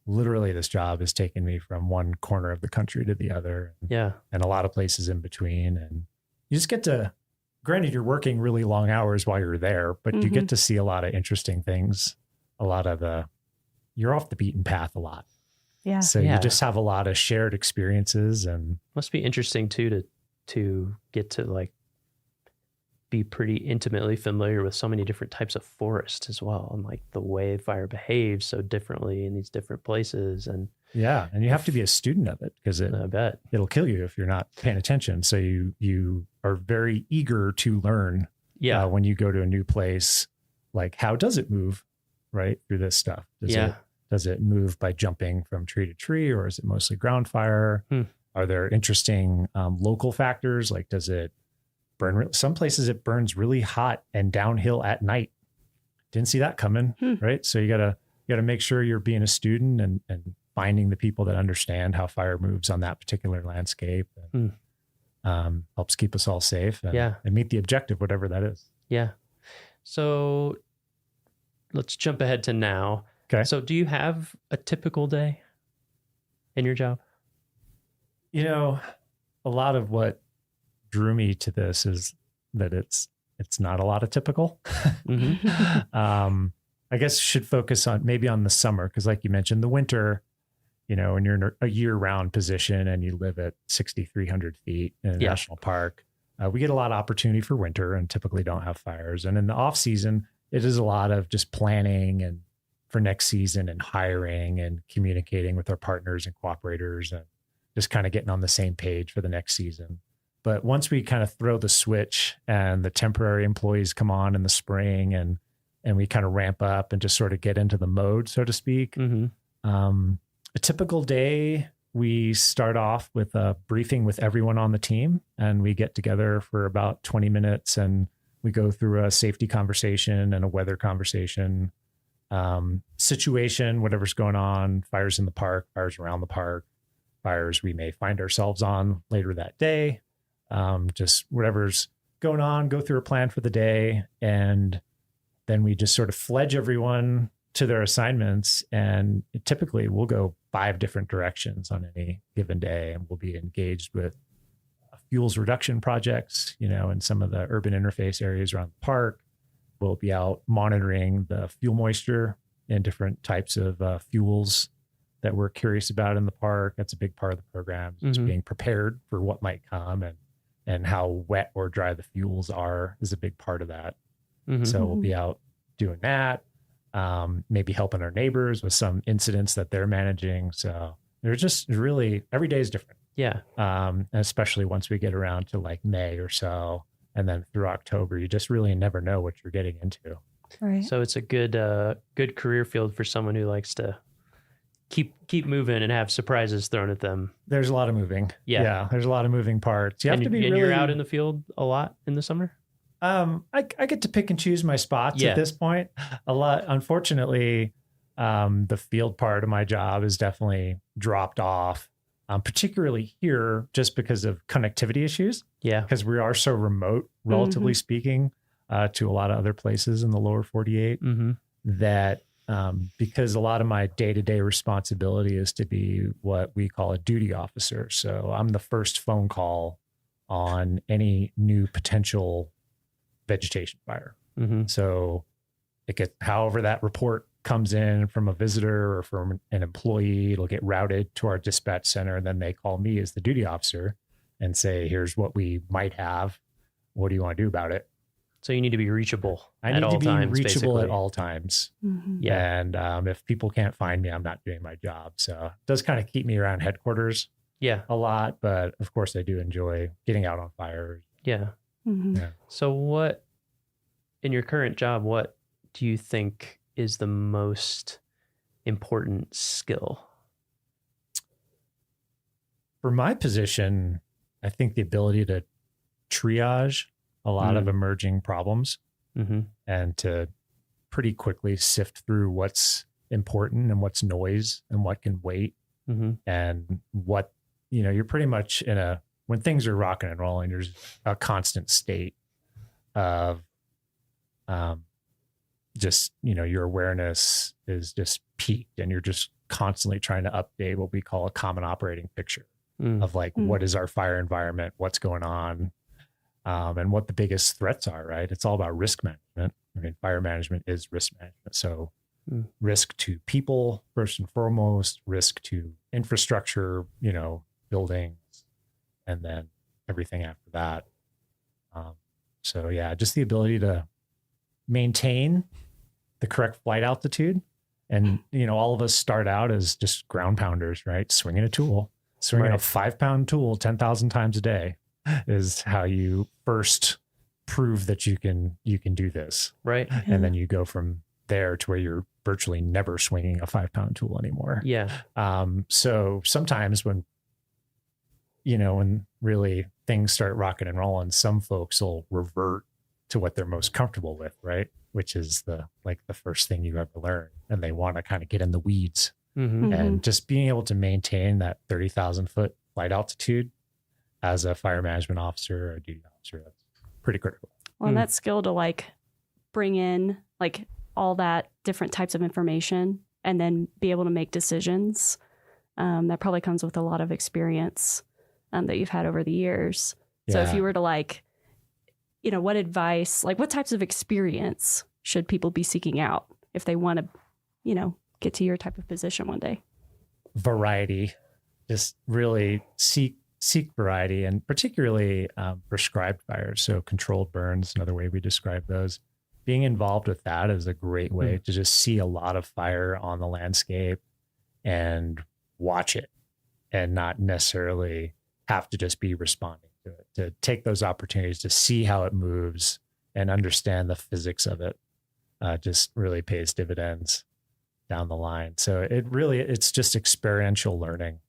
[SPEAKER 8] literally this job has taken me from one corner of the country to the other. And a lot of places in between. And you just get to, granted, you're working really long hours while you're there, but you get to see a lot of interesting things. You're off the beaten path a lot.
[SPEAKER 6] Yeah.
[SPEAKER 8] So you just have a lot of shared experiences, and
[SPEAKER 9] must be interesting too, to get to like be pretty intimately familiar with so many different types of forest as well, and like the way fire behaves so differently in these different places. And
[SPEAKER 8] yeah, and you have to be a student of it because
[SPEAKER 9] I bet
[SPEAKER 8] it'll kill you if you're not paying attention. So you are very eager to learn.
[SPEAKER 9] Yeah,
[SPEAKER 8] when you go to a new place, like how does it move right through this stuff? Does it move by jumping from tree to tree, or is it mostly ground fire? Are there interesting local factors? Like, does it burn? Some places it burns really hot and downhill at night. Didn't see that coming, right? So you gotta make sure you're being a student and finding the people that understand how fire moves on that particular landscape. And, helps keep us all safe. And meet the objective, whatever that is.
[SPEAKER 9] Yeah. So let's jump ahead to now.
[SPEAKER 8] Okay.
[SPEAKER 9] So do you have a typical day in your job?
[SPEAKER 8] You know, a lot of what drew me to this is that it's not a lot of typical. I guess should focus on maybe on the summer, because like you mentioned, the winter, you know, when you're in a year-round position and you live at 6,300 feet in a national park, we get a lot of opportunity for winter and typically don't have fires. And in the off season, it is a lot of just planning and for next season and hiring and communicating with our partners and cooperators and just kind of getting on the same page for the next season. But once we kind of throw the switch and the temporary employees come on in the spring and we kind of ramp up and just sort of get into the mode, so to speak. A typical day, we start off with a briefing with everyone on the team, and we get together for about 20 minutes and we go through a safety conversation and a weather conversation, situation, whatever's going on, fires in the park, fires around the park, fires we may find ourselves on later that day, just whatever's going on, go through a plan for the day. And then we just sort of fledge everyone to their assignments. And typically we'll go 5 different directions on any given day. And we'll be engaged with fuels reduction projects, you know, in some of the urban interface areas around the park. We'll be out monitoring the fuel moisture and different types of fuels that we're curious about in the park. That's a big part of the program, is being prepared for what might come, and how wet or dry the fuels are is a big part of that. So we'll be out doing that, maybe helping our neighbors with some incidents that they're managing. So there's just really, every day is different.
[SPEAKER 9] Yeah.
[SPEAKER 8] Especially once we get around to like May or so, and then through October, you just really never know what you're getting into.
[SPEAKER 6] Right.
[SPEAKER 9] So it's a good career field for someone who likes to keep moving and have surprises thrown at them.
[SPEAKER 8] There's a lot of moving. Yeah. There's a lot of moving parts. You have to be really...
[SPEAKER 9] you're out in the field a lot in the summer?
[SPEAKER 8] I get to pick and choose my spots at this point a lot. Unfortunately, the field part of my job is definitely dropped off, particularly here just because of connectivity issues.
[SPEAKER 9] Yeah.
[SPEAKER 8] Because we are so remote, relatively speaking, to a lot of other places in the lower 48 that because a lot of my day-to-day responsibility is to be what we call a duty officer. So I'm the first phone call on any new potential vegetation fire. So however that report comes in from a visitor or from an employee, it'll get routed to our dispatch center. And then they call me as the duty officer and say, here's what we might have. What do you want to do about it?
[SPEAKER 9] So you need to be reachable.
[SPEAKER 8] I need to be reachable at all times.
[SPEAKER 9] Yeah.
[SPEAKER 8] And if people can't find me, I'm not doing my job. So it does kind of keep me around headquarters a lot. But of course, I do enjoy getting out on fires.
[SPEAKER 9] Yeah.
[SPEAKER 8] Yeah.
[SPEAKER 9] So what, in your current job, what do you think is the most important skill?
[SPEAKER 8] For my position, I think the ability to triage a lot of emerging problems and to pretty quickly sift through what's important and what's noise and what can wait and what, you know, you're pretty much when things are rocking and rolling, there's a constant state of just, you know, your awareness is just peaked and you're just constantly trying to update what we call a common operating picture of like, what is our fire environment? What's going on? And what the biggest threats are, right? It's all about risk management. I mean, fire management is risk management. So risk to people, first and foremost, risk to infrastructure, you know, buildings, and then everything after that. So yeah, just the ability to maintain the correct flight altitude. And, all of us start out as just ground pounders, right? Swinging a tool, swinging a 5-pound tool 10,000 times a day is how you first prove that you can do this.
[SPEAKER 9] Right.
[SPEAKER 8] And then you go from there to where you're virtually never swinging a 5-pound tool anymore.
[SPEAKER 9] Yeah.
[SPEAKER 8] So sometimes when really things start rocking and rolling, some folks will revert to what they're most comfortable with, right? Which is the first thing you ever learn. And they want to kind of get in the weeds. And just being able to maintain that 30,000 foot flight altitude as a fire management officer or a duty officer, that's pretty critical.
[SPEAKER 6] Well, and that skill to bring in all that different types of information and then be able to make decisions, that probably comes with a lot of experience that you've had over the years. So if you were to what advice, what types of experience should people be seeking out if they want to, get to your type of position one day?
[SPEAKER 8] Variety, just really seek variety, and particularly prescribed fires. So controlled burns, another way we describe those. Being involved with that is a great way to just see a lot of fire on the landscape and watch it and not necessarily have to just be responding to it, to take those opportunities to see how it moves and understand the physics of it. Just really pays dividends down the line. So it's just experiential learning,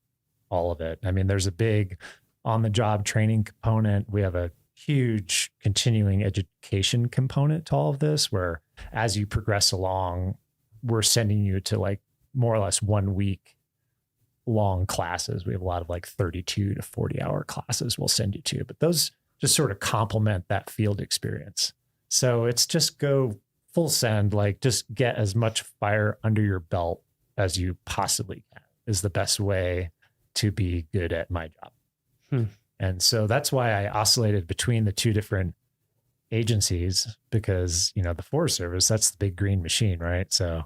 [SPEAKER 8] all of it. I mean, there's a big on-the-job training component. We have a huge continuing education component to all of this, where as you progress along, we're sending you to more or less 1 week long classes. We have a lot of 32 to 40 hour classes we'll send you to, but those just sort of complement that field experience. So it's just go full send, just get as much fire under your belt as you possibly can is the best way to be good at my job. And so that's why I oscillated between the two different agencies, because, the Forest Service, that's the big green machine, right? So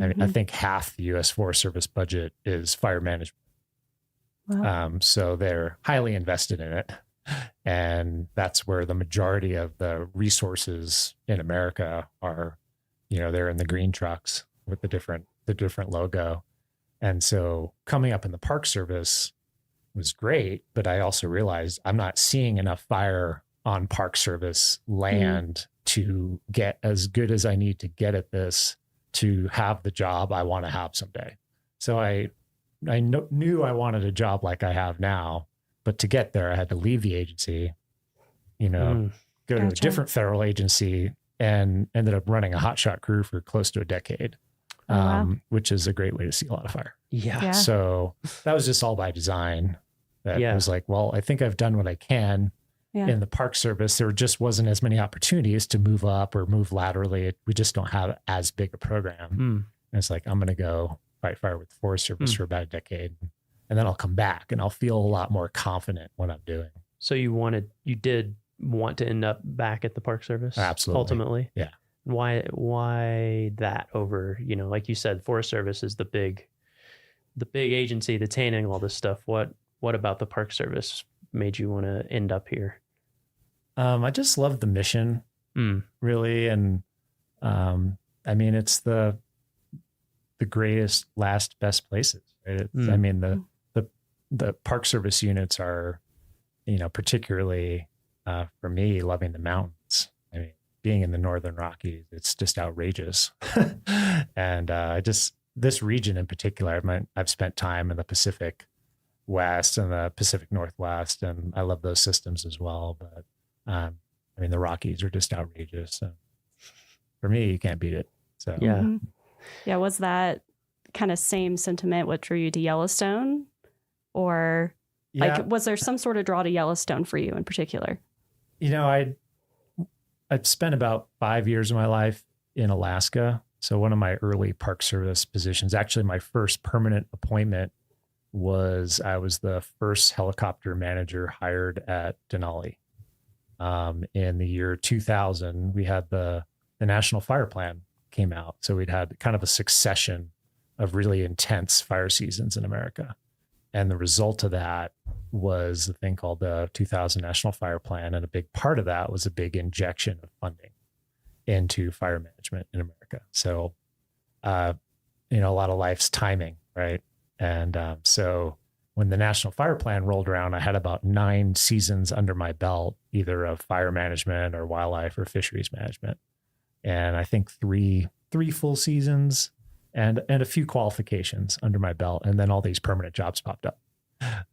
[SPEAKER 8] I think half the U.S. Forest Service budget is fire management. Wow. So they're highly invested in it. And that's where the majority of the resources in America are, they're in the green trucks with the different logo. And so coming up in the Park Service was great, but I also realized I'm not seeing enough fire on Park Service land to get as good as I need to get at this to have the job I want to have someday. So I knew I wanted a job like I have now, but to get there, I had to leave the agency, go to a different federal agency, and ended up running a hotshot crew for close to a decade, which is a great way to see a lot of fire.
[SPEAKER 9] Yeah.
[SPEAKER 8] So that was just all by design. That was well, I think I've done what I can. In the Park Service, there just wasn't as many opportunities to move up or move laterally. We just don't have as big a program. And it's I'm going to go fight fire with the Forest Service for about a decade, and then I'll come back and I'll feel a lot more confident what I'm doing.
[SPEAKER 9] So you did want to end up back at the Park Service?
[SPEAKER 8] Absolutely.
[SPEAKER 9] Ultimately?
[SPEAKER 8] Yeah.
[SPEAKER 9] Why that over, like you said, Forest Service is the big agency that's handling all this stuff. What about the Park Service made you want to end up here?
[SPEAKER 8] I just love the mission, really. And I mean, it's the greatest, last, best places. Right? I mean, the Park Service units are, particularly for me, loving the mountains. I mean, being in the Northern Rockies, it's just outrageous. And this region in particular, I've spent time in the Pacific West and the Pacific Northwest, and I love those systems as well. But I mean, the Rockies are just outrageous. So for me, you can't beat it. So
[SPEAKER 6] yeah. Was that kind of same sentiment what drew you to Yellowstone, or was there some sort of draw to Yellowstone for you in particular?
[SPEAKER 8] I'd spent about 5 years of my life in Alaska. So one of my early Park Service positions, actually my first permanent appointment, was I was the first helicopter manager hired at Denali. In the year 2000, we had the National Fire Plan came out. So we'd had kind of a succession of really intense fire seasons in America. And the result of that was a thing called the 2000 National Fire Plan. And a big part of that was a big injection of funding into fire management in America. So, a lot of life's timing, right? And so when the National Fire Plan rolled around, I had about 9 seasons under my belt, either of fire management or wildlife or fisheries management. And I think three full seasons and a few qualifications under my belt. And then all these permanent jobs popped up.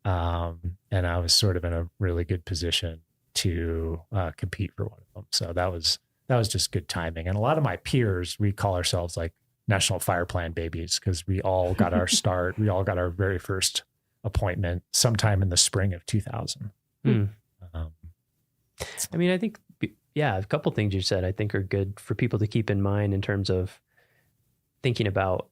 [SPEAKER 8] And I was sort of in a really good position to compete for one of them. So that was just good timing. And a lot of my peers, we call ourselves like National Fire Plan babies because we all got our start. We all got our very first appointment sometime in the spring of 2000.
[SPEAKER 9] I mean, I think, a couple things you said I think are good for people to keep in mind in terms of thinking about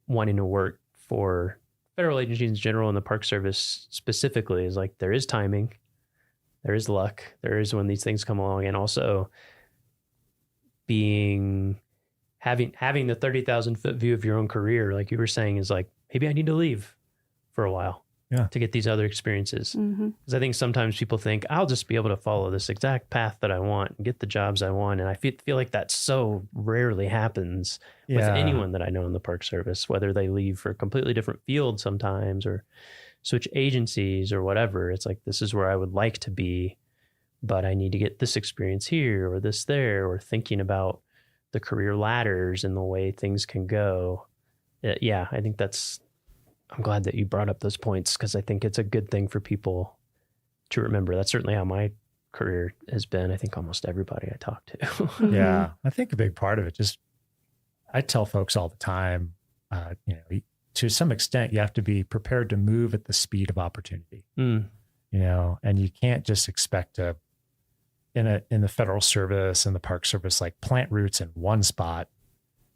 [SPEAKER 9] wanting to work for federal agencies in general and the Park Service specifically is like there is timing, there is luck, there is when these things come along, and also having the 30,000 foot view of your own career, like you were saying, is like maybe I need to leave for a while to get these other experiences. Because I think sometimes people think I'll just be able to follow this exact path that I want and get the jobs I want, and I feel like that so rarely happens with anyone that I know in the Park Service, whether they leave for a completely different field sometimes or switch agencies or whatever. It's like, this is where I would like to be, but I need to get this experience here or this there, or thinking about the career ladders and the way things can go. I think I'm glad that you brought up those points because I think it's a good thing for people to remember. That's certainly how my career has been. I think almost everybody I talk to.
[SPEAKER 8] Yeah. I think a big part of it, I tell folks all the time, to some extent, you have to be prepared to move at the speed of opportunity, and you can't just expect to, in the federal service and the Park Service, like plant roots in one spot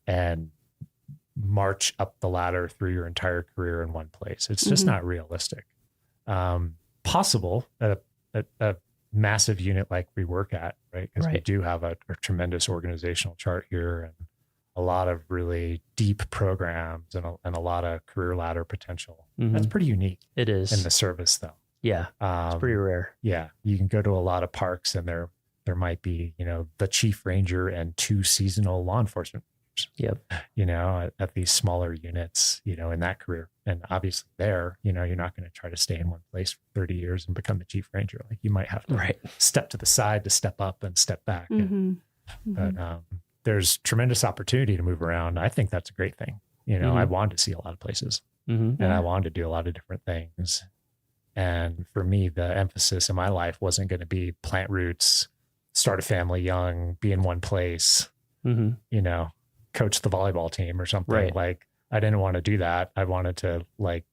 [SPEAKER 8] and march up the ladder through your entire career in one place. It's just not realistic. Possible at a massive unit like we work at, right? Because we do have a tremendous organizational chart here and a lot of really deep programs and a lot of career ladder potential. That's pretty unique.
[SPEAKER 9] It is.
[SPEAKER 8] In the service, though.
[SPEAKER 9] Yeah, it's pretty rare.
[SPEAKER 8] Yeah, you can go to a lot of parks and there might be, the chief ranger and 2 seasonal law enforcement.
[SPEAKER 9] Yep.
[SPEAKER 8] At these smaller units, in that career. And obviously there, you're not going to try to stay in one place for 30 years and become the chief ranger. Like you might have to step to the side to step up and step back. But there's tremendous opportunity to move around. I think that's a great thing. I wanted to see a lot of places and I wanted to do a lot of different things. And for me, the emphasis in my life wasn't going to be plant roots, start a family young, be in one place, coach the volleyball team or something.
[SPEAKER 9] Right.
[SPEAKER 8] Like I didn't want to do that. I wanted to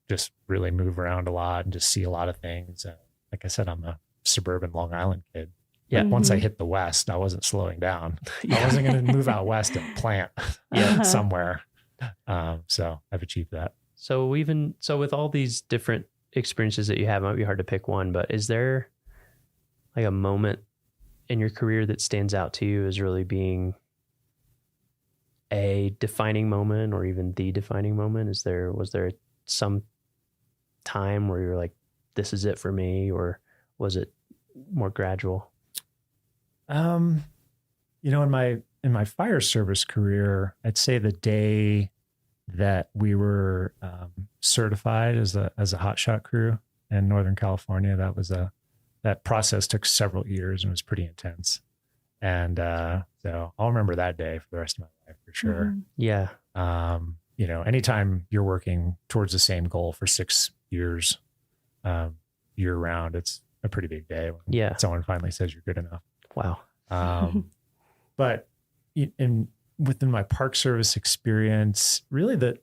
[SPEAKER 8] just really move around a lot and just see a lot of things. And like I said, I'm a suburban Long Island kid.
[SPEAKER 9] Yeah.
[SPEAKER 8] Once I hit the West, I wasn't slowing down. I wasn't going to move out West and plant somewhere. So I've achieved that.
[SPEAKER 9] So with all these different experiences that you have, it might be hard to pick one, but is there like a moment in your career that stands out to you as really being a defining moment or even the defining moment? Was there some time where you're like, this is it for me, or was it more gradual?
[SPEAKER 8] In my fire service career, I'd say the day that we were certified as a hotshot crew in Northern California, that process took several years and was pretty intense. And so I'll remember that day for the rest of my life for sure.
[SPEAKER 9] Yeah.
[SPEAKER 8] Anytime you're working towards the same goal for 6 years, year round, it's a pretty big day when someone finally says you're good enough.
[SPEAKER 9] Wow.
[SPEAKER 8] But within my Park Service experience, really the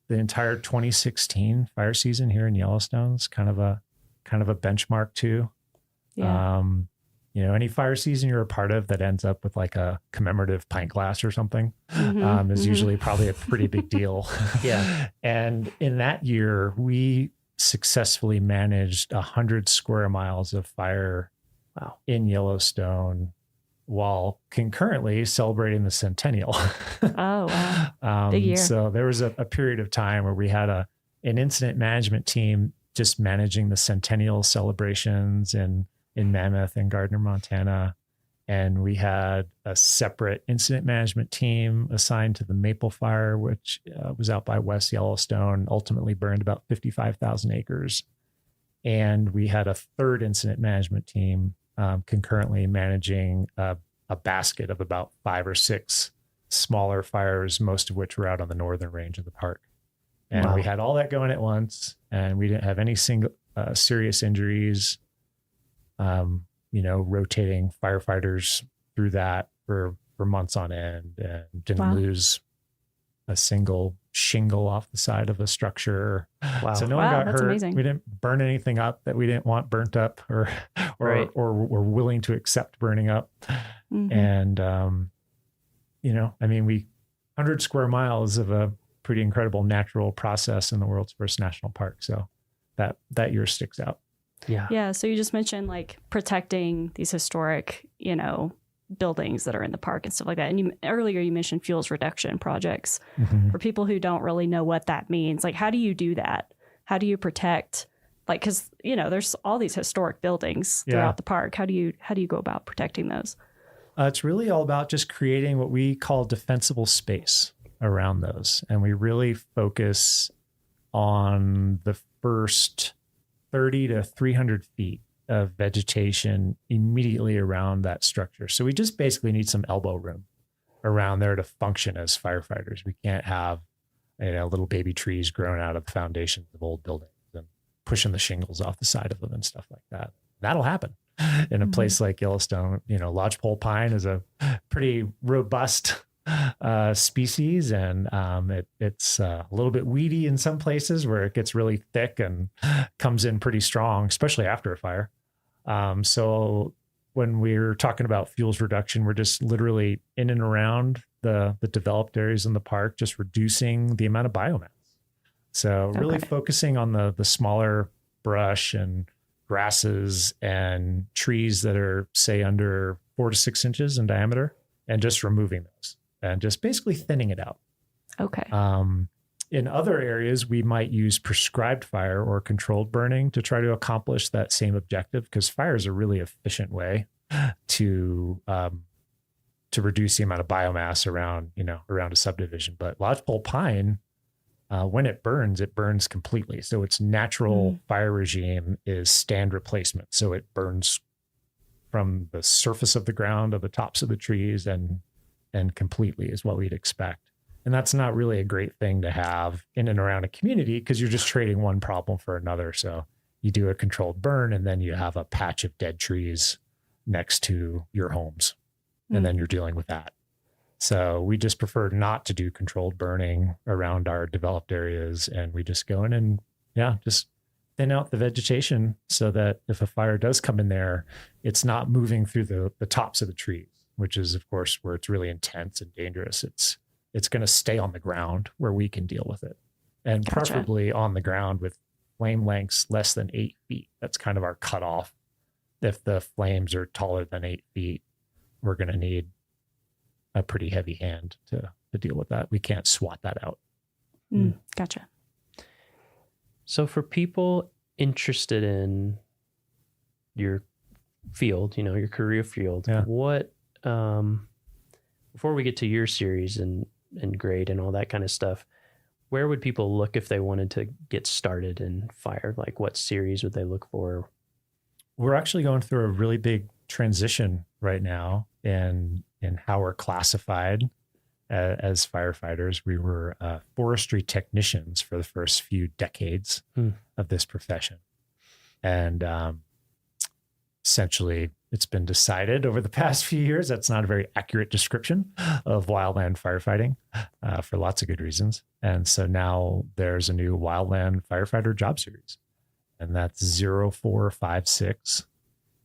[SPEAKER 8] entire 2016 fire season here in Yellowstone is kind of a benchmark too.
[SPEAKER 6] Yeah.
[SPEAKER 8] Any fire season you're a part of that ends up with like a commemorative pint glass or something is usually probably a pretty big deal.
[SPEAKER 9] Yeah.
[SPEAKER 8] And in that year, we successfully managed 100 square miles of fire in Yellowstone while concurrently celebrating the centennial.
[SPEAKER 6] Oh, wow. Big year.
[SPEAKER 8] So there was a period of time where we had an incident management team just managing the centennial celebrations in Mammoth and Gardner, Montana. And we had a separate incident management team assigned to the Maple Fire, which was out by West Yellowstone, ultimately burned about 55,000 acres. And we had a third incident management team concurrently managing a basket of about 5 or 6 smaller fires, most of which were out on the northern range of the park. And we had all that going at once, and we didn't have any single serious injuries. Rotating firefighters through that for months on end, and didn't lose a single shingle off the side of a structure. Wow. So no one got hurt. Amazing. We didn't burn anything up that we didn't want burnt up or were willing to accept burning up. Mm-hmm. And, 100 square miles of a pretty incredible natural process in the world's first national park. So that year sticks out.
[SPEAKER 6] Yeah. Yeah. So you just mentioned like protecting these historic, buildings that are in the park and stuff like that. And earlier you mentioned fuels reduction projects. Mm-hmm. For people who don't really know what that means. Like, how do you do that? How do you protect, like, because, there's all these historic buildings throughout the park. How do you go about protecting those?
[SPEAKER 8] It's really all about just creating what we call defensible space around those. And we really focus on the first 30 to 300 feet of vegetation immediately around that structure. So we just basically need some elbow room around there to function as firefighters. We can't have little baby trees growing out of the foundations of old buildings and pushing the shingles off the side of them and stuff like that. That'll happen in a place like Yellowstone. Lodgepole pine is a pretty robust species, and it's a little bit weedy in some places where it gets really thick and comes in pretty strong, especially after a fire. So when we're talking about fuels reduction, we're just literally in and around the developed areas in the park, just reducing the amount of biomass. So really focusing on the smaller brush and grasses and trees that are, say, under 4 to 6 inches in diameter, and just removing those and just basically thinning it out.
[SPEAKER 6] Okay.
[SPEAKER 8] In other areas, we might use prescribed fire or controlled burning to try to accomplish that same objective, because fire is a really efficient way to reduce the amount of biomass around a subdivision. But lodgepole pine, when it burns completely. So its natural fire regime is stand replacement. So it burns from the surface of the ground to the tops of the trees and completely is what we'd expect. And that's not really a great thing to have in and around a community, because you're just trading one problem for another. So you do a controlled burn, and then you have a patch of dead trees next to your homes, and then you're dealing with that. So we just prefer not to do controlled burning around our developed areas, and we just go in and just thin out the vegetation so that if a fire does come in there, it's not moving through the tops of the trees, which is, of course, where it's really intense and dangerous. It's going to stay on the ground where we can deal with it, and preferably on the ground with flame lengths less than 8 feet. That's kind of our cutoff. If the flames are taller than 8 feet, we're going to need a pretty heavy hand to deal with that. We can't swat that out.
[SPEAKER 6] Gotcha.
[SPEAKER 9] So for people interested in your field, your career field, what, before we get to your series and grade and all that kind of stuff, where would people look if they wanted to get started in fire? Like, what series would they look for?
[SPEAKER 8] We're actually going through a really big transition right now in how we're classified as firefighters. We were forestry technicians for the first few decades of this profession. And essentially, it's been decided over the past few years that's not a very accurate description of wildland firefighting for lots of good reasons. And so now there's a new wildland firefighter job series, and that's 0456.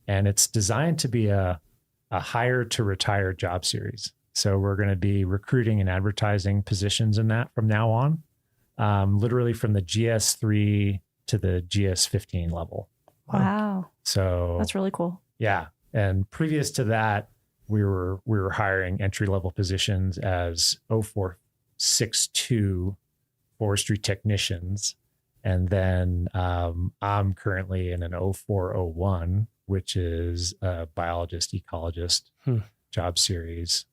[SPEAKER 8] And it's designed to be a hire to retire job series. So we're going to be recruiting and advertising positions in that from now on, literally from the GS3 to the GS15 level.
[SPEAKER 6] Wow.
[SPEAKER 8] So
[SPEAKER 6] that's really cool.
[SPEAKER 8] Yeah. And previous to that, we were hiring entry level positions as 0462 forestry technicians And then I'm currently in an 0401, which is a biologist, ecologist job series.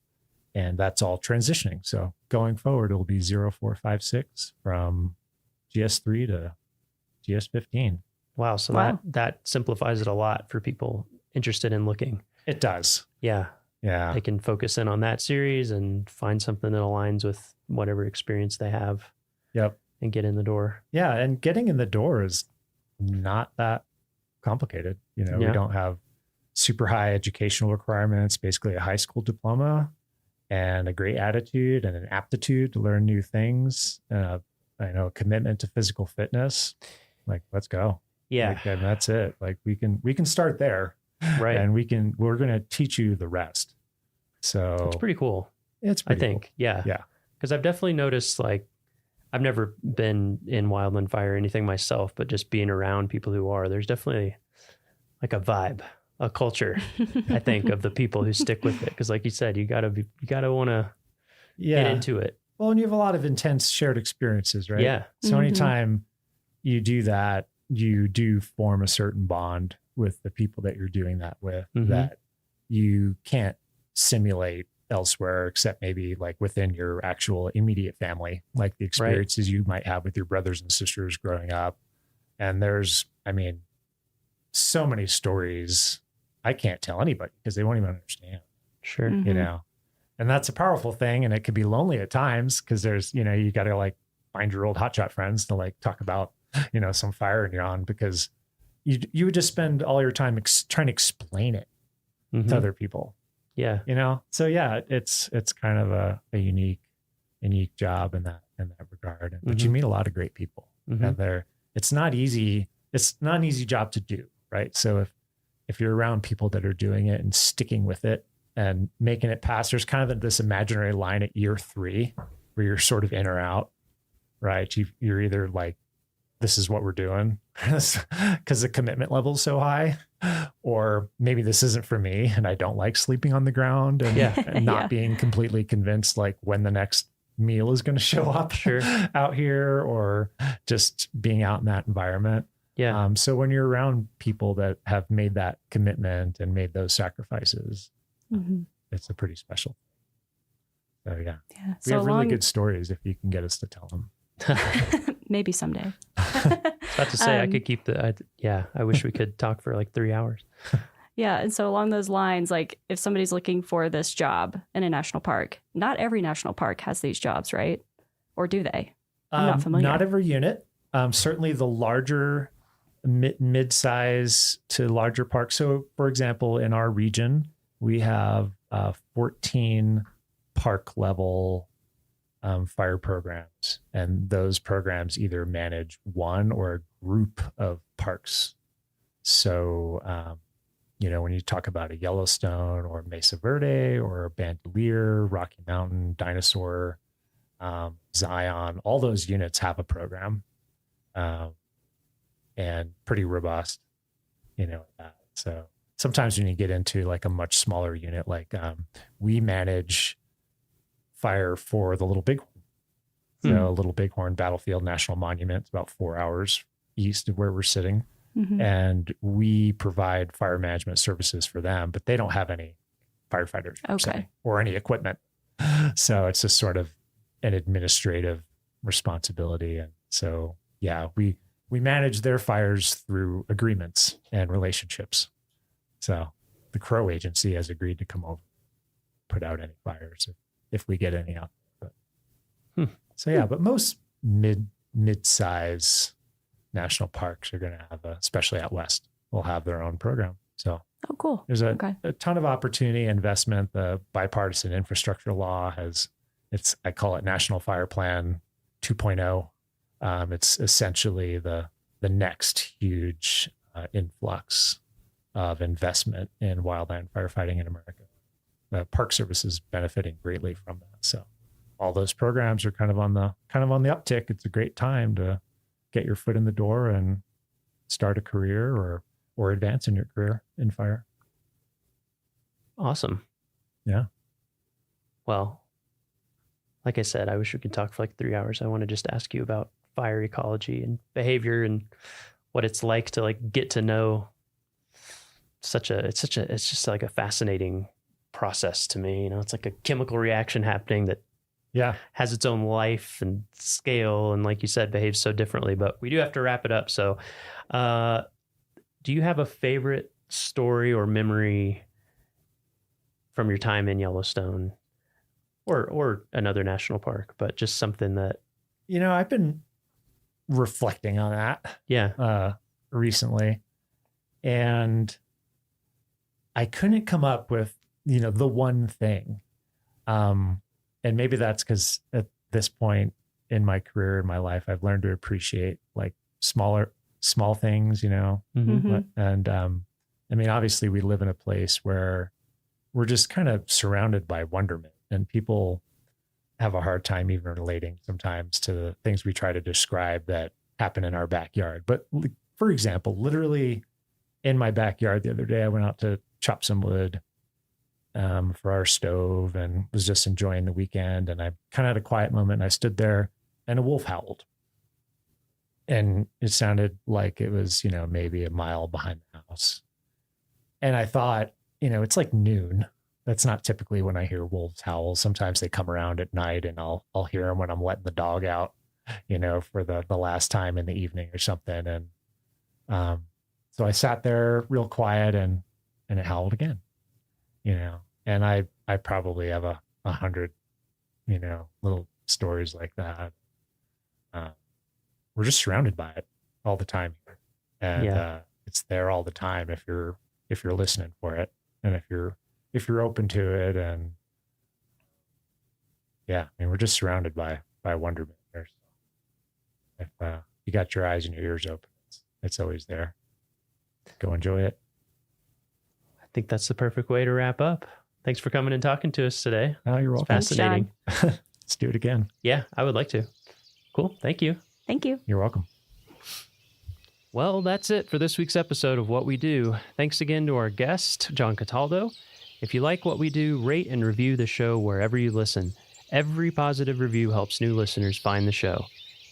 [SPEAKER 8] And that's all transitioning. So going forward, it'll be 0456 from GS3 to GS15.
[SPEAKER 9] Wow. So that simplifies it a lot for people interested in looking.
[SPEAKER 8] It does.
[SPEAKER 9] Yeah.
[SPEAKER 8] Yeah.
[SPEAKER 9] They can focus in on that series and find something that aligns with whatever experience they have.
[SPEAKER 8] Yep.
[SPEAKER 9] And get in the door.
[SPEAKER 8] Yeah. And getting in the door is not that complicated. You know, we don't have super high educational requirements, basically a high school diploma and a great attitude and an aptitude to learn new things. I know a commitment to physical fitness. Like, let's go.
[SPEAKER 9] Yeah.
[SPEAKER 8] Like, and that's it. Like we can start there.
[SPEAKER 9] Right.
[SPEAKER 8] And we're going to teach you the rest. So
[SPEAKER 9] it's pretty cool.
[SPEAKER 8] It's pretty
[SPEAKER 9] cool. Yeah.
[SPEAKER 8] Yeah.
[SPEAKER 9] Because I've definitely noticed, like, I've never been in wildland fire or anything myself, but just being around people who are, there's definitely like a vibe, a culture, I think, of the people who stick with it. Because like you said, you gotta want to get into it.
[SPEAKER 8] Well, and you have a lot of intense shared experiences, right?
[SPEAKER 9] Yeah.
[SPEAKER 8] So anytime you do that, you do form a certain bond with the people that you're doing that with that you can't simulate elsewhere, except maybe like within your actual immediate family, like the experiences you might have with your brothers and sisters growing up. And there's, I mean, so many stories I can't tell anybody because they won't even understand.
[SPEAKER 9] Sure.
[SPEAKER 8] You know, and that's a powerful thing. And it could be lonely at times because there's, you know, you got to like find your old hotshot friends to like talk about, you know, some fire you're on, because you would just spend all your time trying to explain it to other people.
[SPEAKER 9] Yeah.
[SPEAKER 8] You know, so yeah, it's kind of a unique job in that regard. But you meet a lot of great people, and it's not easy. It's not an easy job to do, right? So if you're around people that are doing it and sticking with it and making it past, there's kind of this imaginary line at year 3 where you're sort of in or out, right? You're either like, this is what we're doing because the commitment level is so high, or maybe this isn't for me and I don't like sleeping on the ground and not being completely convinced like when the next meal is going to show up out here, or just being out in that environment.
[SPEAKER 9] Yeah.
[SPEAKER 8] So when you're around people that have made that commitment and made those sacrifices, it's a pretty special. So yeah. We have really good stories if you can get us to tell them.
[SPEAKER 6] Maybe someday.
[SPEAKER 9] About to say, I could keep I wish we could talk for like 3 hours.
[SPEAKER 6] Yeah. And so along those lines, like if somebody's looking for this job in a national park, not every national park has these jobs, right? Or do they? I'm not familiar.
[SPEAKER 8] Not every unit. Certainly the larger mid-size to larger parks. So for example, in our region, we have 14 park level fire programs, and those programs either manage one or a group of parks. So, you know, when you talk about a Yellowstone or Mesa Verde or Bandelier, Rocky Mountain, Dinosaur, Zion, all those units have a program, and pretty robust, you know. So sometimes when you get into like a much smaller unit, like we manage fire for the Little Bighorn. So Little Bighorn Battlefield National Monument, about 4 hours east of where we're sitting. And we provide fire management services for them, but they don't have any firefighters per se, or any equipment. So it's just sort of an administrative responsibility. And so, yeah, we manage their fires through agreements and relationships. So the Crow Agency has agreed to come over, put out any fires if we get any out. But, so yeah, but most mid-size national parks are going to have, especially out west, will have their own program. So
[SPEAKER 6] cool.
[SPEAKER 8] There's a ton of opportunity, investment. The bipartisan infrastructure law I call it National Fire Plan 2.0. It's essentially the next huge influx of investment in wildland firefighting in America. The Park Service is benefiting greatly from that. So all those programs are kind of on the uptick. It's a great time to get your foot in the door and start a career or advance in your career in fire.
[SPEAKER 9] Awesome.
[SPEAKER 8] Yeah.
[SPEAKER 9] Well, like I said, I wish we could talk for like 3 hours. I want to just ask you about fire ecology and behavior and what it's like to like get to know it's just like a fascinating process to me. You know, it's like a chemical reaction happening that has its own life and scale. And like you said, behaves so differently, but we do have to wrap it up. So, do you have a favorite story or memory from your time in Yellowstone or another national park, but just something that,
[SPEAKER 8] you know, I've been reflecting on that recently, and I couldn't come up with, you know, the one thing. And maybe that's because at this point in my career, in my life, I've learned to appreciate like small things, you know. And I mean, obviously we live in a place where we're just kind of surrounded by wonderment, and people have a hard time even relating sometimes to the things we try to describe that happen in our backyard. But for example, literally in my backyard the other day, I went out to chop some wood for our stove and was just enjoying the weekend. And I kind of had a quiet moment, and I stood there and a wolf howled. And it sounded like it was, you know, maybe a mile behind the house. And I thought, you know, it's like noon. That's not typically when I hear wolves howl. Sometimes they come around at night, and I'll hear them when I'm letting the dog out, you know, for the last time in the evening or something. And so I sat there real quiet, and it howled again, you know. And I probably have 100, you know, little stories like that. We're just surrounded by it all the time, and it's there all the time if you're listening for it, and if you're open to it. And I mean, we're just surrounded by wonderment there. So if you got your eyes and your ears open, it's always there. Go enjoy it.
[SPEAKER 9] I think that's the perfect way to wrap up. Thanks for coming and talking to us today.
[SPEAKER 8] Oh, you're welcome.
[SPEAKER 9] Fascinating.
[SPEAKER 8] Let's do it again.
[SPEAKER 9] Yeah, I would like to. Cool. Thank you.
[SPEAKER 6] Thank you.
[SPEAKER 8] You're welcome.
[SPEAKER 9] Well, that's it for this week's episode of What We Do. Thanks again to our guest, John Cataldo. If you like what we do, rate and review the show wherever you listen. Every positive review helps new listeners find the show.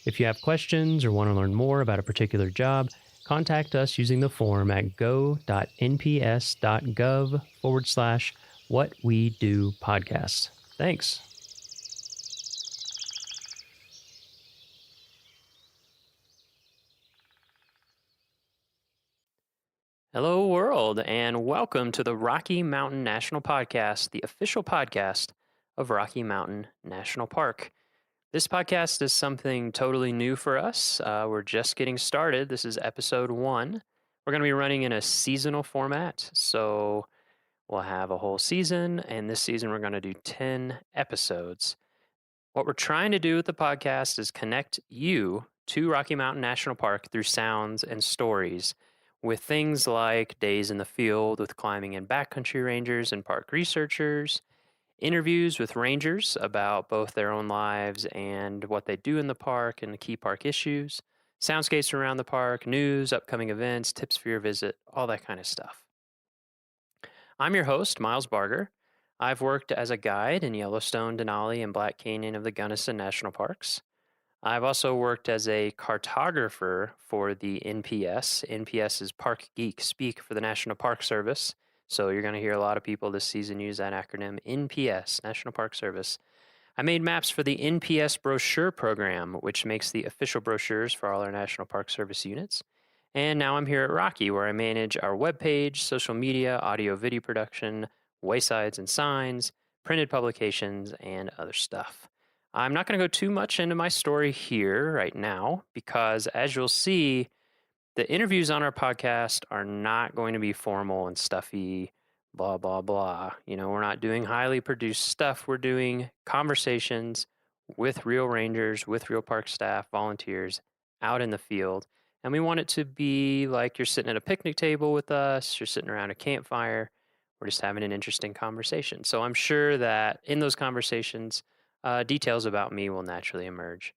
[SPEAKER 9] If you have questions or want to learn more about a particular job, contact us using the form at go.nps.gov/whatwedopodcast. Thanks. Hello, world, and welcome to the Rocky Mountain National Podcast, the official podcast of Rocky Mountain National Park. This podcast is something totally new for us. We're just getting started. This is episode 1. We're going to be running in a seasonal format, so we'll have a whole season, and this season we're going to do 10 episodes. What we're trying to do with the podcast is connect you to Rocky Mountain National Park through sounds and stories, with things like days in the field with climbing and backcountry rangers and park researchers, interviews with rangers about both their own lives and what they do in the park and the key park issues, soundscapes around the park, news, upcoming events, tips for your visit, all that kind of stuff. I'm your host, Miles Barger. I've worked as a guide in Yellowstone, Denali, and Black Canyon of the Gunnison National Parks. I've also worked as a cartographer for the NPS. NPS is Park Geek speak for the National Park Service. So you're going to hear a lot of people this season use that acronym, NPS, National Park Service. I made maps for the NPS brochure program, which makes the official brochures for all our National Park Service units. And now I'm here at Rocky, where I manage our webpage, social media, audio, video production, waysides and signs, printed publications, and other stuff. I'm not going to go too much into my story here right now because, as you'll see, the interviews on our podcast are not going to be formal and stuffy, blah, blah, blah. You know, we're not doing highly produced stuff. We're doing conversations with real rangers, with real park staff, volunteers out in the field. And we want it to be like you're sitting at a picnic table with us, you're sitting around a campfire, we're just having an interesting conversation. So I'm sure that in those conversations, details about me will naturally emerge.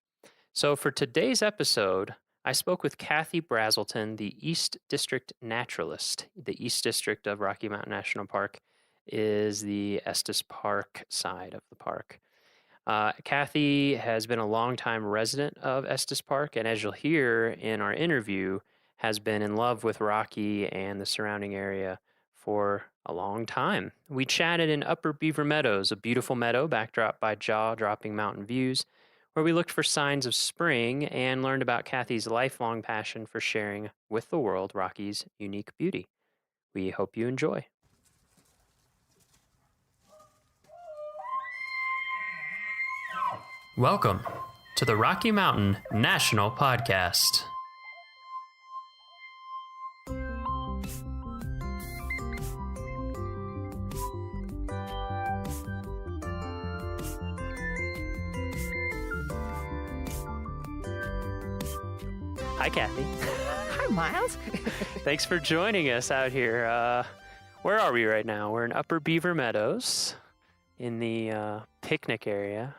[SPEAKER 9] So for today's episode, I spoke with Kathy Brazelton, the East District Naturalist. The East District of Rocky Mountain National Park is the Estes Park side of the park.
[SPEAKER 14] Kathy has been a longtime resident of Estes Park, and as you'll hear in our interview, has been in love with Rocky and the surrounding area for a long time. We chatted in Upper Beaver Meadows, a beautiful meadow backdropped by jaw-dropping mountain views, where we looked for signs of spring and learned about Kathy's lifelong passion for sharing with the world Rocky's unique beauty. We hope you enjoy. Welcome to the Rocky Mountain National Podcast. Hi, Kathy.
[SPEAKER 10] Hi, Miles.
[SPEAKER 14] Thanks for joining us out here. Where are we right now? We're in Upper Beaver Meadows in the picnic area.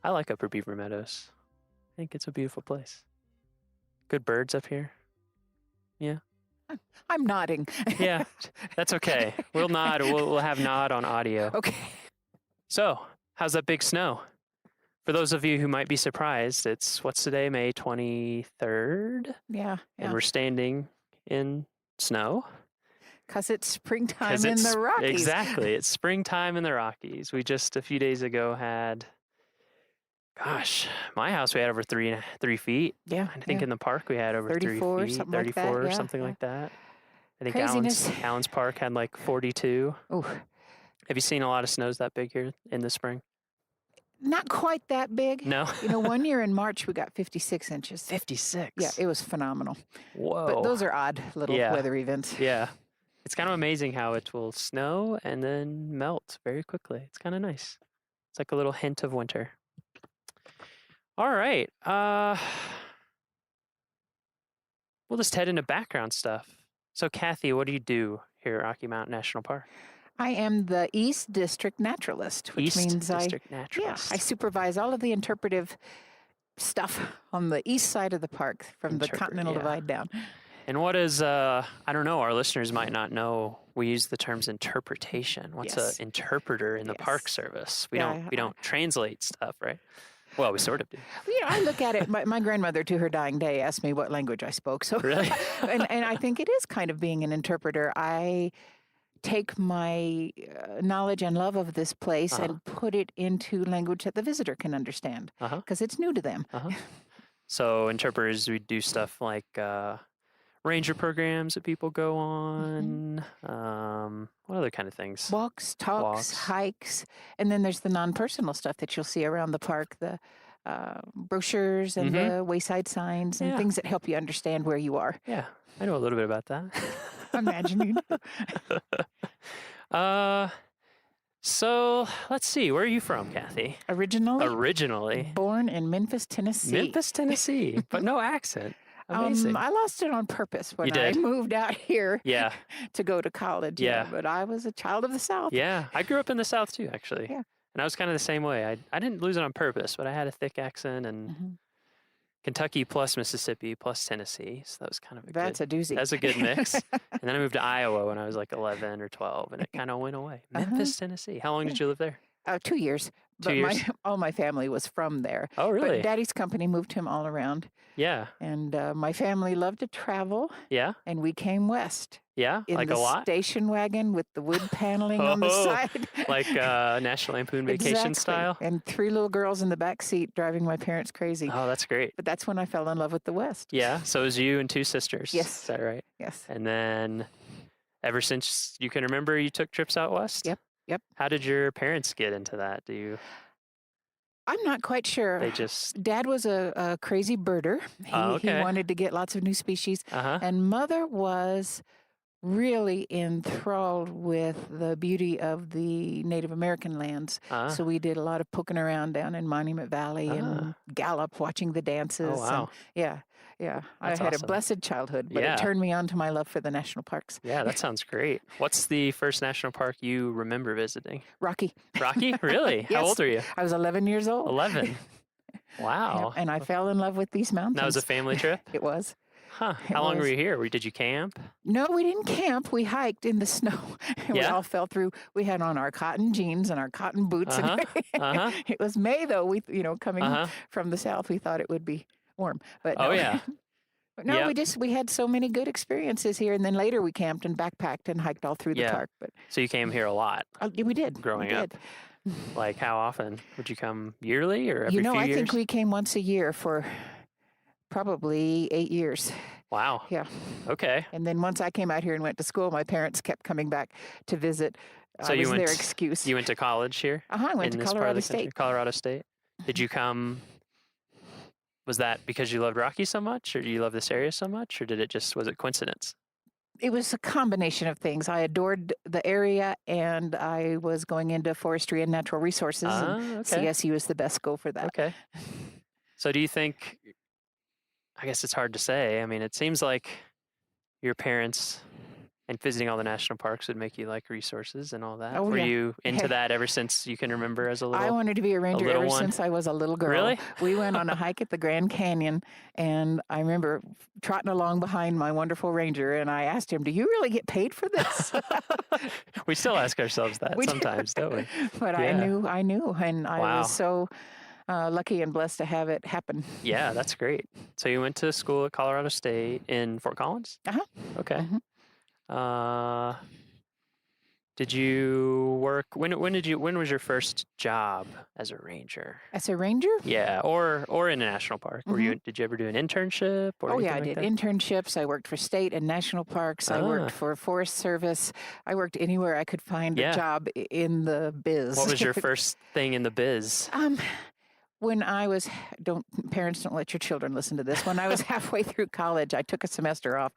[SPEAKER 14] I like Upper Beaver Meadows. I think it's a beautiful place. Good birds up here. Yeah.
[SPEAKER 10] I'm nodding.
[SPEAKER 14] Yeah, that's okay. We'll nod. We'll have nod on audio.
[SPEAKER 10] Okay.
[SPEAKER 14] So, how's that big snow? For those of you who might be surprised, what's today, May 23rd?
[SPEAKER 10] Yeah.
[SPEAKER 14] And we're standing in snow.
[SPEAKER 10] Because it's springtime in the Rockies.
[SPEAKER 14] Exactly. It's springtime in the Rockies. We just a few days ago had, my house we had over 3 feet.
[SPEAKER 10] Yeah.
[SPEAKER 14] I think in the park we had over
[SPEAKER 10] 34,
[SPEAKER 14] 3 feet.
[SPEAKER 10] something
[SPEAKER 14] 34
[SPEAKER 10] like that.
[SPEAKER 14] or
[SPEAKER 10] Yeah,
[SPEAKER 14] something like that. I think
[SPEAKER 10] Craziness.
[SPEAKER 14] Allen's Park had like 42.
[SPEAKER 10] Oh.
[SPEAKER 14] Have you seen a lot of snows that big here in the spring?
[SPEAKER 10] Not quite that big.
[SPEAKER 14] No.
[SPEAKER 10] One year in March we got 56 inches.
[SPEAKER 14] 56?
[SPEAKER 10] Yeah, it was phenomenal.
[SPEAKER 14] Whoa.
[SPEAKER 10] But those are odd little weather events.
[SPEAKER 14] Yeah. It's kind of amazing how it will snow and then melt very quickly. It's kind of nice. It's like a little hint of winter. All right. We'll just head into background stuff. So, Kathy, what do you do here at Rocky Mountain National Park?
[SPEAKER 10] I am the East District Naturalist, which means
[SPEAKER 14] Naturalist.
[SPEAKER 10] I supervise all of the interpretive stuff on the east side of the park from the Continental Divide down.
[SPEAKER 14] And what is, I don't know, our listeners might not know, we use the terms interpretation. What's an interpreter in the Park Service? We don't translate stuff, right? Well, we sort of do.
[SPEAKER 10] I look at it. My grandmother, to her dying day, asked me what language I spoke. So,
[SPEAKER 14] really?
[SPEAKER 10] and I think it is kind of being an interpreter. I take my knowledge and love of this place and put it into language that the visitor can understand because it's new to them.
[SPEAKER 14] So interpreters, we do stuff like ranger programs that people go on. What other kind of things?
[SPEAKER 10] Walks, talks, hikes. And then there's the non-personal stuff that you'll see around the park, the brochures and the wayside signs and things that help you understand where you are.
[SPEAKER 14] Yeah, I know a little bit about that.
[SPEAKER 10] Imagine you
[SPEAKER 14] do. So let's see. Where are you from, Kathy?
[SPEAKER 10] Originally. Born in Memphis, Tennessee.
[SPEAKER 14] Memphis, Tennessee, but no accent. Amazing.
[SPEAKER 10] I lost it on purpose when I moved out here to go to college.
[SPEAKER 14] Yeah.
[SPEAKER 10] But I was a child of the South.
[SPEAKER 14] Yeah. I grew up in the South too, actually.
[SPEAKER 10] Yeah.
[SPEAKER 14] And I was kind of the same way. I didn't lose it on purpose, but I had a thick accent and Kentucky plus Mississippi plus Tennessee. So that was kind of a
[SPEAKER 10] doozy.
[SPEAKER 14] That's a good mix. And then I moved to Iowa when I was like 11 or 12 and it kind of went away. Memphis, Tennessee. How long did you live there?
[SPEAKER 10] 2 years.
[SPEAKER 14] 2
[SPEAKER 10] But
[SPEAKER 14] years?
[SPEAKER 10] all my family was from there.
[SPEAKER 14] Oh, really?
[SPEAKER 10] But Daddy's company moved him all around.
[SPEAKER 14] Yeah.
[SPEAKER 10] And my family loved to travel.
[SPEAKER 14] Yeah.
[SPEAKER 10] And we came west.
[SPEAKER 14] Yeah,
[SPEAKER 10] in
[SPEAKER 14] like
[SPEAKER 10] the
[SPEAKER 14] a lot?
[SPEAKER 10] Station wagon with the wood paneling on the side.
[SPEAKER 14] Like National Lampoon Vacation style?
[SPEAKER 10] And 3 little girls in the back seat driving my parents crazy.
[SPEAKER 14] Oh, that's great.
[SPEAKER 10] But that's when I fell in love with the West.
[SPEAKER 14] Yeah, so it was you and 2 sisters.
[SPEAKER 10] Yes.
[SPEAKER 14] Is that right?
[SPEAKER 10] Yes.
[SPEAKER 14] And then ever since you can remember, you took trips out west?
[SPEAKER 10] Yep.
[SPEAKER 14] How did your parents get into that?
[SPEAKER 10] I'm not quite sure. Dad was a crazy birder. He wanted to get lots of new species. And Mother was really enthralled with the beauty of the Native American lands. So we did a lot of poking around down in Monument Valley and Gallup watching the dances.
[SPEAKER 14] Oh, wow.
[SPEAKER 10] And yeah.
[SPEAKER 14] That's
[SPEAKER 10] I had
[SPEAKER 14] awesome.
[SPEAKER 10] a blessed childhood, but it turned me on to my love for the national parks.
[SPEAKER 14] Yeah, that sounds great. What's the first national park you remember visiting?
[SPEAKER 10] Rocky.
[SPEAKER 14] Rocky? Really?
[SPEAKER 10] Yes.
[SPEAKER 14] How old are you?
[SPEAKER 10] I was 11 years old.
[SPEAKER 14] 11. Wow.
[SPEAKER 10] And I fell in love with these mountains.
[SPEAKER 14] That was a family trip?
[SPEAKER 10] It was.
[SPEAKER 14] Huh. How long were you here? Did you camp?
[SPEAKER 10] No, we didn't camp. We hiked in the snow. We all fell through. We had on our cotton jeans and our cotton boots. It was May, though. We, coming from the south, we thought it would be warm. But no. But no, we had so many good experiences here, and then later we camped and backpacked and hiked all through the park. But
[SPEAKER 14] so you came here a lot.
[SPEAKER 10] We did
[SPEAKER 14] growing up. Like how often would you come? Yearly or every few years?
[SPEAKER 10] I think we came once a year for probably 8 years.
[SPEAKER 14] Wow.
[SPEAKER 10] Yeah.
[SPEAKER 14] Okay.
[SPEAKER 10] And then once I came out here and went to school, my parents kept coming back to visit.
[SPEAKER 14] So
[SPEAKER 10] I was their excuse.
[SPEAKER 14] You went to college here?
[SPEAKER 10] I went to Colorado State.
[SPEAKER 14] Colorado State. Did you come? Was that because you loved Rocky so much, or do you love this area so much, or was it coincidence?
[SPEAKER 10] It was a combination of things. I adored the area, and I was going into forestry and natural resources, and CSU is the best school for that.
[SPEAKER 14] Okay. So do you think, I guess it's hard to say. I mean, it seems like your parents and visiting all the national parks would make you like resources and all that. Were you into that ever since you can remember as a little?
[SPEAKER 10] I wanted to be a ranger ever since I was a little girl.
[SPEAKER 14] Really?
[SPEAKER 10] We went on a hike at the Grand Canyon, and I remember trotting along behind my wonderful ranger, and I asked him, "Do you really get paid for this?"
[SPEAKER 14] We still ask ourselves that sometimes, don't we?
[SPEAKER 10] But I knew, and I was so lucky and blessed to have it happen.
[SPEAKER 14] Yeah, that's great. So you went to school at Colorado State in Fort Collins? Okay.
[SPEAKER 10] Mm-hmm.
[SPEAKER 14] Did you work? When was your first job as a ranger?
[SPEAKER 10] As a ranger?
[SPEAKER 14] Yeah, or in a national park. Did you ever do an internship? Or
[SPEAKER 10] I did internships. I worked for state and national parks. I worked for Forest Service. I worked anywhere I could find a job in the biz.
[SPEAKER 14] What was your first thing in the biz?
[SPEAKER 10] When I was, parents don't let your children listen to this. When I was halfway through college, I took a semester off,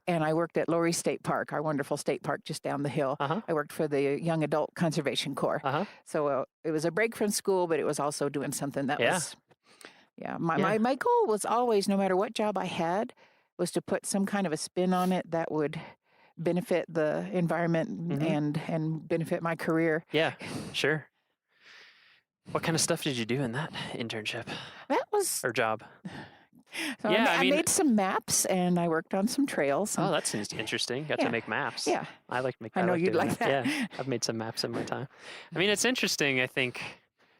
[SPEAKER 10] and I worked at Lowry State Park, our wonderful state park just down the hill. I worked for the Young Adult Conservation Corps. So it was a break from school, but it was also doing something that was, My goal was always, no matter what job I had, was to put some kind of a spin on it that would benefit the environment and benefit my career.
[SPEAKER 14] Yeah, sure. What kind of stuff did you do in that internship?
[SPEAKER 10] That was...
[SPEAKER 14] Or job?
[SPEAKER 10] So I made some maps, and I worked on some trails.
[SPEAKER 14] Oh, that's interesting. Got to make maps.
[SPEAKER 10] Yeah.
[SPEAKER 14] I like to make
[SPEAKER 10] I know you'd like that.
[SPEAKER 14] Yeah, I've made some maps in my time. I mean, it's interesting, I think,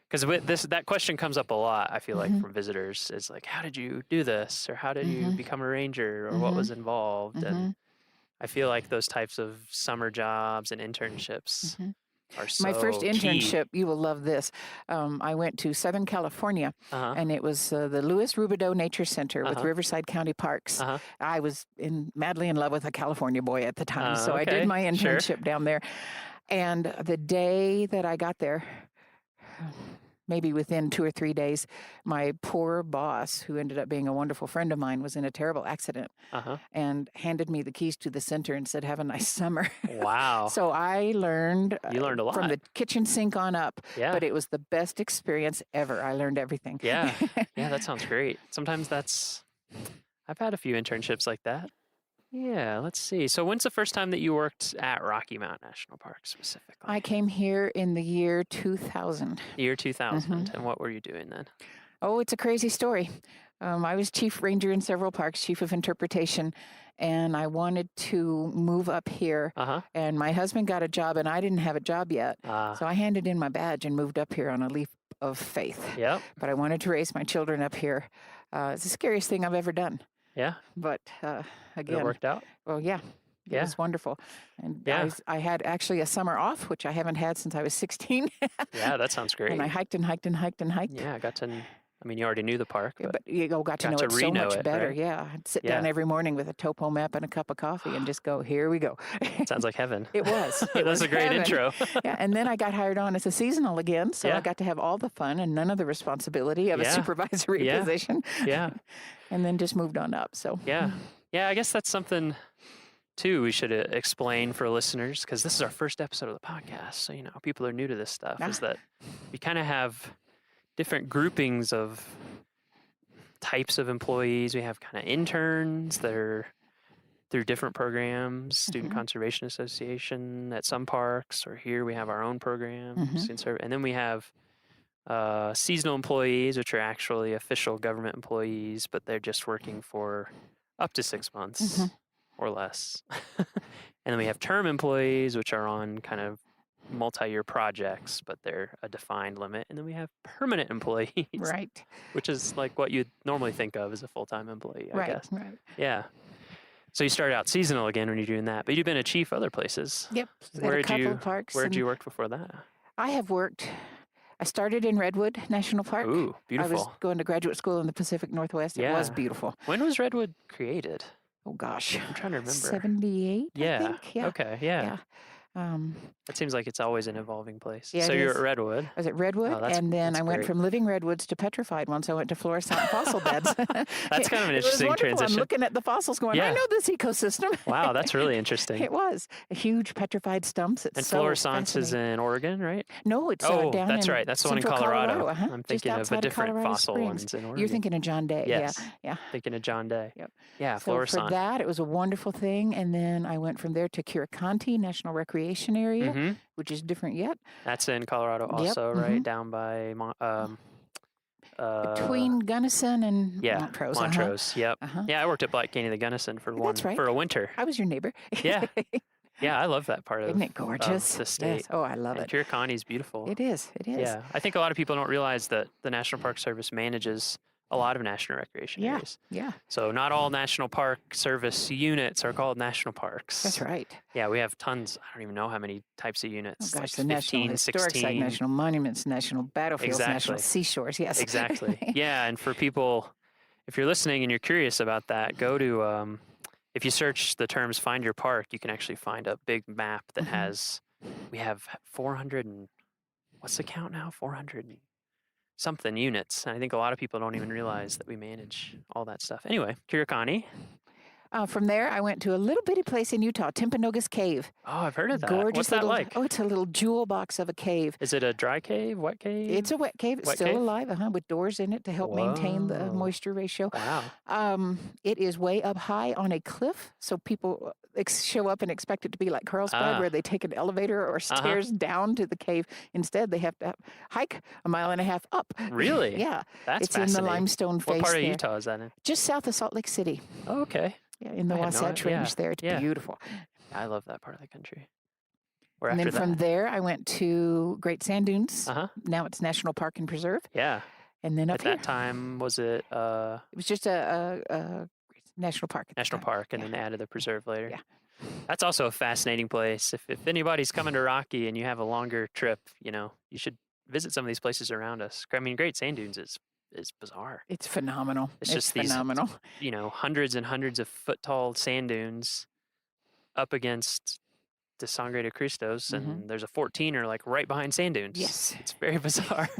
[SPEAKER 14] because that question comes up a lot, I feel like, from visitors. It's like, how did you do this? Or how did you become a ranger? Or what was involved? And I feel like those types of summer jobs and internships...
[SPEAKER 10] My first internship, you will love this. I went to Southern California, and it was the Louis Rubidoux Nature Center with Riverside County Parks. I was madly in love with a California boy at the time, so I did my internship down there. And the day that I got there, maybe within 2 or 3 days, my poor boss, who ended up being a wonderful friend of mine, was in a terrible accident and handed me the keys to the center and said, "Have a nice summer."
[SPEAKER 14] Wow.
[SPEAKER 10] So I learned,
[SPEAKER 14] you learned a lot
[SPEAKER 10] from the kitchen sink on up,
[SPEAKER 14] Yeah.
[SPEAKER 10] but it was the best experience ever. I learned everything.
[SPEAKER 14] Yeah. Yeah, that sounds great. Sometimes I've had a few internships like that. Yeah, let's see. So when's the first time that you worked at Rocky Mountain National Park specifically?
[SPEAKER 10] I came here in the year 2000.
[SPEAKER 14] Year 2000. And what were you doing then?
[SPEAKER 10] Oh, it's a crazy story. I was chief ranger in several parks, chief of interpretation, and I wanted to move up here. And my husband got a job, and I didn't have a job yet. So I handed in my badge and moved up here on a leap of faith.
[SPEAKER 14] Yep.
[SPEAKER 10] But I wanted to raise my children up here. It's the scariest thing I've ever done.
[SPEAKER 14] Yeah.
[SPEAKER 10] But again,
[SPEAKER 14] it worked out.
[SPEAKER 10] Well, yeah. It was wonderful. And I had actually a summer off, which I haven't had since I was 16.
[SPEAKER 14] Yeah, that sounds great.
[SPEAKER 10] And I hiked and hiked and hiked and hiked.
[SPEAKER 14] Yeah, you already knew the park. But
[SPEAKER 10] you got to know it so much better.
[SPEAKER 14] Right?
[SPEAKER 10] Yeah. I'd sit down every morning with a topo map and a cup of coffee and just go, here we go.
[SPEAKER 14] Sounds like heaven.
[SPEAKER 10] It was.
[SPEAKER 14] That was a great
[SPEAKER 10] heaven.
[SPEAKER 14] Intro.
[SPEAKER 10] Yeah. And then I got hired on as a seasonal again. So I got to have all the fun and none of the responsibility of a supervisory position.
[SPEAKER 14] Yeah.
[SPEAKER 10] And then just moved on up. So
[SPEAKER 14] yeah. I guess that's something too we should explain for listeners, because this is our first episode of the podcast. So, people are new to this stuff, is that we kind of have different groupings of types of employees. We have kind of interns that are through different programs, Student Conservation Association at some parks, or here we have our own programs. And then we have seasonal employees, which are actually official government employees, but they're just working for Up to 6 months or less. And then we have term employees, which are on kind of multi-year projects, but they're a defined limit. And then we have permanent employees.
[SPEAKER 10] Right.
[SPEAKER 14] Which is like what you'd normally think of as a full-time employee, I guess.
[SPEAKER 10] Right.
[SPEAKER 14] Yeah. So you started out seasonal again when you're doing that, but you've been a chief other places.
[SPEAKER 10] Yep.
[SPEAKER 14] Where
[SPEAKER 10] At a couple of parks.
[SPEAKER 14] Where did you work before that?
[SPEAKER 10] I started in Redwood National Park.
[SPEAKER 14] Ooh, beautiful.
[SPEAKER 10] I was going to graduate school in the Pacific Northwest. It was beautiful.
[SPEAKER 14] When was Redwood created?
[SPEAKER 10] Oh, gosh.
[SPEAKER 14] I'm trying to remember.
[SPEAKER 10] 78, I think. Yeah.
[SPEAKER 14] Okay, yeah. That seems like it's always an evolving place.
[SPEAKER 10] Yeah,
[SPEAKER 14] so you're at Redwood.
[SPEAKER 10] I was at Redwood, and then I went from living redwoods to petrified ones. I went to fluorescent fossil beds.
[SPEAKER 14] That's kind of an interesting transition.
[SPEAKER 10] I'm looking at the fossils going, I know this ecosystem.
[SPEAKER 14] Wow, that's really interesting.
[SPEAKER 10] It was. Huge petrified stumps.
[SPEAKER 14] And fluorescence is in Oregon, right?
[SPEAKER 10] No, it's down
[SPEAKER 14] that's
[SPEAKER 10] in
[SPEAKER 14] right. That's the one in
[SPEAKER 10] Central
[SPEAKER 14] Colorado.
[SPEAKER 10] Just
[SPEAKER 14] I'm thinking of a
[SPEAKER 10] outside
[SPEAKER 14] different
[SPEAKER 10] Colorado
[SPEAKER 14] fossil
[SPEAKER 10] Springs.
[SPEAKER 14] ones in Oregon.
[SPEAKER 10] You're thinking of John Day.
[SPEAKER 14] Yes.
[SPEAKER 10] Yeah.
[SPEAKER 14] Thinking of John Day.
[SPEAKER 10] Yep.
[SPEAKER 14] Yeah,
[SPEAKER 10] So
[SPEAKER 14] fluorescent.
[SPEAKER 10] for that, it was a wonderful thing. And then I went from there to Curated National Recreation Area, which is different yet.
[SPEAKER 14] That's in Colorado also, right? Down by
[SPEAKER 10] between Gunnison and Montrose.
[SPEAKER 14] Montrose. Yep. Yeah, I worked at Black Canyon, the Gunnison for for a winter.
[SPEAKER 10] I was your neighbor.
[SPEAKER 14] Yeah. Yeah, I love that part of
[SPEAKER 10] Isn't it gorgeous?
[SPEAKER 14] the state.
[SPEAKER 10] Yes. Oh, I love it.
[SPEAKER 14] Curated is beautiful.
[SPEAKER 10] It is. It is.
[SPEAKER 14] Yeah, I think a lot of people don't realize that the National Park Service manages a lot of national recreation areas.
[SPEAKER 10] Yeah.
[SPEAKER 14] So not all National Park Service units are called national parks.
[SPEAKER 10] That's right.
[SPEAKER 14] Yeah, we have tons. I don't even know how many types of units.
[SPEAKER 10] Oh, gosh,
[SPEAKER 14] like
[SPEAKER 10] the
[SPEAKER 14] 15,
[SPEAKER 10] National Historic
[SPEAKER 14] 16.
[SPEAKER 10] Site, National Monuments, National Battlefields, National Seashores. Yes.
[SPEAKER 14] Exactly. Yeah, and for people, if you're listening and you're curious about that, go to, if you search the terms Find Your Park, you can actually find a big map that has, we have 400 and, what's the count now? 400 and something units. And I think a lot of people don't even realize that we manage all that stuff. Anyway, Curated.
[SPEAKER 10] From there, I went to a little bitty place in Utah, Timpanogos Cave.
[SPEAKER 14] Oh, I've heard of that.
[SPEAKER 10] Gorgeous
[SPEAKER 14] What's that
[SPEAKER 10] little,
[SPEAKER 14] like?
[SPEAKER 10] Oh, it's a little jewel box of a cave.
[SPEAKER 14] Is it a dry cave, wet cave?
[SPEAKER 10] It's a wet cave. It's
[SPEAKER 14] Wet
[SPEAKER 10] still
[SPEAKER 14] cave?
[SPEAKER 10] alive, with doors in it to help maintain the moisture ratio.
[SPEAKER 14] Wow.
[SPEAKER 10] It is way up high on a cliff, so people show up and expect it to be like Carlsbad, where they take an elevator or stairs down to the cave. Instead, they have to hike a mile and a half up.
[SPEAKER 14] Really?
[SPEAKER 10] Yeah.
[SPEAKER 14] That's
[SPEAKER 10] it's in the limestone face.
[SPEAKER 14] What part of
[SPEAKER 10] there.
[SPEAKER 14] Utah is that in?
[SPEAKER 10] Just south of Salt Lake City.
[SPEAKER 14] Oh, okay.
[SPEAKER 10] Yeah, in the Wasatch Range there. It's beautiful.
[SPEAKER 14] I love that part of the country.
[SPEAKER 10] And then from there, I went to Great Sand Dunes. Now it's National Park and Preserve.
[SPEAKER 14] Yeah.
[SPEAKER 10] And then
[SPEAKER 14] at that time, was it?
[SPEAKER 10] It was just a national park.
[SPEAKER 14] National park, and then added the preserve later. Yeah. That's also a fascinating place. If anybody's coming to Rocky and you have a longer trip, you should visit some of these places around us. I mean, Great Sand Dunes is bizarre.
[SPEAKER 10] It's phenomenal.
[SPEAKER 14] It's just
[SPEAKER 10] phenomenal.
[SPEAKER 14] These, hundreds and hundreds of foot tall sand dunes up against the Sangre de Cristos, and there's a 14er like right behind sand dunes.
[SPEAKER 10] Yes.
[SPEAKER 14] It's very bizarre.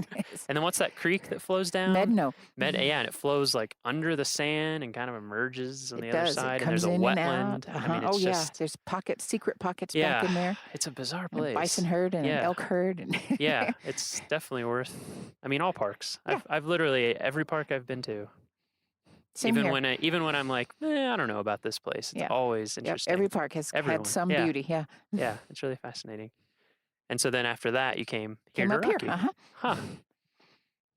[SPEAKER 14] And then what's that creek that flows down?
[SPEAKER 10] Medno.
[SPEAKER 14] Yeah, and it flows like under the sand and kind of emerges on the other side.
[SPEAKER 10] It
[SPEAKER 14] and there's a
[SPEAKER 10] comes in
[SPEAKER 14] wetland.
[SPEAKER 10] and out.
[SPEAKER 14] I mean, it's just,
[SPEAKER 10] there's secret pockets back in there.
[SPEAKER 14] It's a bizarre
[SPEAKER 10] And
[SPEAKER 14] place.
[SPEAKER 10] a bison herd and an elk herd. And
[SPEAKER 14] yeah, it's definitely worth. I mean, all parks. I've literally every park I've been to.
[SPEAKER 10] Same here.
[SPEAKER 14] Even when I'm like, I don't know about this place. It's always interesting.
[SPEAKER 10] Every park has had some beauty. Yeah.
[SPEAKER 14] Yeah, it's really fascinating. And so then after that, you came here to
[SPEAKER 10] up
[SPEAKER 14] Rocky.
[SPEAKER 10] Here.
[SPEAKER 14] Huh.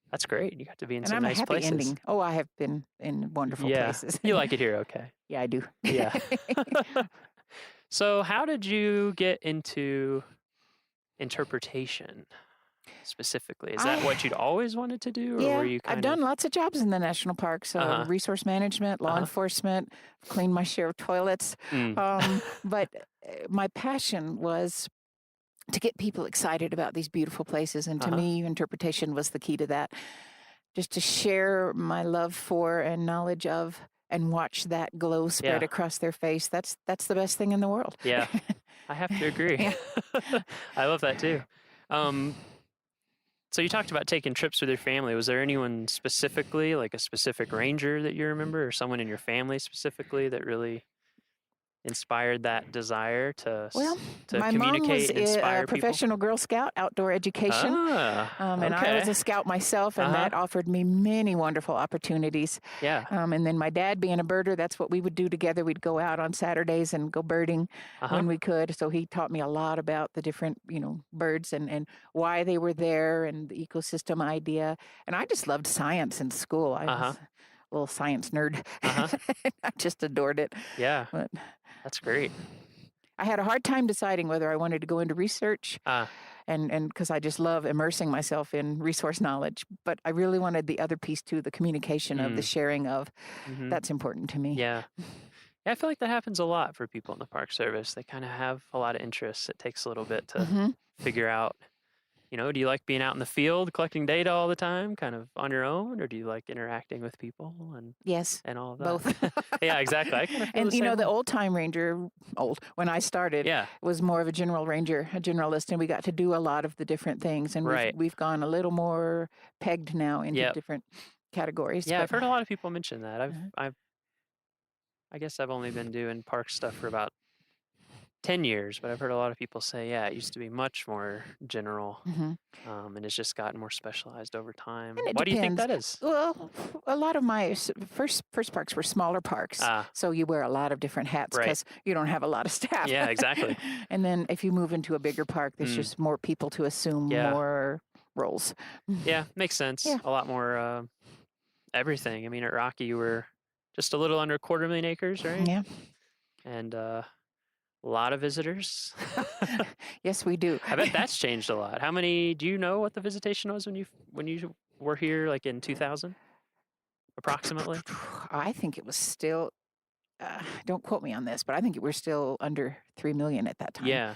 [SPEAKER 14] That's great. You got to be in
[SPEAKER 10] and
[SPEAKER 14] some
[SPEAKER 10] I'm
[SPEAKER 14] nice
[SPEAKER 10] a happy
[SPEAKER 14] places.
[SPEAKER 10] ending. Oh, I have been in wonderful places.
[SPEAKER 14] You like it here, okay?
[SPEAKER 10] Yeah, I do.
[SPEAKER 14] Yeah. So how did you get into interpretation? Specifically, is that what you'd always wanted to do, or were you
[SPEAKER 10] I've done lots of jobs in the national parks, resource management, law enforcement, cleaned my share of toilets. But my passion was to get people excited about these beautiful places, and to me, interpretation was the key to that. Just to share my love for and knowledge of, and watch that glow spread across their face. That's the best thing in the world.
[SPEAKER 14] Yeah, I have to agree. I love that too. So you talked about taking trips with your family. Was there anyone specifically, like a specific ranger that you remember, or someone in your family specifically that really inspired that desire to
[SPEAKER 10] my
[SPEAKER 14] communicate and inspire
[SPEAKER 10] mom was a professional Girl Scout, outdoor education. And I was a scout myself, and that offered me many wonderful opportunities.
[SPEAKER 14] Yeah.
[SPEAKER 10] And then my dad being a birder, that's what we would do together. We'd go out on Saturdays and go birding when we could. So he taught me a lot about the different, birds and why they were there and the ecosystem idea. And I just loved science in school. I little science nerd. I just adored it.
[SPEAKER 14] Yeah,
[SPEAKER 10] But
[SPEAKER 14] that's great.
[SPEAKER 10] I had a hard time deciding whether I wanted to go into research, and because I just love immersing myself in resource knowledge. But I really wanted the other piece too, the communication of the sharing of. That's important to me.
[SPEAKER 14] Yeah. Yeah, I feel like that happens a lot for people in the Park Service. They kind of have a lot of interests. It takes a little bit to figure out, do you like being out in the field collecting data all the time, kind of on your own, or do you like interacting with people and and all of that?
[SPEAKER 10] Both.
[SPEAKER 14] Yeah, exactly. I kind of feel
[SPEAKER 10] And
[SPEAKER 14] the same
[SPEAKER 10] the
[SPEAKER 14] way.
[SPEAKER 10] old time ranger, when I started, was more of a general ranger, a generalist, and we got to do a lot of the different things. And we've gone a little more pegged now into different categories.
[SPEAKER 14] Yeah,
[SPEAKER 10] but-
[SPEAKER 14] I've heard a lot of people mention that. I guess I've only been doing park stuff for about 10 years, but I've heard a lot of people say, it used to be much more general, and it's just gotten more specialized over time.
[SPEAKER 10] And it
[SPEAKER 14] Why do you think
[SPEAKER 10] depends.
[SPEAKER 14] that is?
[SPEAKER 10] Well, a lot of my first parks were smaller parks, so you wear a lot of different hats because you don't have a lot of staff.
[SPEAKER 14] Yeah, exactly.
[SPEAKER 10] And then if you move into a bigger park, there's just more people to assume more roles.
[SPEAKER 14] Yeah, makes sense.
[SPEAKER 10] Yeah.
[SPEAKER 14] A lot more everything. I mean, at Rocky, you were just a little under 250,000 acres, right?
[SPEAKER 10] Yeah.
[SPEAKER 14] And a lot of visitors.
[SPEAKER 10] Yes, we do.
[SPEAKER 14] I bet that's changed a lot. How many? Do you know what the visitation was when you were here, like in 2000, approximately?
[SPEAKER 10] I think it was still. Don't quote me on this, but I think we're still under 3 million at that time.
[SPEAKER 14] Yeah.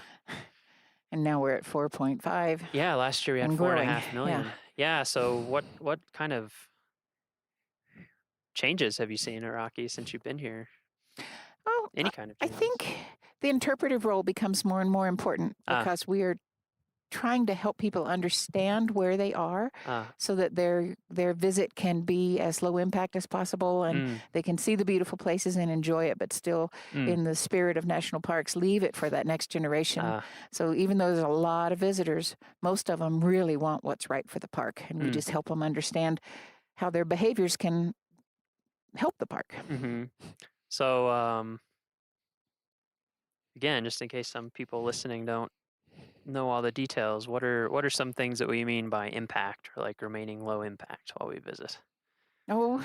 [SPEAKER 10] And now we're at 4.5.
[SPEAKER 14] Yeah, last year we had
[SPEAKER 10] and
[SPEAKER 14] 4.5 million.
[SPEAKER 10] Yeah.
[SPEAKER 14] Yeah. So what kind of changes have you seen at Rocky since you've been here?
[SPEAKER 10] Oh,
[SPEAKER 14] Any kind of
[SPEAKER 10] I
[SPEAKER 14] changes?
[SPEAKER 10] think the interpretive role becomes more and more important because we are trying to help people understand where they are so that their visit can be as low impact as possible and they can see the beautiful places and enjoy it, but still in the spirit of national parks, leave it for that next generation. So even though there's a lot of visitors, most of them really want what's right for the park, and we just help them understand how their behaviors can help the park.
[SPEAKER 14] So, again, just in case some people listening don't know all the details, what are some things that we mean by impact, or like remaining low impact while we visit?
[SPEAKER 10] Oh,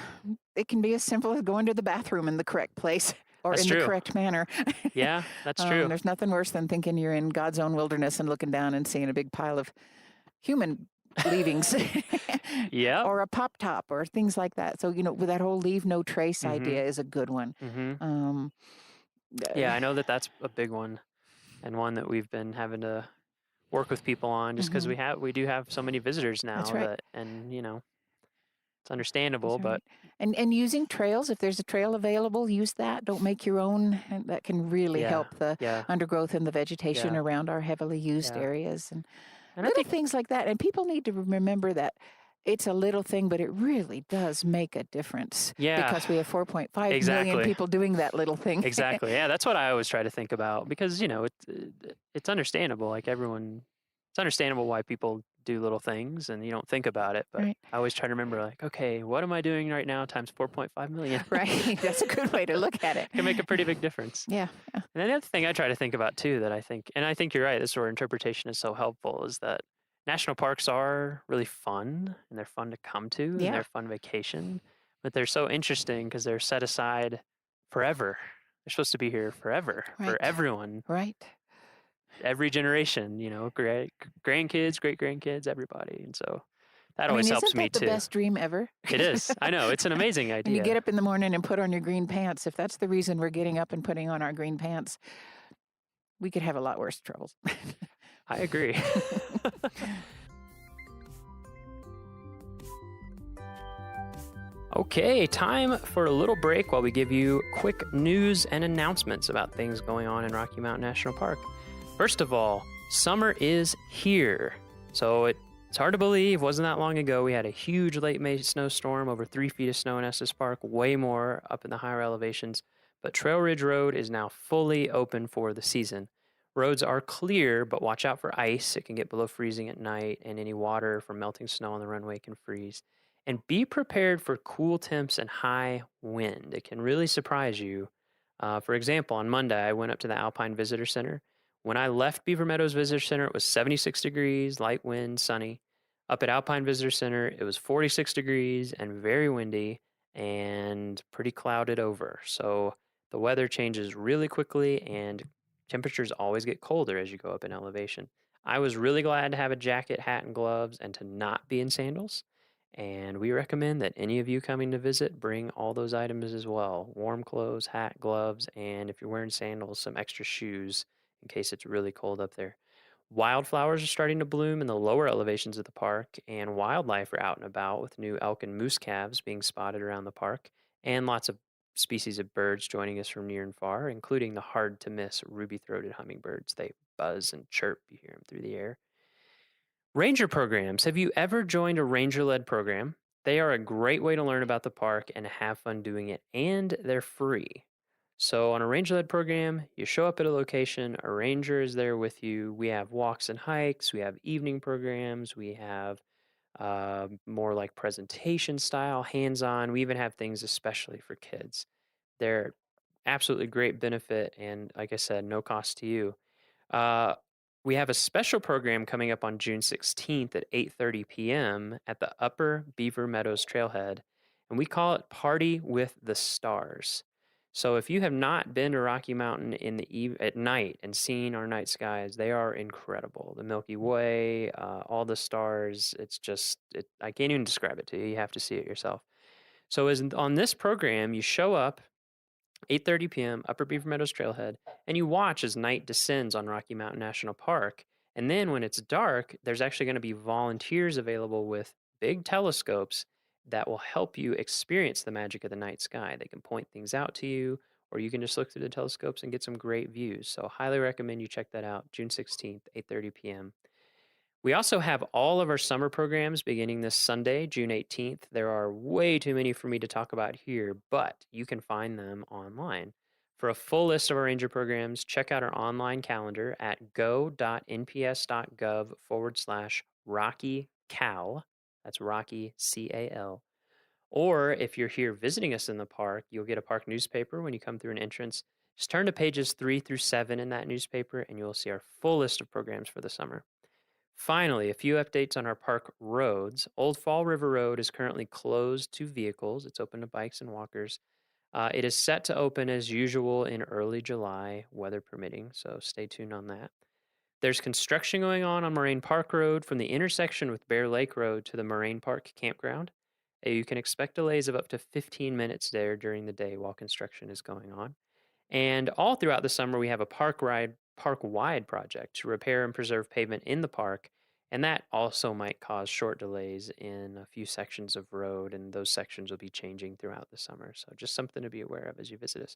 [SPEAKER 10] it can be as simple as going to the bathroom in the correct place or
[SPEAKER 14] That's
[SPEAKER 10] in
[SPEAKER 14] true.
[SPEAKER 10] the correct manner.
[SPEAKER 14] Yeah, that's true.
[SPEAKER 10] There's nothing worse than thinking you're in God's own wilderness and looking down and seeing a big pile of human leavings.
[SPEAKER 14] Yeah.
[SPEAKER 10] Or a pop top or things like that. So, with that whole leave no trace idea is a good one.
[SPEAKER 14] Yeah, I know that's a big one, and one that we've been having to work with people on just because we do have so many visitors now.
[SPEAKER 10] That's right.
[SPEAKER 14] It's understandable,
[SPEAKER 10] That's right.
[SPEAKER 14] but
[SPEAKER 10] and using trails, if there's a trail available, use that. Don't make your own. And that can really help the undergrowth and the vegetation around our heavily used areas and little things like that. And people need to remember that it's a little thing, but it really does make a difference.
[SPEAKER 14] Yeah.
[SPEAKER 10] Because we have 4.5 million people doing that little thing.
[SPEAKER 14] Exactly. Yeah, that's what I always try to think about because it's understandable. Like it's understandable why people do little things and you don't think about it. But I always try to remember, like, okay, what am I doing right now times 4.5 million?
[SPEAKER 10] Right. That's a good way to look at it.
[SPEAKER 14] Can make a pretty big difference.
[SPEAKER 10] Yeah.
[SPEAKER 14] And then the other thing I try to think about too, that I think you're right, this where interpretation is so helpful, is that national parks are really fun and they're fun to come to and they're fun vacation, but they're so interesting because they're set aside forever. They're supposed to be here forever for everyone.
[SPEAKER 10] Right.
[SPEAKER 14] Every generation, grandkids, great grandkids, everybody. And so that always helps me
[SPEAKER 10] isn't that
[SPEAKER 14] too.
[SPEAKER 10] the best dream ever?
[SPEAKER 14] It is. I know. It's an amazing idea.
[SPEAKER 10] And you get up in the morning and put on your green pants. If that's the reason we're getting up and putting on our green pants, we could have a lot worse troubles.
[SPEAKER 14] I agree. Okay, time for a little break while we give you quick news and announcements about things going on in Rocky Mountain National Park. First of all, summer is here. So it's hard to believe, wasn't that long ago, we had a huge late May snowstorm, over 3 feet of snow in Estes Park, way more up in the higher elevations. But Trail Ridge Road is now fully open for the season. Roads are clear, but watch out for ice. It can get below freezing at night, and any water from melting snow on the runway can freeze. And be prepared for cool temps and high wind. It can really surprise you. For example, on Monday, I went up to the Alpine Visitor Center. When I left Beaver Meadows Visitor Center, it was 76 degrees, light wind, sunny. Up at Alpine Visitor Center, it was 46 degrees and very windy. and pretty clouded over. So the weather changes really quickly and temperatures always get colder as you go up in elevation. I was really glad to have a jacket, hat, and gloves and to not be in sandals. And we recommend that any of you coming to visit bring all those items as well. Warm clothes, hat, gloves, and if you're wearing sandals, some extra shoes in case it's really cold up there. Wildflowers are starting to bloom in the lower elevations of the park, and wildlife are out and about with new elk and moose calves being spotted around the park, and lots of species of birds joining us from near and far, including the hard-to-miss ruby-throated hummingbirds. They buzz and chirp. You hear them through the air. Ranger programs. Have you ever joined a ranger-led program? They are a great way to learn about the park and have fun doing it, and they're free. So on a ranger-led program, you show up at a location, a ranger is there with you. We have walks and hikes, we have evening programs, we have more like presentation style, hands-on. We even have things especially for kids. They're absolutely great benefit, and like I said, no cost to you. We have a special program coming up on June 16th at 8:30 p.m. at the Upper Beaver Meadows Trailhead, and we call it Party with the Stars. So if you have not been to Rocky Mountain at night and seen our night skies, they are incredible. The Milky Way, all the stars, I can't even describe it to you. You have to see it yourself. So on this program, you show up 8:30 p.m., Upper Beaver Meadows Trailhead, and you watch as night descends on Rocky Mountain National Park. And then when it's dark, there's actually going to be volunteers available with big telescopes that will help you experience the magic of the night sky. They can point things out to you, or you can just look through the telescopes and get some great views. So highly recommend you check that out, June 16th, 8:30 p.m. We also have all of our summer programs beginning this Sunday, June 18th. There are way too many for me to talk about here, but you can find them online. For a full list of our ranger programs, check out our online calendar at go.nps.gov/RockyCal. That's Rocky, C-A-L. Or if you're here visiting us in the park, you'll get a park newspaper when you come through an entrance. Just turn to pages 3 through 7 in that newspaper, and you'll see our full list of programs for the summer. Finally, a few updates on our park roads. Old Fall River Road is currently closed to vehicles. It's open to bikes and walkers. It is set to open as usual in early July, weather permitting, so stay tuned on that. There's construction going on Moraine Park Road from the intersection with Bear Lake Road to the Moraine Park Campground. You can expect delays of up to 15 minutes there during the day while construction is going on. And all throughout the summer, we have a park-wide project to repair and preserve pavement in the park, and that also might cause short delays in a few sections of road, and those sections will be changing throughout the summer. So just something to be aware of as you visit us.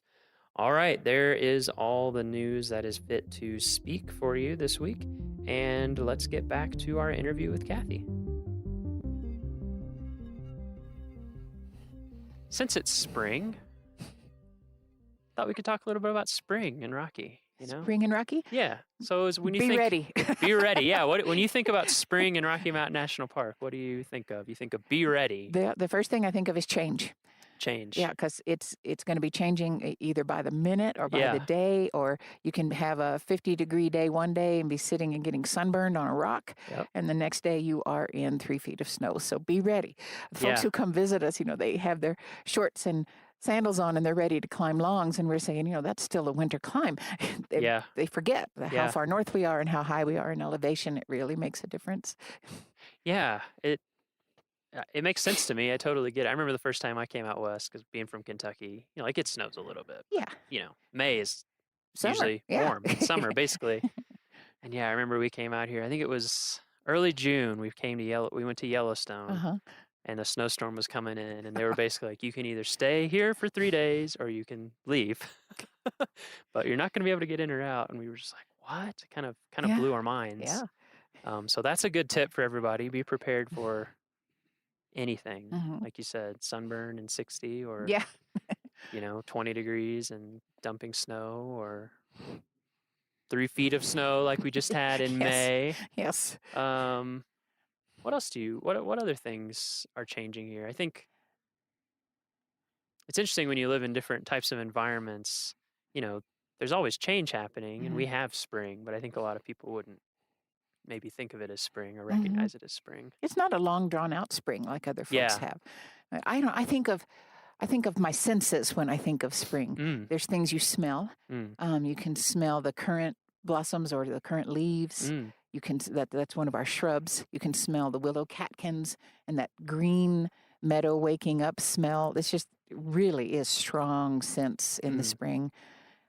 [SPEAKER 14] All right, there is all the news that is fit to speak for you this week, and let's get back to our interview with Kathy. Since it's spring, thought we could talk a little bit about spring in Rocky.
[SPEAKER 10] Spring in Rocky?
[SPEAKER 14] Yeah. So when you
[SPEAKER 10] be
[SPEAKER 14] think
[SPEAKER 10] ready.
[SPEAKER 14] Be ready. Yeah. When you think about spring in Rocky Mountain National Park, what do you think of? You think of be ready.
[SPEAKER 10] The first thing I think of is change.
[SPEAKER 14] Change.
[SPEAKER 10] Yeah, because it's going to be changing either by the minute or by the day, or you can have a 50-degree day one day and be sitting and getting sunburned on a rock, and the next day you are in 3 feet of snow. So be ready. Folks who come visit us, they have their shorts and sandals on and they're ready to climb longs, and we're saying, that's still a winter climb. They forget how far north we are and how high we are in elevation. It really makes a difference.
[SPEAKER 14] Yeah, it makes sense to me. I totally get it. I remember the first time I came out west, because being from Kentucky, it snows a little bit.
[SPEAKER 10] Yeah.
[SPEAKER 14] May is
[SPEAKER 10] summer.
[SPEAKER 14] Usually warm. It's summer, basically. And I remember we came out here. I think it was early June. We went to Yellowstone. And a snowstorm was coming in, and they were basically like, you can either stay here for 3 days or you can leave, but you're not going to be able to get in or out. And we were just like, what? It kind of blew our minds.
[SPEAKER 10] Yeah.
[SPEAKER 14] So that's a good tip for everybody. Be prepared for anything. Like you said, sunburn and 60 or, 20 degrees and dumping snow, or 3 feet of snow like we just had in May.
[SPEAKER 10] Yes.
[SPEAKER 14] What else what other things are changing here? I think it's interesting when you live in different types of environments, there's always change happening, and we have spring, but I think a lot of people wouldn't maybe think of it as spring or recognize it as spring.
[SPEAKER 10] It's not a long drawn out spring like other folks have. I think of I think of my senses when I think of spring.
[SPEAKER 14] Mm.
[SPEAKER 10] There's things you smell.
[SPEAKER 14] Mm.
[SPEAKER 10] You can smell the current blossoms or the current leaves.
[SPEAKER 14] Mm.
[SPEAKER 10] You can that's one of our shrubs. You can smell the willow catkins and that green meadow waking up smell. It's just really is strong sense in the spring.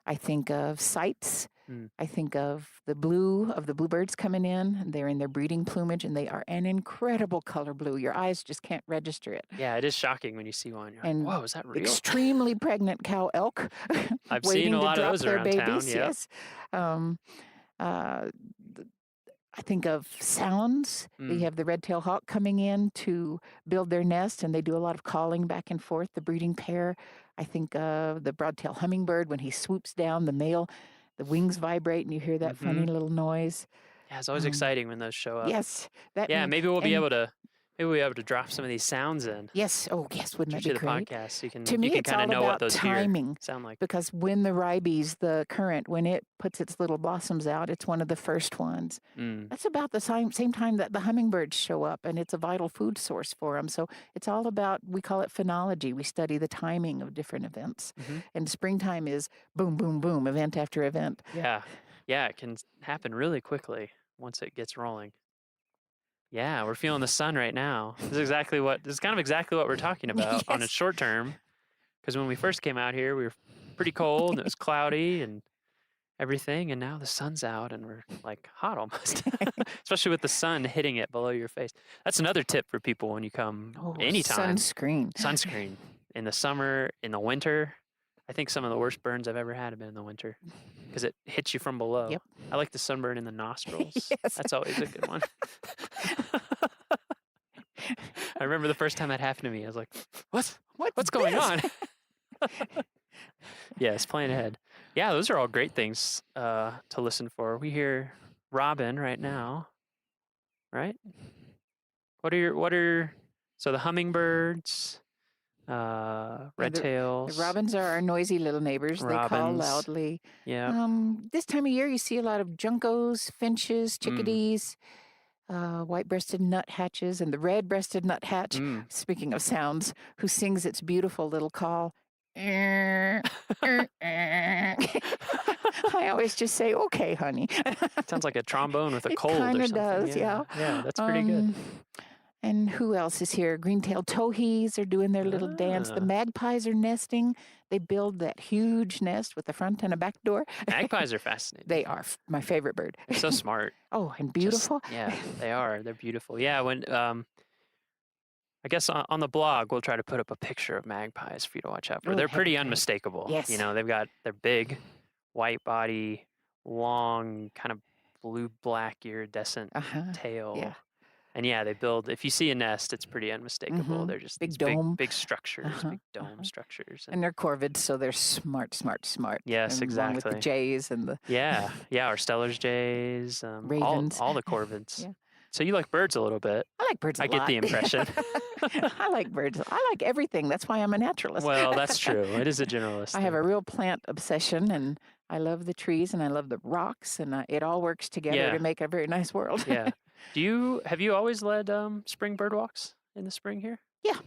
[SPEAKER 10] I think of sights. I think of the blue of the bluebirds coming in. They're in their breeding plumage, and they are an incredible color blue. Your eyes just can't register it.
[SPEAKER 14] Yeah, it is shocking when you see one. You're
[SPEAKER 10] And
[SPEAKER 14] like, whoa, is that real?
[SPEAKER 10] Extremely pregnant cow elk
[SPEAKER 14] I've
[SPEAKER 10] waiting
[SPEAKER 14] seen a
[SPEAKER 10] to
[SPEAKER 14] lot of
[SPEAKER 10] drop
[SPEAKER 14] those
[SPEAKER 10] their
[SPEAKER 14] around
[SPEAKER 10] babies.
[SPEAKER 14] town. Yep.
[SPEAKER 10] Yes. I think of sounds. You have the red-tailed hawk coming in to build their nest, and they do a lot of calling back and forth, the breeding pair. I think of the broad-tailed hummingbird when he swoops down, the male, the wings vibrate, and you hear that funny little noise.
[SPEAKER 14] Yeah, it's always exciting when those show up.
[SPEAKER 10] Yes.
[SPEAKER 14] Maybe we'll be able to drop some of these sounds in.
[SPEAKER 10] Yes. Oh, yes. Wouldn't that be
[SPEAKER 14] the
[SPEAKER 10] great?
[SPEAKER 14] podcast, so
[SPEAKER 10] To me,
[SPEAKER 14] you can
[SPEAKER 10] it's
[SPEAKER 14] kind
[SPEAKER 10] all
[SPEAKER 14] of know
[SPEAKER 10] about
[SPEAKER 14] what those
[SPEAKER 10] timing.
[SPEAKER 14] sound like.
[SPEAKER 10] Because when the ribes, the current, when it puts its little blossoms out, it's one of the first ones. That's about the same time that the hummingbirds show up, and it's a vital food source for them. So it's all about, we call it phenology. We study the timing of different events. And springtime is boom, boom, boom, event after event.
[SPEAKER 14] Yeah. Yeah, it can happen really quickly once it gets rolling. Yeah, we're feeling the sun right now. This is kind of exactly what we're talking about on a short term. Because when we first came out here, we were pretty cold and it was cloudy and everything. And now the sun's out and we're like hot almost, especially with the sun hitting it below your face. That's another tip for people when you come anytime. Sunscreen in the summer, in the winter. I think some of the worst burns I've ever had have been in the winter because it hits you from below.
[SPEAKER 10] Yep.
[SPEAKER 14] I like the sunburn in the nostrils.
[SPEAKER 10] Yes.
[SPEAKER 14] That's always a good one. I remember the first time that happened to me. I was like, what's going on? Yes, plan ahead. Yeah, those are all great things to listen for. We hear robin right now, right? So the hummingbirds, red tails.
[SPEAKER 10] The robins are our noisy little neighbors. They call loudly.
[SPEAKER 14] Yeah.
[SPEAKER 10] This time of year, you see a lot of juncos, finches, chickadees, white-breasted nuthatches, and the red-breasted nuthatch, speaking of sounds, who sings its beautiful little call. I always just say, okay, honey.
[SPEAKER 14] Sounds like a trombone with a cold or
[SPEAKER 10] something. It
[SPEAKER 14] something.
[SPEAKER 10] kind of does, yeah.
[SPEAKER 14] Yeah, that's pretty good.
[SPEAKER 10] And who else is here? Green-tailed towhees are doing their little dance. The magpies are nesting. They build that huge nest with a front and a back door.
[SPEAKER 14] Magpies are fascinating.
[SPEAKER 10] They are my favorite bird.
[SPEAKER 14] They're so smart.
[SPEAKER 10] Oh, and beautiful.
[SPEAKER 14] Yeah, they are. They're beautiful. Yeah, when I guess on the blog we'll try to put up a picture of magpies for you to watch out for. They're pretty unmistakable.
[SPEAKER 10] Yes.
[SPEAKER 14] You know, they're big, white body, long, kind of blue-black iridescent tail.
[SPEAKER 10] Yeah.
[SPEAKER 14] And yeah, they build. If you see a nest, it's pretty unmistakable. They're just
[SPEAKER 10] big
[SPEAKER 14] these
[SPEAKER 10] dome,
[SPEAKER 14] big structures, big dome structures.
[SPEAKER 10] And they're corvids, so they're smart.
[SPEAKER 14] Yes,
[SPEAKER 10] and
[SPEAKER 14] exactly.
[SPEAKER 10] Along with the jays and the
[SPEAKER 14] yeah, our Stellar's jays,
[SPEAKER 10] ravens,
[SPEAKER 14] all the corvids.
[SPEAKER 10] Yeah.
[SPEAKER 14] So you like birds a little bit.
[SPEAKER 10] I like birds a lot.
[SPEAKER 14] I get the impression.
[SPEAKER 10] I like birds. I like everything. That's why I'm a naturalist.
[SPEAKER 14] Well, that's true. It is a generalist.
[SPEAKER 10] I have a real plant obsession, and I love the trees, and I love the rocks, and it all works together to make a very nice world.
[SPEAKER 14] Yeah. Have you always led spring bird walks in the spring here?
[SPEAKER 10] Yeah.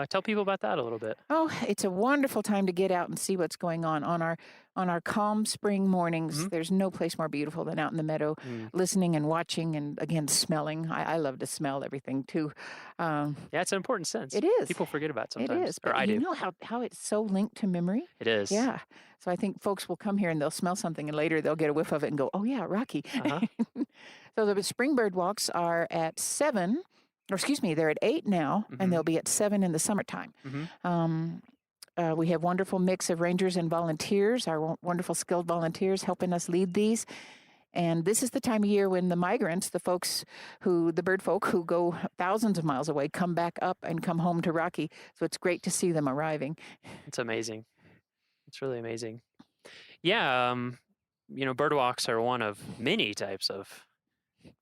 [SPEAKER 14] Tell people about that a little bit.
[SPEAKER 10] Oh, it's a wonderful time to get out and see what's going on our calm spring mornings. There's no place more beautiful than out in the meadow, listening and watching, and again smelling. I love to smell everything too.
[SPEAKER 14] Yeah, it's an important sense.
[SPEAKER 10] It is.
[SPEAKER 14] People forget about sometimes.
[SPEAKER 10] It is. But
[SPEAKER 14] I do.
[SPEAKER 10] You know how it's so linked to memory.
[SPEAKER 14] It is.
[SPEAKER 10] Yeah. So I think folks will come here and they'll smell something, and later they'll get a whiff of it and go, "Oh yeah, Rocky." So the spring bird walks are at 7. Or excuse me, they're at 8 now, and they'll be at 7 in the summertime. We have wonderful mix of rangers and volunteers, our wonderful skilled volunteers helping us lead these. And this is the time of year when the migrants, the bird folk who go thousands of miles away, come back up and come home to Rocky. So it's great to see them arriving.
[SPEAKER 14] It's amazing. It's really amazing. Yeah, bird walks are one of many types of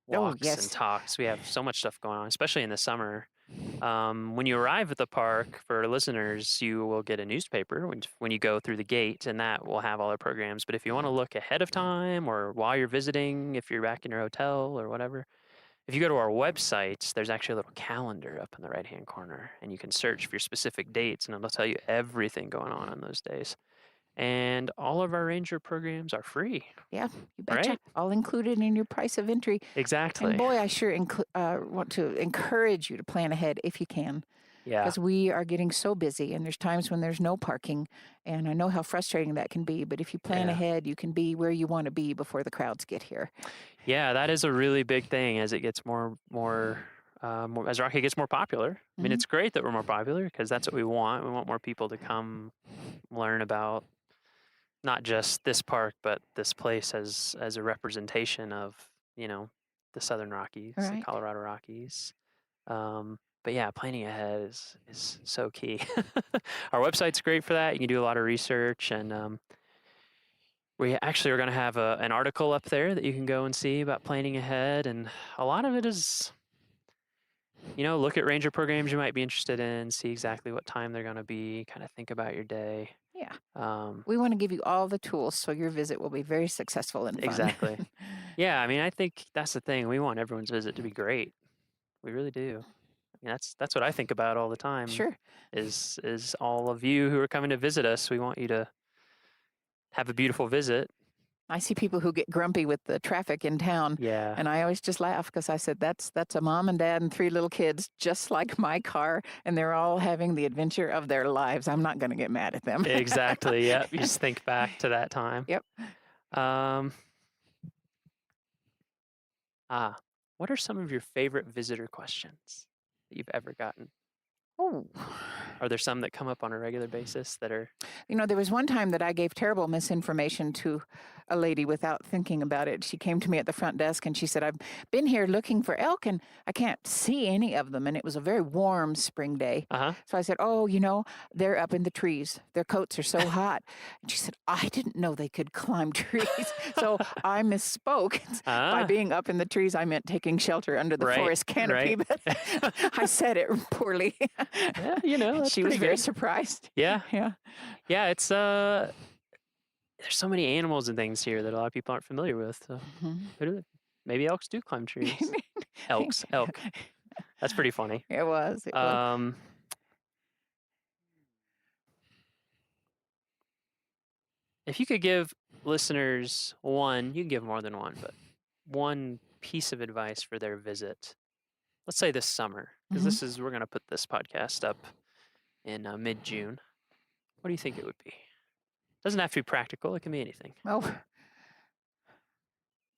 [SPEAKER 14] walks and talks. We have so much stuff going on, especially in the summer. When you arrive at the park, for listeners, you will get a newspaper when you go through the gate, and that will have all our programs. But if you want to look ahead of time or while you're visiting, if you're back in your hotel or whatever, if you go to our website, there's actually a little calendar up in the right-hand corner, and you can search for your specific dates, and it'll tell you everything going on those days. And all of our ranger programs are free.
[SPEAKER 10] Yeah, you betcha.
[SPEAKER 14] Right?
[SPEAKER 10] All included in your price of entry.
[SPEAKER 14] Exactly.
[SPEAKER 10] And boy, I sure want to encourage you to plan ahead if you can.
[SPEAKER 14] Yeah.
[SPEAKER 10] Because we are getting so busy, and there's times when there's no parking, and I know how frustrating that can be. But if you plan ahead, you can be where you want to be before the crowds get here.
[SPEAKER 14] Yeah, that is a really big thing as it gets as Rocky gets more popular. I mean, it's great that we're more popular because that's what we want. We want more people to come learn about not just this park, but this place as a representation of, the Southern Rockies, the Colorado Rockies. But yeah, planning ahead is so key. Our website's great for that. You can do a lot of research, and we actually are going to have an article up there that you can go and see about planning ahead. And a lot of it is, look at ranger programs you might be interested in, see exactly what time they're going to be, kind of think about your day.
[SPEAKER 10] Yeah. We want to give you all the tools so your visit will be very successful and fun.
[SPEAKER 14] Exactly. Yeah, I mean, I think that's the thing. We want everyone's visit to be great. We really do. I mean, that's what I think about all the time.
[SPEAKER 10] Sure.
[SPEAKER 14] Is all of you who are coming to visit us, we want you to have a beautiful visit.
[SPEAKER 10] I see people who get grumpy with the traffic in town.
[SPEAKER 14] Yeah.
[SPEAKER 10] And I always just laugh because I said, that's a mom and dad and 3 little kids, just like my car, and they're all having the adventure of their lives. I'm not going to get mad at them.
[SPEAKER 14] Exactly. Yep. You just think back to that time.
[SPEAKER 10] Yep.
[SPEAKER 14] What are some of your favorite visitor questions that you've ever gotten?
[SPEAKER 10] Oh.
[SPEAKER 14] Are there some that come up on a regular basis that are...
[SPEAKER 10] There was one time that I gave terrible misinformation to a lady without thinking about it. She came to me at the front desk and she said, I've been here looking for elk and I can't see any of them. And it was a very warm spring day. So I said, they're up in the trees. Their coats are so hot. And she said, I didn't know they could climb trees. So I misspoke. By being up in the trees, I meant taking shelter under the forest canopy. But I said it poorly.
[SPEAKER 14] Yeah,
[SPEAKER 10] she was very surprised.
[SPEAKER 14] Yeah.
[SPEAKER 10] Yeah.
[SPEAKER 14] Yeah, it's there's so many animals and things here that a lot of people aren't familiar with. So maybe elks do climb trees. Elk. That's pretty funny.
[SPEAKER 10] It was.
[SPEAKER 14] If you could give listeners you can give more than one, but one piece of advice for their visit, let's say this summer, because we're going to put this podcast up in mid-June. What do you think it would be? Doesn't have to be practical. It can be anything.
[SPEAKER 10] Oh,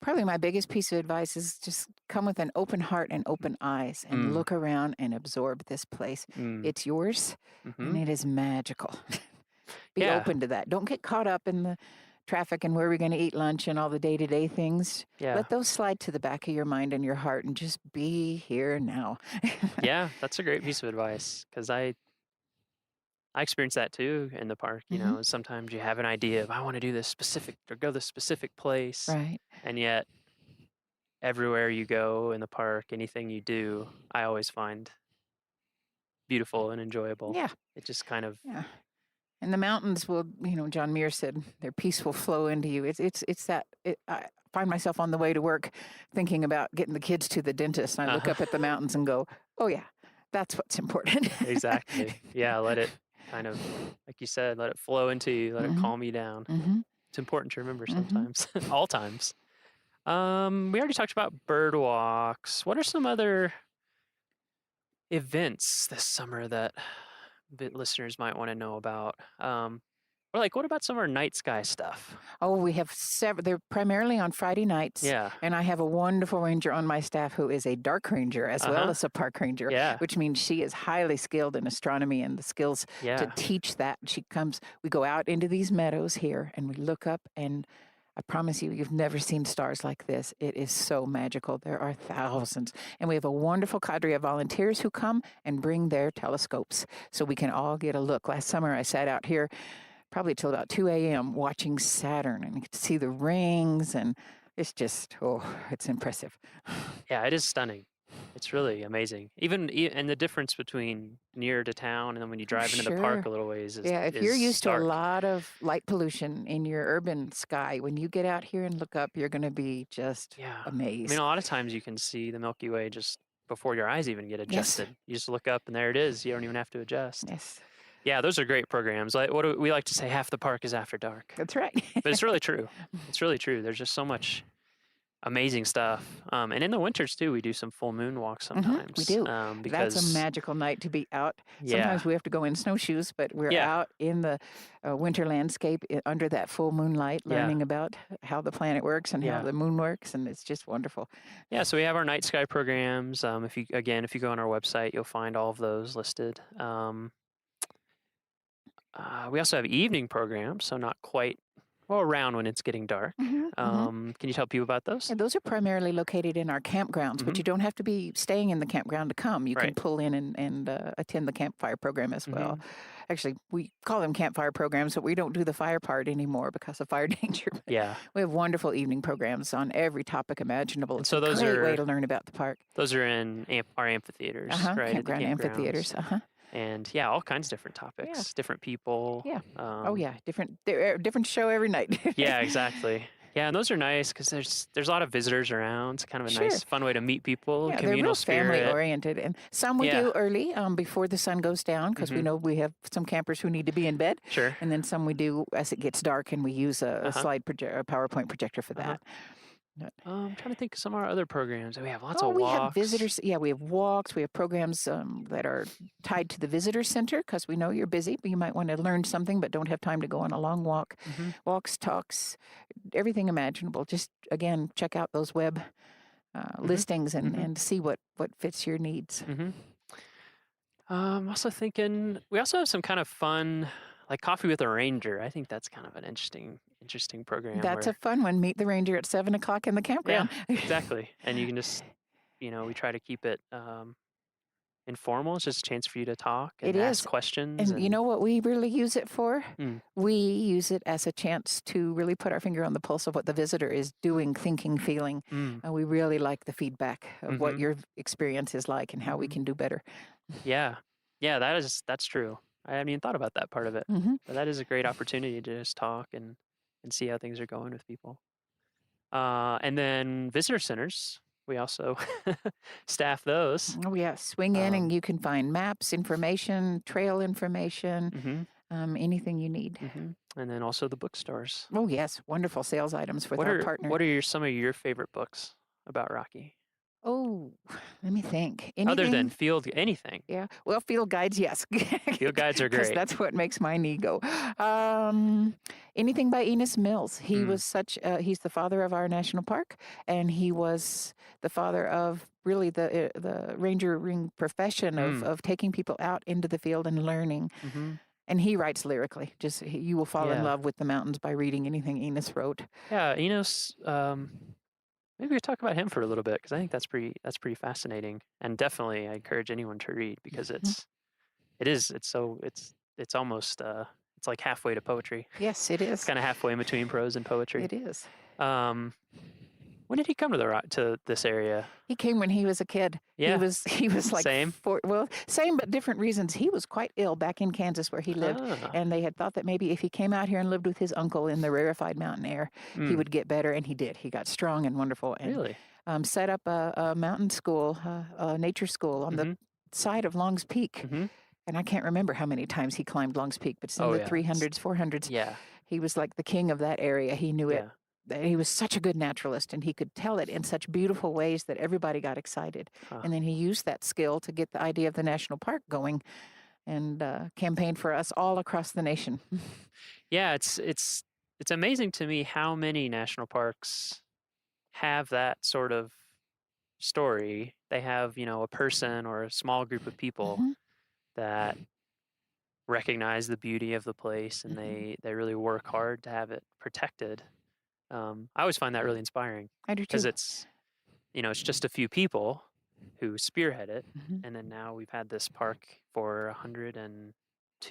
[SPEAKER 10] probably my biggest piece of advice is just come with an open heart and open eyes and look around and absorb this place. It's yours and it is magical. Be open to that. Don't get caught up in the traffic and where we're going to eat lunch and all the day-to-day things.
[SPEAKER 14] Yeah.
[SPEAKER 10] Let those slide to the back of your mind and your heart and just be here now.
[SPEAKER 14] Yeah, that's a great piece of advice because I experienced that too in the park. Sometimes you have an idea of I want to do this specific or go this specific place.
[SPEAKER 10] Right.
[SPEAKER 14] And yet everywhere you go in the park, anything you do, I always find beautiful and enjoyable.
[SPEAKER 10] Yeah.
[SPEAKER 14] It just kind of...
[SPEAKER 10] Yeah. And the mountains will, John Muir said, their peace will flow into you. I find myself on the way to work thinking about getting the kids to the dentist. And I look up at the mountains and go, oh yeah, that's what's important.
[SPEAKER 14] Exactly. Yeah. Let it kind of, like you said, let it flow into you. Let it calm you down. It's important to remember sometimes, all times. We already talked about bird walks. What are some other events this summer that listeners might want to know about? Or what about some of our night sky stuff?
[SPEAKER 10] Oh, we have several. They're primarily on Friday nights.
[SPEAKER 14] Yeah.
[SPEAKER 10] And I have a wonderful ranger on my staff who is a dark ranger as well as a park ranger.
[SPEAKER 14] Yeah.
[SPEAKER 10] Which means she is highly skilled in astronomy and the skills to teach that. We go out into these meadows here and we look up, and I promise you've never seen stars like this. It is so magical. There are thousands. And we have a wonderful cadre of volunteers who come and bring their telescopes so we can all get a look. Last summer I sat out here probably till about 2 a.m. watching Saturn, and you could see the rings, and it's just, it's impressive.
[SPEAKER 14] Yeah, it is stunning. It's really amazing. And the difference between near to town and then when you drive into the park a little ways is
[SPEAKER 10] if you're used
[SPEAKER 14] stark.
[SPEAKER 10] to a lot of light pollution in your urban sky, when you get out here and look up, you're going to be just amazed.
[SPEAKER 14] I mean, a lot of times you can see the Milky Way just before your eyes even get adjusted. Yes. You just look up and there it is. You don't even have to adjust.
[SPEAKER 10] Yes.
[SPEAKER 14] Yeah, those are great programs. Like what do we like to say, half the park is after dark.
[SPEAKER 10] That's right.
[SPEAKER 14] But it's really true. It's really true. There's just so much amazing stuff. And in the winters too, we do some full moon walks sometimes.
[SPEAKER 10] We do.
[SPEAKER 14] Because
[SPEAKER 10] that's a magical night to be out. Sometimes we have to go in snowshoes, but we're out in the winter landscape under that full moonlight, learning about how the planet works and how the moon works, and it's just wonderful.
[SPEAKER 14] Yeah, so we have our night sky programs. If you go on our website, you'll find all of those listed. We also have evening programs, so not quite around when it's getting dark. Can you tell people about those?
[SPEAKER 10] Yeah, those are primarily located in our campgrounds, but you don't have to be staying in the campground to come. You can pull in and attend the campfire program as well. Actually, we call them campfire programs, but we don't do the fire part anymore because of fire danger.
[SPEAKER 14] Yeah.
[SPEAKER 10] We have wonderful evening programs on every topic imaginable. It's
[SPEAKER 14] so
[SPEAKER 10] a great way to learn about the park.
[SPEAKER 14] Those are in our amphitheaters, right?
[SPEAKER 10] Campground amphitheaters.
[SPEAKER 14] And all kinds of different topics, different people.
[SPEAKER 10] Yeah. Different show every night.
[SPEAKER 14] Yeah, exactly. Yeah, and those are nice because there's a lot of visitors around. It's kind of a nice, fun way to meet people.
[SPEAKER 10] Yeah,
[SPEAKER 14] communal
[SPEAKER 10] they're real
[SPEAKER 14] spirit.
[SPEAKER 10] family oriented, and some we do early before the sun goes down because we know we have some campers who need to be in bed.
[SPEAKER 14] Sure.
[SPEAKER 10] And then some we do as it gets dark, and we use a PowerPoint projector for that.
[SPEAKER 14] I'm trying to think of some of our other programs. We have lots of walks.
[SPEAKER 10] We have visitors. Yeah, we have walks. We have programs that are tied to the visitor center because we know you're busy, but you might want to learn something but don't have time to go on a long walk. Walks, talks, everything imaginable. Just, again, check out those web listings and see what fits your needs.
[SPEAKER 14] I'm also thinking we also have some kind of fun, like Coffee with a Ranger. I think that's kind of an interesting program.
[SPEAKER 10] That's a fun one. Meet the ranger at 7:00 in the campground.
[SPEAKER 14] Yeah, exactly. And you can just, we try to keep it informal. It's just a chance for you to talk and ask questions.
[SPEAKER 10] And you know what we really use it for? We use it as a chance to really put our finger on the pulse of what the visitor is doing, thinking, feeling. And we really like the feedback of what your experience is like and how we can do better.
[SPEAKER 14] Yeah, that's true. I haven't even thought about that part of it. But that is a great opportunity to just talk and see how things are going with people. And then visitor centers, we also staff those.
[SPEAKER 10] Oh, yeah. Swing in and you can find maps, information, trail information, anything you need.
[SPEAKER 14] And then also the bookstores.
[SPEAKER 10] Oh, yes. Wonderful sales items with our partner.
[SPEAKER 14] What are some of your favorite books about Rocky?
[SPEAKER 10] Oh, let me think.
[SPEAKER 14] Other than anything.
[SPEAKER 10] Yeah. Well, field guides, yes.
[SPEAKER 14] Field guides are great.
[SPEAKER 10] That's what makes my knee go. Anything by Enos Mills. He was he's the father of our national park, and he was the father of really the rangering profession of taking people out into the field and learning. And he writes lyrically. You will fall in love with the mountains by reading anything Enos wrote.
[SPEAKER 14] Yeah, Enos. Maybe we talk about him for a little bit because I think that's pretty fascinating, and definitely I encourage anyone to read because it's almost it's like halfway to poetry.
[SPEAKER 10] Yes, it is.
[SPEAKER 14] It's kind of halfway in between prose and poetry.
[SPEAKER 10] It is.
[SPEAKER 14] When did he come to this area?
[SPEAKER 10] He came when he was a kid.
[SPEAKER 14] Yeah.
[SPEAKER 10] He was like
[SPEAKER 14] same.
[SPEAKER 10] Same but different reasons. He was quite ill back in Kansas where he lived, and they had thought that maybe if he came out here and lived with his uncle in the rarefied mountain air, he would get better, and he did. He got strong and wonderful, and
[SPEAKER 14] really
[SPEAKER 10] set up a mountain school, a nature school on the side of Long's Peak. And I can't remember how many times he climbed Long's Peak, but it's in the 300s, 400s.
[SPEAKER 14] Yeah.
[SPEAKER 10] He was like the king of that area. He knew it. He was such a good naturalist, and he could tell it in such beautiful ways that everybody got excited. And then he used that skill to get the idea of the national park going and campaigned for us all across the nation.
[SPEAKER 14] Yeah, it's amazing to me how many national parks have that sort of story. They have, a person or a small group of people that recognize the beauty of the place, and they really work hard to have it protected. I always find that really inspiring.
[SPEAKER 10] I do too.
[SPEAKER 14] Because it's just a few people who spearhead it, and then now we've had this park for 100 and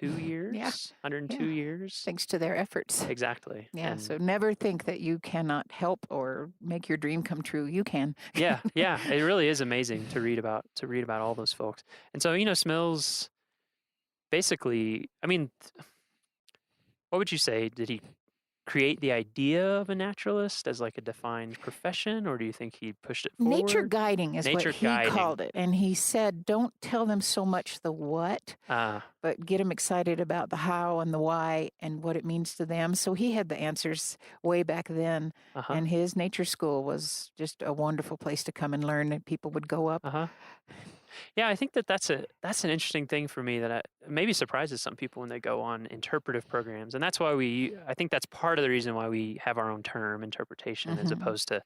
[SPEAKER 14] years.
[SPEAKER 10] Yeah.
[SPEAKER 14] 102 years.
[SPEAKER 10] Thanks to their efforts.
[SPEAKER 14] Exactly.
[SPEAKER 10] Yeah.
[SPEAKER 14] And
[SPEAKER 10] So never think that you cannot help or make your dream come true. You can.
[SPEAKER 14] yeah, it really is amazing to read about all those folks. And so, Smills basically, I mean, what would you say? Did he create the idea of a naturalist as like a defined profession, or do you think he pushed it forward?
[SPEAKER 10] Nature guiding is what he called it. And he said, don't tell them so much the what, but get them excited about the how and the why and what it means to them. So he had the answers way back then. And his nature school was just a wonderful place to come and learn, and people would go up.
[SPEAKER 14] Yeah, I think that's an interesting thing for me that maybe surprises some people when they go on interpretive programs. And that's why I think that's part of the reason why we have our own term, interpretation, as opposed to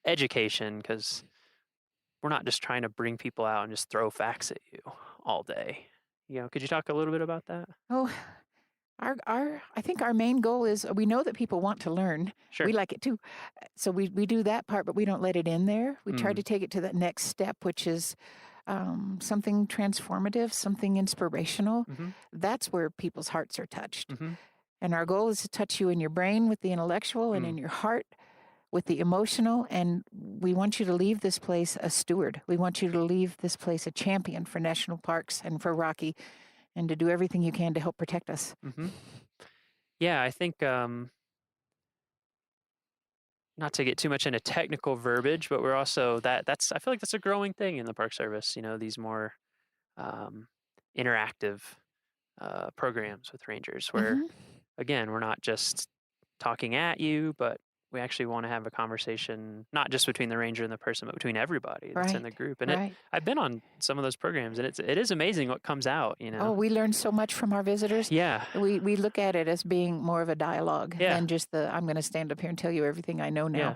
[SPEAKER 14] education, because we're not just trying to bring people out and just throw facts at you all day. Could you talk a little bit about that?
[SPEAKER 10] Oh, I think our main goal is, we know that people want to learn.
[SPEAKER 14] Sure.
[SPEAKER 10] We like it too. So we do that part, but we don't let it in there. We try to take it to that next step, which is something transformative, something inspirational. That's where people's hearts are touched. And our goal is to touch you in your brain with the intellectual and in your heart with the emotional. And we want you to leave this place a steward. We want you to leave this place a champion for national parks and for Rocky, and to do everything you can to help protect us.
[SPEAKER 14] Yeah, I think, not to get too much into technical verbiage, but we're also, I feel like that's a growing thing in the Park Service, these more interactive programs with rangers where, again, we're not just talking at you, but we actually want to have a conversation, not just between the ranger and the person, but between everybody that's in the group. And I've been on some of those programs, and it is amazing what comes out,
[SPEAKER 10] Oh, we learn so much from our visitors.
[SPEAKER 14] Yeah.
[SPEAKER 10] We look at it as being more of a dialogue than just I'm going to stand up here and tell you everything I know now.
[SPEAKER 14] Yeah.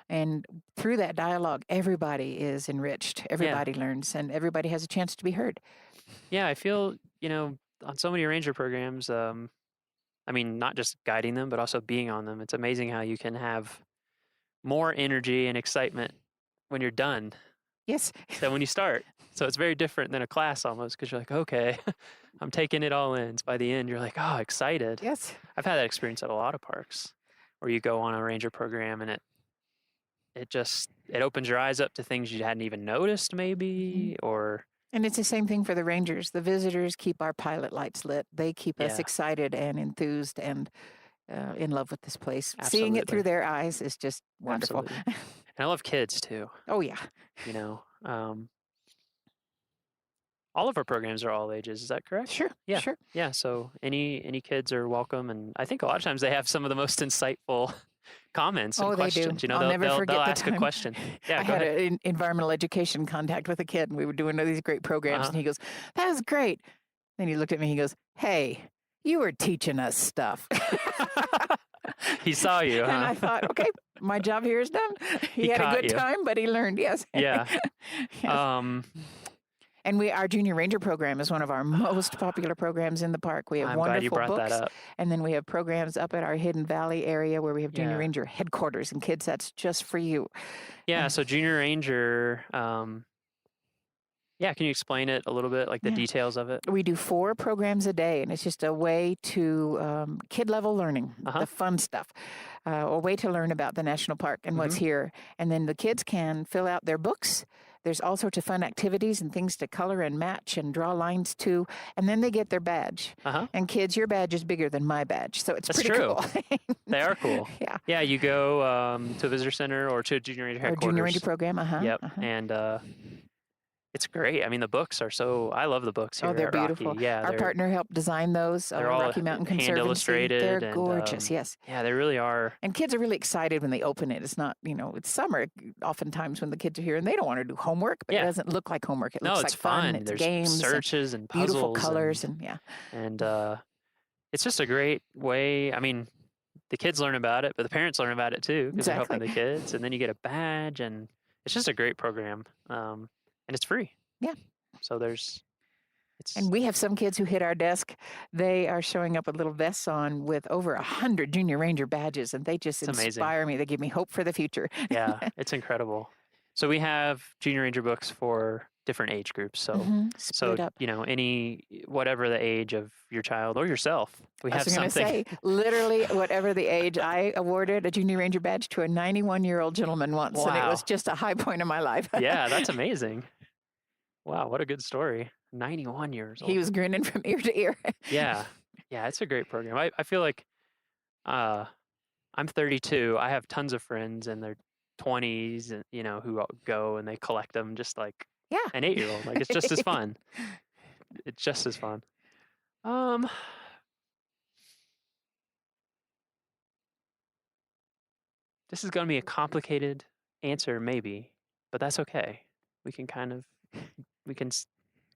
[SPEAKER 10] And through that dialogue, everybody is enriched. Everybody learns, and everybody has a chance to be heard.
[SPEAKER 14] Yeah, I feel, on so many ranger programs, not just guiding them, but also being on them. It's amazing how you can have more energy and excitement when you're done.
[SPEAKER 10] Yes.
[SPEAKER 14] Than when you start. So it's very different than a class almost, because you're like, okay, I'm taking it all in. So by the end, you're like, oh, excited.
[SPEAKER 10] Yes.
[SPEAKER 14] I've had that experience at a lot of parks where you go on a ranger program and it opens your eyes up to things you hadn't even noticed maybe, or...
[SPEAKER 10] And it's the same thing for the rangers. The visitors keep our pilot lights lit. They keep us excited and enthused and in love with this place.
[SPEAKER 14] Absolutely.
[SPEAKER 10] Seeing it through their eyes is just wonderful.
[SPEAKER 14] And I love kids too.
[SPEAKER 10] Oh, yeah.
[SPEAKER 14] All of our programs are all ages. Is that correct?
[SPEAKER 10] Sure.
[SPEAKER 14] Yeah.
[SPEAKER 10] Sure.
[SPEAKER 14] Yeah. So any kids are welcome. And I think a lot of times they have some of the most insightful comments and questions.
[SPEAKER 10] They do. I'll never forget
[SPEAKER 14] they'll
[SPEAKER 10] the
[SPEAKER 14] ask
[SPEAKER 10] time
[SPEAKER 14] a question. Yeah,
[SPEAKER 10] I had an environmental education contact with a kid, and we were doing these great programs, and he goes, "That was great." Then he looked at me, he goes, "Hey, you were teaching us stuff."
[SPEAKER 14] He saw you, huh?
[SPEAKER 10] And I thought, okay, my job here is done. He had a good time, but he learned, yes.
[SPEAKER 14] Yeah.
[SPEAKER 10] Yes. And our Junior Ranger program is one of our most popular programs in the park. We have
[SPEAKER 14] I'm
[SPEAKER 10] wonderful
[SPEAKER 14] glad you brought
[SPEAKER 10] books.
[SPEAKER 14] that up.
[SPEAKER 10] And then we have programs up at our Hidden Valley area where we have Junior
[SPEAKER 14] Yeah.
[SPEAKER 10] Ranger headquarters. And kids, that's just for you.
[SPEAKER 14] Yeah. So Junior Ranger, can you explain it a little bit, like the details of it?
[SPEAKER 10] We do 4 programs a day, and it's just a way to kid-level learning, the fun stuff, a way to learn about the national park and what's here. And then the kids can fill out their books. There's all sorts of fun activities and things to color and match and draw lines to, and then they get their badge. And kids, your badge is bigger than my badge, so it's
[SPEAKER 14] That's
[SPEAKER 10] pretty
[SPEAKER 14] true.
[SPEAKER 10] cool.
[SPEAKER 14] They are cool.
[SPEAKER 10] Yeah.
[SPEAKER 14] Yeah, you go to a visitor center or to a Junior Ranger headquarters.
[SPEAKER 10] Our Junior Ranger program,
[SPEAKER 14] Yep. And it's great. I mean, the books are I love the books here.
[SPEAKER 10] Oh, they're
[SPEAKER 14] at Rocky.
[SPEAKER 10] beautiful.
[SPEAKER 14] Yeah,
[SPEAKER 10] Our partner helped design those.
[SPEAKER 14] They're all
[SPEAKER 10] Rocky Mountain
[SPEAKER 14] hand
[SPEAKER 10] Conservancy.
[SPEAKER 14] illustrated.
[SPEAKER 10] They're
[SPEAKER 14] and,
[SPEAKER 10] gorgeous. Yes.
[SPEAKER 14] Yeah, they really are.
[SPEAKER 10] And kids are really excited when they open it. It's not, it's summer oftentimes when the kids are here and they don't want to do homework, but it doesn't look like homework. It looks like fun. It's
[SPEAKER 14] There's
[SPEAKER 10] games.
[SPEAKER 14] searches and puzzles.
[SPEAKER 10] Beautiful colors and
[SPEAKER 14] And it's just a great way. I mean, the kids learn about it, but the parents learn about it too because they're helping the kids. And then you get a badge, and it's just a great program. And it's free.
[SPEAKER 10] Yeah.
[SPEAKER 14] So
[SPEAKER 10] and we have some kids who hit our desk. They are showing up with little vests on with over 100 Junior Ranger badges, and they just inspire me. They give me hope for the future.
[SPEAKER 14] Yeah, it's incredible. So we have junior ranger books for different age groups. So,
[SPEAKER 10] Split up.
[SPEAKER 14] whatever the age of your child or yourself, we have something.
[SPEAKER 10] I was going to say, literally, whatever the age, I awarded a junior ranger badge to a 91-year-old gentleman once, and it was just a high point of my life.
[SPEAKER 14] Yeah, that's amazing. Wow, what a good story. 91 years old.
[SPEAKER 10] He was grinning from ear to ear.
[SPEAKER 14] Yeah, it's a great program. I feel like I'm 32. I have tons of friends in their 20s, and who go and they collect them just like an 8-year-old. Like, it's just as fun. It's just as fun. This is going to be a complicated answer, maybe, but that's okay. We can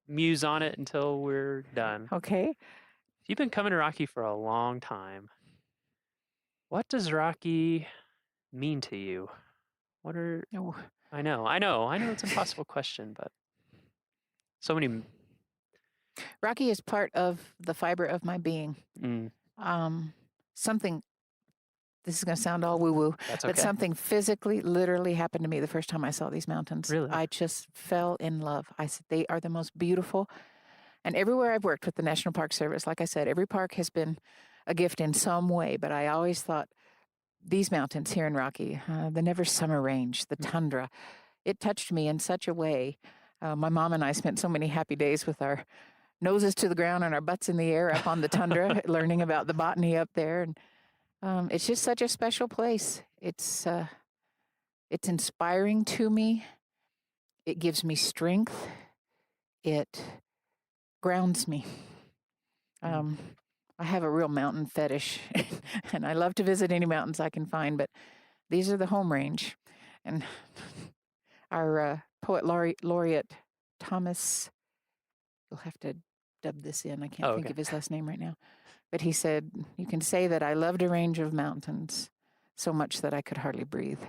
[SPEAKER 14] muse on it until we're done.
[SPEAKER 10] Okay.
[SPEAKER 14] You've been coming to Rocky for a long time. What does Rocky mean to you? I know it's an impossible question, but so many.
[SPEAKER 10] Rocky is part of the fiber of my being. Something, this is going to sound all woo-woo, but something physically, literally happened to me the first time I saw these mountains.
[SPEAKER 14] Really?
[SPEAKER 10] I just fell in love. I said, they are the most beautiful. And everywhere I've worked with the National Park Service, like I said, every park has been a gift in some way, but I always thought these mountains here in Rocky, the Never Summer Range, the tundra, it touched me in such a way. My mom and I spent so many happy days with our noses to the ground and our butts in the air up on the tundra, learning about the botany up there. And it's just such a special place. It's inspiring to me. It gives me strength. It grounds me. I have a real mountain fetish, and I love to visit any mountains I can find, but these are the home range. And our poet laureate, Thomas, you'll have to dub this in. I can't think of his last name right now. But he said, you can say that I loved a range of mountains so much that I could hardly breathe.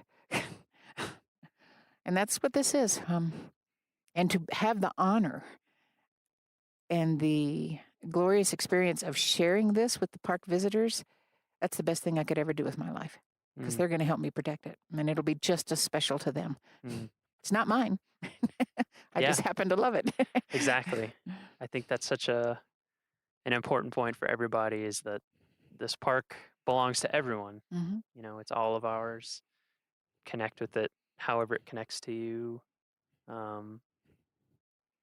[SPEAKER 10] And that's what this is. And to have the honor and the glorious experience of sharing this with the park visitors, that's the best thing I could ever do with my life, because they're going to help me protect it, and it'll be just as special to them. It's not mine. I just happen to love it.
[SPEAKER 14] Exactly. I think that's such an important point for everybody, is that this park belongs to everyone. It's all of ours. Connect with it however it connects to you.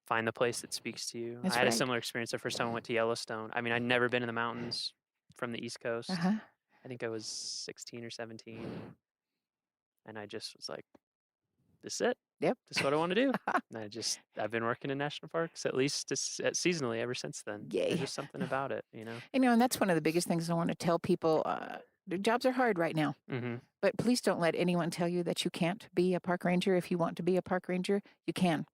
[SPEAKER 14] Find the place that speaks to you. I had a similar experience the first time I went to Yellowstone. I mean, I'd never been in the mountains from the East Coast. I think I was 16 or 17. And I just was like, this is it.
[SPEAKER 10] Yep.
[SPEAKER 14] This is what I want to do. And I've been working in national parks, at least seasonally, ever since then.
[SPEAKER 10] Yay.
[SPEAKER 14] There's just something about it,
[SPEAKER 10] And that's one of the biggest things I want to tell people. The jobs are hard right now. But please don't let anyone tell you that you can't be a park ranger. If you want to be a park ranger, you can.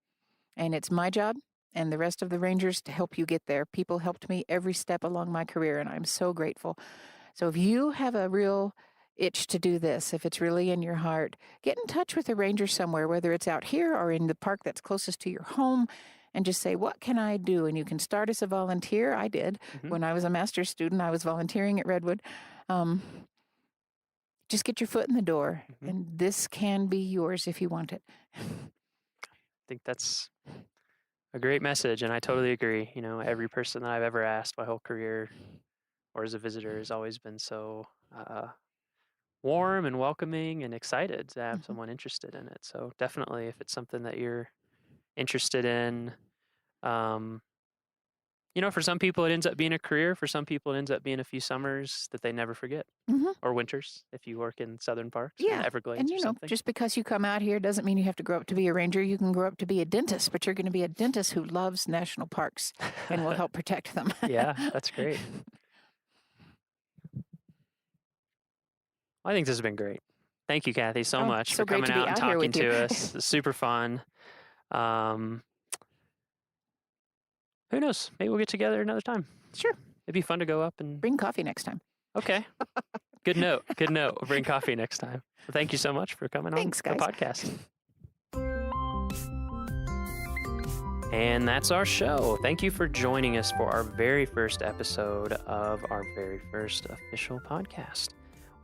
[SPEAKER 10] And it's my job and the rest of the rangers to help you get there. People helped me every step along my career, and I'm so grateful. So if you have a real itch to do this, if it's really in your heart, get in touch with a ranger somewhere, whether it's out here or in the park that's closest to your home, and just say, what can I do? And you can start as a volunteer. I did. When I was a master's student, I was volunteering at Redwood. Just get your foot in the door, and this can be yours if you want it.
[SPEAKER 14] I think that's a great message, and I totally agree. Every person that I've ever asked my whole career or as a visitor has always been so warm and welcoming and excited to have someone interested in it. So definitely, if it's something that you're interested in, for some people it ends up being a career. For some people it ends up being a few summers that they never forget, or winters if you work in southern parks, or Everglades,
[SPEAKER 10] and
[SPEAKER 14] or something.
[SPEAKER 10] just because you come out here doesn't mean you have to grow up to be a ranger. You can grow up to be a dentist, but you're going to be a dentist who loves national parks and will help protect them.
[SPEAKER 14] Yeah, that's great. I think this has been great. Thank you, Kathy, so much for coming out and talking to us. It's super fun. Who knows? Maybe we'll get together another time.
[SPEAKER 10] Sure.
[SPEAKER 14] It'd be fun to go up and
[SPEAKER 10] bring coffee next time.
[SPEAKER 14] Okay. Good note. Good note. We'll bring coffee next time. Well, thank you so much for coming on the podcast. And that's our show. Thank you for joining us for our very first episode of our very first official podcast.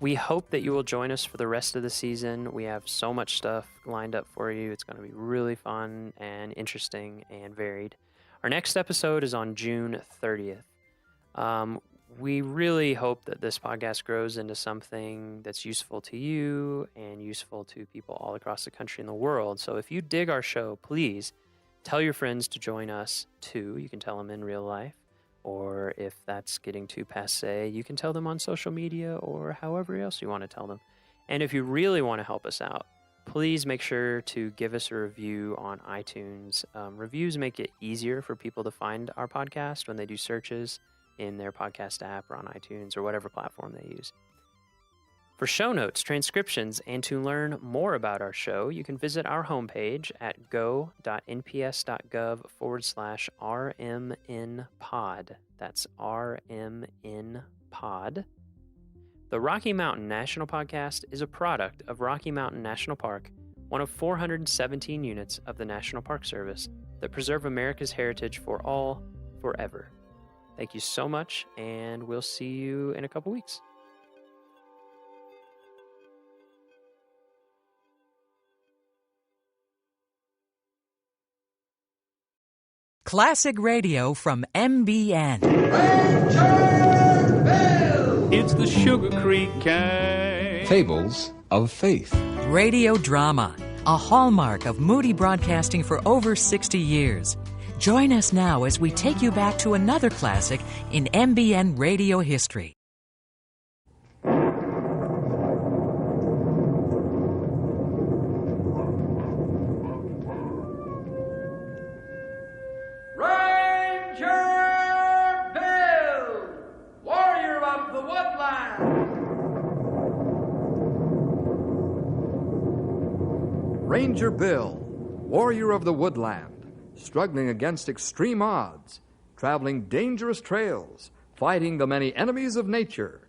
[SPEAKER 14] We hope that you will join us for the rest of the season. We have so much stuff lined up for you. It's going to be really fun and interesting and varied. Our next episode is on June 30th. We really hope that this podcast grows into something that's useful to you and useful to people all across the country and the world. So if you dig our show, please tell your friends to join us too. You can tell them in real life, or if that's getting too passé, you can tell them on social media or however else you want to tell them. And if you really want to help us out, please make sure to give us a review on iTunes. Reviews make it easier for people to find our podcast when they do searches in their podcast app or on iTunes or whatever platform they use. For show notes, transcriptions, and to learn more about our show, you can visit our homepage at go.nps.gov/RMNpod. That's RMNpod. The Rocky Mountain National Podcast is a product of Rocky Mountain National Park, one of 417 units of the National Park Service that preserve America's heritage for all, forever. Thank you so much, and we'll see you in a couple weeks.
[SPEAKER 11] Classic radio from MBN.
[SPEAKER 16] It's the Sugar Creek Gang.
[SPEAKER 11] Fables of Faith. Radio drama, a hallmark of Moody Broadcasting for over 60 years. Join us now as we take you back to another classic in MBN radio history.
[SPEAKER 18] Ranger Bill, warrior of the woodland.
[SPEAKER 21] Ranger Bill, warrior of the woodland. Struggling against extreme odds, traveling dangerous trails, fighting the many enemies of nature.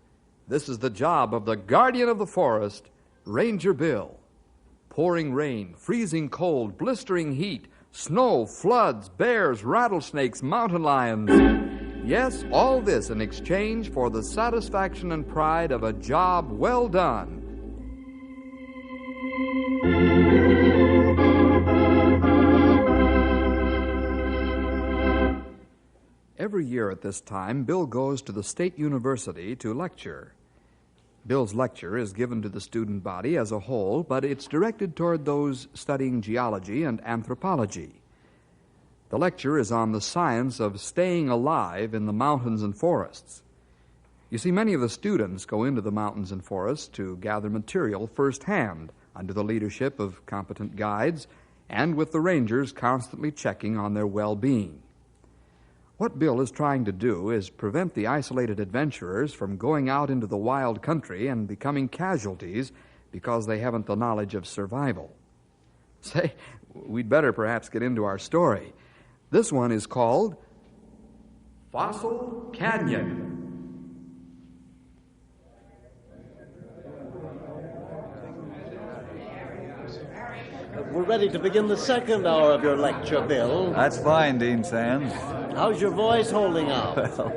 [SPEAKER 21] This is the job of the guardian of the forest, Ranger Bill. Pouring rain, freezing cold, blistering heat, snow, floods, bears, rattlesnakes, mountain lions. Yes, all this in exchange for the satisfaction and pride of a job well done. Every year at this time, Bill goes to the State University to lecture. Bill's lecture is given to the student body as a whole, but it's directed toward those studying geology and anthropology. The lecture is on the science of staying alive in the mountains and forests. You see, many of the students go into the mountains and forests to gather material firsthand under the leadership of competent guides and with the rangers constantly checking on their well-being. What Bill is trying to do is prevent the isolated adventurers from going out into the wild country and becoming casualties because they haven't the knowledge of survival. Say, we'd better perhaps get into our story. This one is called Fossil Canyon.
[SPEAKER 22] We're ready to begin the second hour of your lecture, Bill.
[SPEAKER 26] That's fine, Dean Sands.
[SPEAKER 22] How's your voice holding out?
[SPEAKER 26] Well,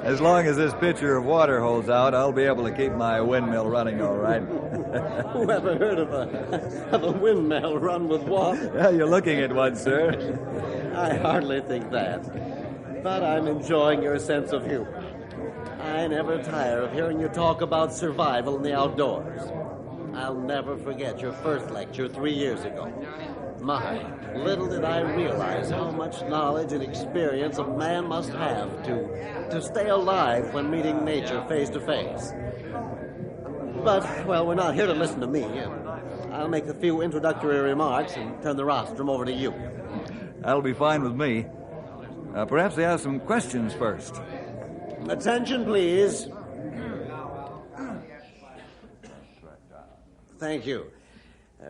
[SPEAKER 26] as long as this pitcher of water holds out, I'll be able to keep my windmill running all right.
[SPEAKER 22] Who ever heard of a windmill run with water?
[SPEAKER 26] Yeah, you're looking at one, sir.
[SPEAKER 22] I hardly think that. But I'm enjoying your sense of humor. I never tire of hearing you talk about survival in the outdoors. I'll never forget your first lecture 3 years ago. My, little did I realize how much knowledge and experience a man must have to stay alive when meeting nature face to face. But, well, we're not here to listen to me. I'll make a few introductory remarks and turn the rostrum over to you.
[SPEAKER 26] That'll be fine with me. Perhaps they have some questions first.
[SPEAKER 22] Attention, please. Thank you.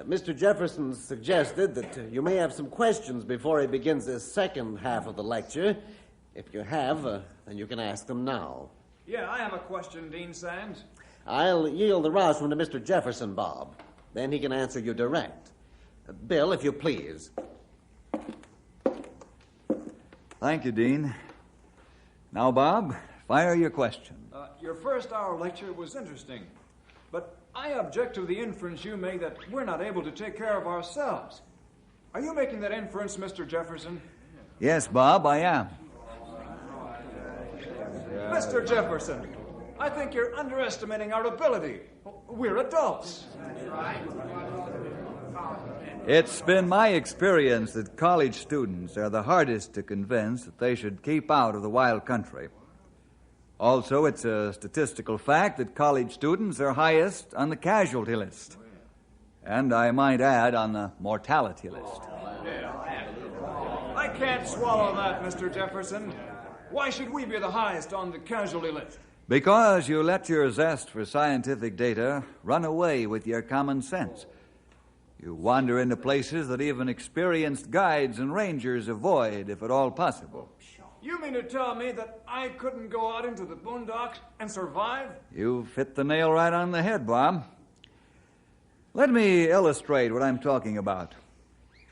[SPEAKER 22] Mr. Jefferson suggested that you may have some questions before he begins this second half of the lecture. If you have, then you can ask them now.
[SPEAKER 27] Yeah, I have a question, Dean Sands.
[SPEAKER 22] I'll yield the rostrum to Mr. Jefferson, Bob. Then he can answer you direct. Bill, if you please.
[SPEAKER 26] Thank you, Dean. Now, Bob, fire your question.
[SPEAKER 27] Your first hour lecture was interesting. but I object to the inference you made that we're not able to take care of ourselves. Are you making that inference, Mr. Jefferson?
[SPEAKER 26] Yes, Bob, I am.
[SPEAKER 27] Mr. Jefferson, I think you're underestimating our ability. We're adults.
[SPEAKER 26] It's been my experience that college students are the hardest to convince that they should keep out of the wild country. Also, it's a statistical fact that college students are highest on the casualty list. And I might add, on the mortality list.
[SPEAKER 27] I can't swallow that, Mr. Jefferson. Why should we be the highest on the casualty list?
[SPEAKER 26] Because you let your zest for scientific data run away with your common sense. You wander into places that even experienced guides and rangers avoid, if at all possible.
[SPEAKER 27] You mean to tell me that I couldn't go out into the boondocks and survive?
[SPEAKER 26] You've hit the nail right on the head, Bob. Let me illustrate what I'm talking about.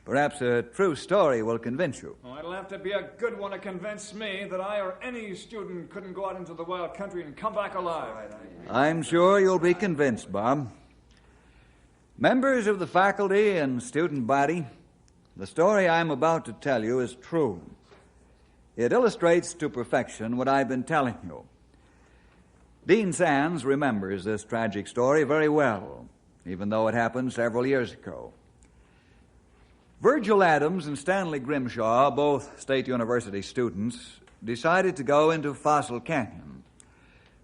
[SPEAKER 26] Perhaps a true story will convince you.
[SPEAKER 27] Well, it'll have to be a good one to convince me that I or any student couldn't go out into the wild country and come back alive.
[SPEAKER 26] I'm sure you'll be convinced, Bob. Members of the faculty and student body, the story I'm about to tell you is true. It illustrates to perfection what I've been telling you. Dean Sands remembers this tragic story very well, even though it happened several years ago. Virgil Adams and Stanley Grimshaw, both State University students, decided to go into Fossil Canyon.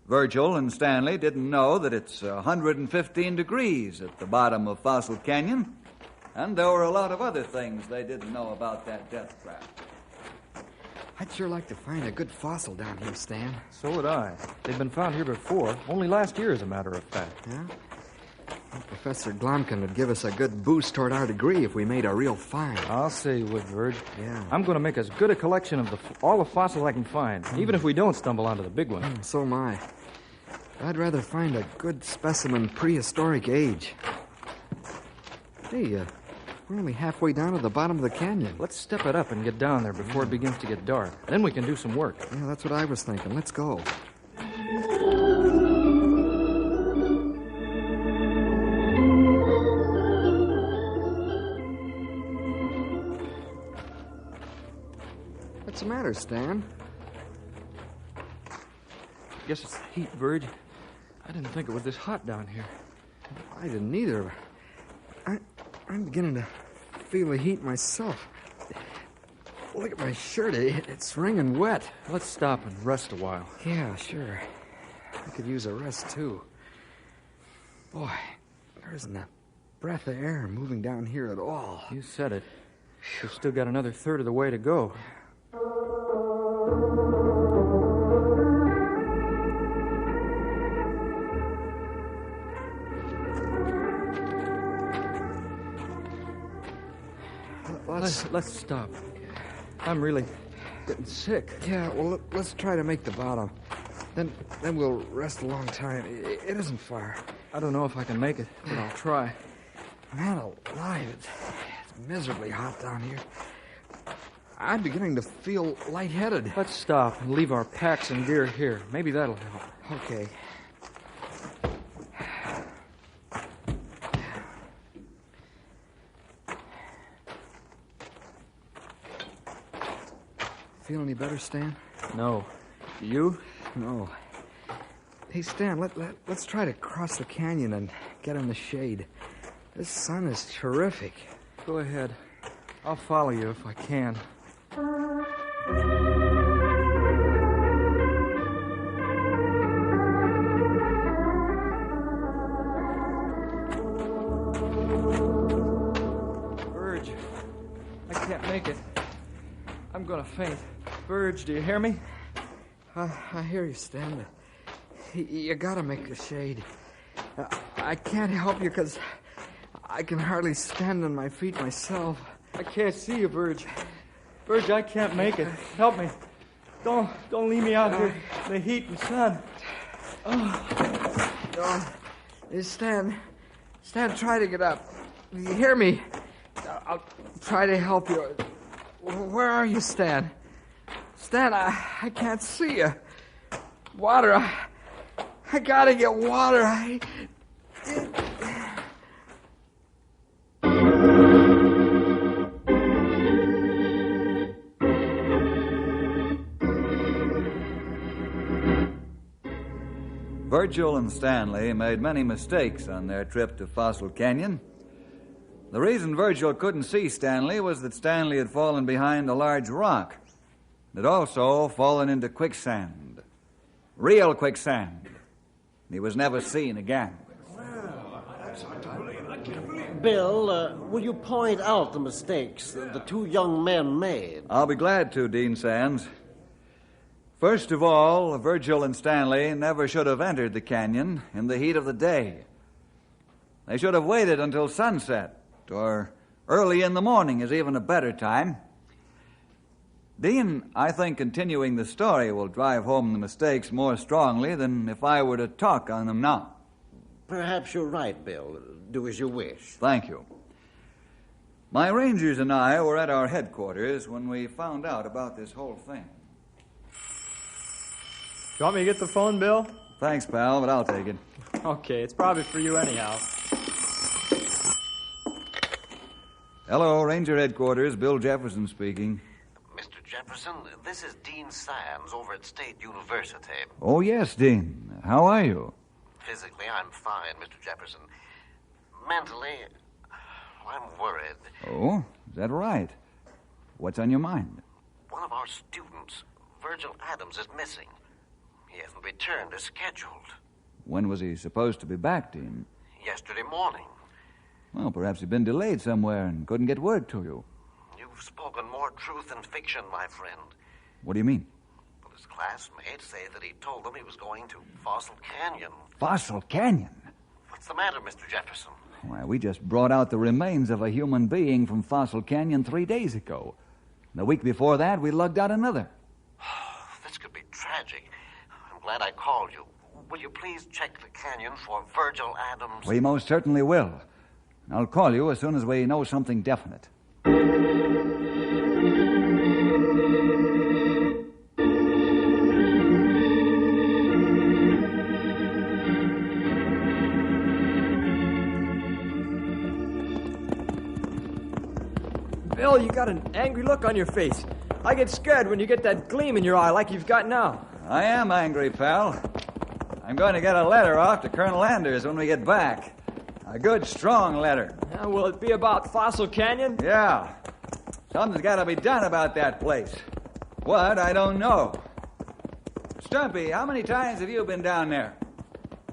[SPEAKER 26] Virgil and Stanley didn't know that it's 115 degrees at the bottom of Fossil Canyon, and there were a lot of other things they didn't know about that death trap.
[SPEAKER 1] I'd sure like to find a good fossil down here, Stan.
[SPEAKER 3] So would I. They've been found here before, only last year, as a matter of fact.
[SPEAKER 1] Yeah? Well, Professor Glomkin would give us a good boost toward our degree if we made a real find.
[SPEAKER 3] I'll say you would, Verge.
[SPEAKER 1] Yeah.
[SPEAKER 3] I'm going to make as good a collection of all the fossils I can find, even if we don't stumble onto the big one.
[SPEAKER 1] So am I. I'd rather find a good specimen prehistoric age. Hey, we're only halfway down to the bottom of the canyon.
[SPEAKER 3] Let's step it up and get down there before it begins to get dark. Then we can do some work.
[SPEAKER 1] Yeah, that's what I was thinking. Let's go. What's the matter, Stan?
[SPEAKER 3] Guess it's heat, Verge. I didn't think it was this hot down here.
[SPEAKER 1] I didn't either. I'm beginning to feel the heat myself. Look at my shirt. It's wringing wet.
[SPEAKER 3] Let's stop and rest a while.
[SPEAKER 1] Yeah, sure. I could use a rest, too. Boy, there isn't a breath of air moving down here at all.
[SPEAKER 3] You said it. We've still got another third of the way to go. Let's stop. I'm really getting sick.
[SPEAKER 1] Yeah, well, let's try to make the bottom. Then we'll rest a long time. It isn't far.
[SPEAKER 3] I don't know if I can make it, but I'll try.
[SPEAKER 1] Man alive, it's miserably hot down here. I'm beginning to feel lightheaded.
[SPEAKER 3] Let's stop and leave our packs and gear here. Maybe that'll help.
[SPEAKER 1] Okay. Feel any better, Stan?
[SPEAKER 3] No. You?
[SPEAKER 1] No. Hey, Stan, let's try to cross the canyon and get in the shade. This sun is terrific.
[SPEAKER 3] Go ahead. I'll follow you if I can. Verge, I can't make it. I'm gonna faint. Verge, do you hear me?
[SPEAKER 1] I hear you, Stan. You gotta make the shade. I can't help you because I can hardly stand on my feet myself.
[SPEAKER 3] I can't see you, Verge. Verge, I can't make it. Help me. Don't leave me out here in the heat and sun.
[SPEAKER 1] Oh. Hey, Stan, try to get up. You hear me? I'll try to help you. Where are you, Stan? Stan, I can't see you. Water. I gotta get water.
[SPEAKER 26] Virgil and Stanley made many mistakes on their trip to Fossil Canyon. The reason Virgil couldn't see Stanley was that Stanley had fallen behind a large rock. It had also fallen into quicksand. Real quicksand. He was never seen again.
[SPEAKER 22] Bill, will you point out the mistakes the two young men made?
[SPEAKER 26] I'll be glad to, Dean Sands. First of all, Virgil and Stanley never should have entered the canyon in the heat of the day. They should have waited until sunset, or early in the morning is even a better time. Dean, I think continuing the story will drive home the mistakes more strongly than if I were to talk on them now.
[SPEAKER 22] Perhaps you're right, Bill. Do as you wish.
[SPEAKER 26] Thank you. My rangers and I were at our headquarters when we found out about this whole thing.
[SPEAKER 3] You want me to get the phone, Bill?
[SPEAKER 26] Thanks, pal, but I'll take it.
[SPEAKER 3] Okay, it's probably for you anyhow.
[SPEAKER 26] Hello, Ranger Headquarters. Bill Jefferson speaking.
[SPEAKER 22] Mr. Jefferson, this is Dean Sands over at State University.
[SPEAKER 26] Oh, yes, Dean. How are you?
[SPEAKER 22] Physically, I'm fine, Mr. Jefferson. Mentally, I'm worried.
[SPEAKER 26] Oh, is that right? What's on your mind?
[SPEAKER 22] One of our students, Virgil Adams, is missing. He hasn't returned as scheduled.
[SPEAKER 26] When was he supposed to be back, Dean?
[SPEAKER 22] Yesterday morning.
[SPEAKER 26] Well, perhaps he'd been delayed somewhere and couldn't get word to you.
[SPEAKER 22] You've spoken more truth than fiction, my friend.
[SPEAKER 26] What do you mean?
[SPEAKER 22] Well, his classmates say that he told them he was going to Fossil Canyon.
[SPEAKER 26] Fossil Canyon?
[SPEAKER 22] What's the matter, Mr. Jefferson?
[SPEAKER 26] Why, we just brought out the remains of a human being from Fossil Canyon 3 days ago. The week before that, we lugged out another.
[SPEAKER 22] This could be tragic. I'm glad I called you. Will you please check the canyon for Virgil Adams?
[SPEAKER 26] We most certainly will. I'll call you as soon as we know something definite.
[SPEAKER 3] Bill, you got an angry look on your face. I get scared when you get that gleam in your eye like you've got now.
[SPEAKER 26] I am angry, pal. I'm going to get a letter off to Colonel Anders when we get back. A good, strong letter.
[SPEAKER 3] Will it be about Fossil Canyon?
[SPEAKER 26] Yeah. Something's got to be done about that place. What, I don't know. Stumpy, how many times have you been down there?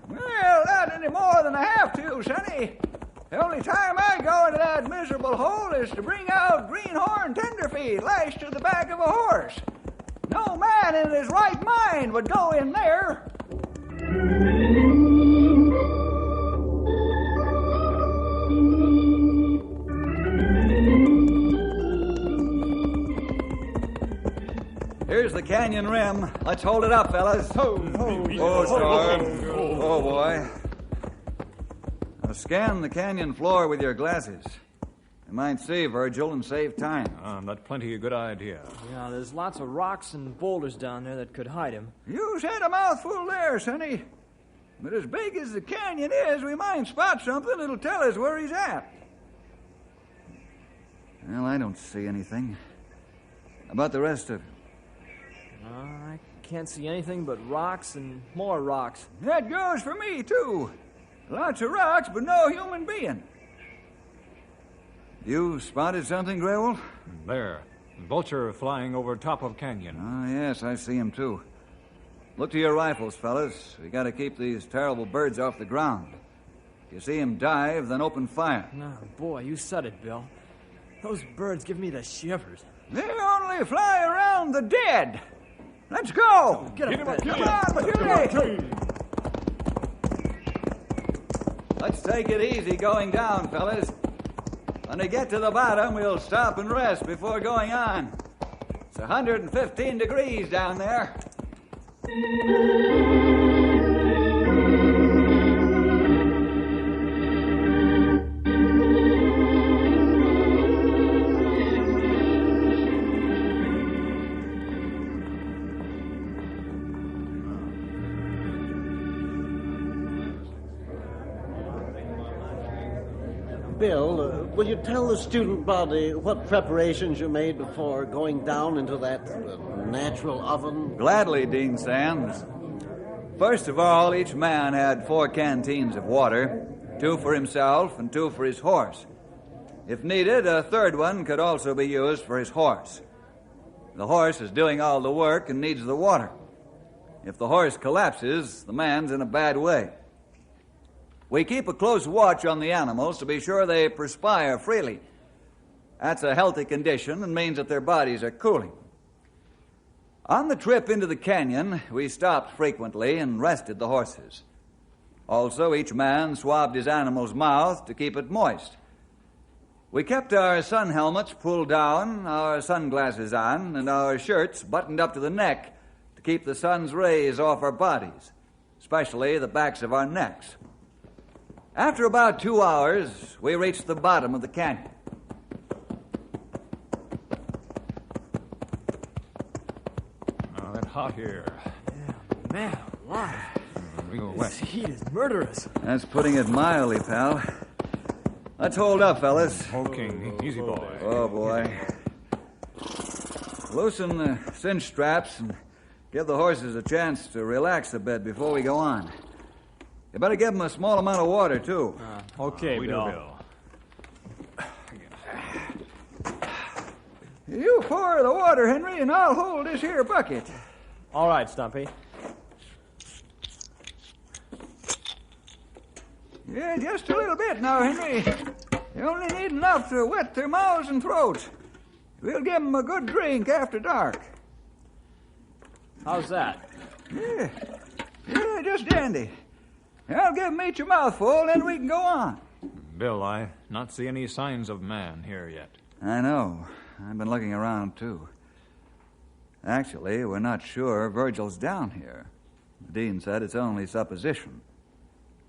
[SPEAKER 26] Well, not any more than I have to, Sonny. The only time I go into that miserable hole is to bring out greenhorn tenderfeet lashed to the back of a horse. No man in his right mind would go in there. Here's the canyon rim. Let's hold it up, fellas. Oh, Storm. Oh, boy. Now scan the canyon floor with your glasses. You might see, Virgil, and save time.
[SPEAKER 27] That's plenty a good idea.
[SPEAKER 3] Yeah, there's lots of rocks and boulders down there that could hide him.
[SPEAKER 26] You said a mouthful there, Sonny. But as big as the canyon is, we might spot something that'll tell us where he's at. Well, I don't see anything. How about the rest of you?
[SPEAKER 3] I can't see anything but rocks and more rocks.
[SPEAKER 26] That goes for me, too. Lots of rocks, but no human being. You spotted something, Graywolf?
[SPEAKER 27] There. Vulture flying over top of canyon.
[SPEAKER 26] Oh, yes, I see him, too. Look to your rifles, fellas. We got to keep these terrible birds off the ground. If you see him dive, then open fire.
[SPEAKER 3] Oh, boy, you said it, Bill. Those birds give me the shivers.
[SPEAKER 26] They only fly around the dead. Let's go!
[SPEAKER 3] Get him up,
[SPEAKER 26] Come on, Judy! Let's take it easy going down, fellas. When we get to the bottom, we'll stop and rest before going on. It's 115 degrees down there.
[SPEAKER 22] Bill, will you tell the student body what preparations you made before going down into that natural oven?
[SPEAKER 26] Gladly, Dean Sands. First of all, each man had 4 canteens of water, 2 for himself and 2 for his horse. If needed, a third one could also be used for his horse. The horse is doing all the work and needs the water. If the horse collapses, the man's in a bad way. We keep a close watch on the animals to be sure they perspire freely. That's a healthy condition and means that their bodies are cooling. On the trip into the canyon, we stopped frequently and rested the horses. Also, each man swabbed his animal's mouth to keep it moist. We kept our sun helmets pulled down, our sunglasses on, and our shirts buttoned up to the neck to keep the sun's rays off our bodies, especially the backs of our necks. After about 2 hours, we reached the bottom of the canyon.
[SPEAKER 27] Oh, it's hot here.
[SPEAKER 1] Yeah, man, alive.
[SPEAKER 27] We go
[SPEAKER 1] This
[SPEAKER 27] west.
[SPEAKER 1] heat is murderous.
[SPEAKER 26] That's putting it mildly, pal. Let's hold up, fellas.
[SPEAKER 27] Okay, easy, boy.
[SPEAKER 26] Oh, boy. Loosen the cinch straps and give the horses a chance to relax a bit before we go on. You better give them a small amount of water, too.
[SPEAKER 1] Okay,
[SPEAKER 27] We
[SPEAKER 1] Bill.
[SPEAKER 27] do, Bill.
[SPEAKER 26] You pour the water, Henry, and I'll hold this here bucket.
[SPEAKER 1] All right, Stumpy.
[SPEAKER 26] Yeah, just a little bit now, Henry. You only need enough to wet their mouths and throats. We'll give them a good drink after dark.
[SPEAKER 1] How's that?
[SPEAKER 26] Yeah, just dandy. I'll give them each a mouthful, then we can go on.
[SPEAKER 27] Bill, I not see any signs of man here yet.
[SPEAKER 26] I know. I've been looking around, too. Actually, we're not sure Virgil's down here. The dean said it's only supposition.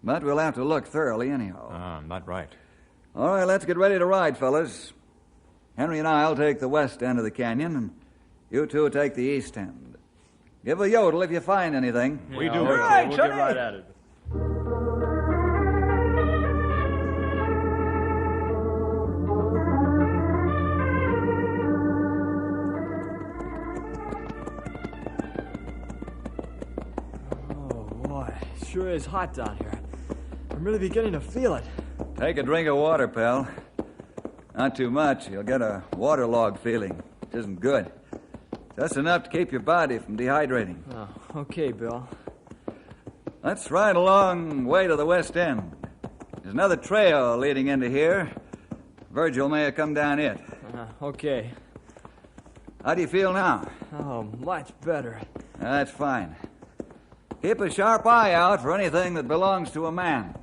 [SPEAKER 26] But we'll have to look thoroughly anyhow.
[SPEAKER 27] Not right.
[SPEAKER 26] All right, let's get ready to ride, fellas. Henry and I'll take the west end of the canyon, and you two take the east end. Give a yodel if you find anything.
[SPEAKER 27] We do.
[SPEAKER 26] All right,
[SPEAKER 1] we'll
[SPEAKER 26] Sonny.
[SPEAKER 1] get right at it. Oh, boy. Sure is hot down here. I'm really beginning to feel it.
[SPEAKER 26] Take a drink of water, pal. Not too much. You'll get a waterlogged feeling, which isn't good. Just enough to keep your body from dehydrating.
[SPEAKER 1] Oh, okay, Bill.
[SPEAKER 26] Let's ride along way to the west end. There's another trail leading into here. Virgil may have come down it.
[SPEAKER 1] Okay.
[SPEAKER 26] How do you feel now?
[SPEAKER 1] Oh, much better.
[SPEAKER 26] That's fine. Keep a sharp eye out for anything that belongs to a man.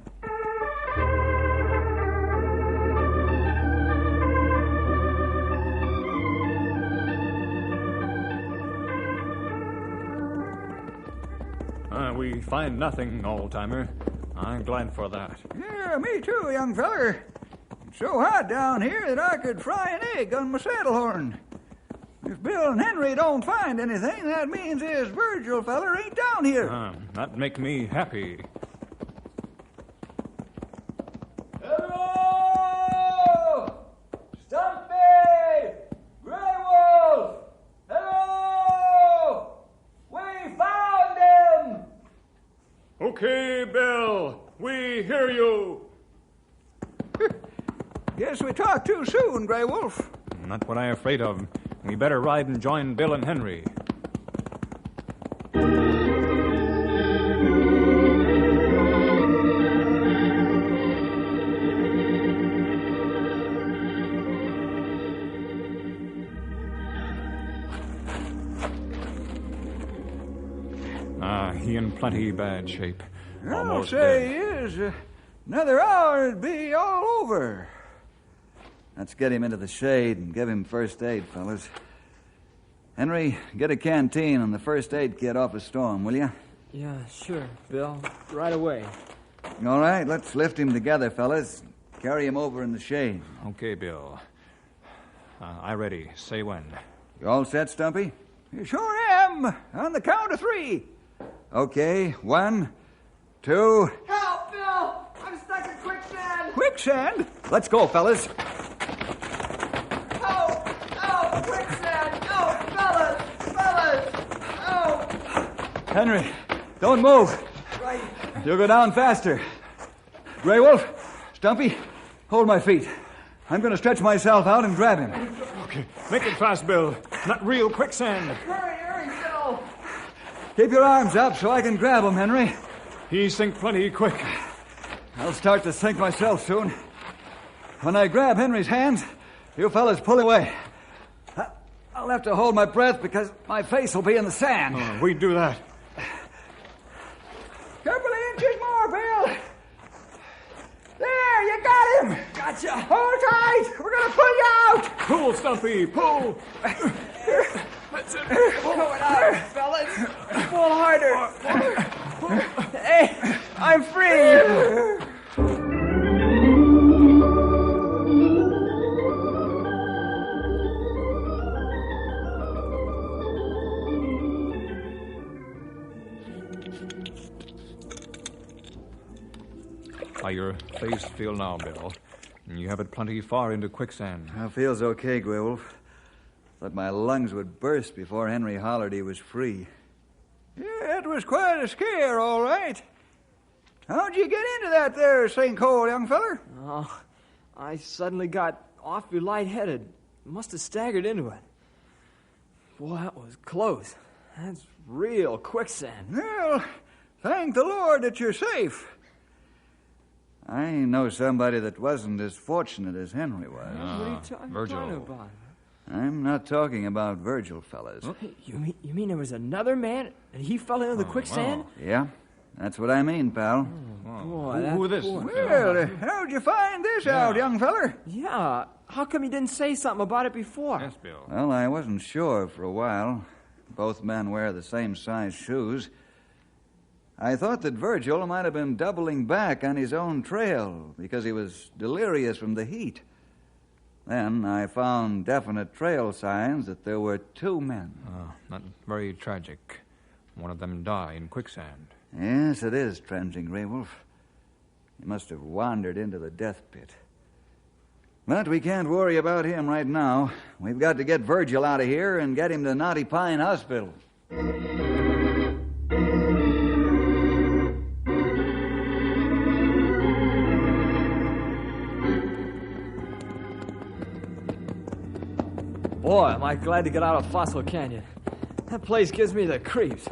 [SPEAKER 27] We find nothing, old-timer. I'm glad for that.
[SPEAKER 26] Yeah, me too, young feller. It's so hot down here that I could fry an egg on my saddle horn. If Bill and Henry don't find anything, that means this Virgil feller ain't down here.
[SPEAKER 27] That make me happy.
[SPEAKER 18] Hello! Stumpy! Grey Wolf! Hello! We found him!
[SPEAKER 27] Okay, Bill. We hear you.
[SPEAKER 26] Guess we talked too soon, Grey Wolf.
[SPEAKER 27] Not what I'm afraid of. We better ride and join Bill and Henry. He in plenty bad shape.
[SPEAKER 26] I'll say he is. Another hour it'd be all over. Let's get him into the shade and give him first aid, fellas. Henry, get a canteen and the first aid kit off a storm, will you?
[SPEAKER 1] Yeah, sure, Bill. Right away.
[SPEAKER 26] All right, let's lift him together, fellas. Carry him over in the shade.
[SPEAKER 27] Okay, Bill. I ready. Say when.
[SPEAKER 26] You all set, Stumpy?
[SPEAKER 18] You sure am. On the count of 3.
[SPEAKER 26] Okay, 1, 2...
[SPEAKER 18] Help, Bill! I'm stuck in quicksand!
[SPEAKER 26] Quicksand? Let's go, fellas.
[SPEAKER 1] Oh, quicksand! Oh, fellas! Oh!
[SPEAKER 26] Henry, don't move.
[SPEAKER 1] Right.
[SPEAKER 26] You'll go down faster. Grey Wolf, Stumpy, hold my feet. I'm going to stretch myself out and grab him.
[SPEAKER 27] Okay, make it fast, Bill. Not real quicksand.
[SPEAKER 1] Hurry, Bill!
[SPEAKER 26] Keep your arms up so I can grab him, Henry.
[SPEAKER 27] He sink plenty quick.
[SPEAKER 26] I'll start to sink myself soon. When I grab Henry's hands, you fellas pull away. I'll have to hold my breath because my face will be in the sand.
[SPEAKER 27] Oh, we do that.
[SPEAKER 18] Couple of inches more, Bill. There, you got him.
[SPEAKER 1] Gotcha.
[SPEAKER 18] Hold tight. We're going to pull you out.
[SPEAKER 27] Pull, Stumpy, pull.
[SPEAKER 1] That's it. Going out, fellas. Pull harder. Hey, I'm free.
[SPEAKER 27] How your face feel now, Bill? You have it plenty far into quicksand.
[SPEAKER 26] It feels okay, Grey Wolf. Thought my lungs would burst before Henry hollered he was free.
[SPEAKER 18] Yeah, it was quite a scare, all right. How'd you get into that there sinkhole, young feller?
[SPEAKER 1] Oh, I suddenly got awfully lightheaded. Must have staggered into it. Boy, that was close. That's real quicksand.
[SPEAKER 18] Well, thank the Lord that you're safe.
[SPEAKER 26] I know somebody that wasn't as fortunate as Henry was.
[SPEAKER 1] What are you talking about?
[SPEAKER 26] I'm not talking about Virgil, fellas.
[SPEAKER 1] You mean there was another man and he fell into the quicksand?
[SPEAKER 26] Wow. Yeah, that's what I mean, pal.
[SPEAKER 1] Boy,
[SPEAKER 27] Who this?
[SPEAKER 18] Well, how'd you find this out, young feller?
[SPEAKER 1] Yeah, how come you didn't say something about it before?
[SPEAKER 27] Yes, Bill.
[SPEAKER 26] Well, I wasn't sure for a while. Both men wear the same size shoes. I thought that Virgil might have been doubling back on his own trail because he was delirious from the heat. Then I found definite trail signs that there were two men.
[SPEAKER 27] Not very tragic. One of them died in quicksand.
[SPEAKER 26] Yes, it is tragic, Grey Wolf. He must have wandered into the death pit. But we can't worry about him right now. We've got to get Virgil out of here and get him to Knotty Pine Hospital.
[SPEAKER 1] Boy, am I glad to get out of Fossil Canyon. That place gives me the creeps.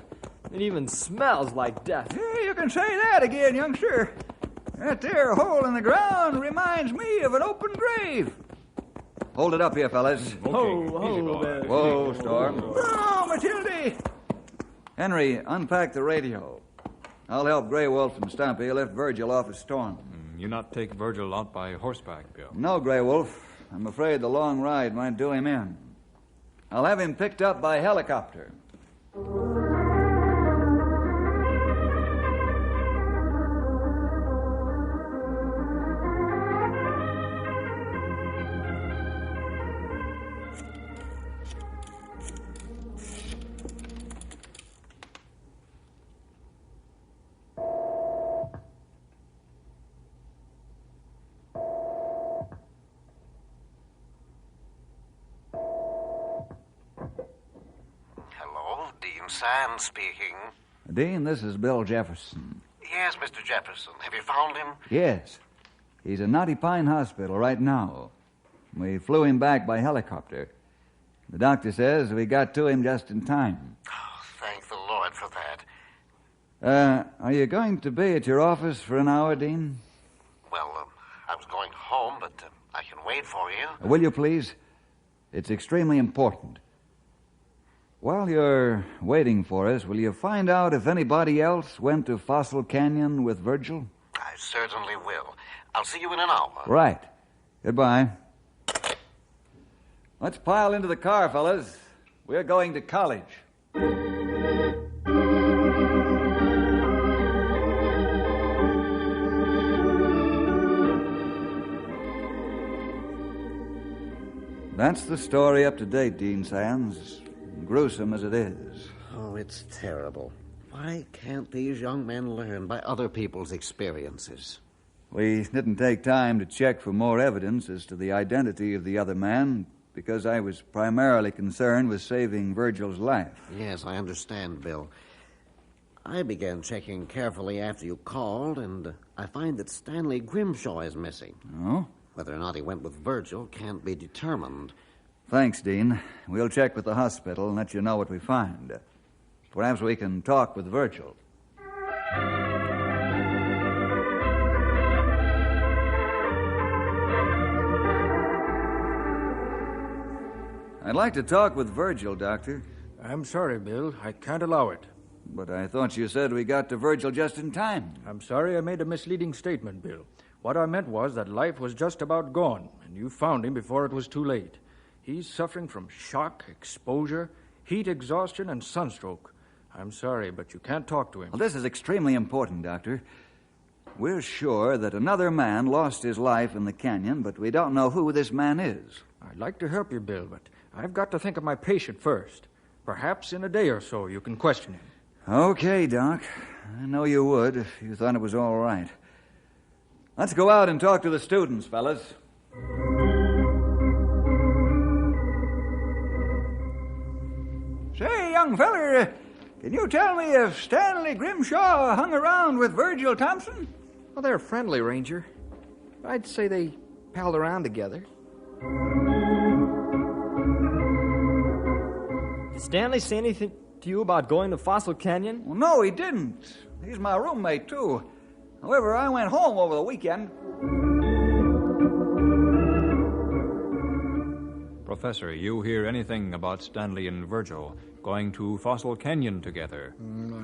[SPEAKER 1] It even smells like death.
[SPEAKER 18] Yeah, you can say that again, youngster. That there hole in the ground reminds me of an open grave.
[SPEAKER 26] Hold it up here, fellas.
[SPEAKER 1] Whoa,
[SPEAKER 26] Storm.
[SPEAKER 18] Oh, Matilda!
[SPEAKER 26] Henry, unpack the radio. I'll help Grey Wolf and Stumpy lift Virgil off his storm.
[SPEAKER 27] You not take Virgil out by horseback, Bill?
[SPEAKER 26] No, Grey Wolf. I'm afraid the long ride might do him in. I'll have him picked up by helicopter.
[SPEAKER 5] Sam speaking.
[SPEAKER 26] Dean, this is Bill Jefferson.
[SPEAKER 5] Yes, Mr. Jefferson. Have you found him?
[SPEAKER 26] Yes. He's in Knotty Pine Hospital right now. We flew him back by helicopter. The doctor says we got to him just in time.
[SPEAKER 5] Oh, thank the Lord for that.
[SPEAKER 26] Are you going to be at your office for an hour, Dean?
[SPEAKER 5] Well, I was going home, but I can wait for you.
[SPEAKER 26] Will you please? It's extremely important. While you're waiting for us, will you find out if anybody else went to Fossil Canyon with Virgil?
[SPEAKER 5] I certainly will. I'll see you in an hour.
[SPEAKER 26] Right. Goodbye. Let's pile into the car, fellas. We're going to college. That's the story up to date, Dean Sands. Gruesome as it is.
[SPEAKER 22] Oh, it's terrible. Why can't these young men learn by other people's experiences?
[SPEAKER 26] We didn't take time to check for more evidence as to the identity of the other man because I was primarily concerned with saving Virgil's life.
[SPEAKER 5] Yes, I understand, Bill. I began checking carefully after you called, and I find that Stanley Grimshaw is missing.
[SPEAKER 26] Oh?
[SPEAKER 5] Whether or not he went with Virgil can't be determined.
[SPEAKER 26] Thanks, Dean. We'll check with the hospital and let you know what we find. Perhaps we can talk with Virgil. I'd like to talk with Virgil, Doctor.
[SPEAKER 2] I'm sorry, Bill. I can't allow it.
[SPEAKER 26] But I thought you said we got to Virgil just in time.
[SPEAKER 2] I'm sorry I made a misleading statement, Bill. What I meant was that life was just about gone, and you found him before it was too late. He's suffering from shock, exposure, heat exhaustion, and sunstroke. I'm sorry, but you can't talk to him.
[SPEAKER 26] Well, this is extremely important, Doctor. We're sure that another man lost his life in the canyon, but we don't know who this man is.
[SPEAKER 2] I'd like to help you, Bill, but I've got to think of my patient first. Perhaps in a day or so you can question him.
[SPEAKER 26] Okay, Doc. I know you would if you thought it was all right. Let's go out and talk to the students, fellas.
[SPEAKER 18] Say, young feller, can you tell me if Stanley Grimshaw hung around with Virgil Thompson?
[SPEAKER 1] Well, they're friendly, Ranger. I'd say they palled around together.
[SPEAKER 3] Did Stanley say anything to you about going to Fossil Canyon?
[SPEAKER 18] Well, no, he didn't. He's my roommate, too. However, I went home over the weekend.
[SPEAKER 27] Professor, you hear anything about Stanley and Virgil going to Fossil Canyon together?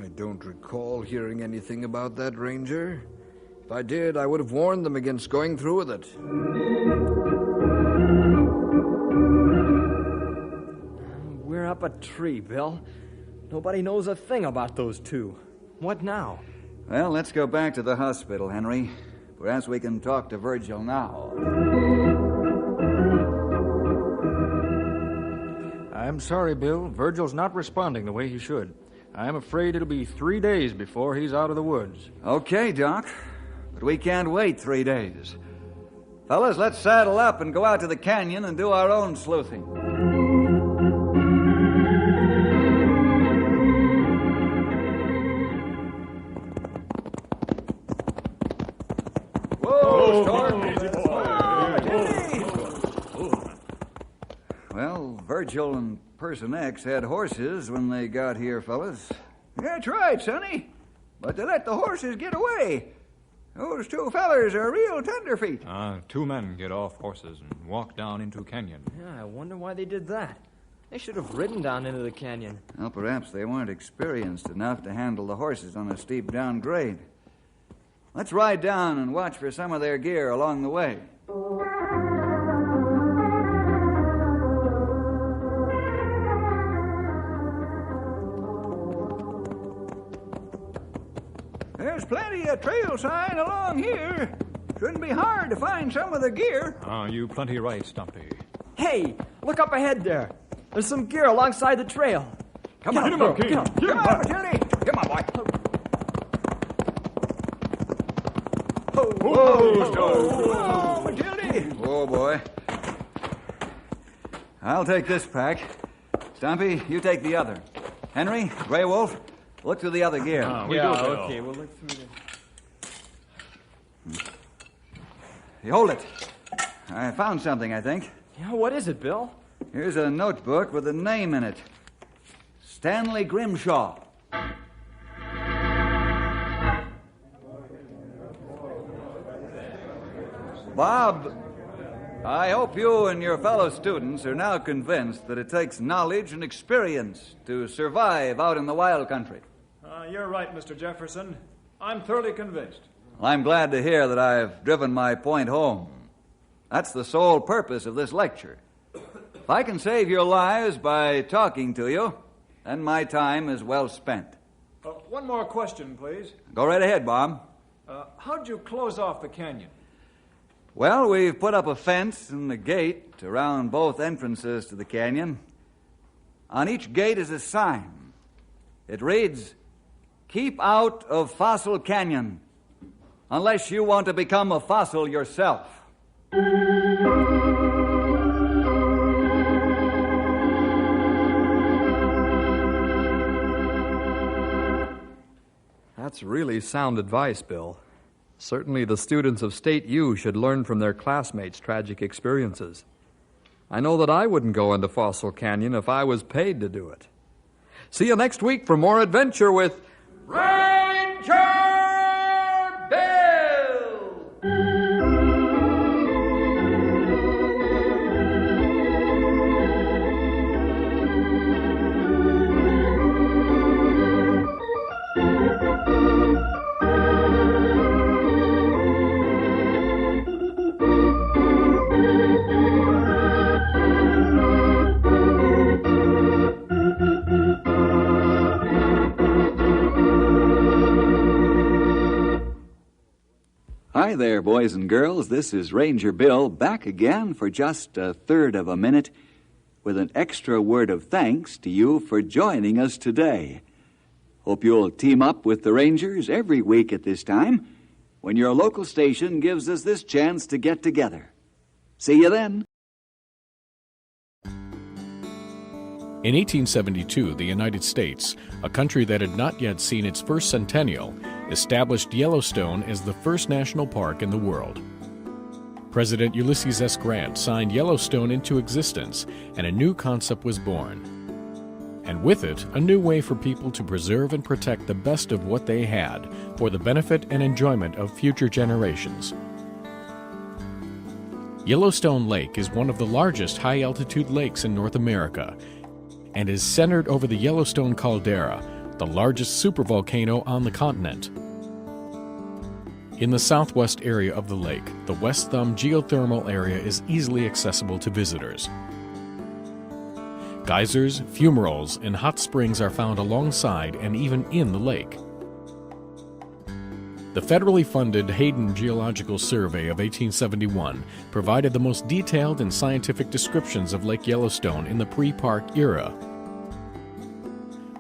[SPEAKER 1] I don't recall hearing anything about that, Ranger. If I did, I would have warned them against going through with it.
[SPEAKER 3] We're up a tree, Bill. Nobody knows a thing about those two. What now?
[SPEAKER 26] Well, let's go back to the hospital, Henry. Perhaps we can talk to Virgil now.
[SPEAKER 2] I'm sorry, Bill. Virgil's not responding the way he should. I'm afraid it'll be 3 days before he's out of the woods.
[SPEAKER 26] Okay, Doc. But we can't wait 3 days. Fellas, let's saddle up and go out to the canyon and do our own sleuthing. Well, Virgil and Person X had horses when they got here, fellas.
[SPEAKER 18] That's right, Sonny. But they let the horses get away. Those two fellers are real tenderfeet.
[SPEAKER 27] 2 men get off horses and walk down into canyon.
[SPEAKER 3] Yeah, I wonder why they did that. They should have ridden down into the canyon.
[SPEAKER 26] Well, perhaps they weren't experienced enough to handle the horses on a steep downgrade. Let's ride down and watch for some of their gear along the way.
[SPEAKER 18] There's plenty of trail sign along here. Shouldn't be hard to find some of the gear.
[SPEAKER 27] You plenty right, Stumpy.
[SPEAKER 3] Hey, look up ahead there. There's some gear alongside the trail.
[SPEAKER 18] Come on,
[SPEAKER 3] Get him,
[SPEAKER 18] Come on, Matilda. Come on, boy.
[SPEAKER 26] Whoa, Matilda. Whoa, boy. I'll take this pack. Stumpy, you take the other. Henry, Grey Wolf, look through the other gear.
[SPEAKER 3] Okay, we'll look through the...
[SPEAKER 26] Hey, hold it. I found something, I think.
[SPEAKER 3] Yeah, what is it, Bill?
[SPEAKER 26] Here's a notebook with a name in it. Stanley Grimshaw. Bob, I hope you and your fellow students are now convinced that it takes knowledge and experience to survive out in the wild country.
[SPEAKER 27] You're right, Mr. Jefferson. I'm thoroughly convinced.
[SPEAKER 26] Well, I'm glad to hear that I've driven my point home. That's the sole purpose of this lecture. If I can save your lives by talking to you, then my time is well spent.
[SPEAKER 27] One more question, please.
[SPEAKER 26] Go right ahead, Bob.
[SPEAKER 27] How'd you close off the canyon?
[SPEAKER 26] Well, we've put up a fence and a gate around both entrances to the canyon. On each gate is a sign. It reads, "Keep out of Fossil Canyon."
[SPEAKER 18] Unless you want to become a fossil yourself.
[SPEAKER 21] That's really sound advice, Bill. Certainly the students of State U should learn from their classmates' tragic experiences. I know that I wouldn't go into Fossil Canyon if I was paid to do it. See you next week for more adventure with Ranger Bill!
[SPEAKER 7] Hi there, boys and girls. This is Ranger Bill back again for just a third of a minute with an extra word of thanks to you for joining us today. Hope you'll team up with the Rangers every week at this time when your local station gives us this chance to get together. See you then.
[SPEAKER 12] In 1872, the United States, a country that had not yet seen its first centennial, established Yellowstone as the first national park in the world. President Ulysses S. Grant signed Yellowstone into existence, and a new concept was born. And with it, a new way for people to preserve and protect the best of what they had for the benefit and enjoyment of future generations. Yellowstone Lake is one of the largest high-altitude lakes in North America and is centered over the Yellowstone caldera, the largest supervolcano on the continent. In the southwest area of the lake, the West Thumb geothermal area is easily accessible to visitors. Geysers, fumaroles, and hot springs are found alongside and even in the lake. The federally funded Hayden Geological Survey of 1871 provided the most detailed and scientific descriptions of Lake Yellowstone in the pre-park era.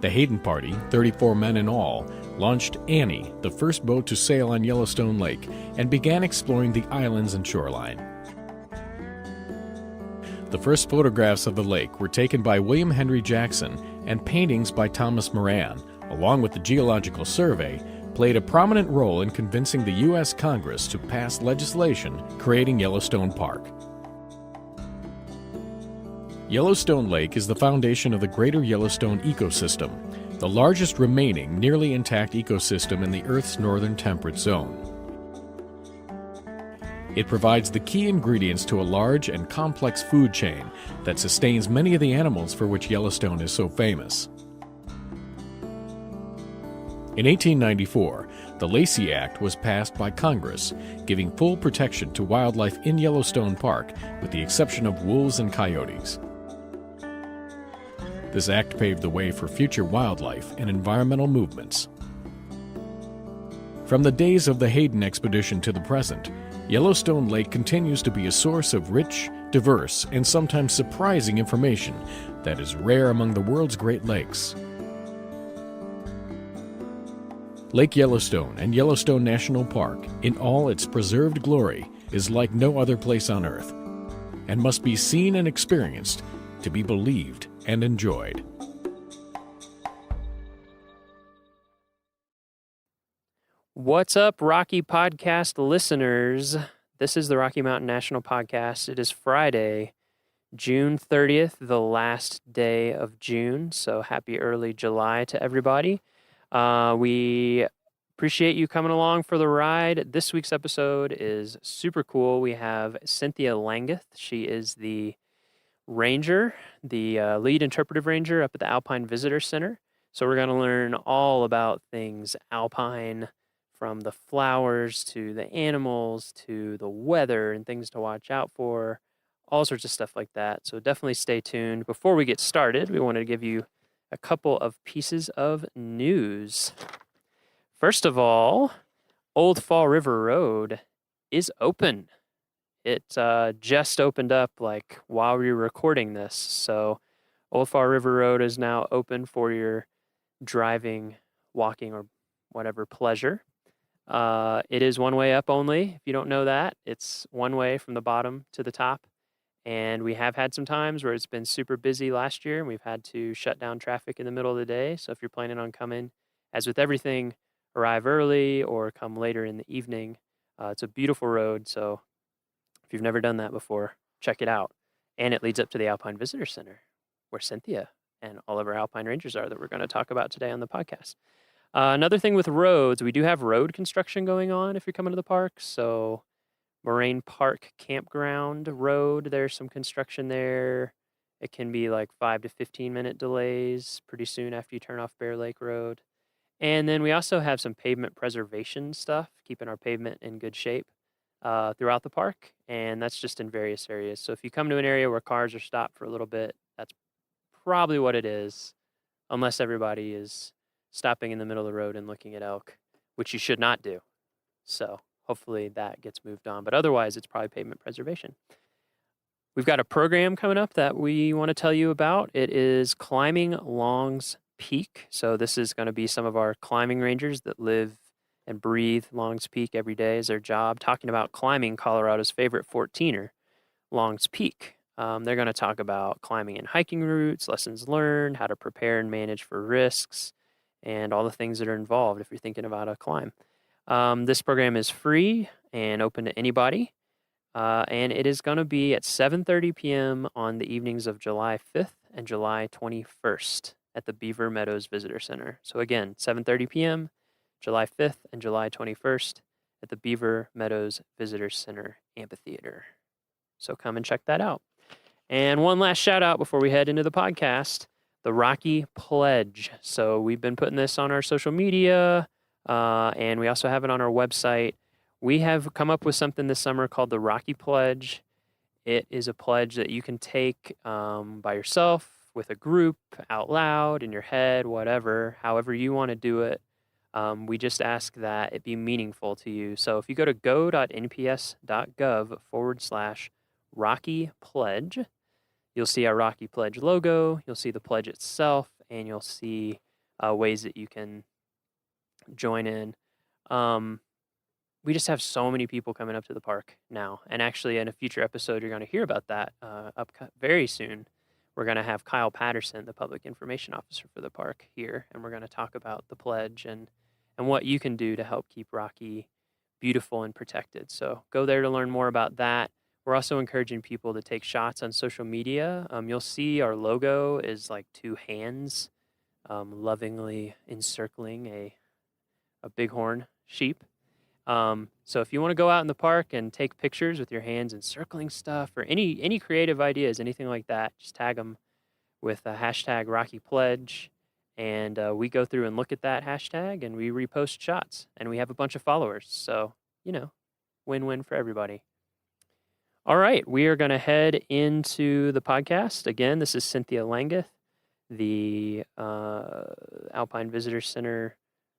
[SPEAKER 12] The Hayden Party, 34 men in all, launched Annie, the first boat to sail on Yellowstone Lake, and began exploring the islands and shoreline. The first photographs of the lake were taken by William Henry Jackson, and paintings by Thomas Moran, along with the Geological Survey, played a prominent role in convincing the U.S. Congress to pass legislation creating Yellowstone Park. Yellowstone Lake is the foundation of the greater Yellowstone ecosystem, the largest remaining nearly intact ecosystem in the Earth's northern temperate zone. It provides the key ingredients to a large and complex food chain that sustains many of the animals for which Yellowstone is so famous. In 1894, the Lacey Act was passed by Congress, giving full protection to wildlife in Yellowstone Park, with the exception of wolves and coyotes. This act paved the way for future wildlife and environmental movements. From the days of the Hayden expedition to the present, Yellowstone Lake continues to be a source of rich, diverse, and sometimes surprising information that is rare among the world's Great Lakes. Lake Yellowstone and Yellowstone National Park, in all its preserved glory, is like no other place on Earth, and must be seen and experienced to be believed and enjoyed.
[SPEAKER 14] What's up, Rocky Podcast listeners? This is the Rocky Mountain National Podcast. It is Friday, June 30th, the last day of June, so happy early July to everybody. We appreciate you coming along for the ride. This week's episode is super cool. We have Cynthia Langeth. She is the ranger, the lead interpretive ranger up at the Alpine Visitor Center. So we're going to learn all about things alpine, from the flowers to the animals to the weather and things to watch out for, all sorts of stuff like that. So definitely stay tuned. Before we get started, we wanted to give you a couple of pieces of news. First of all, Old Fall River Road is open. It just opened up like while we were recording this. So Old Fall River Road is now open for your driving, walking, or whatever pleasure. It is one way up only. If you don't know that, it's one way from the bottom to the top. And we have had some times where it's been super busy last year and we've had to shut down traffic in the middle of the day. So if you're planning on coming, as with everything, arrive early or come later in the evening. It's a beautiful road. So if you've never done that before, check it out. And it leads up to the Alpine Visitor Center, where Cynthia and all of our Alpine Rangers are that we're going to talk about today on the podcast. Another thing with roads, we do have road construction going on if you're coming to the park. So Moraine Park Campground Road, there's some construction there. It can be like 5 to 15 minute delays pretty soon after you turn off Bear Lake Road. And then we also have some pavement preservation stuff, keeping our pavement in good shape throughout the park. And that's just in various areas. So if you come to an area where cars are stopped for a little bit, that's probably what it is, unless everybody is stopping in the middle of the road and looking at elk, which you should not do. So hopefully that gets moved on. But otherwise, it's probably pavement preservation. We've got a program coming up that we want to tell you about. It is Climbing Long's Peak. So this is going to be some of our climbing rangers that live and breathe Long's Peak every day as their job, talking about climbing Colorado's favorite 14er, Long's Peak. They're going to talk about climbing and hiking routes, lessons learned, how to prepare and manage for risks, and all the things that are involved if you're thinking about a climb. This program is free and open to anybody, and it is going to be at 7:30 p.m. on the evenings of July 5th and July 21st at the Beaver Meadows Visitor Center. So again, 7:30 p.m., July 5th and July 21st at the Beaver Meadows Visitor Center Amphitheater. So come and check that out. And one last shout out before we head into the podcast, the Rocky Pledge. So we've been putting this on our social media, and we also have it on our website. We have come up with something this summer called the Rocky Pledge. It is a pledge that you can take by yourself, with a group, out loud, in your head, whatever, however you want to do it. We just ask that it be meaningful to you. So if you go to go.nps.gov/Rocky Pledge, you'll see our Rocky Pledge logo, you'll see the pledge itself, and you'll see ways that you can join in. We just have so many people coming up to the park now. And actually, in a future episode, you're going to hear about that very soon. We're going to have Kyle Patterson, the public information officer for the park, here, and we're going to talk about the pledge and what you can do to help keep Rocky beautiful and protected. So go there to learn more about that. We're also encouraging people to take shots on social media. You'll see our logo is like two hands lovingly encircling a bighorn sheep. So if you want to go out in the park and take pictures with your hands encircling stuff or any creative ideas, anything like that, just tag them with a hashtag Rocky Pledge. And we go through and look at that hashtag and we repost shots. And we have a bunch of followers. So, win-win for everybody. All right, we are going to head into the podcast. Again, this is Cynthia Langeth, the Alpine Visitor Center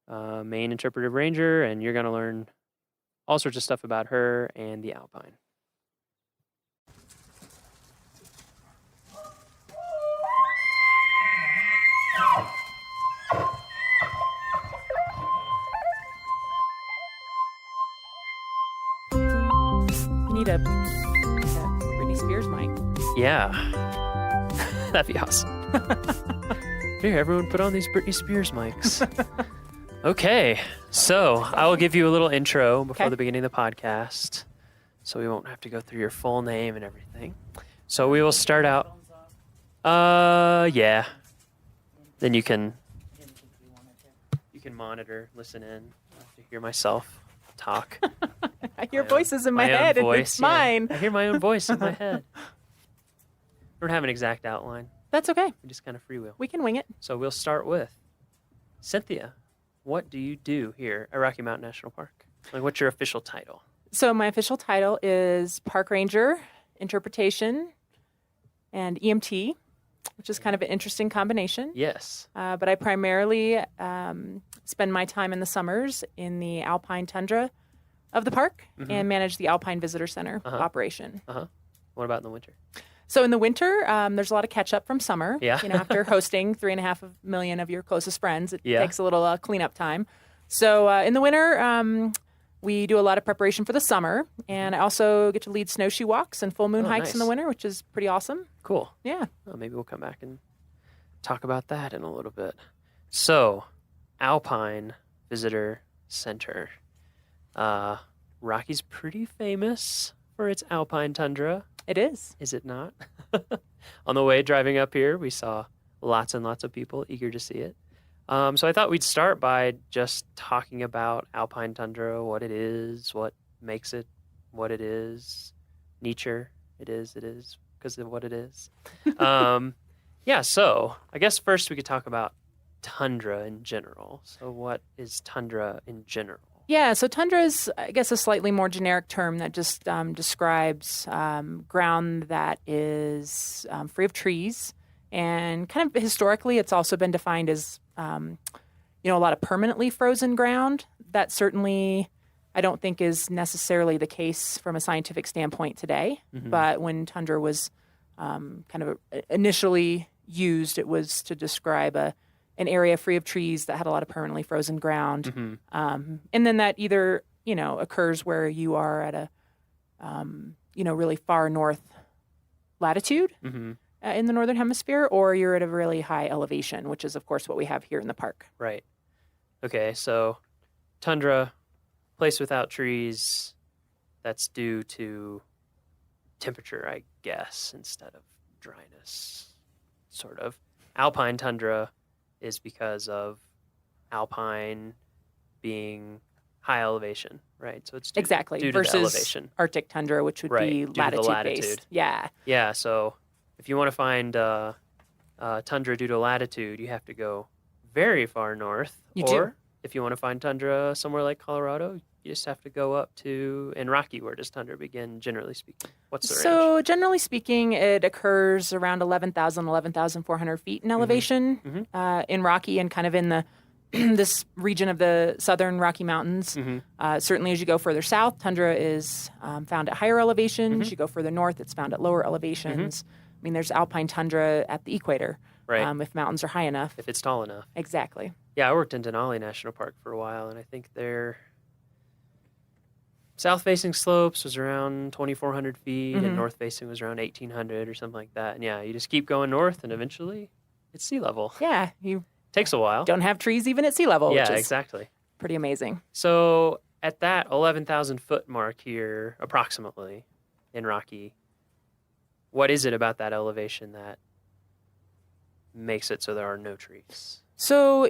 [SPEAKER 14] main interpretive ranger, and you're going to learn all sorts of stuff about her and the Alpine.
[SPEAKER 4] You need a Britney Spears mic.
[SPEAKER 14] Yeah. That'd be awesome. Here, everyone put on these Britney Spears mics. Okay, so I will give you a little intro before the beginning of the podcast, so we won't have to go through your full name and everything. So we will start out. Yeah. Then you can monitor, listen in. I have to hear myself talk.
[SPEAKER 4] I hear voices in my head, and it's mine.
[SPEAKER 14] I hear my own voice in my head. We don't have an exact outline.
[SPEAKER 4] That's okay.
[SPEAKER 14] We just kind of freewheel.
[SPEAKER 4] We can wing it.
[SPEAKER 14] So we'll start with Cynthia. What do you do here at Rocky Mountain National Park? Like, what's your official title?
[SPEAKER 4] So my official title is Park Ranger, Interpretation, and EMT, which is kind of an interesting combination.
[SPEAKER 14] Yes.
[SPEAKER 4] But I primarily spend my time in the summers in the alpine tundra of the park and manage the Alpine Visitor Center operation.
[SPEAKER 14] What about in the winter?
[SPEAKER 4] So in the winter, there's a lot of catch up from summer.
[SPEAKER 14] Yeah.
[SPEAKER 4] After hosting 3.5 million of your closest friends, it takes a little cleanup time. So in the winter, we do a lot of preparation for the summer, and I also get to lead snowshoe walks and full moon hikes in the winter, which is pretty awesome.
[SPEAKER 14] Cool.
[SPEAKER 4] Yeah.
[SPEAKER 14] Well, maybe we'll come back and talk about that in a little bit. So, Alpine Visitor Center. Rocky's pretty famous for its alpine tundra.
[SPEAKER 4] It is.
[SPEAKER 14] Is it not? On the way driving up here, we saw lots and lots of people eager to see it. So I thought we'd start by just talking about alpine tundra, what it is, what makes it what it is, nature. It is because of what it is. Yeah, so I guess first we could talk about tundra in general. So what is tundra in general?
[SPEAKER 4] Yeah, so tundra is, I guess, a slightly more generic term that just describes ground that is free of trees. And kind of historically, it's also been defined as, a lot of permanently frozen ground. That certainly, I don't think, is necessarily the case from a scientific standpoint today. Mm-hmm. But when tundra was kind of initially used, it was to describe an area free of trees that had a lot of permanently frozen ground. Mm-hmm. And then that either, occurs where you are at a, really far north latitude. Mm-hmm. In the northern hemisphere, or you're at a really high elevation, which is, of course, what we have here in the park.
[SPEAKER 14] Right. Okay, so tundra, place without trees, that's due to temperature, I guess, instead of dryness, sort of. Alpine tundra is because of alpine being high elevation, right? So it's due to
[SPEAKER 4] versus
[SPEAKER 14] the elevation.
[SPEAKER 4] Arctic tundra, which would be latitude-based. Yeah.
[SPEAKER 14] Yeah, so if you want to find tundra due to latitude, you have to go very far north. If you want to find tundra somewhere like Colorado, you just have to go up to, in Rocky, where does tundra begin, generally speaking? What's the range?
[SPEAKER 4] So generally speaking, it occurs around 11,400 feet in elevation. Mm-hmm. In Rocky and kind of in the this region of the southern Rocky Mountains. Mm-hmm. Certainly as you go further south, tundra is found at higher elevations. Mm-hmm. As you go further north, it's found at lower elevations. Mm-hmm. I mean, there's alpine tundra at the equator, right? If mountains are high enough.
[SPEAKER 14] If it's tall enough.
[SPEAKER 4] Exactly.
[SPEAKER 14] Yeah, I worked in Denali National Park for a while, and I think their south-facing slopes was around 2,400 feet, mm-hmm. and north-facing was around 1,800 or something like that. And yeah, you just keep going north, and eventually it's sea level.
[SPEAKER 4] Yeah.
[SPEAKER 14] Takes a while.
[SPEAKER 4] Don't have trees even at sea level,
[SPEAKER 14] yeah,
[SPEAKER 4] which is
[SPEAKER 14] exactly.
[SPEAKER 4] Pretty amazing.
[SPEAKER 14] So at that 11,000-foot mark here, approximately, in Rocky, what is it about that elevation that makes it so there are no trees?
[SPEAKER 4] So,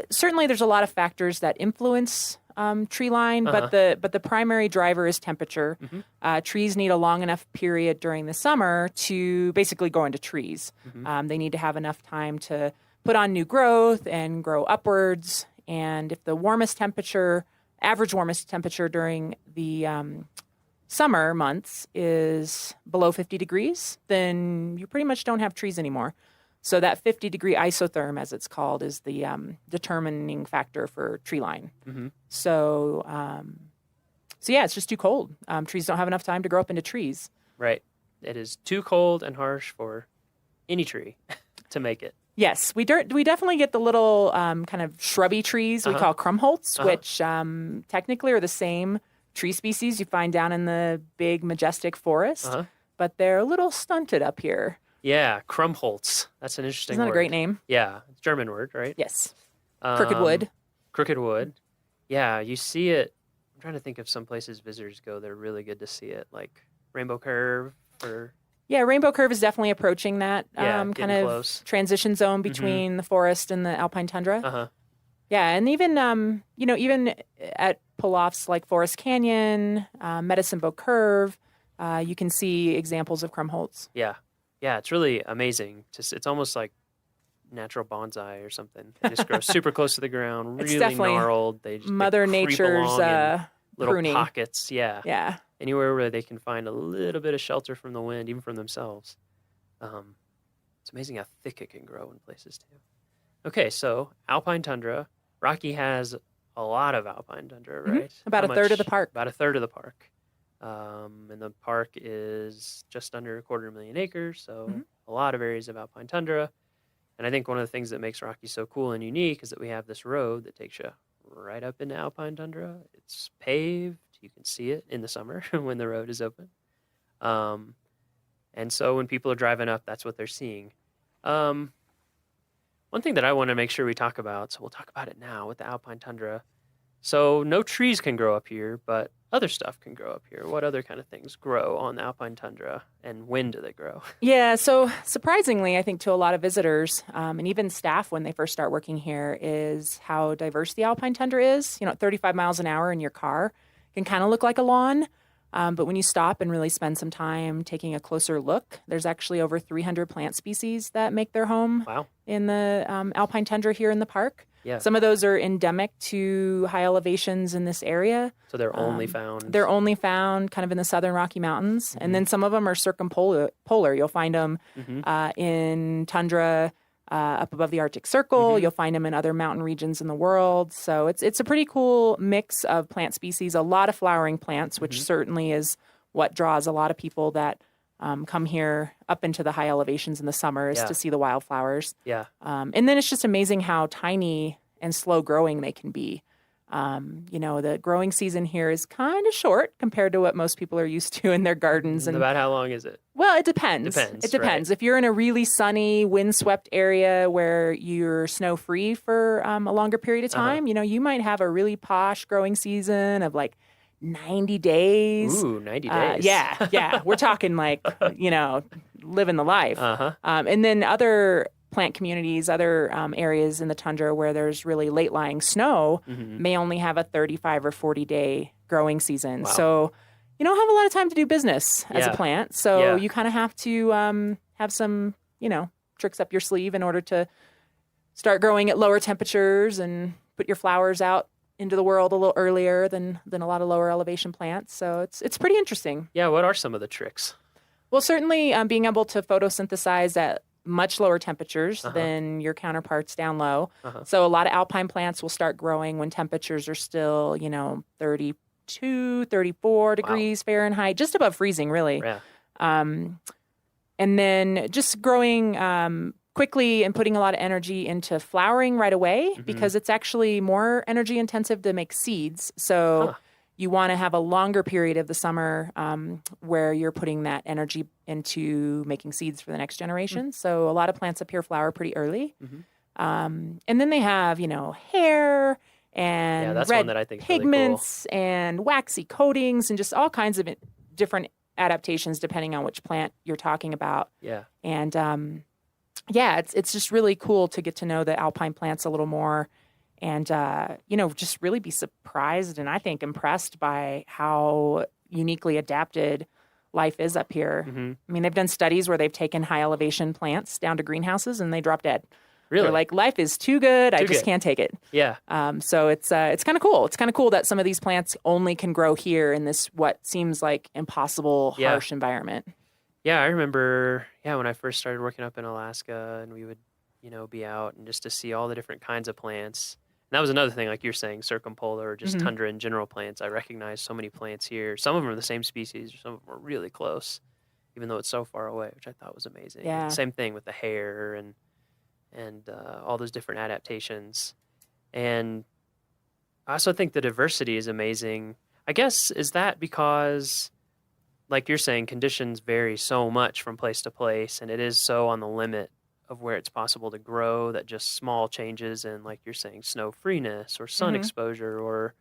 [SPEAKER 4] certainly there's a lot of factors that influence tree line, but the primary driver is temperature. Mm-hmm. Trees need a long enough period during the summer to basically go into trees. Mm-hmm. They need to have enough time to put on new growth and grow upwards. And if the average warmest temperature during the summer months is below 50 degrees, then you pretty much don't have trees anymore. So that 50-degree isotherm, as it's called, is the determining factor for tree line. Mm-hmm. So yeah, it's just too cold. Trees don't have enough time to grow up into trees.
[SPEAKER 14] Right. It is too cold and harsh for any tree to make it.
[SPEAKER 4] Yes, we definitely get the little kind of shrubby trees we call krumholtz, which technically are the same tree species you find down in the big, majestic forest, but they're a little stunted up here.
[SPEAKER 14] Yeah, krumholtz. That's an interesting word.
[SPEAKER 4] Isn't that a great name?
[SPEAKER 14] Yeah, it's a German word, right?
[SPEAKER 4] Yes. Crooked wood.
[SPEAKER 14] Crooked wood. Yeah, you see it. I'm trying to think of some places visitors go. They're really good to see it, like Rainbow Curve or...
[SPEAKER 4] Yeah, Rainbow Curve is definitely approaching that kind of
[SPEAKER 14] close.
[SPEAKER 4] Transition zone between the forest and the alpine tundra. Uh-huh. Yeah, and even even at pull-offs like Forest Canyon, Medicine Bow Curve, you can see examples of krumholtz.
[SPEAKER 14] Yeah, it's really amazing. It's almost like natural bonsai or something. They just grow super close to the ground, really gnarled. They just
[SPEAKER 4] Mother Nature's
[SPEAKER 14] little
[SPEAKER 4] pruning.
[SPEAKER 14] Pockets. Yeah.
[SPEAKER 4] Yeah.
[SPEAKER 14] Anywhere where they can find a little bit of shelter from the wind, even from themselves. It's amazing how thick it can grow in places too. Okay, so alpine tundra. Rocky has a lot of alpine tundra, right?
[SPEAKER 4] Mm-hmm. About a third of the park.
[SPEAKER 14] About a third of the park. And the park is just under 250,000 acres, so a lot of areas of alpine tundra. And I think one of the things that makes Rocky so cool and unique is that we have this road that takes you right up into alpine tundra. It's paved. You can see it in the summer when the road is open. And so when people are driving up, that's what they're seeing. One thing that I want to make sure we talk about, so we'll talk about it now with the alpine tundra. So no trees can grow up here, but other stuff can grow up here. What other kind of things grow on the alpine tundra, and when do they grow?
[SPEAKER 4] Yeah, so surprisingly, I think to a lot of visitors and even staff when they first start working here is how diverse the alpine tundra is. You know, at 35 miles an hour in your car can kind of look like a lawn. But when you stop and really spend some time taking a closer look, there's actually over 300 plant species that make their home in the alpine tundra here in the park.
[SPEAKER 14] Yeah.
[SPEAKER 4] Some of those are endemic to high elevations in this area.
[SPEAKER 14] So they're only found?
[SPEAKER 4] They're only found kind of in the southern Rocky Mountains. And then some of them are circumpolar. You'll find them in tundra up above the Arctic Circle. You'll find them in other mountain regions in the world. So it's a pretty cool mix of plant species, a lot of flowering plants, which certainly is what draws a lot of people that come here up into the high elevations in the summer is to see the wildflowers.
[SPEAKER 14] Yeah.
[SPEAKER 4] And then it's just amazing how tiny and slow growing they can be. You know, the growing season here is kind of short compared to what most people are used to in their gardens. And
[SPEAKER 14] about how long is it?
[SPEAKER 4] Well, it depends. It depends.
[SPEAKER 14] Right.
[SPEAKER 4] If you're in a really sunny, windswept area where you're snow-free for a longer period of time, you know, you might have a really posh growing season of like 90 days.
[SPEAKER 14] Ooh, 90 days.
[SPEAKER 4] Yeah. We're talking like, you know, living the life. And then other plant communities, other areas in the tundra where there's really late-lying snow may only have a 35 or 40-day growing season.
[SPEAKER 14] Wow.
[SPEAKER 4] So you don't have a lot of time to do business as a plant. So you kind of have to have some, you know, tricks up your sleeve in order to start growing at lower temperatures and put your flowers out into the world a little earlier than a lot of lower elevation plants. So it's pretty interesting.
[SPEAKER 14] Yeah, what are some of the tricks?
[SPEAKER 4] Well, certainly being able to photosynthesize at much lower temperatures than your counterparts down low. So a lot of alpine plants will start growing when temperatures are still, you know, 32, 34 degrees Fahrenheit, just above freezing, really.
[SPEAKER 14] Yeah.
[SPEAKER 4] And then just growing quickly and putting a lot of energy into flowering right away because it's actually more energy intensive to make seeds. So you want to have a longer period of the summer where you're putting that energy into making seeds for the next generation. So a lot of plants up here flower pretty early. And then they have, you know, hair and
[SPEAKER 14] that's
[SPEAKER 4] red
[SPEAKER 14] one that I think is
[SPEAKER 4] pigments and waxy coatings and just all kinds of different adaptations depending on which plant you're talking about.
[SPEAKER 14] Yeah.
[SPEAKER 4] And it's just really cool to get to know the alpine plants a little more and, you know, just really be surprised and I think impressed by how uniquely adapted life is up here. I mean, they've done studies where they've taken high elevation plants down to greenhouses and they drop dead.
[SPEAKER 14] Really?
[SPEAKER 4] They're like, life is too good. I just can't take it.
[SPEAKER 14] Yeah.
[SPEAKER 4] So it's kind of cool. It's kind of cool that some of these plants only can grow here in this what seems like impossible, harsh environment.
[SPEAKER 14] Yeah, I remember, when I first started working up in Alaska and we would, you know, be out and just to see all the different kinds of plants. And that was another thing, like you're saying, circumpolar or just tundra and general plants. I recognized so many plants here. Some of them are the same species, some of them are really close, even though it's so far away, which I thought was amazing.
[SPEAKER 4] Yeah.
[SPEAKER 14] Same thing with the hair and all those different adaptations. And I also think the diversity is amazing. I guess, is that because, like you're saying, conditions vary so much from place to place, and it is so on the limit of where it's possible to grow that just small changes in, like you're saying, snow freeness or sun exposure or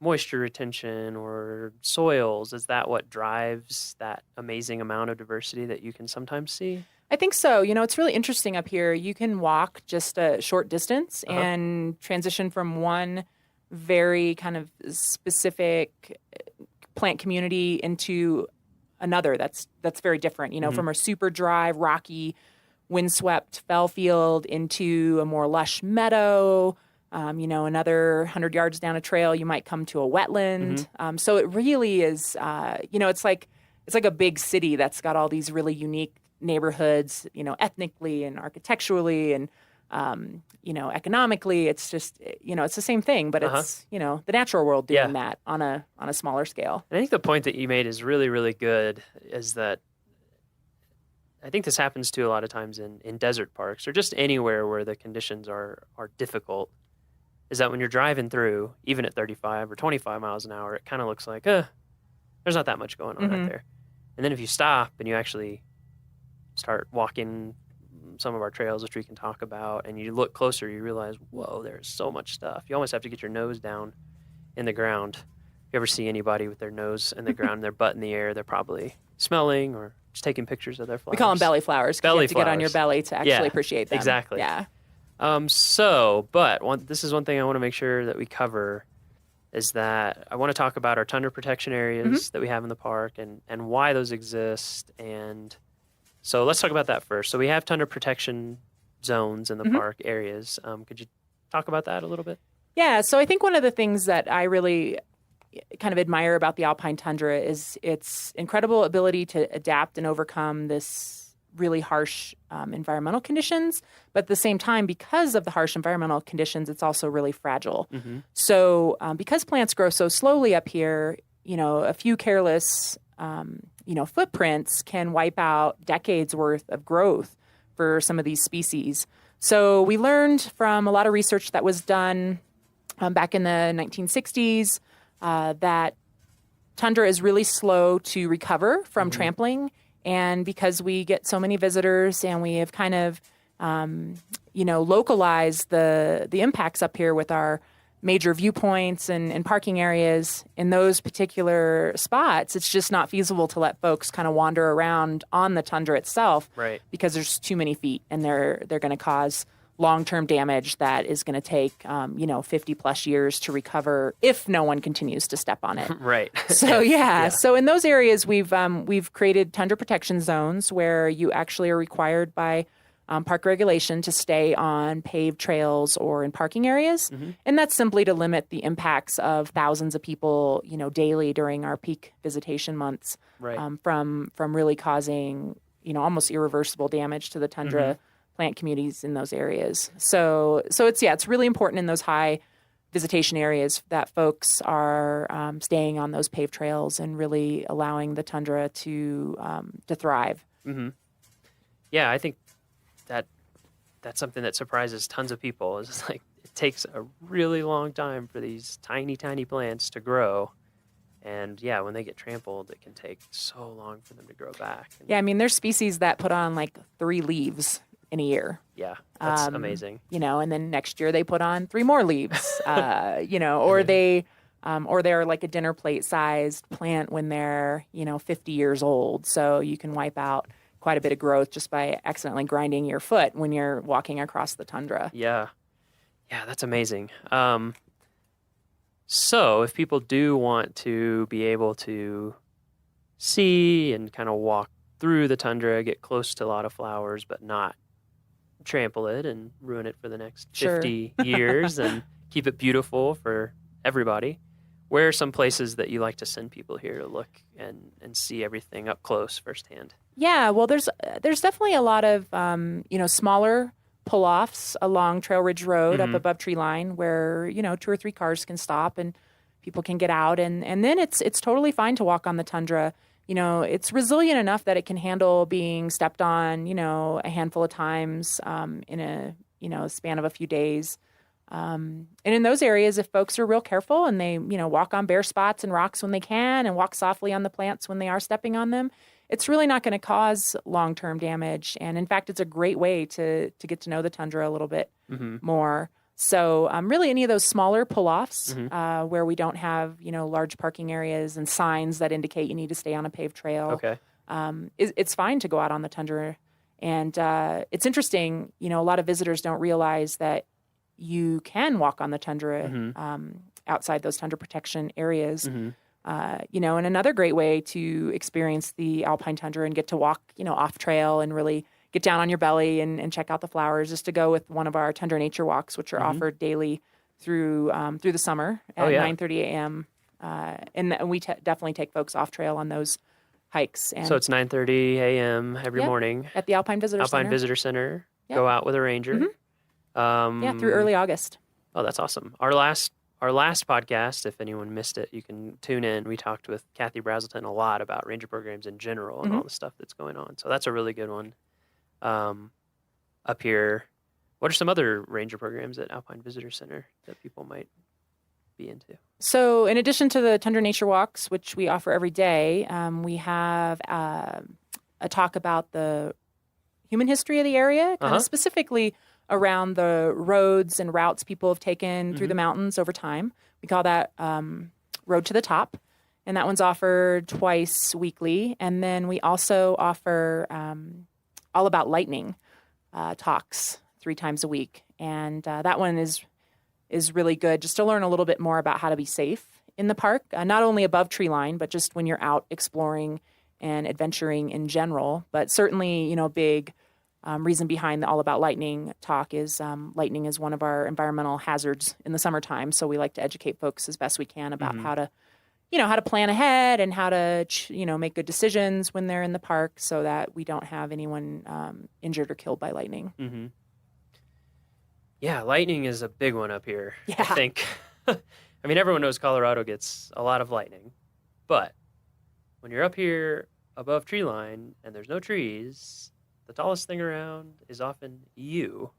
[SPEAKER 14] moisture retention or soils, is that what drives that amazing amount of diversity that you can sometimes see?
[SPEAKER 4] I think so. You know, it's really interesting up here. You can walk just a short distance and transition from one very kind of specific plant community into another that's very different, you know, from a super dry, rocky, windswept fell field into a more lush meadow. You know, another 100 yards down a trail, you might come to a wetland. So it really is, you know, it's like a big city that's got all these really unique neighborhoods, you know, ethnically and architecturally and, you know, economically. It's just, you know, it's the same thing, but it's, you know, the natural world doing that on a smaller scale.
[SPEAKER 14] And I think the point that you made is really, really good, is that I think this happens too a lot of times in desert parks or just anywhere where the conditions are difficult. is that when you're driving through, even at 35 or 25 miles an hour, it kind of looks like, there's not that much going on out there. And then if you stop and you actually start walking some of our trails, which we can talk about, and you look closer, you realize, whoa, there's so much stuff. You almost have to get your nose down in the ground. If you ever see anybody with their nose in the ground and their butt in the air, they're probably smelling or just taking pictures of their flowers.
[SPEAKER 4] We call them belly flowers. You have to get on your belly to actually appreciate them.
[SPEAKER 14] Exactly.
[SPEAKER 4] Yeah.
[SPEAKER 14] This is one thing I want to make sure that we cover is that I want to talk about our tundra protection areas that we have in the park and why those exist. And so let's talk about that first. So we have tundra protection zones in the park areas. Could you talk about that a little bit?
[SPEAKER 4] Yeah. So I think one of the things that I really kind of admire about the alpine tundra is its incredible ability to adapt and overcome this really harsh environmental conditions. But at the same time, because of the harsh environmental conditions, it's also really fragile. So because plants grow so slowly up here, a few careless, footprints can wipe out decades worth of growth for some of these species. So we learned from a lot of research that was done back in the 1960s that tundra is really slow to recover from trampling. And because we get so many visitors and we have kind of, localized the impacts up here with our major viewpoints and parking areas in those particular spots, it's just not feasible to let folks kind of wander around on the tundra itself,
[SPEAKER 14] right? Because
[SPEAKER 4] there's too many feet, and they're going to cause long-term damage that is going to take 50 plus years to recover if no one continues to step on it.
[SPEAKER 14] Right.
[SPEAKER 4] So so in those areas we've created tundra protection zones where you actually are required by park regulation to stay on paved trails or in parking areas. And that's simply to limit the impacts of thousands of people, daily during our peak visitation months,
[SPEAKER 14] right.
[SPEAKER 4] From really causing, almost irreversible damage to the tundra plant communities in those areas. So it's really important in those high visitation areas that folks are staying on those paved trails and really allowing the tundra to thrive.
[SPEAKER 14] Yeah, I think that's something that surprises tons of people. Is like it takes a really long time for these tiny, tiny plants to grow. And yeah, when they get trampled, it can take so long for them to grow back.
[SPEAKER 4] Yeah, I mean, there's species that put on like 3 leaves in a year.
[SPEAKER 14] Yeah, that's amazing.
[SPEAKER 4] And then next year they put on 3 more leaves, or they're like a dinner plate sized plant when they're, 50 years old. So you can wipe out quite a bit of growth just by accidentally grinding your foot when you're walking across the tundra.
[SPEAKER 14] Yeah. Yeah, that's amazing. So if people do want to be able to see and kind of walk through the tundra, get close to a lot of flowers, but not trample it and ruin it for the next 50 years and keep it beautiful for everybody, where are some places that you like to send people here to look and see everything up close firsthand?
[SPEAKER 4] Yeah, well, there's definitely a lot of smaller pull-offs along Trail Ridge Road up above Tree Line where 2 or 3 cars can stop and people can get out, and then it's totally fine to walk on the tundra. It's resilient enough that it can handle being stepped on a handful of times in a span of a few days. And in those areas, if folks are real careful and they walk on bare spots and rocks when they can and walk softly on the plants when they are stepping on them, it's really not going to cause long-term damage. And in fact, it's a great way to get to know the tundra a little bit more. So really any of those smaller pull-offs where we don't have, large parking areas and signs that indicate you need to stay on a paved trail, it's fine to go out on the tundra. And it's interesting, a lot of visitors don't realize that you can walk on the tundra outside those tundra protection areas. And another great way to experience the alpine tundra and get to walk, off trail and really get down on your belly and check out the flowers is to go with one of our tundra nature walks, which are offered daily through the summer at 9:30 a.m. And we definitely take folks off trail on those hikes. And
[SPEAKER 14] so it's 9:30 a.m. every morning
[SPEAKER 4] at the Alpine Visitor
[SPEAKER 14] Center. Go out with a ranger.
[SPEAKER 4] Through early August.
[SPEAKER 14] Oh, that's awesome. Our last podcast, if anyone missed it, you can tune in. We talked with Kathy Brazelton a lot about ranger programs in general and all the stuff that's going on. So that's a really good one up here What are some other ranger programs at Alpine Visitor Center that people might be into?
[SPEAKER 4] So in addition to the Tundra Nature Walks, which we offer every day, we have a talk about the human history of the area, kind of specifically around the roads and routes people have taken through the mountains over time. We call that Road to the Top, and that one's offered twice weekly. And then we also offer all about lightning talks 3 times a week, and that one is really good just to learn a little bit more about how to be safe in the park, not only above tree line, but just when you're out exploring and adventuring in general. But certainly, big reason behind the All About Lightning talk is lightning is one of our environmental hazards in the summertime. So we like to educate folks as best we can about how to, how to plan ahead and how to, make good decisions when they're in the park so that we don't have anyone injured or killed by lightning.
[SPEAKER 14] Mm-hmm. Yeah, lightning is a big one up here,
[SPEAKER 4] Yeah.
[SPEAKER 14] I think. I mean, everyone knows Colorado gets a lot of lightning, but when you're up here above tree line and there's no trees, the tallest thing around is often you.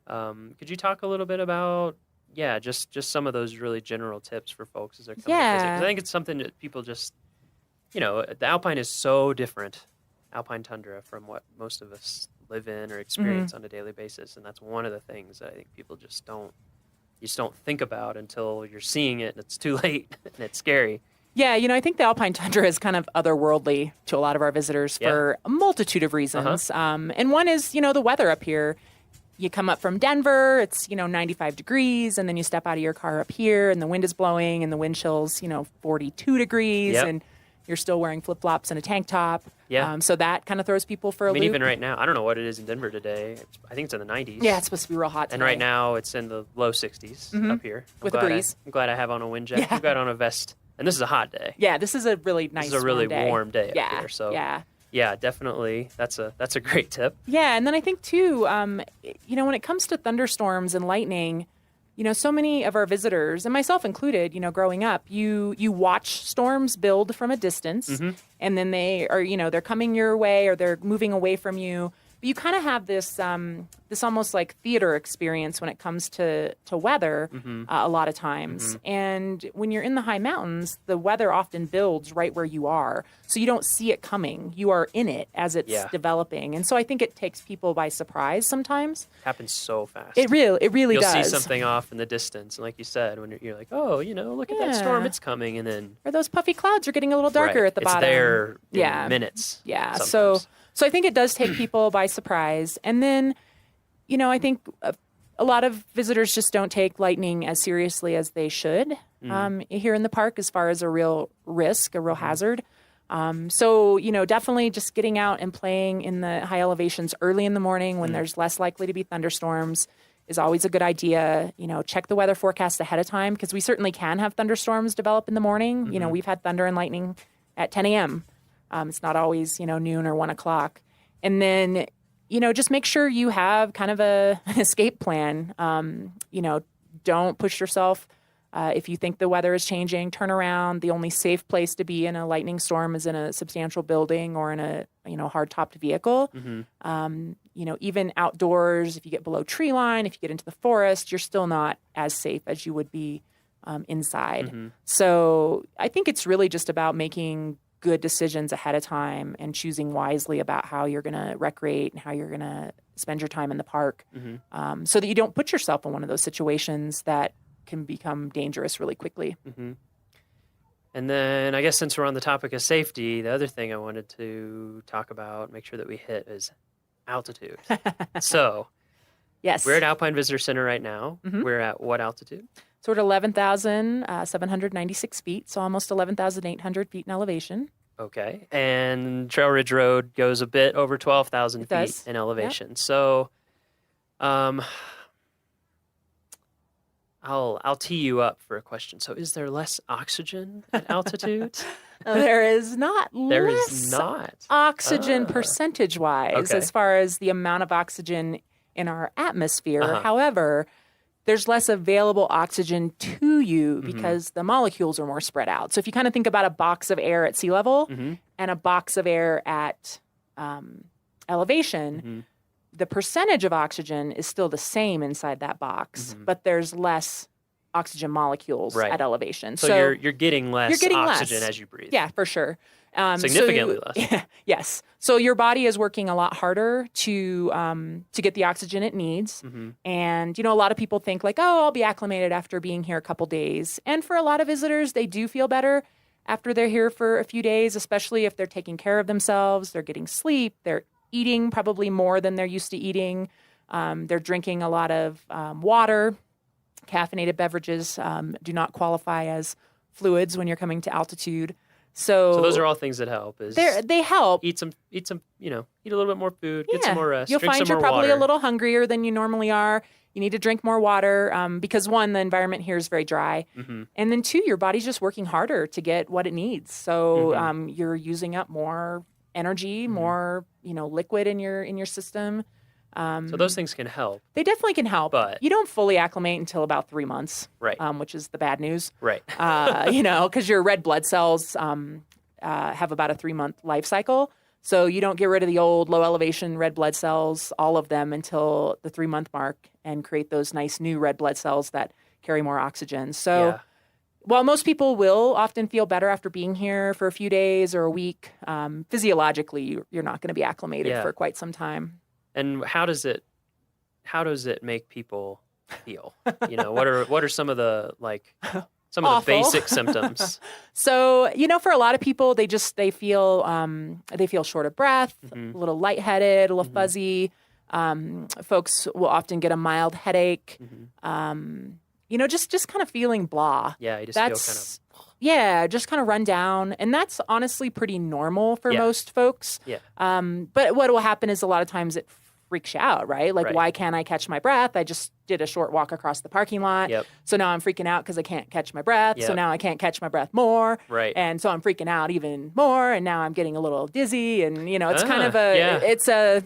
[SPEAKER 14] Could you talk a little bit about, just some of those really general tips for folks as they're coming to visit? 'Cause I think it's something that people just, the Alpine is so different, Alpine tundra, from what most of us live in or experience on a daily basis. And that's one of the things that I think people just don't think about until you're seeing it and it's too late and it's scary.
[SPEAKER 4] Yeah, I think the Alpine tundra is kind of otherworldly to a lot of our visitors for a multitude of reasons. And one is, the weather up here. You come up from Denver, it's, 95 degrees, and then you step out of your car up here, and the wind is blowing, and the wind chill's, 42 degrees, and you're still wearing flip-flops and a tank top.
[SPEAKER 14] Yeah.
[SPEAKER 4] So that kind of throws people for a loop.
[SPEAKER 14] Even right now, I don't know what it is in Denver today. I think it's in the 90s.
[SPEAKER 4] Yeah, it's supposed to be real hot today.
[SPEAKER 14] And right now, it's in the low 60s up here.
[SPEAKER 4] With a breeze.
[SPEAKER 14] I'm glad I have on a wind jacket. I've got on a vest. And this is a hot day.
[SPEAKER 4] Yeah, this is a really nice,
[SPEAKER 14] This is a really
[SPEAKER 4] warm day.
[SPEAKER 14] up here. So yeah, definitely. That's a great tip.
[SPEAKER 4] Yeah, and then I think too, when it comes to thunderstorms and lightning, so many of our visitors, and myself included, growing up, you watch storms build from a distance, and then they are, they're coming your way or they're moving away from you. But you kind of have this almost like theater experience when it comes to weather a lot of times. And when you're in the high mountains, the weather often builds right where you are. So you don't see it coming. You are in it as it's developing. And so I think it takes people by surprise sometimes.
[SPEAKER 14] Happens so fast.
[SPEAKER 4] It really
[SPEAKER 14] You'll
[SPEAKER 4] does.
[SPEAKER 14] You'll see something off in the distance. And like you said, when you're like, oh, look at that storm, it's coming. And then...
[SPEAKER 4] Or those puffy clouds are getting a little darker at the bottom.
[SPEAKER 14] It's there in minutes.
[SPEAKER 4] Yeah.
[SPEAKER 14] Sometimes.
[SPEAKER 4] So I think it does take people by surprise. And then, I think a lot of visitors just don't take lightning as seriously as they should here in the park as far as a real risk, a real hazard. So, definitely just getting out and playing in the high elevations early in the morning when there's less likely to be thunderstorms is always a good idea. Check the weather forecast ahead of time because we certainly can have thunderstorms develop in the morning. We've had thunder and lightning at 10 a.m. It's not always, noon or 1 o'clock. And then, just make sure you have kind of an escape plan. Don't push yourself. If you think the weather is changing, turn around. The only safe place to be in a lightning storm is in a substantial building or in a, hard-topped vehicle. Even outdoors, if you get below tree line, if you get into the forest, you're still not as safe as you would be inside. So I think it's really just about making good decisions ahead of time and choosing wisely about how you're going to recreate and how you're going to spend your time in the park so that you don't put yourself in one of those situations that can become dangerous really quickly.
[SPEAKER 14] And then I guess since we're on the topic of safety, the other thing I wanted to talk about, make sure that we hit is altitude. So
[SPEAKER 4] yes,
[SPEAKER 14] we're at Alpine Visitor Center right now. We're at what altitude?
[SPEAKER 4] So we're at 11,796 feet, so almost 11,800 feet in elevation.
[SPEAKER 14] Okay. And Trail Ridge Road goes a bit over 12,000 feet in elevation. Yep. So I'll tee you up for a question. So is there less oxygen at altitude?
[SPEAKER 4] There is not
[SPEAKER 14] there
[SPEAKER 4] less
[SPEAKER 14] is not.
[SPEAKER 4] oxygen percentage-wise as far as the amount of oxygen in our atmosphere. However, there's less available oxygen to you because the molecules are more spread out. So if you kind of think about a box of air at sea level and a box of air at elevation, the percentage of oxygen is still the same inside that box, but there's less oxygen molecules at elevation.
[SPEAKER 14] So you're getting less oxygen as you breathe.
[SPEAKER 4] Yeah, for sure.
[SPEAKER 14] Significantly less.
[SPEAKER 4] Yes. So your body is working a lot harder to get the oxygen it needs. And, a lot of people think like, oh, I'll be acclimated after being here a couple days. And for a lot of visitors, they do feel better after they're here for a few days, especially if they're taking care of themselves, they're getting sleep, they're eating probably more than they're used to eating. They're drinking a lot of water. Caffeinated beverages do not qualify as fluids when you're coming to altitude. So
[SPEAKER 14] those are all things that help.
[SPEAKER 4] They help.
[SPEAKER 14] Eat some, eat a little bit more food, get some more rest,
[SPEAKER 4] You'll
[SPEAKER 14] drink
[SPEAKER 4] find
[SPEAKER 14] some
[SPEAKER 4] you're
[SPEAKER 14] more
[SPEAKER 4] probably
[SPEAKER 14] water.
[SPEAKER 4] a little hungrier than you normally are. You need to drink more water because, one, the environment here is very dry. And then, two, your body's just working harder to get what it needs. So you're using up more energy, more, liquid in your system.
[SPEAKER 14] So those things can help.
[SPEAKER 4] They definitely can help.
[SPEAKER 14] But
[SPEAKER 4] you don't fully acclimate until about 3 months,
[SPEAKER 14] right?
[SPEAKER 4] Which is the bad news,
[SPEAKER 14] right?
[SPEAKER 4] Because your red blood cells have about a 3-month life cycle. So you don't get rid of the old low elevation red blood cells, all of them, until the 3-month mark, and create those nice new red blood cells that carry more oxygen. So while most people will often feel better after being here for a few days or a week, physiologically you're not going to be acclimated for quite some time.
[SPEAKER 14] And how does it make people feel? What are some of the some of the basic symptoms?
[SPEAKER 4] So, for a lot of people, they feel short of breath, a little lightheaded, a little fuzzy. Folks will often get a mild headache. Just kind of feeling blah.
[SPEAKER 14] Yeah, you just feel kind of.
[SPEAKER 4] Yeah, just kind of run down. And that's honestly pretty normal for most folks.
[SPEAKER 14] Yeah.
[SPEAKER 4] But what will happen is a lot of times it freaks you out, right? Like, why can't I catch my breath? I just did a short walk across the parking lot. So now I'm freaking out because I can't catch my breath. So now I can't catch my breath more.
[SPEAKER 14] Right.
[SPEAKER 4] And so I'm freaking out even more. And now I'm getting a little dizzy. And, it's kind of it's a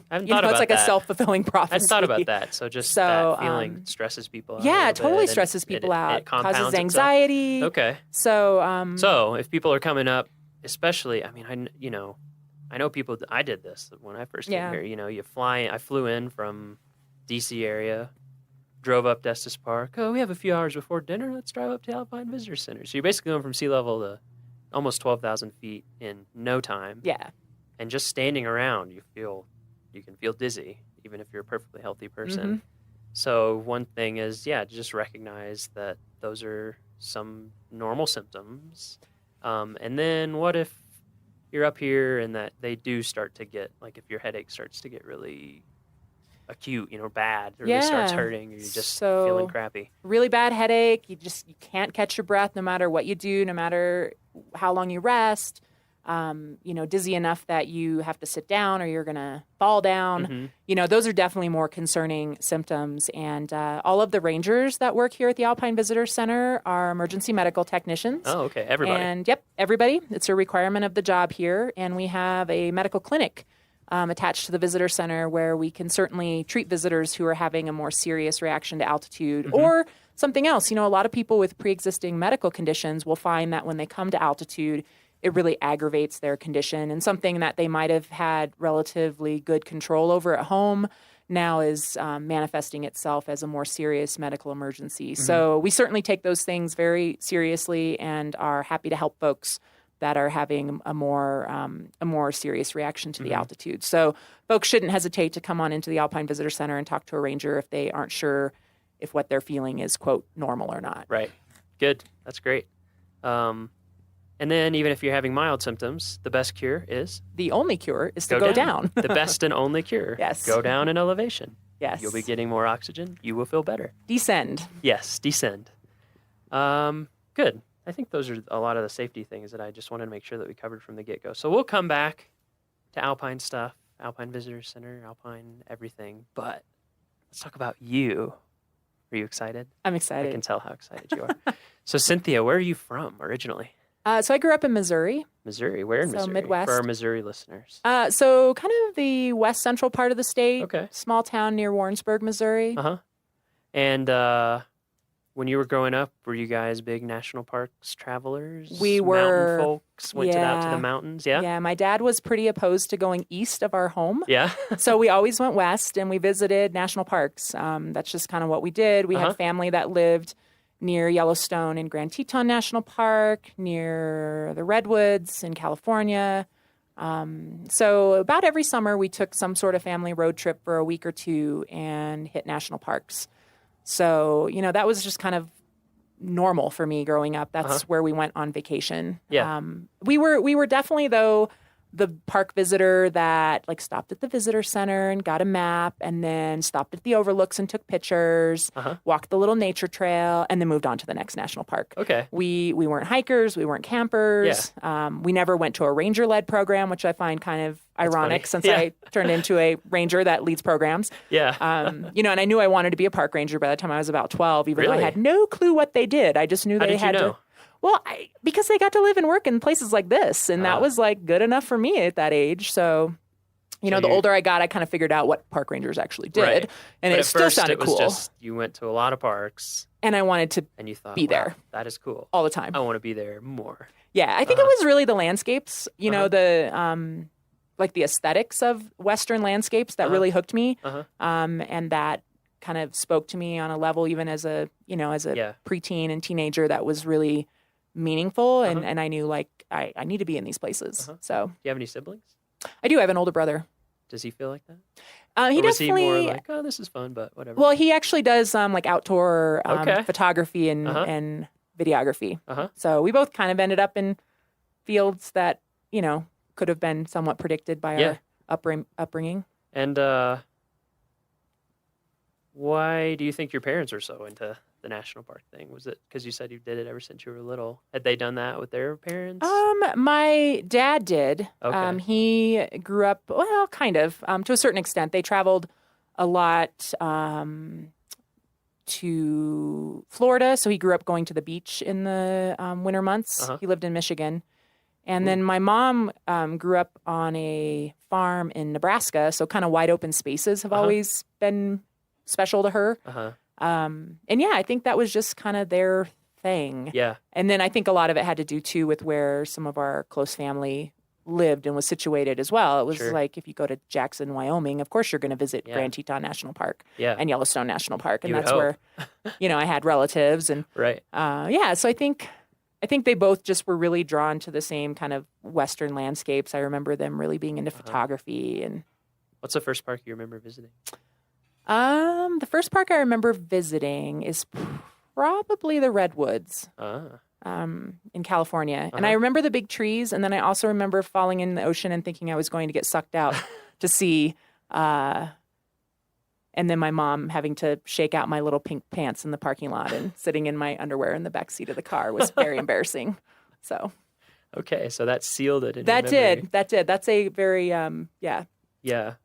[SPEAKER 4] self-fulfilling prophecy.
[SPEAKER 14] I hadn't thought about that. So just that feeling stresses people out.
[SPEAKER 4] Yeah, it totally stresses people out.
[SPEAKER 14] It compounds
[SPEAKER 4] causes anxiety.
[SPEAKER 14] Okay.
[SPEAKER 4] So
[SPEAKER 14] if people are coming up, especially, I know people. I did this when I first came here. I flew in from D.C. area, drove up to Estes Park. Oh, we have a few hours before dinner. Let's drive up to Alpine Visitor Center. So you're basically going from sea level to almost 12,000 feet in no time.
[SPEAKER 4] Yeah.
[SPEAKER 14] And just standing around, you can feel dizzy, even if you're a perfectly healthy person. So one thing is, just recognize that those are some normal symptoms. And then what if you're up here and that they do start to get, like if your headache starts to get really acute, bad, or it starts hurting, or you're just feeling crappy.
[SPEAKER 4] Really bad headache. You can't catch your breath no matter what you do, no matter how long you rest. Dizzy enough that you have to sit down or you're going to fall down. Those are definitely more concerning symptoms. And all of the rangers that work here at the Alpine Visitor Center are emergency medical technicians.
[SPEAKER 14] Oh, okay. Everybody.
[SPEAKER 4] And everybody. It's a requirement of the job here. And we have a medical clinic attached to the visitor center where we can certainly treat visitors who are having a more serious reaction to altitude or something else. A lot of people with pre-existing medical conditions will find that when they come to altitude, it really aggravates their condition, and something that they might have had relatively good control over at home now is manifesting itself as a more serious medical emergency. So we certainly take those things very seriously and are happy to help folks that are having a more serious reaction to the altitude. So folks shouldn't hesitate to come on into the Alpine Visitor Center and talk to a ranger if they aren't sure if what they're feeling is, quote, normal or not.
[SPEAKER 14] Right. Good. That's great. And then even if you're having mild symptoms, the best cure is?
[SPEAKER 4] The only cure is to go down.
[SPEAKER 14] The best and only cure.
[SPEAKER 4] Yes.
[SPEAKER 14] Go down in elevation.
[SPEAKER 4] Yes.
[SPEAKER 14] You'll be getting more oxygen. You will feel better.
[SPEAKER 4] Descend.
[SPEAKER 14] Yes, descend. Good. I think those are a lot of the safety things that I just wanted to make sure that we covered from the get-go. So we'll come back to Alpine stuff, Alpine Visitor Center, Alpine everything. But let's talk about you. Are you excited?
[SPEAKER 4] I'm excited.
[SPEAKER 14] I can tell how excited you are. So Cynthia, where are you from originally?
[SPEAKER 4] So I grew up in Missouri.
[SPEAKER 14] Missouri? Where in Missouri?
[SPEAKER 4] Midwest.
[SPEAKER 14] For our Missouri listeners.
[SPEAKER 4] So kind of the west central part of the state.
[SPEAKER 14] Okay.
[SPEAKER 4] Small town near Warrensburg, Missouri.
[SPEAKER 14] And where when you were growing up, were you guys big national parks travelers?
[SPEAKER 4] We were.
[SPEAKER 14] Mountain folks went out to the mountains, yeah?
[SPEAKER 4] Yeah, my dad was pretty opposed to going east of our home.
[SPEAKER 14] Yeah.
[SPEAKER 4] So we always went west and we visited national parks. That's just kind of what we did. We had family that lived near Yellowstone and Grand Teton National Park, near the Redwoods in California. So about every summer we took some sort of family road trip for a week or two and hit national parks. So, you know, that was just kind of normal for me growing up. That's where we went on vacation.
[SPEAKER 14] Yeah.
[SPEAKER 4] We were definitely, though, the park visitor that like stopped at the visitor center and got a map and then stopped at the overlooks and took pictures, walked the little nature trail, and then moved on to the next national park.
[SPEAKER 14] Okay.
[SPEAKER 4] We weren't hikers. We weren't campers. We never went to a ranger-led program, which I find kind of ironic since I turned into a ranger that leads programs.
[SPEAKER 14] Yeah.
[SPEAKER 4] You know, and I knew I wanted to be a park ranger by the time I was about 12, even though I had no clue what they did. I just knew
[SPEAKER 14] How
[SPEAKER 4] they
[SPEAKER 14] did
[SPEAKER 4] had
[SPEAKER 14] you know?
[SPEAKER 4] to. Well, because they got to live and work in places like this, and that was like good enough for me at that age. So, you know, the older I got, I kind of figured out what park rangers actually did,
[SPEAKER 14] Right.
[SPEAKER 4] and
[SPEAKER 14] But
[SPEAKER 4] it
[SPEAKER 14] at
[SPEAKER 4] still
[SPEAKER 14] first,
[SPEAKER 4] sounded
[SPEAKER 14] it was
[SPEAKER 4] cool.
[SPEAKER 14] just you went to a lot of parks,
[SPEAKER 4] and I wanted to
[SPEAKER 14] and you thought,
[SPEAKER 4] be there.
[SPEAKER 14] "Wow, that is cool
[SPEAKER 4] all the time.
[SPEAKER 14] I want to be there more."
[SPEAKER 4] Yeah, I think it was really the landscapes. You know, the like the aesthetics of Western landscapes that really hooked me, and that kind of spoke to me on a level even as a preteen and teenager that was really meaningful, and I knew like I need to be in these places. So,
[SPEAKER 14] Do you have any siblings?
[SPEAKER 4] I do. I have an older brother.
[SPEAKER 14] Does he feel like that?
[SPEAKER 4] He
[SPEAKER 14] or was he
[SPEAKER 4] definitely.
[SPEAKER 14] more like, "Oh, this is fun," but whatever?
[SPEAKER 4] Well, he actually does like outdoor
[SPEAKER 14] Okay.
[SPEAKER 4] photography and videography. So we both kind of ended up in fields that could have been somewhat predicted by our upbringing.
[SPEAKER 14] And why do you think your parents are so into the national park thing? Was it because you said you did it ever since you were little? Had they done that with their parents?
[SPEAKER 4] My dad did.
[SPEAKER 14] Okay.
[SPEAKER 4] He grew up, well, kind of, to a certain extent. They traveled a lot to Florida, so he grew up going to the beach in the winter months. He lived in Michigan. And then my mom grew up on a farm in Nebraska, so kind of wide open spaces have always been special to her. And yeah, I think that was just kind of their thing.
[SPEAKER 14] Yeah.
[SPEAKER 4] And then I think a lot of it had to do too with where some of our close family lived and was situated as well. It was like if you go to Jackson, Wyoming, of course you're going to visit Grand Teton National Park and Yellowstone National Park, and that's where I had relatives and so I think they both just were really drawn to the same kind of Western landscapes. I remember them really being into photography. And
[SPEAKER 14] what's the first park you remember visiting?
[SPEAKER 4] The first park I remember visiting is probably the Redwoods in California. And I remember the big trees, and then I also remember falling in the ocean and thinking I was going to get sucked out to sea. And then my mom having to shake out my little pink pants in the parking lot and sitting in my underwear in the back seat of the car was very embarrassing. So,
[SPEAKER 14] okay, so that sealed it in
[SPEAKER 4] that
[SPEAKER 14] your memory.
[SPEAKER 4] did. That's a very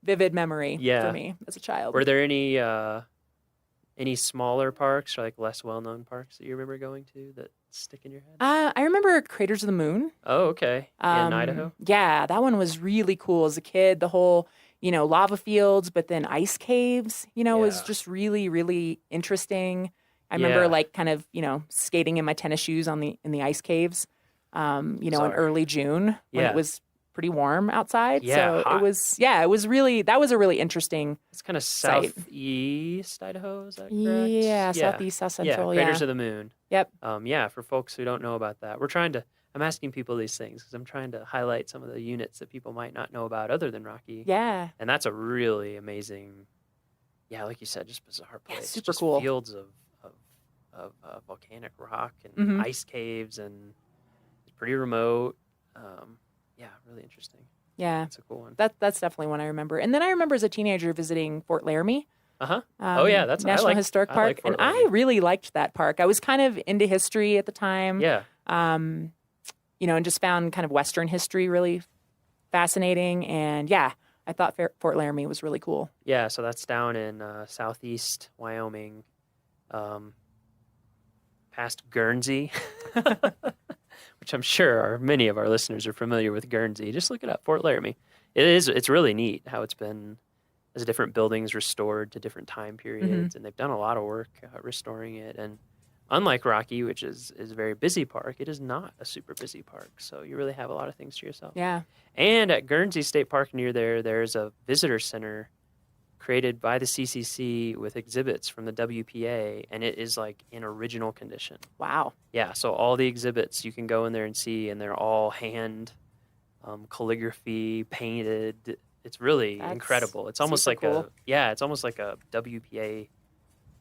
[SPEAKER 4] vivid memory
[SPEAKER 14] Yeah.
[SPEAKER 4] for me as a child.
[SPEAKER 14] Were there any smaller parks or like less well-known parks that you remember going to that stick in your head?
[SPEAKER 4] I remember Craters of the Moon.
[SPEAKER 14] Oh, okay. In Idaho?
[SPEAKER 4] Yeah, that one was really cool as a kid. The whole, lava fields, but then ice caves, was just really, really interesting. I remember like kind of, skating in my tennis shoes in the ice caves, in early June when it was pretty warm outside.
[SPEAKER 14] Yeah,
[SPEAKER 4] so
[SPEAKER 14] hot.
[SPEAKER 4] it was a really interesting.
[SPEAKER 14] It's kind of
[SPEAKER 4] site.
[SPEAKER 14] southeast Idaho, is that correct?
[SPEAKER 4] Yeah, southeast, south central.
[SPEAKER 14] Yeah, Craters of the Moon.
[SPEAKER 4] Yep.
[SPEAKER 14] For folks who don't know about that, I'm asking people these things because I'm trying to highlight some of the units that people might not know about other than Rocky.
[SPEAKER 4] Yeah.
[SPEAKER 14] And that's a really amazing, like you said, just bizarre place.
[SPEAKER 4] Yeah, super
[SPEAKER 14] just
[SPEAKER 4] cool.
[SPEAKER 14] Fields of volcanic rock and ice caves, and it's pretty remote. Really interesting.
[SPEAKER 4] Yeah.
[SPEAKER 14] That's a cool one.
[SPEAKER 4] That's definitely one I remember. And then I remember as a teenager visiting Fort Laramie.
[SPEAKER 14] That's
[SPEAKER 4] National Historic Park. And I really liked that park. I was kind of into history at the time.
[SPEAKER 14] Yeah.
[SPEAKER 4] And just found kind of Western history really fascinating. And I thought Fort Laramie was really cool.
[SPEAKER 14] Yeah, so that's down in southeast Wyoming, past Guernsey, which I'm sure many of our listeners are familiar with Guernsey. Just look it up, Fort Laramie. It's really neat how it's been as different buildings restored to different time periods, and they've done a lot of work restoring it. And unlike Rocky, which is a very busy park, it is not a super busy park. So you really have a lot of things to yourself.
[SPEAKER 4] Yeah.
[SPEAKER 14] And at Guernsey State Park near there's a visitor center created by the CCC with exhibits from the WPA, and it is like in original condition.
[SPEAKER 4] Wow.
[SPEAKER 14] Yeah, so all the exhibits you can go in there and see, and they're all hand calligraphy, painted. It's really incredible. It's almost like
[SPEAKER 4] cool.
[SPEAKER 14] it's almost like a WPA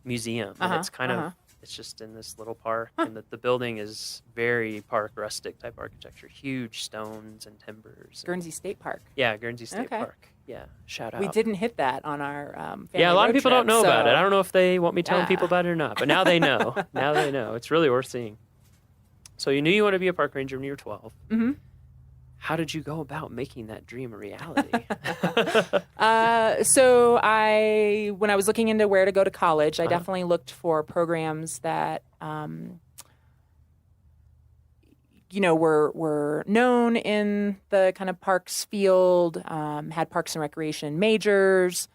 [SPEAKER 14] museum. And it's kind of, it's just in this little park, and the building is very park rustic type architecture, huge stones and timbers.
[SPEAKER 4] Guernsey State Park.
[SPEAKER 14] Yeah, Guernsey State Park. Yeah, shout out.
[SPEAKER 4] We didn't hit that on our family
[SPEAKER 14] Yeah, a lot of
[SPEAKER 4] road
[SPEAKER 14] people
[SPEAKER 4] trip,
[SPEAKER 14] don't know
[SPEAKER 4] so-
[SPEAKER 14] about it. I don't know if they want me telling people about it or not, but now they know. Now they know. It's really worth seeing. So you knew you wanted to be a park ranger when you were 12.
[SPEAKER 4] Mm-hmm.
[SPEAKER 14] How did you go about making that dream a reality?
[SPEAKER 4] So when I was looking into where to go to college, I definitely looked for programs that, were known in the kind of parks field, had parks and recreation majors,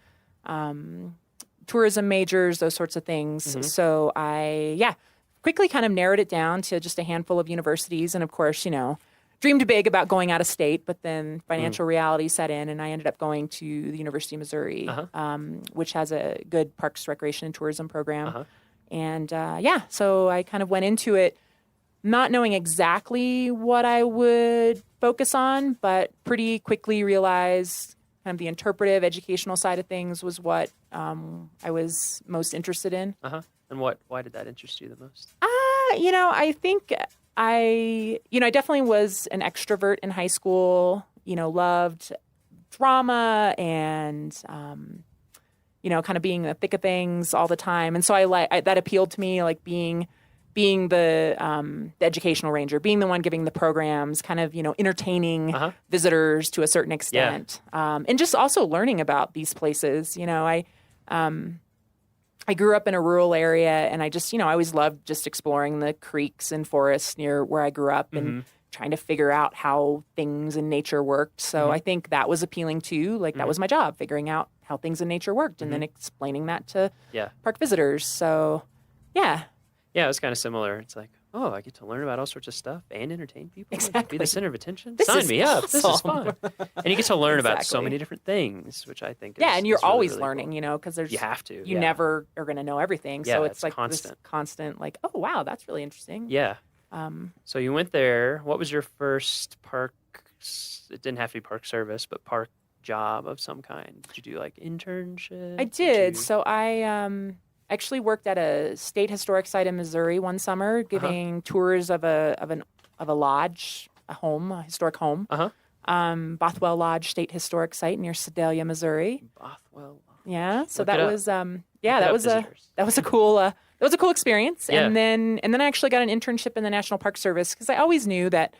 [SPEAKER 4] tourism majors, those sorts of things.
[SPEAKER 14] Mm-hmm.
[SPEAKER 4] So I quickly kind of narrowed it down to just a handful of universities. And of course, dreamed big about going out of state, but then financial reality set in, and I ended up going to the University of Missouri, which has a good parks, recreation, and tourism program. And so I kind of went into it not knowing exactly what I would focus on, but pretty quickly realized kind of the interpretive educational side of things was what I was most interested in.
[SPEAKER 14] And why did that interest you the most?
[SPEAKER 4] I think I definitely was an extrovert in high school, loved drama and, kind of being in the thick of things all the time. And so that appealed to me, like being the educational ranger, being the one giving the programs, kind of, entertaining visitors to a certain extent. And just also learning about these places. I grew up in a rural area, and I just, I always loved just exploring the creeks and forests near where I grew up and trying to figure out how things in nature worked. So I think that was appealing too. Like that was my job, figuring out how things in nature worked and then explaining that to park visitors. So, yeah.
[SPEAKER 14] Yeah, it was kind of similar. It's like, oh, I get to learn about all sorts of stuff and entertain people.
[SPEAKER 4] Exactly.
[SPEAKER 14] Be the center of attention.
[SPEAKER 4] This
[SPEAKER 14] Sign
[SPEAKER 4] is
[SPEAKER 14] me up. This is
[SPEAKER 4] awesome.
[SPEAKER 14] fun. And you get to learn about so
[SPEAKER 4] Exactly.
[SPEAKER 14] many different things, which I think is
[SPEAKER 4] and you're
[SPEAKER 14] is really,
[SPEAKER 4] always
[SPEAKER 14] really
[SPEAKER 4] learning,
[SPEAKER 14] cool.
[SPEAKER 4] because there's
[SPEAKER 14] You have to.
[SPEAKER 4] You never are going to know everything. So
[SPEAKER 14] Yeah,
[SPEAKER 4] it's like
[SPEAKER 14] constant.
[SPEAKER 4] this constant, like, oh wow, that's really interesting.
[SPEAKER 14] Yeah. So you went there. What was your first park? It didn't have to be park service, but park job of some kind. Did you do like internship?
[SPEAKER 4] I did. So I actually worked at a state historic site in Missouri one summer, giving tours of a lodge, a historic home. Bothwell Lodge State Historic Site near Sedalia, Missouri.
[SPEAKER 14] Bothwell.
[SPEAKER 4] Yeah. So
[SPEAKER 14] Look
[SPEAKER 4] that
[SPEAKER 14] it up.
[SPEAKER 4] was
[SPEAKER 14] Look
[SPEAKER 4] that
[SPEAKER 14] it up,
[SPEAKER 4] was
[SPEAKER 14] visitors.
[SPEAKER 4] a cool experience.
[SPEAKER 14] Yeah.
[SPEAKER 4] And then I actually got an internship in the National Park Service because I always knew that,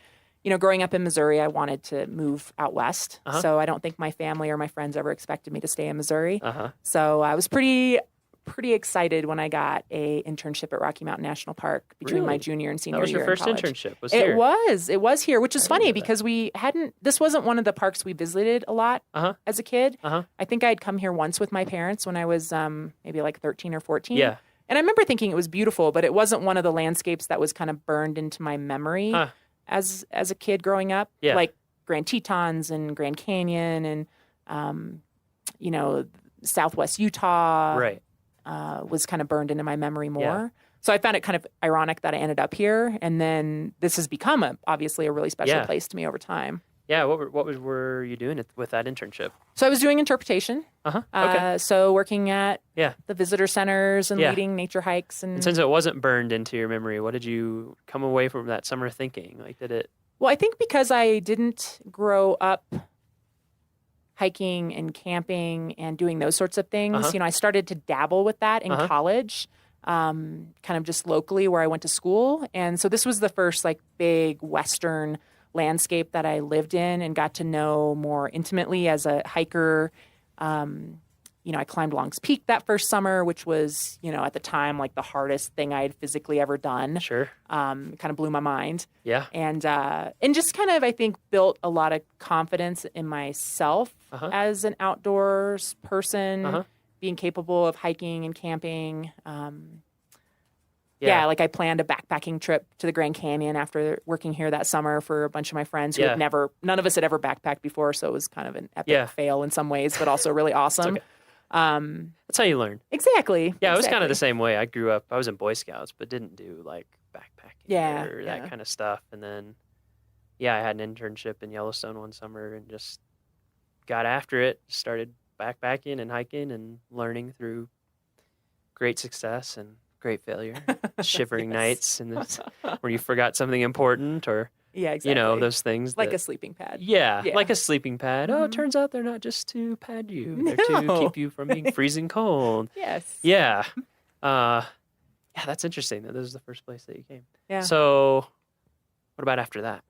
[SPEAKER 4] growing up in Missouri, I wanted to move out west. So I don't think my family or my friends ever expected me to stay in Missouri. So I was pretty excited when I got a internship at Rocky Mountain National Park between my
[SPEAKER 14] Really?
[SPEAKER 4] junior and senior
[SPEAKER 14] That was
[SPEAKER 4] year
[SPEAKER 14] your first
[SPEAKER 4] in college.
[SPEAKER 14] internship.
[SPEAKER 4] It was here, which is funny because this wasn't one of the parks we visited a lot as a kid. I think I'd come here once with my parents when I was maybe like 13 or 14.
[SPEAKER 14] Yeah.
[SPEAKER 4] And I remember thinking it was beautiful, but it wasn't one of the landscapes that was kind of burned into my memory as a kid growing up.
[SPEAKER 14] Yeah.
[SPEAKER 4] Like Grand Tetons and Grand Canyon and, Southwest Utah.
[SPEAKER 14] Right.
[SPEAKER 4] Was kind of burned into my memory more.
[SPEAKER 14] Yeah.
[SPEAKER 4] So I found it kind of ironic that I ended up here. And then this has become obviously a really special
[SPEAKER 14] Yeah.
[SPEAKER 4] place to me over time.
[SPEAKER 14] Yeah. What were you doing with that internship?
[SPEAKER 4] So I was doing interpretation.
[SPEAKER 14] Okay.
[SPEAKER 4] So working at
[SPEAKER 14] Yeah.
[SPEAKER 4] the visitor centers and
[SPEAKER 14] Yeah.
[SPEAKER 4] leading nature hikes.
[SPEAKER 14] And since it wasn't burned into your memory, what did you come away from that summer thinking? Like, did it?
[SPEAKER 4] Well, I think because I didn't grow up hiking and camping and doing those sorts of things, I started to dabble with that in college, kind of just locally where I went to school. And so this was the first like big Western landscape that I lived in and got to know more intimately as a hiker. I climbed Long's Peak that first summer, which was, at the time, like the hardest thing I had physically ever done.
[SPEAKER 14] Sure.
[SPEAKER 4] Kind of blew my mind.
[SPEAKER 14] Yeah.
[SPEAKER 4] And just kind of, I think, built a lot of confidence in myself as an outdoors person, being capable of hiking and camping. Yeah, like I planned a backpacking trip to the Grand Canyon after working here that summer for a bunch of my friends who none of us had ever backpacked before, so it was kind of an epic fail in some ways, but also really awesome.
[SPEAKER 14] Okay. That's how you learn.
[SPEAKER 4] Exactly.
[SPEAKER 14] Yeah, it was kind of the same way. I was in Boy Scouts, but didn't do like backpacking or that kind of stuff. And then, I had an internship in Yellowstone one summer and just got after it, started backpacking and hiking and learning through great success and great failure, shivering nights and where you forgot something important or, those things.
[SPEAKER 4] Like a sleeping pad.
[SPEAKER 14] Yeah, like a sleeping pad. Oh, it turns out they're not just to pad you. They're to keep you from being freezing cold.
[SPEAKER 4] Yes.
[SPEAKER 14] Yeah. That's interesting that this is the first place that you came.
[SPEAKER 4] Yeah.
[SPEAKER 14] So what about after that?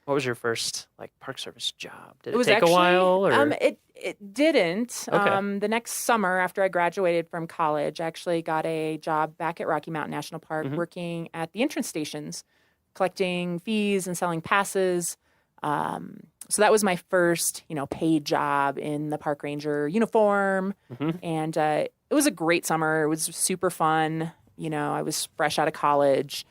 [SPEAKER 14] What was your first Park Service job? Did it take
[SPEAKER 4] actually,
[SPEAKER 14] a while? Or?
[SPEAKER 4] It didn't.
[SPEAKER 14] Okay.
[SPEAKER 4] The next summer after I graduated from college, I actually got a job back at Rocky Mountain National Park working at the entrance stations, collecting fees and selling passes. So that was my first, paid job in the park ranger uniform. And it was a great summer. It was super fun. I was fresh out of college,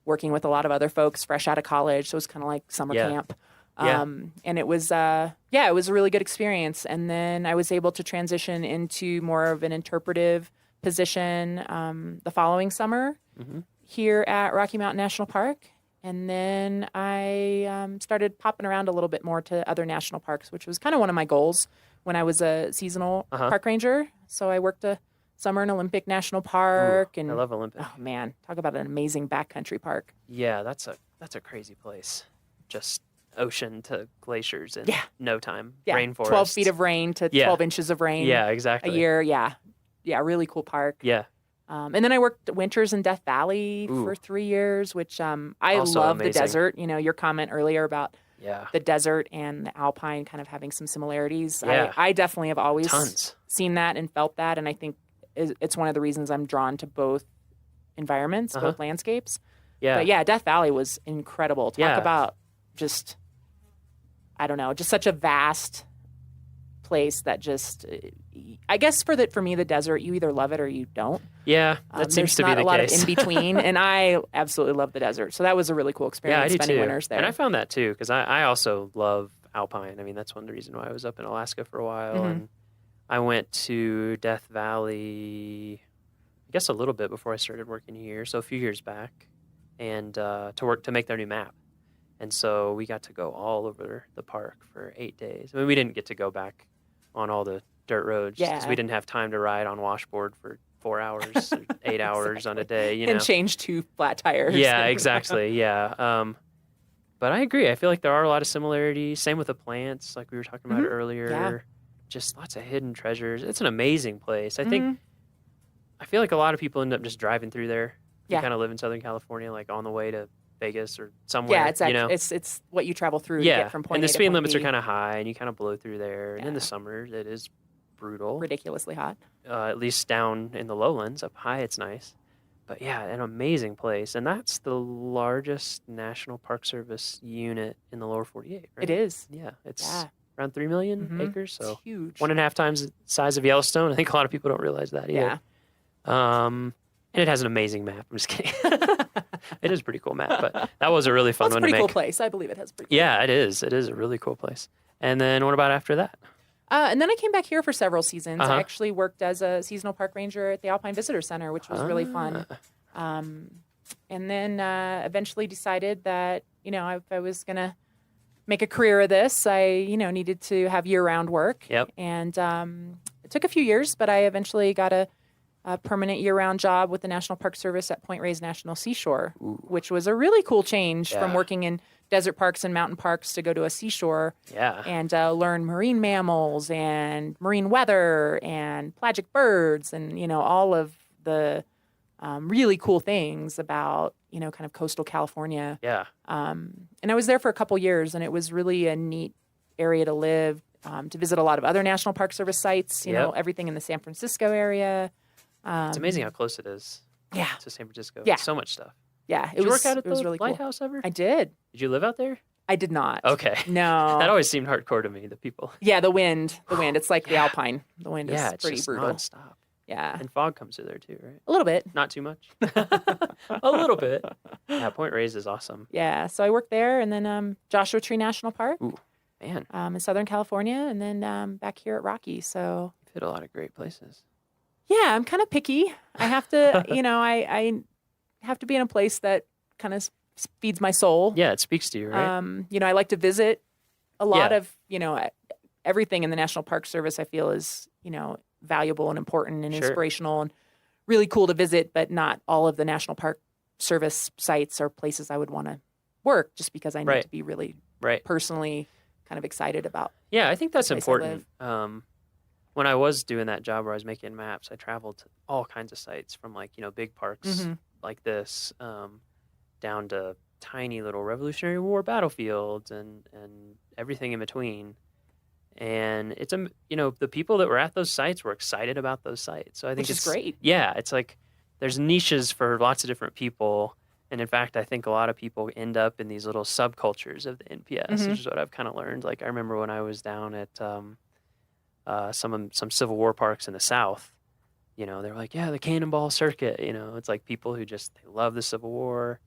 [SPEAKER 4] working with a lot of other folks fresh out of college. So it was kind of like summer camp. And it was, it was a really good experience. And then I was able to transition into more of an interpretive position the following summer here at Rocky Mountain National Park. And then I started popping around a little bit more to other national parks, which was kind of one of my goals when I was a seasonal park ranger. So I worked a summer in Olympic National Park. And
[SPEAKER 14] I love Olympic.
[SPEAKER 4] Oh, man. Talk about an amazing backcountry park.
[SPEAKER 14] Yeah, that's a crazy place. Just ocean to glaciers in no time.
[SPEAKER 4] Yeah,
[SPEAKER 14] Rainforest.
[SPEAKER 4] 12 feet of rain to 12 inches of rain.
[SPEAKER 14] Yeah, exactly.
[SPEAKER 4] A year. Yeah, really cool park.
[SPEAKER 14] Yeah.
[SPEAKER 4] And then I worked winters in Death Valley for 3 years, which I
[SPEAKER 14] Also
[SPEAKER 4] love
[SPEAKER 14] amazing.
[SPEAKER 4] the desert. Your comment earlier about
[SPEAKER 14] Yeah.
[SPEAKER 4] the desert and the alpine kind of having some similarities.
[SPEAKER 14] Yeah.
[SPEAKER 4] I definitely have always
[SPEAKER 14] Tons.
[SPEAKER 4] seen that and felt that. And I think it's one of the reasons I'm drawn to both environments, both landscapes.
[SPEAKER 14] Yeah.
[SPEAKER 4] But yeah, Death Valley was incredible. Talk
[SPEAKER 14] Yeah.
[SPEAKER 4] about just, I don't know, just such a vast place that just, I guess for me, the desert, you either love it or you don't.
[SPEAKER 14] Yeah, that seems to be the case.
[SPEAKER 4] There's not a lot of in between, and I absolutely love the desert. So that was a really cool experience.
[SPEAKER 14] Yeah, I do
[SPEAKER 4] spending
[SPEAKER 14] too.
[SPEAKER 4] winters there.
[SPEAKER 14] And I found that too because I also love alpine. I mean, that's one of the reasons why I was up in Alaska for a while, and I went to Death Valley, I guess a little bit before I started working here, so a few years back, and to make their new map. And so we got to go all over the park for 8 days. I mean, we didn't get to go back on all the dirt roads because we didn't have time to ride on washboard for 4 hours, or 8 hours on a day.
[SPEAKER 4] And change 2 flat tires.
[SPEAKER 14] Yeah, exactly. Yeah. But I agree. I feel like there are a lot of similarities. Same with the plants, like we were talking about earlier.
[SPEAKER 4] Yeah.
[SPEAKER 14] Just lots of hidden treasures. It's an amazing place. I think, I feel like a lot of people end up just driving through there. You kind of live in Southern California, like on the way to Vegas or somewhere.
[SPEAKER 4] Yeah, it's what you travel through to get from point
[SPEAKER 14] and
[SPEAKER 4] A
[SPEAKER 14] the
[SPEAKER 4] to
[SPEAKER 14] speed
[SPEAKER 4] point
[SPEAKER 14] limits
[SPEAKER 4] B.
[SPEAKER 14] are kind of high, and you kind of blow through there. And in the summer, it is brutal.
[SPEAKER 4] Ridiculously hot.
[SPEAKER 14] At least down in the lowlands. Up high, it's nice. But yeah, an amazing place. And that's the largest National Park Service unit in the lower 48, right?
[SPEAKER 4] It is.
[SPEAKER 14] Yeah, it's around 3 million acres. So
[SPEAKER 4] it's huge.
[SPEAKER 14] 1.5 times the size of Yellowstone. I think a lot of people don't realize that either. Yeah. And it has an amazing map. I'm just kidding. It is a pretty cool map, but that was a really fun one to make.
[SPEAKER 4] It's a pretty cool place. I believe it has a pretty cool
[SPEAKER 14] Yeah, it is. It is a really cool place. And then what about after that?
[SPEAKER 4] And then I came back here for several seasons. I actually worked as a seasonal park ranger at the Alpine Visitor Center, which was really fun. And then eventually decided that, if I was going to make a career of this, I, needed to have year-round work.
[SPEAKER 14] Yep.
[SPEAKER 4] And it took a few years, but I eventually got a permanent year-round job with the National Park Service at Point Reyes National Seashore, which was a really cool change from working in desert parks and mountain parks to go to a seashore and learn marine mammals and marine weather and pelagic birds and, all of the really cool things about, kind of coastal California.
[SPEAKER 14] Yeah.
[SPEAKER 4] And I was there for a couple years, and it was really a neat area to live, to visit a lot of other National Park Service sites, you know, everything in the San Francisco area.
[SPEAKER 14] It's amazing how close it is
[SPEAKER 4] to
[SPEAKER 14] San Francisco.
[SPEAKER 4] Yeah.
[SPEAKER 14] So much stuff.
[SPEAKER 4] Yeah.
[SPEAKER 14] Did you work out at
[SPEAKER 4] it was
[SPEAKER 14] the
[SPEAKER 4] really
[SPEAKER 14] lighthouse ever?
[SPEAKER 4] I did.
[SPEAKER 14] Did you live out there?
[SPEAKER 4] I did not.
[SPEAKER 14] Okay.
[SPEAKER 4] No.
[SPEAKER 14] That always seemed hardcore to me, the people.
[SPEAKER 4] Yeah, the wind. It's like the Alpine. The wind is
[SPEAKER 14] it's
[SPEAKER 4] pretty
[SPEAKER 14] just
[SPEAKER 4] brutal.
[SPEAKER 14] nonstop.
[SPEAKER 4] Yeah.
[SPEAKER 14] And fog comes through there too, right?
[SPEAKER 4] A little bit.
[SPEAKER 14] Not too much. A little bit. Yeah, Point Reyes is awesome.
[SPEAKER 4] Yeah, so I worked there, and then Joshua Tree National Park.
[SPEAKER 14] Ooh, man.
[SPEAKER 4] In Southern California, and then back here at Rocky. So
[SPEAKER 14] you've hit a lot of great places.
[SPEAKER 4] Yeah, I'm kind of picky. I have to, I have to be in a place that kind of feeds my soul.
[SPEAKER 14] Yeah, it speaks to you, right?
[SPEAKER 4] I like to visit a lot of, everything in the National Park Service. I feel is, valuable and important and inspirational and really cool to visit, but not all of the National Park Service sites or places I would want to work just because I need to be really personally kind of excited about.
[SPEAKER 14] Yeah, I think that's important. When I was doing that job where I was making maps, I traveled to all kinds of sites from big parks like this down to tiny little Revolutionary War battlefields and everything in between. And it's the people that were at those sites were excited about those sites. So I think
[SPEAKER 4] it's great.
[SPEAKER 14] Yeah, it's like there's niches for lots of different people. And in fact, I think a lot of people end up in these little subcultures of the NPS, which is what I've kind of learned. Like I remember when I was down at some Civil War parks in the South, they were like, yeah, the Cannonball Circuit. It's like people who they love the Civil War.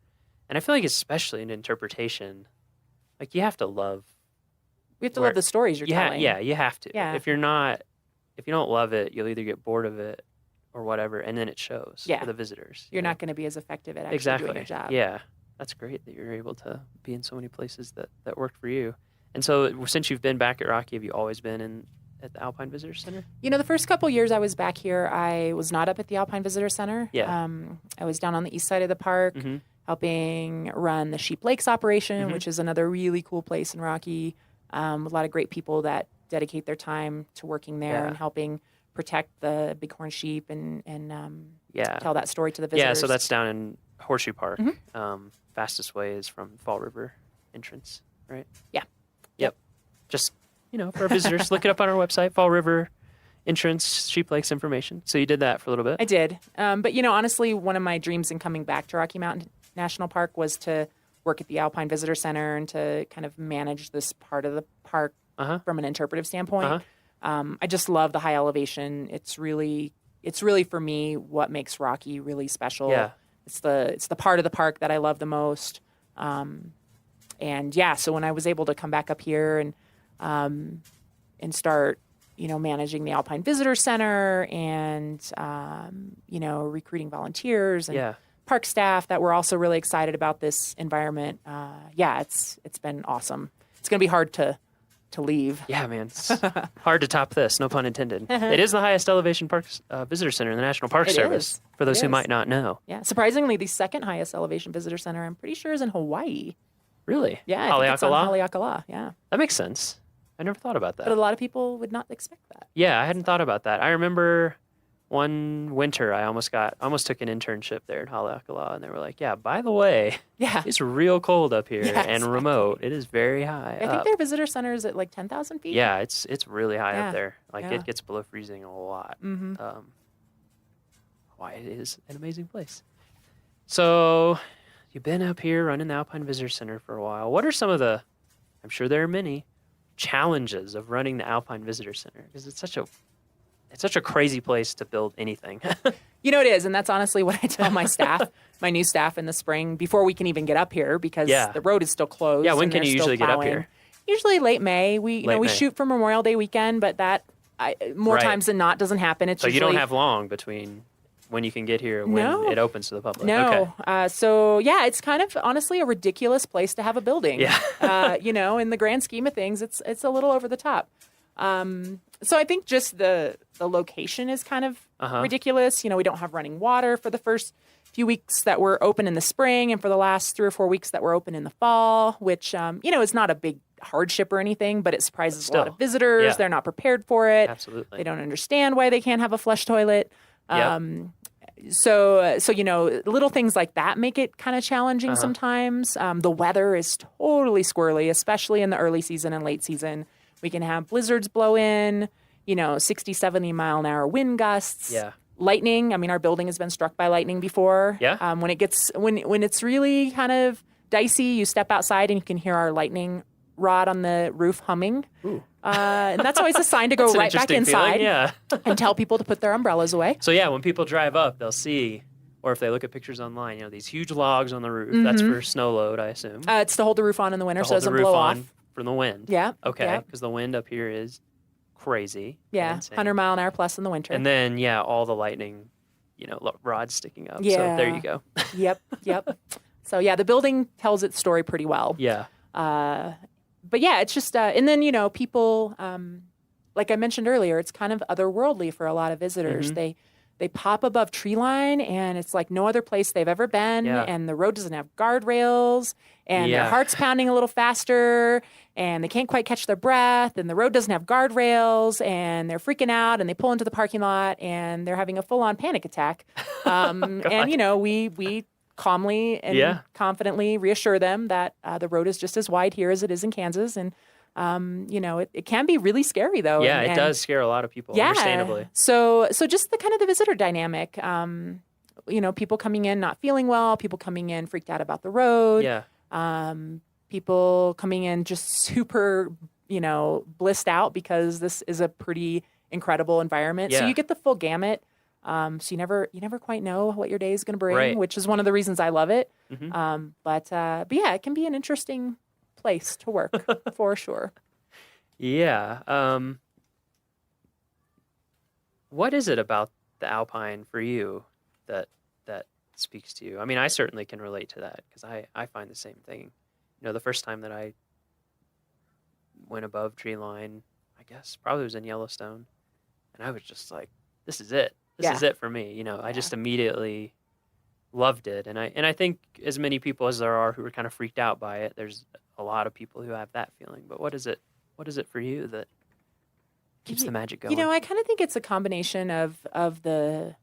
[SPEAKER 14] And I feel like especially in interpretation, like you have to love.
[SPEAKER 4] We have to love the stories you're telling.
[SPEAKER 14] Yeah, you have to.
[SPEAKER 4] Yeah.
[SPEAKER 14] If you don't love it, you'll either get bored of it or whatever, and then it shows for the visitors.
[SPEAKER 4] You're not going to be as effective at actually doing your job.
[SPEAKER 14] Yeah, that's great that you're able to be in so many places that worked for you. And so since you've been back at Rocky, have you always been at the Alpine Visitor Center?
[SPEAKER 4] The first couple years I was back here, I was not up at the Alpine Visitor Center.
[SPEAKER 14] Yeah.
[SPEAKER 4] I was down on the east side of the park, helping run the Sheep Lakes operation, which is another really cool place in Rocky. A lot of great people that dedicate their time to working there and helping protect the bighorn sheep and tell that story to the visitors.
[SPEAKER 14] Yeah, so that's down in Horseshoe Park. Fastest way is from Fall River entrance, right?
[SPEAKER 4] Yeah.
[SPEAKER 14] Yep. Just, for our visitors, look it up on our website, Fall River entrance, Sheep Lakes information. So you did that for a little bit?
[SPEAKER 4] I did. But, honestly, one of my dreams in coming back to Rocky Mountain National Park was to work at the Alpine Visitor Center and to kind of manage this part of the park from an interpretive standpoint. I just love the high elevation. It's really for me what makes Rocky really special.
[SPEAKER 14] Yeah.
[SPEAKER 4] It's the part of the park that I love the most. So when I was able to come back up here and start, managing the Alpine Visitor Center and recruiting volunteers and park staff that were also really excited about this environment. It's been awesome. It's going to be hard to leave.
[SPEAKER 14] Yeah, man. It's hard to top this, no pun intended. It is the highest elevation parks visitor center in the National Park Service, for those who might not know.
[SPEAKER 4] Yeah, surprisingly, the second highest elevation visitor center, I'm pretty sure, is in Hawaii.
[SPEAKER 14] Really?
[SPEAKER 4] Yeah, I think it's on Haleakala, yeah.
[SPEAKER 14] That makes sense. I never thought about that.
[SPEAKER 4] But a lot of people would not expect that.
[SPEAKER 14] Yeah, I hadn't thought about that. I remember one winter I almost took an internship there at Haleakala, and they were like, yeah, by the way, it's real cold up here and remote. It is very high.
[SPEAKER 4] I think their visitor center is at like 10,000 feet.
[SPEAKER 14] Yeah, it's really high up there. It gets below freezing a lot. Hawaii is an amazing place. So you've been up here running the Alpine Visitor Center for a while. What are some of the, I'm sure there are many, challenges of running the Alpine Visitor Center? Because it's such a crazy place to build anything.
[SPEAKER 4] It is, and that's honestly what I tell my staff, my new staff in the spring, before we can even get up here, because the road is still closed.
[SPEAKER 14] Yeah, when can you usually get up here?
[SPEAKER 4] Usually late May. We shoot for Memorial Day weekend, but that more times than not doesn't happen. It's
[SPEAKER 14] so you don't have long between when you can get here and when it opens to the public.
[SPEAKER 4] No.
[SPEAKER 14] Okay.
[SPEAKER 4] It's kind of honestly a ridiculous place to have a building.
[SPEAKER 14] Yeah.
[SPEAKER 4] In the grand scheme of things, it's a little over the top. So I think just the location is kind of ridiculous. We don't have running water for the first few weeks that we're open in the spring, and for the last 3 or 4 weeks that we're open in the fall, which, is not a big hardship or anything, but it surprises a lot of visitors.
[SPEAKER 14] Yeah.
[SPEAKER 4] They're not prepared for it.
[SPEAKER 14] Absolutely.
[SPEAKER 4] They don't understand why they can't have a flush toilet. So little things like that make it kind of challenging sometimes. The weather is totally squirrely, especially in the early season and late season. We can have blizzards blow in, 60, 70 mile an hour wind gusts.
[SPEAKER 14] Yeah.
[SPEAKER 4] Lightning. I mean, our building has been struck by lightning before.
[SPEAKER 14] Yeah.
[SPEAKER 4] When it's really kind of dicey, you step outside and you can hear our lightning rod on the roof humming.
[SPEAKER 14] Ooh.
[SPEAKER 4] And that's always a sign to go right back inside and tell people to put their umbrellas away.
[SPEAKER 14] So yeah, when people drive up, they'll see, or if they look at pictures online, these huge logs on the roof. That's for snow load, I assume.
[SPEAKER 4] It's to hold the roof on in the winter so it doesn't blow off.
[SPEAKER 14] From the wind.
[SPEAKER 4] Yeah.
[SPEAKER 14] Okay, because the wind up here is crazy.
[SPEAKER 4] Yeah, 100 mile an hour plus in the winter.
[SPEAKER 14] And then, all the lightning, rods sticking up. Yeah. So there you go.
[SPEAKER 4] Yep. So the building tells its story pretty well.
[SPEAKER 14] Yeah.
[SPEAKER 4] But it's just, and then, people, like I mentioned earlier, it's kind of otherworldly for a lot of visitors.
[SPEAKER 14] Mm-hmm.
[SPEAKER 4] They pop above tree line, and it's like no other place they've ever been, and the road doesn't have guardrails, and their heart's pounding a little faster, and they can't quite catch their breath, and the road doesn't have guardrails, and they're freaking out, and they pull into the parking lot, and they're having a full-on panic attack. And, we calmly and confidently reassure them that the road is just as wide here as it is in Kansas, and it can be really scary though.
[SPEAKER 14] Yeah, it does scare a lot of people, understandably.
[SPEAKER 4] So just the visitor dynamic, people coming in not feeling well, people coming in freaked out about the road.
[SPEAKER 14] Yeah.
[SPEAKER 4] People coming in just super, blissed out because this is a pretty incredible environment.
[SPEAKER 14] Yeah.
[SPEAKER 4] So you get the full gamut. So you never quite know what your day is going to bring, which is one of the reasons I love it.
[SPEAKER 14] Mm-hmm.
[SPEAKER 4] But it can be an interesting place to work for sure.
[SPEAKER 14] Yeah. What is it about the Alpine for you that speaks to you? I mean, I certainly can relate to that because I find the same thing. The first time that I went above tree line, I guess probably was in Yellowstone, and I was just like, this is it. This is it for me. I just immediately loved it. And I think as many people as there are who are kind of freaked out by it, there's a lot of people who have that feeling. But what is it for you that keeps the magic going?
[SPEAKER 4] I kind of think it's a combination of the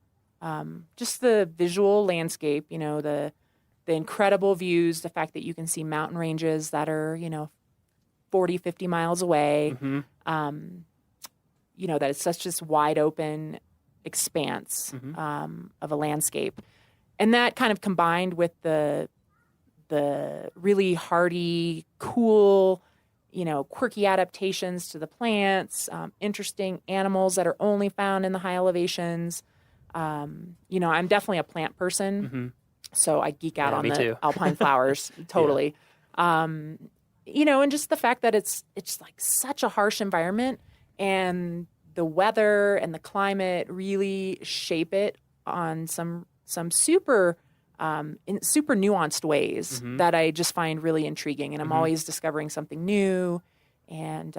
[SPEAKER 4] just the visual landscape, the incredible views, the fact that you can see mountain ranges that are, 40, 50 miles away.
[SPEAKER 14] Mm-hmm.
[SPEAKER 4] That it's such this wide open expanse of a landscape. And that kind of combined with the really hardy, cool, quirky adaptations to the plants, interesting animals that are only found in the high elevations. I'm definitely a plant person, so I geek out on the alpine flowers, totally. And just the fact that it's like such a harsh environment, and the weather and the climate really shape it on some super in super nuanced ways that I just find really intriguing, and I'm always discovering something new. And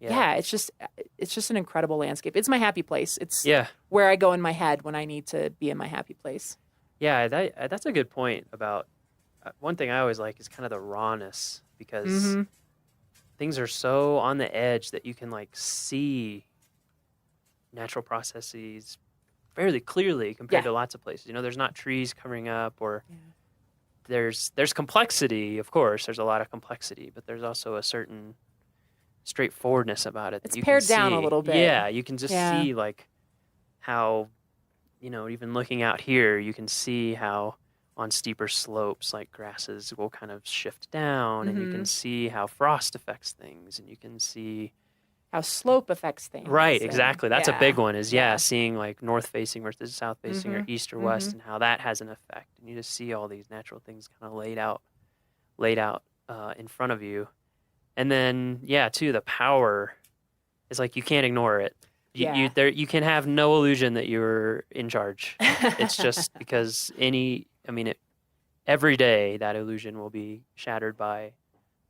[SPEAKER 4] it's just an incredible landscape. It's my happy place. It's where I go in my head when I need to be in my happy place.
[SPEAKER 14] Yeah, that's a good point about one thing I always like is kind of the rawness, because things are so on the edge that you can see natural processes fairly clearly compared to lots of places. There's not trees covering up, or there's complexity, of course. There's a lot of complexity, but there's also a certain straightforwardness about it.
[SPEAKER 4] It's pared down a little bit.
[SPEAKER 14] Yeah, you can just see how, even looking out here, you can see how on steeper slopes, grasses will kind of shift down, and you can see how frost affects things, and you can see
[SPEAKER 4] how slope affects things.
[SPEAKER 14] Right, exactly. That's a big one is, seeing north facing versus south facing or east or west, and how that has an effect. And you just see all these natural things kind of laid out in front of you. And then, too, the power is you can't ignore it. You can have no illusion that you're in charge. It's just because every day that illusion will be shattered by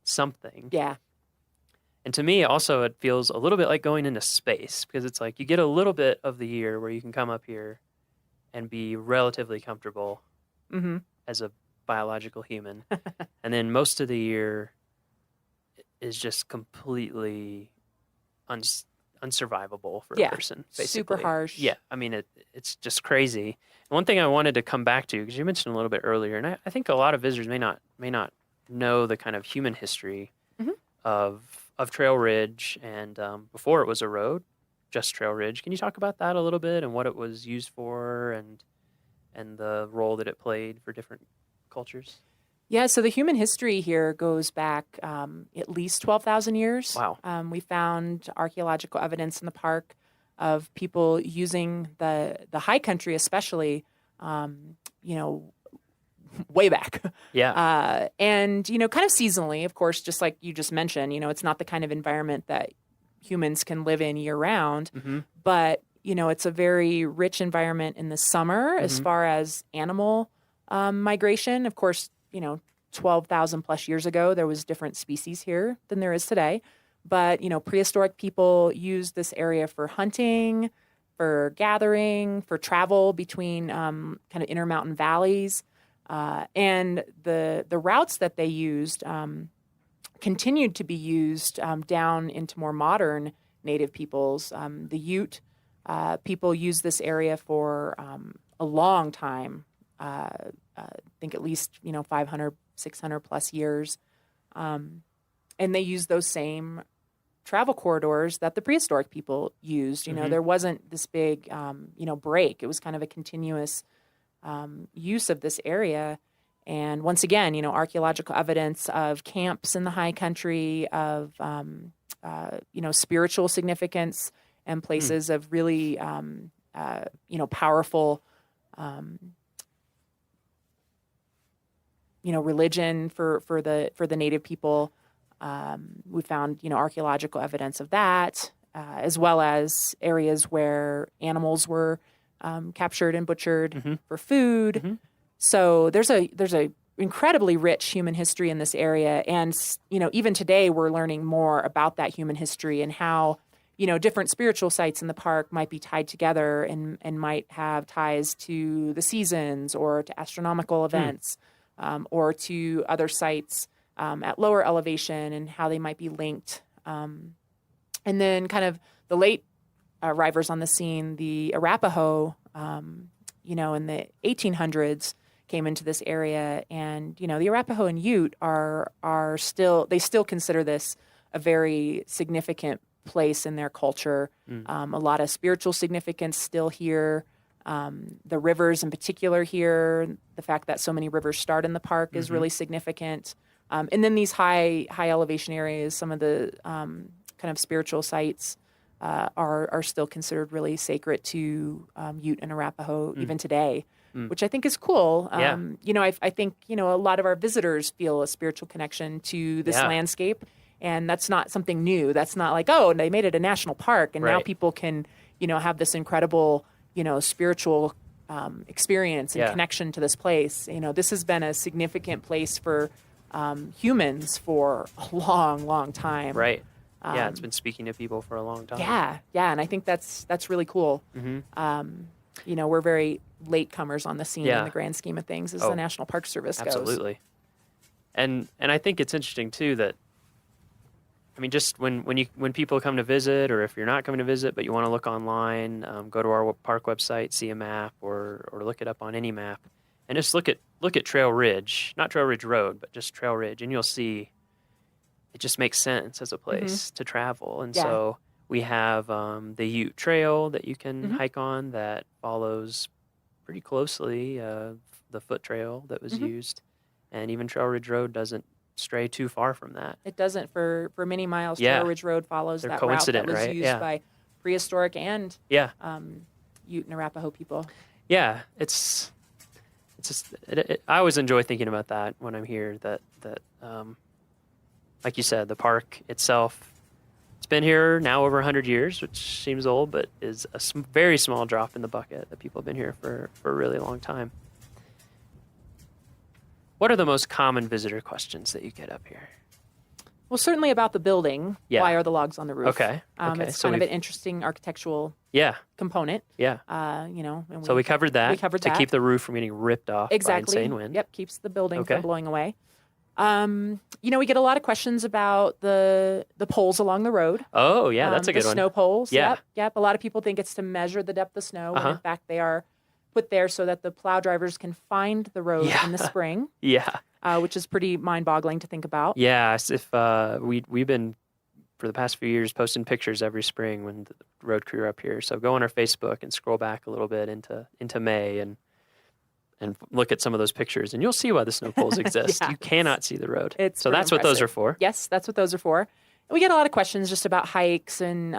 [SPEAKER 14] something.
[SPEAKER 4] Yeah.
[SPEAKER 14] And to me, also, it feels a little bit like going into space, because it's you get a little bit of the year where you can come up here and be relatively comfortable as a biological human. And then most of the year is just completely unsurvivable for a person, basically.
[SPEAKER 4] Super harsh.
[SPEAKER 14] Yeah, it's just crazy. And one thing I wanted to come back to, because you mentioned a little bit earlier, and I think a lot of visitors may not know the kind of human history of Trail Ridge, and before it was a road, just Trail Ridge. Can you talk about that a little bit, and what it was used for, and the role that it played for different cultures?
[SPEAKER 4] Yeah, so the human history here goes back at least 12,000 years.
[SPEAKER 14] Wow.
[SPEAKER 4] We found archaeological evidence in the park of people using the high country, especially, way back.
[SPEAKER 14] Yeah.
[SPEAKER 4] And, kind of seasonally, of course, just like you just mentioned, it's not the kind of environment that humans can live in year round, but, it's a very rich environment in the summer as far as animal migration. Of course, 12,000 plus years ago, there was different species here than there is today. But, prehistoric people used this area for hunting, for gathering, for travel between kind of intermountain valleys. And the routes that they used continued to be used down into more modern native peoples. The Ute people used this area for a long time. I think at least 500, 600 plus years, and they used those same travel corridors that the prehistoric people used. There wasn't this big break. It was kind of a continuous use of this area. And once again, archaeological evidence of camps in the high country, of spiritual significance, and places of really powerful religion for the native people. We found archaeological evidence of that, as well as areas where animals were captured and butchered for food. So there's a incredibly rich human history in this area, and even today we're learning more about that human history and how different spiritual sites in the park might be tied together and might have ties to the seasons or to astronomical events. Or to other sites at lower elevation, and how they might be linked. And then kind of the late arrivals on the scene, the Arapaho, in the 1800s came into this area. And, the Arapaho and Ute are still consider this a very significant place in their culture. A lot of spiritual significance still here. The rivers in particular here, the fact that so many rivers start in the park is really significant. And then these high elevation areas, some of the kind of spiritual sites are still considered really sacred to Ute and Arapaho even today, which I think is cool. I think, a lot of our visitors feel a spiritual connection to this landscape, and that's not something new. That's not like, oh, they made it a national park, and now people can, have this incredible spiritual experience and connection to this place. This has been a significant place for humans for a long, long time.
[SPEAKER 14] Right. It's been speaking to people for a long time.
[SPEAKER 4] Yeah, and I think that's really cool. We're very latecomers on the scene in the grand scheme of things as the National Park Service goes.
[SPEAKER 14] Absolutely. And I think it's interesting too that, just when people come to visit, or if you're not coming to visit but you want to look online, go to our park website, see a map, or look it up on any map, and just look at Trail Ridge, not Trail Ridge Road, but just Trail Ridge, and you'll see it just makes sense as a place to travel. And so we have the Ute Trail that you can hike on that follows pretty closely the foot trail that was used, and even Trail Ridge Road doesn't stray too far from that.
[SPEAKER 4] It doesn't for many miles. Trail Ridge Road follows that route that was used by prehistoric and Ute and Arapaho people.
[SPEAKER 14] Yeah, it's just I always enjoy thinking about that when I'm here. That like you said, the park itself, it's been here now over 100 years, which seems old, but is a very small drop in the bucket that people have been here for a really long time. What are the most common visitor questions that you get up here?
[SPEAKER 4] Well, certainly about the building.
[SPEAKER 14] Yeah.
[SPEAKER 4] Why are the logs on the roof?
[SPEAKER 14] Okay.
[SPEAKER 4] It's kind of an interesting architectural component.
[SPEAKER 14] Yeah.
[SPEAKER 4] And
[SPEAKER 14] so we covered that.
[SPEAKER 4] We covered
[SPEAKER 14] to
[SPEAKER 4] that.
[SPEAKER 14] keep the roof from getting ripped off by insane wind.
[SPEAKER 4] Yep, keeps the building from blowing away. We get a lot of questions about the poles along the road.
[SPEAKER 14] Oh, yeah, that's a good one.
[SPEAKER 4] The snow poles.
[SPEAKER 14] Yeah.
[SPEAKER 4] Yep. A lot of people think it's to measure the depth of snow, when in fact they are put there so that the plow drivers can find the road in the spring. Which is pretty mind-boggling to think about.
[SPEAKER 14] Yeah, if we've been for the past few years posting pictures every spring when the road crew are up here. So go on our Facebook and scroll back a little bit into May, and and look at some of those pictures, and you'll see why the snow poles exist. You cannot see the road. So
[SPEAKER 4] pretty
[SPEAKER 14] that's what those are
[SPEAKER 4] impressive.
[SPEAKER 14] for.
[SPEAKER 4] Yes, that's what those are for. And we get a lot of questions just about hikes and,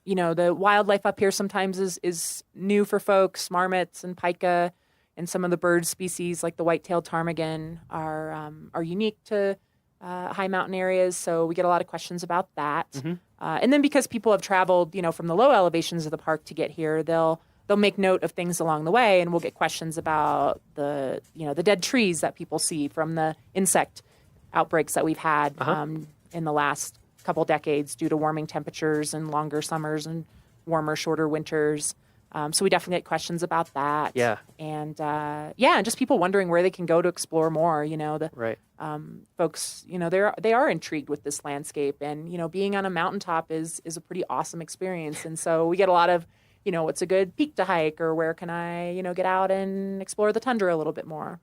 [SPEAKER 4] the wildlife up here sometimes is new for folks. Marmots and pika and some of the bird species like the white-tailed ptarmigan are unique to high mountain areas. So we get a lot of questions about that. And then because people have traveled, from the low elevations of the park to get here, they'll make note of things along the way, and we'll get questions about the dead trees that people see from the insect outbreaks that we've had in the last couple decades due to warming temperatures and longer summers and warmer, shorter winters. So we definitely get questions about that.
[SPEAKER 14] Yeah.
[SPEAKER 4] And and just people wondering where they can go to explore more.
[SPEAKER 14] Right.
[SPEAKER 4] Folks, they are intrigued with this landscape, and being on a mountaintop is a pretty awesome experience. And so we get a lot of, what's a good peak to hike, or where can I, get out and explore the tundra a little bit more.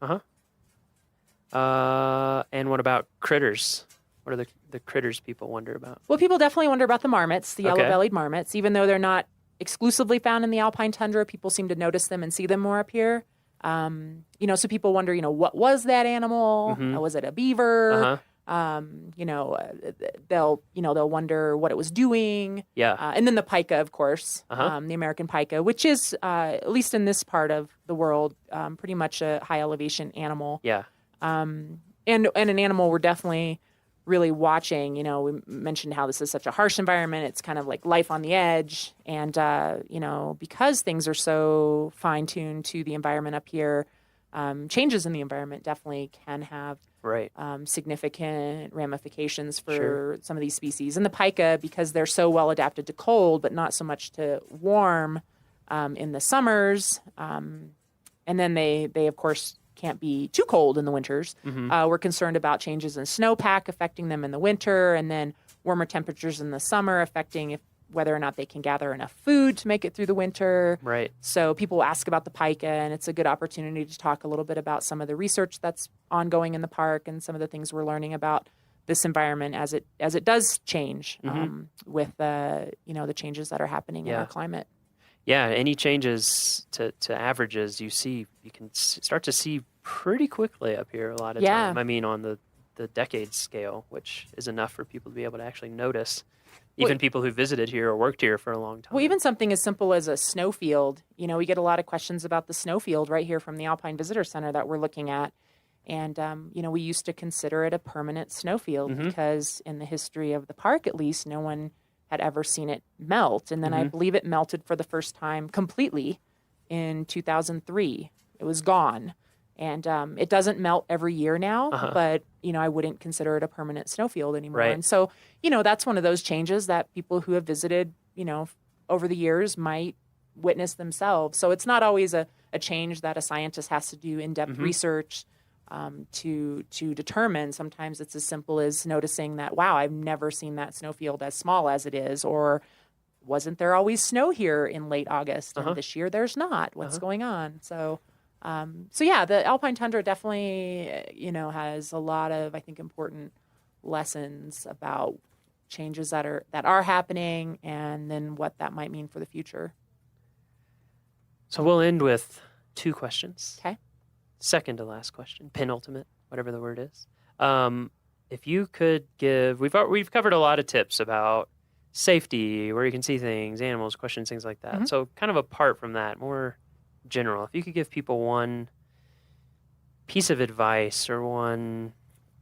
[SPEAKER 14] And what about critters? What are the critters people wonder about?
[SPEAKER 4] Well, people definitely wonder about the marmots, the yellow-bellied marmots. Even though they're not exclusively found in the alpine tundra, people seem to notice them and see them more up here. So people wonder, what was that animal? Was it a beaver? They'll wonder what it was doing.
[SPEAKER 14] Yeah.
[SPEAKER 4] And then the pika, of course, the American pika, which is, at least in this part of the world, pretty much a high elevation animal.
[SPEAKER 14] Yeah.
[SPEAKER 4] And an animal we're definitely really watching. We mentioned how this is such a harsh environment. It's kind of like life on the edge. And, because things are so fine-tuned to the environment up here, changes in the environment definitely can have significant ramifications for some of these species. And the pika, because they're so well adapted to cold, but not so much to warm in the summers. And then they of course, can't be too cold in the winters. We're concerned about changes in snowpack affecting them in the winter, and then warmer temperatures in the summer affecting whether or not they can gather enough food to make it through the winter.
[SPEAKER 14] Right.
[SPEAKER 4] So people ask about the pika, and it's a good opportunity to talk a little bit about some of the research that's ongoing in the park and some of the things we're learning about this environment as it does change with the changes that are happening in our climate.
[SPEAKER 14] Yeah, any changes to averages you can start to see pretty quickly up here a lot of time. I mean, on the decade scale, which is enough for people to be able to actually notice, even people who visited here or worked here for a long time.
[SPEAKER 4] Well, even something as simple as a snowfield. We get a lot of questions about the snowfield right here from the Alpine Visitor Center that we're looking at. And, we used to consider it a permanent snowfield because in the history of the park, at least, no one had ever seen it melt. And then I believe it melted for the first time completely in 2003. It was gone. And it doesn't melt every year now, but, I wouldn't consider it a permanent snowfield anymore.
[SPEAKER 14] Right.
[SPEAKER 4] And so, that's one of those changes that people who have visited, over the years might witness themselves. So it's not always a change that a scientist has to do in-depth research to determine. Sometimes it's as simple as noticing that, wow, I've never seen that snowfield as small as it is, or wasn't there always snow here in late August and this year there's not? What's going on? So the alpine tundra definitely, has a lot of, I think, important lessons about changes that are happening and then what that might mean for the future.
[SPEAKER 14] So we'll end with 2 questions.
[SPEAKER 4] Okay.
[SPEAKER 14] Second to last question, penultimate, whatever the word is. If you could give, we've covered a lot of tips about safety, where you can see things, animals, questions, things like that. So kind of apart from that, more general, if you could give people one piece of advice or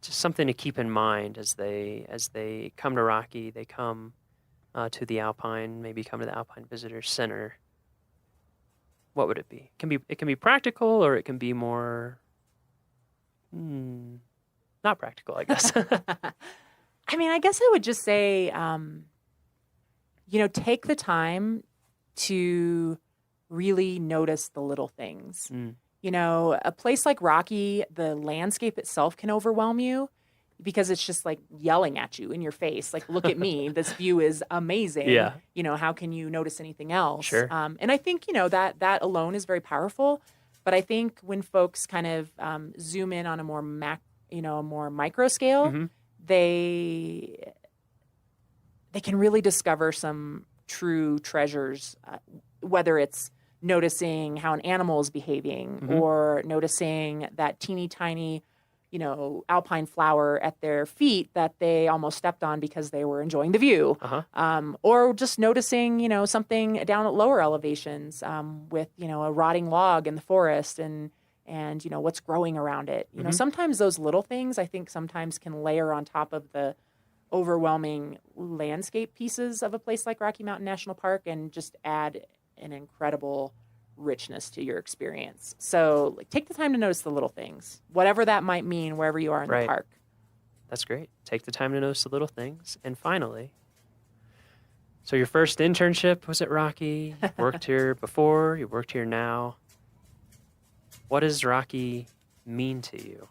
[SPEAKER 14] just something to keep in mind as they come to Rocky, they come to the Alpine, maybe come to the Alpine Visitor Center, what would it be? It can be practical, or it can be more not practical, I guess.
[SPEAKER 4] I mean, I guess I would just say, take the time to really notice the little things. A place like Rocky, the landscape itself can overwhelm you because it's just like yelling at you in your face. Like, look at me. This view is amazing.
[SPEAKER 14] Yeah.
[SPEAKER 4] How can you notice anything else?
[SPEAKER 14] Sure.
[SPEAKER 4] And I think, that alone is very powerful. But I think when folks kind of zoom in on a more micro scale, they can really discover some true treasures, whether it's noticing how an animal is behaving, or noticing that teeny tiny, alpine flower at their feet that they almost stepped on because they were enjoying the view. Or just noticing, something down at lower elevations with, a rotting log in the forest and what's growing around it. Sometimes those little things, I think, sometimes can layer on top of the overwhelming landscape pieces of a place like Rocky Mountain National Park and just add an incredible richness to your experience. So take the time to notice the little things, whatever that might mean wherever you are in the park.
[SPEAKER 14] That's great. Take the time to notice the little things. And finally, so your first internship was at Rocky. You worked here before, you worked here now. What does Rocky mean to you?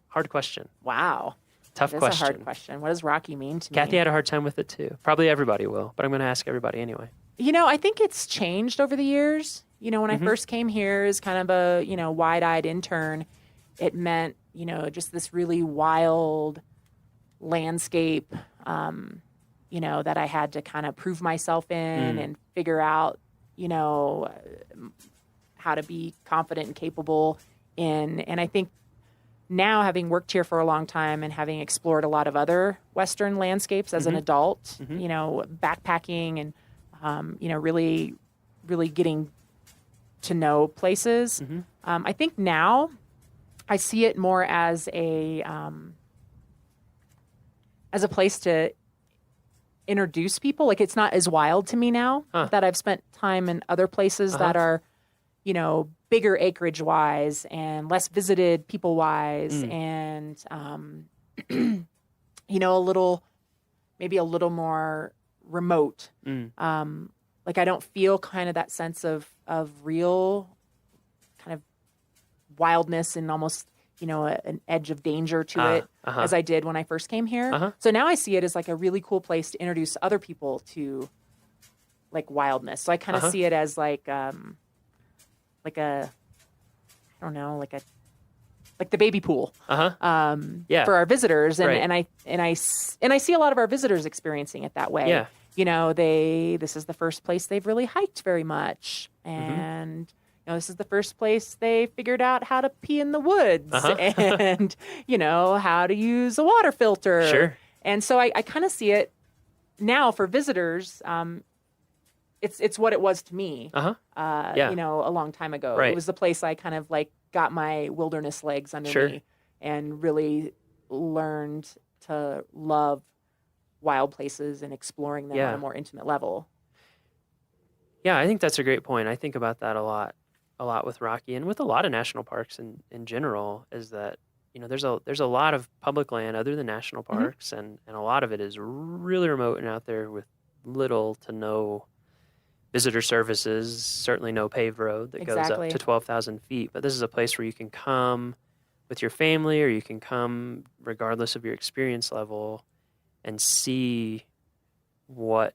[SPEAKER 14] Hard question.
[SPEAKER 4] Wow.
[SPEAKER 14] Tough question.
[SPEAKER 4] That's a hard question. What does Rocky mean to me?
[SPEAKER 14] Kathy had a hard time with it too. Probably everybody will, but I'm going to ask everybody anyway.
[SPEAKER 4] I think it's changed over the years. When I first came here as kind of a, wide-eyed intern, it meant, just this really wild landscape, that I had to kind of prove myself in and figure out, how to be confident and capable in. And I think now, having worked here for a long time and having explored a lot of other Western landscapes as an adult, backpacking and, really, really getting to know places. I think now I see it more as a place to introduce people. Like, it's not as wild to me now that I've spent time in other places that are, bigger acreage wise and less visited people wise and, maybe a little more remote. Like, I don't feel kind of that sense of real kind of wildness and almost, an edge of danger to it as I did when I first came here. So now I see it as like a really cool place to introduce other people to like wildness. So I kind of see it as like the baby pool for our visitors. And I see a lot of our visitors experiencing it that way.
[SPEAKER 14] Yeah.
[SPEAKER 4] This is the first place they've really hiked very much. And, this is the first place they figured out how to pee in the woods and, how to use a water filter.
[SPEAKER 14] Sure.
[SPEAKER 4] And so I kind of see it now for visitors. It's what it was to me, a long time ago.
[SPEAKER 14] Right.
[SPEAKER 4] It was the place I kind of like got my wilderness legs under me and really learned to love wild places and exploring them on a more intimate level.
[SPEAKER 14] Yeah, I think that's a great point. I think about that a lot with Rocky and with a lot of national parks in general, is that, there's a lot of public land other than national parks, and a lot of it is really remote and out there with little to no visitor services, certainly no paved road that goes up to 12,000 feet. But this is a place where you can come with your family, or you can come regardless of your experience level and see what,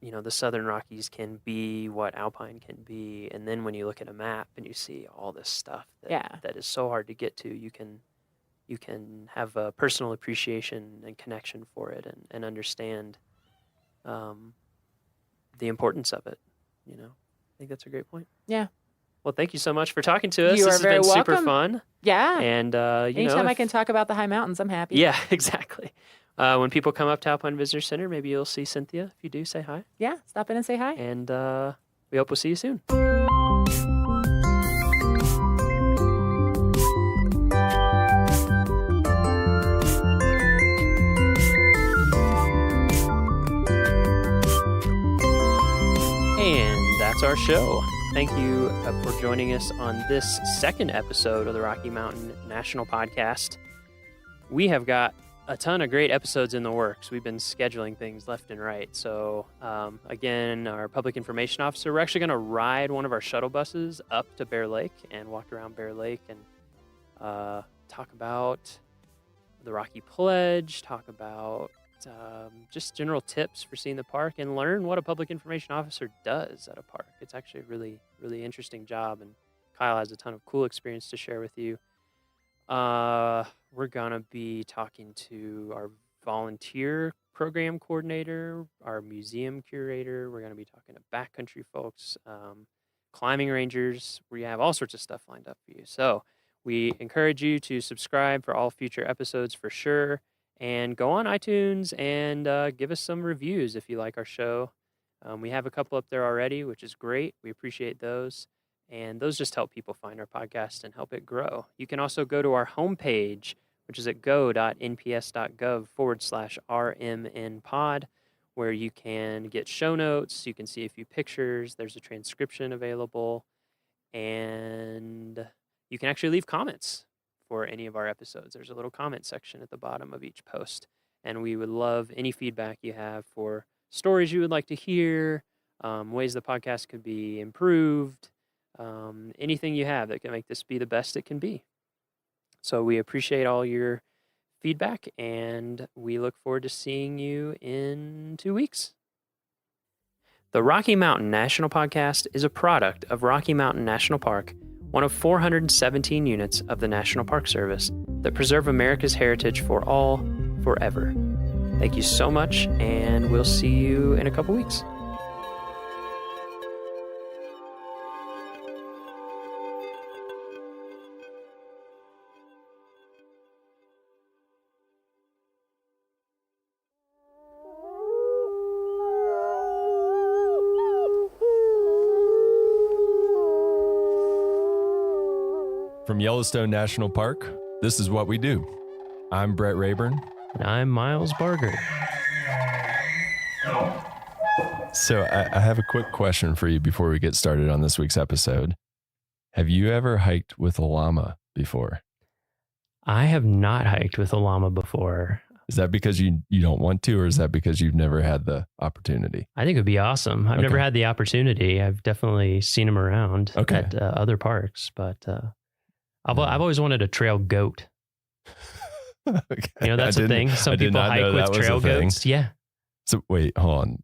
[SPEAKER 14] the Southern Rockies can be, what Alpine can be. And then when you look at a map and you see all this stuff that is so hard to get to, you can have a personal appreciation and connection for it and understand the importance of it. I think that's a great point.
[SPEAKER 4] Yeah.
[SPEAKER 14] Well, thank you so much for talking to us.
[SPEAKER 4] You
[SPEAKER 14] this
[SPEAKER 4] are
[SPEAKER 14] has
[SPEAKER 4] very
[SPEAKER 14] been
[SPEAKER 4] welcome.
[SPEAKER 14] super fun.
[SPEAKER 4] Yeah.
[SPEAKER 14] And
[SPEAKER 4] anytime I can talk about the high mountains, I'm happy.
[SPEAKER 14] Yeah, exactly. When people come up to Alpine Visitor Center, maybe you'll see Cynthia. If you do, say hi.
[SPEAKER 4] Yeah, stop in and say hi.
[SPEAKER 14] And we hope we'll see you soon. And that's our show. Thank you for joining us on this second episode of the Rocky Mountain National Podcast. We have got a ton of great episodes in the works. We've been scheduling things left and right. So, again, our public information officer, we're actually going to ride one of our shuttle buses up to Bear Lake and walk around Bear Lake and talk about the Rocky Pledge, talk about just general tips for seeing the park, and learn what a public information officer does at a park. It's actually a really, really interesting job, and Kyle has a ton of cool experience to share with you. We're going to be talking to our volunteer program coordinator, our museum curator. We're going to be talking to backcountry folks. climbing rangers. We have all sorts of stuff lined up for you. So we encourage you to subscribe for all future episodes for sure. And go on iTunes and give us some reviews if you like our show. We have a couple up there already, which is great. We appreciate those. And those just help people find our podcast and help it grow. You can also go to our homepage, which is at go.nps.gov/RMNpod, where you can get show notes. You can see a few pictures. There's a transcription available. And you can actually leave comments for any of our episodes. There's a little comment section at the bottom of each post. And we would love any feedback you have for stories you would like to hear, ways the podcast could be improved, anything you have that can make this be the best it can be. So we appreciate all your feedback, and we look forward to seeing you in 2 weeks. The Rocky Mountain National Podcast is a product of Rocky Mountain National Park, one of 417 units of the National Park Service that preserve America's heritage for all, forever. Thank you so much, and we'll see you in a couple weeks.
[SPEAKER 13] From Yellowstone National Park, this is what we do. I'm Brett Rayburn.
[SPEAKER 14] And I'm Miles Barger.
[SPEAKER 13] So I have a quick question for you before we get started on this week's episode. Have you ever hiked with a llama before?
[SPEAKER 14] I have not hiked with a llama before.
[SPEAKER 13] Is that because you don't want to, or is that because you've never had the opportunity?
[SPEAKER 14] I think it would be awesome. I've never had the opportunity. I've definitely seen them around at other parks, but I've always wanted a trail goat. You know, that's a thing. Some people hike with trail goats. Yeah.
[SPEAKER 13] So wait, hold on.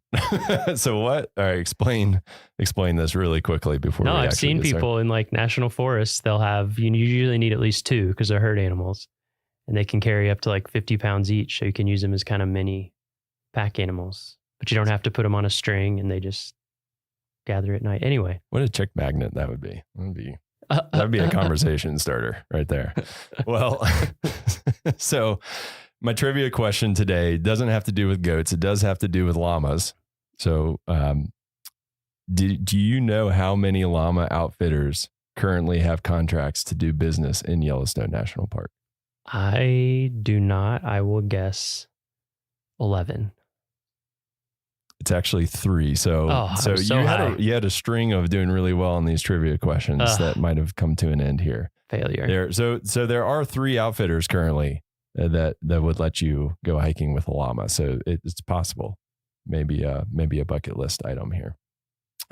[SPEAKER 13] So what? All right, explain this really quickly before.
[SPEAKER 14] No, I've seen people in like national forests. They'll have, you usually need at least two because they're herd animals, and they can carry up to like 50 pounds each. So you can use them as kind of mini pack animals, but you don't have to put them on a string, and they just gather at night. Anyway,
[SPEAKER 13] what a chick magnet that would be. That'd be a conversation starter right there. Well, so my trivia question today doesn't have to do with goats. It does have to do with llamas. So do you know how many llama outfitters currently have contracts to do business in Yellowstone National Park?
[SPEAKER 14] I do not. I will guess 11.
[SPEAKER 13] It's actually 3. So you had a string of doing really well on these trivia questions that might have come to an end here.
[SPEAKER 14] Failure.
[SPEAKER 13] So there are 3 outfitters currently that would let you go hiking with a llama. So it's possible. Maybe a bucket list item here.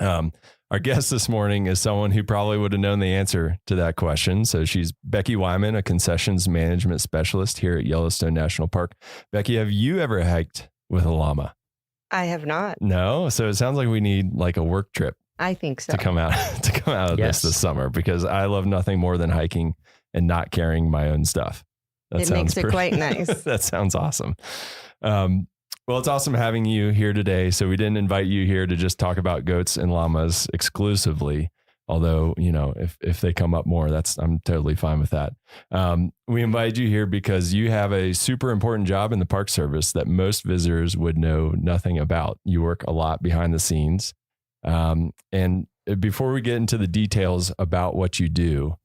[SPEAKER 13] Our guest this morning is someone who probably would have known the answer to that question. So she's Becky Wyman, a concessions management specialist here at Yellowstone National Park. Becky, have you ever hiked with a llama?
[SPEAKER 15] I have not.
[SPEAKER 13] No. So it sounds like we need like a work trip.
[SPEAKER 15] I think so.
[SPEAKER 13] To come out of this summer, because I love nothing more than hiking and not carrying my own stuff.
[SPEAKER 15] It makes it quite nice.
[SPEAKER 13] That sounds awesome. Well, it's awesome having you here today. So we didn't invite you here to just talk about goats and llamas exclusively. Although, you know, if they come up more, I'm totally fine with that. We invited you here because you have a super important job in the Park Service that most visitors would know nothing about. You work a lot behind the scenes. And before we get into the details about what you do,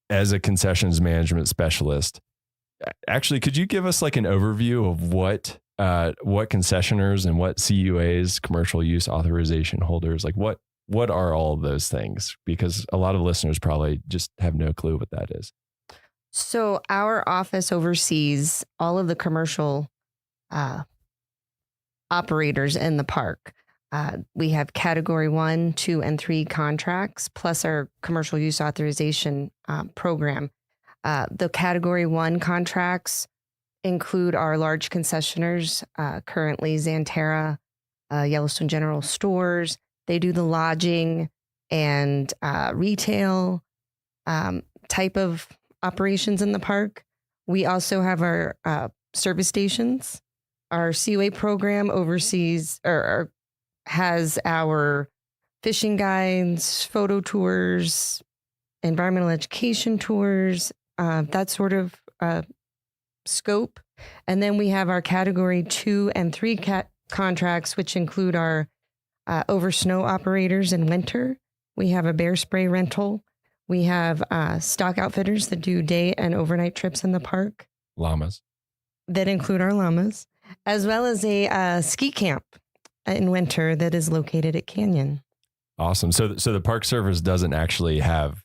[SPEAKER 13] as a concessions management specialist, actually, could you give us like an overview of what concessioners and what CUAs, commercial use authorization holders, like what are all of those things? Because a lot of listeners probably just have no clue what that is.
[SPEAKER 15] So our office oversees all of the commercial operators in the park. We have category 1, 2, and 3 contracts, plus our commercial use authorization program. The category 1 contracts include our large concessioners, currently Xanterra, Yellowstone General Stores. They do the lodging and retail type of operations in the park. We also have our service stations. Our CUA program oversees or has our fishing guides, photo tours, environmental education tours, that sort of scope. And then we have our category 2 and 3 contracts, which include our over snow operators in winter. We have a bear spray rental. We have stock outfitters that do day and overnight trips in the park.
[SPEAKER 13] Llamas.
[SPEAKER 15] That include our llamas, as well as a ski camp in winter that is located at Canyon.
[SPEAKER 13] Awesome. So the Park Service doesn't actually have,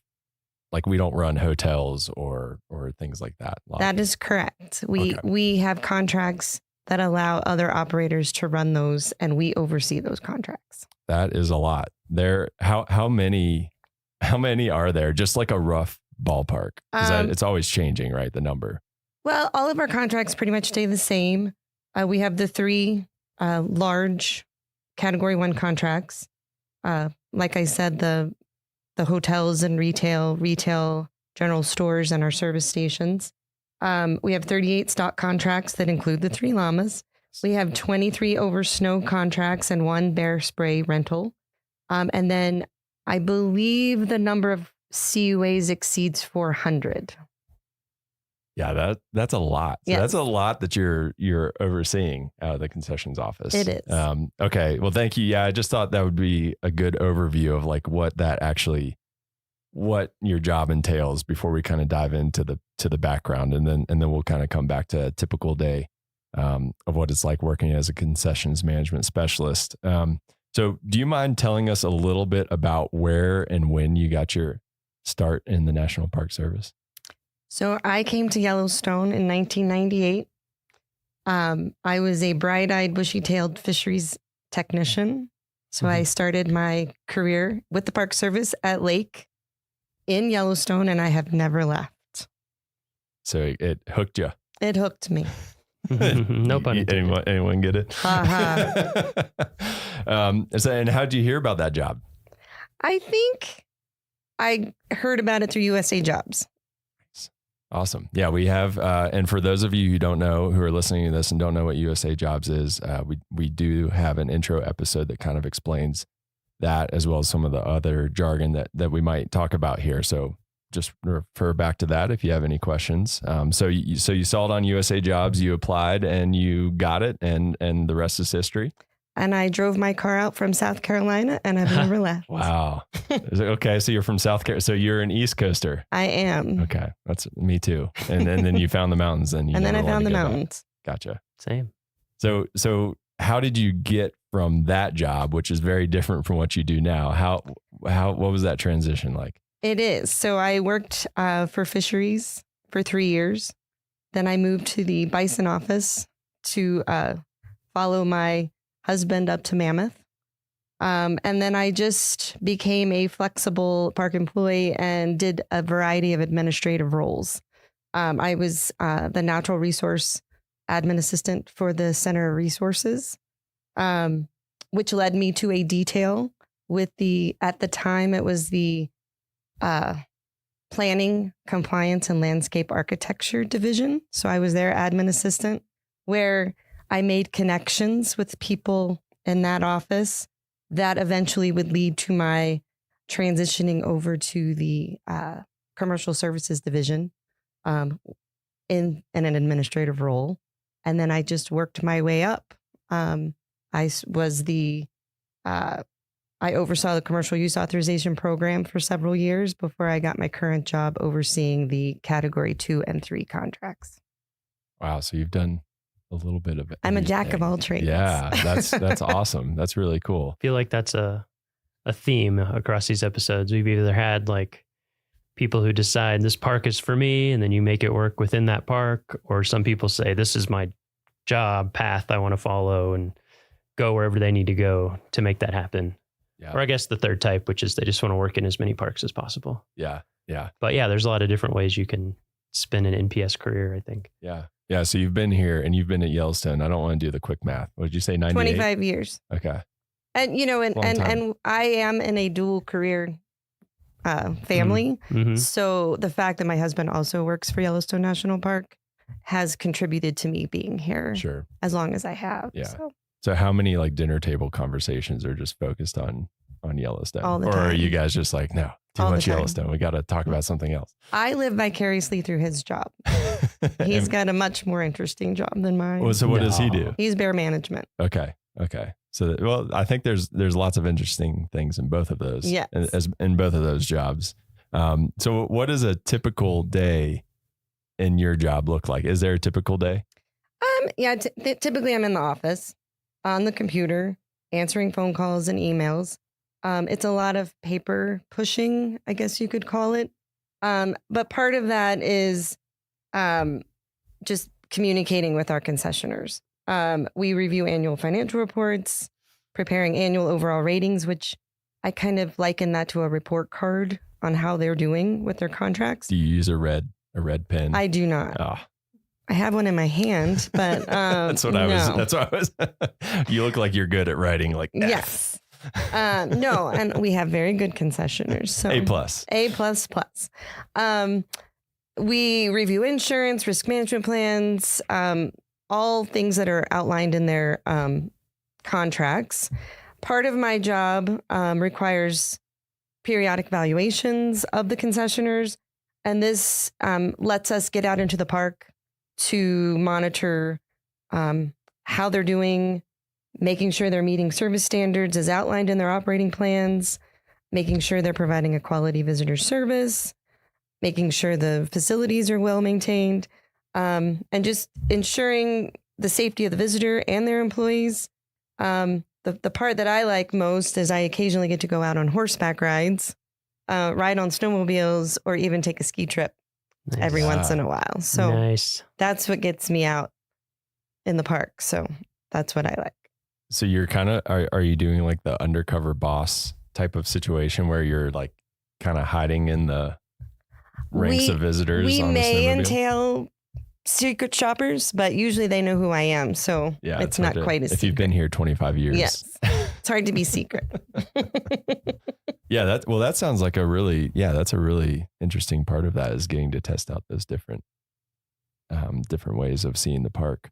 [SPEAKER 13] like, we don't run hotels or things like that.
[SPEAKER 15] That is correct. We have contracts that allow other operators to run those, and we oversee those contracts.
[SPEAKER 13] That is a lot. How many are there? Just like a rough ballpark. It's always changing, right? The number.
[SPEAKER 15] Well, all of our contracts pretty much stay the same. We have the 3 large category 1 contracts. Like I said, the hotels and retail general stores, and our service stations. We have 38 stock contracts that include the 3 llamas. We have 23 over snow contracts and 1 bear spray rental. And then I believe the number of CUAs exceeds 400.
[SPEAKER 13] Yeah, that's a lot. So
[SPEAKER 15] yes.
[SPEAKER 13] That's a lot that you're overseeing out of the concessions office.
[SPEAKER 15] It is.
[SPEAKER 13] Okay. Well, thank you. Yeah, I just thought that would be a good overview of like what your job entails before we kind of dive into the background, and then we'll kind of come back to a typical day of what it's like working as a concessions management specialist. So do you mind telling us a little bit about where and when you got your start in the National Park Service?
[SPEAKER 15] So I came to Yellowstone in 1998. I was a bright-eyed, bushy-tailed fisheries technician. So I started my career with the Park Service at Lake in Yellowstone, and I have never left.
[SPEAKER 13] So it hooked you.
[SPEAKER 15] It hooked me.
[SPEAKER 9] No pun intended.
[SPEAKER 13] Anyone get it? And how did you hear about that job?
[SPEAKER 15] I think I heard about it through USA Jobs.
[SPEAKER 13] Awesome. Yeah, we have, and for those of you who don't know, who are listening to this and don't know what USA Jobs is, we do have an intro episode that kind of explains that, as well as some of the other jargon that we might talk about here. So just refer back to that if you have any questions. So you saw it on USA Jobs, you applied and you got it, and the rest is history.
[SPEAKER 15] And I drove my car out from South Carolina, and I've never left.
[SPEAKER 13] Wow. Okay, so you're from South Carolina. So you're an East Coaster.
[SPEAKER 15] I am.
[SPEAKER 13] Okay, that's me too. And then you found the mountains, and
[SPEAKER 15] then I found the mountains.
[SPEAKER 13] Gotcha.
[SPEAKER 9] Same.
[SPEAKER 13] So how did you get from that job, which is very different from what you do now? What was that transition like?
[SPEAKER 15] It is. So I worked for fisheries for 3 years. Then I moved to the bison office to follow my husband up to Mammoth. And then I just became a flexible park employee and did a variety of administrative roles. I was the natural resource admin assistant for the Center of Resources, which led me to a detail with at the time, it was the Planning, Compliance, and Landscape Architecture Division. So I was their admin assistant, where I made connections with people in that office that eventually would lead to my transitioning over to the Commercial Services Division in an administrative role. And then I just worked my way up. I oversaw the Commercial Use Authorization Program for several years before I got my current job overseeing the Category 2 and 3 contracts.
[SPEAKER 13] Wow. So you've done a little bit of it.
[SPEAKER 15] I'm a jack of all trades.
[SPEAKER 13] Yeah, that's awesome. That's really cool.
[SPEAKER 9] I feel like that's a theme across these episodes. We've either had like people who decide this park is for me, and then you make it work within that park, or some people say this is my job path I want to follow and go wherever they need to go to make that happen. Yeah. Or I guess the third type, which is they just want to work in as many parks as possible.
[SPEAKER 13] Yeah. Yeah.
[SPEAKER 9] But yeah, there's a lot of different ways you can spin an NPS career, I think.
[SPEAKER 13] Yeah. Yeah. So you've been here and you've been at Yellowstone. I don't want to do the quick math. What did you say? 98?
[SPEAKER 15] 25 years.
[SPEAKER 13] Okay.
[SPEAKER 15] And, and I am in a dual career family. Mm-hmm. So the fact that my husband also works for Yellowstone National Park has contributed to me being here as long as I have.
[SPEAKER 13] Yeah. So how many like dinner table conversations are just focused on on Yellowstone?
[SPEAKER 15] All the
[SPEAKER 13] or
[SPEAKER 15] time.
[SPEAKER 13] are you guys just like, no, too
[SPEAKER 15] All the
[SPEAKER 13] much
[SPEAKER 15] time.
[SPEAKER 13] Yellowstone. We got to talk about something else.
[SPEAKER 15] I live vicariously through his job. He's got a much more interesting job than mine.
[SPEAKER 13] Well, so what does he do?
[SPEAKER 15] He's bear management.
[SPEAKER 13] Okay. So, well, I think there's lots of interesting things in both of those.
[SPEAKER 15] Yes.
[SPEAKER 13] In both of those jobs. So what does a typical day in your job look like? Is there a typical day?
[SPEAKER 15] Yeah, typically I'm in the office on the computer, answering phone calls and emails. It's a lot of paper pushing, I guess you could call it. But part of that is just communicating with our concessioners. We review annual financial reports, preparing annual overall ratings, which I kind of liken that to a report card on how they're doing with their contracts.
[SPEAKER 13] Do you use a red pen?
[SPEAKER 15] I do not.
[SPEAKER 13] Oh.
[SPEAKER 15] I have one in my hand, but
[SPEAKER 13] That's what I was. You look like you're good at writing like F.
[SPEAKER 15] Yes. No, and we have very good concessioners. So A++. We review insurance, risk management plans, all things that are outlined in their contracts. Part of my job requires periodic valuations of the concessioners, and this lets us get out into the park to monitor how they're doing, making sure they're meeting service standards as outlined in their operating plans, making sure they're providing a quality visitor service, making sure the facilities are well maintained, and just ensuring the safety of the visitor and their employees. The part that I like most is I occasionally get to go out on horseback rides, ride on snowmobiles, or even take a ski trip every once in a while. So that's what gets me out in the park. So that's what I like.
[SPEAKER 13] So you're kind of, are you doing like the undercover boss type of situation where you're like kind of hiding in the ranks of visitors?
[SPEAKER 15] We
[SPEAKER 13] on
[SPEAKER 15] may
[SPEAKER 13] the snowmobile?
[SPEAKER 15] entail secret shoppers, but usually they know who I am. So
[SPEAKER 13] Yeah,
[SPEAKER 15] it's not quite as
[SPEAKER 13] if you've been here 25 years.
[SPEAKER 15] Yes. It's hard to be secret.
[SPEAKER 13] Yeah, that sounds like that's a really interesting part of that, is getting to test out those different ways of seeing the park.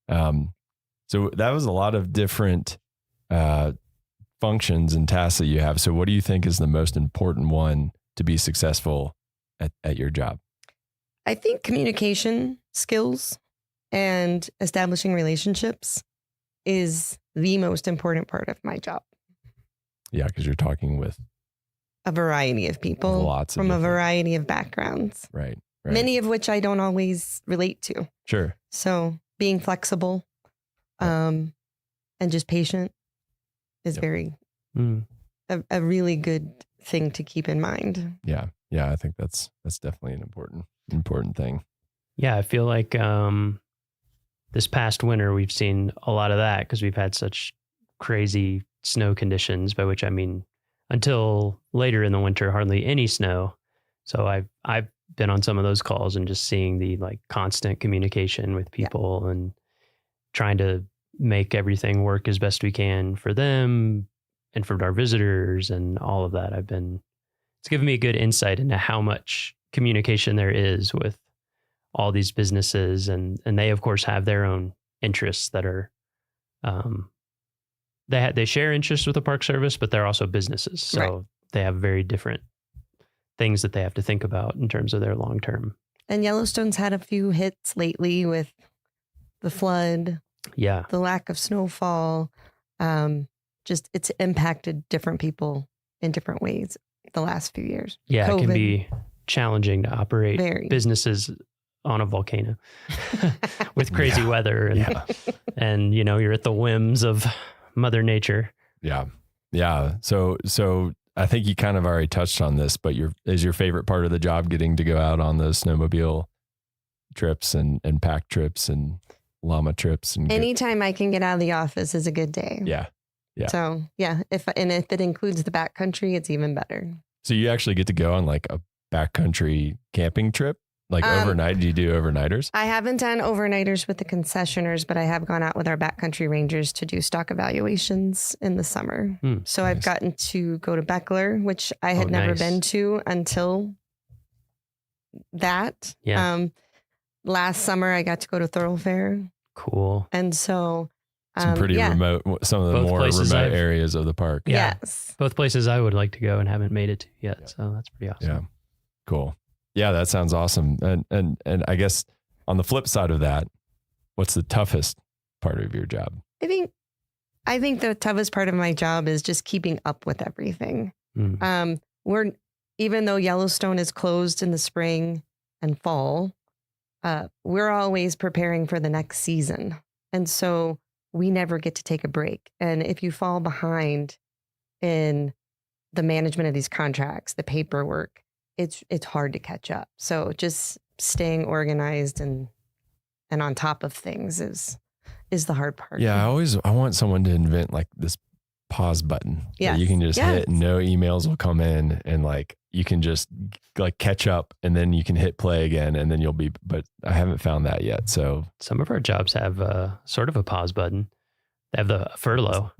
[SPEAKER 13] So that was a lot of different functions and tasks that you have. So what do you think is the most important one to be successful at your job?
[SPEAKER 15] I think communication skills and establishing relationships is the most important part of my job.
[SPEAKER 13] Yeah, because you're talking with
[SPEAKER 15] a variety of people from a variety of backgrounds.
[SPEAKER 13] Right.
[SPEAKER 15] Many of which I don't always relate to.
[SPEAKER 13] Sure.
[SPEAKER 15] So being flexible and just patient is very a really good thing to keep in mind.
[SPEAKER 13] Yeah. Yeah, I think that's definitely an important thing.
[SPEAKER 14] Yeah, I feel like this past winter we've seen a lot of that because we've had such crazy snow conditions, by which I mean until later in the winter, hardly any snow. So I've been on some of those calls and just seeing the like constant communication with people and trying to make everything work as best we can for them and for our visitors and all of that. It's given me a good insight into how much communication there is with all these businesses, and they of course have their own interests that are they share interests with the Park Service, but they're also businesses, so they have very different things that they have to think about in terms of their long term.
[SPEAKER 15] And Yellowstone's had a few hits lately with the flood, the lack of snowfall. Just it's impacted different people in different ways the last few years.
[SPEAKER 14] Yeah,
[SPEAKER 15] COVID.
[SPEAKER 14] It can be challenging to operate businesses on a volcano with crazy weather and you're at the whims of Mother Nature.
[SPEAKER 13] Yeah. Yeah. So I think you kind of already touched on this, but is your favorite part of the job getting to go out on those snowmobile trips and pack trips and llama trips? And
[SPEAKER 15] anytime I can get out of the office is a good day.
[SPEAKER 13] Yeah. Yeah.
[SPEAKER 15] So if it includes the backcountry, it's even better.
[SPEAKER 13] So you actually get to go on like a backcountry camping trip, like overnight? Do you do overnighters?
[SPEAKER 15] I haven't done overnighters with the concessioners, but I have gone out with our backcountry rangers to do stock evaluations in the summer. So I've gotten to go to Beckler, which I had never been to until that.
[SPEAKER 14] Yeah.
[SPEAKER 15] Last summer I got to go to Thoroughfare.
[SPEAKER 14] Cool.
[SPEAKER 15] And so
[SPEAKER 13] Some pretty remote, some of the
[SPEAKER 14] Both
[SPEAKER 13] more
[SPEAKER 14] places
[SPEAKER 13] remote areas of the park.
[SPEAKER 14] Yeah. Yes. Both places I would like to go and haven't made it to yet. So that's pretty awesome.
[SPEAKER 13] Yeah. Cool. Yeah, that sounds awesome. And I guess on the flip side of that, what's the toughest part of your job?
[SPEAKER 15] I think the toughest part of my job is just keeping up with everything. Even though Yellowstone is closed in the spring and fall, we're always preparing for the next season. And so we never get to take a break. And if you fall behind in the management of these contracts, the paperwork, it's hard to catch up. So just staying organized and on top of things is the hard part.
[SPEAKER 13] Yeah, I want someone to invent like this pause button that you can just hit and no emails will come in, and like you can just like catch up and then you can hit play again and then you'll be, but I haven't found that yet. So
[SPEAKER 14] some of our jobs have sort of a pause button. They have the furlough.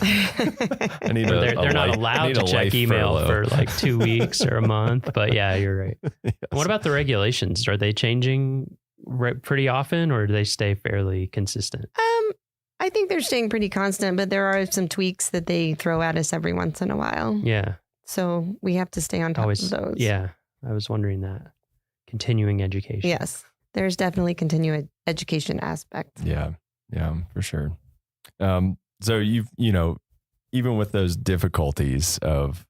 [SPEAKER 13] I need
[SPEAKER 14] they're not allowed to check email
[SPEAKER 13] furlough.
[SPEAKER 14] for like 2 weeks or a month, but yeah, you're right. Yes. What about the regulations? Are they changing pretty often or do they stay fairly consistent?
[SPEAKER 15] I think they're staying pretty constant, but there are some tweaks that they throw at us every once in a while.
[SPEAKER 14] Yeah.
[SPEAKER 15] So we have to stay on top of those.
[SPEAKER 14] Yeah. I was wondering that. Continuing education.
[SPEAKER 15] Yes. There's definitely continuing education aspect.
[SPEAKER 13] Yeah. Yeah, for sure. So even with those difficulties of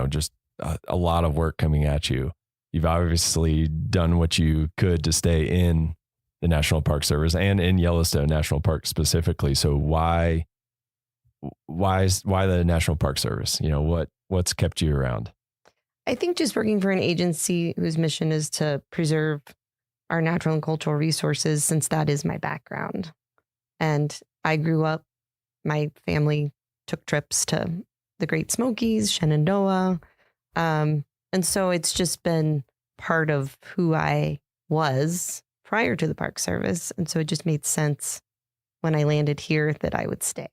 [SPEAKER 13] just a lot of work coming at you, you've obviously done what you could to stay in the National Park Service and in Yellowstone National Park specifically. So why the National Park Service? What's kept you around?
[SPEAKER 15] I think just working for an agency whose mission is to preserve our natural and cultural resources, since that is my background. And I grew up, my family took trips to the Great Smokies, Shenandoah. And so it's just been part of who I was prior to the Park Service. And so it just made sense when I landed here that I would stay.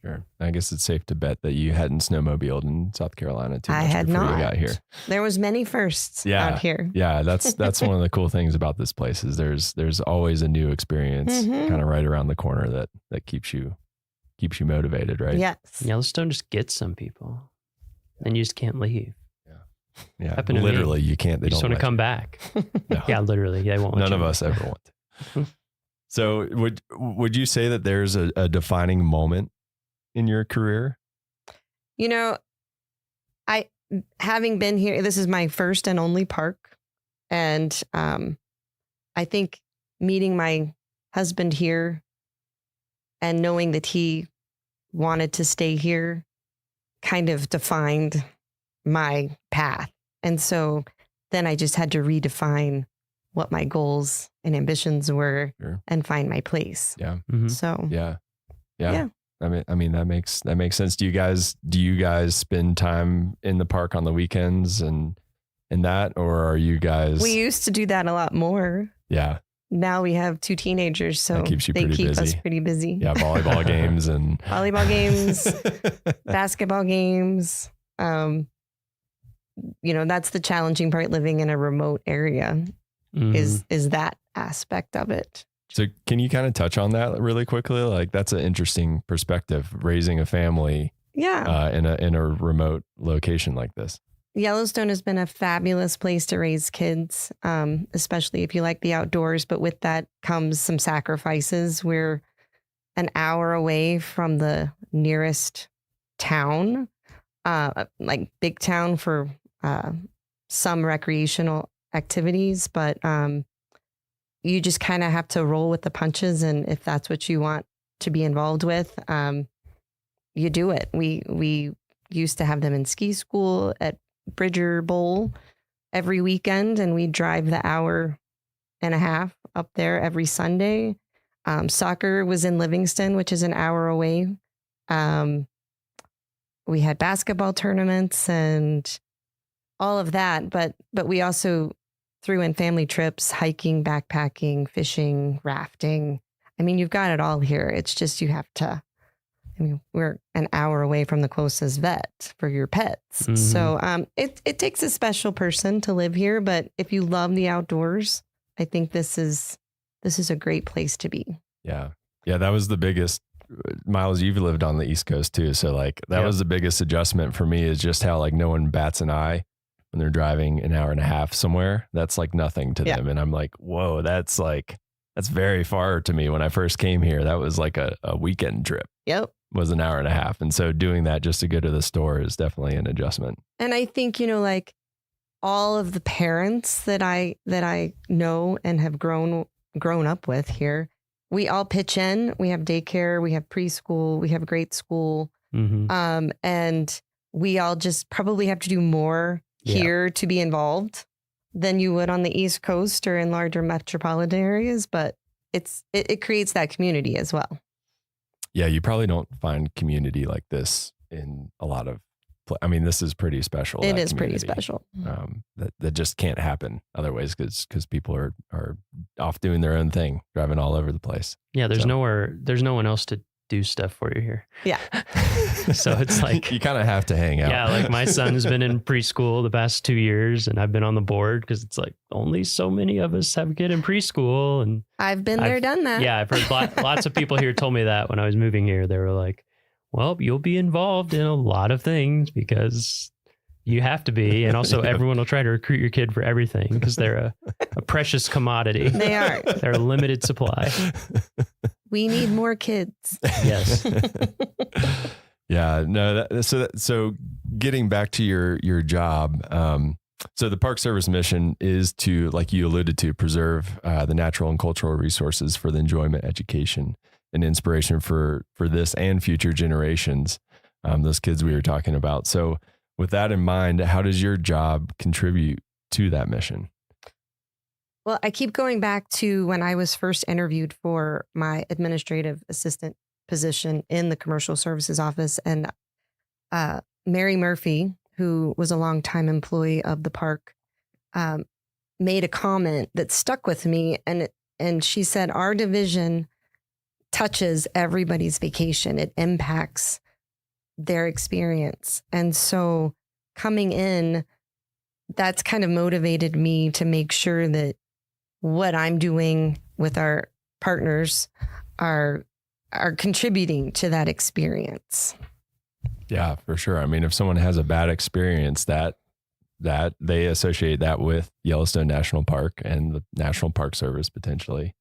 [SPEAKER 13] Sure. I guess it's safe to bet that you hadn't snowmobiled in South Carolina too much
[SPEAKER 15] I had
[SPEAKER 13] before
[SPEAKER 15] not.
[SPEAKER 13] you got here.
[SPEAKER 15] There was many firsts out here.
[SPEAKER 13] Yeah, that's one of the cool things about this place is there's always a new experience kind of right around the corner that keeps you motivated, right?
[SPEAKER 15] Yes.
[SPEAKER 14] Yellowstone just gets some people and you just can't leave.
[SPEAKER 13] Yeah,
[SPEAKER 14] Happened to
[SPEAKER 13] literally,
[SPEAKER 14] me.
[SPEAKER 13] you can't. They
[SPEAKER 14] You just
[SPEAKER 13] don't
[SPEAKER 14] want to come back.
[SPEAKER 13] No.
[SPEAKER 14] Yeah, literally, they won't.
[SPEAKER 13] None of us ever want to. So, would you say that there's a defining moment in your career?
[SPEAKER 15] Having been here, this is my first and only park, and I think meeting my husband here and knowing that he wanted to stay here kind of defined my path. And so then I just had to redefine what my goals and ambitions were and find my place.
[SPEAKER 13] Yeah.
[SPEAKER 15] So
[SPEAKER 13] yeah. I mean that makes sense. Do you guys spend time in the park on the weekends and that, or are you guys?
[SPEAKER 15] We used to do that a lot more.
[SPEAKER 13] Yeah.
[SPEAKER 15] Now we have 2 teenagers, so
[SPEAKER 13] they keep
[SPEAKER 15] busy. Us pretty busy.
[SPEAKER 13] Yeah, volleyball games and
[SPEAKER 15] volleyball games, basketball games. That's the challenging part living in a remote area is that aspect of it.
[SPEAKER 13] So can you kind of touch on that really quickly? Like that's an interesting perspective, raising a family in a remote location like this.
[SPEAKER 15] Yellowstone has been a fabulous place to raise kids, especially if you like the outdoors. But with that comes some sacrifices. We're an hour away from the nearest town, like big town for some recreational activities. But you just kind of have to roll with the punches. And if that's what you want to be involved with, you do it. We used to have them in ski school at Bridger Bowl every weekend, and we drive the hour and a half up there every Sunday. Soccer was in Livingston, which is an hour away. We had basketball tournaments and all of that, but we also threw in family trips, hiking, backpacking, fishing, rafting. I mean, you've got it all here. It's just you have to. We're an hour away from the closest vet for your pets. Mm-hmm. So it takes a special person to live here. But if you love the outdoors, I think this is a great place to be.
[SPEAKER 13] Yeah. Yeah. That was the biggest Miles, you've lived on the East Coast too. So like that was the biggest adjustment for me, is just how like no one bats an eye when they're driving an hour and a half somewhere. That's like nothing to them. And I'm like, whoa, that's very far to me. When I first came here, that was like a weekend trip.
[SPEAKER 15] Yep.
[SPEAKER 13] Was an hour and a half. And so doing that just to go to the store is definitely an adjustment.
[SPEAKER 15] And I think, like all of the parents that I know and have grown up with here, we all pitch in. We have daycare, we have preschool, we have grade school. And we all just probably have to do more here to be involved than you would on the East Coast or in larger metropolitan areas. But it creates that community as well.
[SPEAKER 13] Yeah, you probably don't find community like this in a lot of. I mean, this is pretty special.
[SPEAKER 15] It is pretty special.
[SPEAKER 13] That just can't happen other ways because people are off doing their own thing, driving all over the place.
[SPEAKER 14] Yeah, there's no one else to do stuff for you here.
[SPEAKER 15] Yeah.
[SPEAKER 14] So it's like
[SPEAKER 13] you kind of have to hang out.
[SPEAKER 14] Yeah, like my son's been in preschool the past 2 years, and I've been on the board because it's like only so many of us have a kid in preschool, and
[SPEAKER 15] I've been there, done that.
[SPEAKER 14] Yeah, I've heard lots of people here told me that when I was moving here. They were like, "Well, you'll be involved in a lot of things because you have to be, and also everyone will try to recruit your kid for everything because they're a precious commodity.
[SPEAKER 15] They are.
[SPEAKER 14] They're a limited supply."
[SPEAKER 15] We need more kids.
[SPEAKER 14] Yes.
[SPEAKER 13] Yeah. No. So getting back to your job. So the Park Service mission is to, like you alluded to, preserve the natural and cultural resources for the enjoyment, education, and inspiration for this and future generations. Those kids we were talking about. So with that in mind, how does your job contribute to that mission?
[SPEAKER 15] Well, I keep going back to when I was first interviewed for my administrative assistant position in the commercial services office, and Mary Murphy, who was a longtime employee of the park, made a comment that stuck with me, and she said, "Our division touches everybody's vacation. It impacts their experience." And so coming in, that's kind of motivated me to make sure that what I'm doing with our partners are contributing to that experience.
[SPEAKER 13] Yeah, for sure. I mean, if someone has a bad experience, that they associate that with Yellowstone National Park and the National Park Service potentially.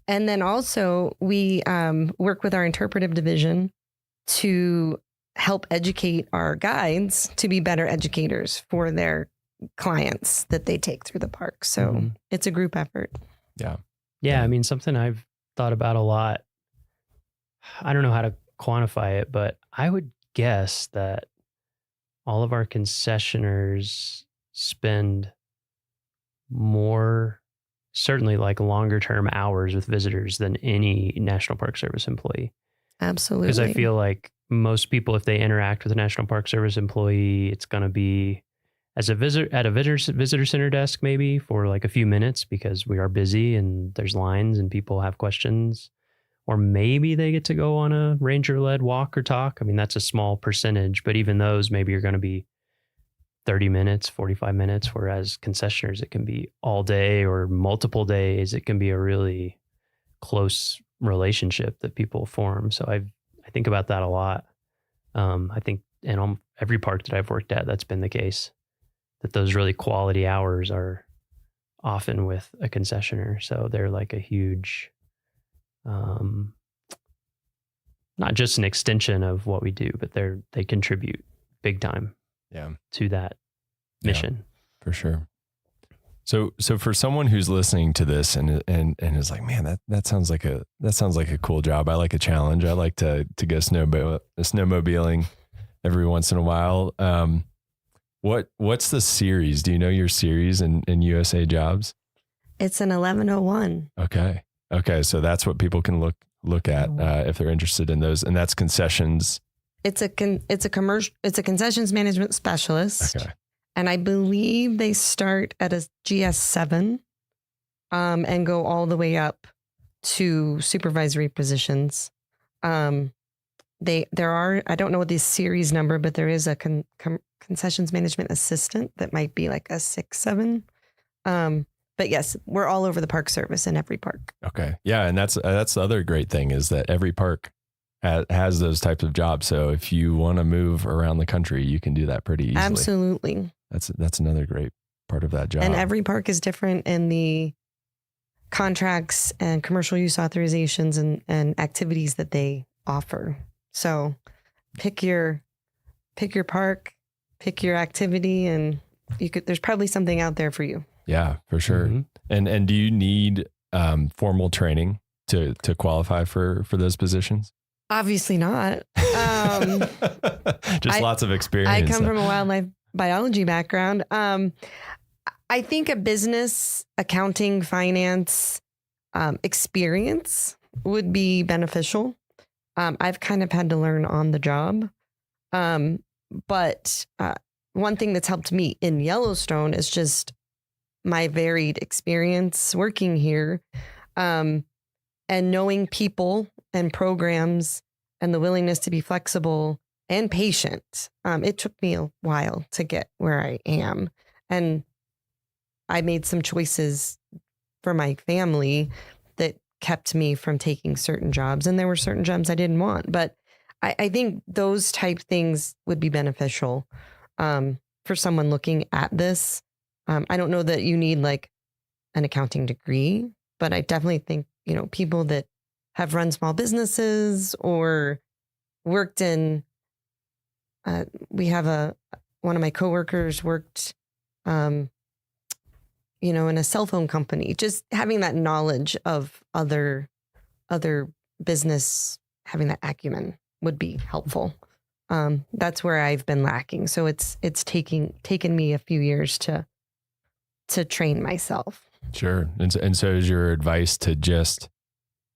[SPEAKER 15] And then also we work with our interpretive division to help educate our guides to be better educators for their clients that they take through the park. So it's a group effort.
[SPEAKER 13] Yeah.
[SPEAKER 14] Yeah. I mean, something I've thought about a lot. I don't know how to quantify it, but I would guess that all of our concessioners spend more, certainly like longer term hours with visitors than any National Park Service employee.
[SPEAKER 15] Absolutely.
[SPEAKER 14] Because I feel like most people, if they interact with a National Park Service employee, it's going to be as a visitor at a visitor center desk, maybe for like a few minutes because we are busy and there's lines and people have questions, or maybe they get to go on a ranger led walk or talk. I mean, that's a small percentage, but even those maybe are going to be 30 minutes, 45 minutes, whereas concessioners, it can be all day or multiple days. It can be a really close relationship that people form. So I think about that a lot. I think in every park that I've worked at, that's been the case, that those really quality hours are often with a concessioner. So they're like a huge, not just an extension of what we do, but they contribute big time to that mission.
[SPEAKER 13] Yeah, for sure. So for someone who's listening to this and is like, man, that sounds like a cool job. I like a challenge. I like to go snowmobiling every once in a while. What's the series? Do you know your series in USA Jobs?
[SPEAKER 15] It's an 1101.
[SPEAKER 13] Okay. So that's what people can look at if they're interested in those, and that's concessions.
[SPEAKER 15] It's a concessions management specialist.
[SPEAKER 13] Okay.
[SPEAKER 15] And I believe they start at a GS7 and go all the way up to supervisory positions. There are, I don't know what the series number, but there is a concessions management assistant that might be like a 6-7. But yes, we're all over the Park Service in every park.
[SPEAKER 13] Okay. Yeah. And that's the other great thing is that every park has those types of jobs. So if you want to move around the country, you can do that pretty easily.
[SPEAKER 15] Absolutely.
[SPEAKER 13] That's another great part of that job.
[SPEAKER 15] And every park is different in the contracts and commercial use authorizations and activities that they offer. So pick your park, pick your activity, and there's probably something out there for you.
[SPEAKER 13] Yeah, for sure. Mm-hmm. And do you need formal training to qualify for those positions?
[SPEAKER 15] Obviously not.
[SPEAKER 13] Just lots of experience.
[SPEAKER 15] I come from a wildlife biology background. I think a business, accounting, finance experience would be beneficial. I've kind of had to learn on the job. But one thing that's helped me in Yellowstone is just my varied experience working here, and knowing people and programs and the willingness to be flexible and patient. It took me a while to get where I am. And I made some choices for my family that kept me from taking certain jobs. And there were certain jobs I didn't want. But I think those type things would be beneficial for someone looking at this. I don't know that you need like an accounting degree, but I definitely think, people that have run small businesses or worked in, we have one of my coworkers worked, in a cell phone company, just having that knowledge of other business, having that acumen would be helpful. That's where I've been lacking. So it's taken me a few years to train myself.
[SPEAKER 13] Sure. And so is your advice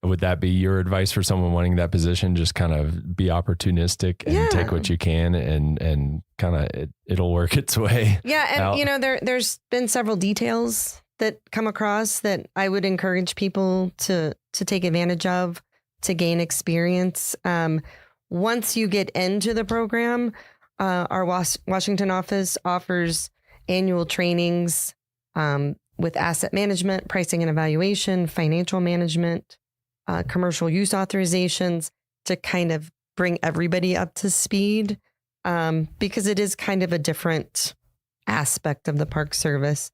[SPEAKER 13] would that be your advice for someone wanting that position? Just kind of be opportunistic and take what you can and kind of it'll work its way.
[SPEAKER 15] Yeah. And there's been several details that come across that I would encourage people to take advantage of to gain experience. Once you get into the program, our Washington office offers annual trainings with asset management, pricing and evaluation, financial management, commercial use authorizations to kind of bring everybody up to speed, because it is kind of a different aspect of the Park Service.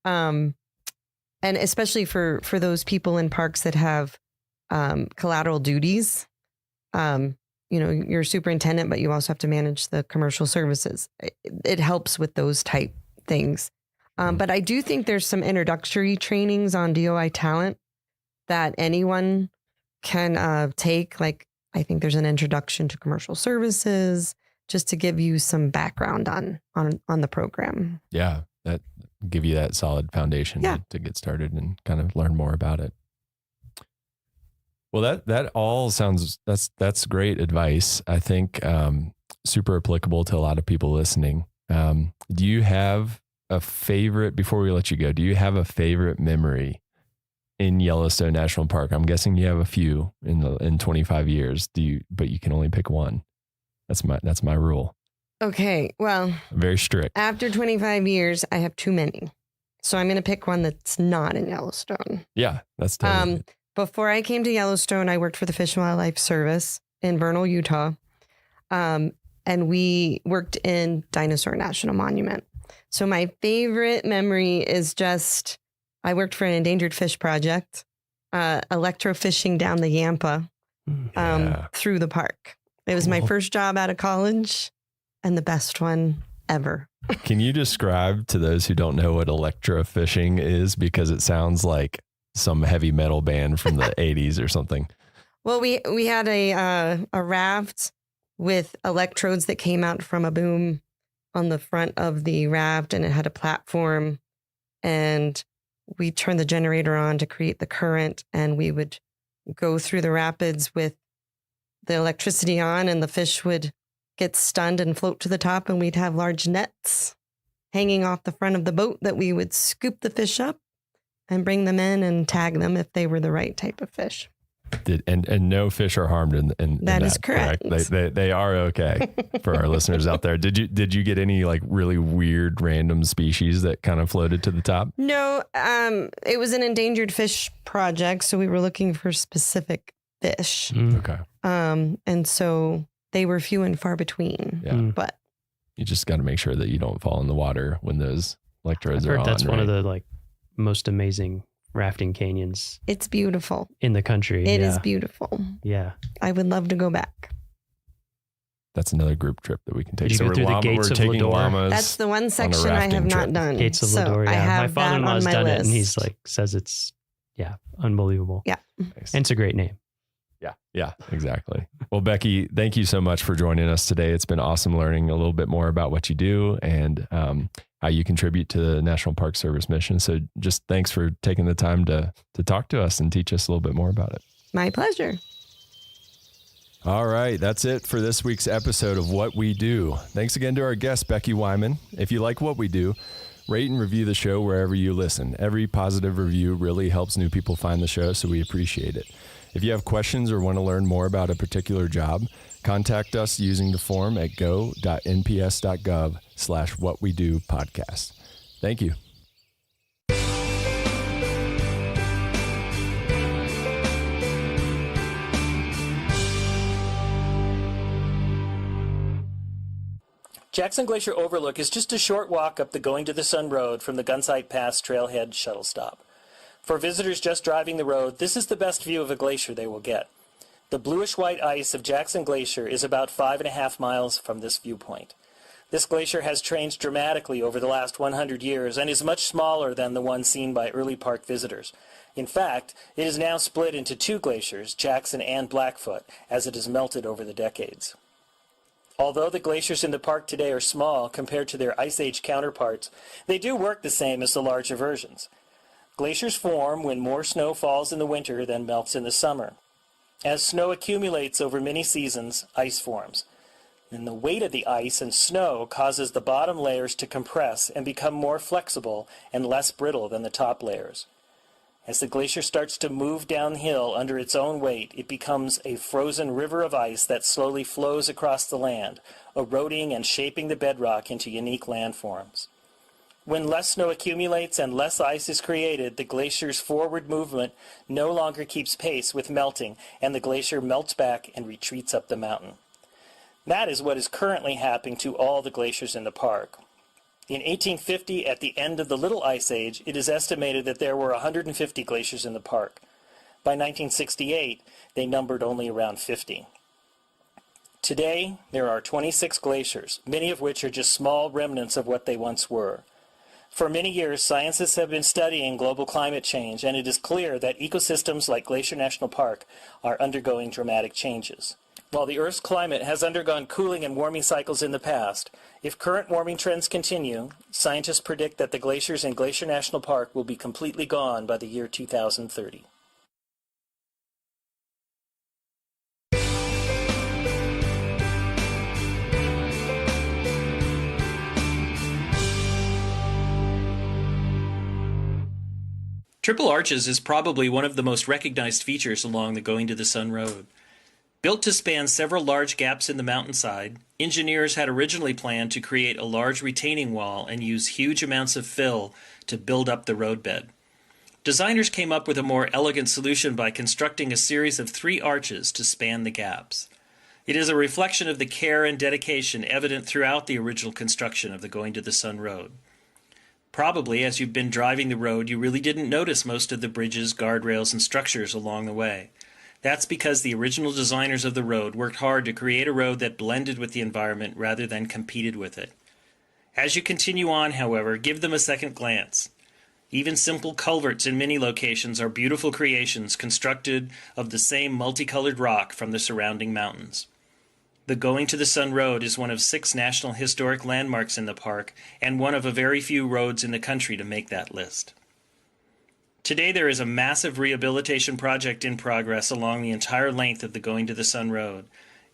[SPEAKER 15] And especially for those people in parks that have collateral duties. You're a superintendent, but you also have to manage the commercial services. It helps with those type things. But I do think there's some introductory trainings on DOI talent that anyone can take. Like, I think there's an introduction to commercial services, just to give you some background on the program.
[SPEAKER 13] Yeah, that give you that solid foundation to get started and kind of learn more about it. Well, that all sounds, that's great advice. I think super applicable to a lot of people listening. Do you have a favorite, before we let you go, do you have a favorite memory in Yellowstone National Park? I'm guessing you have a few in 25 years. But you can only pick one. That's my rule.
[SPEAKER 15] Okay. Well,
[SPEAKER 13] very strict.
[SPEAKER 15] After 25 years, I have too many. So I'm going to pick one that's not in Yellowstone.
[SPEAKER 13] Yeah, that's totally
[SPEAKER 15] Before I came to Yellowstone, I worked for the Fish and Wildlife Service in Vernal, Utah. And we worked in Dinosaur National Monument. So my favorite memory is I worked for an endangered fish project, electrofishing down the Yampa through the park. It was my first job out of college and the best one ever.
[SPEAKER 13] Can you describe to those who don't know what electrofishing is? Because it sounds like some heavy metal band from the 80s or something.
[SPEAKER 15] Well, we had a raft with electrodes that came out from a boom on the front of the raft, and it had a platform, and we turned the generator on to create the current, and we would go through the rapids with the electricity on, and the fish would get stunned and float to the top, and we'd have large nets hanging off the front of the boat that we would scoop the fish up and bring them in and tag them if they were the right type of fish.
[SPEAKER 13] And no fish are harmed in
[SPEAKER 15] that is correct.
[SPEAKER 13] They are okay for our listeners out there. Did you get any like really weird random species that kind of floated to the top?
[SPEAKER 15] No, it was an endangered fish project, so we were looking for specific fish.
[SPEAKER 13] Okay.
[SPEAKER 15] And so they were few and far between.
[SPEAKER 13] Yeah.
[SPEAKER 15] But
[SPEAKER 13] you just got to make sure that you don't fall in the water when those electrodes
[SPEAKER 9] I've
[SPEAKER 13] are
[SPEAKER 9] heard
[SPEAKER 13] on.
[SPEAKER 9] that's one of the like most amazing rafting canyons
[SPEAKER 15] it's beautiful.
[SPEAKER 9] in the country.
[SPEAKER 15] It
[SPEAKER 9] yeah.
[SPEAKER 15] is beautiful.
[SPEAKER 9] Yeah.
[SPEAKER 15] I would love to go back.
[SPEAKER 13] That's another group trip that we can take.
[SPEAKER 9] Did you go through the gates
[SPEAKER 13] we're
[SPEAKER 9] of
[SPEAKER 13] taking
[SPEAKER 9] Lador?
[SPEAKER 13] llamas.
[SPEAKER 15] That's the one
[SPEAKER 13] on a
[SPEAKER 15] section I have
[SPEAKER 13] rafting
[SPEAKER 15] not
[SPEAKER 13] trip.
[SPEAKER 15] done.
[SPEAKER 9] Gates of
[SPEAKER 15] so
[SPEAKER 9] Lador.
[SPEAKER 15] I
[SPEAKER 9] Yeah.
[SPEAKER 15] have
[SPEAKER 9] My
[SPEAKER 15] that
[SPEAKER 9] father-in-law's
[SPEAKER 15] on my
[SPEAKER 9] done
[SPEAKER 15] list.
[SPEAKER 9] it, and he's like says it's unbelievable.
[SPEAKER 15] Yeah.
[SPEAKER 9] And it's a great name.
[SPEAKER 13] Yeah, exactly. Well, Becky, thank you so much for joining us today. It's been awesome learning a little bit more about what you do and how you contribute to the National Park Service mission. So just thanks for taking the time to talk to us and teach us a little bit more about it.
[SPEAKER 15] My pleasure.
[SPEAKER 13] All right, that's it for this week's episode of What We Do. Thanks again to our guest, Becky Wyman. If you like what we do, rate and review the show wherever you listen. Every positive review really helps new people find the show, so we appreciate it. If you have questions or want to learn more about a particular job, contact us using the form at go.nps.gov/whatwedopodcast. Thank you.
[SPEAKER 6] Jackson Glacier Overlook is just a short walk up the Going to the Sun Road from the Gunsight Pass Trailhead shuttle stop. For visitors just driving the road, this is the best view of a glacier they will get. The bluish-white ice of Jackson Glacier is about 5.5 miles from this viewpoint. This glacier has changed dramatically over the last 100 years and is much smaller than the one seen by early park visitors. In fact, it is now split into two glaciers, Jackson and Blackfoot, as it has melted over the decades. Although the glaciers in the park today are small compared to their Ice Age counterparts, they do work the same as the larger versions. Glaciers form when more snow falls in the winter than melts in the summer. As snow accumulates over many seasons, ice forms. Then the weight of the ice and snow causes the bottom layers to compress and become more flexible and less brittle than the top layers. As the glacier starts to move downhill under its own weight, it becomes a frozen river of ice that slowly flows across the land, eroding and shaping the bedrock into unique landforms. When less snow accumulates and less ice is created, the glacier's forward movement no longer keeps pace with melting, and the glacier melts back and retreats up the mountain. That is what is currently happening to all the glaciers in the park. In 1850, at the end of the Little Ice Age, it is estimated that there were 150 glaciers in the park. By 1968, they numbered only around 50. Today, there are 26 glaciers, many of which are just small remnants of what they once were. For many years, scientists have been studying global climate change, and it is clear that ecosystems like Glacier National Park are undergoing dramatic changes. While the Earth's climate has undergone cooling and warming cycles in the past, if current warming trends continue, scientists predict that the glaciers in Glacier National Park will be completely gone by the year 2030. Triple Arches is probably one of the most recognized features along the Going to the Sun Road. Built to span several large gaps in the mountainside, engineers had originally planned to create a large retaining wall and use huge amounts of fill to build up the roadbed. Designers came up with a more elegant solution by constructing a series of 3 arches to span the gaps. It is a reflection of the care and dedication evident throughout the original construction of the Going to the Sun Road. Probably, as you've been driving the road, you really didn't notice most of the bridges, guardrails, and structures along the way. That's because the original designers of the road worked hard to create a road that blended with the environment rather than competed with it. As you continue on, however, give them a second glance. Even simple culverts in many locations are beautiful creations constructed of the same multicolored rock from the surrounding mountains. The Going to the Sun Road is one of 6 National Historic Landmarks in the park and one of a very few roads in the country to make that list. Today there is a massive rehabilitation project in progress along the entire length of the Going to the Sun Road.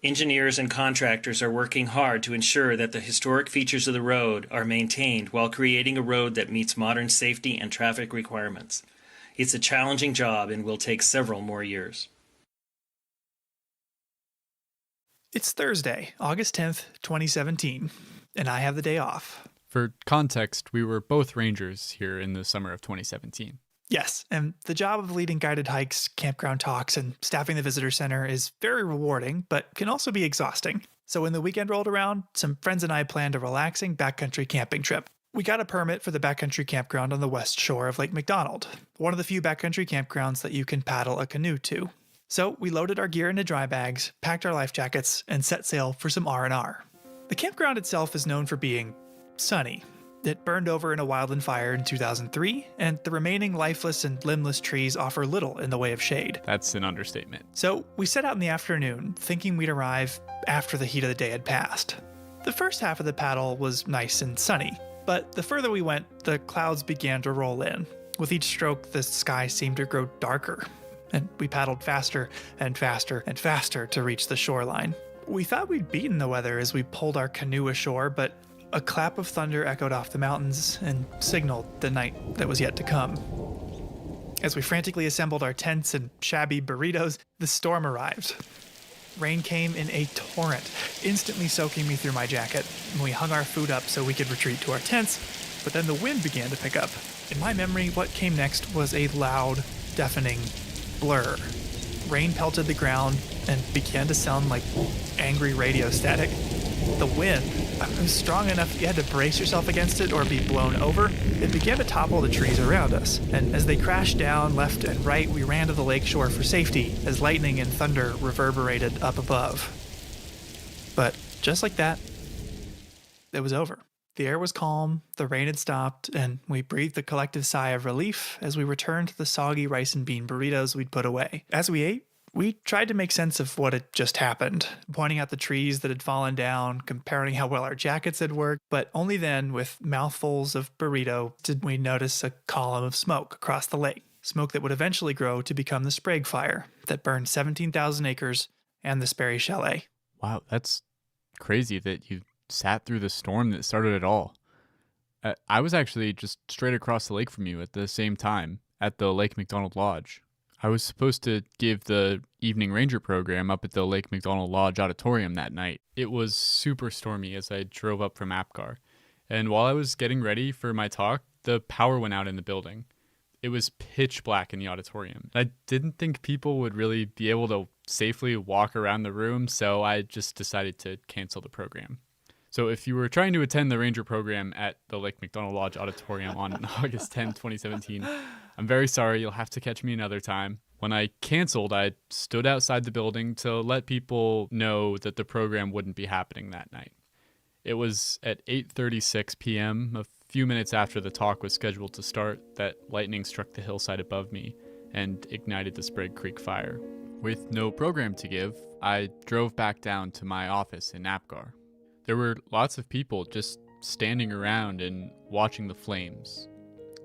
[SPEAKER 6] Engineers and contractors are working hard to ensure that the historic features of the road are maintained while creating a road that meets modern safety and traffic requirements. It's a challenging job and will take several more years.
[SPEAKER 17] It's Thursday, August 10th, 2017, and I have the day off.
[SPEAKER 19] For context, we were both rangers here in the summer of 2017.
[SPEAKER 17] Yes, and the job of leading guided hikes, campground talks, and staffing the visitor center is very rewarding, but can also be exhausting. So when the weekend rolled around, some friends and I planned a relaxing backcountry camping trip. We got a permit for the backcountry campground on the west shore of Lake McDonald, one of the few backcountry campgrounds that you can paddle a canoe to. So we loaded our gear into dry bags, packed our life jackets, and set sail for some R&R. The campground itself is known for being sunny. It burned over in a wildland fire in 2003, and the remaining lifeless and limbless trees offer little in the way of shade.
[SPEAKER 8] That's an understatement.
[SPEAKER 17] So we set out in the afternoon, thinking we'd arrive after the heat of the day had passed. The first half of the paddle was nice and sunny, but the further we went, the clouds began to roll in. With each stroke, the sky seemed to grow darker, and we paddled faster and faster and faster to reach the shoreline. We thought we'd beaten the weather as we pulled our canoe ashore, but a clap of thunder echoed off the mountains and signaled the night that was yet to come. As we frantically assembled our tents and shabby burritos, the storm arrived. Rain came in a torrent, instantly soaking me through my jacket, and we hung our food up so we could retreat to our tents, but then the wind began to pick up. In my memory, what came next was a loud, deafening blur. Rain pelted the ground and began to sound like angry radio static. The wind was strong enough you had to brace yourself against it or be blown over. It began to topple the trees around us, and as they crashed down left and right, we ran to the lakeshore for safety as lightning and thunder reverberated up above. But just like that, it was over. The air was calm, the rain had stopped, and we breathed a collective sigh of relief as we returned to the soggy rice and bean burritos we'd put away. As we ate, we tried to make sense of what had just happened, pointing out the trees that had fallen down, comparing how well our jackets had worked, but only then, with mouthfuls of burrito, did we notice a column of smoke across the lake. Smoke that would eventually grow to become the Sprague Fire that burned 17,000 acres and the Sperry Chalet.
[SPEAKER 8] Wow, that's crazy that you sat through the storm that started it all. I was actually just straight across the lake from you at the same time at the Lake McDonald Lodge. I was supposed to give the evening ranger program up at the Lake McDonald Lodge auditorium that night. It was super stormy as I drove up from APGAR. And while I was getting ready for my talk, the power went out in the building. It was pitch black in the auditorium. I didn't think people would really be able to safely walk around the room, so I just decided to cancel the program. So if you were trying to attend the ranger program at the Lake McDonald Lodge auditorium on August 10, 2017, I'm very sorry, you'll have to catch me another time. When I canceled, I stood outside the building to let people know that the program wouldn't be happening that night. It was at 8:36 p.m., a few minutes after the talk was scheduled to start, that lightning struck the hillside above me and ignited the Sprague Creek fire. With no program to give, I drove back down to my office in APGAR. There were lots of people just standing around and watching the flames.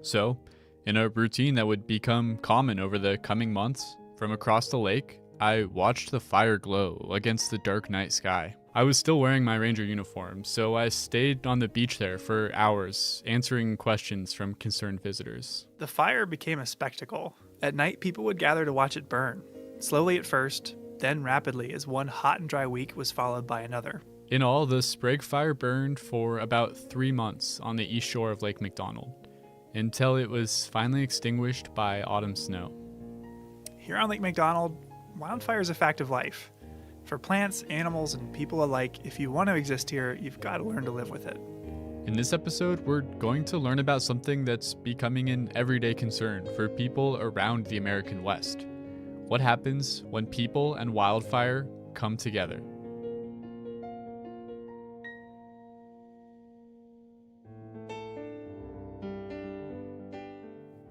[SPEAKER 8] So, in a routine that would become common over the coming months, from across the lake, I watched the fire glow against the dark night sky. I was still wearing my ranger uniform, so I stayed on the beach there for hours, answering questions from concerned visitors.
[SPEAKER 17] The fire became a spectacle. At night, people would gather to watch it burn. Slowly at first, then rapidly as one hot and dry week was followed by another.
[SPEAKER 8] In all, the Sprague Fire burned for about 3 months on the east shore of Lake McDonald, until it was finally extinguished by autumn snow.
[SPEAKER 17] Here on Lake McDonald, wildfire is a fact of life. For plants, animals, and people alike, if you want to exist here, you've got to learn to live with it.
[SPEAKER 8] In this episode, we're going to learn about something that's becoming an everyday concern for people around the American West. What happens when people and wildfire come together?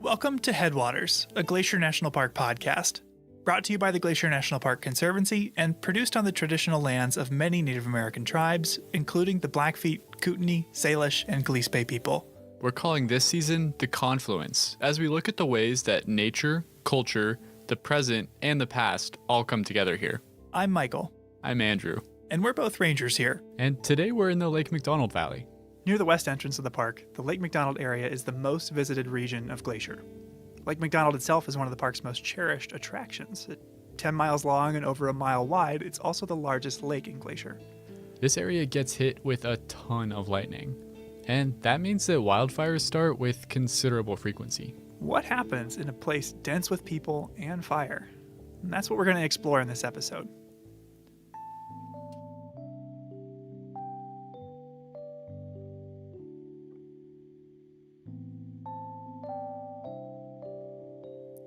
[SPEAKER 17] Welcome to Headwaters, a Glacier National Park podcast, brought to you by the Glacier National Park Conservancy and produced on the traditional lands of many Native American tribes, including the Blackfeet, Kootenai, Salish, and Gillespie people.
[SPEAKER 8] We're calling this season The Confluence, as we look at the ways that nature, culture, the present, and the past all come together here.
[SPEAKER 17] I'm Michael.
[SPEAKER 8] I'm Andrew.
[SPEAKER 17] And we're both rangers here.
[SPEAKER 8] And today we're in the Lake McDonald Valley.
[SPEAKER 17] Near the west entrance of the park, the Lake McDonald area is the most visited region of Glacier. Lake McDonald itself is one of the park's most cherished attractions. At 10 miles long and over a mile wide, it's also the largest lake in Glacier.
[SPEAKER 8] This area gets hit with a ton of lightning, and that means that wildfires start with considerable frequency.
[SPEAKER 17] What happens in a place dense with people and fire? And that's what we're going to explore in this episode.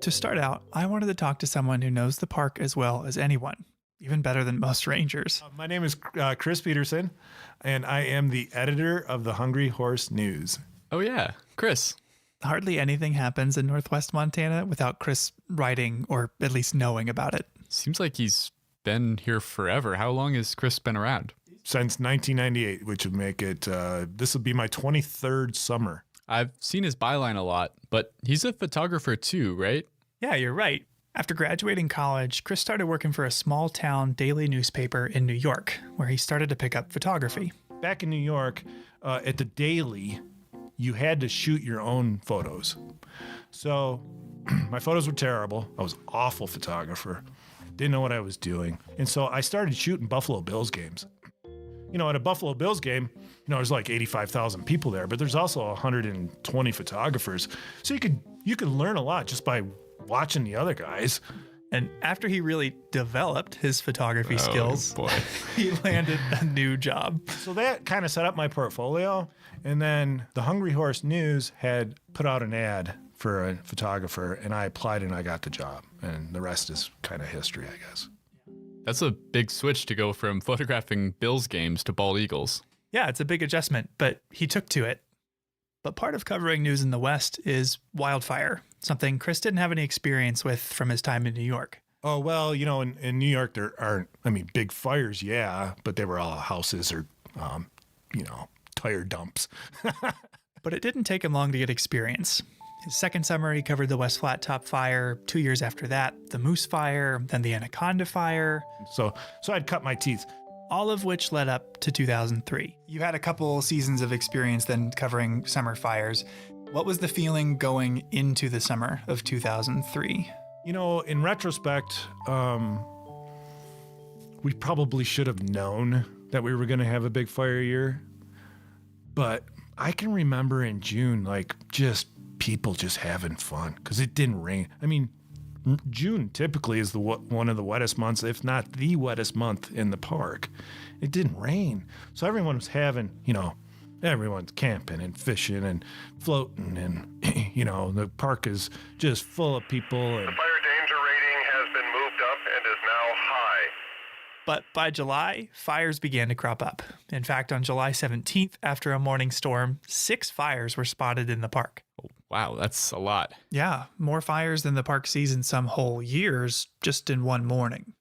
[SPEAKER 17] To start out, I wanted to talk to someone who knows the park as well as anyone, even better than most rangers.
[SPEAKER 10] My name is Chris Peterson, and I am the editor of the Hungry Horse News.
[SPEAKER 8] Oh yeah, Chris.
[SPEAKER 17] Hardly anything happens in Northwest Montana without Chris writing or at least knowing about it.
[SPEAKER 8] Seems like he's been here forever. How long has Chris been around?
[SPEAKER 10] Since 1998, which would make it, this will be my 23rd summer.
[SPEAKER 8] I've seen his byline a lot, but he's a photographer too, right?
[SPEAKER 17] Yeah, you're right. After graduating college, Chris started working for a small town daily newspaper in New York, where he started to pick up photography.
[SPEAKER 10] Back in New York, at the Daily, you had to shoot your own photos. So my photos were terrible. I was an awful photographer. Didn't know what I was doing. And so I started shooting Buffalo Bills games. You know, at a Buffalo Bills game, there's like 85,000 people there, but there's also 120 photographers. So you could learn a lot just by watching the other guys.
[SPEAKER 17] And after he really developed his photography skills, he landed a new job.
[SPEAKER 10] So that kind of set up my portfolio. And then the Hungry Horse News had put out an ad for a photographer, and I applied and I got the job. And the rest is kind of history, I guess.
[SPEAKER 8] That's a big switch to go from photographing Bills games to bald eagles.
[SPEAKER 17] Yeah, it's a big adjustment, but he took to it. But part of covering news in the West is wildfire, something Chris didn't have any experience with from his time in New York.
[SPEAKER 10] Oh, well, in New York, there aren't, big fires, yeah, but they were all houses or, tire dumps.
[SPEAKER 17] But it didn't take him long to get experience. His second summer, he covered the West Flat Top Fire. 2 years after that, the Moose Fire, then the Anaconda Fire.
[SPEAKER 10] So I'd cut my teeth.
[SPEAKER 17] All of which led up to 2003. You had a couple seasons of experience then covering summer fires. What was the feeling going into the summer of 2003?
[SPEAKER 10] In retrospect, we probably should have known that we were going to have a big fire year. But I can remember in June, people just having fun because it didn't rain. June typically is one of the wettest months, if not the wettest month in the park. It didn't rain. So everyone was having, everyone's camping and fishing and floating and, the park is just full of people. And
[SPEAKER 16] the fire danger rating has been moved up and is now high.
[SPEAKER 17] But by July, fires began to crop up. In fact, on July 17th, after a morning storm, 6 fires were spotted in the park.
[SPEAKER 8] Wow, that's a lot.
[SPEAKER 17] Yeah, more fires than the park sees in some whole years, just in one morning.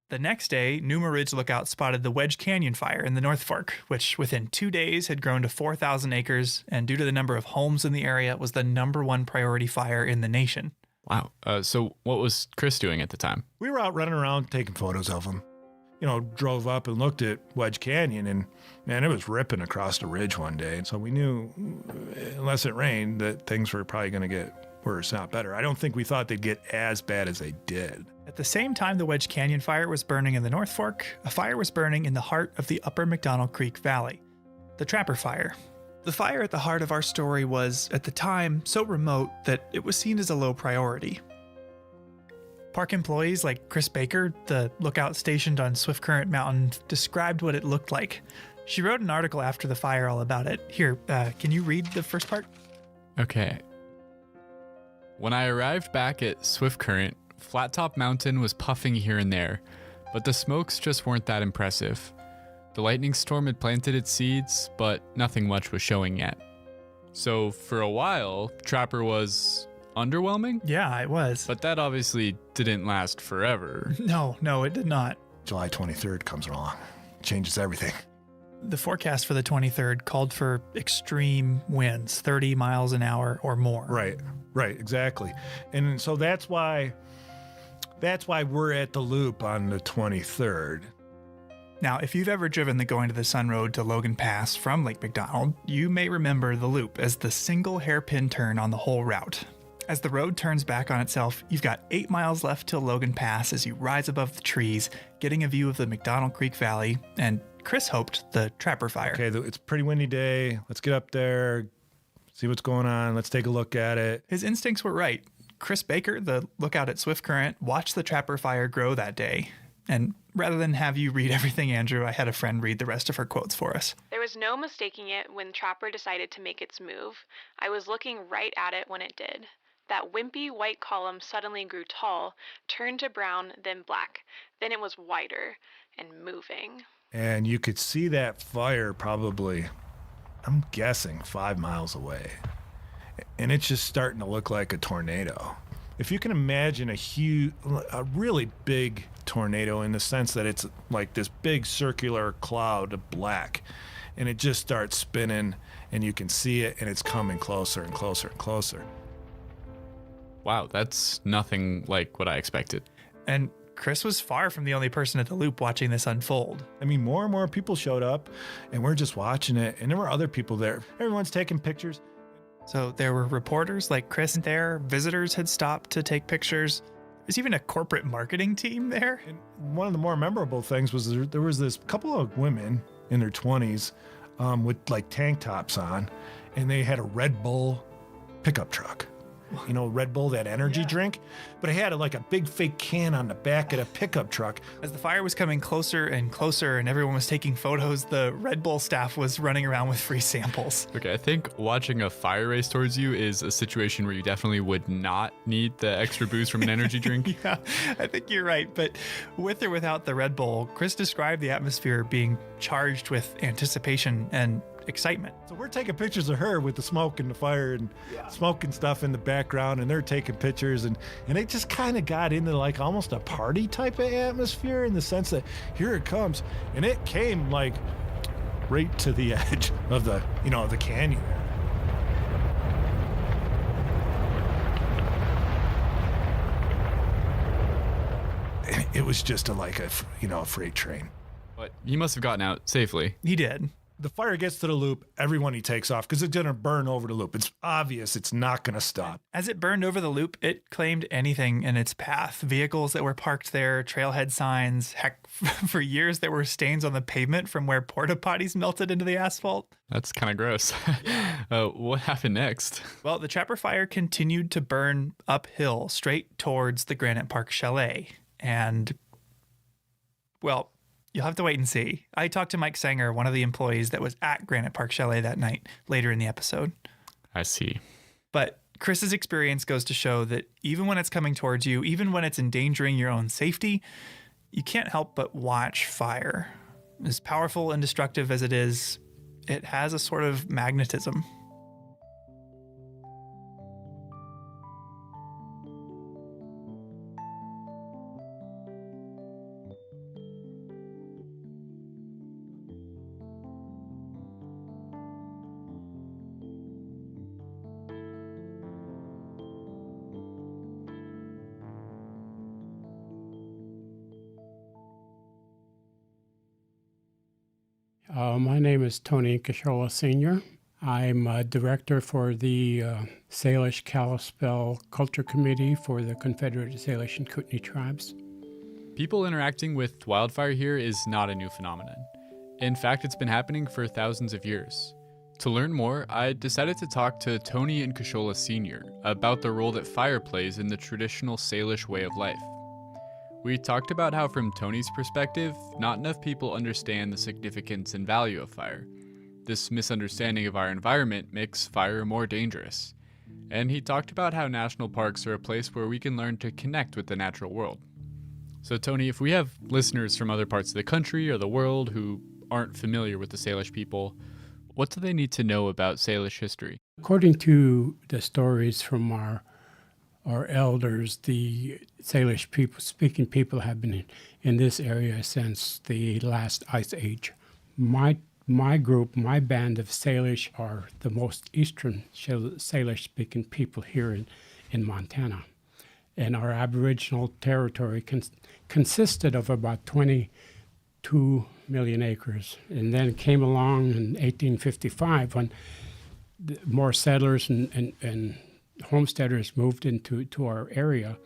[SPEAKER 17] The next day, Numa Ridge Lookout spotted the Wedge Canyon fire in the North Fork, which within 2 days had grown to 4,000 acres, and due to the number of homes in the area, was the #1 priority fire in the nation.
[SPEAKER 8] Wow. So what was Chris doing at the time?
[SPEAKER 10] We were out running around taking photos of them. Drove up and looked at Wedge Canyon, and man, it was ripping across the ridge one day. So we knew, unless it rained, that things were probably going to get worse, not better. I don't think we thought they'd get as bad as they did.
[SPEAKER 17] At the same time the Wedge Canyon fire was burning in the North Fork, a fire was burning in the heart of the Upper McDonald Creek Valley, the Trapper Fire. The fire at the heart of our story was, at the time, so remote that it was seen as a low priority. Park employees like Chris Baker, the lookout stationed on Swift Current Mountain, described what it looked like. She wrote an article after the fire all about it. Here, can you read the first part?
[SPEAKER 8] Okay. When I arrived back at Swift Current, Flat Top Mountain was puffing here and there, but the smokes just weren't that impressive. The lightning storm had planted its seeds, but nothing much was showing yet. So for a while, Trapper was underwhelming?
[SPEAKER 17] Yeah, it was.
[SPEAKER 8] But that obviously didn't last forever.
[SPEAKER 17] No, it did not.
[SPEAKER 10] July 23rd comes along. Changes everything.
[SPEAKER 17] The forecast for the 23rd called for extreme winds, 30 miles an hour or more.
[SPEAKER 10] Right, exactly. And so that's why we're at the loop on the 23rd.
[SPEAKER 17] Now, if you've ever driven the Going to the Sun Road to Logan Pass from Lake McDonald, you may remember the loop as the single hairpin turn on the whole route. As the road turns back on itself, you've got 8 miles left till Logan Pass as you rise above the trees, getting a view of the McDonald Creek Valley, and Chris hoped the Trapper Fire.
[SPEAKER 10] Okay, it's a pretty windy day. Let's get up there, see what's going on. Let's take a look at it.
[SPEAKER 17] His instincts were right. Chris Baker, the lookout at Swift Current, watched the trapper fire grow that day. And rather than have you read everything, Andrew, I had a friend read the rest of her quotes for us.
[SPEAKER 11] There was no mistaking it when Trapper decided to make its move. I was looking right at it when it did. That wimpy white column suddenly grew tall, turned to brown, then black. Then it was wider and moving.
[SPEAKER 10] And you could see that fire probably, I'm guessing, 5 miles away. And it's just starting to look like a tornado. If you can imagine a really big tornado in the sense that it's like this big circular cloud of black, and it just starts spinning, and you can see it, and it's coming closer and closer and closer.
[SPEAKER 8] Wow, that's nothing like what I expected.
[SPEAKER 17] And Chris was far from the only person at the loop watching this unfold.
[SPEAKER 10] I mean, more and more people showed up, and we're just watching it, and there were other people there. Everyone's taking pictures.
[SPEAKER 17] So there were reporters like Chris there, visitors had stopped to take pictures. There's even a corporate marketing team there.
[SPEAKER 10] And one of the more memorable things was there was this couple of women in their 20s with like tank tops on, and they had a Red Bull pickup truck. You know, Red Bull, that energy drink, but it had like a big fake can on the back of the pickup truck.
[SPEAKER 17] As the fire was coming closer and closer and everyone was taking photos, the Red Bull staff was running around with free samples.
[SPEAKER 8] Okay, I think watching a fire race towards you is a situation where you definitely would not need the extra boost from an energy drink.
[SPEAKER 17] Yeah, I think you're right. But with or without the Red Bull, Chris described the atmosphere being charged with anticipation and excitement.
[SPEAKER 10] So we're taking pictures of her with the smoke and the fire and smoke and stuff in the background, and they're taking pictures, and it just kind of got into like almost a party type of atmosphere in the sense that here it comes, and it came like right to the edge of the, you know, the canyon. And it was just like a freight train.
[SPEAKER 8] But he must have gotten out safely.
[SPEAKER 17] He did.
[SPEAKER 10] The fire gets to the loop, everyone he takes off because it's going to burn over the loop. It's obvious it's not going to stop.
[SPEAKER 17] As it burned over the loop, it claimed anything in its path. Vehicles that were parked there, trailhead signs. Heck, for years there were stains on the pavement from where porta potties melted into the asphalt.
[SPEAKER 8] That's kind of gross. What happened next?
[SPEAKER 17] Well, the Trapper fire continued to burn uphill straight towards the Granite Park Chalet. And, well, you'll have to wait and see. I talked to Mike Sanger, one of the employees that was at Granite Park Chalet that night, later in the episode.
[SPEAKER 8] I see.
[SPEAKER 17] But Chris's experience goes to show that even when it's coming towards you, even when it's endangering your own safety, you can't help but watch fire. As powerful and destructive as it is, it has a sort of magnetism.
[SPEAKER 19] My name is Tony Kashola Sr. I'm a director for the Salish Kalispel Culture Committee for the Confederated Salish and Kootenai Tribes.
[SPEAKER 8] People interacting with wildfire here is not a new phenomenon. In fact, it's been happening for thousands of years. To learn more, I decided to talk to Tony and Kashola Sr. about the role that fire plays in the traditional Salish way of life. We talked about how, from Tony's perspective, not enough people understand the significance and value of fire. This misunderstanding of our environment makes fire more dangerous. And he talked about how national parks are a place where we can learn to connect with the natural world. So Tony, if we have listeners from other parts of the country or the world who aren't familiar with the Salish people, what do they need to know about Salish history?
[SPEAKER 19] According to the stories from our elders, the Salish speaking people have been in this area since the last ice age. My group, my band of Salish are the most eastern Salish speaking people here in Montana. And our Aboriginal territory consisted of about 22 million acres. And then came along in 1855 when more settlers and homesteaders moved into our area.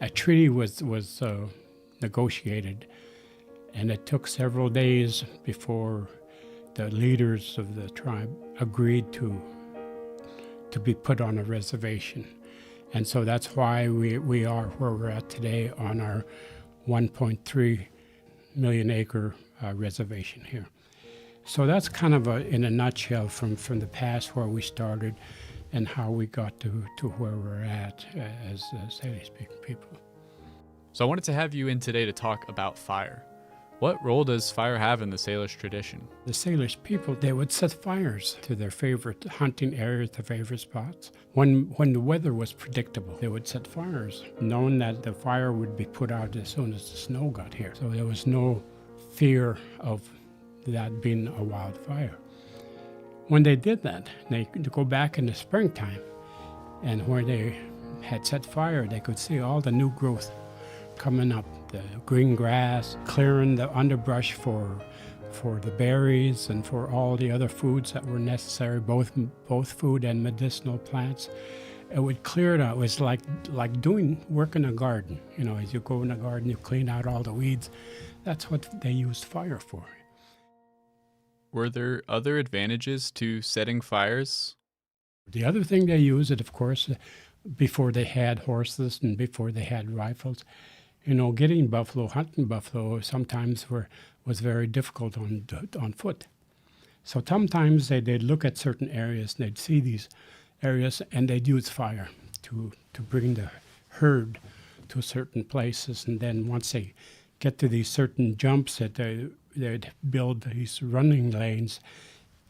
[SPEAKER 19] A treaty was negotiated, and it took several days before the leaders of the tribe agreed to to be put on a reservation. And so that's why we are where we're at today on our 1.3 million acre reservation here. So that's kind of in a nutshell from the past where we started and how we got to where we're at as Salish-speaking people.
[SPEAKER 8] So I wanted to have you in today to talk about fire. What role does fire have in the Salish tradition?
[SPEAKER 19] The Salish people, they would set fires to their favorite hunting areas, their favorite spots. When the weather was predictable, they would set fires, knowing that the fire would be put out as soon as the snow got here. So there was no fear of that being a wildfire. When they did that, they could go back in the springtime, and where they had set fire, they could see all the new growth coming up, the green grass, clearing the underbrush for the berries and for all the other foods that were necessary, both food and medicinal plants. It would clear it out. It was like doing work in a garden. You know, as you go in a garden, you clean out all the weeds. That's what they used fire for.
[SPEAKER 8] Were there other advantages to setting fires?
[SPEAKER 19] The other thing they used, of course, before they had horses and before they had rifles, you know, getting buffalo, hunting buffalo sometimes was very difficult on foot. So sometimes they'd look at certain areas and they'd see these areas and they'd use fire to bring the herd to certain places. And then once they get to these certain jumps, that they'd build these running lanes,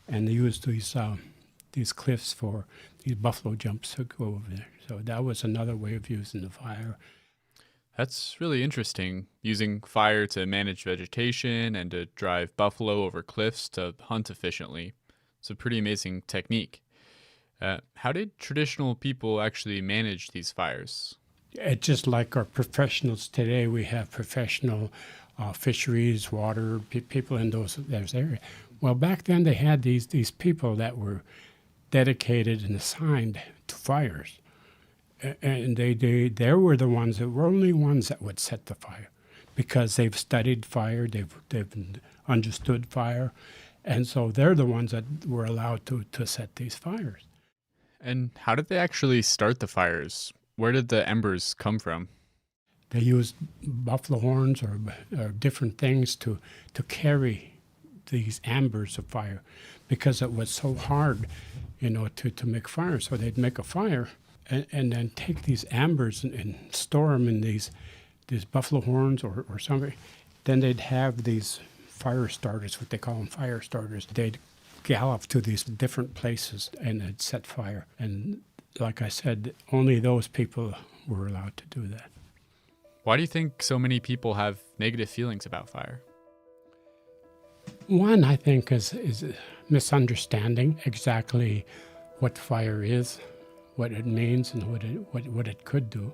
[SPEAKER 19] and they used these cliffs for these buffalo jumps to go over there. So that was another way of using the fire.
[SPEAKER 8] That's really interesting, using fire to manage vegetation and to drive buffalo over cliffs to hunt efficiently. It's a pretty amazing technique. How did traditional people actually manage these fires?
[SPEAKER 19] It's just like our professionals today. We have professional fisheries, water people in those areas. Well, back then they had these people that were dedicated and assigned to fires. And they were the ones that were only ones that would set the fire, because they've studied fire, they've understood fire, and so they're the ones that were allowed to set these fires.
[SPEAKER 8] And how did they actually start the fires? Where did the embers come from?
[SPEAKER 19] They used buffalo horns or different things to carry these embers of fire, because it was so hard, you know, to make fire. So they'd make a fire and then take these ambers and store them in these buffalo horns or something. Then they'd have these fire starters, what they call them, fire starters. They'd gallop to these different places and they'd set fire. And like I said, only those people were allowed to do that.
[SPEAKER 8] Why do you think so many people have negative feelings about fire?
[SPEAKER 19] One, I think, is misunderstanding exactly what fire is, what it means, and what it could do.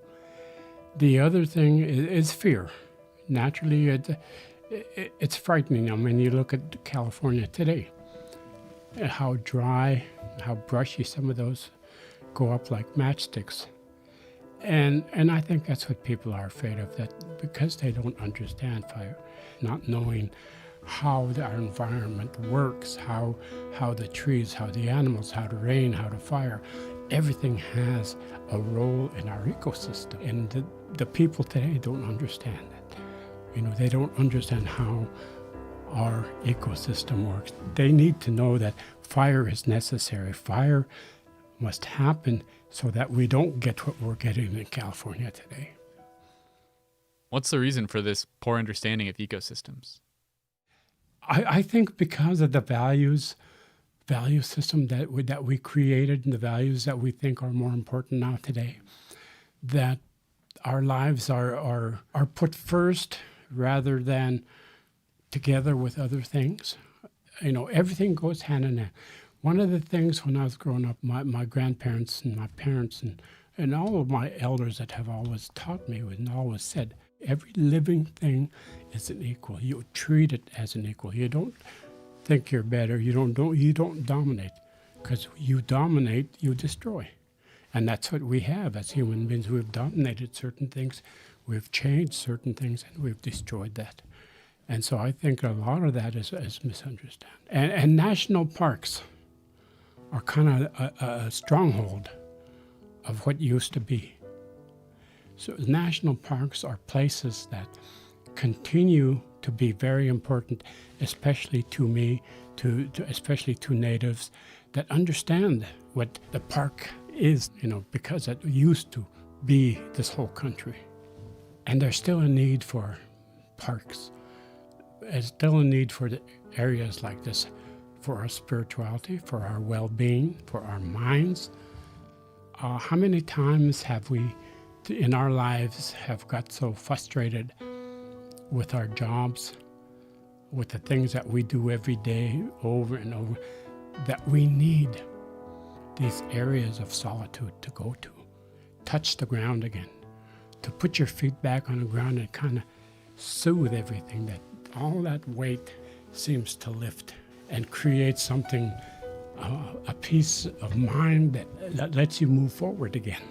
[SPEAKER 19] The other thing is fear. Naturally, it's frightening. I mean, you look at California today, how dry, how brushy some of those go up like matchsticks. And I think that's what people are afraid of, that because they don't understand fire, not knowing how our environment works, how the trees, how the animals, how the rain, how the fire, everything has a role in our ecosystem. And the people today don't understand that. You know, they don't understand how our ecosystem works. They need to know that fire is necessary. Fire must happen so that we don't get what we're getting in California today.
[SPEAKER 8] What's the reason for this poor understanding of ecosystems?
[SPEAKER 19] I think because of the value system that we created, and the values that we think are more important now today, that our lives are put first rather than together with other things. You know, everything goes hand in hand. One of the things when I was growing up, my grandparents and my parents and all of my elders that have always taught me and always said, every living thing is an equal. You treat it as an equal. You don't think you're better. You don't dominate, because you dominate, you destroy. And that's what we have as human beings. We've dominated certain things, we've changed certain things, and we've destroyed that. And so I think a lot of that is misunderstood. And national parks are kind of a stronghold of what used to be. So national parks are places that continue to be very important, especially to me, especially to natives that understand what the park is, because it used to be this whole country. And there's still a need for parks. There's still a need for the areas like this, for our spirituality, for our well-being, for our minds. How many times have we, in our lives, have got so frustrated with our jobs, with the things that we do every day over and over, that we need these areas of solitude to go to, touch the ground again, to put your feet back on the ground and kind of soothe everything, that all that weight seems to lift and create something, a peace of mind that lets you move forward again.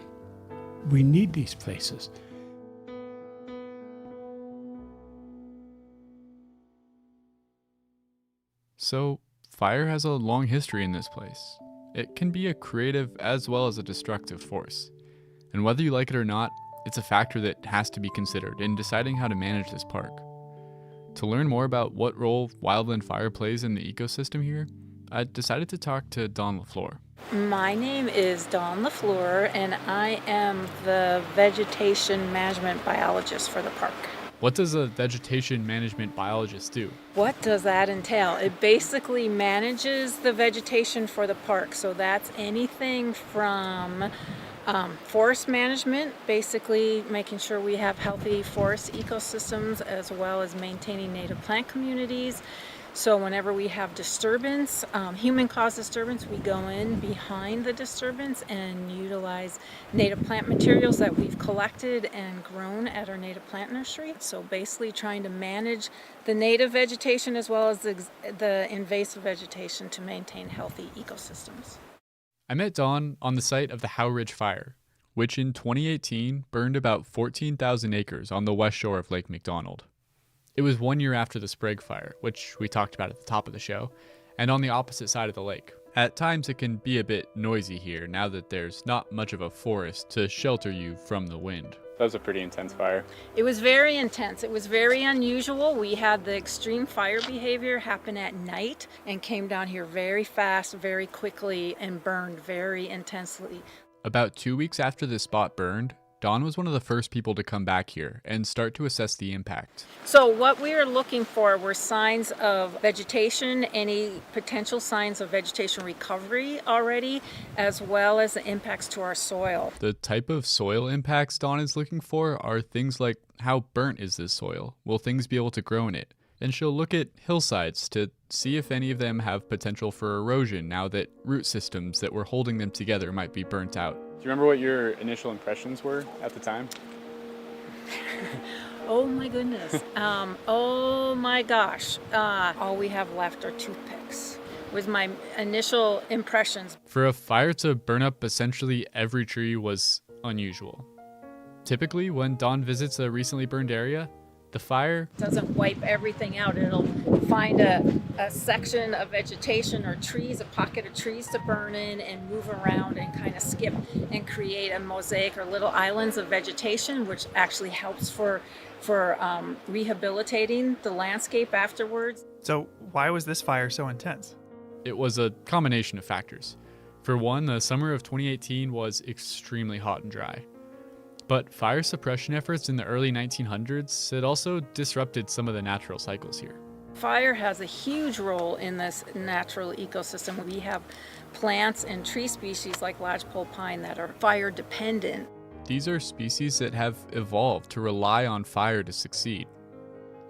[SPEAKER 19] We need these places.
[SPEAKER 8] So, fire has a long history in this place. It can be a creative as well as a destructive force. And whether you like it or not, it's a factor that has to be considered in deciding how to manage this park. To learn more about what role wildland fire plays in the ecosystem here, I decided to talk to Dawn LaFleur.
[SPEAKER 4] My name is Dawn LaFleur, and I am the vegetation management biologist for the park.
[SPEAKER 8] What does a vegetation management biologist do?
[SPEAKER 4] What does that entail? It basically manages the vegetation for the park. So that's anything from forest management, basically making sure we have healthy forest ecosystems, as well as maintaining native plant communities. So whenever we have disturbance, human-caused disturbance, we go in behind the disturbance and utilize native plant materials that we've collected and grown at our native plant nursery. So basically trying to manage the native vegetation as well as the invasive vegetation to maintain healthy ecosystems.
[SPEAKER 8] I met Dawn on the site of the Howe Ridge Fire, which in 2018 burned about 14,000 acres on the west shore of Lake McDonald. It was 1 year after the Sprague Fire, which we talked about at the top of the show, and on the opposite side of the lake. At times it can be a bit noisy here now that there's not much of a forest to shelter you from the wind.
[SPEAKER 1] That was a pretty intense fire.
[SPEAKER 4] It was very intense. It was very unusual. We had the extreme fire behavior happen at night and came down here very fast, very quickly, and burned very intensely.
[SPEAKER 8] About 2 weeks after this spot burned, Dawn was one of the first people to come back here and start to assess the impact.
[SPEAKER 4] So what we were looking for were signs of vegetation, any potential signs of vegetation recovery already, as well as the impacts to our soil.
[SPEAKER 8] The type of soil impacts Dawn is looking for are things like how burnt is this soil? Will things be able to grow in it? And she'll look at hillsides to see if any of them have potential for erosion now that root systems that were holding them together might be burnt out.
[SPEAKER 1] Do you remember what your initial impressions were at the time?
[SPEAKER 4] Oh my goodness. Oh my gosh. All we have left are toothpicks. Was my initial impressions.
[SPEAKER 8] For a fire to burn up essentially every tree was unusual. Typically, when Dawn visits a recently burned area, the fire
[SPEAKER 4] doesn't wipe everything out. It'll find a section of vegetation or trees, a pocket of trees to burn in and move around and kind of skip and create a mosaic or little islands of vegetation, which actually helps for rehabilitating the landscape afterwards.
[SPEAKER 17] So why was this fire so intense?
[SPEAKER 8] It was a combination of factors. For one, the summer of 2018 was extremely hot and dry. But fire suppression efforts in the early 1900s had also disrupted some of the natural cycles here.
[SPEAKER 4] Fire has a huge role in this natural ecosystem. We have plants and tree species like lodgepole pine that are fire dependent.
[SPEAKER 8] These are species that have evolved to rely on fire to succeed.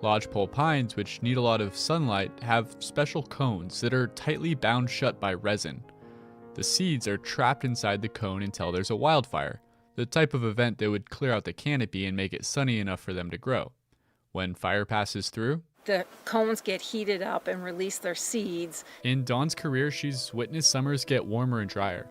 [SPEAKER 8] Lodgepole pines, which need a lot of sunlight, have special cones that are tightly bound shut by resin. The seeds are trapped inside the cone until there's a wildfire, the type of event that would clear out the canopy and make it sunny enough for them to grow. When fire passes through,
[SPEAKER 4] the cones get heated up and release their seeds.
[SPEAKER 8] In Dawn's career, she's witnessed summers get warmer and drier,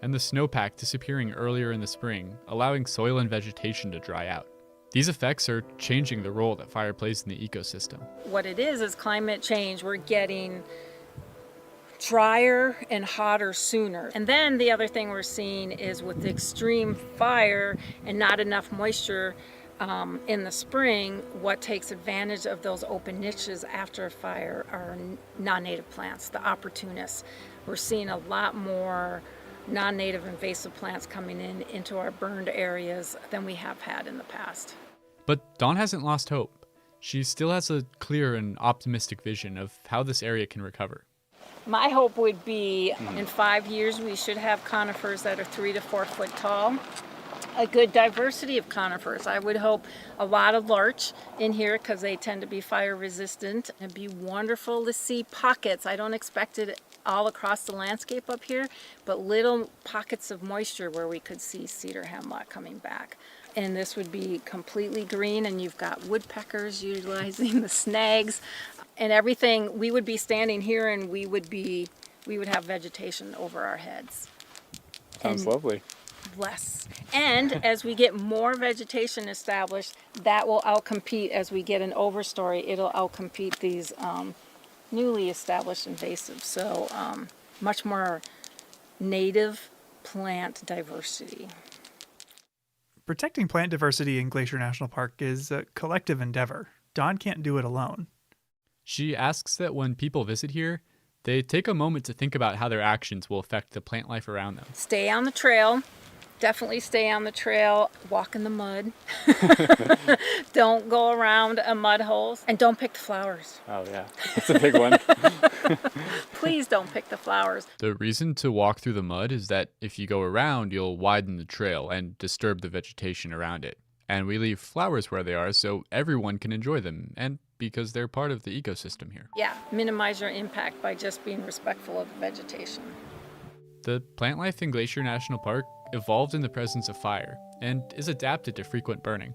[SPEAKER 8] and the snowpack disappearing earlier in the spring, allowing soil and vegetation to dry out. These effects are changing the role that fire plays in the ecosystem.
[SPEAKER 4] What it is climate change. We're getting
[SPEAKER 2] drier and hotter sooner. And then the other thing we're seeing is with the extreme fire and not enough moisture in the spring, what takes advantage of those open niches after a fire are non-native plants, the opportunists. We're seeing a lot more non-native invasive plants coming into our burned areas than we have had in the past.
[SPEAKER 8] But Dawn hasn't lost hope. She still has a clear and optimistic vision of how this area can recover.
[SPEAKER 2] My hope would be in 5 years we should have conifers that are 3 to 4 foot tall. A good diversity of conifers. I would hope a lot of larch in here because they tend to be fire resistant. It'd be wonderful to see pockets. I don't expect it all across the landscape up here, but little pockets of moisture where we could see cedar hemlock coming back. And this would be completely green, and you've got woodpeckers utilizing the snags and everything. We would be standing here and we would have vegetation over our heads.
[SPEAKER 1] Sounds lovely.
[SPEAKER 2] Bless. And as we get more vegetation established, that will outcompete, as we get an overstory, it'll outcompete these newly established invasives. So much more native plant diversity.
[SPEAKER 17] Protecting plant diversity in Glacier National Park is a collective endeavor. Dawn can't do it alone.
[SPEAKER 8] She asks that when people visit here, they take a moment to think about how their actions will affect the plant life around them.
[SPEAKER 2] Stay on the trail. Definitely stay on the trail. Walk in the mud. Don't go around mud holes. And don't pick the flowers.
[SPEAKER 1] Oh, yeah. That's a big one.
[SPEAKER 2] Please don't pick the flowers.
[SPEAKER 8] The reason to walk through the mud is that if you go around, you'll widen the trail and disturb the vegetation around it. And we leave flowers where they are so everyone can enjoy them, and because they're part of the ecosystem here.
[SPEAKER 2] Yeah, minimize your impact by just being respectful of the vegetation.
[SPEAKER 8] The plant life in Glacier National Park evolved in the presence of fire and is adapted to frequent burning.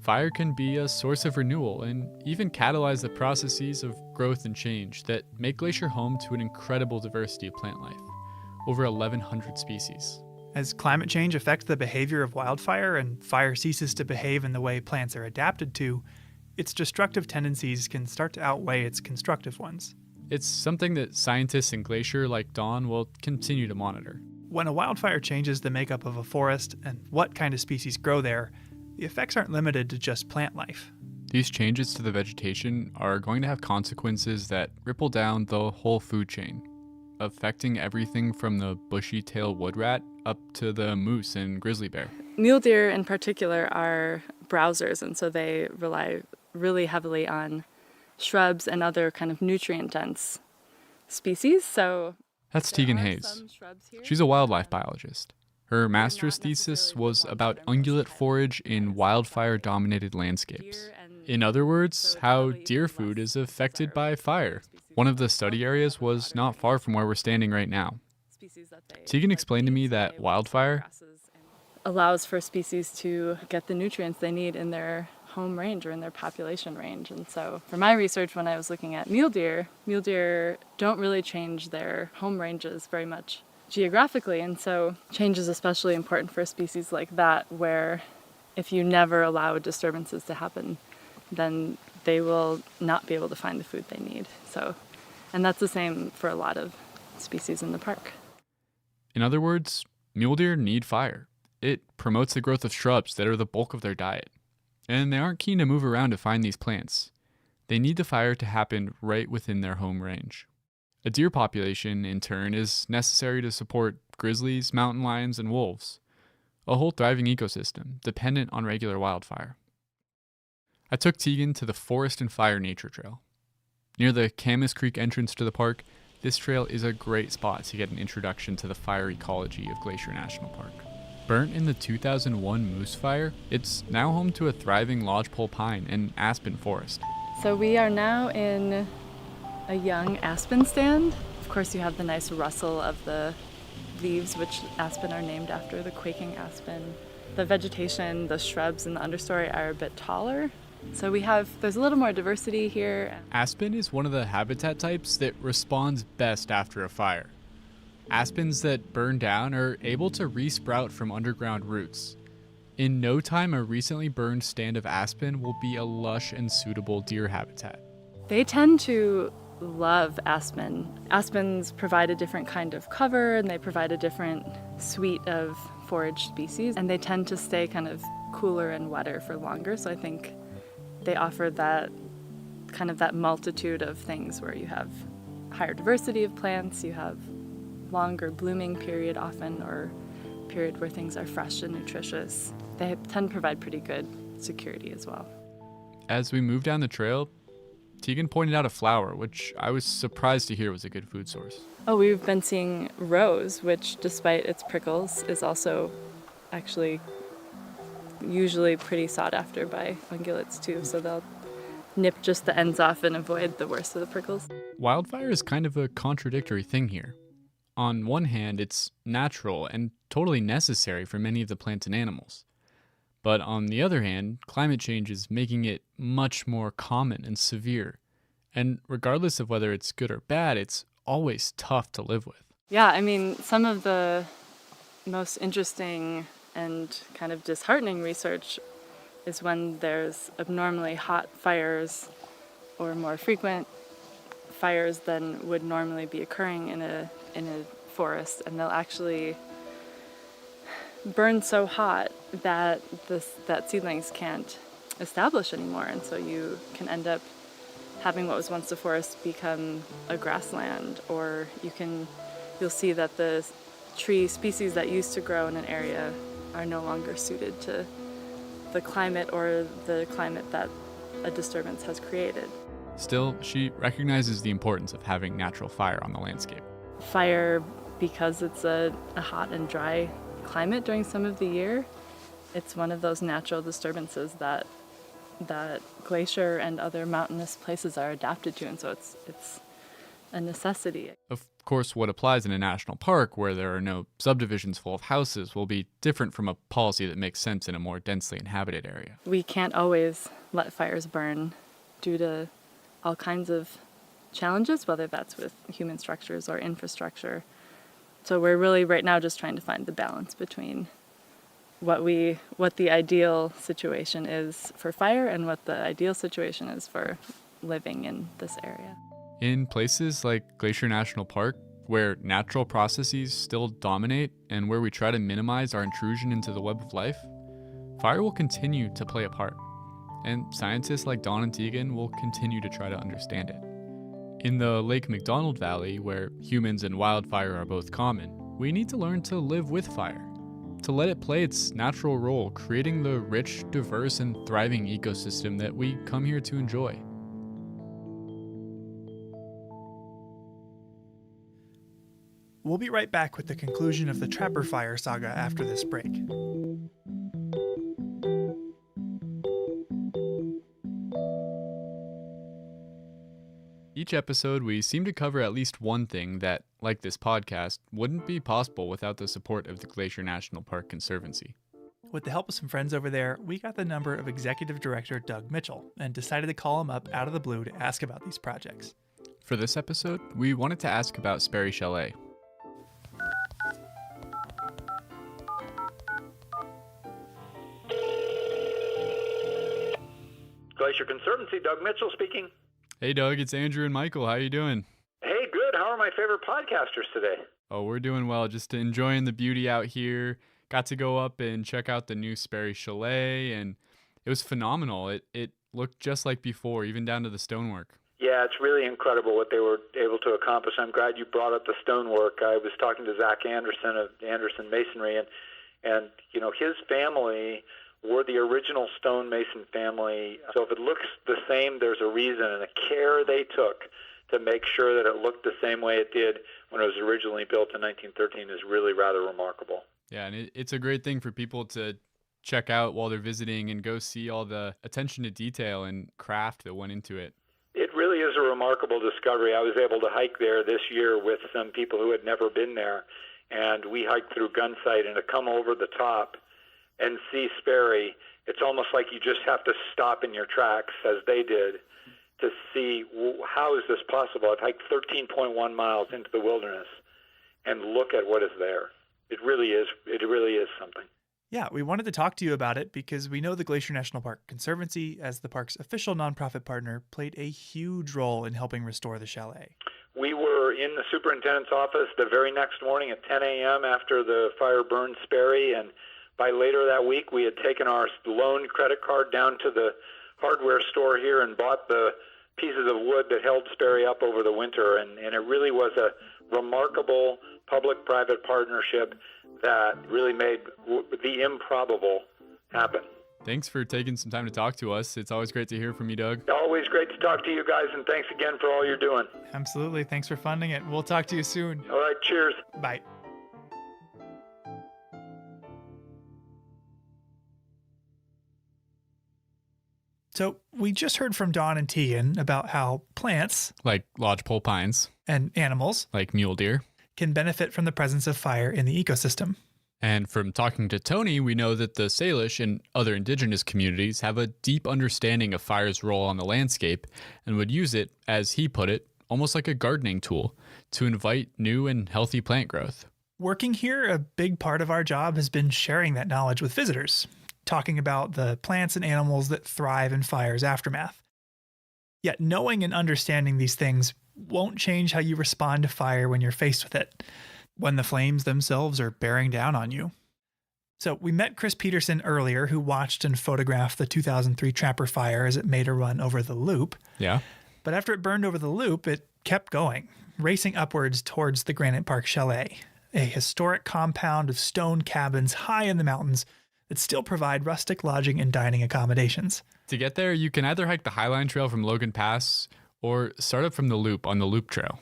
[SPEAKER 8] Fire can be a source of renewal and even catalyze the processes of growth and change that make Glacier home to an incredible diversity of plant life, over 1,100 species.
[SPEAKER 17] As climate change affects the behavior of wildfire and fire ceases to behave in the way plants are adapted to, its destructive tendencies can start to outweigh its constructive ones.
[SPEAKER 8] It's something that scientists in Glacier like Dawn will continue to monitor.
[SPEAKER 17] When a wildfire changes the makeup of a forest and what kind of species grow there, the effects aren't limited to just plant life.
[SPEAKER 8] These changes to the vegetation are going to have consequences that ripple down the whole food chain, affecting everything from the bushy-tailed wood rat up to the moose and grizzly bear.
[SPEAKER 5] Mule deer in particular are browsers, and so they rely really heavily on shrubs and other kind of nutrient-dense species. So
[SPEAKER 8] that's Tegan Hayes. She's a wildlife biologist. Her master's thesis was about ungulate forage in wildfire-dominated landscapes. In other words, how deer food is affected by fire. One of the study areas was not far from where we're standing right now. Tegan explained to me that wildfire
[SPEAKER 5] allows for species to get the nutrients they need in their home range or in their population range. And so for my research, when I was looking at mule deer don't really change their home ranges very much geographically. And so change is especially important for a species like that, where if you never allow disturbances to happen, then they will not be able to find the food they need. So, and that's the same for a lot of species in the park.
[SPEAKER 8] In other words, mule deer need fire. It promotes the growth of shrubs that are the bulk of their diet. And they aren't keen to move around to find these plants. They need the fire to happen right within their home range. A deer population, in turn, is necessary to support grizzlies, mountain lions, and wolves. A whole thriving ecosystem, dependent on regular wildfire. I took Tegan to the Forest and Fire Nature Trail. Near the Camas Creek entrance to the park, this trail is a great spot to get an introduction to the fire ecology of Glacier National Park. Burnt in the 2001 Moose Fire, it's now home to a thriving lodgepole pine and aspen forest.
[SPEAKER 5] So we are now in a young aspen stand. Of course, you have the nice rustle of the leaves, which aspen are named after, the quaking aspen. The vegetation, the shrubs in the understory are a bit taller. So there's a little more diversity here.
[SPEAKER 8] Aspen is one of the habitat types that responds best after a fire. Aspens that burn down are able to resprout from underground roots. In no time, a recently burned stand of aspen will be a lush and suitable deer habitat.
[SPEAKER 5] They tend to love aspen. Aspens provide a different kind of cover, and they provide a different suite of forage species, and they tend to stay kind of cooler and wetter for longer. So I think they offer that kind of that multitude of things where you have higher diversity of plants, you have longer blooming period often, or period where things are fresh and nutritious. They tend to provide pretty good security as well.
[SPEAKER 8] As we moved down the trail, Tegan pointed out a flower, which I was surprised to hear was a good food source.
[SPEAKER 5] Oh, we've been seeing rose, which despite its prickles is also actually usually pretty sought after by ungulates too, so they'll nip just the ends off and avoid the worst of the prickles.
[SPEAKER 8] Wildfire is kind of a contradictory thing here. On one hand, it's natural and totally necessary for many of the plants and animals. But on the other hand, climate change is making it much more common and severe. And regardless of whether it's good or bad, it's always tough to live with.
[SPEAKER 5] Yeah, I mean, some of the most interesting and kind of disheartening research is when there's abnormally hot fires or more frequent fires than would normally be occurring in a forest, and they'll actually burn so hot that seedlings can't establish anymore, and so you can end up having what was once a forest become a grassland, or you'll see that the tree species that used to grow in an area are no longer suited to the climate or the climate that a disturbance has created.
[SPEAKER 8] Still, she recognizes the importance of having natural fire on the landscape.
[SPEAKER 5] Fire, because it's a hot and dry climate during some of the year, it's one of those natural disturbances that glacier and other mountainous places are adapted to, and so it's a necessity.
[SPEAKER 8] Of course, what applies in a national park where there are no subdivisions full of houses will be different from a policy that makes sense in a more densely inhabited area.
[SPEAKER 5] We can't always let fires burn due to all kinds of challenges, whether that's with human structures or infrastructure. So we're really right now just trying to find the balance between what the ideal situation is for fire and what the ideal situation is for living in this area.
[SPEAKER 8] In places like Glacier National Park, where natural processes still dominate and where we try to minimize our intrusion into the web of life, fire will continue to play a part, and scientists like Dawn and Tegan will continue to try to understand it. In the Lake McDonald Valley, where humans and wildfire are both common, we need to learn to live with fire, to let it play its natural role, creating the rich, diverse, and thriving ecosystem that we come here to enjoy.
[SPEAKER 17] We'll be right back with the conclusion of the Trapper Fire saga after this break.
[SPEAKER 8] Each episode, we seem to cover at least one thing that, like this podcast, wouldn't be possible without the support of the Glacier National Park Conservancy.
[SPEAKER 17] With the help of some friends over there, we got the number of Executive Director Doug Mitchell and decided to call him up out of the blue to ask about these projects.
[SPEAKER 8] For this episode, we wanted to ask about Sperry Chalet.
[SPEAKER 3] Glacier Conservancy, Doug Mitchell speaking.
[SPEAKER 8] Hey Doug, it's Andrew and Michael. How you doing?
[SPEAKER 3] Hey, good. How are my favorite podcasters today?
[SPEAKER 8] Oh, we're doing well. Just enjoying the beauty out here. Got to go up and check out the new Sperry Chalet, and it was phenomenal. It looked just like before, even down to the stonework.
[SPEAKER 3] Yeah, it's really incredible what they were able to accomplish. I'm glad you brought up the stonework. I was talking to Zach Anderson of Anderson Masonry, and you know, his family were the original stonemason family. So if it looks the same, there's a reason, and the care they took to make sure that it looked the same way it did when it was originally built in 1913 is really rather remarkable.
[SPEAKER 8] Yeah, and it's a great thing for people to check out while they're visiting and go see all the attention to detail and craft that went into it.
[SPEAKER 3] It really is a remarkable discovery. I was able to hike there this year with some people who had never been there, and we hiked through Gunsight, and to come over the top and see Sperry, it's almost like you just have to stop in your tracks, as they did, to see how is this possible. I've hiked 13.1 miles into the wilderness and look at what is there. It really is something.
[SPEAKER 17] Yeah, we wanted to talk to you about it because we know the Glacier National Park Conservancy, as the park's official nonprofit partner, played a huge role in helping restore the chalet.
[SPEAKER 3] We were in the superintendent's office the very next morning at 10 a.m. after the fire burned Sperry, and by later that week we had taken our loan credit card down to the hardware store here and bought the pieces of wood that held Sperry up over the winter, and it really was a remarkable public-private partnership that really made the improbable happen.
[SPEAKER 8] Thanks for taking some time to talk to us. It's always great to hear from you, Doug.
[SPEAKER 3] Always great to talk to you guys, and thanks again for all you're doing.
[SPEAKER 17] Absolutely. Thanks for funding it. We'll talk to you soon.
[SPEAKER 3] All right, cheers.
[SPEAKER 17] Bye. So we just heard from Dawn and Tegan about how plants,
[SPEAKER 8] like lodgepole pines,
[SPEAKER 17] and animals,
[SPEAKER 8] like mule deer,
[SPEAKER 17] can benefit from the presence of fire in the ecosystem.
[SPEAKER 8] And from talking to Tony, we know that the Salish and other indigenous communities have a deep understanding of fire's role on the landscape and would use it, as he put it, almost like a gardening tool to invite new and healthy plant growth.
[SPEAKER 17] Working here, a big part of our job has been sharing that knowledge with visitors, talking about the plants and animals that thrive in fire's aftermath. Yet knowing and understanding these things won't change how you respond to fire when you're faced with it, when the flames themselves are bearing down on you. So we met Chris Peterson earlier, who watched and photographed the 2003 Trapper Fire as it made a run over the loop.
[SPEAKER 8] Yeah.
[SPEAKER 17] But after it burned over the loop, it kept going, racing upwards towards the Granite Park Chalet, a historic compound of stone cabins high in the mountains that still provide rustic lodging and dining accommodations.
[SPEAKER 8] To get there, you can either hike the Highline Trail from Logan Pass or start up from the loop on the Loop Trail.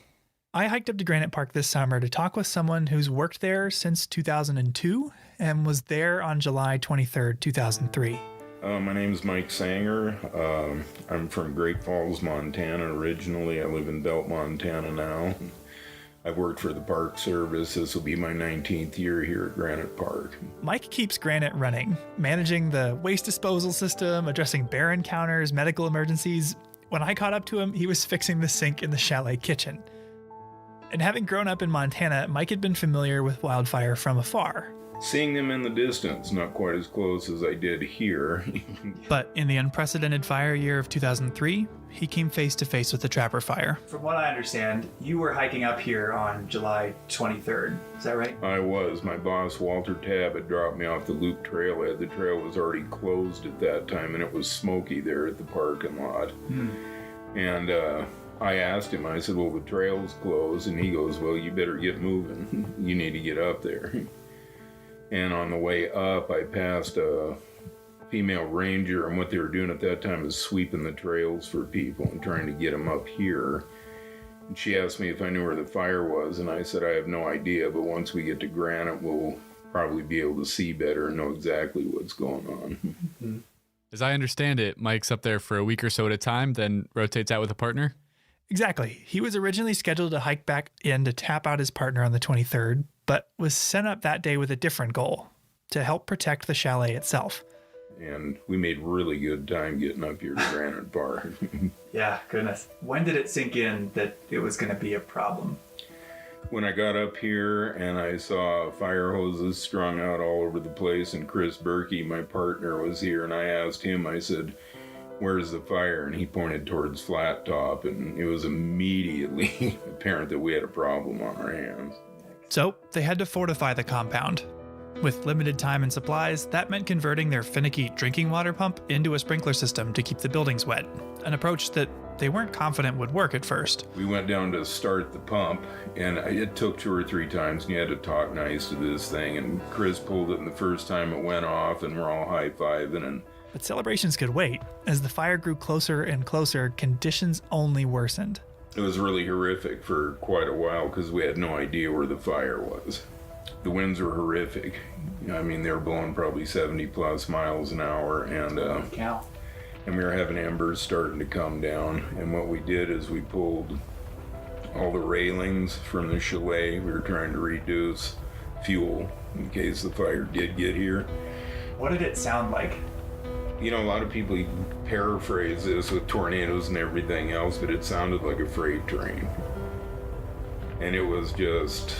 [SPEAKER 17] I hiked up to Granite Park this summer to talk with someone who's worked there since 2002 and was there on July 23rd, 2003.
[SPEAKER 20] My name is Mike Sanger. I'm from Great Falls, Montana originally. I live in Belt, Montana now. I've worked for the Park Service. This will be my 19th year here at Granite Park.
[SPEAKER 17] Mike keeps Granite running, managing the waste disposal system, addressing bear encounters, medical emergencies. When I caught up to him, he was fixing the sink in the chalet kitchen. And having grown up in Montana, Mike had been familiar with wildfire from afar.
[SPEAKER 20] Seeing them in the distance, not quite as close as I did here.
[SPEAKER 17] But in the unprecedented fire year of 2003, he came face to face with the Trapper Fire. From what I understand, you were hiking up here on July 23rd. Is that right?
[SPEAKER 20] I was. My boss, Walter Tabb, had dropped me off the Loop Trailhead. The trail was already closed at that time, and it was smoky there at the parking lot. And I asked him, I said, well, the trail's closed. And he goes, well, you better get moving. You need to get up there. And on the way up, I passed a female ranger, and what they were doing at that time is sweeping the trails for people and trying to get them up here. And she asked me if I knew where the fire was, and I said I have no idea, but once we get to Granite, we'll probably be able to see better and know exactly what's going on.
[SPEAKER 8] As I understand it, Mike's up there for a week or so at a time, then rotates out with a partner?
[SPEAKER 17] Exactly. He was originally scheduled to hike back in to tap out his partner on the 23rd, but was sent up that day with a different goal, to help protect the chalet itself.
[SPEAKER 20] And we made really good time getting up here to Granite Park.
[SPEAKER 17] Yeah, goodness. When did it sink in that it was going to be a problem?
[SPEAKER 20] When I got up here and I saw fire hoses strung out all over the place, and Chris Berkey, my partner, was here, and I asked him, I said, where's the fire? And he pointed towards Flat Top, and it was immediately apparent that we had a problem on our hands.
[SPEAKER 17] So they had to fortify the compound. With limited time and supplies, that meant converting their finicky drinking water pump into a sprinkler system to keep the buildings wet, an approach that they weren't confident would work at first.
[SPEAKER 20] We went down to start the pump, and it took 2 or 3 times, and you had to talk nice to this thing, and Chris pulled it, and the first time it went off, and we're all high-fiving, and
[SPEAKER 17] but celebrations could wait. As the fire grew closer and closer, conditions only worsened.
[SPEAKER 20] It was really horrific for quite a while because we had no idea where the fire was. The winds were horrific. I mean, they were blowing probably 70 plus miles an hour, and we were having embers starting to come down. And what we did is we pulled all the railings from the chalet. We were trying to reduce fuel in case the fire did get here.
[SPEAKER 17] What did it sound like?
[SPEAKER 20] You know, a lot of people paraphrase this with tornadoes and everything else, but it sounded like a freight train. And it was just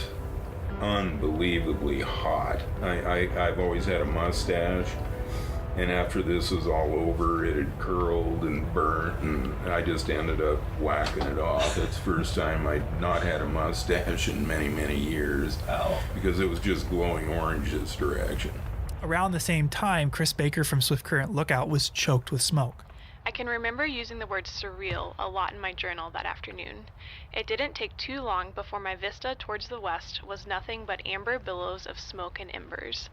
[SPEAKER 20] unbelievably hot. I've always had a mustache, and after this was all over, it had curled and burnt, and I just ended up whacking it off. It's the first time I'd not had a mustache in many, many years, because it was just glowing orange this direction.
[SPEAKER 17] Around the same time, Chris Baker from Swift Current Lookout was choked with smoke.
[SPEAKER 11] I can remember using the word surreal a lot in my journal that afternoon. It didn't take too long before my vista towards the west was nothing but amber billows of smoke and embers.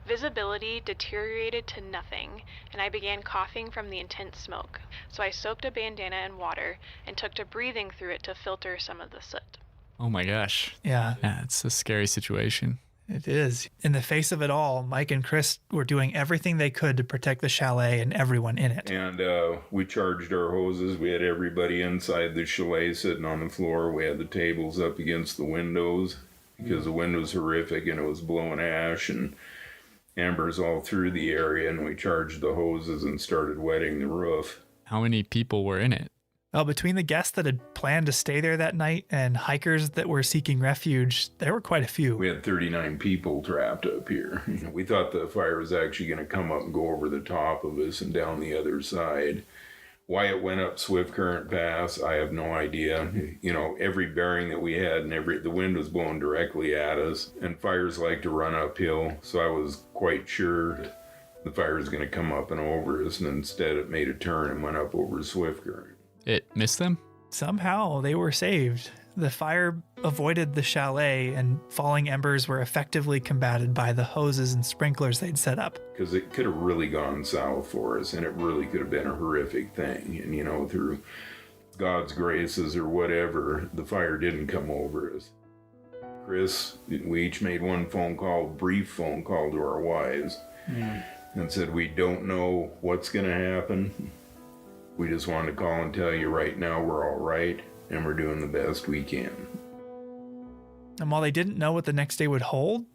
[SPEAKER 11] Visibility deteriorated to nothing, and I began coughing from the intense smoke, so I soaked a bandana in water and took to breathing through it to filter some of the soot.
[SPEAKER 8] Oh my gosh.
[SPEAKER 17] Yeah.
[SPEAKER 8] Yeah, it's a scary situation.
[SPEAKER 17] It is. In the face of it all, Mike and Chris were doing everything they could to protect the chalet and everyone in it.
[SPEAKER 20] And we charged our hoses. We had everybody inside the chalet sitting on the floor. We had the tables up against the windows because the wind was horrific and it was blowing ash and embers all through the area. And we charged the hoses and started wetting the roof.
[SPEAKER 8] How many people were in it?
[SPEAKER 17] Well, between the guests that had planned to stay there that night and hikers that were seeking refuge, there were quite a few.
[SPEAKER 20] We had 39 people trapped up here. We thought the fire was actually going to come up and go over the top of us and down the other side. Why it went up Swift Current Pass, I have no idea. You know, every bearing that we had and the wind was blowing directly at us, and fires like to run uphill, so I was quite sure the fire was going to come up and over us, and instead it made a turn and went up over Swift Current.
[SPEAKER 8] It missed them?
[SPEAKER 17] Somehow they were saved. The fire avoided the chalet, and falling embers were effectively combated by the hoses and sprinklers they'd set up.
[SPEAKER 20] Because it could have really gone south for us, and it really could have been a horrific thing. And, you know, through God's graces or whatever, the fire didn't come over us. Chris, we each made one brief phone call to our wives, and said, we don't know what's going to happen. We just wanted to call and tell you right now we're all right, and we're doing the best we can.
[SPEAKER 17] And while they didn't know what the next day would hold,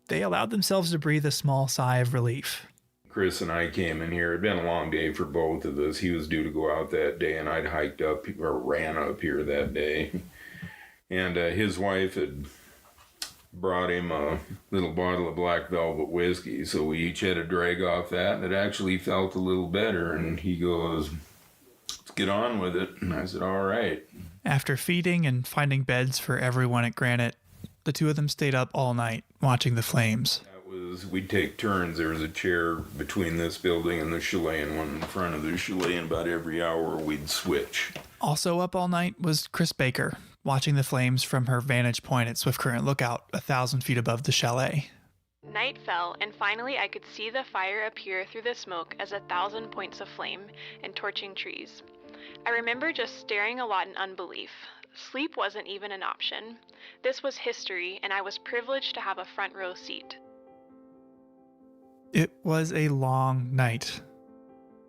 [SPEAKER 17] they allowed themselves to breathe a small sigh of relief.
[SPEAKER 20] Chris and I came in here. It'd been a long day for both of us. He was due to go out that day, and I'd hiked up or ran up here that day. And his wife had brought him a little bottle of black velvet whiskey, so we each had a drag off that, and it actually felt a little better. And he goes, let's get on with it. And I said, all right.
[SPEAKER 17] After feeding and finding beds for everyone at Granite, the two of them stayed up all night watching the flames.
[SPEAKER 20] We'd take turns. There was a chair between this building and the chalet and one in front of the chalet, and about every hour we'd switch.
[SPEAKER 17] Also up all night was Chris Baker, watching the flames from her vantage point at Swift Current Lookout, 1,000 feet above the chalet.
[SPEAKER 11] Night fell, and finally I could see the fire appear through the smoke as 1,000 points of flame and torching trees. I remember just staring a lot in unbelief. Sleep wasn't even an option. This was history, and I was privileged to have a front row seat.
[SPEAKER 17] It was a long night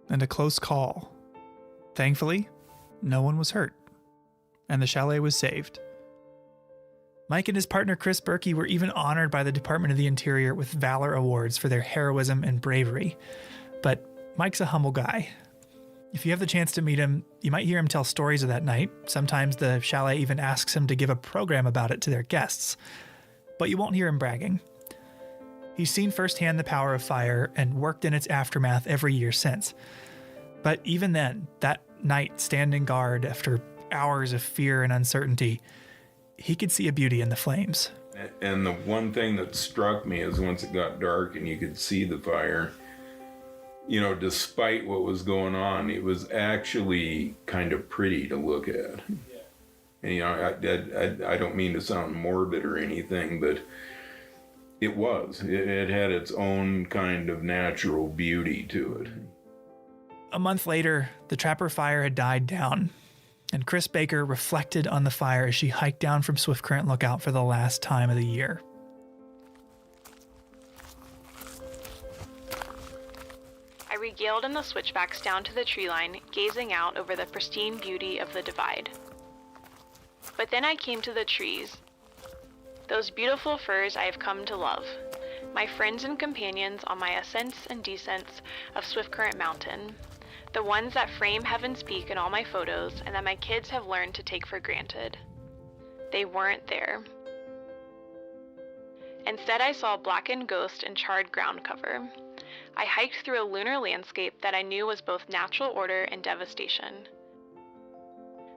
[SPEAKER 17] and a close call. Thankfully, no one was hurt, and the chalet was saved. Mike and his partner Chris Berkey were even honored by the Department of the Interior with Valor Awards for their heroism and bravery. But Mike's a humble guy. If you have the chance to meet him, you might hear him tell stories of that night. Sometimes the chalet even asks him to give a program about it to their guests. But you won't hear him bragging. He's seen firsthand the power of fire and worked in its aftermath every year since. But even then, that night standing guard after hours of fear and uncertainty, he could see a beauty in the flames.
[SPEAKER 20] And the one thing that struck me is once it got dark and you could see the fire, you know, despite what was going on, it was actually kind of pretty to look at. And, you know, I don't mean to sound morbid or anything, but it was. It had its own kind of natural beauty to it.
[SPEAKER 17] A month later, the Trapper fire had died down, and Chris Baker reflected on the fire as she hiked down from Swift Current Lookout for the last time of the year.
[SPEAKER 11] I regaled in the switchbacks down to the tree line, gazing out over the pristine beauty of the divide. But then I came to the trees. Those beautiful firs I have come to love. My friends and companions on my ascents and descents of Swift Current Mountain. The ones that frame Heaven's Peak in all my photos and that my kids have learned to take for granted. They weren't there. Instead, I saw blackened ghost and charred ground cover. I hiked through a lunar landscape that I knew was both natural order and devastation.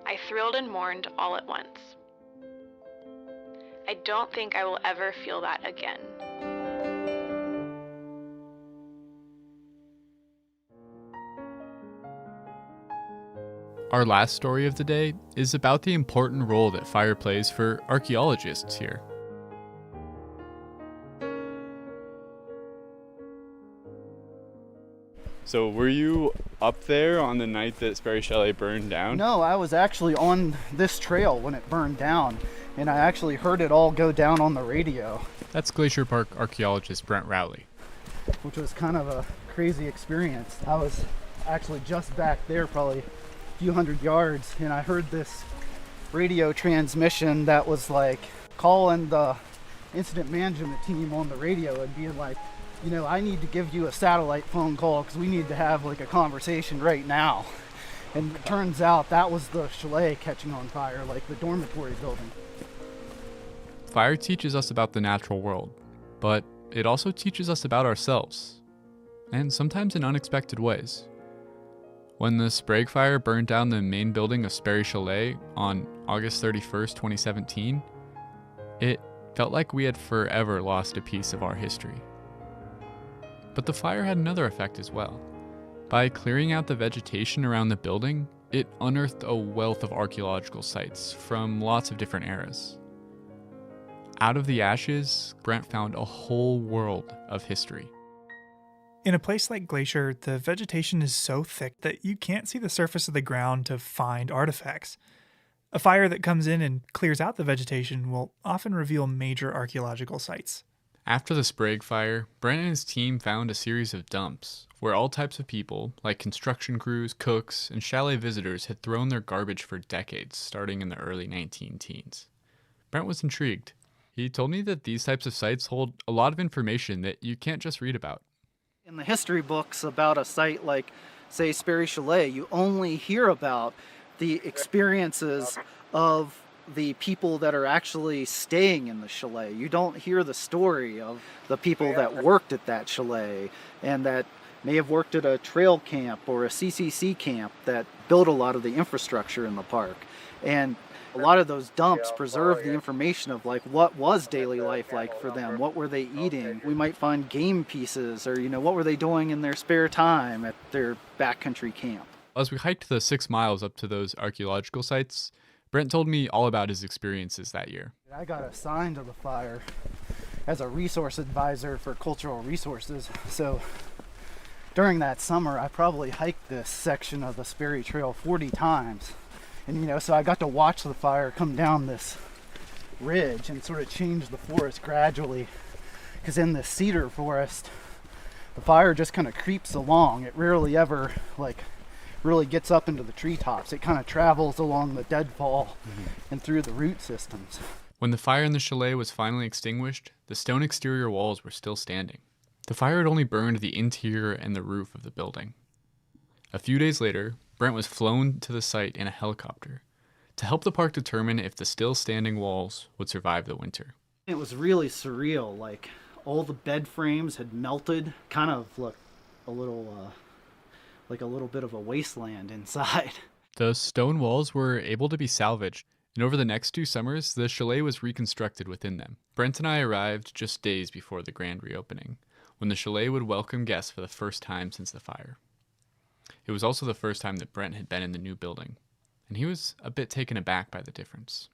[SPEAKER 11] I thrilled and mourned all at once. I don't think I will ever feel that again.
[SPEAKER 8] Our last story of the day is about the important role that fire plays for archaeologists here.
[SPEAKER 1] So were you up there on the night that Sperry Chalet burned down?
[SPEAKER 18] No, I was actually on this trail when it burned down, and I actually heard it all go down on the radio.
[SPEAKER 8] That's Glacier Park archaeologist Brent Rowley.
[SPEAKER 18] Which was kind of a crazy experience. I was actually just back there, probably a few hundred yards, and I heard this radio transmission that was like calling the incident management team on the radio and being like, you know, I need to give you a satellite phone call because we need to have like a conversation right now. And it turns out that was the chalet catching on fire, like the dormitory building.
[SPEAKER 8] Fire teaches us about the natural world, but it also teaches us about ourselves, and sometimes in unexpected ways. When the Sprague Fire burned down the main building of Sperry Chalet on August 31st, 2017, it felt like we had forever lost a piece of our history. But the fire had another effect as well. By clearing out the vegetation around the building, it unearthed a wealth of archaeological sites from lots of different eras. Out of the ashes, Brent found a whole world of history.
[SPEAKER 17] In a place like Glacier, the vegetation is so thick that you can't see the surface of the ground to find artifacts. A fire that comes in and clears out the vegetation will often reveal major archaeological sites.
[SPEAKER 8] After the Sprague Fire, Brent and his team found a series of dumps where all types of people, like construction crews, cooks, and chalet visitors, had thrown their garbage for decades, starting in the early 19-teens. Brent was intrigued. He told me that these types of sites hold a lot of information that you can't just read about.
[SPEAKER 18] In the history books about a site like, say, Sperry Chalet, you only hear about the experiences of the people that are actually staying in the chalet. You don't hear the story of the people that worked at that chalet and that may have worked at a trail camp or a CCC camp that built a lot of the infrastructure in the park. And a lot of those dumps preserve the information of like what was daily life like for them, what were they eating. We might find game pieces or, you know, what were they doing in their spare time at their backcountry camp.
[SPEAKER 8] As we hiked the 6 miles up to those archaeological sites, Brent told me all about his experiences that year.
[SPEAKER 18] I got assigned to the fire as a resource advisor for cultural resources. So during that summer, I probably hiked this section of the Sperry Trail 40 times. And, you know, so I got to watch the fire come down this ridge and sort of change the forest gradually. Because in the cedar forest, the fire just kind of creeps along. It rarely ever, really gets up into the treetops. It kind of travels along the deadfall and through the root systems.
[SPEAKER 8] When the fire in the chalet was finally extinguished, the stone exterior walls were still standing. The fire had only burned the interior and the roof of the building. A few days later, Brent was flown to the site in a helicopter to help the park determine if the still standing walls would survive the winter.
[SPEAKER 18] It was really surreal. Like all the bed frames had melted, kind of looked a little like a little bit of a wasteland inside.
[SPEAKER 8] The stone walls were able to be salvaged, and over the next 2 summers, the chalet was reconstructed within them. Brent and I arrived just days before the grand reopening, when the chalet would welcome guests for the first time since the fire. It was also the first time that Brent had been in the new building, and he was a bit taken aback by the difference.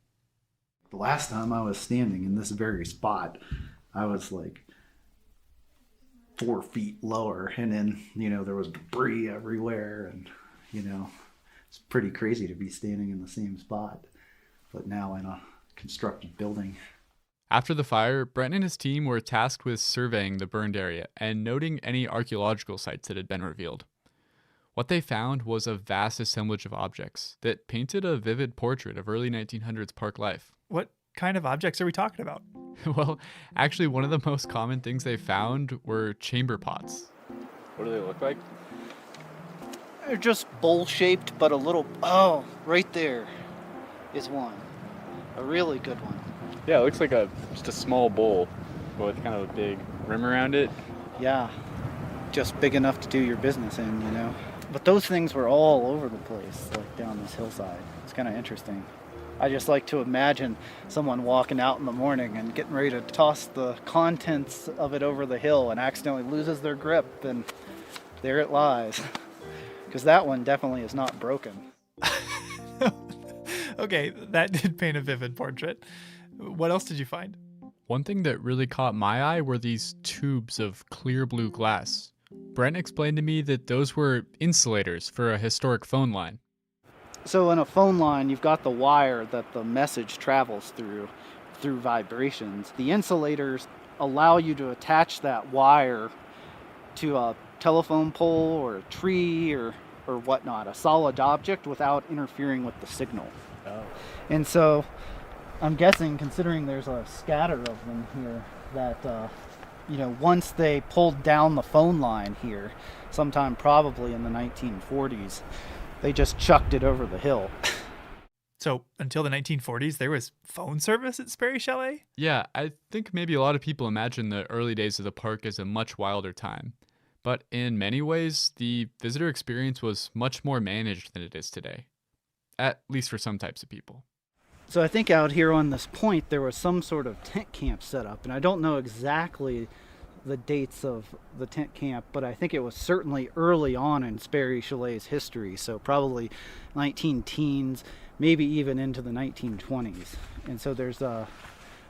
[SPEAKER 18] The last time I was standing in this very spot, I was like 4 feet lower, and then, you know, there was debris everywhere, and, you know, it's pretty crazy to be standing in the same spot, but now in a constructed building.
[SPEAKER 8] After the fire, Brent and his team were tasked with surveying the burned area and noting any archaeological sites that had been revealed. What they found was a vast assemblage of objects that painted a vivid portrait of early 1900s park life.
[SPEAKER 17] What kind of objects are we talking about?
[SPEAKER 8] Well, actually, one of the most common things they found were chamber pots.
[SPEAKER 1] What do they look like?
[SPEAKER 18] They're just bowl-shaped, but a little... Oh, right there is one. A really good one.
[SPEAKER 1] Yeah, it looks like just a small bowl. but with kind of a big rim around it.
[SPEAKER 18] Yeah, just big enough to do your business in, you know. But those things were all over the place, like down this hillside. It's kind of interesting. I just like to imagine someone walking out in the morning and getting ready to toss the contents of it over the hill and accidentally loses their grip, and there it lies. Because that one definitely is not broken.
[SPEAKER 17] Okay, that did paint a vivid portrait. What else did you find?
[SPEAKER 8] One thing that really caught my eye were these tubes of clear blue glass. Brent explained to me that those were insulators for a historic phone line.
[SPEAKER 18] So in a phone line, you've got the wire that the message travels through vibrations. The insulators allow you to attach that wire to a telephone pole or a tree or whatnot, a solid object, without interfering with the signal.
[SPEAKER 1] Oh.
[SPEAKER 18] And so I'm guessing, considering there's a scatter of them here, that once they pulled down the phone line here, sometime probably in the 1940s, they just chucked it over the hill.
[SPEAKER 17] So until the 1940s, there was phone service at Sperry Chalet?
[SPEAKER 8] Yeah, I think maybe a lot of people imagine the early days of the park as a much wilder time. But in many ways, the visitor experience was much more managed than it is today. At least for some types of people.
[SPEAKER 18] So I think out here on this point, there was some sort of tent camp set up, and I don't know exactly the dates of the tent camp, but I think it was certainly early on in Sperry Chalet's history, so probably 19-teens, maybe even into the 1920s. And so there's a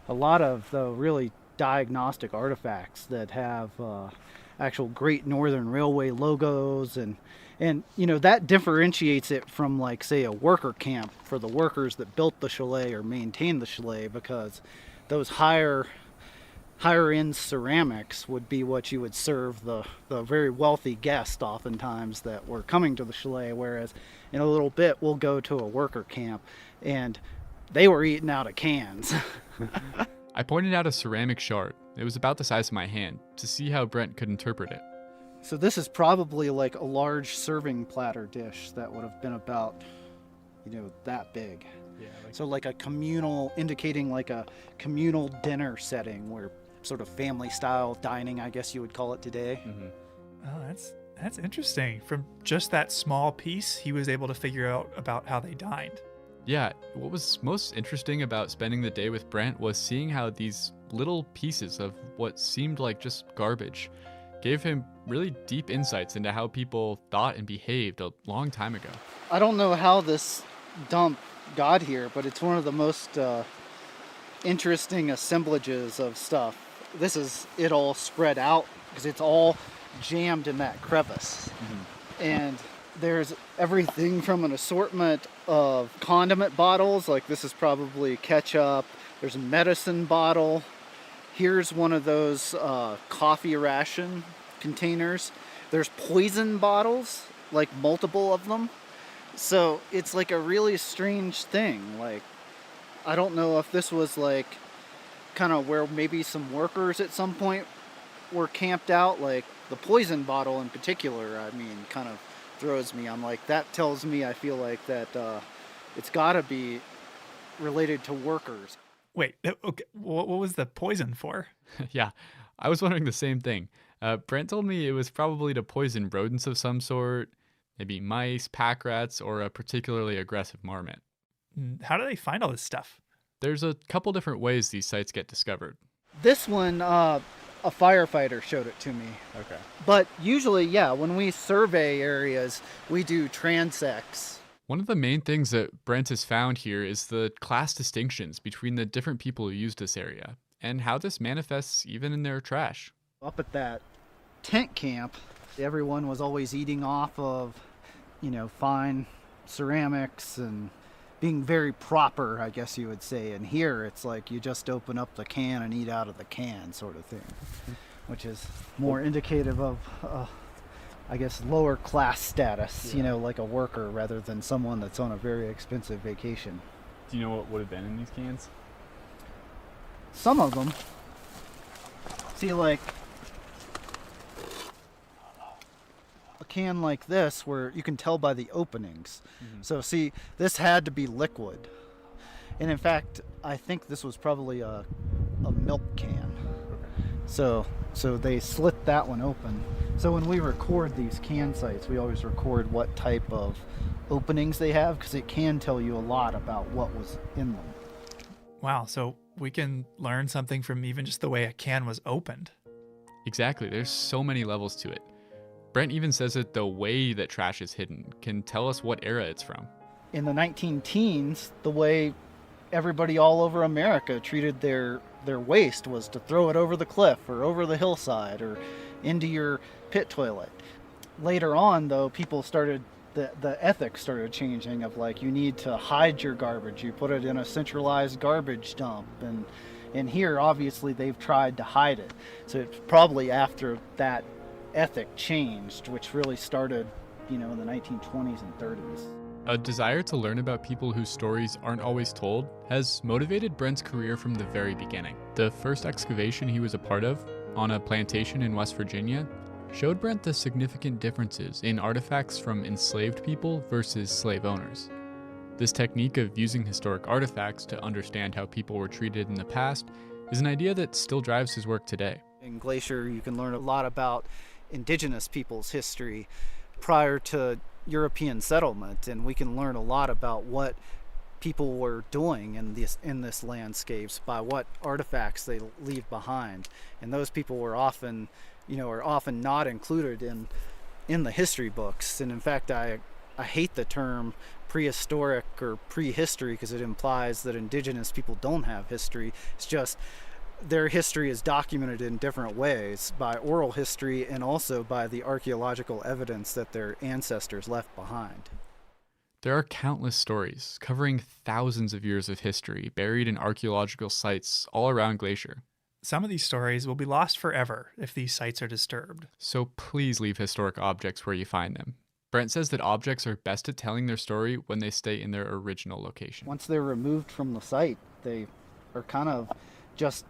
[SPEAKER 18] lot of really diagnostic artifacts that have actual Great Northern Railway logos, and that differentiates it from, like, say, a worker camp for the workers that built the chalet or maintained the chalet, because those higher end ceramics would be what you would serve the very wealthy guests oftentimes that were coming to the chalet, whereas in a little bit we'll go to a worker camp and they were eating out of cans.
[SPEAKER 8] I pointed out a ceramic shard. It was about the size of my hand, to see how Brent could interpret it.
[SPEAKER 18] So this is probably like a large serving platter dish that would have been about, that big.
[SPEAKER 1] Yeah.
[SPEAKER 18] So like a communal, indicating like a communal dinner setting, where sort of family style dining, I guess you would call it today.
[SPEAKER 1] Mm-hmm.
[SPEAKER 17] Oh, that's interesting. From just that small piece, he was able to figure out about how they dined.
[SPEAKER 8] Yeah, what was most interesting about spending the day with Brent was seeing how these little pieces of what seemed like just garbage gave him really deep insights into how people thought and behaved a long time ago.
[SPEAKER 18] I don't know how this dump got here, but it's one of the most interesting assemblages of stuff. This is it all spread out because it's all jammed in that crevice. Mm-hmm. And there's everything from an assortment of condiment bottles, like this is probably ketchup. There's a medicine bottle. Here's one of those coffee ration containers. There's poison bottles, like multiple of them. So it's like a really strange thing. Like, I don't know if this was like kind of where maybe some workers at some point were camped out. Like the poison bottle in particular, I mean, kind of throws me. I'm like, that tells me, I feel like that it's got to be related to workers.
[SPEAKER 17] Wait, okay, what was the poison for?
[SPEAKER 8] Yeah, I was wondering the same thing. Brent told me it was probably to poison rodents of some sort, maybe mice, pack rats, or a particularly aggressive marmot.
[SPEAKER 17] How do they find all this stuff?
[SPEAKER 8] There's a couple different ways these sites get discovered.
[SPEAKER 18] This one, a firefighter showed it to me.
[SPEAKER 1] Okay.
[SPEAKER 18] But usually, yeah, when we survey areas, we do transects.
[SPEAKER 8] One of the main things that Brent has found here is the class distinctions between the different people who use this area, and how this manifests even in their trash.
[SPEAKER 18] Up at that tent camp, everyone was always eating off of, fine ceramics and being very proper, I guess you would say. And here it's like you just open up the can and eat out of the can sort of thing, which is more indicative of, I guess, lower class status, like a worker rather than someone that's on a very expensive vacation.
[SPEAKER 1] Do you know what would have been in these cans?
[SPEAKER 18] Some of them. See, like a can like this where you can tell by the openings. Mm-hmm. So see, this had to be liquid. And in fact, I think this was probably a milk can. Okay. So they slit that one open. So when we record these can sites, we always record what type of openings they have, because it can tell you a lot about what was in them.
[SPEAKER 17] Wow, so we can learn something from even just the way a can was opened.
[SPEAKER 8] Exactly, there's so many levels to it. Brent even says that the way that trash is hidden can tell us what era it's from.
[SPEAKER 18] In the 19-teens, the way everybody all over America treated their waste was to throw it over the cliff or over the hillside or into your pit toilet. Later on, though, people started, the ethics started changing of like, you need to hide your garbage. You put it in a centralized garbage dump. And here, obviously, they've tried to hide it. So it's probably after that ethic changed, which really started, in the 1920s and 30s.
[SPEAKER 8] A desire to learn about people whose stories aren't always told has motivated Brent's career from the very beginning. The first excavation he was a part of, on a plantation in West Virginia, showed Brent the significant differences in artifacts from enslaved people versus slave owners. This technique of using historic artifacts to understand how people were treated in the past is an idea that still drives his work today.
[SPEAKER 18] In Glacier, you can learn a lot about indigenous people's history prior to European settlement, and we can learn a lot about what people were doing in this landscapes by what artifacts they leave behind. And those people were often, are often not included in the history books. And in fact, I hate the term prehistoric or prehistory because it implies that indigenous people don't have history. It's just their history is documented in different ways by oral history and also by the archaeological evidence that their ancestors left behind.
[SPEAKER 8] There are countless stories covering thousands of years of history buried in archaeological sites all around Glacier.
[SPEAKER 17] Some of these stories will be lost forever if these sites are disturbed.
[SPEAKER 8] So please leave historic objects where you find them. Brent says that objects are best at telling their story when they stay in their original location.
[SPEAKER 18] Once they're removed from the site, they are kind of just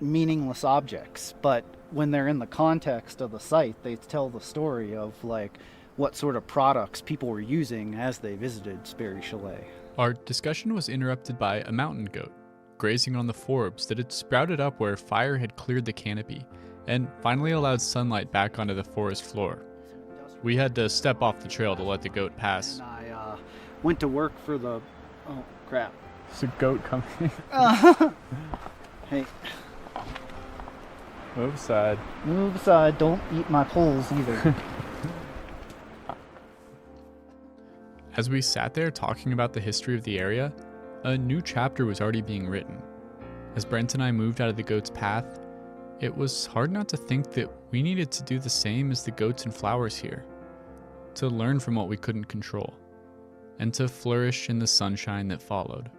[SPEAKER 18] meaningless objects. But when they're in the context of the site, they tell the story of like what sort of products people were using as they visited Sperry Chalet.
[SPEAKER 8] Our discussion was interrupted by a mountain goat grazing on the forbs that had sprouted up where fire had cleared the canopy and finally allowed sunlight back onto the forest floor. We had to step off the trail to let the goat pass.
[SPEAKER 18] And I went to work for the... Oh, crap.
[SPEAKER 1] There's a goat coming.
[SPEAKER 18] Hey.
[SPEAKER 1] Move aside.
[SPEAKER 18] Move aside. Don't eat my poles either.
[SPEAKER 8] As we sat there talking about the history of the area, a new chapter was already being written. As Brent and I moved out of the goat's path, it was hard not to think that we needed to do the same as the goats and flowers here, to learn from what we couldn't control, and to flourish in the sunshine that followed.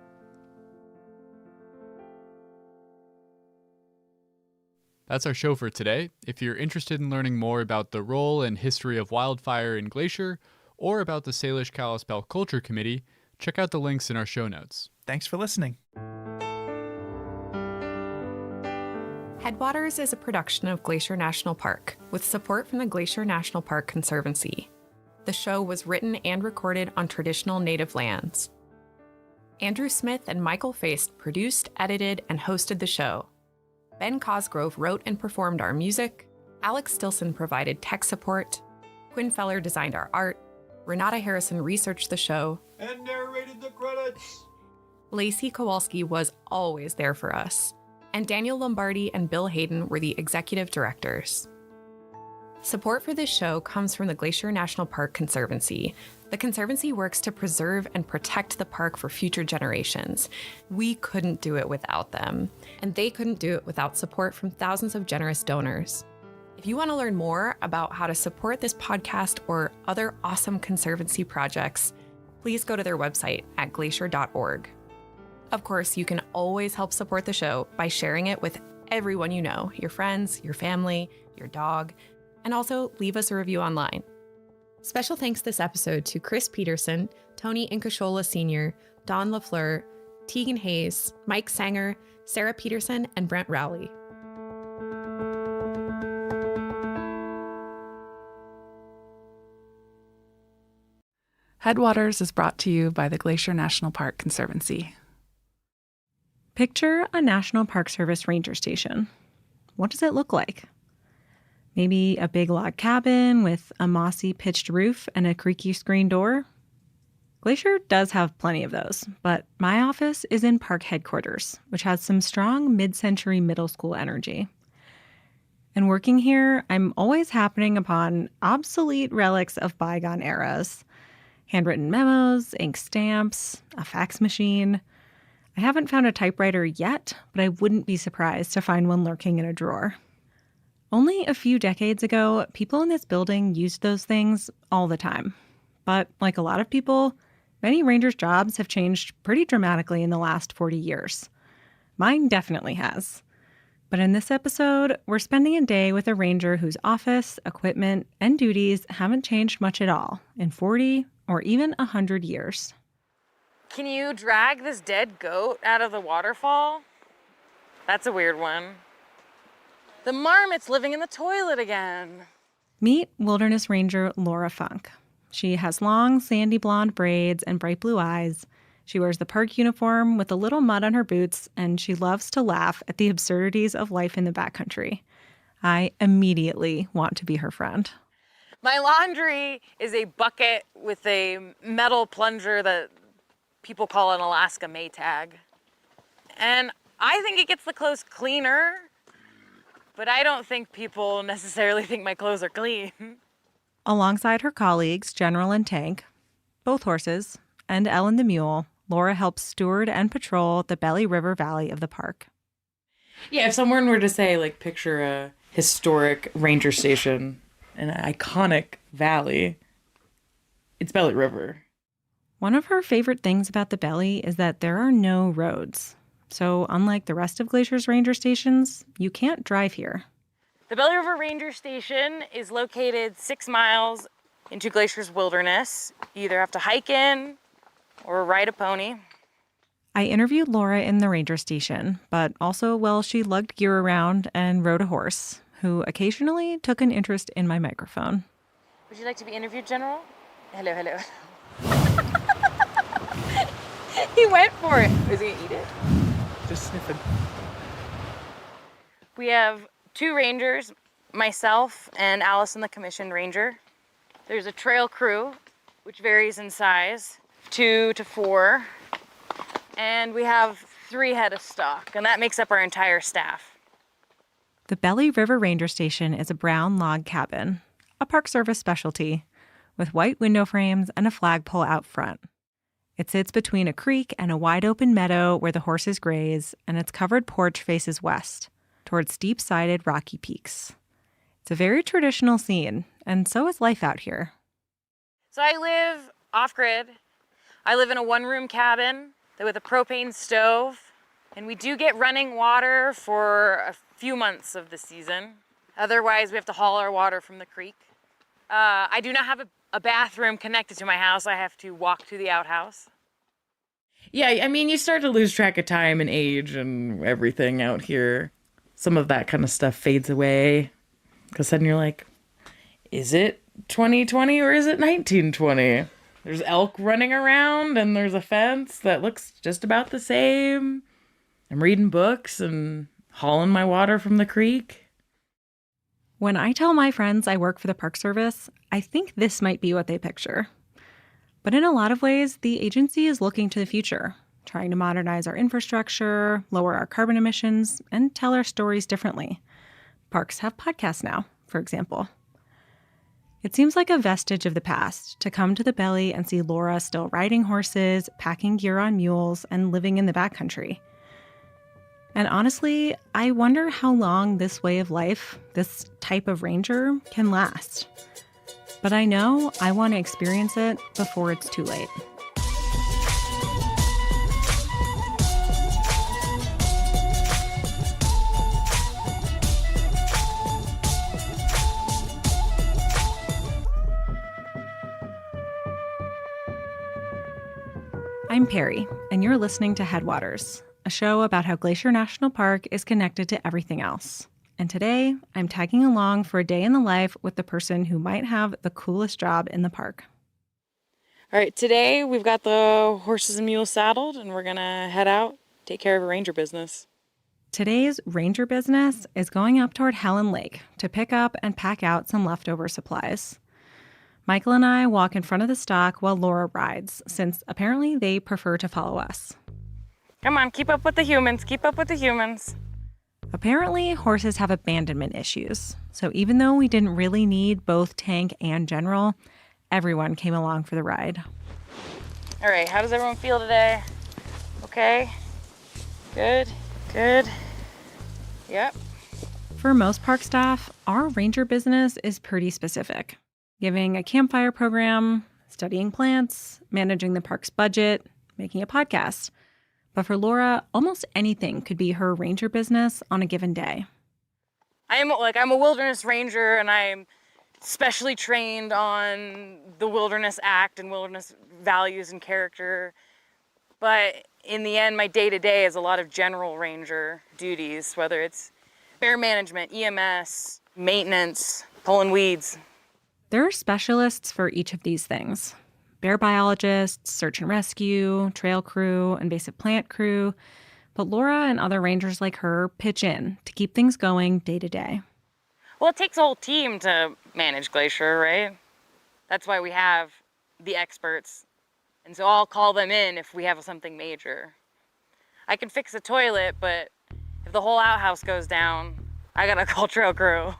[SPEAKER 8] That's our show for today. If you're interested in learning more about the role and history of wildfire in Glacier, or about the Salish-Kalispel Culture Committee, check out the links in our show notes.
[SPEAKER 17] Thanks for listening.
[SPEAKER 2] Headwaters is a production of Glacier National Park, with support from the Glacier National Park Conservancy. The show was written and recorded on traditional native lands. Andrew Smith and Michael Feist produced, edited, and hosted the show. Ben Cosgrove wrote and performed our music. Alex Stilson provided tech support. Quinn Feller designed our art. Renata Harrison researched the show.
[SPEAKER 21] And narrated the credits.
[SPEAKER 2] Lacey Kowalski was always there for us. And Daniel Lombardi and Bill Hayden were the executive directors. Support for this show comes from the Glacier National Park Conservancy. The Conservancy works to preserve and protect the park for future generations. We couldn't do it without them, and they couldn't do it without support from thousands of generous donors. If you want to learn more about how to support this podcast or other awesome Conservancy projects, please go to their website at glacier.org. Of course, you can always help support the show by sharing it with everyone you know, your friends, your family, your dog, and also leave us a review online. Special thanks this episode to Chris Peterson, Tony Incashola Sr., Don LaFleur, Tegan Hayes, Mike Sanger, Sarah Peterson, and Brent Rowley.
[SPEAKER 22] Headwaters is brought to you by the Glacier National Park Conservancy.
[SPEAKER 23] Picture a National Park Service ranger station.
[SPEAKER 7] what does it look like? Maybe a big log cabin with a mossy pitched roof and a creaky screen door? Glacier does have plenty of those, but my office is in park headquarters, which has some strong mid-century middle school energy. And working here, I'm always happening upon obsolete relics of bygone eras. Handwritten memos, ink stamps, a fax machine. I haven't found a typewriter yet, but I wouldn't be surprised to find one lurking in a drawer. Only a few decades ago, people in this building used those things all the time. But like a lot of people, many rangers' jobs have changed pretty dramatically in the last 40 years. Mine definitely has. But in this episode, we're spending a day with a ranger whose office, equipment, and duties haven't changed much at all in 40 or even 100 years.
[SPEAKER 12] Can you drag this dead goat out of the waterfall? That's a weird one. The marmot's living in the toilet again.
[SPEAKER 7] Meet wilderness ranger Laura Funk. She has long, sandy blonde braids and bright blue eyes. She wears the park uniform with a little mud on her boots, and she loves to laugh at the absurdities of life in the backcountry. I immediately want to be her friend.
[SPEAKER 12] My laundry is a bucket with a metal plunger that people call an Alaska Maytag. And I think it gets the clothes cleaner, but I don't think people necessarily think my clothes are clean.
[SPEAKER 7] Alongside her colleagues, General and Tank, both horses, and Ellen the mule, Laura helps steward and patrol the Belly River Valley of the park.
[SPEAKER 23] Yeah, if someone were to say, like, picture a historic ranger station, an iconic valley, it's Belly River.
[SPEAKER 7] One of her favorite things about the Belly is that there are no roads. So unlike the rest of Glacier's ranger stations, you can't drive here.
[SPEAKER 12] The Belly River Ranger Station is located 6 miles into Glacier's wilderness. You either have to hike in or ride a pony.
[SPEAKER 7] I interviewed Laura in the ranger station, but also while she lugged gear around and rode a horse, who occasionally took an interest in my microphone.
[SPEAKER 12] Would you like to be interviewed, General? Hello, hello. He went for it. Is he gonna eat it?
[SPEAKER 23] Just sniffing.
[SPEAKER 12] We have 2 rangers, myself and Allison, the commissioned ranger. There's a trail crew, which varies in size, 2 to 4. And we have 3 head of stock, and that makes up our entire staff.
[SPEAKER 7] The Belly River Ranger Station is a brown log cabin, a Park Service specialty, with white window frames and a flagpole out front. It sits between a creek and a wide-open meadow where the horses graze, and its covered porch faces west, towards steep-sided rocky peaks. It's a very traditional scene, and so is life out here.
[SPEAKER 12] So I live off-grid. I live in a 1-room cabin with a propane stove, and we do get running water for a few months of the season. Otherwise, we have to haul our water from the creek. I do not have a bathroom connected to my house. I have to walk to the outhouse.
[SPEAKER 23] Yeah, I mean, you start to lose track of time and age and everything out here. Some of that kind of stuff fades away. Because then you're like, is it 2020 or is it 1920? There's elk running around and there's a fence that looks just about the same. I'm reading books and hauling my water from the creek.
[SPEAKER 7] When I tell my friends I work for the Park Service, I think this might be what they picture. But in a lot of ways, the agency is looking to the future, trying to modernize our infrastructure, lower our carbon emissions, and tell our stories differently. Parks have podcasts now, for example. It seems like a vestige of the past to come to the Belly and see Laura still riding horses, packing gear on mules, and living in the backcountry. And honestly, I wonder how long this way of life, this type of ranger, can last. But I know I want to experience it before it's too late. I'm Perry, and you're listening to Headwaters, a show about how Glacier National Park is connected to everything else. And today, I'm tagging along for a day in the life with the person who might have the coolest job in the park.
[SPEAKER 12] All right, today we've got the horses and mules saddled, and we're gonna head out, take care of a ranger business.
[SPEAKER 7] Today's ranger business is going up toward Helen Lake to pick up and pack out some leftover supplies. Michael and I walk in front of the stock while Laura rides, since apparently they prefer to follow us.
[SPEAKER 12] Come on, keep up with the humans. Keep up with the humans.
[SPEAKER 7] Apparently, horses have abandonment issues. So even though we didn't really need both tank and general, everyone came along for the ride.
[SPEAKER 12] All right, how does everyone feel today? Okay? Good? Good? Yep.
[SPEAKER 7] For most park staff, our ranger business is pretty specific. Giving a campfire program, studying plants, managing the park's budget, making a podcast. But for Laura, almost anything could be her ranger business on a given day.
[SPEAKER 12] I'm a wilderness ranger, and I'm specially trained on the Wilderness Act and wilderness values and character. But in the end, my day-to-day is a lot of general ranger duties, whether it's bear management, EMS, maintenance, pulling weeds.
[SPEAKER 7] There are specialists for each of these things. Bear biologists, search and rescue, trail crew, invasive plant crew. But Laura and other rangers like her pitch in to keep things going day to day.
[SPEAKER 12] Well, it takes a whole team to manage Glacier, right? That's why we have the experts. And so I'll call them in if we have something major. I can fix a toilet, but if the whole outhouse goes down, I gotta call trail crew.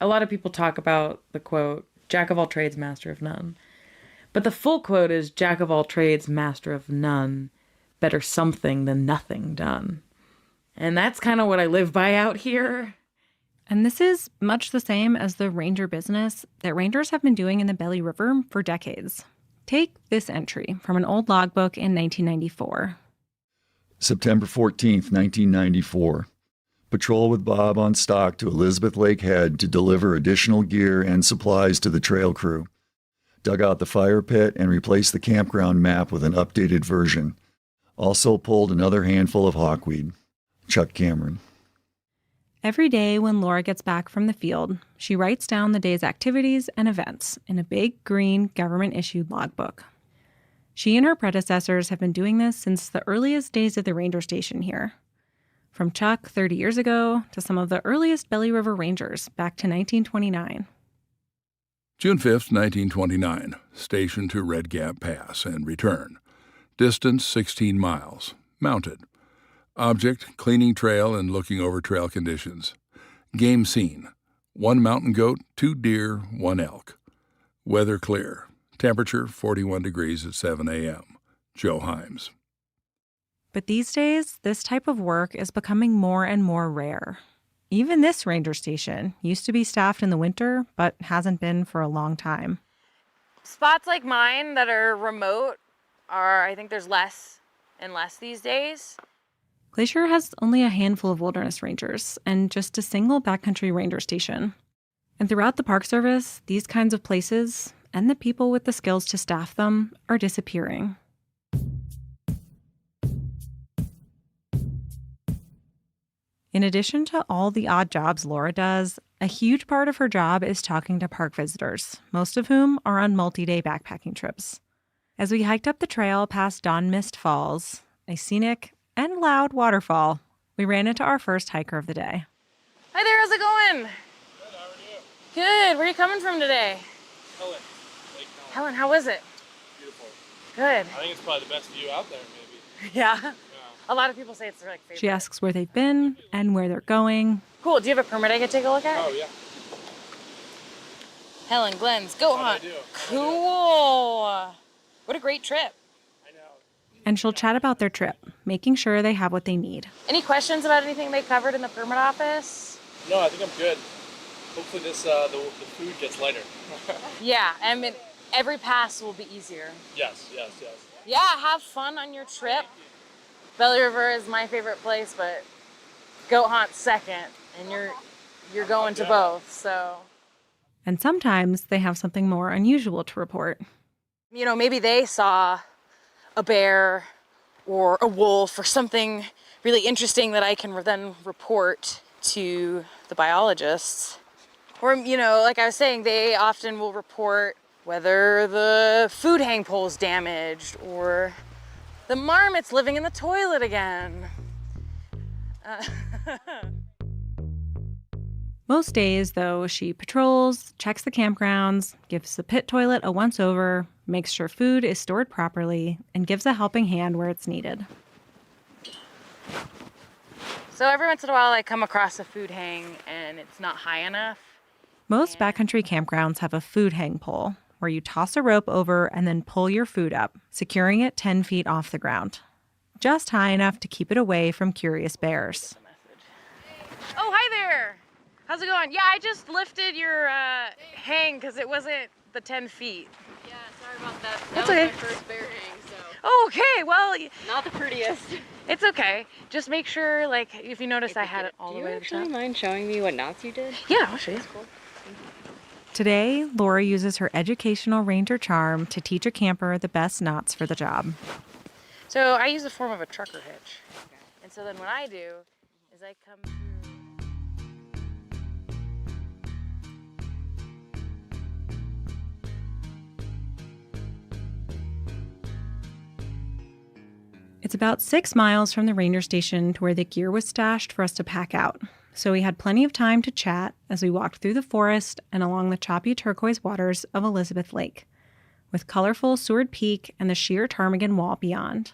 [SPEAKER 23] A lot of people talk about the quote, "Jack of all trades, master of none." But the full quote is, "Jack of all trades, master of none. Better something than nothing done." And that's kind of what I live by out here.
[SPEAKER 7] And this is much the same as the ranger business that rangers have been doing in the Belly River for decades. Take this entry from an old logbook in 1994.
[SPEAKER 9] September 14th, 1994. Patrol with Bob on stock to Elizabeth Lake Head to deliver additional gear and supplies to the trail crew. Dug out the fire pit and replaced the campground map with an updated version. Also pulled another handful of hawkweed. Chuck Cameron.
[SPEAKER 7] Every day when Laura gets back from the field, she writes down the day's activities and events in a big green government-issued logbook. She and her predecessors have been doing this since the earliest days of the ranger station here. From Chuck 30 years ago to some of the earliest Belly River Rangers back to 1929.
[SPEAKER 14] June 5th, 1929. Station to Red Gap Pass and return. Distance 16 miles. Mounted. Object, cleaning trail and looking over trail conditions. Game scene. 1 mountain goat, 2 deer, 1 elk. Weather clear. Temperature 41 degrees at 7 a.m. Joe Himes.
[SPEAKER 7] But these days, this type of work is becoming more and more rare. Even this ranger station used to be staffed in the winter, but hasn't been for a long time.
[SPEAKER 12] Spots like mine that are remote I think there's less and less these days.
[SPEAKER 7] Glacier has only a handful of wilderness rangers and just a single backcountry ranger station. And throughout the Park Service, these kinds of places and the people with the skills to staff them are disappearing. In addition to all the odd jobs Laura does, a huge part of her job is talking to park visitors, most of whom are on multi-day backpacking trips. As we hiked up the trail past Dawn Mist Falls, a scenic and loud waterfall, we ran into our first hiker of the day.
[SPEAKER 12] Hi there, how's it going?
[SPEAKER 15] Good, how are you?
[SPEAKER 12] Good, where are you coming from today?
[SPEAKER 15] Helen. Lake
[SPEAKER 12] Helen, how was it?
[SPEAKER 15] Beautiful.
[SPEAKER 12] Good.
[SPEAKER 15] I think it's probably the best view out there, maybe.
[SPEAKER 12] Yeah. A lot of people say it's their favorite.
[SPEAKER 7] She asks where they've been and where they're going.
[SPEAKER 12] Cool, do you have a permit I could take a look at?
[SPEAKER 15] Oh, yeah.
[SPEAKER 12] Helen, Glenn's, go hunt. Cool. What a great trip.
[SPEAKER 7] And she'll chat about their trip, making sure they have what they need.
[SPEAKER 12] Any questions about anything they covered in the permit office?
[SPEAKER 15] No, I think I'm good. Hopefully this the food gets lighter.
[SPEAKER 12] Yeah, I mean, every pass will be easier.
[SPEAKER 15] Yes.
[SPEAKER 12] Yeah, have fun on your trip. Belly River is my favorite place, but goat hunt second, and you're going to both, so.
[SPEAKER 7] And sometimes they have something more unusual to report.
[SPEAKER 12] You know, maybe they saw a bear or a wolf or something really interesting that I can then report to the biologists. Or, you know, like I was saying, they often will report whether the food hang pole's damaged or the marmot's living in the toilet again.
[SPEAKER 7] Most days, though, she patrols, checks the campgrounds, gives the pit toilet a once-over, makes sure food is stored properly, and gives a helping hand where it's needed.
[SPEAKER 12] So every once in a while I come across a food hang and it's not high enough.
[SPEAKER 7] Most backcountry campgrounds have a food hang pole, where you toss a rope over and then pull your food up, securing it 10 feet off the ground. Just high enough to keep it away from curious bears.
[SPEAKER 12] Oh, hi there. How's it going? Yeah, I just lifted your hang because it wasn't the 10 feet.
[SPEAKER 6] Yeah, sorry about that.
[SPEAKER 12] That's
[SPEAKER 6] That was
[SPEAKER 12] okay.
[SPEAKER 6] my first bear hang, so.
[SPEAKER 12] Oh, okay, well.
[SPEAKER 6] Not the prettiest.
[SPEAKER 12] It's okay. Just make sure, like, if you notice I had it all the way to the top.
[SPEAKER 6] Do you actually mind showing me what knots you did?
[SPEAKER 12] Yeah, I'll show you.
[SPEAKER 6] Cool.
[SPEAKER 7] Today, Laura uses her educational ranger charm to teach a camper the best knots for the job.
[SPEAKER 12] So I use the form of a trucker hitch. And so then what I do is I come through.
[SPEAKER 7] It's about 6 miles from the ranger station to where the gear was stashed for us to pack out. So we had plenty of time to chat as we walked through the forest and along the choppy turquoise waters of Elizabeth Lake, with colorful Seward Peak and the sheer ptarmigan wall beyond.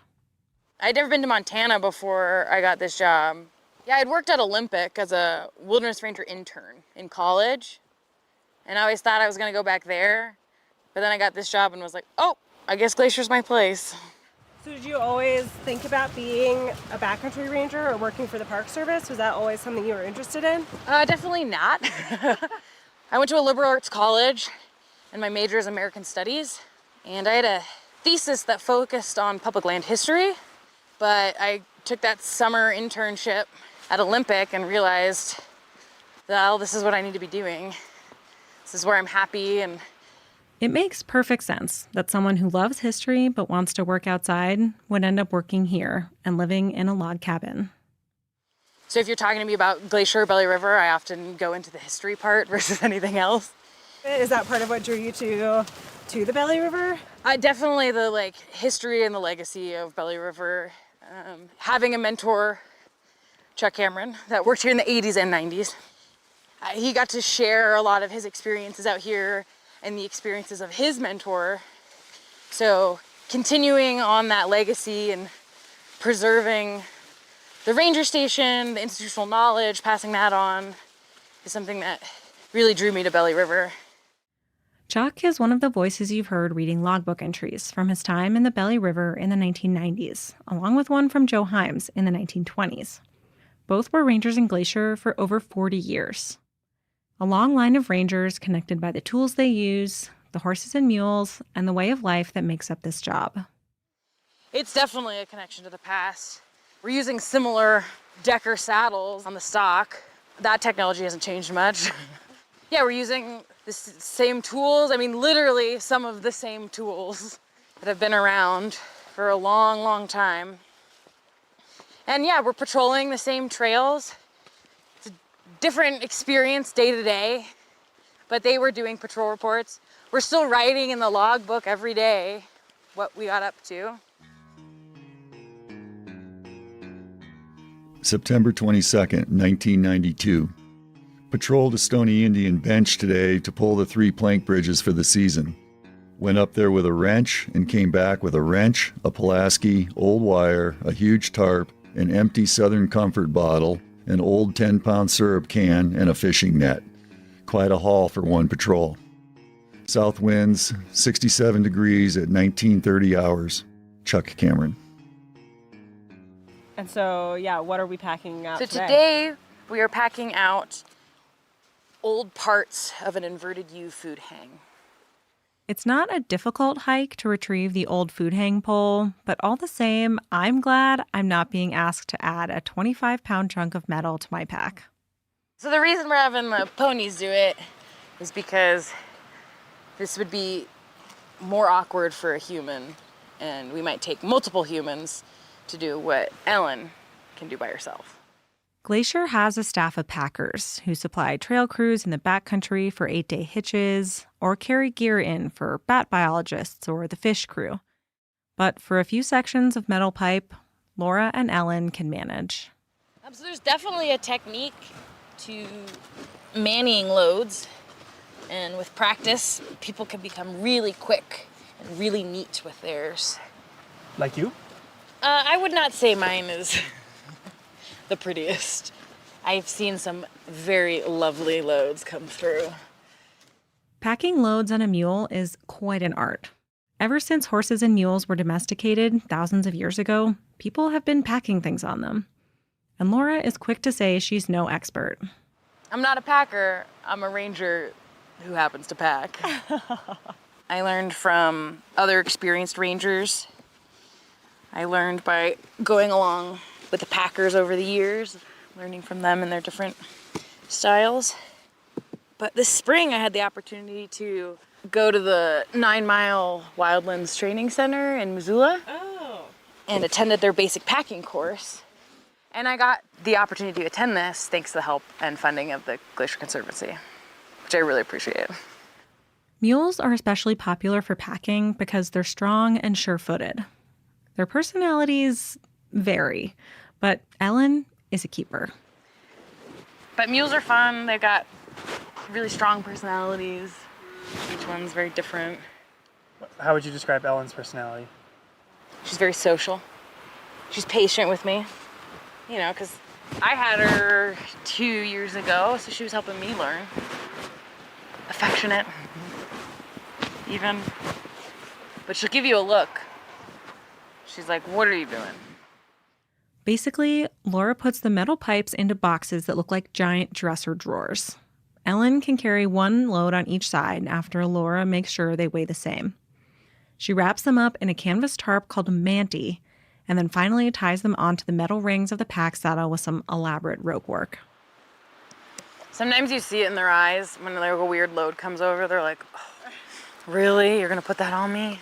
[SPEAKER 12] I'd never been to Montana before I got this job. Yeah, I'd worked at Olympic as a wilderness ranger intern in college, and I always thought I was gonna go back there, but then I got this job and was like, oh, I guess Glacier's my place.
[SPEAKER 13] So did you always think about being a backcountry ranger or working for the Park Service? Was that always something you were interested in?
[SPEAKER 12] Definitely not. I went to a liberal arts college, and my major is American Studies, and I had a thesis that focused on public land history, but I took that summer internship at Olympic and realized, well, this is what I need to be doing. This is where I'm happy. And
[SPEAKER 7] it makes perfect sense that someone who loves history but wants to work outside would end up working here and living in a log cabin.
[SPEAKER 12] So if you're talking to me about Glacier or Belly River, I often go into the history part versus anything else.
[SPEAKER 13] Is that part of what drew you to the Belly River?
[SPEAKER 12] Definitely the history and the legacy of Belly River. Having a mentor, Chuck Cameron, that worked here in the 80s and 90s. He got to share a lot of his experiences out here and the experiences of his mentor. So continuing on that legacy and preserving the ranger station, the institutional knowledge, passing that on is something that really drew me to Belly River.
[SPEAKER 7] Chuck is one of the voices you've heard reading logbook entries from his time in the Belly River in the 1990s, along with one from Joe Himes in the 1920s. Both were rangers in Glacier for over 40 years. A long line of rangers connected by the tools they use, the horses and mules, and the way of life that makes up this job.
[SPEAKER 12] It's definitely a connection to the past. We're using similar Decker saddles on the stock. That technology hasn't changed much. Yeah, we're using the same tools. I mean, literally some of the same tools that have been around for a long, long time. And yeah, we're patrolling the same trails. It's a different experience day to day, but they were doing patrol reports. We're still writing in the logbook every day what we got up to.
[SPEAKER 9] September 22nd, 1992. Patrolled a Stony Indian bench today to pull the 3 plank bridges for the season. Went up there with a wrench and came back with a wrench, a Pulaski, old wire, a huge tarp, an empty Southern Comfort bottle, an old 10-pound syrup can, and a fishing net. Quite a haul for one patrol. South winds, 67 degrees at 19:30 hours. Chuck Cameron.
[SPEAKER 13] And so, yeah, what are we packing out
[SPEAKER 12] So today we are packing out old parts of an inverted U food hang.
[SPEAKER 7] It's not a difficult hike to retrieve the old food hang pole, but all the same, I'm glad I'm not being asked to add a 25-pound chunk of metal to my pack.
[SPEAKER 12] So the reason we're having the ponies do it is because this would be more awkward for a human, and we might take multiple humans to do what Ellen can do by herself.
[SPEAKER 7] Glacier has a staff of packers who supply trail crews in the backcountry for 8-day hitches or carry gear in for bat biologists or the fish crew. But for a few sections of metal pipe, Laura and Ellen can manage.
[SPEAKER 12] So there's definitely a technique to manning loads, and with practice, people can become really quick and really neat with theirs.
[SPEAKER 17] Like you?
[SPEAKER 12] I would not say mine is the prettiest. I've seen some very lovely loads come through.
[SPEAKER 7] Packing loads on a mule is quite an art. Ever since horses and mules were domesticated thousands of years ago, people have been packing things on them. And Laura is quick to say she's no expert.
[SPEAKER 12] I'm not a packer, I'm a ranger who happens to pack. I learned from other experienced rangers. I learned by going along with the packers over the years, learning from them and their different styles. But this spring I had the opportunity to go to the 9 Mile Wildlands Training Center in Missoula and attended their basic packing course. And I got the opportunity to attend this thanks to the help and funding of the Glacier Conservancy, which I really appreciate.
[SPEAKER 7] Mules are especially popular for packing because they're strong and sure-footed. Their personalities vary, but Ellen is a keeper.
[SPEAKER 12] But mules are fun. They've got really strong personalities. Each one's very different.
[SPEAKER 17] How would you describe Ellen's personality?
[SPEAKER 12] She's very social. She's patient with me, you know, because I had her 2 years ago, so she was helping me learn. Affectionate, even. But she'll give you a look. She's like, what are you doing?
[SPEAKER 7] Basically, Laura puts the metal pipes into boxes that look like giant dresser drawers. Ellen can carry one load on each side after Laura makes sure they weigh the same. She wraps them up in a canvas tarp called a manty, and then finally ties them onto the metal rings of the pack saddle with some elaborate rope work.
[SPEAKER 12] Sometimes you see it in their eyes when like a weird load comes over. They're like, oh, really? You're going to put that on me?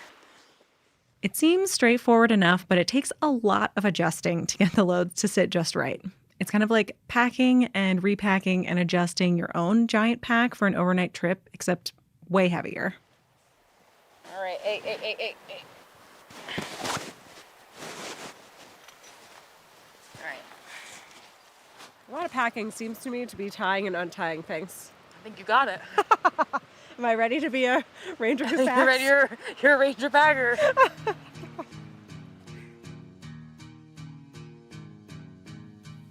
[SPEAKER 7] It seems straightforward enough, but it takes a lot of adjusting to get the loads to sit just right. It's kind of like packing and repacking and adjusting your own giant pack for an overnight trip, except way heavier.
[SPEAKER 12] All right, hey. All right.
[SPEAKER 13] A lot of packing seems to me to be tying and untying things.
[SPEAKER 12] I think you got it.
[SPEAKER 13] Am I ready to be a ranger who packs?
[SPEAKER 12] You're ready. You're a ranger packer.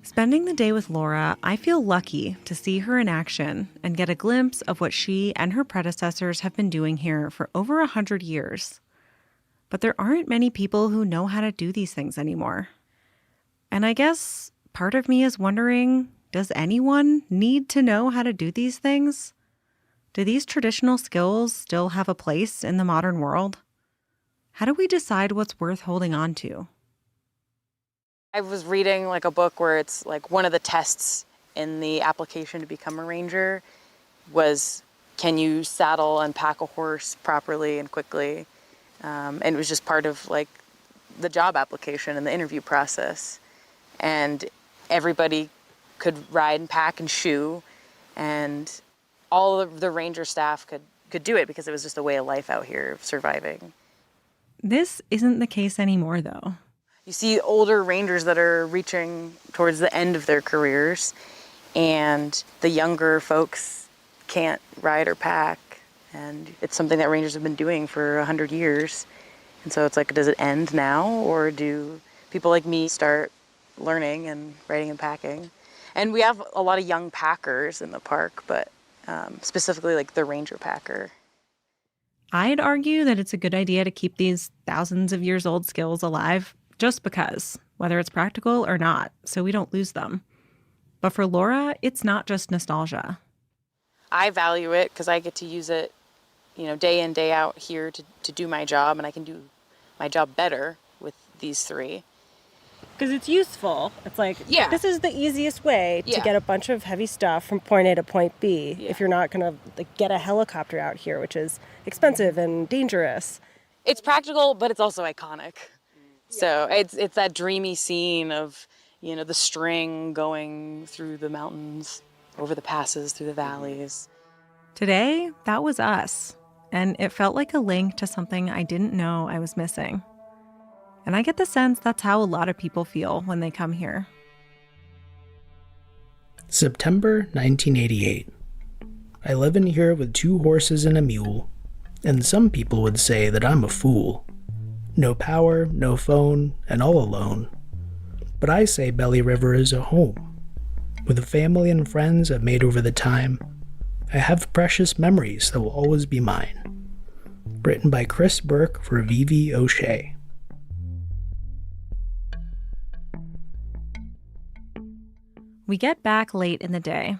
[SPEAKER 7] Spending the day with Laura, I feel lucky to see her in action and get a glimpse of what she and her predecessors have been doing here for over 100 years. But there aren't many people who know how to do these things anymore. And I guess part of me is wondering, does anyone need to know how to do these things? Do these traditional skills still have a place in the modern world? How do we decide what's worth holding on to?
[SPEAKER 12] I was reading like a book where it's like one of the tests in the application to become a ranger was, can you saddle and pack a horse properly and quickly? And it was just part of like the job application and the interview process. And everybody could ride and pack and shoe, and all of the ranger staff could do it because it was just a way of life out here of surviving.
[SPEAKER 7] This isn't the case anymore, though.
[SPEAKER 12] You see older rangers that are reaching towards the end of their careers, and the younger folks can't ride or pack. And it's something that rangers have been doing for 100 years. And so it's like, does it end now, or do people like me start learning and riding and packing? And we have a lot of young packers in the park, but specifically like the ranger packer.
[SPEAKER 7] I'd argue that it's a good idea to keep these thousands of years old skills alive just because, whether it's practical or not, so we don't lose them. But for Laura, it's not just nostalgia.
[SPEAKER 12] I value it because I get to use it, you know, day in, day out here to do my job, and I can do my job better with these three.
[SPEAKER 13] Because it's useful. It's like,
[SPEAKER 12] yeah,
[SPEAKER 13] this is the easiest way to get a bunch of heavy stuff from point A to point B if you're not going to like, get a helicopter out here, which is expensive and dangerous.
[SPEAKER 12] It's practical, but it's also iconic. So it's that dreamy scene of,
[SPEAKER 23] You know, the string going through the mountains, over the passes, through the valleys.
[SPEAKER 7] Today, that was us, and it felt like a link to something I didn't know I was missing. And I get the sense that's how a lot of people feel when they come here.
[SPEAKER 10] September 1988. I live in here with 2 horses and a mule, and some people would say that I'm a fool. No power, no phone, and all alone. But I say Belly River is a home. With the family and friends I've made over the time, I have precious memories that will always be mine. Written by Chris Burke for Vivi O'Shea.
[SPEAKER 7] We get back late in the day,